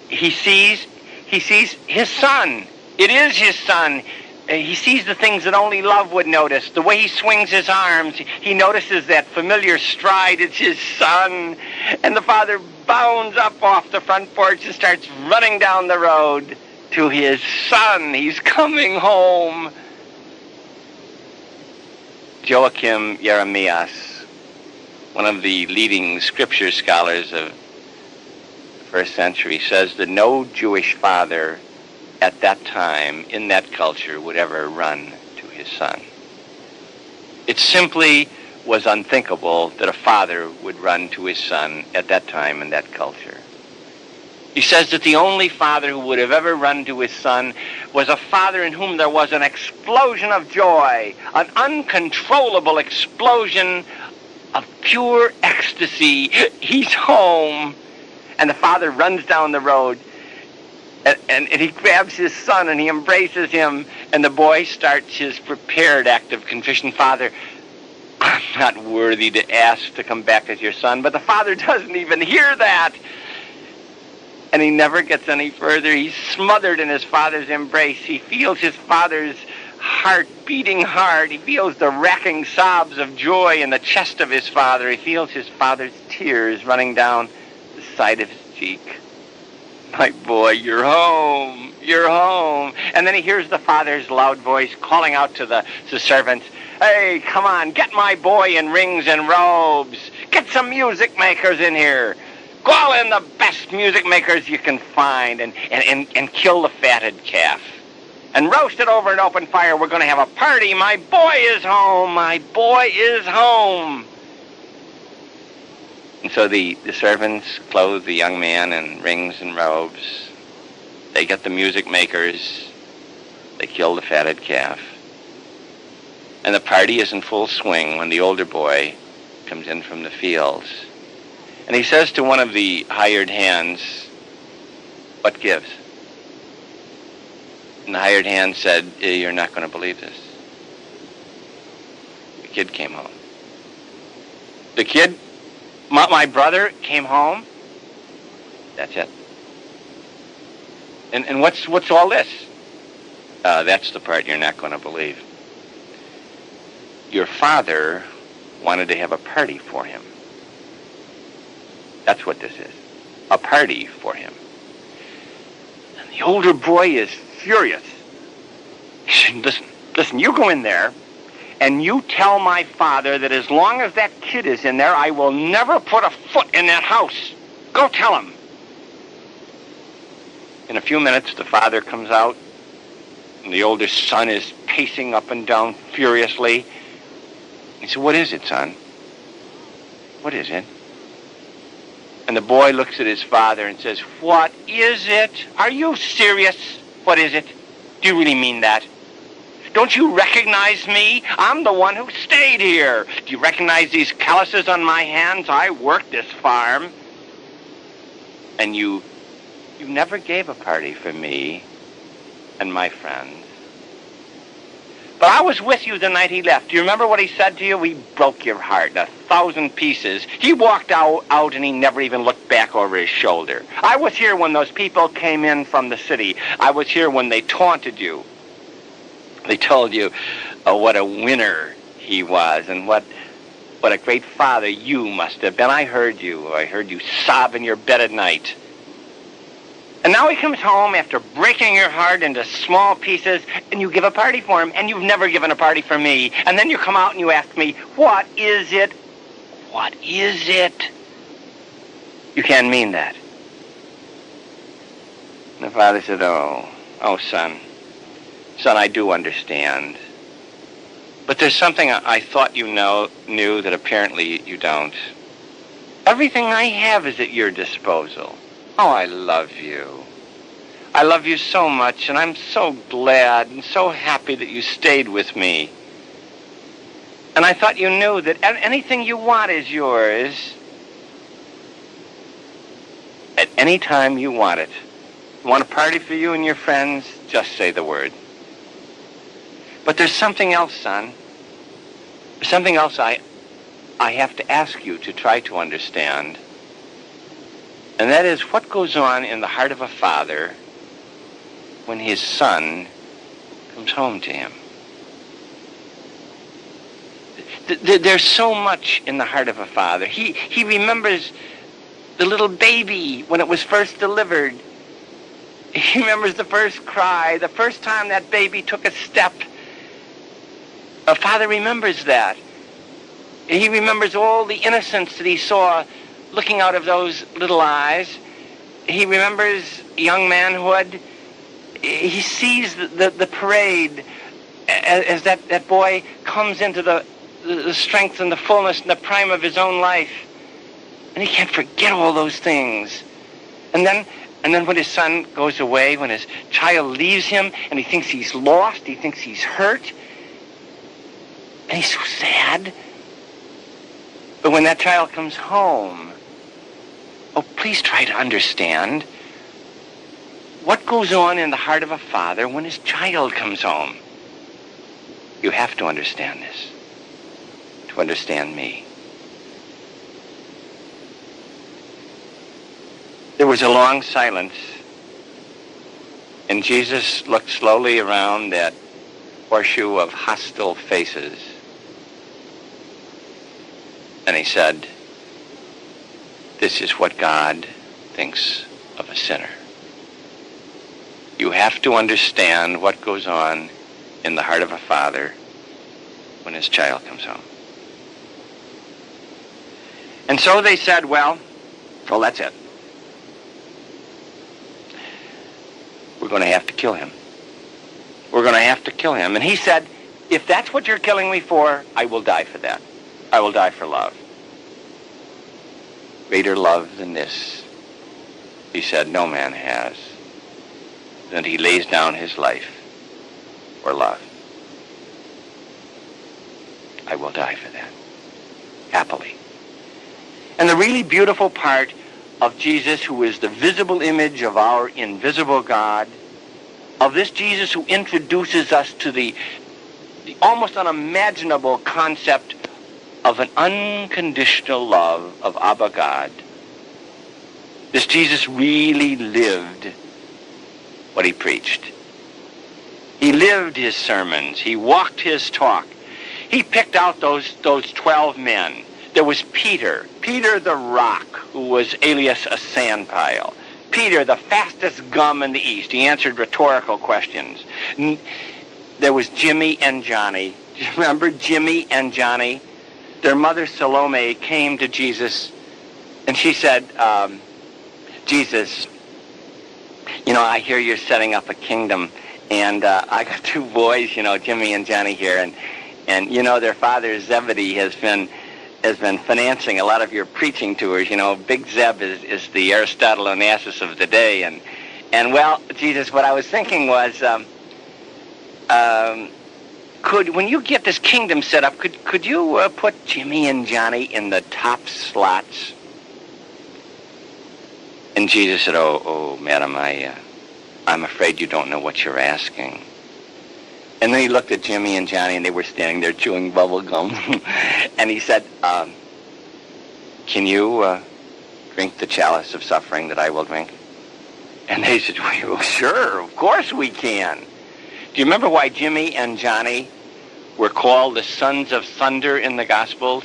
He sees his son. It is his son. He sees the things that only love would notice. The way he swings his arms, he notices that familiar stride. It's his son. And the father bounds up off the front porch and starts running down the road to his son. He's coming home. Joachim Jeremias, one of the leading scripture scholars of the first century, says that no Jewish father at that time, in that culture, would ever run to his son. It simply was unthinkable that a father would run to his son at that time in that culture. He says that the only father who would have ever run to his son was a father in whom there was an explosion of joy, an uncontrollable explosion of pure ecstasy. He's home. And the father runs down the road, and he grabs his son and he embraces him, and the boy starts his prepared act of contrition. "Father, I'm not worthy to ask to come back as your son." But the father doesn't even hear that. And he never gets any further. He's smothered in his father's embrace. He feels his father's heart beating hard. He feels the racking sobs of joy in the chest of his father. He feels his father's tears running down the side of his cheek. "My boy, you're home. You're home." And then he hears the father's loud voice calling out to the servants, "Hey, come on, get my boy in rings and robes. Get some music makers in here. Call in the best music makers you can find and kill the fatted calf. And roast it over an open fire. We're going to have a party. My boy is home. My boy is home." And so the servants clothe the young man in rings and robes. They get the music makers. They kill the fatted calf. And the party is in full swing when the older boy comes in from the fields. And he says to one of the hired hands, "What gives?" And the hired hand said, "You're not going to believe this." The kid came home. The kid, my brother, came home. That's it. And what's all this? That's the part you're not going to believe. Your father wanted to have a party for him. That's what this is. A party for him. And the older boy is furious. He said, listen, you go in there and you tell my father that as long as that kid is in there, I will never put a foot in that house. Go tell him. In a few minutes, the father comes out, and the older son is pacing up and down furiously. He said, "What is it, son? What is it?" And the boy looks at his father and says, "What is it? Are you serious? What is it? Do you really mean that? Don't you recognize me? I'm the one who stayed here. Do you recognize these calluses on my hands? I worked this farm. And you never gave a party for me and my friends. But I was with you the night he left. Do you remember what he said to you? He broke your heart in 1,000 pieces. He walked out and he never even looked back over his shoulder. I was here when those people came in from the city. I was here when they taunted you. They told you what a winner he was and what a great father you must have been. I heard you. I heard you sob in your bed at night. And now he comes home after breaking your heart into small pieces, and you give a party for him, and you've never given a party for me. And then you come out and you ask me, what is it? What is it? You can't mean that. And the father said, oh, son, I do understand. But there's something I thought you knew that apparently you don't. Everything I have is at your disposal. Oh, I love you. I love you so much, and I'm so glad and so happy that you stayed with me. And I thought you knew that anything you want is yours. At any time you want it. You want a party for you and your friends? Just say the word. But there's something else, son. There's something else I have to ask you to try to understand. And that is what goes on in the heart of a father when his son comes home to him. There's so much in the heart of a father. He remembers the little baby when it was first delivered. He remembers the first cry, the first time that baby took a step. A father remembers that. He remembers all the innocence that he saw looking out of those little eyes. He remembers young manhood. He sees the parade as that boy comes into the strength and the fullness and the prime of his own life. And he can't forget all those things. And then when his son goes away, when his child leaves him, and he thinks he's lost, he thinks he's hurt, and he's so sad. But when that child comes home, please try to understand what goes on in the heart of a father when his child comes home. You have to understand this to understand me. There was a long silence, and Jesus looked slowly around that horseshoe of hostile faces, and he said, "This is what God thinks of a sinner." You have to understand what goes on in the heart of a father when his child comes home. And so they said, well, that's it. We're going to have to kill him. We're going to have to kill him. And he said, if that's what you're killing me for, I will die for that. I will die for love. Greater love than this, he said, no man has, that he lays down his life for love. I will die for that, happily. And the really beautiful part of Jesus, who is the visible image of our invisible God, of this Jesus who introduces us to the almost unimaginable concept of an unconditional love of Abba God. This Jesus really lived what he preached. He lived his sermons. He walked his talk. He picked out those 12 men. There was Peter the rock, who was alias a sand pile. Peter, the fastest gum in the East. He answered rhetorical questions. There was Jimmy and Johnny. Do you remember Jimmy and Johnny? Their mother Salome came to Jesus, and she said, Jesus, I hear you're setting up a kingdom, and I got two boys, Jimmy and Johnny here, and their father Zebedee has been financing a lot of your preaching tours. Big Zeb is the Aristotle Onassis of the day, and well, Jesus, what I was thinking was, when you get this kingdom set up, could you put Jimmy and Johnny in the top slots? And Jesus said, oh, madam, I'm afraid you don't know what you're asking. And then he looked at Jimmy and Johnny, and they were standing there chewing bubble gum. And he said, can you drink the chalice of suffering that I will drink? And they said, well, sure, of course we can. Do you remember why Jimmy and Johnny were called the sons of thunder in the Gospels?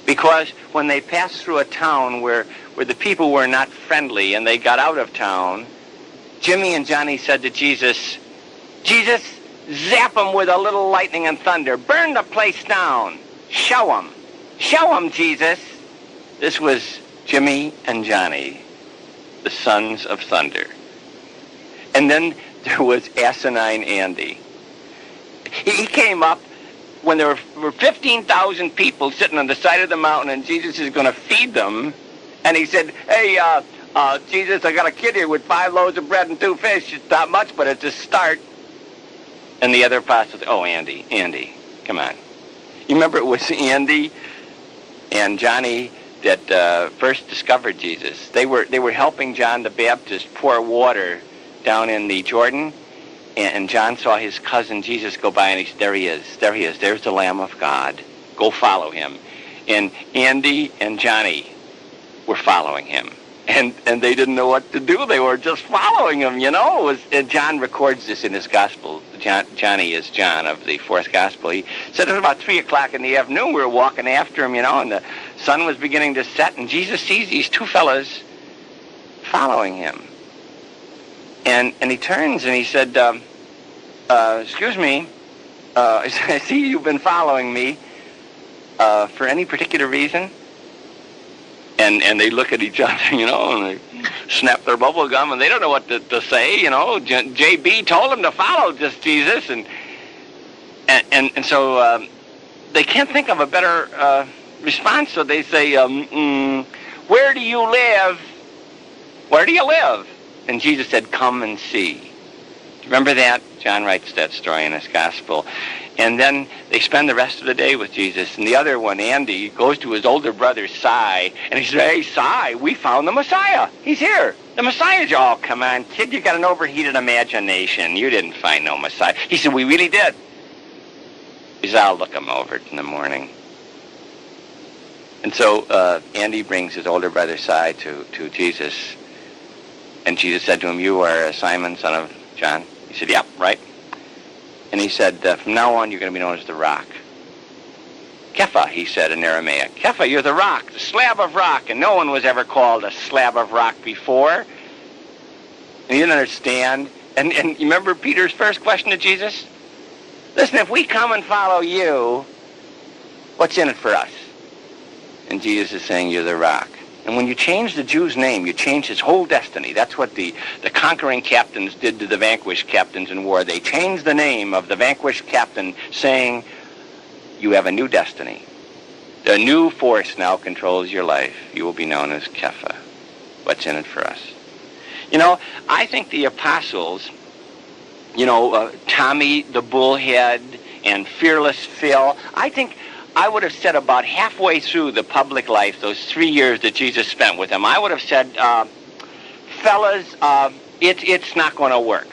Because when they passed through a town where the people were not friendly and they got out of town, Jimmy and Johnny said to Jesus, Jesus, zap them with a little lightning and thunder. Burn the place down. Show them. Show them, Jesus. This was Jimmy and Johnny, the sons of thunder. And then there was asinine Andy. He came up when there were 15,000 people sitting on the side of the mountain, and Jesus is going to feed them. And he said, hey, Jesus, I got a kid here with 5 loaves of bread and 2 fish. It's not much, but it's a start. And the other apostles, oh, Andy, come on. You remember it was Andy and Johnny that first discovered Jesus. They were helping John the Baptist pour water down in the Jordan, and John saw his cousin Jesus go by, and he said, there he is, there's the Lamb of God. Go follow him. And Andy and Johnny were following him. And they didn't know what to do. They were just following him, and John records this in his gospel. Johnny is John of the 4th gospel. He said it was about 3 o'clock in the afternoon. We were walking after him, and the sun was beginning to set, and Jesus sees these 2 fellas following him. And he turns and he said, excuse me, I see you've been following me for any particular reason? And they look at each other, and they snap their bubble gum, and they don't know what to say, JB told them to follow just Jesus, and so they can't think of a better response, so they say, where do you live? Where do you live? And Jesus said, come and see. Do you remember that? John writes that story in his gospel. And then they spend the rest of the day with Jesus. And the other one, Andy, goes to his older brother, Cy, and he says, hey, Cy, we found the Messiah. He's here. The Messiah's here. Oh, come on, kid, you got an overheated imagination. You didn't find no Messiah. He said, we really did. He said, I'll look him over in the morning. And so Andy brings his older brother, Cy, to Jesus. And Jesus said to him, you are Simon, son of John? He said, yeah, right. And he said, from now on, you're going to be known as the Rock. Kepha, he said in Aramaic. Kepha, you're the rock, the slab of rock. And no one was ever called a slab of rock before. And he didn't understand. And you remember Peter's first question to Jesus? Listen, if we come and follow you, what's in it for us? And Jesus is saying, you're the rock. And when you change the Jew's name, you change his whole destiny. That's what the conquering captains did to the vanquished captains in war. They changed the name of the vanquished captain, saying, you have a new destiny. A new force now controls your life. You will be known as Kepha. What's in it for us? I think the apostles, Tommy the Bullhead and Fearless Phil, I think I would have said about halfway through the public life, those 3 years that Jesus spent with them, I would have said, fellas, it's not going to work.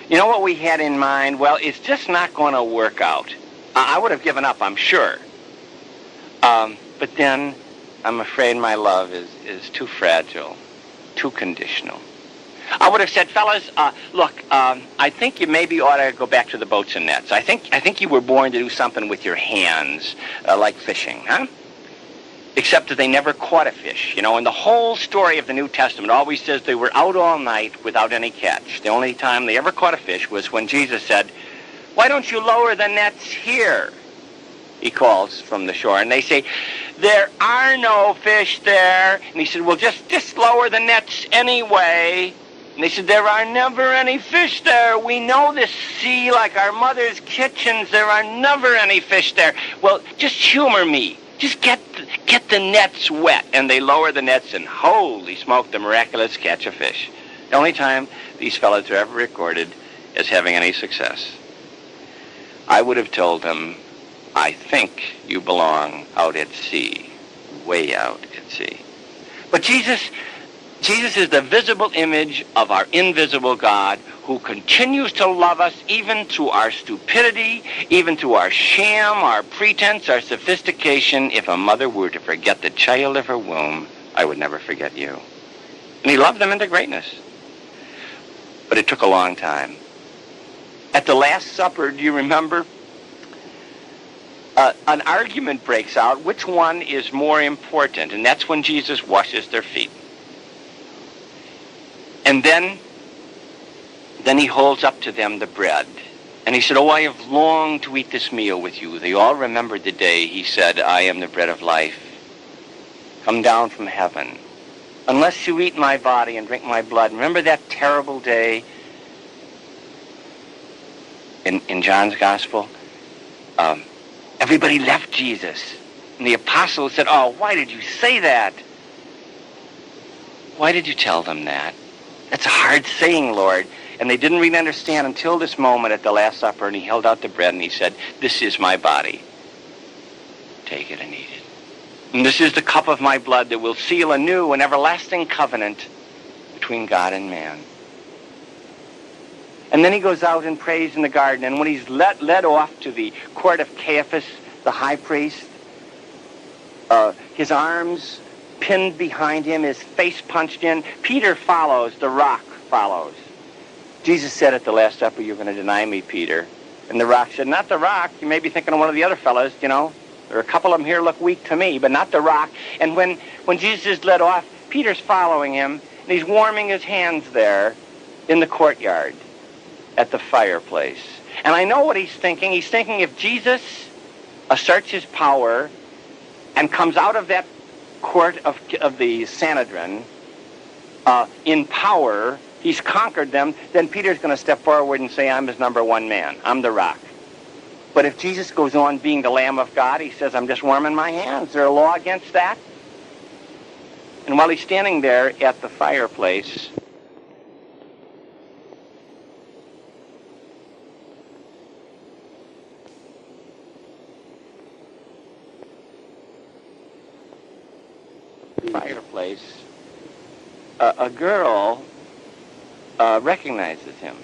You know what we had in mind? Well, it's just not going to work out. I would have given up, I'm sure. But then I'm afraid my love is too fragile, too conditional. I would have said, fellas, look, I think you maybe ought to go back to the boats and nets. I think you were born to do something with your hands, like fishing, huh? Except that they never caught a fish, you know. And the whole story of the New Testament always says they were out all night without any catch. The only time they ever caught a fish was when Jesus said, why don't you lower the nets here? He calls from the shore, and they say, there are no fish there. And he said, well, just lower the nets anyway. And they said, there are never any fish there. We know this sea like our mother's kitchens. There are never any fish there. Well, just humor me. Just get the nets wet. And they lower the nets, and holy smoke, the miraculous catch of fish. The only time these fellows are ever recorded as having any success. I would have told them, I think you belong out at sea, way out at sea. But Jesus is the visible image of our invisible God, who continues to love us even through our stupidity, even through our sham, our pretense, our sophistication. If a mother were to forget the child of her womb, I would never forget you. And he loved them into greatness. But it took a long time. At the Last Supper, do you remember? An argument breaks out. Which one is more important? And that's when Jesus washes their feet. And then he holds up to them the bread. And he said, oh, I have longed to eat this meal with you. They all remembered the day he said, I am the bread of life, come down from heaven. Unless you eat my body and drink my blood. Remember that terrible day in John's Gospel? Everybody left Jesus. And the apostles said, oh, why did you say that? Why did you tell them that? That's a hard saying, Lord. And they didn't really understand until this moment at the Last Supper, and he held out the bread and he said, this is my body. Take it and eat it. And this is the cup of my blood that will seal a new and everlasting covenant between God and man. And then he goes out and prays in the garden. And when he's led off to the court of Caiaphas, the high priest, his arms pinned behind him, his face punched in, Peter follows, the rock follows. Jesus said at the Last Supper, you're going to deny me, Peter. And the rock said, not the rock. You may be thinking of one of the other fellows, you know. There are a couple of them here look weak to me, but not the rock. And when Jesus is led off, Peter's following him, and he's warming his hands there in the courtyard at the fireplace. And I know what he's thinking. He's thinking if Jesus asserts his power and comes out of that court of the Sanhedrin in power, he's conquered them, then Peter's going to step forward and say, I'm his number one man. I'm the rock. But if Jesus goes on being the Lamb of God, he says, I'm just warming my hands. Is there a law against that? And while he's standing there at the fireplace, a girl recognizes him.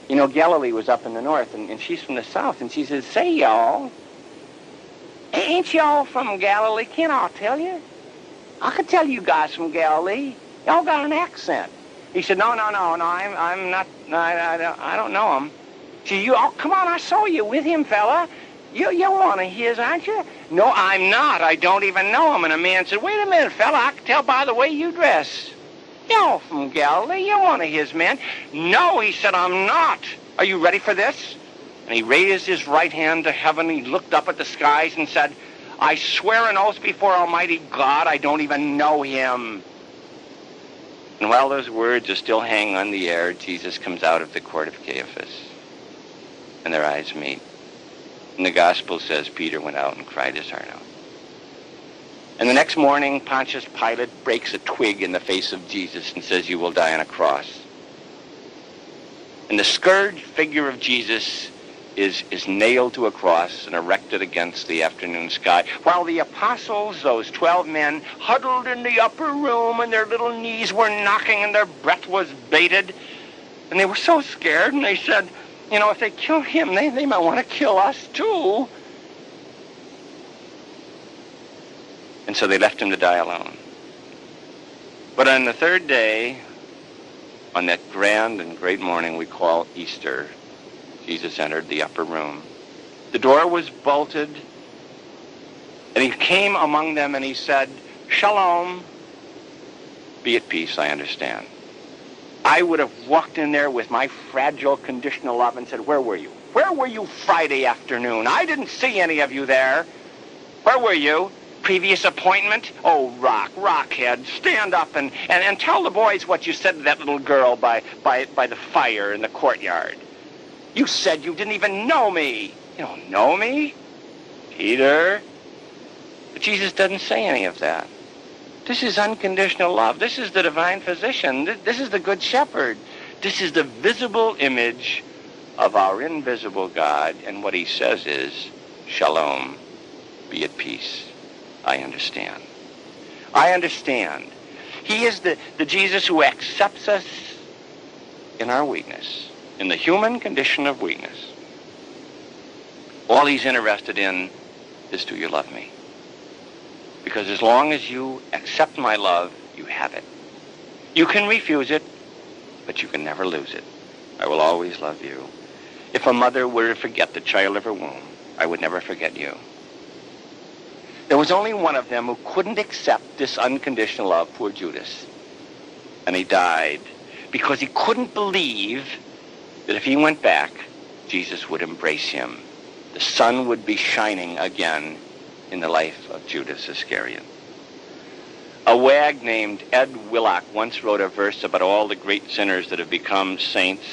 You know, Galilee was up in the north, and she's from the south, and she says, say, y'all, ain't y'all from Galilee? Can't I tell you? I could tell you guys from Galilee. Y'all got an accent. He said, no, I'm not, I don't know him. She said, oh, come on, I saw you with him, fella. You're one of his, aren't you? No, I'm not. I don't even know him. And a man said, wait a minute, fella, I can tell by the way you dress. You're from Galilee. You're one of his men. No, he said, I'm not. Are you ready for this? And he raised his right hand to heaven. He looked up at the skies and said, I swear an oath before Almighty God, I don't even know him. And while those words are still hanging on the air, Jesus comes out of the court of Caiaphas. And their eyes meet. And the gospel says Peter went out and cried his heart out. And the next morning, Pontius Pilate breaks a twig in the face of Jesus and says, you will die on a cross. And the scourged figure of Jesus is nailed to a cross and erected against the afternoon sky, while the apostles, those 12 men, huddled in the upper room, and their little knees were knocking and their breath was bated. And they were so scared, and they said, if they kill him, they might want to kill us too. And so they left him to die alone. But on the third day, on that grand and great morning we call Easter, Jesus entered the upper room. The door was bolted, and he came among them and he said, "Shalom, be at peace, I understand." I would have walked in there with my fragile conditional love and said, "Where were you? Where were you Friday afternoon? I didn't see any of you there. Where were you? Previous appointment? Oh, rockhead, stand up and tell the boys what you said to that little girl by the fire in the courtyard. You said you didn't even know me. You don't know me, Peter?" But Jesus doesn't say any of that. This is unconditional love. This is the divine physician. This is the good shepherd. This is the visible image of our invisible God. And what he says is, "Shalom, be at peace. I understand. I understand." He is the Jesus who accepts us in our weakness, in the human condition of weakness. All he's interested in is, do you love me? Because as long as you accept my love, you have it. You can refuse it, but you can never lose it. I will always love you. If a mother were to forget the child of her womb, I would never forget you. There was only one of them who couldn't accept this unconditional love, poor Judas. And he died because he couldn't believe that if he went back, Jesus would embrace him. The sun would be shining again in the life of Judas Iscariot. A wag named Ed Willock once wrote a verse about all the great sinners that have become saints,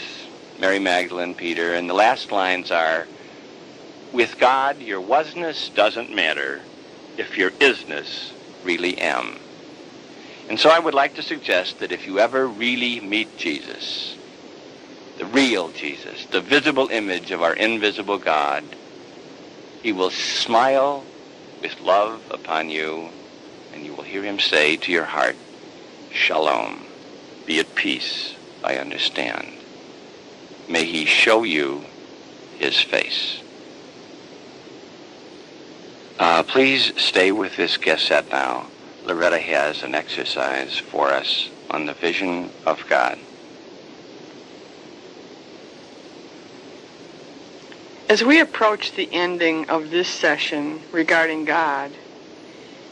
Mary Magdalene, Peter, and the last lines are, "With God, your wasness doesn't matter if your isness really am." And so I would like to suggest that if you ever really meet Jesus, the real Jesus, the visible image of our invisible God, he will smile with love upon you, and you will hear him say to your heart, "Shalom, be at peace, I understand." May he show you his face. Please stay with this guest set now. Loretta has an exercise for us on the vision of God. As we approach the ending of this session regarding God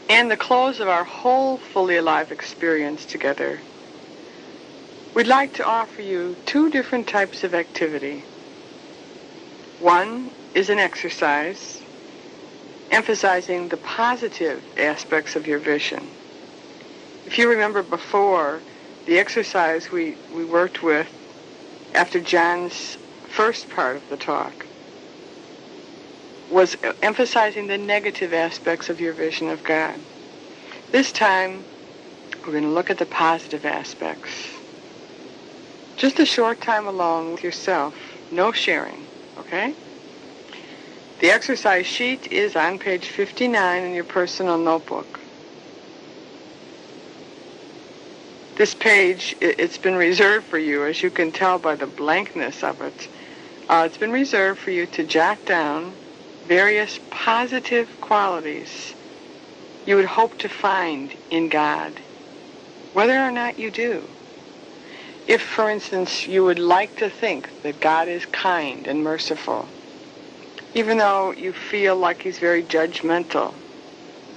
and the close of our whole Fully Alive experience together, we'd like to offer you two different types of activity. One is an exercise emphasizing the positive aspects of your vision. If you remember before, the exercise we worked with after John's first part of the talk was emphasizing the negative aspects of your vision of God. This time, we're going to look at the positive aspects. Just a short time alone with yourself, no sharing, okay? The exercise sheet is on page 59 in your personal notebook. This page, it's been reserved for you, as you can tell by the blankness of it. It's been reserved for you to jot down various positive qualities you would hope to find in God, whether or not you do. If, for instance, you would like to think that God is kind and merciful, even though you feel like he's very judgmental,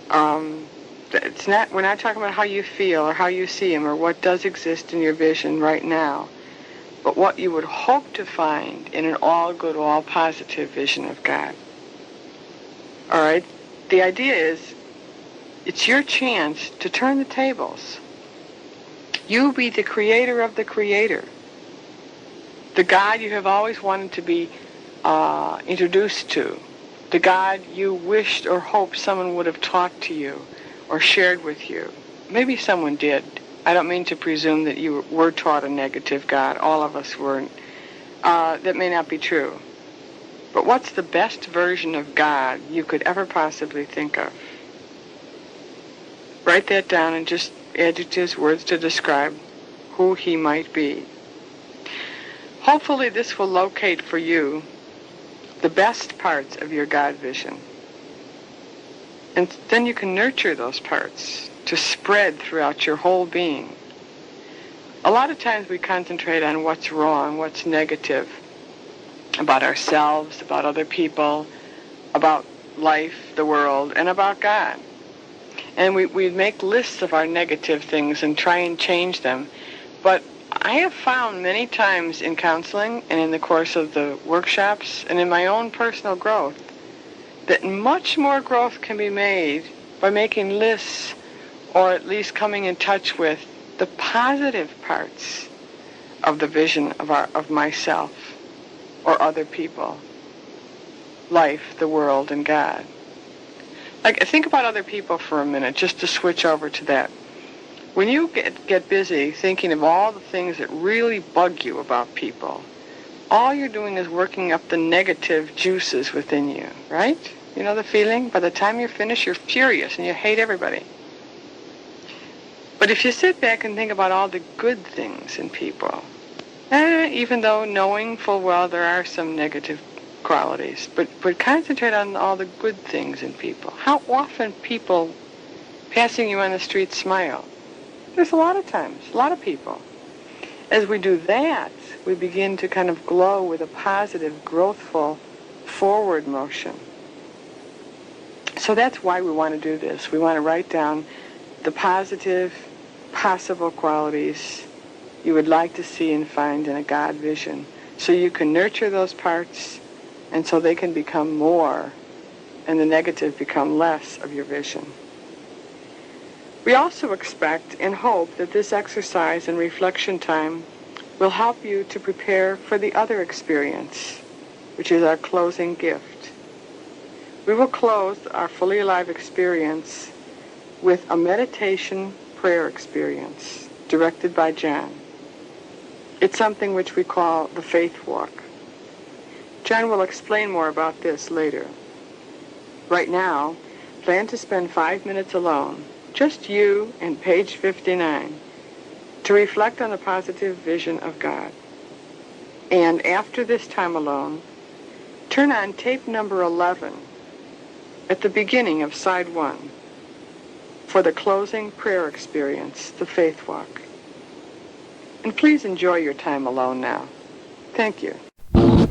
we're not talking about how you feel or how you see him or what does exist in your vision right now, but what you would hope to find in an all-good, all-positive vision of God. All right? The idea is, it's your chance to turn the tables. You be the creator of the creator. The God you have always wanted to be introduced to. The God you wished or hoped someone would have taught to you or shared with you. Maybe someone did. I don't mean to presume that you were taught a negative God. All of us weren't. That may not be true. But what's the best version of God you could ever possibly think of? Write that down and just adjectives, words to describe who he might be. Hopefully this will locate for you the best parts of your God vision. And then you can nurture those parts to spread throughout your whole being. A lot of times we concentrate on what's wrong, what's negative about ourselves, about other people, about life, the world, and about God. And we make lists of our negative things and try and change them. But I have found many times in counseling and in the course of the workshops and in my own personal growth that much more growth can be made by making lists, or at least coming in touch with the positive parts of the vision of myself or other people, life, the world, and God. Like, think about other people for a minute, just to switch over to that. When you get busy thinking of all the things that really bug you about people, all you're doing is working up the negative juices within you, right? You know the feeling? By the time you're finished, you're furious and you hate everybody. But if you sit back and think about all the good things in people, even though knowing full well there are some negative qualities, but concentrate on all the good things in people. How often people passing you on the street smile? There's a lot of times, a lot of people. As we do that, we begin to kind of glow with a positive, growthful, forward motion. So that's why we want to do this. We want to write down the positive, possible qualities you would like to see and find in a God vision, so you can nurture those parts, and so they can become more, and the negative become less of your vision. We also expect and hope that this exercise and reflection time will help you to prepare for the other experience, which is our closing gift. We will close our Fully Alive experience with a meditation prayer experience directed by John. It's something which we call the Faith Walk. John will explain more about this later. Right now, plan to spend 5 minutes alone, just you and page 59, to reflect on the positive vision of God. And after this time alone, turn on tape number 11 at the beginning of side 1 for the closing prayer experience, the Faith Walk. And please enjoy your time alone now. Thank you.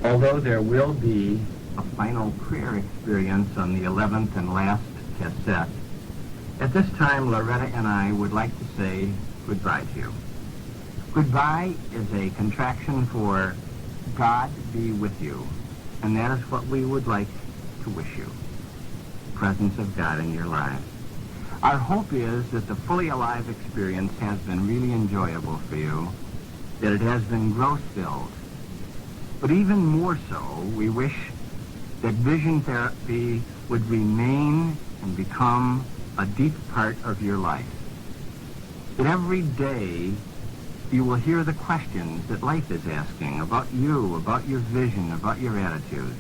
Although there will be a final prayer experience on the 11th and last cassette, at this time, Loretta and I would like to say goodbye to you. Goodbye is a contraction for God be with you, and that is what we would like to wish you. Presence of God in your lives. Our hope is that the Fully Alive experience has been really enjoyable for you, that it has been growth-filled. But even more so, we wish that vision therapy would remain and become a deep part of your life. That every day you will hear the questions that life is asking about you, about your vision, about your attitudes,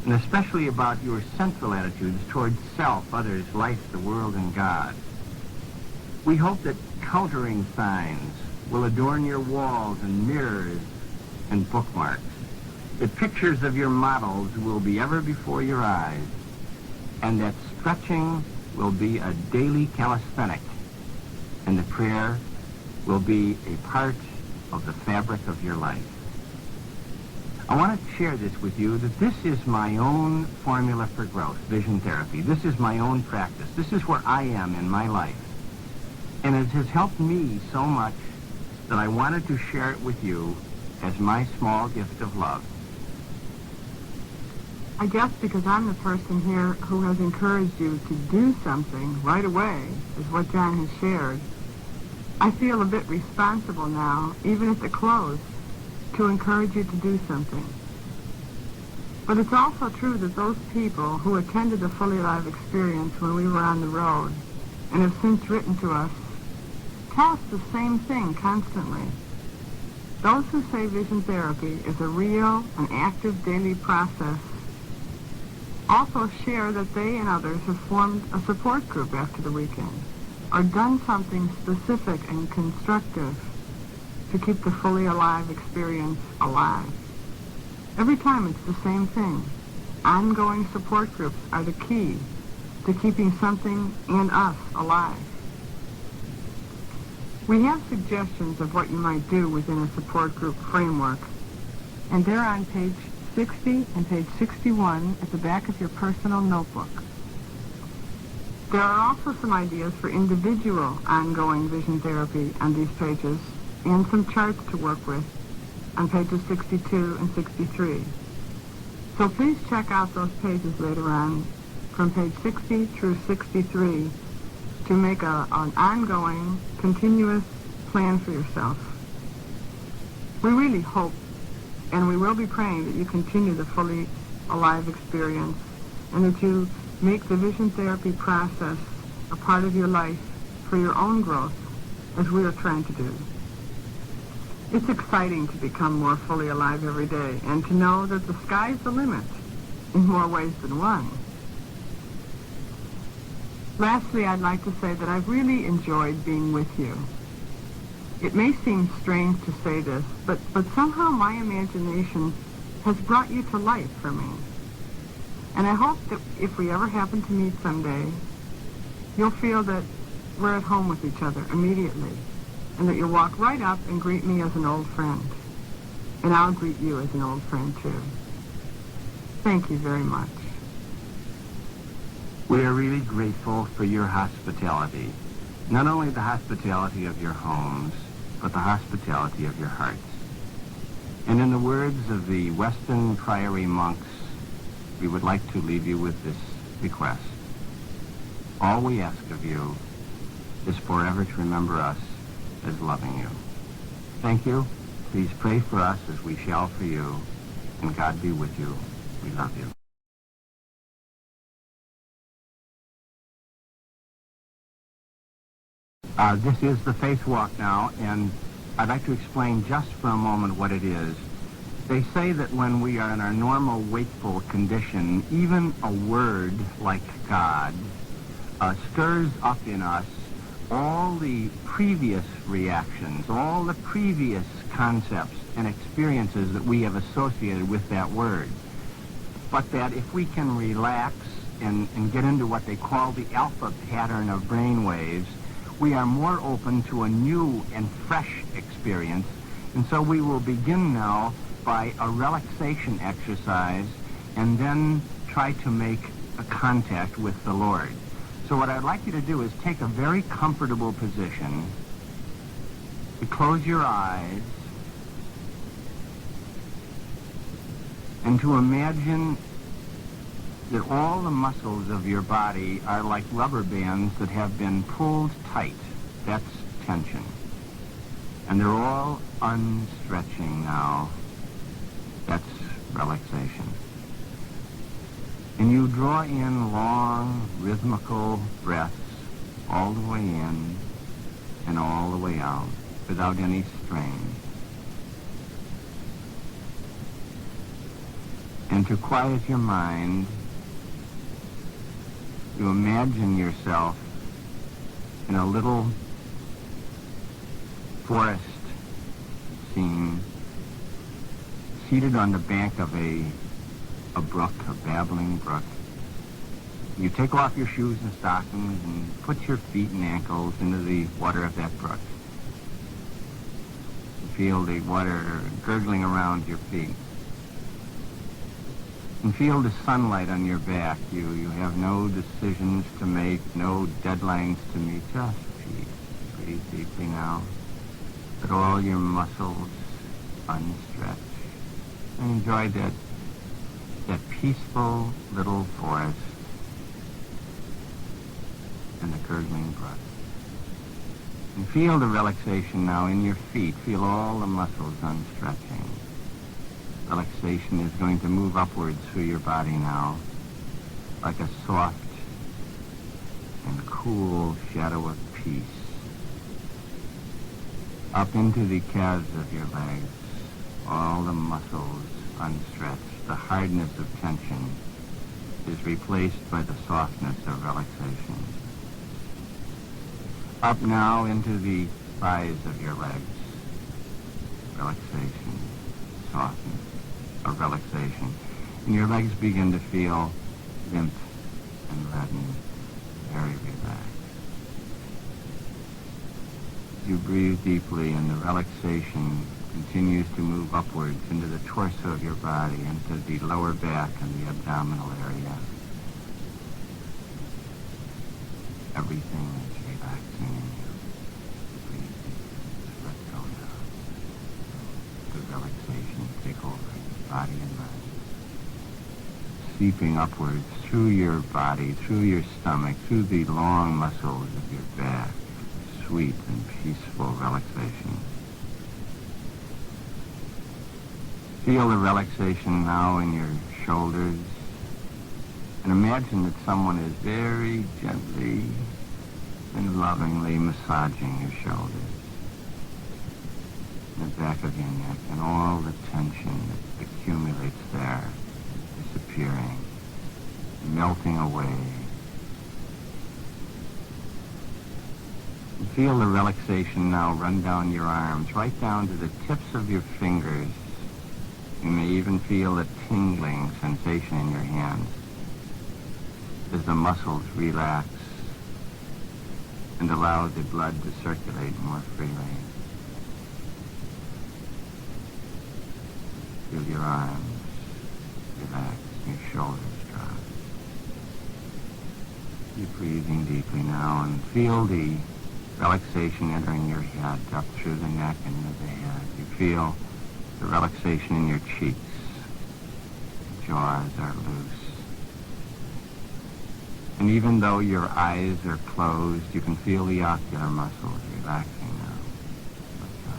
and especially about your central attitudes towards self, others, life, the world, and God. We hope that countering signs will adorn your walls and mirrors and bookmarks, that pictures of your models will be ever before your eyes, and that stretching will be a daily calisthenic, and the prayer will be a part of the fabric of your life. I want to share this with you, that this is my own formula for growth, vision therapy. This is my own practice. This is where I am in my life. And it has helped me so much that I wanted to share it with you as my small gift of love. I guess because I'm the person here who has encouraged you to do something right away, is what John has shared, I feel a bit responsible now, even at the close, to encourage you to do something. But it's also true that those people who attended the Fully Alive experience when we were on the road and have since written to us tell us the same thing constantly. Those who say vision therapy is a real and active daily process Also share that they and others have formed a support group after the weekend or done something specific and constructive to keep the fully alive experience alive. Every time it's the same thing. Ongoing support groups are the key to keeping something and us alive. We have suggestions of what you might do within a support group framework, and they're on page 60 and page 61 at the back of your personal notebook. There are also some ideas for individual ongoing vision therapy on these pages and some charts to work with on pages 62 and 63. So please check out those pages later on from page 60 through 63 to make an ongoing, continuous plan for yourself. We really hope, and we will be praying, that you continue the fully alive experience and that you make the vision therapy process a part of your life for your own growth, as we are trying to do. It's exciting to become more fully alive every day and to know that the sky's the limit in more ways than one. Lastly, I'd like to say that I've really enjoyed being with you. It may seem strange to say this, but somehow my imagination has brought you to life for me. And I hope that if we ever happen to meet someday, you'll feel that we're at home with each other immediately, and that you'll walk right up and greet me as an old friend. And I'll greet you as an old friend, too. Thank you very much. We are really grateful for your hospitality. Not only the hospitality of your homes, but the hospitality of your hearts. And in the words of the Western Priory monks, we would like to leave you with this request. All we ask of you is forever to remember us as loving you. Thank you. Please pray for us as we shall for you. And God be with you. We love you. This is the Faith Walk now, and I'd like to explain just for a moment what it is. They say that when we are in our normal wakeful condition, even a word like God stirs up in us all the previous reactions, all the previous concepts and experiences that we have associated with that word. But that if we can relax and get into what they call the alpha pattern of brain waves, we are more open to a new and fresh experience. And so we will begin now by a relaxation exercise and then try to make a contact with the Lord. So what I'd like you to do is take a very comfortable position, to close your eyes, and to imagine that all the muscles of your body are like rubber bands that have been pulled tight. That's tension. And they're all unstretching now. That's relaxation. And you draw in long, rhythmical breaths all the way in and all the way out without any strain. And to quiet your mind, you imagine yourself in a little forest scene, seated on the bank of a brook, a babbling brook. You take off your shoes and stockings and put your feet and ankles into the water of that brook. You feel the water gurgling around your feet. And feel the sunlight on your back. You have no decisions to make, no deadlines to meet. Just breathe deeply now. But all your muscles unstretched. And enjoy that peaceful little forest and the gurgling brook. And feel the relaxation now in your feet. Feel all the muscles unstretching. Relaxation is going to move upwards through your body now, like a soft and cool shadow of peace. Up into the calves of your legs, all the muscles unstretched, the hardness of tension is replaced by the softness of relaxation. Up now into the thighs of your legs. Relaxation, softness of relaxation. And your legs begin to feel limp and leaden, very relaxed. You breathe deeply and the relaxation continues to move upwards into the torso of your body, into the lower back and the abdominal area. Everything is relaxing in you. Breathe deeply. Just let go now. The relaxation take over your body and mind. Seeping upwards through your body, through your stomach, through the long muscles of your back. Sweet and peaceful relaxation. Feel the relaxation now in your shoulders, and imagine that someone is very gently and lovingly massaging your shoulders, the back of your neck, and all the tension that accumulates there disappearing, melting away. And feel the relaxation now run down your arms, right down to the tips of your fingers. You may even feel a tingling sensation in your hands as the muscles relax and allow the blood to circulate more freely. Feel your arms relax, your shoulders drop. Keep breathing deeply now and feel the relaxation entering your head, up through the neck and into the head. You feel the relaxation in your cheeks. The jaws are loose. And even though your eyes are closed, you can feel the ocular muscles relaxing now. Let go.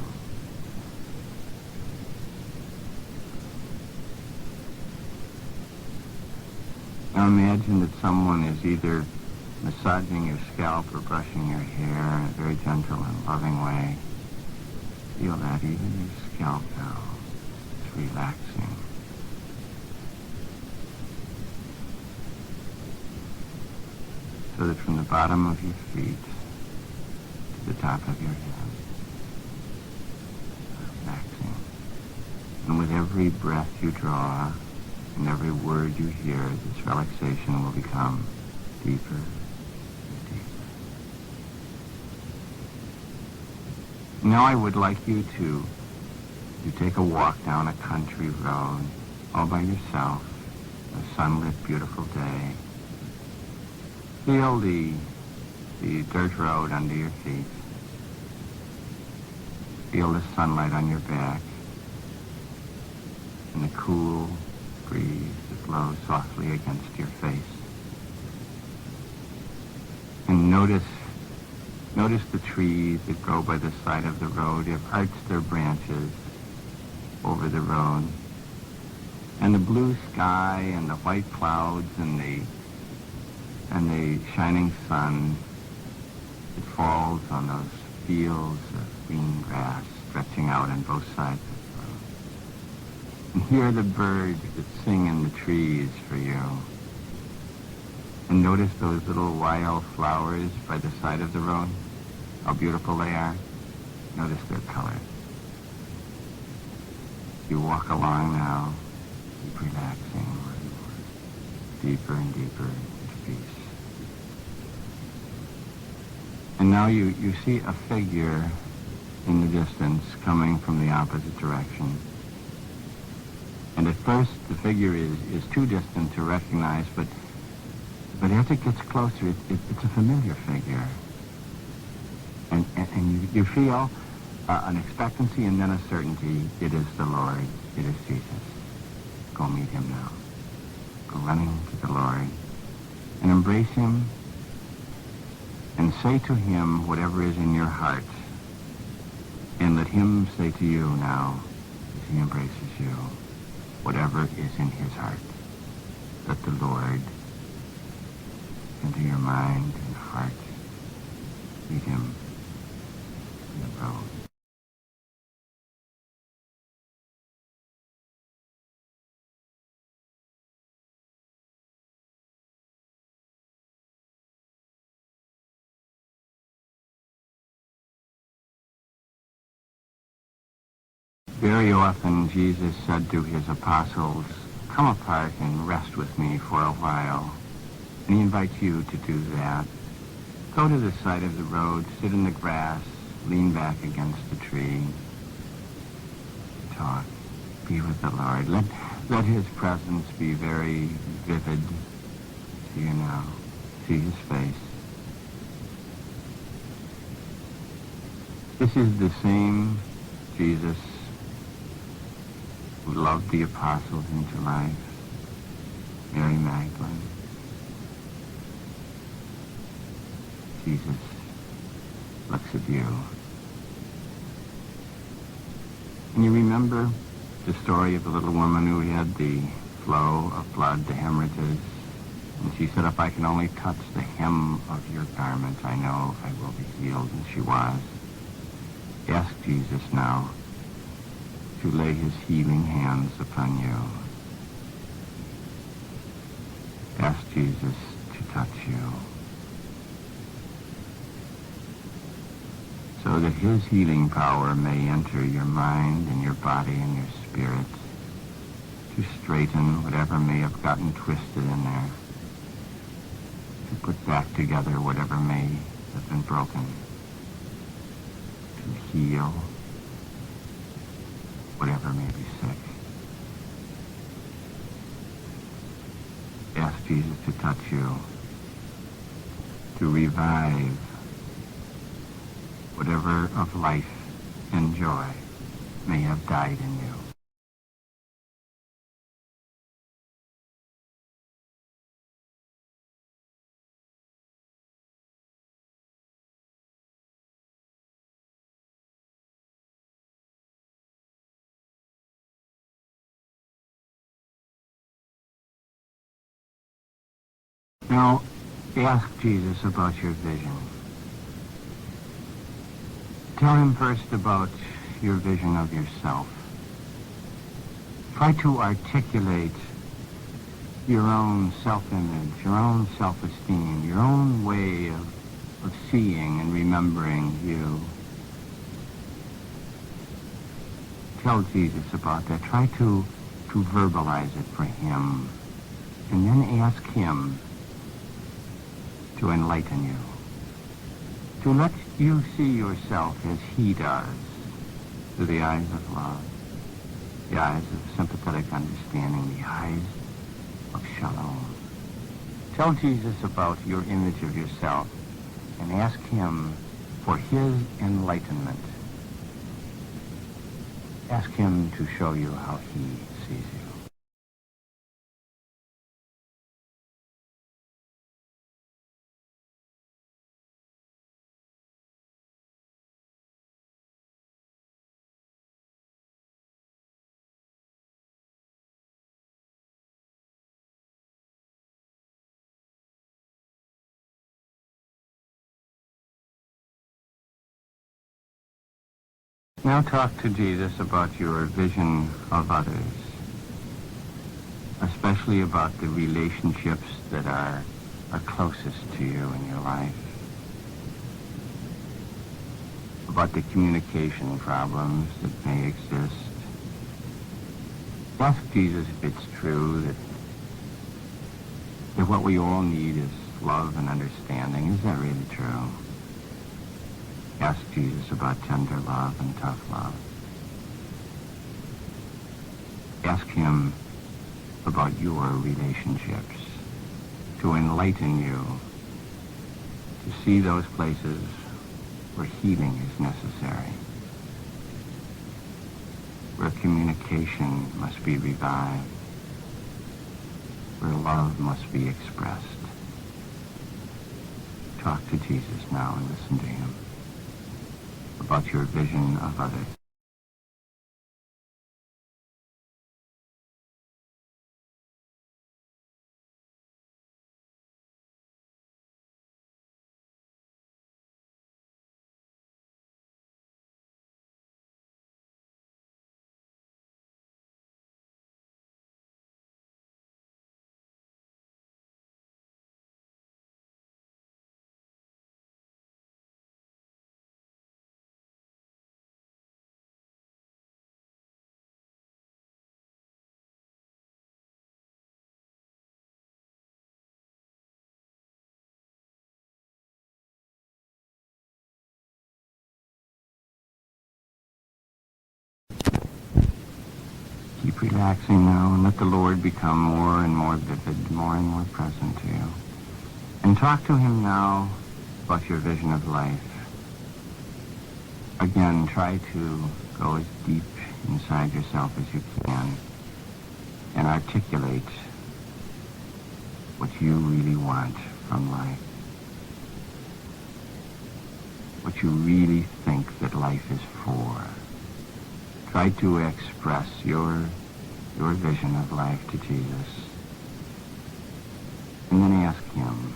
Now imagine that someone is either massaging your scalp or brushing your hair in a very gentle and loving way. Feel that even your scalp now is relaxing. So that from the bottom of your feet to the top of your head, relaxing. And with every breath you draw and every word you hear, this relaxation will become deeper and deeper. Now I would like you to take a walk down a country road all by yourself, a sunlit, beautiful day. Feel the dirt road under your feet. Feel the sunlight on your back and the cool breeze that blows softly against your face. And notice the trees that grow by the side of the road. They've arched their branches over the road. And the blue sky and the white clouds and the shining sun, it falls on those fields of green grass stretching out on both sides of the road. And hear the birds that sing in the trees for you. And notice those little wild flowers by the side of the road, how beautiful they are. Notice their color. You walk along now, keep relaxing more and more, deeper and deeper into peace. And now you see a figure in the distance coming from the opposite direction. And at first the figure is too distant to recognize, but as it gets closer, it's a familiar figure. And you feel an expectancy and then a certainty. It is the Lord. It is Jesus. Go meet him now. Go running to the Lord and embrace him and say to him whatever is in your heart. And let him say to you now, as he embraces you, whatever is in his heart. Let the Lord into your mind and heart. Meet him in the road. Very often Jesus said to his apostles, "Come apart and rest with me for a while." And he invites you to do that. Go to the side of the road, sit in the grass, lean back against a tree, talk, be with the Lord. Let his presence be very vivid to you now. See his face. This is the same Jesus who loved the apostles into life, Mary Magdalene. Jesus looks at you. And you remember the story of the little woman who had the flow of blood, the hemorrhages, and she said, "If I can only touch the hem of your garment, I know I will be healed," and she was. Ask Jesus now to lay his healing hands upon you. Ask Jesus to touch you, so that his healing power may enter your mind and your body and your spirit to straighten whatever may have gotten twisted in there, to put back together whatever may have been broken, to heal whatever may be sick. Ask Jesus to touch you, to revive whatever of life and joy may have died in you. Now, ask Jesus about your vision. Tell him first about your vision of yourself. Try to articulate your own self-image, your own self-esteem, your own way of seeing and remembering you. Tell Jesus about that. Try to verbalize it for him. And then ask him to enlighten you, to let you see yourself as he does, through the eyes of love, the eyes of sympathetic understanding, the eyes of shalom. Tell Jesus about your image of yourself and ask him for his enlightenment. Ask him to show you how he sees you. Now talk to Jesus about your vision of others, especially about the relationships that are closest to you in your life, about the communication problems that may exist. Ask Jesus if it's true that what we all need is love and understanding. Is that really true? Ask Jesus about tender love and tough love. Ask him about your relationships, to enlighten you, to see those places where healing is necessary, where communication must be revived, where love must be expressed. Talk to Jesus now and listen to him about your vision of others. keep relaxing now and let the Lord become more and more vivid, more and more present to you. And talk to him now about your vision of life. Again, try to go as deep inside yourself as you can and articulate what you really want from life. What you really think that life is for. Try to express your vision of life to Jesus. And then ask him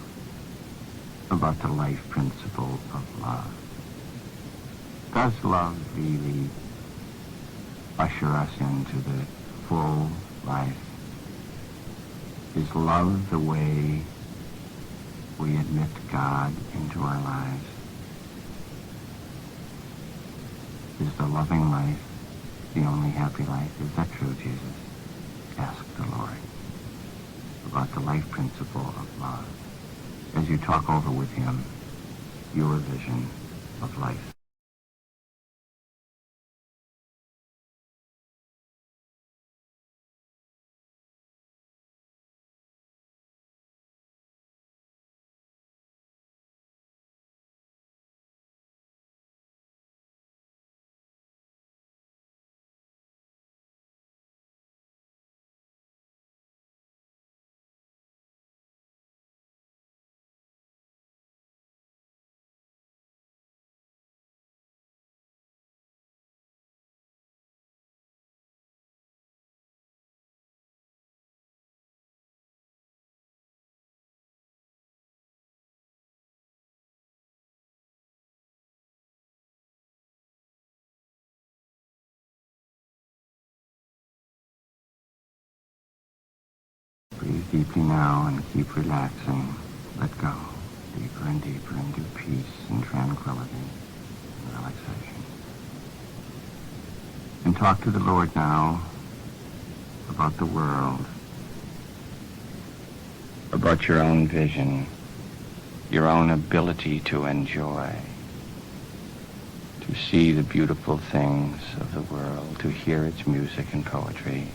about the life principle of love. Does love really usher us into the full life? Is love the way we admit God into our lives? Is the loving life the only happy life? Is that true, Jesus? Ask the Lord about the life principle of love as you talk over with him your vision of life. Breathe deeply now and keep relaxing. Let go deeper and deeper into peace and tranquility and relaxation. And talk to the Lord now about the world, about your own vision, your own ability to enjoy, to see the beautiful things of the world, to hear its music and poetry,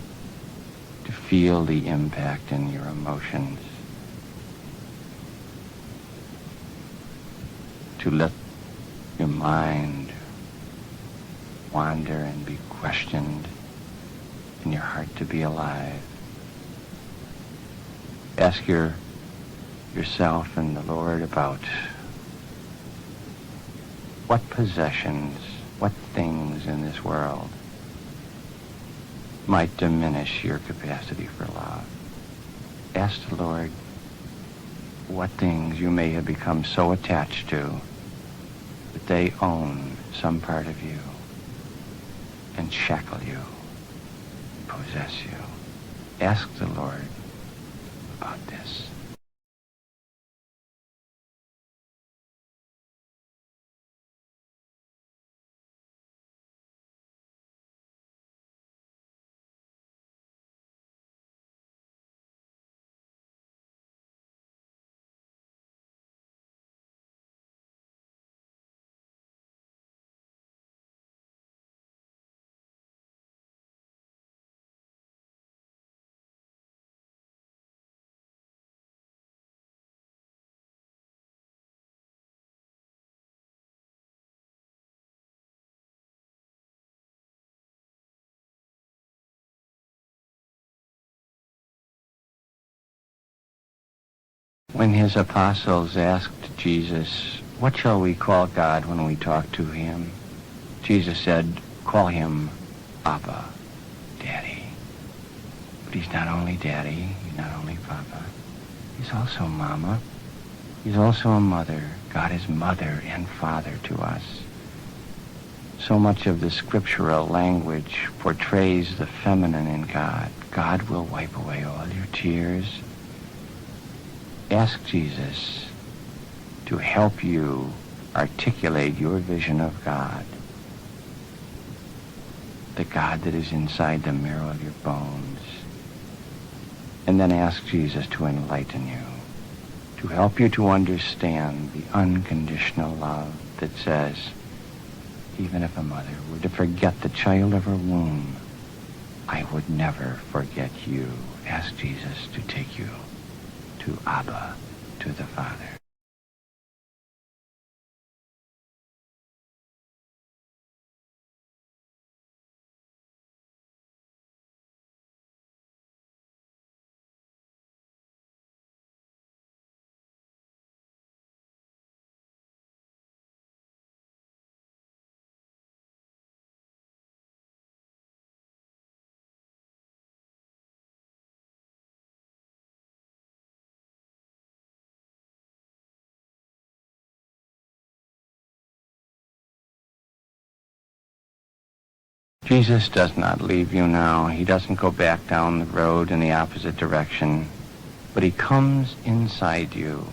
to feel the impact in your emotions, to let your mind wander and be questioned, and your heart to be alive. Ask yourself and the Lord about what possessions, what things in this world might diminish your capacity for love. Ask the Lord what things you may have become so attached to that they own some part of you and shackle you, possess you. Ask the Lord about this. When his apostles asked Jesus, "What shall we call God when we talk to him?" Jesus said, "Call him Abba, Daddy." But he's not only Daddy, he's not only Papa, he's also Mama. He's also a mother. God is mother and father to us. So much of the scriptural language portrays the feminine in God. God will wipe away all your tears. Ask Jesus to help you articulate your vision of God, the God that is inside the marrow of your bones. And then ask Jesus to enlighten you, to help you to understand the unconditional love that says, even if a mother were to forget the child of her womb, I would never forget you. Ask Jesus to take you to Abba, to the Father. Jesus does not leave you now. He doesn't go back down the road in the opposite direction, but he comes inside you.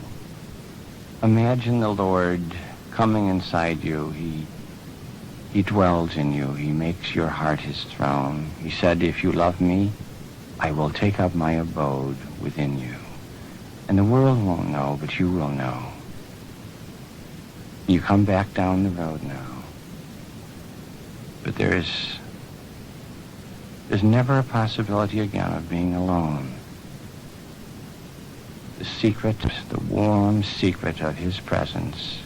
Imagine the Lord coming inside you. He dwells in you. He makes your heart his throne. He said, if you love me, I will take up my abode within you. And the world won't know, but you will know. You come back down the road now. But there's never a possibility again of being alone. The secret, the warm secret of his presence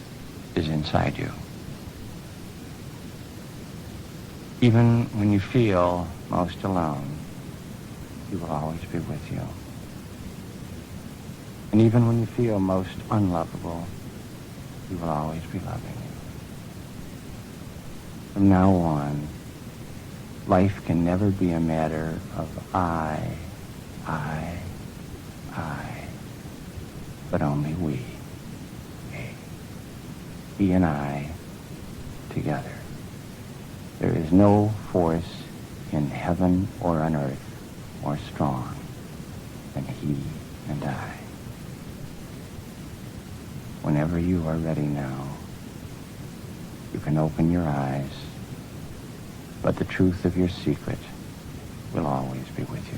is inside you. Even when you feel most alone, he will always be with you. And even when you feel most unlovable, he will always be loving you. From now on, life can never be a matter of I, but only we. He and I together. There is no force in heaven or on earth more strong than he and I. Whenever you are ready now, you can open your eyes, but the truth of your secret will always be with you.